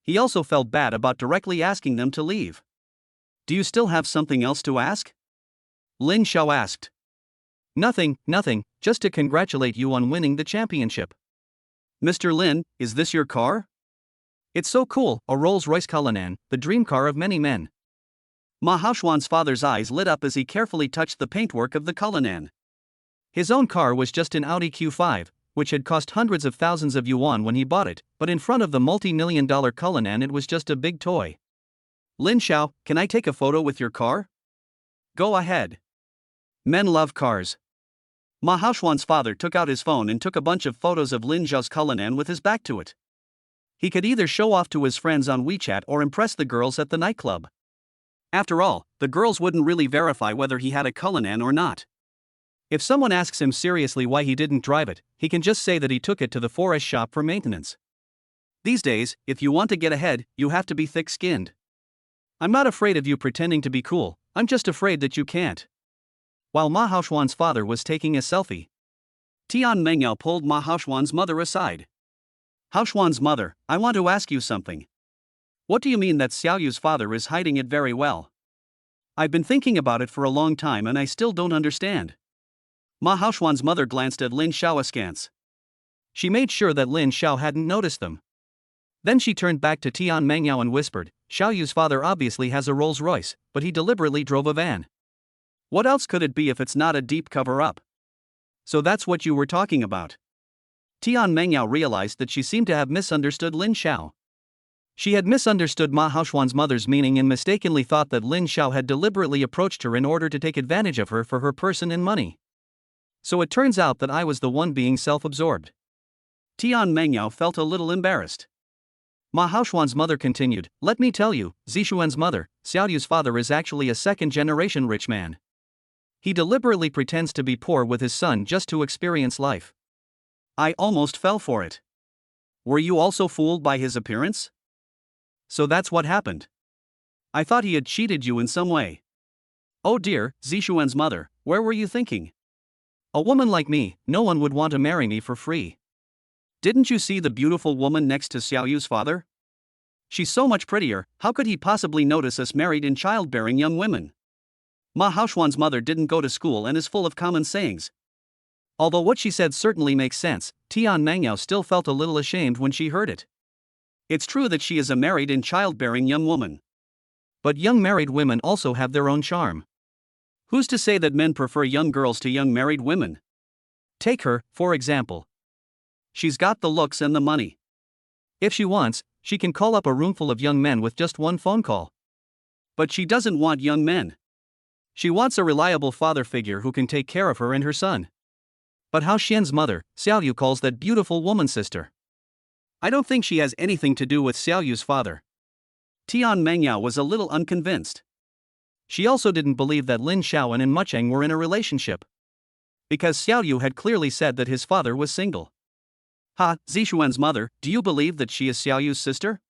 He also felt bad about directly asking them to leave. Do you still have something else to ask? Lin Xiao asked. Nothing, just to congratulate you on winning the championship. Mr. Lin, is this your car? It's so cool, a Rolls-Royce Cullinan, the dream car of many men. Ma Haoshuan's father's eyes lit up as he carefully touched the paintwork of the Cullinan. His own car was just an Audi Q5, which had cost hundreds of thousands of yuan when he bought it, but in front of the multi-million-dollar Cullinan it was just a big toy. Lin Xiao, can I take a photo with your car? Go ahead. Men love cars. Ma Haoshuan's father took out his phone and took a bunch of photos of Lin Xiao's Cullinan with his back to it. He could either show off to his friends on WeChat or impress the girls at the nightclub. After all, the girls wouldn't really verify whether he had a Cullinan or not. If someone asks him seriously why he didn't drive it, he can just say that he took it to the 4S shop for maintenance. These days, if you want to get ahead, you have to be thick-skinned. I'm not afraid of you pretending to be cool, I'm just afraid that you can't. While Ma Haoshuan's father was taking a selfie, Tian Mengyao pulled Ma Haoshuan's mother aside. Haoshuan's mother, I want to ask you something. What do you mean that Xiaoyu's father is hiding it very well? I've been thinking about it for a long time and I still don't understand. Ma Haoshuan's mother glanced at Lin Xiao askance. She made sure that Lin Xiao hadn't noticed them. Then she turned back to Tian Mengyao and whispered, Xiaoyu's father obviously has a Rolls-Royce, but he deliberately drove a van. What else could it be if it's not a deep cover-up? So that's what you were talking about. Tian Mengyao realized that she seemed to have misunderstood Lin Xiao. She had misunderstood Ma Haoshuan's mother's meaning and mistakenly thought that Lin Xiao had deliberately approached her in order to take advantage of her for her person and money. So it turns out that I was the one being self-absorbed. Tian Mengyao felt a little embarrassed. Ma Haoshuan's mother continued, "Let me tell you, Zishuan's mother, Xiaoyu's father is actually a second-generation rich man. He deliberately pretends to be poor with his son just to experience life." I almost fell for it. Were you also fooled by his appearance? So that's what happened. I thought he had cheated you in some way. Oh dear, Zishuan's mother, where were you thinking? A woman like me, no one would want to marry me for free. Didn't you see the beautiful woman next to Xiaoyu's father? She's so much prettier, how could he possibly notice us married and childbearing young women? Ma Haoshuan's mother didn't go to school and is full of common sayings. Although what she said certainly makes sense, Tian Mangyao still felt a little ashamed when she heard it. It's true that she is a married and childbearing young woman. But young married women also have their own charm. Who's to say that men prefer young girls to young married women? Take her, for example. She's got the looks and the money. If she wants, she can call up a roomful of young men with just one phone call. But she doesn't want young men. She wants a reliable father figure who can take care of her and her son. But how Shen's mother, Xiaoyu, calls that beautiful woman sister. I don't think she has anything to do with Xiaoyu's father. Tian Mangyao was a little unconvinced. She also didn't believe that Lin Xiaoan and Mucheng were in a relationship. Because Xiaoyu had clearly said that his father was single. Ha, Zishuan's mother, do you believe that she is Xiaoyu's sister?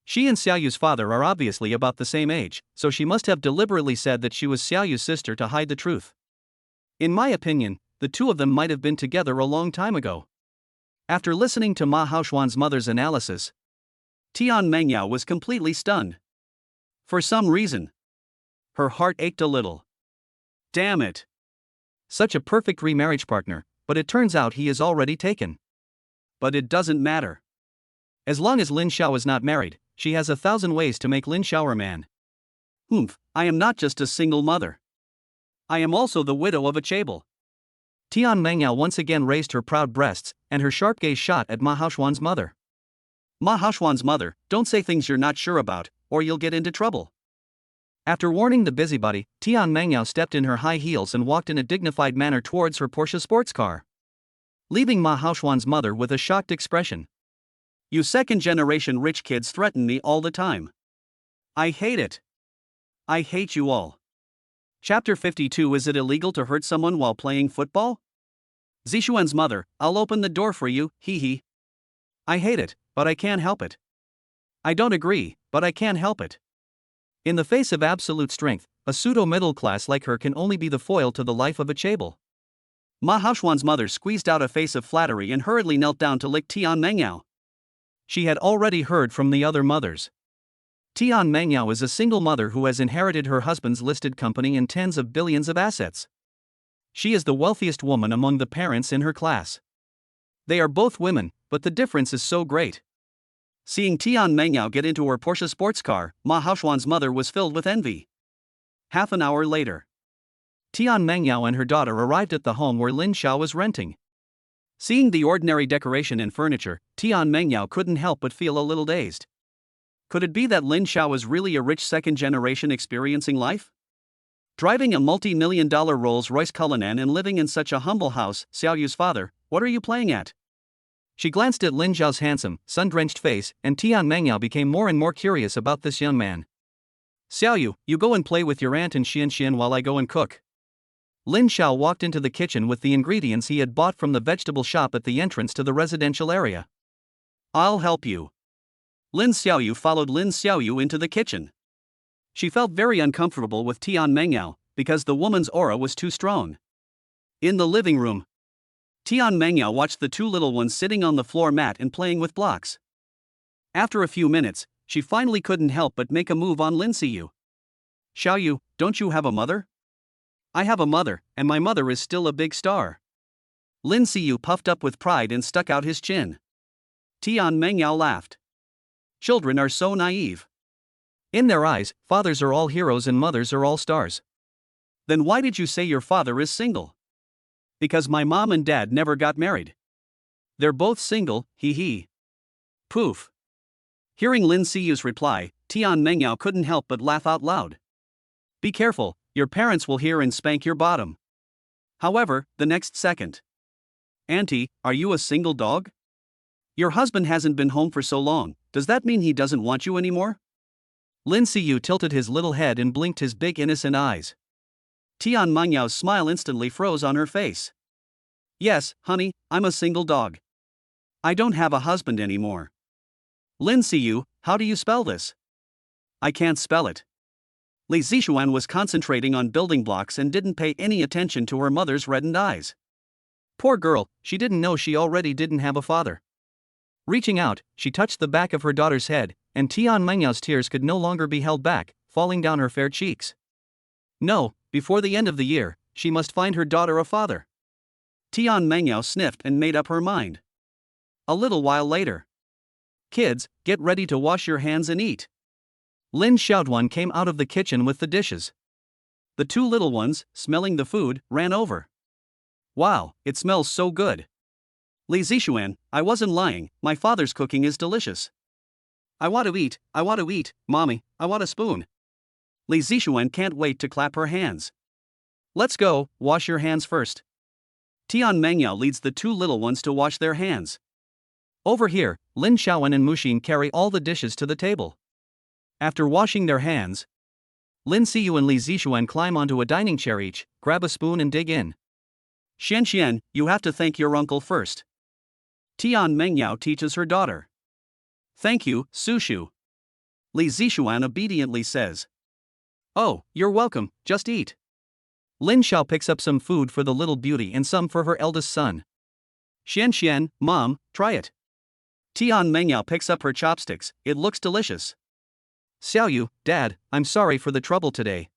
She and Xiaoyu's father are obviously about the same age, so she must have deliberately said that she was Xiaoyu's sister to hide the truth. In my opinion, the two of them might have been together a long time ago. After listening to Ma Haoshuan's mother's analysis, Tian Mangyao was completely stunned. For some reason, her heart ached a little. Damn it! Such a perfect remarriage partner, but it turns out he is already taken. But it doesn't matter. As long as Lin Xiao is not married, she has 1,000 ways to make Lin Xiao her man. I am not just a single mother. I am also the widow of a chaebol. Tian Mangyao once again raised her proud breasts, and her sharp gaze shot at Ma Haoshuan's mother. Ma Haoshuan's mother, don't say things you're not sure about, or you'll get into trouble. After warning the busybody, Tian Mangyao stepped in her high heels and walked in a dignified manner towards her Porsche sports car, leaving Ma Haoshuan's mother with a shocked expression. You second-generation rich kids threaten me all the time. I hate it. I hate you all. Chapter 52. Is it illegal to hurt someone while playing football? Zishuan's mother, I'll open the door for you, hee hee. I hate it, but I can't help it. I don't agree, but I can't help it. In the face of absolute strength, a pseudo-middle class like her can only be the foil to the life of a chaebol. Ma Haoshuan's mother squeezed out a face of flattery and hurriedly knelt down to lick Tian Mangyao. She had already heard from the other mothers. Tian Mangyao is a single mother who has inherited her husband's listed company and tens of billions of assets. She is the wealthiest woman among the parents in her class. They are both women, but the difference is so great. Seeing Tian Mangyao get into her Porsche sports car, Ma Haoshuan's mother was filled with envy. Half an hour later, Tian Mangyao and her daughter arrived at the home where Lin Xiao was renting. Seeing the ordinary decoration and furniture, Tian Mangyao couldn't help but feel a little dazed. Could it be that Lin Xiao was really a rich second-generation experiencing life? Driving a multi-million-dollar Rolls-Royce Cullinan and living in such a humble house, Xiaoyu's father, what are you playing at? She glanced at Lin Xiao's handsome, sun-drenched face, and Tian Mangyao became more and more curious about this young man. Xiaoyu, you go and play with your aunt and Xian while I go and cook. Lin Xiao walked into the kitchen with the ingredients he had bought from the vegetable shop at the entrance to the residential area. I'll help you. Lin Xiaoyu followed Lin Xiaoyu into the kitchen. She felt very uncomfortable with Tian Mangyao, because the woman's aura was too strong. In the living room, Tian Mangyao watched the two little ones sitting on the floor mat and playing with blocks. After a few minutes, she finally couldn't help but make a move on Lin Xiaoyu. Xiaoyu, don't you have a mother? I have a mother, and my mother is still a big star. Lin Xiaoyu puffed up with pride and stuck out his chin. Tian Mangyao laughed. Children are so naive. In their eyes, fathers are all heroes and mothers are all stars. Then why did you say your father is single? Because my mom and dad never got married. They're both single, hee hee. Poof. Hearing Lin Xiaoyu's reply, Tian Mangyao couldn't help but laugh out loud. Be careful, your parents will hear and spank your bottom. However, the next second. Auntie, are you a single dog? Your husband hasn't been home for so long, Does that mean he doesn't want you anymore? Lin Siyu tilted his little head and blinked his big innocent eyes. Tian Mengyao's smile instantly froze on her face. Yes, honey, I'm a single dog. I don't have a husband anymore. Lin Siyu, how do you spell this? I can't spell it. Li Zixuan was concentrating on building blocks and didn't pay any attention to her mother's reddened eyes. Poor girl, she didn't know she already didn't have a father. Reaching out, she touched the back of her daughter's head, and Tian Mengyao's tears could no longer be held back, falling down her fair cheeks. No, before the end of the year, she must find her daughter a father. Tian Mengyao sniffed and made up her mind. A little while later. Kids, get ready to wash your hands and eat. Lin Xiaoduan came out of the kitchen with the dishes. The two little ones, smelling the food, ran over. Wow, it smells so good. Li Zixuan, I wasn't lying, my father's cooking is delicious. I want to eat, mommy, I want a spoon. Li Zixuan can't wait to clap her hands. Let's go, wash your hands first. Tian Mengyao leads the two little ones to wash their hands. Over here, Lin Xiaowen and Muxin carry all the dishes to the table. After washing their hands, Lin Siyu and Li Zixuan climb onto a dining chair each, grab a spoon and dig in. Shen, you have to thank your uncle first. Tian Mengyao teaches her daughter. Thank you, Su Siyu. Li Zixuan obediently says. Oh, you're welcome, just eat. Lin Xiao picks up some food for the little beauty and some for her eldest son. Shen, mom, try it. Tian Mengyao picks up her chopsticks, it looks delicious. Xiaoyu, dad, I'm sorry for the trouble today.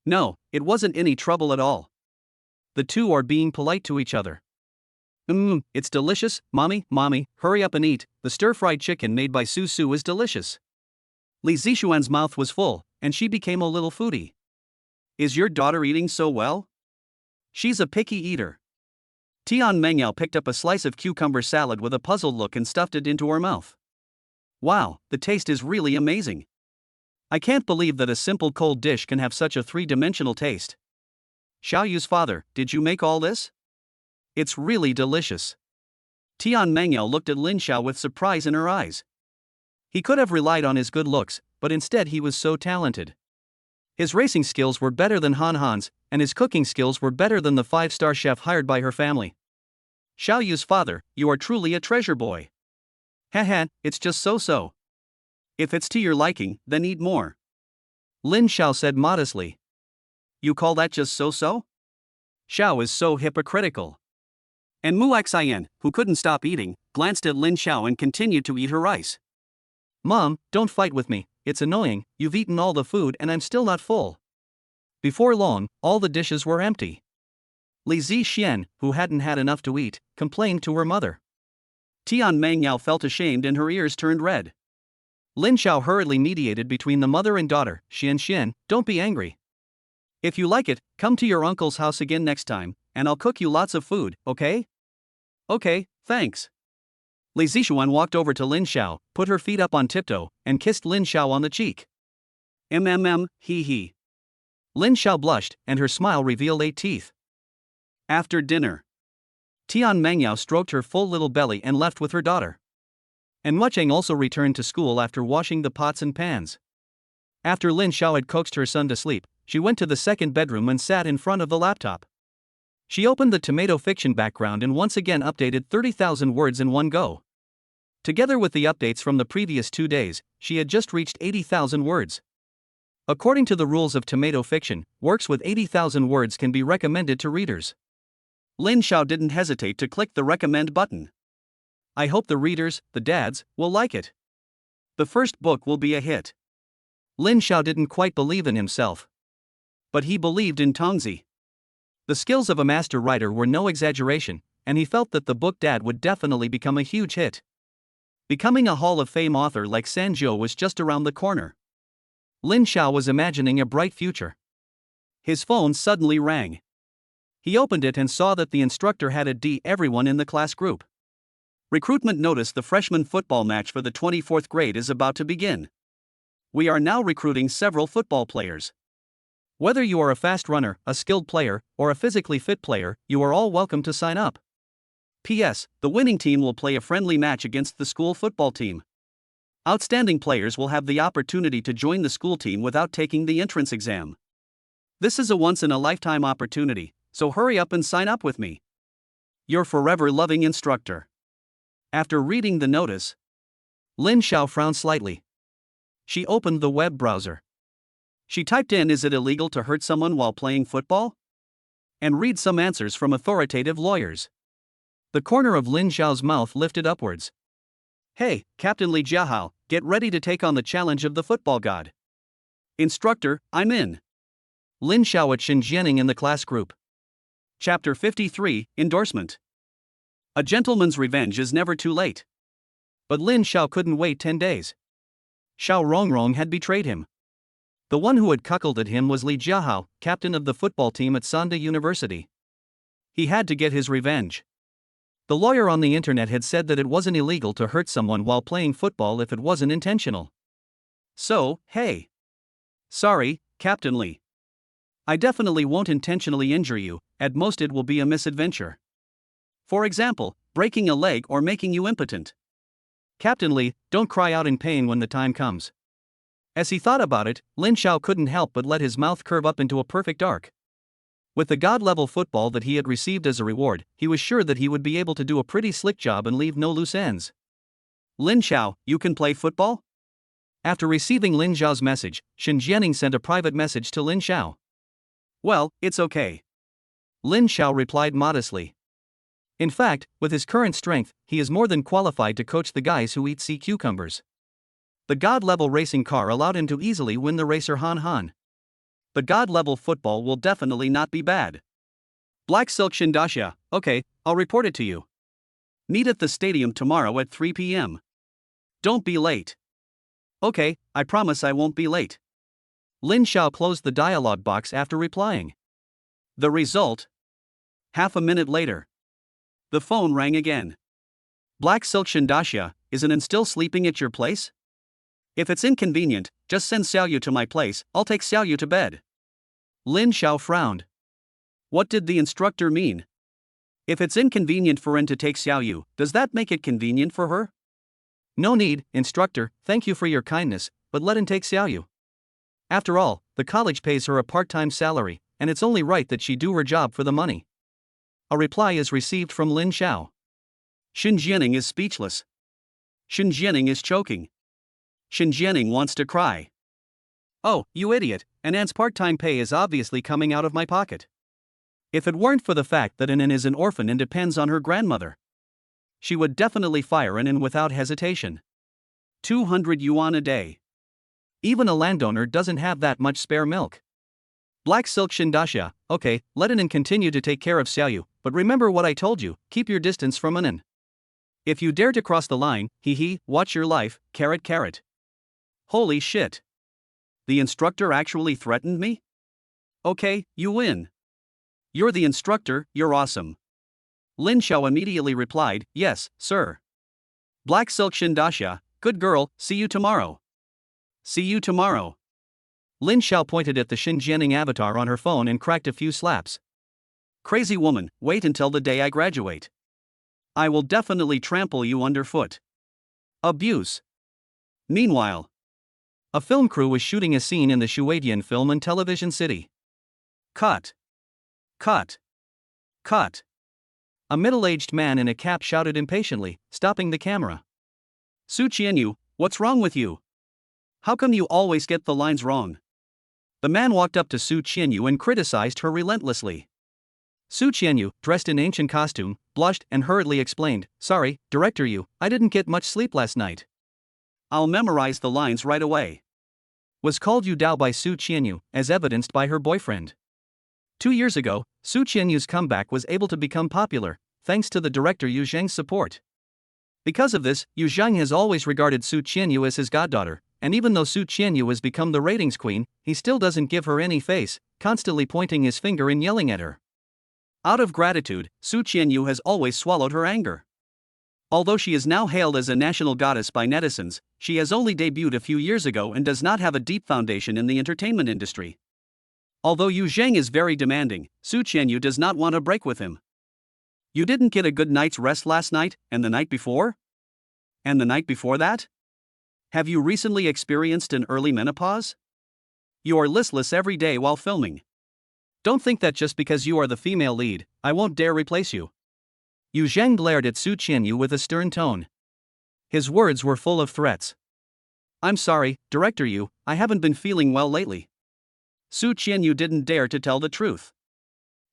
No, it wasn't any trouble at all. The two are being polite to each other. It's delicious, mommy, hurry up and eat, the stir-fried chicken made by Su Siyu is delicious. Li Zixuan's mouth was full, and she became a little foodie. Is your daughter eating so well? She's a picky eater. Tian Mengyao picked up a slice of cucumber salad with a puzzled look and stuffed it into her mouth. Wow, the taste is really amazing. I can't believe that a simple cold dish can have such a three-dimensional taste. Xiaoyu's father, did you make all this? It's really delicious. Tian Mengyao looked at Lin Xiao with surprise in her eyes. He could have relied on his good looks, but instead he was so talented. His racing skills were better than Han Han's, and his cooking skills were better than the 5-star chef hired by her family. Xiaoyu's father, you are truly a treasure boy. Haha, it's just so-so. If it's to your liking, then eat more. Lin Xiao said modestly. You call that just so-so? Xiao is so hypocritical. And Mu Xian, who couldn't stop eating, glanced at Lin Xiao and continued to eat her rice. Mom, don't fight with me, it's annoying, you've eaten all the food and I'm still not full. Before long, all the dishes were empty. Li Zixuan, who hadn't had enough to eat, complained to her mother. Tian Mengyao felt ashamed and her ears turned red. Lin Xiao hurriedly mediated between the mother and daughter. Shen, don't be angry. If you like it, come to your uncle's house again next time, and I'll cook you lots of food, okay? Okay, thanks. Li Zixuan walked over to Lin Xiao, put her feet up on tiptoe, and kissed Lin Xiao on the cheek. He. Lin Xiao blushed, and her smile revealed 8 teeth. After dinner, Tian Mengyao stroked her full little belly and left with her daughter. And Mucheng also returned to school after washing the pots and pans. After Lin Xiao had coaxed her son to sleep, she went to the second bedroom and sat in front of the laptop. She opened the tomato fiction background and once again updated 30,000 words in one go. Together with the updates from the previous 2 days, she had just reached 80,000 words. According to the rules of tomato fiction, works with 80,000 words can be recommended to readers. Lin Xiao didn't hesitate to click the recommend button. I hope the readers, the dads, will like it. The first book will be a hit. Lin Xiao didn't quite believe in himself. But he believed in Tongzi. The skills of a master writer were no exaggeration, and he felt that the book Dad would definitely become a huge hit. Becoming a Hall of Fame author like Sanjiu was just around the corner. Lin Xiao was imagining a bright future. His phone suddenly rang. He opened it and saw that the instructor had a D. Everyone in the class group. Recruitment notice: the freshman football match for the 24th grade is about to begin. We are now recruiting several football players. Whether you are a fast runner, a skilled player, or a physically fit player, you are all welcome to sign up. P.S. The winning team will play a friendly match against the school football team. Outstanding players will have the opportunity to join the school team without taking the entrance exam. This is a once-in-a-lifetime opportunity, so hurry up and sign up with me. Your forever loving instructor. After reading the notice, Lin Xiao frowned slightly. She opened the web browser. She typed in, "Is it illegal to hurt someone while playing football?" and read some answers from authoritative lawyers. The corner of Lin Xiao's mouth lifted upwards. "Hey, Captain Li Jiahao, get ready to take on the challenge of the football god." "Instructor, I'm in." Lin Xiao at Shen Jianing in the class group. Chapter 53, Endorsement. A gentleman's revenge is never too late. But Lin Xiao couldn't wait 10 days. Xiao Rongrong had betrayed him. The one who had cuckolded him was Li Jiahao, captain of the football team at Sanda University. He had to get his revenge. The lawyer on the internet had said that it wasn't illegal to hurt someone while playing football if it wasn't intentional. So, hey. Sorry, Captain Li. I definitely won't intentionally injure you, at most it will be a misadventure. For example, breaking a leg or making you impotent. Captain Li, don't cry out in pain when the time comes. As he thought about it, Lin Xiao couldn't help but let his mouth curve up into a perfect arc. With the god-level football that he had received as a reward, he was sure that he would be able to do a pretty slick job and leave no loose ends. "Lin Xiao, you can play football?" After receiving Lin Xiao's message, Shen Jianing sent a private message to Lin Xiao. "Well, it's okay." Lin Xiao replied modestly. In fact, with his current strength, he is more than qualified to coach the guys who eat sea cucumbers. The god-level racing car allowed him to easily win the racer Han Han. The god-level football will definitely not be bad. Black Silk Shindashia, okay, I'll report it to you. Meet at the stadium tomorrow at 3 p.m. Don't be late. Okay, I promise I won't be late. Lin Xiao closed the dialog box after replying. The result? Half a minute later. The phone rang again. Black Silk Shindashia, isn't An still sleeping at your place? If it's inconvenient, just send Xiaoyu to my place, I'll take Xiaoyu to bed. Lin Xiao frowned. What did the instructor mean? If it's inconvenient for Ren to take Xiaoyu, does that make it convenient for her? No need, instructor, thank you for your kindness, but let Ren take Xiaoyu. After all, the college pays her a part-time salary, and it's only right that she do her job for the money. A reply is received from Lin Xiao. Shen Jianing is speechless. Shen Jianing is choking. Shen Jianing wants to cry. Oh, you idiot, an An's part-time pay is obviously coming out of my pocket. If it weren't for the fact that An is an orphan and depends on her grandmother, she would definitely fire An without hesitation. 200 yuan a day. Even a landowner doesn't have that much spare milk. Black Silk Shindashia, okay, let An continue to take care of Xiaoyu, but remember what I told you, keep your distance from An. If you dare to cross the line, watch your life, carrot carrot. Holy shit. The instructor actually threatened me? Okay, you win. You're the instructor, you're awesome. Lin Xiao immediately replied, yes, sir. Black Silk Shindashia, good girl, see you tomorrow. See you tomorrow. Lin Xiao pointed at the Shen Jianing avatar on her phone and cracked a few slaps. Crazy woman, wait until the day I graduate. I will definitely trample you underfoot. Abuse. Meanwhile, a film crew was shooting a scene in the Shuadian Film and Television City. Cut. Cut. Cut. A middle-aged man in a cap shouted impatiently, stopping the camera. Su Siyu, what's wrong with you? How come you always get the lines wrong? The man walked up to Su Siyu and criticized her relentlessly. Su Siyu, dressed in ancient costume, blushed and hurriedly explained, sorry, director Yu, I didn't get much sleep last night. I'll memorize the lines right away. Was called Yu Dao by Su Siyu, as evidenced by her boyfriend. 2 years ago, Su Qianyu's comeback was able to become popular, thanks to the director Yu Zheng's support. Because of this, Yu Zheng has always regarded Su Qianyu as his goddaughter, and even though Su Qianyu has become the ratings queen, he still doesn't give her any face, constantly pointing his finger and yelling at her. Out of gratitude, Su Qianyu has always swallowed her anger. Although she is now hailed as a national goddess by netizens, she has only debuted a few years ago and does not have a deep foundation in the entertainment industry. Although Yu Zheng is very demanding, Su Qianyu does not want to break with him. You didn't get a good night's rest last night, and the night before? And the night before that? Have you recently experienced an early menopause? You are listless every day while filming. Don't think that just because you are the female lead, I won't dare replace you. Yu Zheng glared at Su Siyu with a stern tone. His words were full of threats. I'm sorry, Director Yu, I haven't been feeling well lately. Su Siyu didn't dare to tell the truth.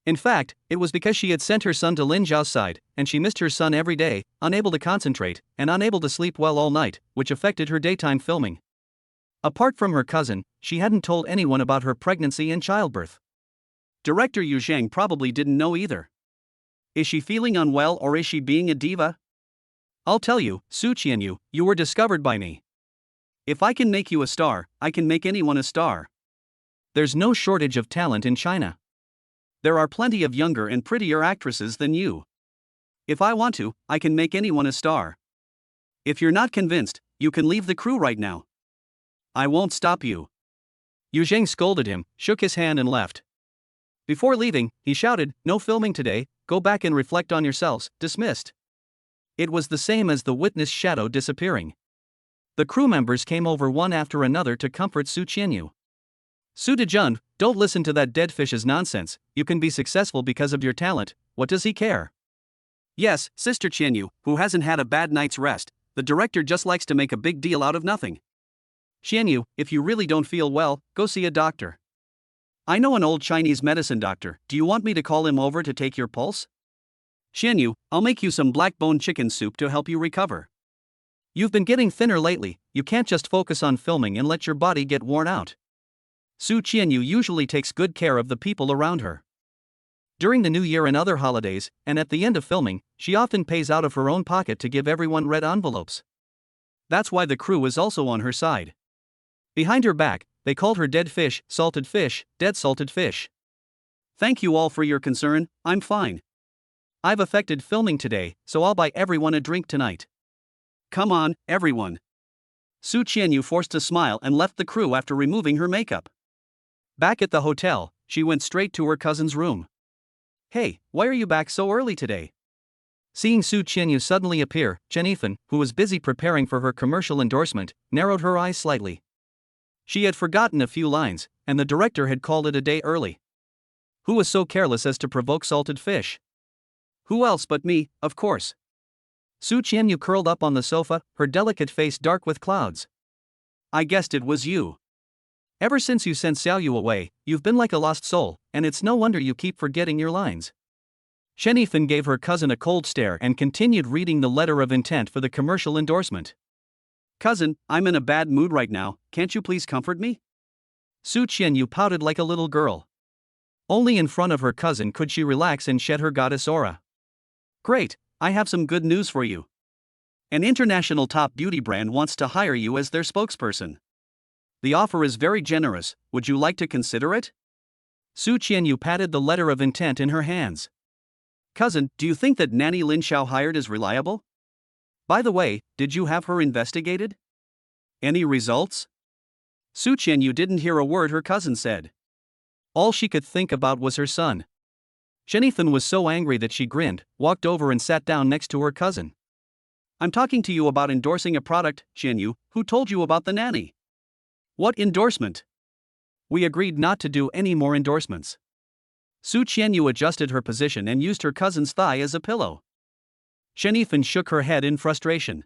In fact, it was because she had sent her son to Lin Zhao's side, and she missed her son every day, unable to concentrate, and unable to sleep well all night, which affected her daytime filming. Apart from her cousin, she hadn't told anyone about her pregnancy and childbirth. Director Yu Zheng probably didn't know either. Is she feeling unwell or is she being a diva? I'll tell you, Su Siyu, you were discovered by me. If I can make you a star, I can make anyone a star. There's no shortage of talent in China. There are plenty of younger and prettier actresses than you. If I want to, I can make anyone a star. If you're not convinced, you can leave the crew right now. I won't stop you. Yu Zheng scolded him, shook his hand and left. Before leaving, he shouted, "No filming today, go back and reflect on yourselves, dismissed." It was the same as the witness shadow disappearing. The crew members came over one after another to comfort Su Siyu. Su Dejun, don't listen to that dead fish's nonsense, you can be successful because of your talent, what does he care? Yes, Sister Siyu, who hasn't had a bad night's rest, the director just likes to make a big deal out of nothing. Siyu, if you really don't feel well, go see a doctor. I know an old Chinese medicine doctor, do you want me to call him over to take your pulse? Siyu, I'll make you some black bone chicken soup to help you recover. You've been getting thinner lately, you can't just focus on filming and let your body get worn out. Su Siyu usually takes good care of the people around her. During the New Year and other holidays, and at the end of filming, she often pays out of her own pocket to give everyone red envelopes. That's why the crew is also on her side. Behind her back, they called her dead fish, dead salted fish. Thank you all for your concern, I'm fine. I've affected filming today, so I'll buy everyone a drink tonight. Come on, everyone. Su Siyu forced a smile and left the crew after removing her makeup. Back at the hotel, she went straight to her cousin's room. Hey, why are you back so early today? Seeing Su Siyu suddenly appear, Jennifer, who was busy preparing for her commercial endorsement, narrowed her eyes slightly. She had forgotten a few lines, and the director had called it a day early. Who was so careless as to provoke salted fish? Who else but me, of course. Su Siyu curled up on the sofa, her delicate face dark with clouds. I guessed it was you. Ever since you sent Xiaoyu away, you've been like a lost soul, and it's no wonder you keep forgetting your lines. Shen gave her cousin a cold stare and continued reading the letter of intent for the commercial endorsement. Cousin, I'm in a bad mood right now, can't you please comfort me? Su Siyu pouted like a little girl. Only in front of her cousin could she relax and shed her goddess aura. Great, I have some good news for you. An international top beauty brand wants to hire you as their spokesperson. The offer is very generous, would you like to consider it? Su Siyu patted the letter of intent in her hands. Cousin, do you think that nanny Lin Xiao hired is reliable? By the way, did you have her investigated? Any results? Su Siyu didn't hear a word her cousin said. All she could think about was her son. Jennifer was so angry that she grinned, walked over and sat down next to her cousin. I'm talking to you about endorsing a product, Siyu, who told you about the nanny? What endorsement? We agreed not to do any more endorsements. Su Siyu adjusted her position and used her cousin's thigh as a pillow. Jennifer shook her head in frustration.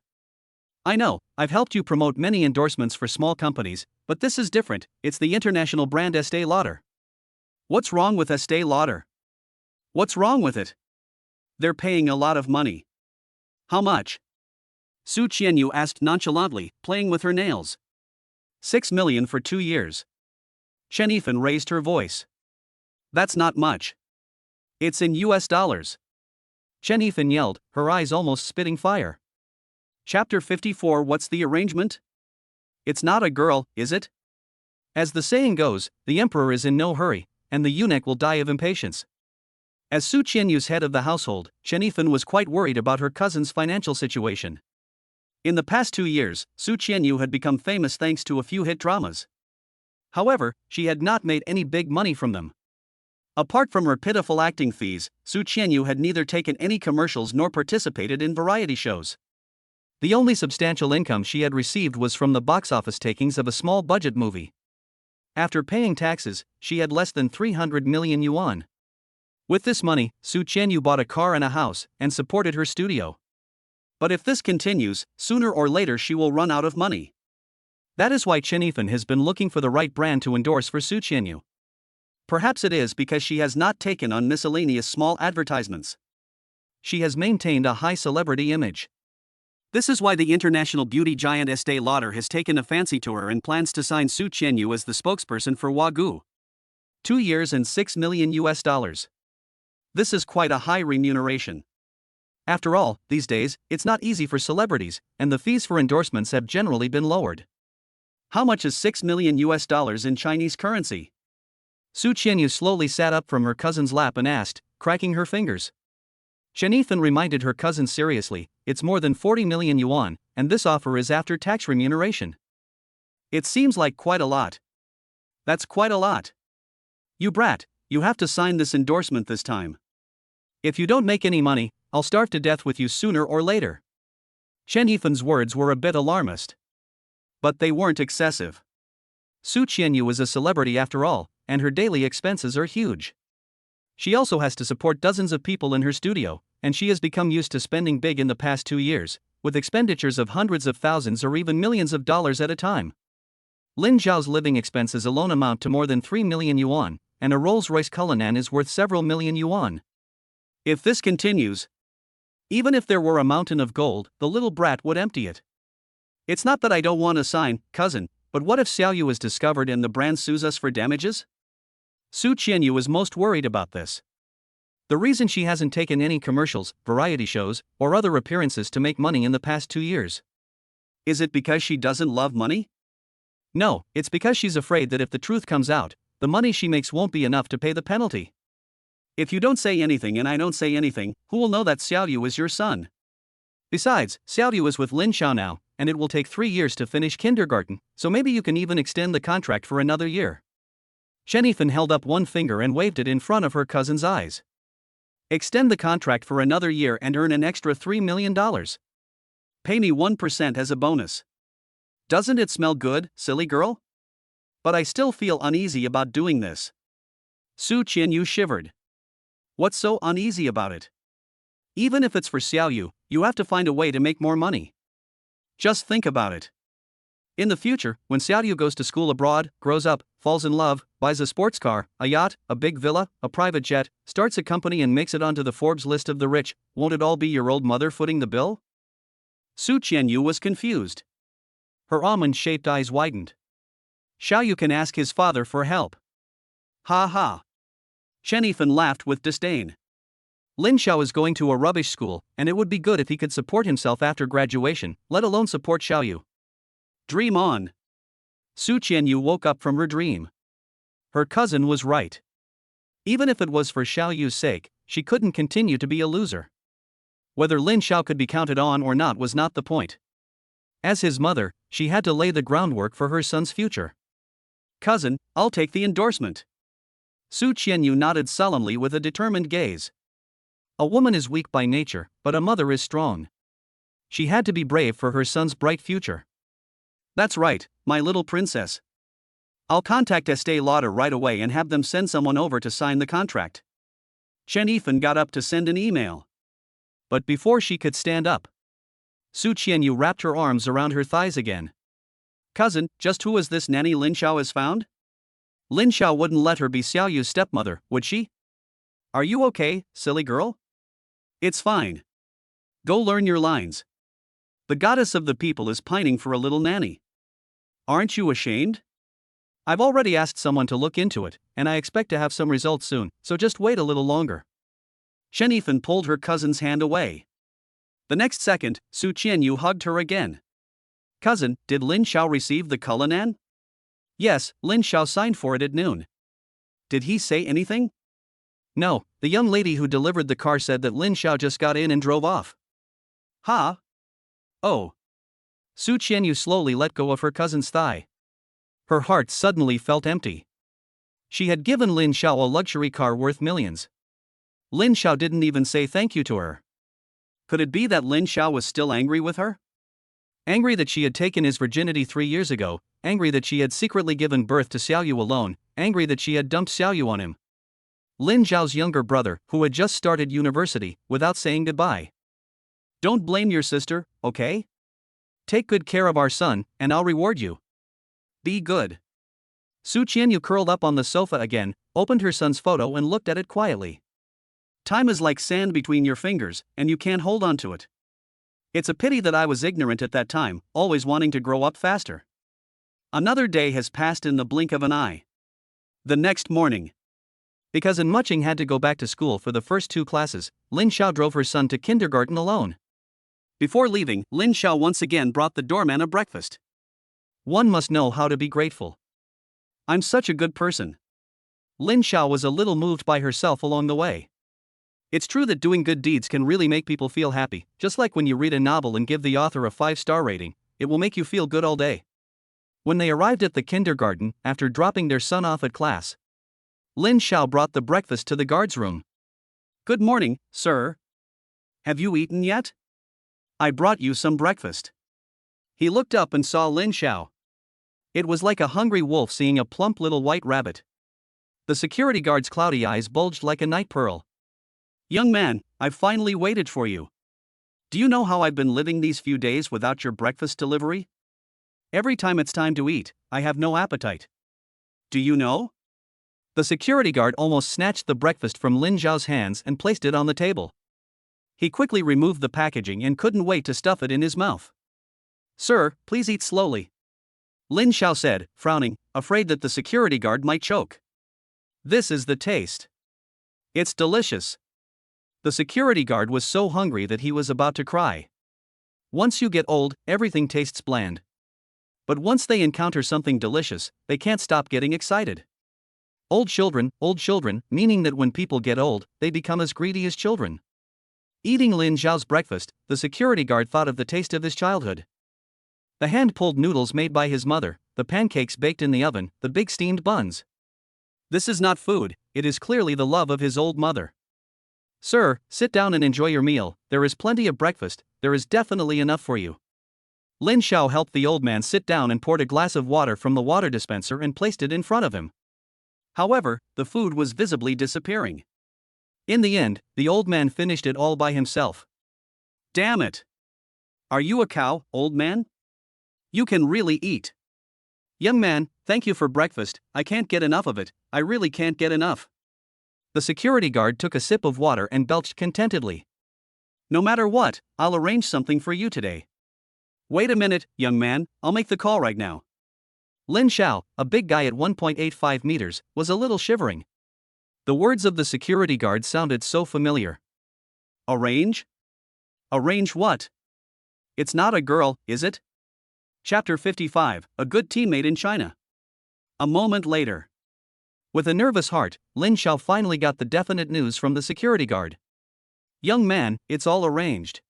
I know, I've helped you promote many endorsements for small companies, but this is different, it's the international brand Estée Lauder. What's wrong with Estée Lauder? What's wrong with it? They're paying a lot of money. How much? Su Siyu asked nonchalantly, playing with her nails. 6 million for 2 years. Jennifer raised her voice. That's not much. It's in US dollars. Jennifer yelled, her eyes almost spitting fire. Chapter 54. What's the arrangement? It's not a girl, is it? As the saying goes, the emperor is in no hurry, and the eunuch will die of impatience. As Su Siyu's head of the household, Jennifer was quite worried about her cousin's financial situation. In the past 2 years, Su Siyu had become famous thanks to a few hit dramas. However, she had not made any big money from them. Apart from her pitiful acting fees, Su Siyu had neither taken any commercials nor participated in variety shows. The only substantial income she had received was from the box office takings of a small budget movie. After paying taxes, she had less than 300 million yuan. With this money, Su Siyu bought a car and a house, and supported her studio. But if this continues, sooner or later she will run out of money. That is why Chen Yifan has been looking for the right brand to endorse for Su Siyu. Perhaps it is because she has not taken on miscellaneous small advertisements. She has maintained a high celebrity image. This is why the international beauty giant Estee Lauder has taken a fancy to her and plans to sign Su Siyu as the spokesperson for Wagyu. 2 years and $6 million. This is quite a high remuneration. After all, these days, it's not easy for celebrities, and the fees for endorsements have generally been lowered. How much is $6 million in Chinese currency? Su Siyu slowly sat up from her cousin's lap and asked, cracking her fingers. Chen Yifan reminded her cousin seriously, it's more than 40 million yuan, and this offer is after tax remuneration. It seems like quite a lot. That's quite a lot. You brat, you have to sign this endorsement this time. If you don't make any money, I'll starve to death with you sooner or later. Chen Yifan's words were a bit alarmist. But they weren't excessive. Su Siyu is a celebrity after all, and her daily expenses are huge. She also has to support dozens of people in her studio, and she has become used to spending big in the past 2 years, with expenditures of hundreds of thousands or even millions of dollars at a time. Lin Zhao's living expenses alone amount to more than 3 million yuan, and a Rolls-Royce Cullinan is worth several million yuan. If this continues, even if there were a mountain of gold, the little brat would empty it. It's not that I don't want to sign, cousin, but what if Xiaoyu is discovered and the brand sues us for damages? Su Siyu is most worried about this. The reason she hasn't taken any commercials, variety shows, or other appearances to make money in the past 2 years. Is it because she doesn't love money? No, it's because she's afraid that if the truth comes out, the money she makes won't be enough to pay the penalty. If you don't say anything and I don't say anything, who will know that Xiaoyu is your son? Besides, Xiaoyu is with Lin Xiao now, and it will take 3 years to finish kindergarten, so maybe you can even extend the contract for another year. Chen Yifan held up one finger and waved it in front of her cousin's eyes. Extend the contract for another year and earn an extra $3 million. Pay me 1% as a bonus. Doesn't it smell good, silly girl? But I still feel uneasy about doing this. Su Siyu shivered. What's so uneasy about it? Even if it's for Xiaoyu, you have to find a way to make more money. Just think about it. In the future, when Xiaoyu goes to school abroad, grows up, falls in love, buys a sports car, a yacht, a big villa, a private jet, starts a company and makes it onto the Forbes list of the rich, won't it all be your old mother footing the bill? Su Siyu was confused. Her almond-shaped eyes widened. Xiaoyu can ask his father for help. Ha ha. Chen Yifan laughed with disdain. Lin Xiao is going to a rubbish school, and it would be good if he could support himself after graduation, let alone support Xiaoyu. Dream on. Su Siyu woke up from her dream. Her cousin was right. Even if it was for Xiaoyu's sake, she couldn't continue to be a loser. Whether Lin Xiao could be counted on or not was not the point. As his mother, she had to lay the groundwork for her son's future. Cousin, I'll take the endorsement. Su Siyu nodded sullenly with a determined gaze. A woman is weak by nature, but a mother is strong. She had to be brave for her son's bright future. That's right, my little princess. I'll contact Estee Lauder right away and have them send someone over to sign the contract. Chen Yifan got up to send an email. But before she could stand up, Su Siyu wrapped her arms around her thighs again. Cousin, just who is this nanny Lin Xiao has found? Lin Xiao wouldn't let her be Xiaoyu's stepmother, would she? Are you okay, silly girl? It's fine. Go learn your lines. The goddess of the people is pining for a little nanny. Aren't you ashamed? I've already asked someone to look into it, and I expect to have some results soon, so just wait a little longer. Chen Yifan pulled her cousin's hand away. The next second, Su Siyu hugged her again. Cousin, did Lin Xiao receive the Cullinan? Yes, Lin Xiao signed for it at noon. Did he say anything? No, the young lady who delivered the car said that Lin Xiao just got in and drove off. Ha? Oh. Su Siyu slowly let go of her cousin's thigh. Her heart suddenly felt empty. She had given Lin Xiao a luxury car worth millions. Lin Xiao didn't even say thank you to her. Could it be that Lin Xiao was still angry with her? Angry that she had taken his virginity 3 years ago, angry that she had secretly given birth to Xiaoyu alone, angry that she had dumped Xiaoyu on him. Lin Zhao's younger brother, who had just started university, without saying goodbye. Don't blame your sister, okay? Take good care of our son, and I'll reward you. Be good. Su Siyu curled up on the sofa again, opened her son's photo and looked at it quietly. Time is like sand between your fingers, and you can't hold on to it. It's a pity that I was ignorant at that time, always wanting to grow up faster. Another day has passed in the blink of an eye. The next morning. Because An Muching had to go back to school for the first 2 classes, Lin Xiao drove her son to kindergarten alone. Before leaving, Lin Xiao once again brought the doorman a breakfast. One must know how to be grateful. I'm such a good person. Lin Xiao was a little moved by herself along the way. It's true that doing good deeds can really make people feel happy, just like when you read a novel and give the author a 5-star rating, it will make you feel good all day. When they arrived at the kindergarten, after dropping their son off at class, Lin Xiao brought the breakfast to the guard's room. Good morning, sir. Have you eaten yet? I brought you some breakfast. He looked up and saw Lin Xiao. It was like a hungry wolf seeing a plump little white rabbit. The security guard's cloudy eyes bulged like a night pearl. Young man, I've finally waited for you. Do you know how I've been living these few days without your breakfast delivery? Every time it's time to eat, I have no appetite. Do you know? The security guard almost snatched the breakfast from Lin Zhao's hands and placed it on the table. He quickly removed the packaging and couldn't wait to stuff it in his mouth. Sir, please eat slowly. Lin Xiao said, frowning, afraid that the security guard might choke. This is the taste. It's delicious. The security guard was so hungry that he was about to cry. Once you get old, everything tastes bland. But once they encounter something delicious, they can't stop getting excited. Old children, meaning that when people get old, they become as greedy as children. Eating Lin Zhao's breakfast, the security guard thought of the taste of his childhood. The hand-pulled noodles made by his mother, the pancakes baked in the oven, the big steamed buns. This is not food, it is clearly the love of his old mother. Sir, sit down and enjoy your meal, there is plenty of breakfast, there is definitely enough for you. Lin Xiao helped the old man sit down and poured a glass of water from the water dispenser and placed it in front of him. However, the food was visibly disappearing. In the end, the old man finished it all by himself. Damn it! Are you a cow, old man? You can really eat. Young man, thank you for breakfast, I can't get enough of it, I really can't get enough. The security guard took a sip of water and belched contentedly. No matter what, I'll arrange something for you today. Wait a minute, young man, I'll make the call right now. Lin Xiao, a big guy at 1.85 meters, was a little shivering. The words of the security guard sounded so familiar. Arrange? Arrange what? It's not a girl, is it? Chapter 55, A Good Teammate in China. A moment later. With a nervous heart, Lin Xiao finally got the definite news from the security guard. Young man, it's all arranged.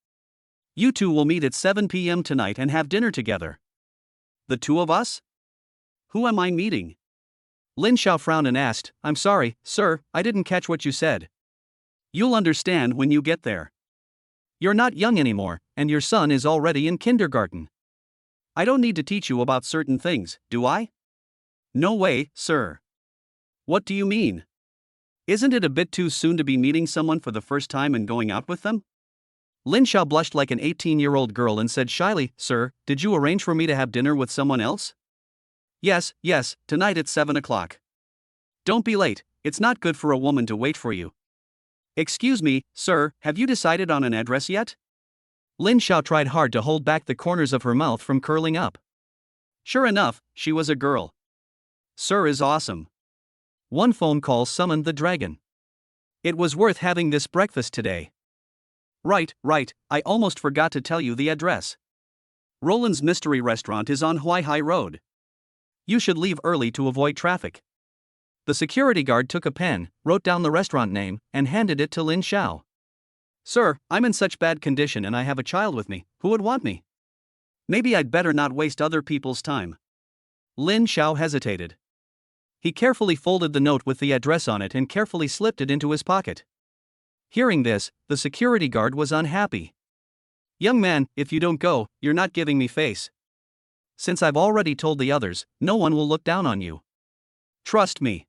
You two will meet at 7 p.m. tonight and have dinner together. The two of us? Who am I meeting? Lin Xiao frowned and asked, I'm sorry, sir, I didn't catch what you said. You'll understand when you get there. You're not young anymore, and your son is already in kindergarten. I don't need to teach you about certain things, do I? No way, sir. What do you mean? Isn't it a bit too soon to be meeting someone for the first time and going out with them? Lin Xiao blushed like an 18-year-old girl and said shyly, Sir, did you arrange for me to have dinner with someone else? Yes, tonight at 7 o'clock. Don't be late, it's not good for a woman to wait for you. Excuse me, sir, have you decided on an address yet? Lin Xiao tried hard to hold back the corners of her mouth from curling up. Sure enough, she was a girl. Sir is awesome. One phone call summoned the dragon. It was worth having this breakfast today. Right, I almost forgot to tell you the address. Roland's Mystery Restaurant is on Huaihai Road. You should leave early to avoid traffic. The security guard took a pen, wrote down the restaurant name, and handed it to Lin Xiao. Sir, I'm in such bad condition and I have a child with me, who would want me? Maybe I'd better not waste other people's time. Lin Xiao hesitated. He carefully folded the note with the address on it and carefully slipped it into his pocket. Hearing this, the security guard was unhappy. Young man, if you don't go, you're not giving me face. Since I've already told the others, no one will look down on you. Trust me.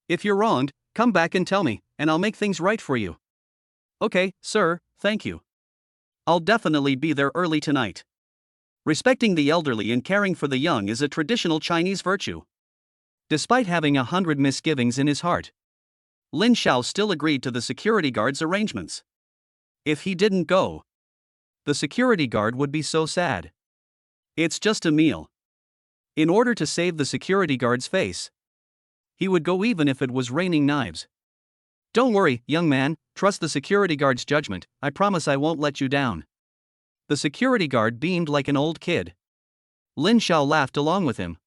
If you're wronged, come back and tell me, and I'll make things right for you. Okay, sir, thank you. I'll definitely be there early tonight. Respecting the elderly and caring for the young is a traditional Chinese virtue. Despite having 100 misgivings in his heart, Lin Xiao still agreed to the security guard's arrangements. If he didn't go, the security guard would be so sad. It's just a meal. In order to save the security guard's face, he would go even if it was raining knives. Don't worry, young man, trust the security guard's judgment, I promise I won't let you down. The security guard beamed like an old kid. Lin Xiao laughed along with him.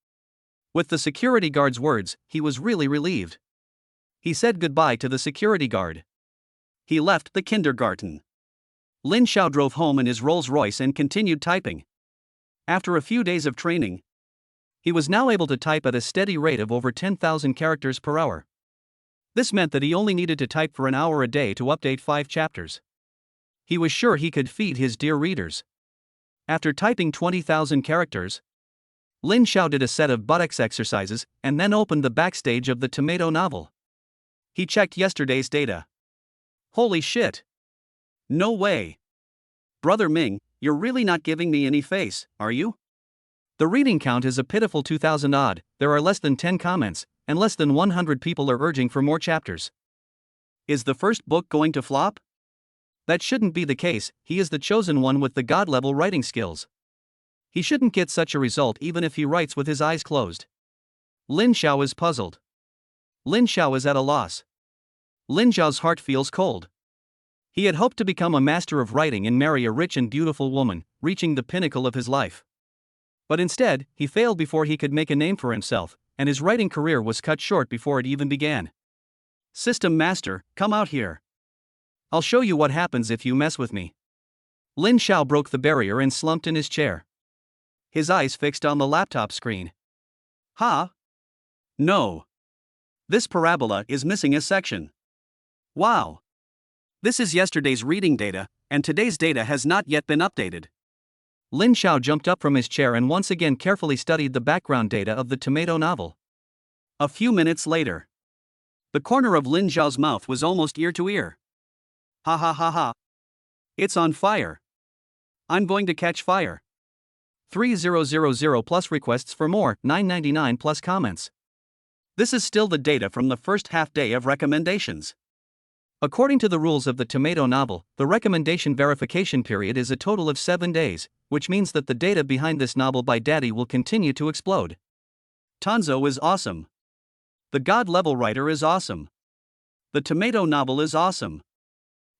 With the security guard's words, he was really relieved. He said goodbye to the security guard. He left the kindergarten. Lin Xiao drove home in his Rolls-Royce and continued typing. After a few days of training, he was now able to type at a steady rate of over 10,000 characters per hour. This meant that he only needed to type for an hour a day to update 5 chapters. He was sure he could feed his dear readers. After typing 20,000 characters, Lin Xiao did a set of buttocks exercises and then opened the backstage of the tomato novel. He checked yesterday's data. Holy shit! No way! Brother Ming, you're really not giving me any face, are you? The reading count is a pitiful 2,000 odd, there are less than 10 comments, and less than 100 people are urging for more chapters. Is the first book going to flop? That shouldn't be the case, he is the chosen one with the god-level writing skills. He shouldn't get such a result even if he writes with his eyes closed. Lin Xiao is puzzled. Lin Xiao is at a loss. Lin Xiao's heart feels cold. He had hoped to become a master of writing and marry a rich and beautiful woman, reaching the pinnacle of his life. But instead, he failed before he could make a name for himself, and his writing career was cut short before it even began. System Master, come out here. I'll show you what happens if you mess with me. Lin Xiao broke the barrier and slumped in his chair. His eyes fixed on the laptop screen. Huh? No. This parabola is missing a section. Wow. This is yesterday's reading data, and today's data has not yet been updated. Lin Xiao jumped up from his chair and once again carefully studied the background data of the tomato novel. A few minutes later, the corner of Lin Xiao's mouth was almost ear to ear. Ha ha ha ha. It's on fire. I'm going to catch fire. 3000 plus requests for more, 999 plus comments. This is still the data from the first half day of recommendations. According to the rules of the tomato novel, the recommendation verification period is a total of 7 days, which means that the data behind this novel by Daddy will continue to explode. Tanzo is awesome. The god-level writer is awesome. The tomato novel is awesome.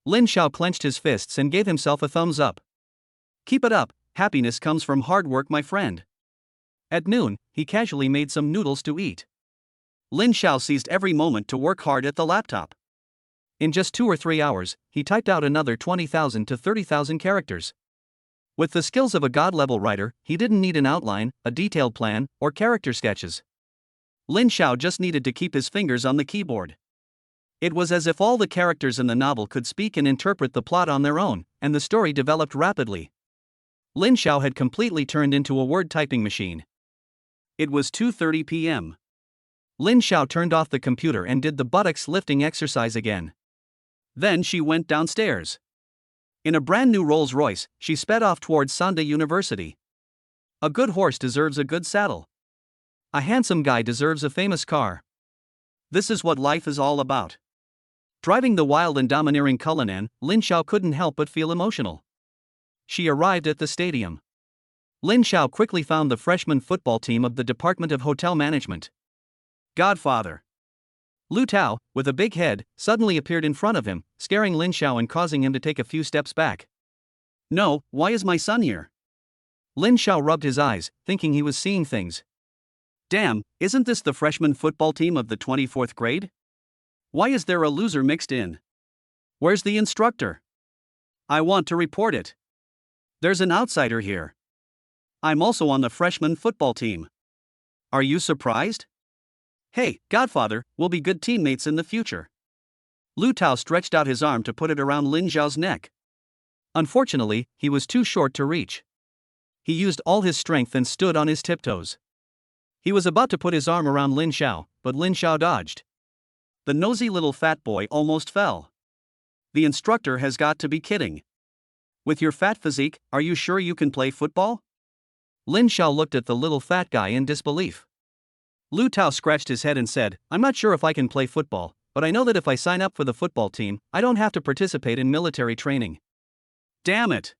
Lin Xiao clenched his fists and gave himself a thumbs up. Keep it up, happiness comes from hard work, my friend. At noon, he casually made some noodles to eat. Lin Xiao seized every moment to work hard at the laptop. In just 2 or 3 hours, he typed out another 20,000 to 30,000 characters. With the skills of a god-level writer, he didn't need an outline, a detailed plan, or character sketches. Lin Xiao just needed to keep his fingers on the keyboard. It was as if all the characters in the novel could speak and interpret the plot on their own, and the story developed rapidly. Lin Xiao had completely turned into a word typing machine. It was 2:30 p.m. Lin Xiao turned off the computer and did the buttocks lifting exercise again. Then she went downstairs. In a brand new Rolls-Royce, she sped off towards Sanda University. A good horse deserves a good saddle. A handsome guy deserves a famous car. This is what life is all about. Driving the wild and domineering Cullinan, Lin Xiao couldn't help but feel emotional. She arrived at the stadium. Lin Xiao quickly found the freshman football team of the Department of Hotel Management. Godfather Lu Tao, with a big head, suddenly appeared in front of him, scaring Lin Xiao and causing him to take a few steps back. No, why is my son here? Lin Xiao rubbed his eyes, thinking he was seeing things. Damn, isn't this the freshman football team of the 24th grade? Why is there a loser mixed in? Where's the instructor? I want to report it. There's an outsider here. I'm also on the freshman football team. Are you surprised? Hey, Godfather, we'll be good teammates in the future. Lu Tao stretched out his arm to put it around Lin Xiao's neck. Unfortunately, he was too short to reach. He used all his strength and stood on his tiptoes. He was about to put his arm around Lin Xiao, but Lin Xiao dodged. The nosy little fat boy almost fell. The instructor has got to be kidding. With your fat physique, are you sure you can play football? Lin Xiao looked at the little fat guy in disbelief. Lu Tao scratched his head and said, I'm not sure if I can play football, but I know that if I sign up for the football team, I don't have to participate in military training. Damn it!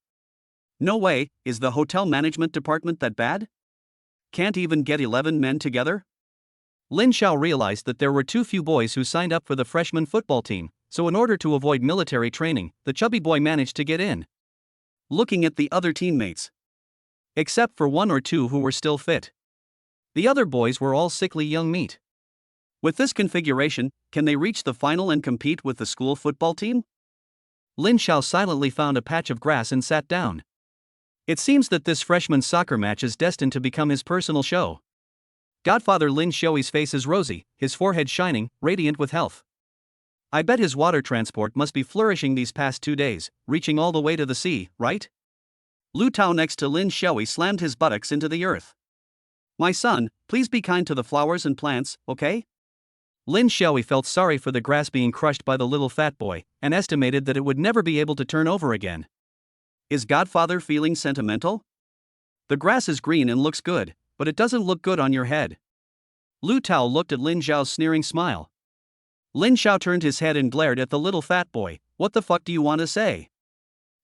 No way, is the hotel management department that bad? Can't even get 11 men together? Lin Xiao realized that there were too few boys who signed up for the freshman football team, so in order to avoid military training, the chubby boy managed to get in. Looking at the other teammates. Except for one or two who were still fit. The other boys were all sickly young meat. With this configuration, can they reach the final and compete with the school football team? Lin Xiao silently found a patch of grass and sat down. It seems that this freshman soccer match is destined to become his personal show. Godfather Lin Xiao's face is rosy, his forehead shining, radiant with health. I bet his water transport must be flourishing these past 2 days, reaching all the way to the sea, right? Lu Tao next to Lin Xiao slammed his buttocks into the earth. My son, please be kind to the flowers and plants, okay? Lin Xiao felt sorry for the grass being crushed by the little fat boy, and estimated that it would never be able to turn over again. Is Godfather feeling sentimental? The grass is green and looks good, but it doesn't look good on your head. Lu Tao looked at Lin Xiao's sneering smile. Lin Xiao turned his head and glared at the little fat boy. What the fuck do you want to say?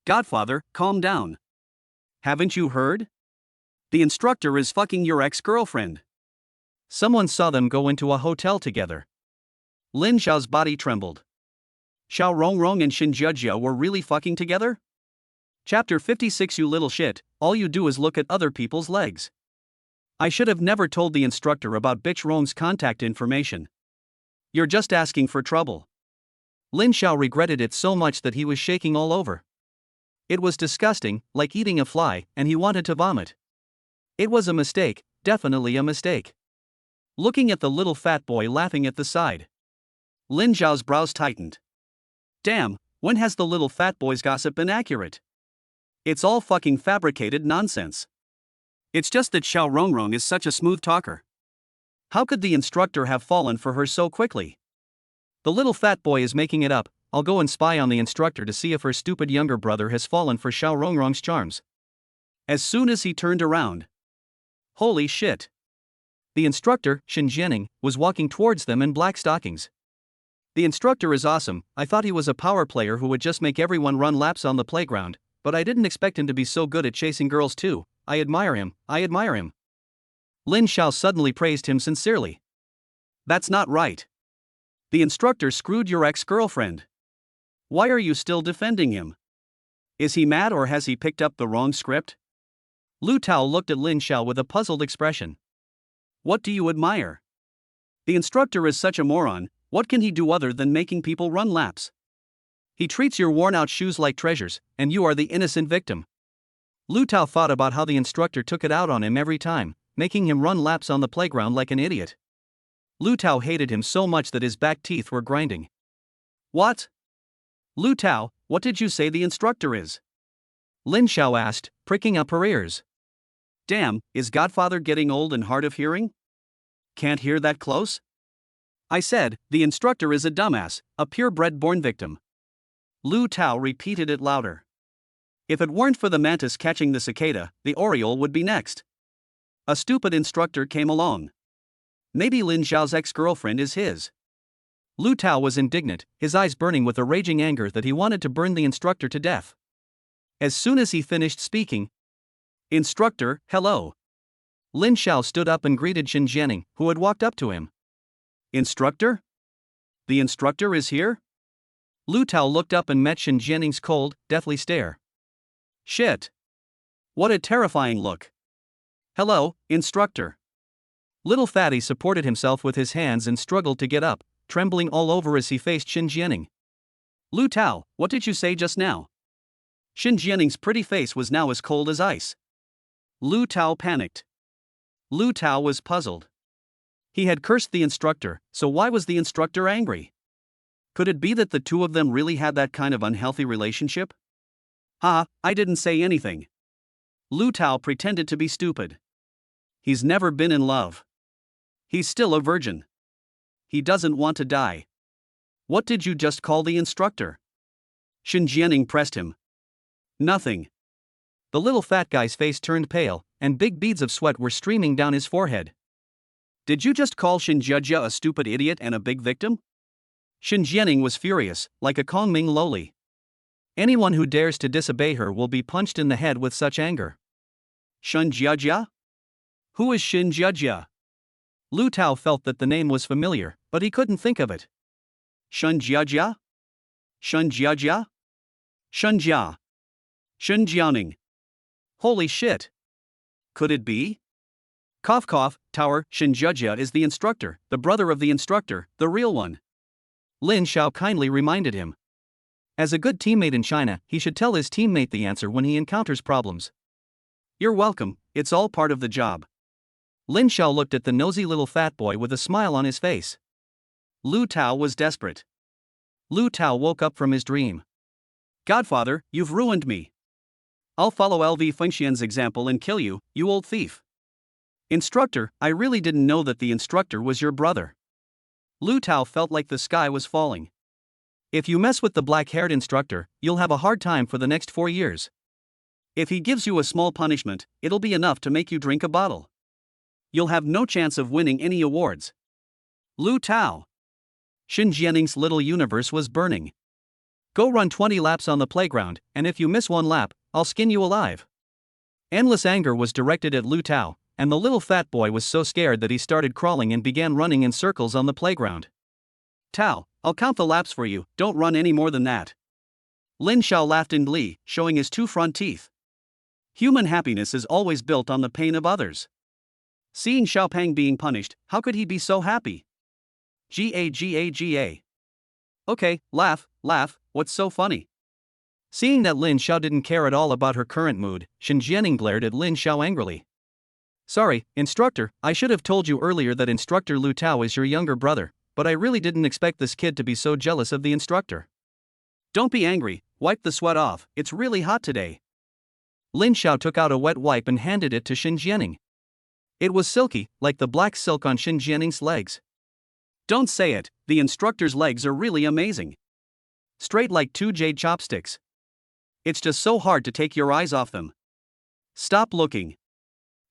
Godfather, calm down. Haven't you heard? The instructor is fucking your ex-girlfriend. Someone saw them go into a hotel together. Lin Xiao's body trembled. Xiao Rongrong and Shen Jiajia were really fucking together? Chapter 56. You little shit, all you do is look at other people's legs. I should have never told the instructor about bitch Rong's contact information. You're just asking for trouble. Lin Xiao regretted it so much that he was shaking all over. It was disgusting, like eating a fly, and he wanted to vomit. It was a mistake, definitely a mistake. Looking at the little fat boy laughing at the side. Lin Xiao's brows tightened. Damn, when has the little fat boy's gossip been accurate? It's all fucking fabricated nonsense. It's just that Xiao Rongrong is such a smooth talker. How could the instructor have fallen for her so quickly? The little fat boy is making it up. I'll go and spy on the instructor to see if her stupid younger brother has fallen for Xiao Rongrong's charms. As soon as he turned around. Holy shit. The instructor, Shen Jianing, was walking towards them in black stockings. The instructor is awesome. I thought he was a power player who would just make everyone run laps on the playground, but I didn't expect him to be so good at chasing girls too. I admire him, I admire him. Lin Xiao suddenly praised him sincerely. That's not right. The instructor screwed your ex-girlfriend. Why are you still defending him? Is he mad or has he picked up the wrong script? Lu Tao looked at Lin Xiao with a puzzled expression. What do you admire? The instructor is such a moron, what can he do other than making people run laps? He treats your worn-out shoes like treasures, and you are the innocent victim. Lu Tao thought about how the instructor took it out on him every time, making him run laps on the playground like an idiot. Lu Tao hated him so much that his back teeth were grinding. What? Lu Tao, what did you say the instructor is? Lin Xiao asked, pricking up her ears. Damn, is Godfather getting old and hard of hearing? Can't hear that close? I said, the instructor is a dumbass, a purebred born victim. Lu Tao repeated it louder. If it weren't for the mantis catching the cicada, the oriole would be next. A stupid instructor came along. Maybe Lin Xiao's ex-girlfriend is his. Lu Tao was indignant, his eyes burning with a raging anger that he wanted to burn the instructor to death. As soon as he finished speaking, Instructor, hello. Lin Xiao stood up and greeted Shen Jianing, who had walked up to him. Instructor? The instructor is here? Lu Tao looked up and met Shen Jianing's cold, deathly stare. Shit. What a terrifying look. Hello, instructor. Little Fatty supported himself with his hands and struggled to get up, trembling all over as he faced Shen Jianing. Lu Tao, what did you say just now? Shen Jianing's pretty face was now as cold as ice. Lu Tao panicked. Lu Tao was puzzled. He had cursed the instructor, so why was the instructor angry? Could it be that the two of them really had that kind of unhealthy relationship? Ha, I didn't say anything. Lu Tao pretended to be stupid. He's never been in love. He's still a virgin. He doesn't want to die. What did you just call the instructor? Shen Jianing pressed him. Nothing. The little fat guy's face turned pale, and big beads of sweat were streaming down his forehead. Did you just call Shen Jiajia a stupid idiot and a big victim? Shen Jianing was furious, like a Kongming loli. Anyone who dares to disobey her will be punched in the head with such anger. Shen Jiajia? Who is Shen Jiajia? Lu Tao felt that the name was familiar, but he couldn't think of it. Shen Jiajia? Shen Jiajia? Shen Jia. Shen Jianing. Holy shit. Could it be? Cough cough, Tower, Shen Jiajia is the instructor, the brother of the instructor, the real one. Lin Xiao kindly reminded him. As a good teammate in China, he should tell his teammate the answer when he encounters problems. You're welcome, it's all part of the job. Lin Xiao looked at the nosy little fat boy with a smile on his face. Lu Tao was desperate. Lu Tao woke up from his dream. Godfather, you've ruined me. I'll follow LV Fengxian's example and kill you, you old thief. Instructor, I really didn't know that the instructor was your brother. Lu Tao felt like the sky was falling. If you mess with the black-haired instructor, you'll have a hard time for the next 4 years. If he gives you a small punishment, it'll be enough to make you drink a bottle. You'll have no chance of winning any awards. Lu Tao. Shen Jianing's little universe was burning. Go run 20 laps on the playground, and if you miss one lap, I'll skin you alive. Endless anger was directed at Lu Tao, and the little fat boy was so scared that he started crawling and began running in circles on the playground. Tao, I'll count the laps for you, don't run any more than that. Lin Xiao laughed in glee, showing his 2 front teeth. Human happiness is always built on the pain of others. Seeing Xiaopeng being punished, how could he be so happy? Ga. Okay, laugh, what's so funny? Seeing that Lin Xiao didn't care at all about her current mood, Shen Jianing glared at Lin Xiao angrily. Sorry, instructor, I should have told you earlier that instructor Lu Tao is your younger brother, but I really didn't expect this kid to be so jealous of the instructor. Don't be angry, wipe the sweat off, it's really hot today. Lin Xiao took out a wet wipe and handed it to Shen Jianing. It was silky, like the black silk on Shen Jianing's legs. Don't say it, the instructor's legs are really amazing. Straight like 2 jade chopsticks. It's just so hard to take your eyes off them. Stop looking.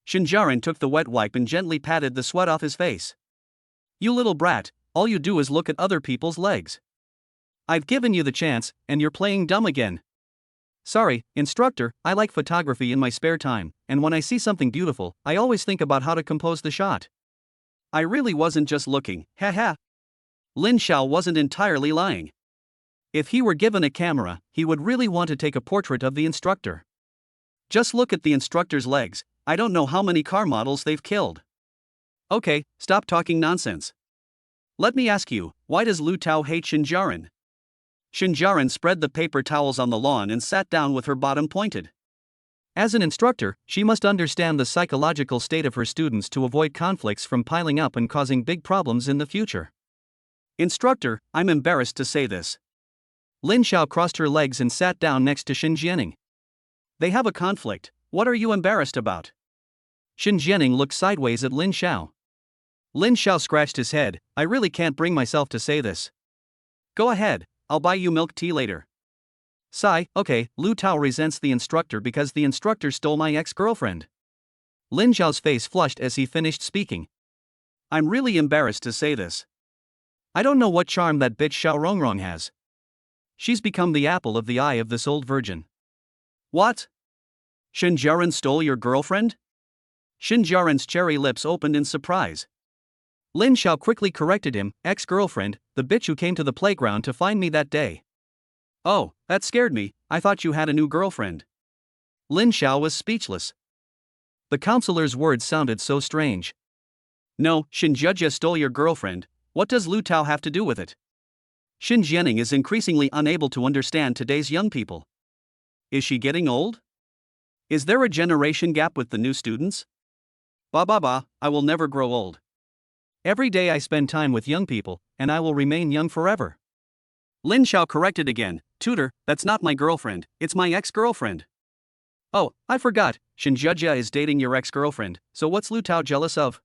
Shen Jiaran took the wet wipe and gently patted the sweat off his face. You little brat, all you do is look at other people's legs. I've given you the chance, and you're playing dumb again. Sorry, instructor, I like photography in my spare time, and when I see something beautiful, I always think about how to compose the shot. I really wasn't just looking, haha. Lin Xiao wasn't entirely lying. If he were given a camera, he would really want to take a portrait of the instructor. Just look at the instructor's legs, I don't know how many car models they've killed. Okay, stop talking nonsense. Let me ask you, why does Lu Tao hate Shen Jiaran? Shen Jiaran spread the paper towels on the lawn and sat down with her bottom pointed. As an instructor, she must understand the psychological state of her students to avoid conflicts from piling up and causing big problems in the future. Instructor, I'm embarrassed to say this. Lin Xiao crossed her legs and sat down next to Shen Jianing. They have a conflict, what are you embarrassed about? Shen Jianing looked sideways at Lin Xiao. Lin Xiao scratched his head, I really can't bring myself to say this. Go ahead, I'll buy you milk tea later. Sigh, okay, Lu Tao resents the instructor because the instructor stole my ex-girlfriend. Lin Xiao's face flushed as he finished speaking. I'm really embarrassed to say this. I don't know what charm that bitch Xiao Rongrong has. She's become the apple of the eye of this old virgin. What? Shen Jiaran stole your girlfriend? Shen Jiaran's cherry lips opened in surprise. Lin Xiao quickly corrected him, ex-girlfriend, the bitch who came to the playground to find me that day. Oh, that scared me, I thought you had a new girlfriend. Lin Xiao was speechless. The counselor's words sounded so strange. No, Shen Jiajia stole your girlfriend, what does Lu Tao have to do with it? Shen Jianing is increasingly unable to understand today's young people. Is she getting old? Is there a generation gap with the new students? Ba, I will never grow old. Every day I spend time with young people, and I will remain young forever. Lin Xiao corrected again, Tutor, that's not my girlfriend, it's my ex-girlfriend. Oh, I forgot, Shen Jia is dating your ex-girlfriend, so what's Lu Tao jealous of?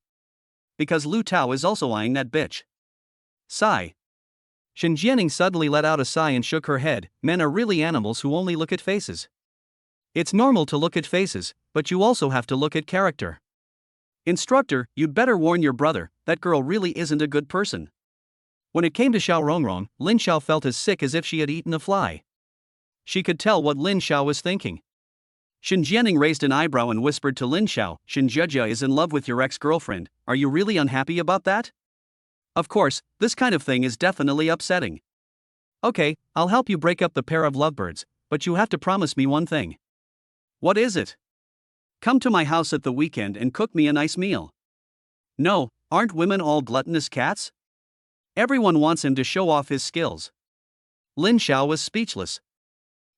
Because Lu Tao is also eyeing that bitch. Sigh. Shen Jianing suddenly let out a sigh and shook her head. Men are really animals who only look at faces. It's normal to look at faces, but you also have to look at character. Instructor, you'd better warn your brother, that girl really isn't a good person. When it came to Xiao Rongrong, Lin Xiao felt as sick as if she had eaten a fly. She could tell what Lin Xiao was thinking. Shen Jianing raised an eyebrow and whispered to Lin Xiao, Shen Jia is in love with your ex-girlfriend, are you really unhappy about that? Of course, this kind of thing is definitely upsetting. Okay, I'll help you break up the pair of lovebirds, but you have to promise me one thing. What is it? Come to my house at the weekend and cook me a nice meal. No, aren't women all gluttonous cats? Everyone wants him to show off his skills. Lin Xiao was speechless.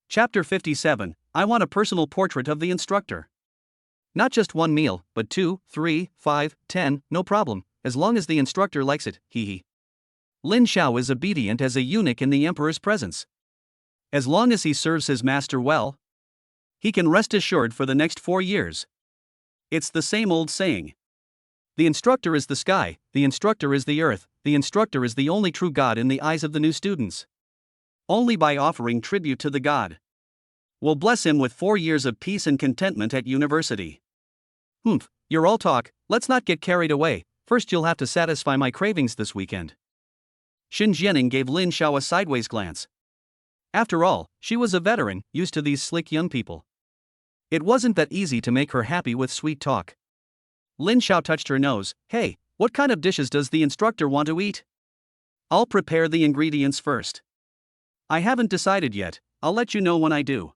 Chapter 57, I want a personal portrait of the instructor. Not just one meal, but 2, 3, 5, 10, no problem, as long as the instructor likes it, hee. Lin Xiao is obedient as a eunuch in the emperor's presence. As long as he serves his master well, he can rest assured for the next 4 years. It's the same old saying. The instructor is the sky, the instructor is the earth, the instructor is the only true God in the eyes of the new students. Only by offering tribute to the God will bless him with 4 years of peace and contentment at university. You're all talk, let's not get carried away, first you'll have to satisfy my cravings this weekend. Shen Jianing gave Lin Xiao a sideways glance. After all, she was a veteran, used to these slick young people. It wasn't that easy to make her happy with sweet talk. Lin Xiao touched her nose. Hey, what kind of dishes does the instructor want to eat? I'll prepare the ingredients first. I haven't decided yet, I'll let you know when I do.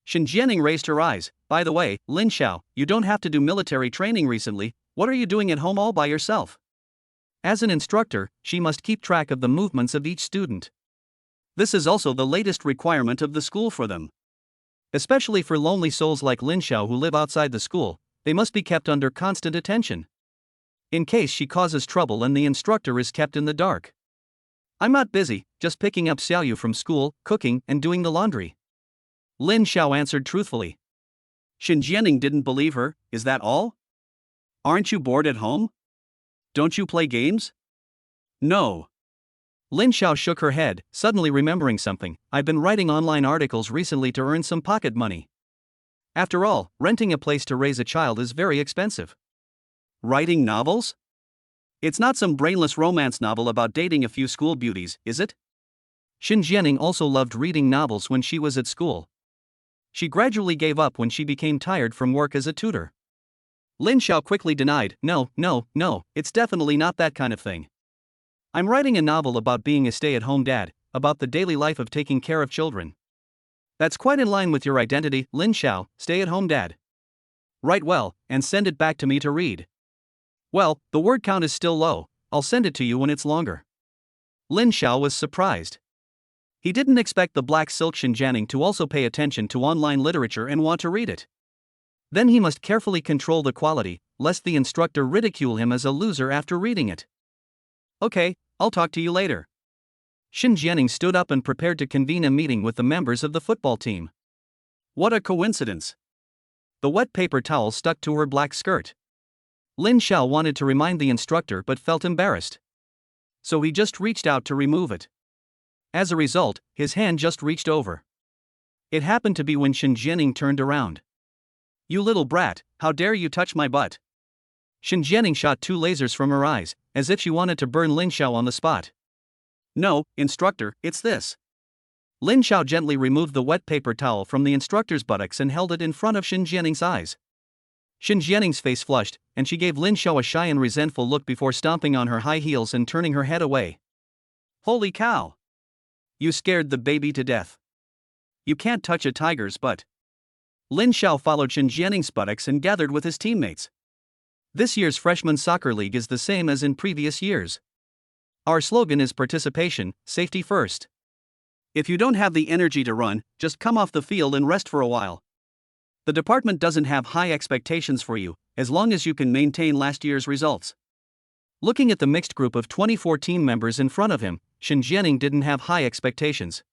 Shen Jianing raised her eyes. By the way, Lin Xiao, you don't have to do military training recently, what are you doing at home all by yourself? As an instructor, she must keep track of the movements of each student. This is also the latest requirement of the school for them. Especially for lonely souls like Lin Xiao who live outside the school, they must be kept under constant attention. In case she causes trouble and the instructor is kept in the dark. I'm not busy, just picking up Xiaoyu from school, cooking, and doing the laundry. Lin Xiao answered truthfully. Shen Jianing didn't believe her. Is that all? Aren't you bored at home? Don't you play games? No. Lin Xiao shook her head, suddenly remembering something. I've been writing online articles recently to earn some pocket money. After all, renting a place to raise a child is very expensive. Writing novels? It's not some brainless romance novel about dating a few school beauties, is it? Shen Jianing also loved reading novels when she was at school. She gradually gave up when she became tired from work as a tutor. Lin Xiao quickly denied, No, it's definitely not that kind of thing. I'm writing a novel about being a stay-at-home dad, about the daily life of taking care of children. That's quite in line with your identity, Lin Xiao, stay-at-home dad. Write well, and send it back to me to read. Well, the word count is still low, I'll send it to you when it's longer. Lin Xiao was surprised. He didn't expect the black silk Shen Jianing to also pay attention to online literature and want to read it. Then he must carefully control the quality, lest the instructor ridicule him as a loser after reading it. Okay, I'll talk to you later. Shen Jianing stood up and prepared to convene a meeting with the members of the football team. What a coincidence. The wet paper towel stuck to her black skirt. Lin Xiao wanted to remind the instructor but felt embarrassed. So he just reached out to remove it. As a result, his hand just reached over. It happened to be when Shen Jianing turned around. You little brat, how dare you touch my butt? Shen Jianing shot 2 lasers from her eyes, as if she wanted to burn Lin Xiao on the spot. No, instructor, it's this. Lin Xiao gently removed the wet paper towel from the instructor's buttocks and held it in front of Shen Jianing's eyes. Shen Jianing's face flushed, and she gave Lin Xiao a shy and resentful look before stomping on her high heels and turning her head away. Holy cow! You scared the baby to death. You can't touch a tiger's butt. Lin Xiao followed Shen Jianing's buttocks and gathered with his teammates. This year's freshman soccer league is the same as in previous years. Our slogan is participation, safety first. If you don't have the energy to run, just come off the field and rest for a while. The department doesn't have high expectations for you, as long as you can maintain last year's results. Looking at the mixed group of 24 team members in front of him, Shen Jianing didn't have high expectations.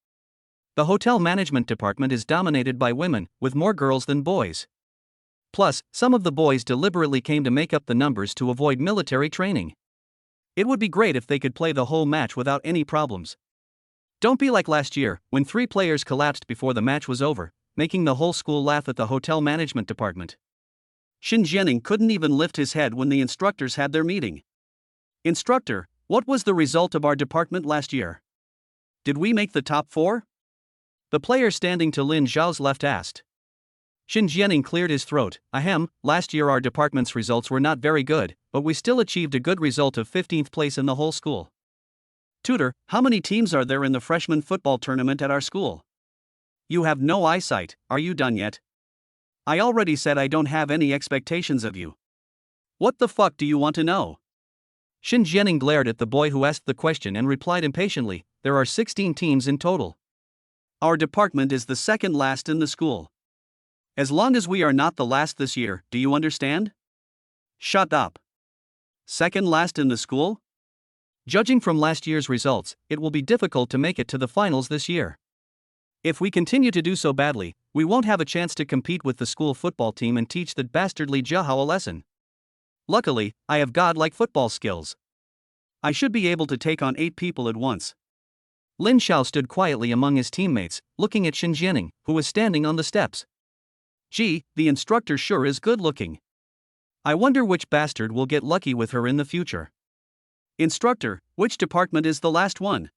The hotel management department is dominated by women, with more girls than boys. Plus, some of the boys deliberately came to make up the numbers to avoid military training. It would be great if they could play the whole match without any problems. Don't be like last year, when 3 players collapsed before the match was over, making the whole school laugh at the hotel management department. Shen Jianing couldn't even lift his head when the instructors had their meeting. Instructor, what was the result of our department last year? Did we make the top 4? The player standing to Lin Zhao's left asked. Shen Jianing cleared his throat. Ahem, last year our department's results were not very good, but we still achieved a good result of 15th place in the whole school. Tutor, how many teams are there in the freshman football tournament at our school? You have no eyesight, are you done yet? I already said I don't have any expectations of you. What the fuck do you want to know? Shen Jianing glared at the boy who asked the question and replied impatiently, there are 16 teams in total. Our department is the second last in the school. As long as we are not the last this year, do you understand? Shut up. Second last in the school? Judging from last year's results, it will be difficult to make it to the finals this year. If we continue to do so badly, we won't have a chance to compete with the school football team and teach that bastard Li Jiahao a lesson. Luckily, I have godlike football skills. I should be able to take on 8 people at once. Lin Xiao stood quietly among his teammates, looking at Shen Jianing, who was standing on the steps. Gee, the instructor sure is good looking. I wonder which bastard will get lucky with her in the future. Instructor, which department is the last one?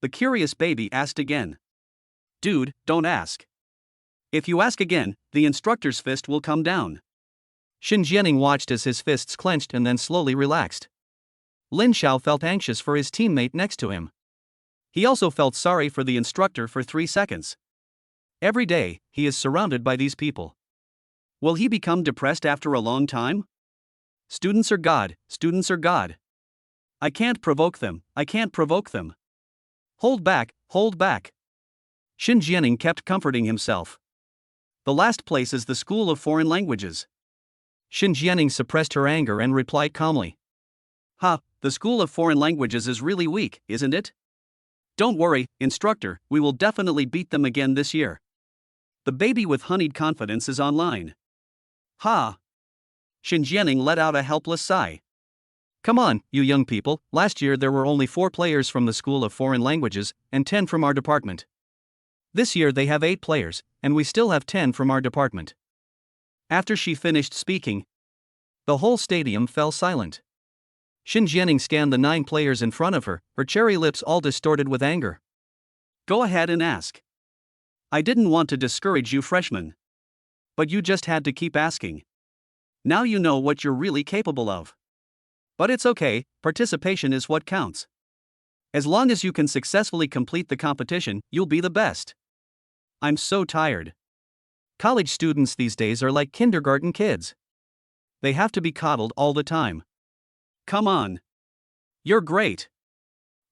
The curious baby asked again. Dude, don't ask. If you ask again, the instructor's fist will come down. Shen Jianing watched as his fists clenched and then slowly relaxed. Lin Xiao felt anxious for his teammate next to him. He also felt sorry for the instructor for 3 seconds. Every day, he is surrounded by these people. Will he become depressed after a long time? Students are God, students are God. I can't provoke them, I can't provoke them. Hold back, hold back. Shen Jianing kept comforting himself. The last place is the School of Foreign Languages. Shen Jianing suppressed her anger and replied calmly. The School of Foreign Languages is really weak, isn't it? Don't worry, instructor, we will definitely beat them again this year. The baby with honeyed confidence is online. Shen Jianing let out a helpless sigh. Come on, you young people, last year there were only 4 players from the School of Foreign Languages, and 10 from our department. This year they have 8 players, and we still have 10 from our department. After she finished speaking, the whole stadium fell silent. Shen Jianing scanned the 9 players in front of her, her cherry lips all distorted with anger. Go ahead and ask. I didn't want to discourage you freshmen. But you just had to keep asking. Now you know what you're really capable of. But it's okay, participation is what counts. As long as you can successfully complete the competition, you'll be the best. I'm so tired. College students these days are like kindergarten kids. They have to be coddled all the time. Come on. You're great.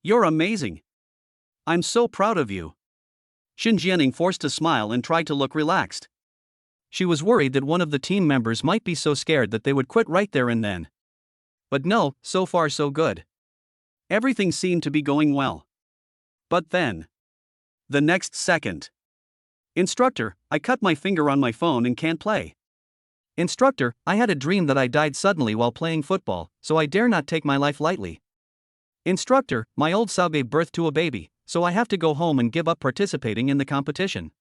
You're amazing. I'm so proud of you. Shen Jianing forced a smile and tried to look relaxed. She was worried that one of the team members might be so scared that they would quit right there and then. But no, so far so good. Everything seemed to be going well. But then, the next second. Instructor, I cut my finger on my phone and can't play. Instructor, I had a dream that I died suddenly while playing football, so I dare not take my life lightly. Instructor, my old Sao gave birth to a baby, so I have to go home and give up participating in the competition.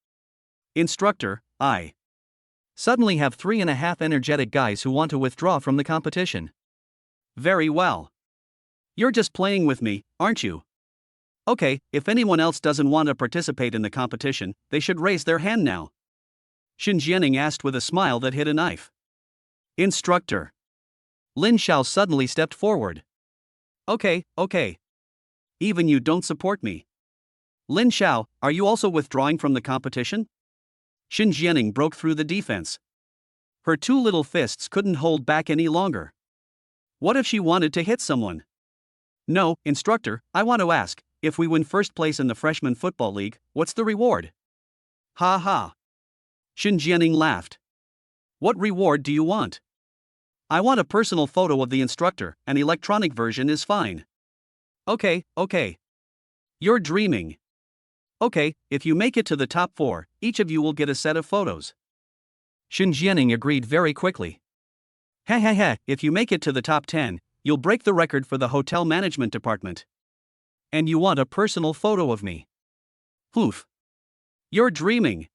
Instructor, I suddenly have 3.5 energetic guys who want to withdraw from the competition. Very well. You're just playing with me, aren't you? Okay, if anyone else doesn't want to participate in the competition, they should raise their hand now. Shen Jianing asked with a smile that hid a knife. Instructor. Lin Xiao suddenly stepped forward. Okay. Even you don't support me. Lin Xiao, are you also withdrawing from the competition? Shen Jianing broke through the defense. Her 2 little fists couldn't hold back any longer. What if she wanted to hit someone? No, instructor, I want to ask, if we win first place in the freshman football league, what's the reward? Shen Jianing laughed. What reward do you want? I want a personal photo of the instructor, an electronic version is fine. Okay. You're dreaming. Okay, if you make it to the top 4, each of you will get a set of photos. Shen Jianing agreed very quickly. Ha, if you make it to the top 10, you'll break the record for the hotel management department. And you want a personal photo of me. Oof. You're dreaming.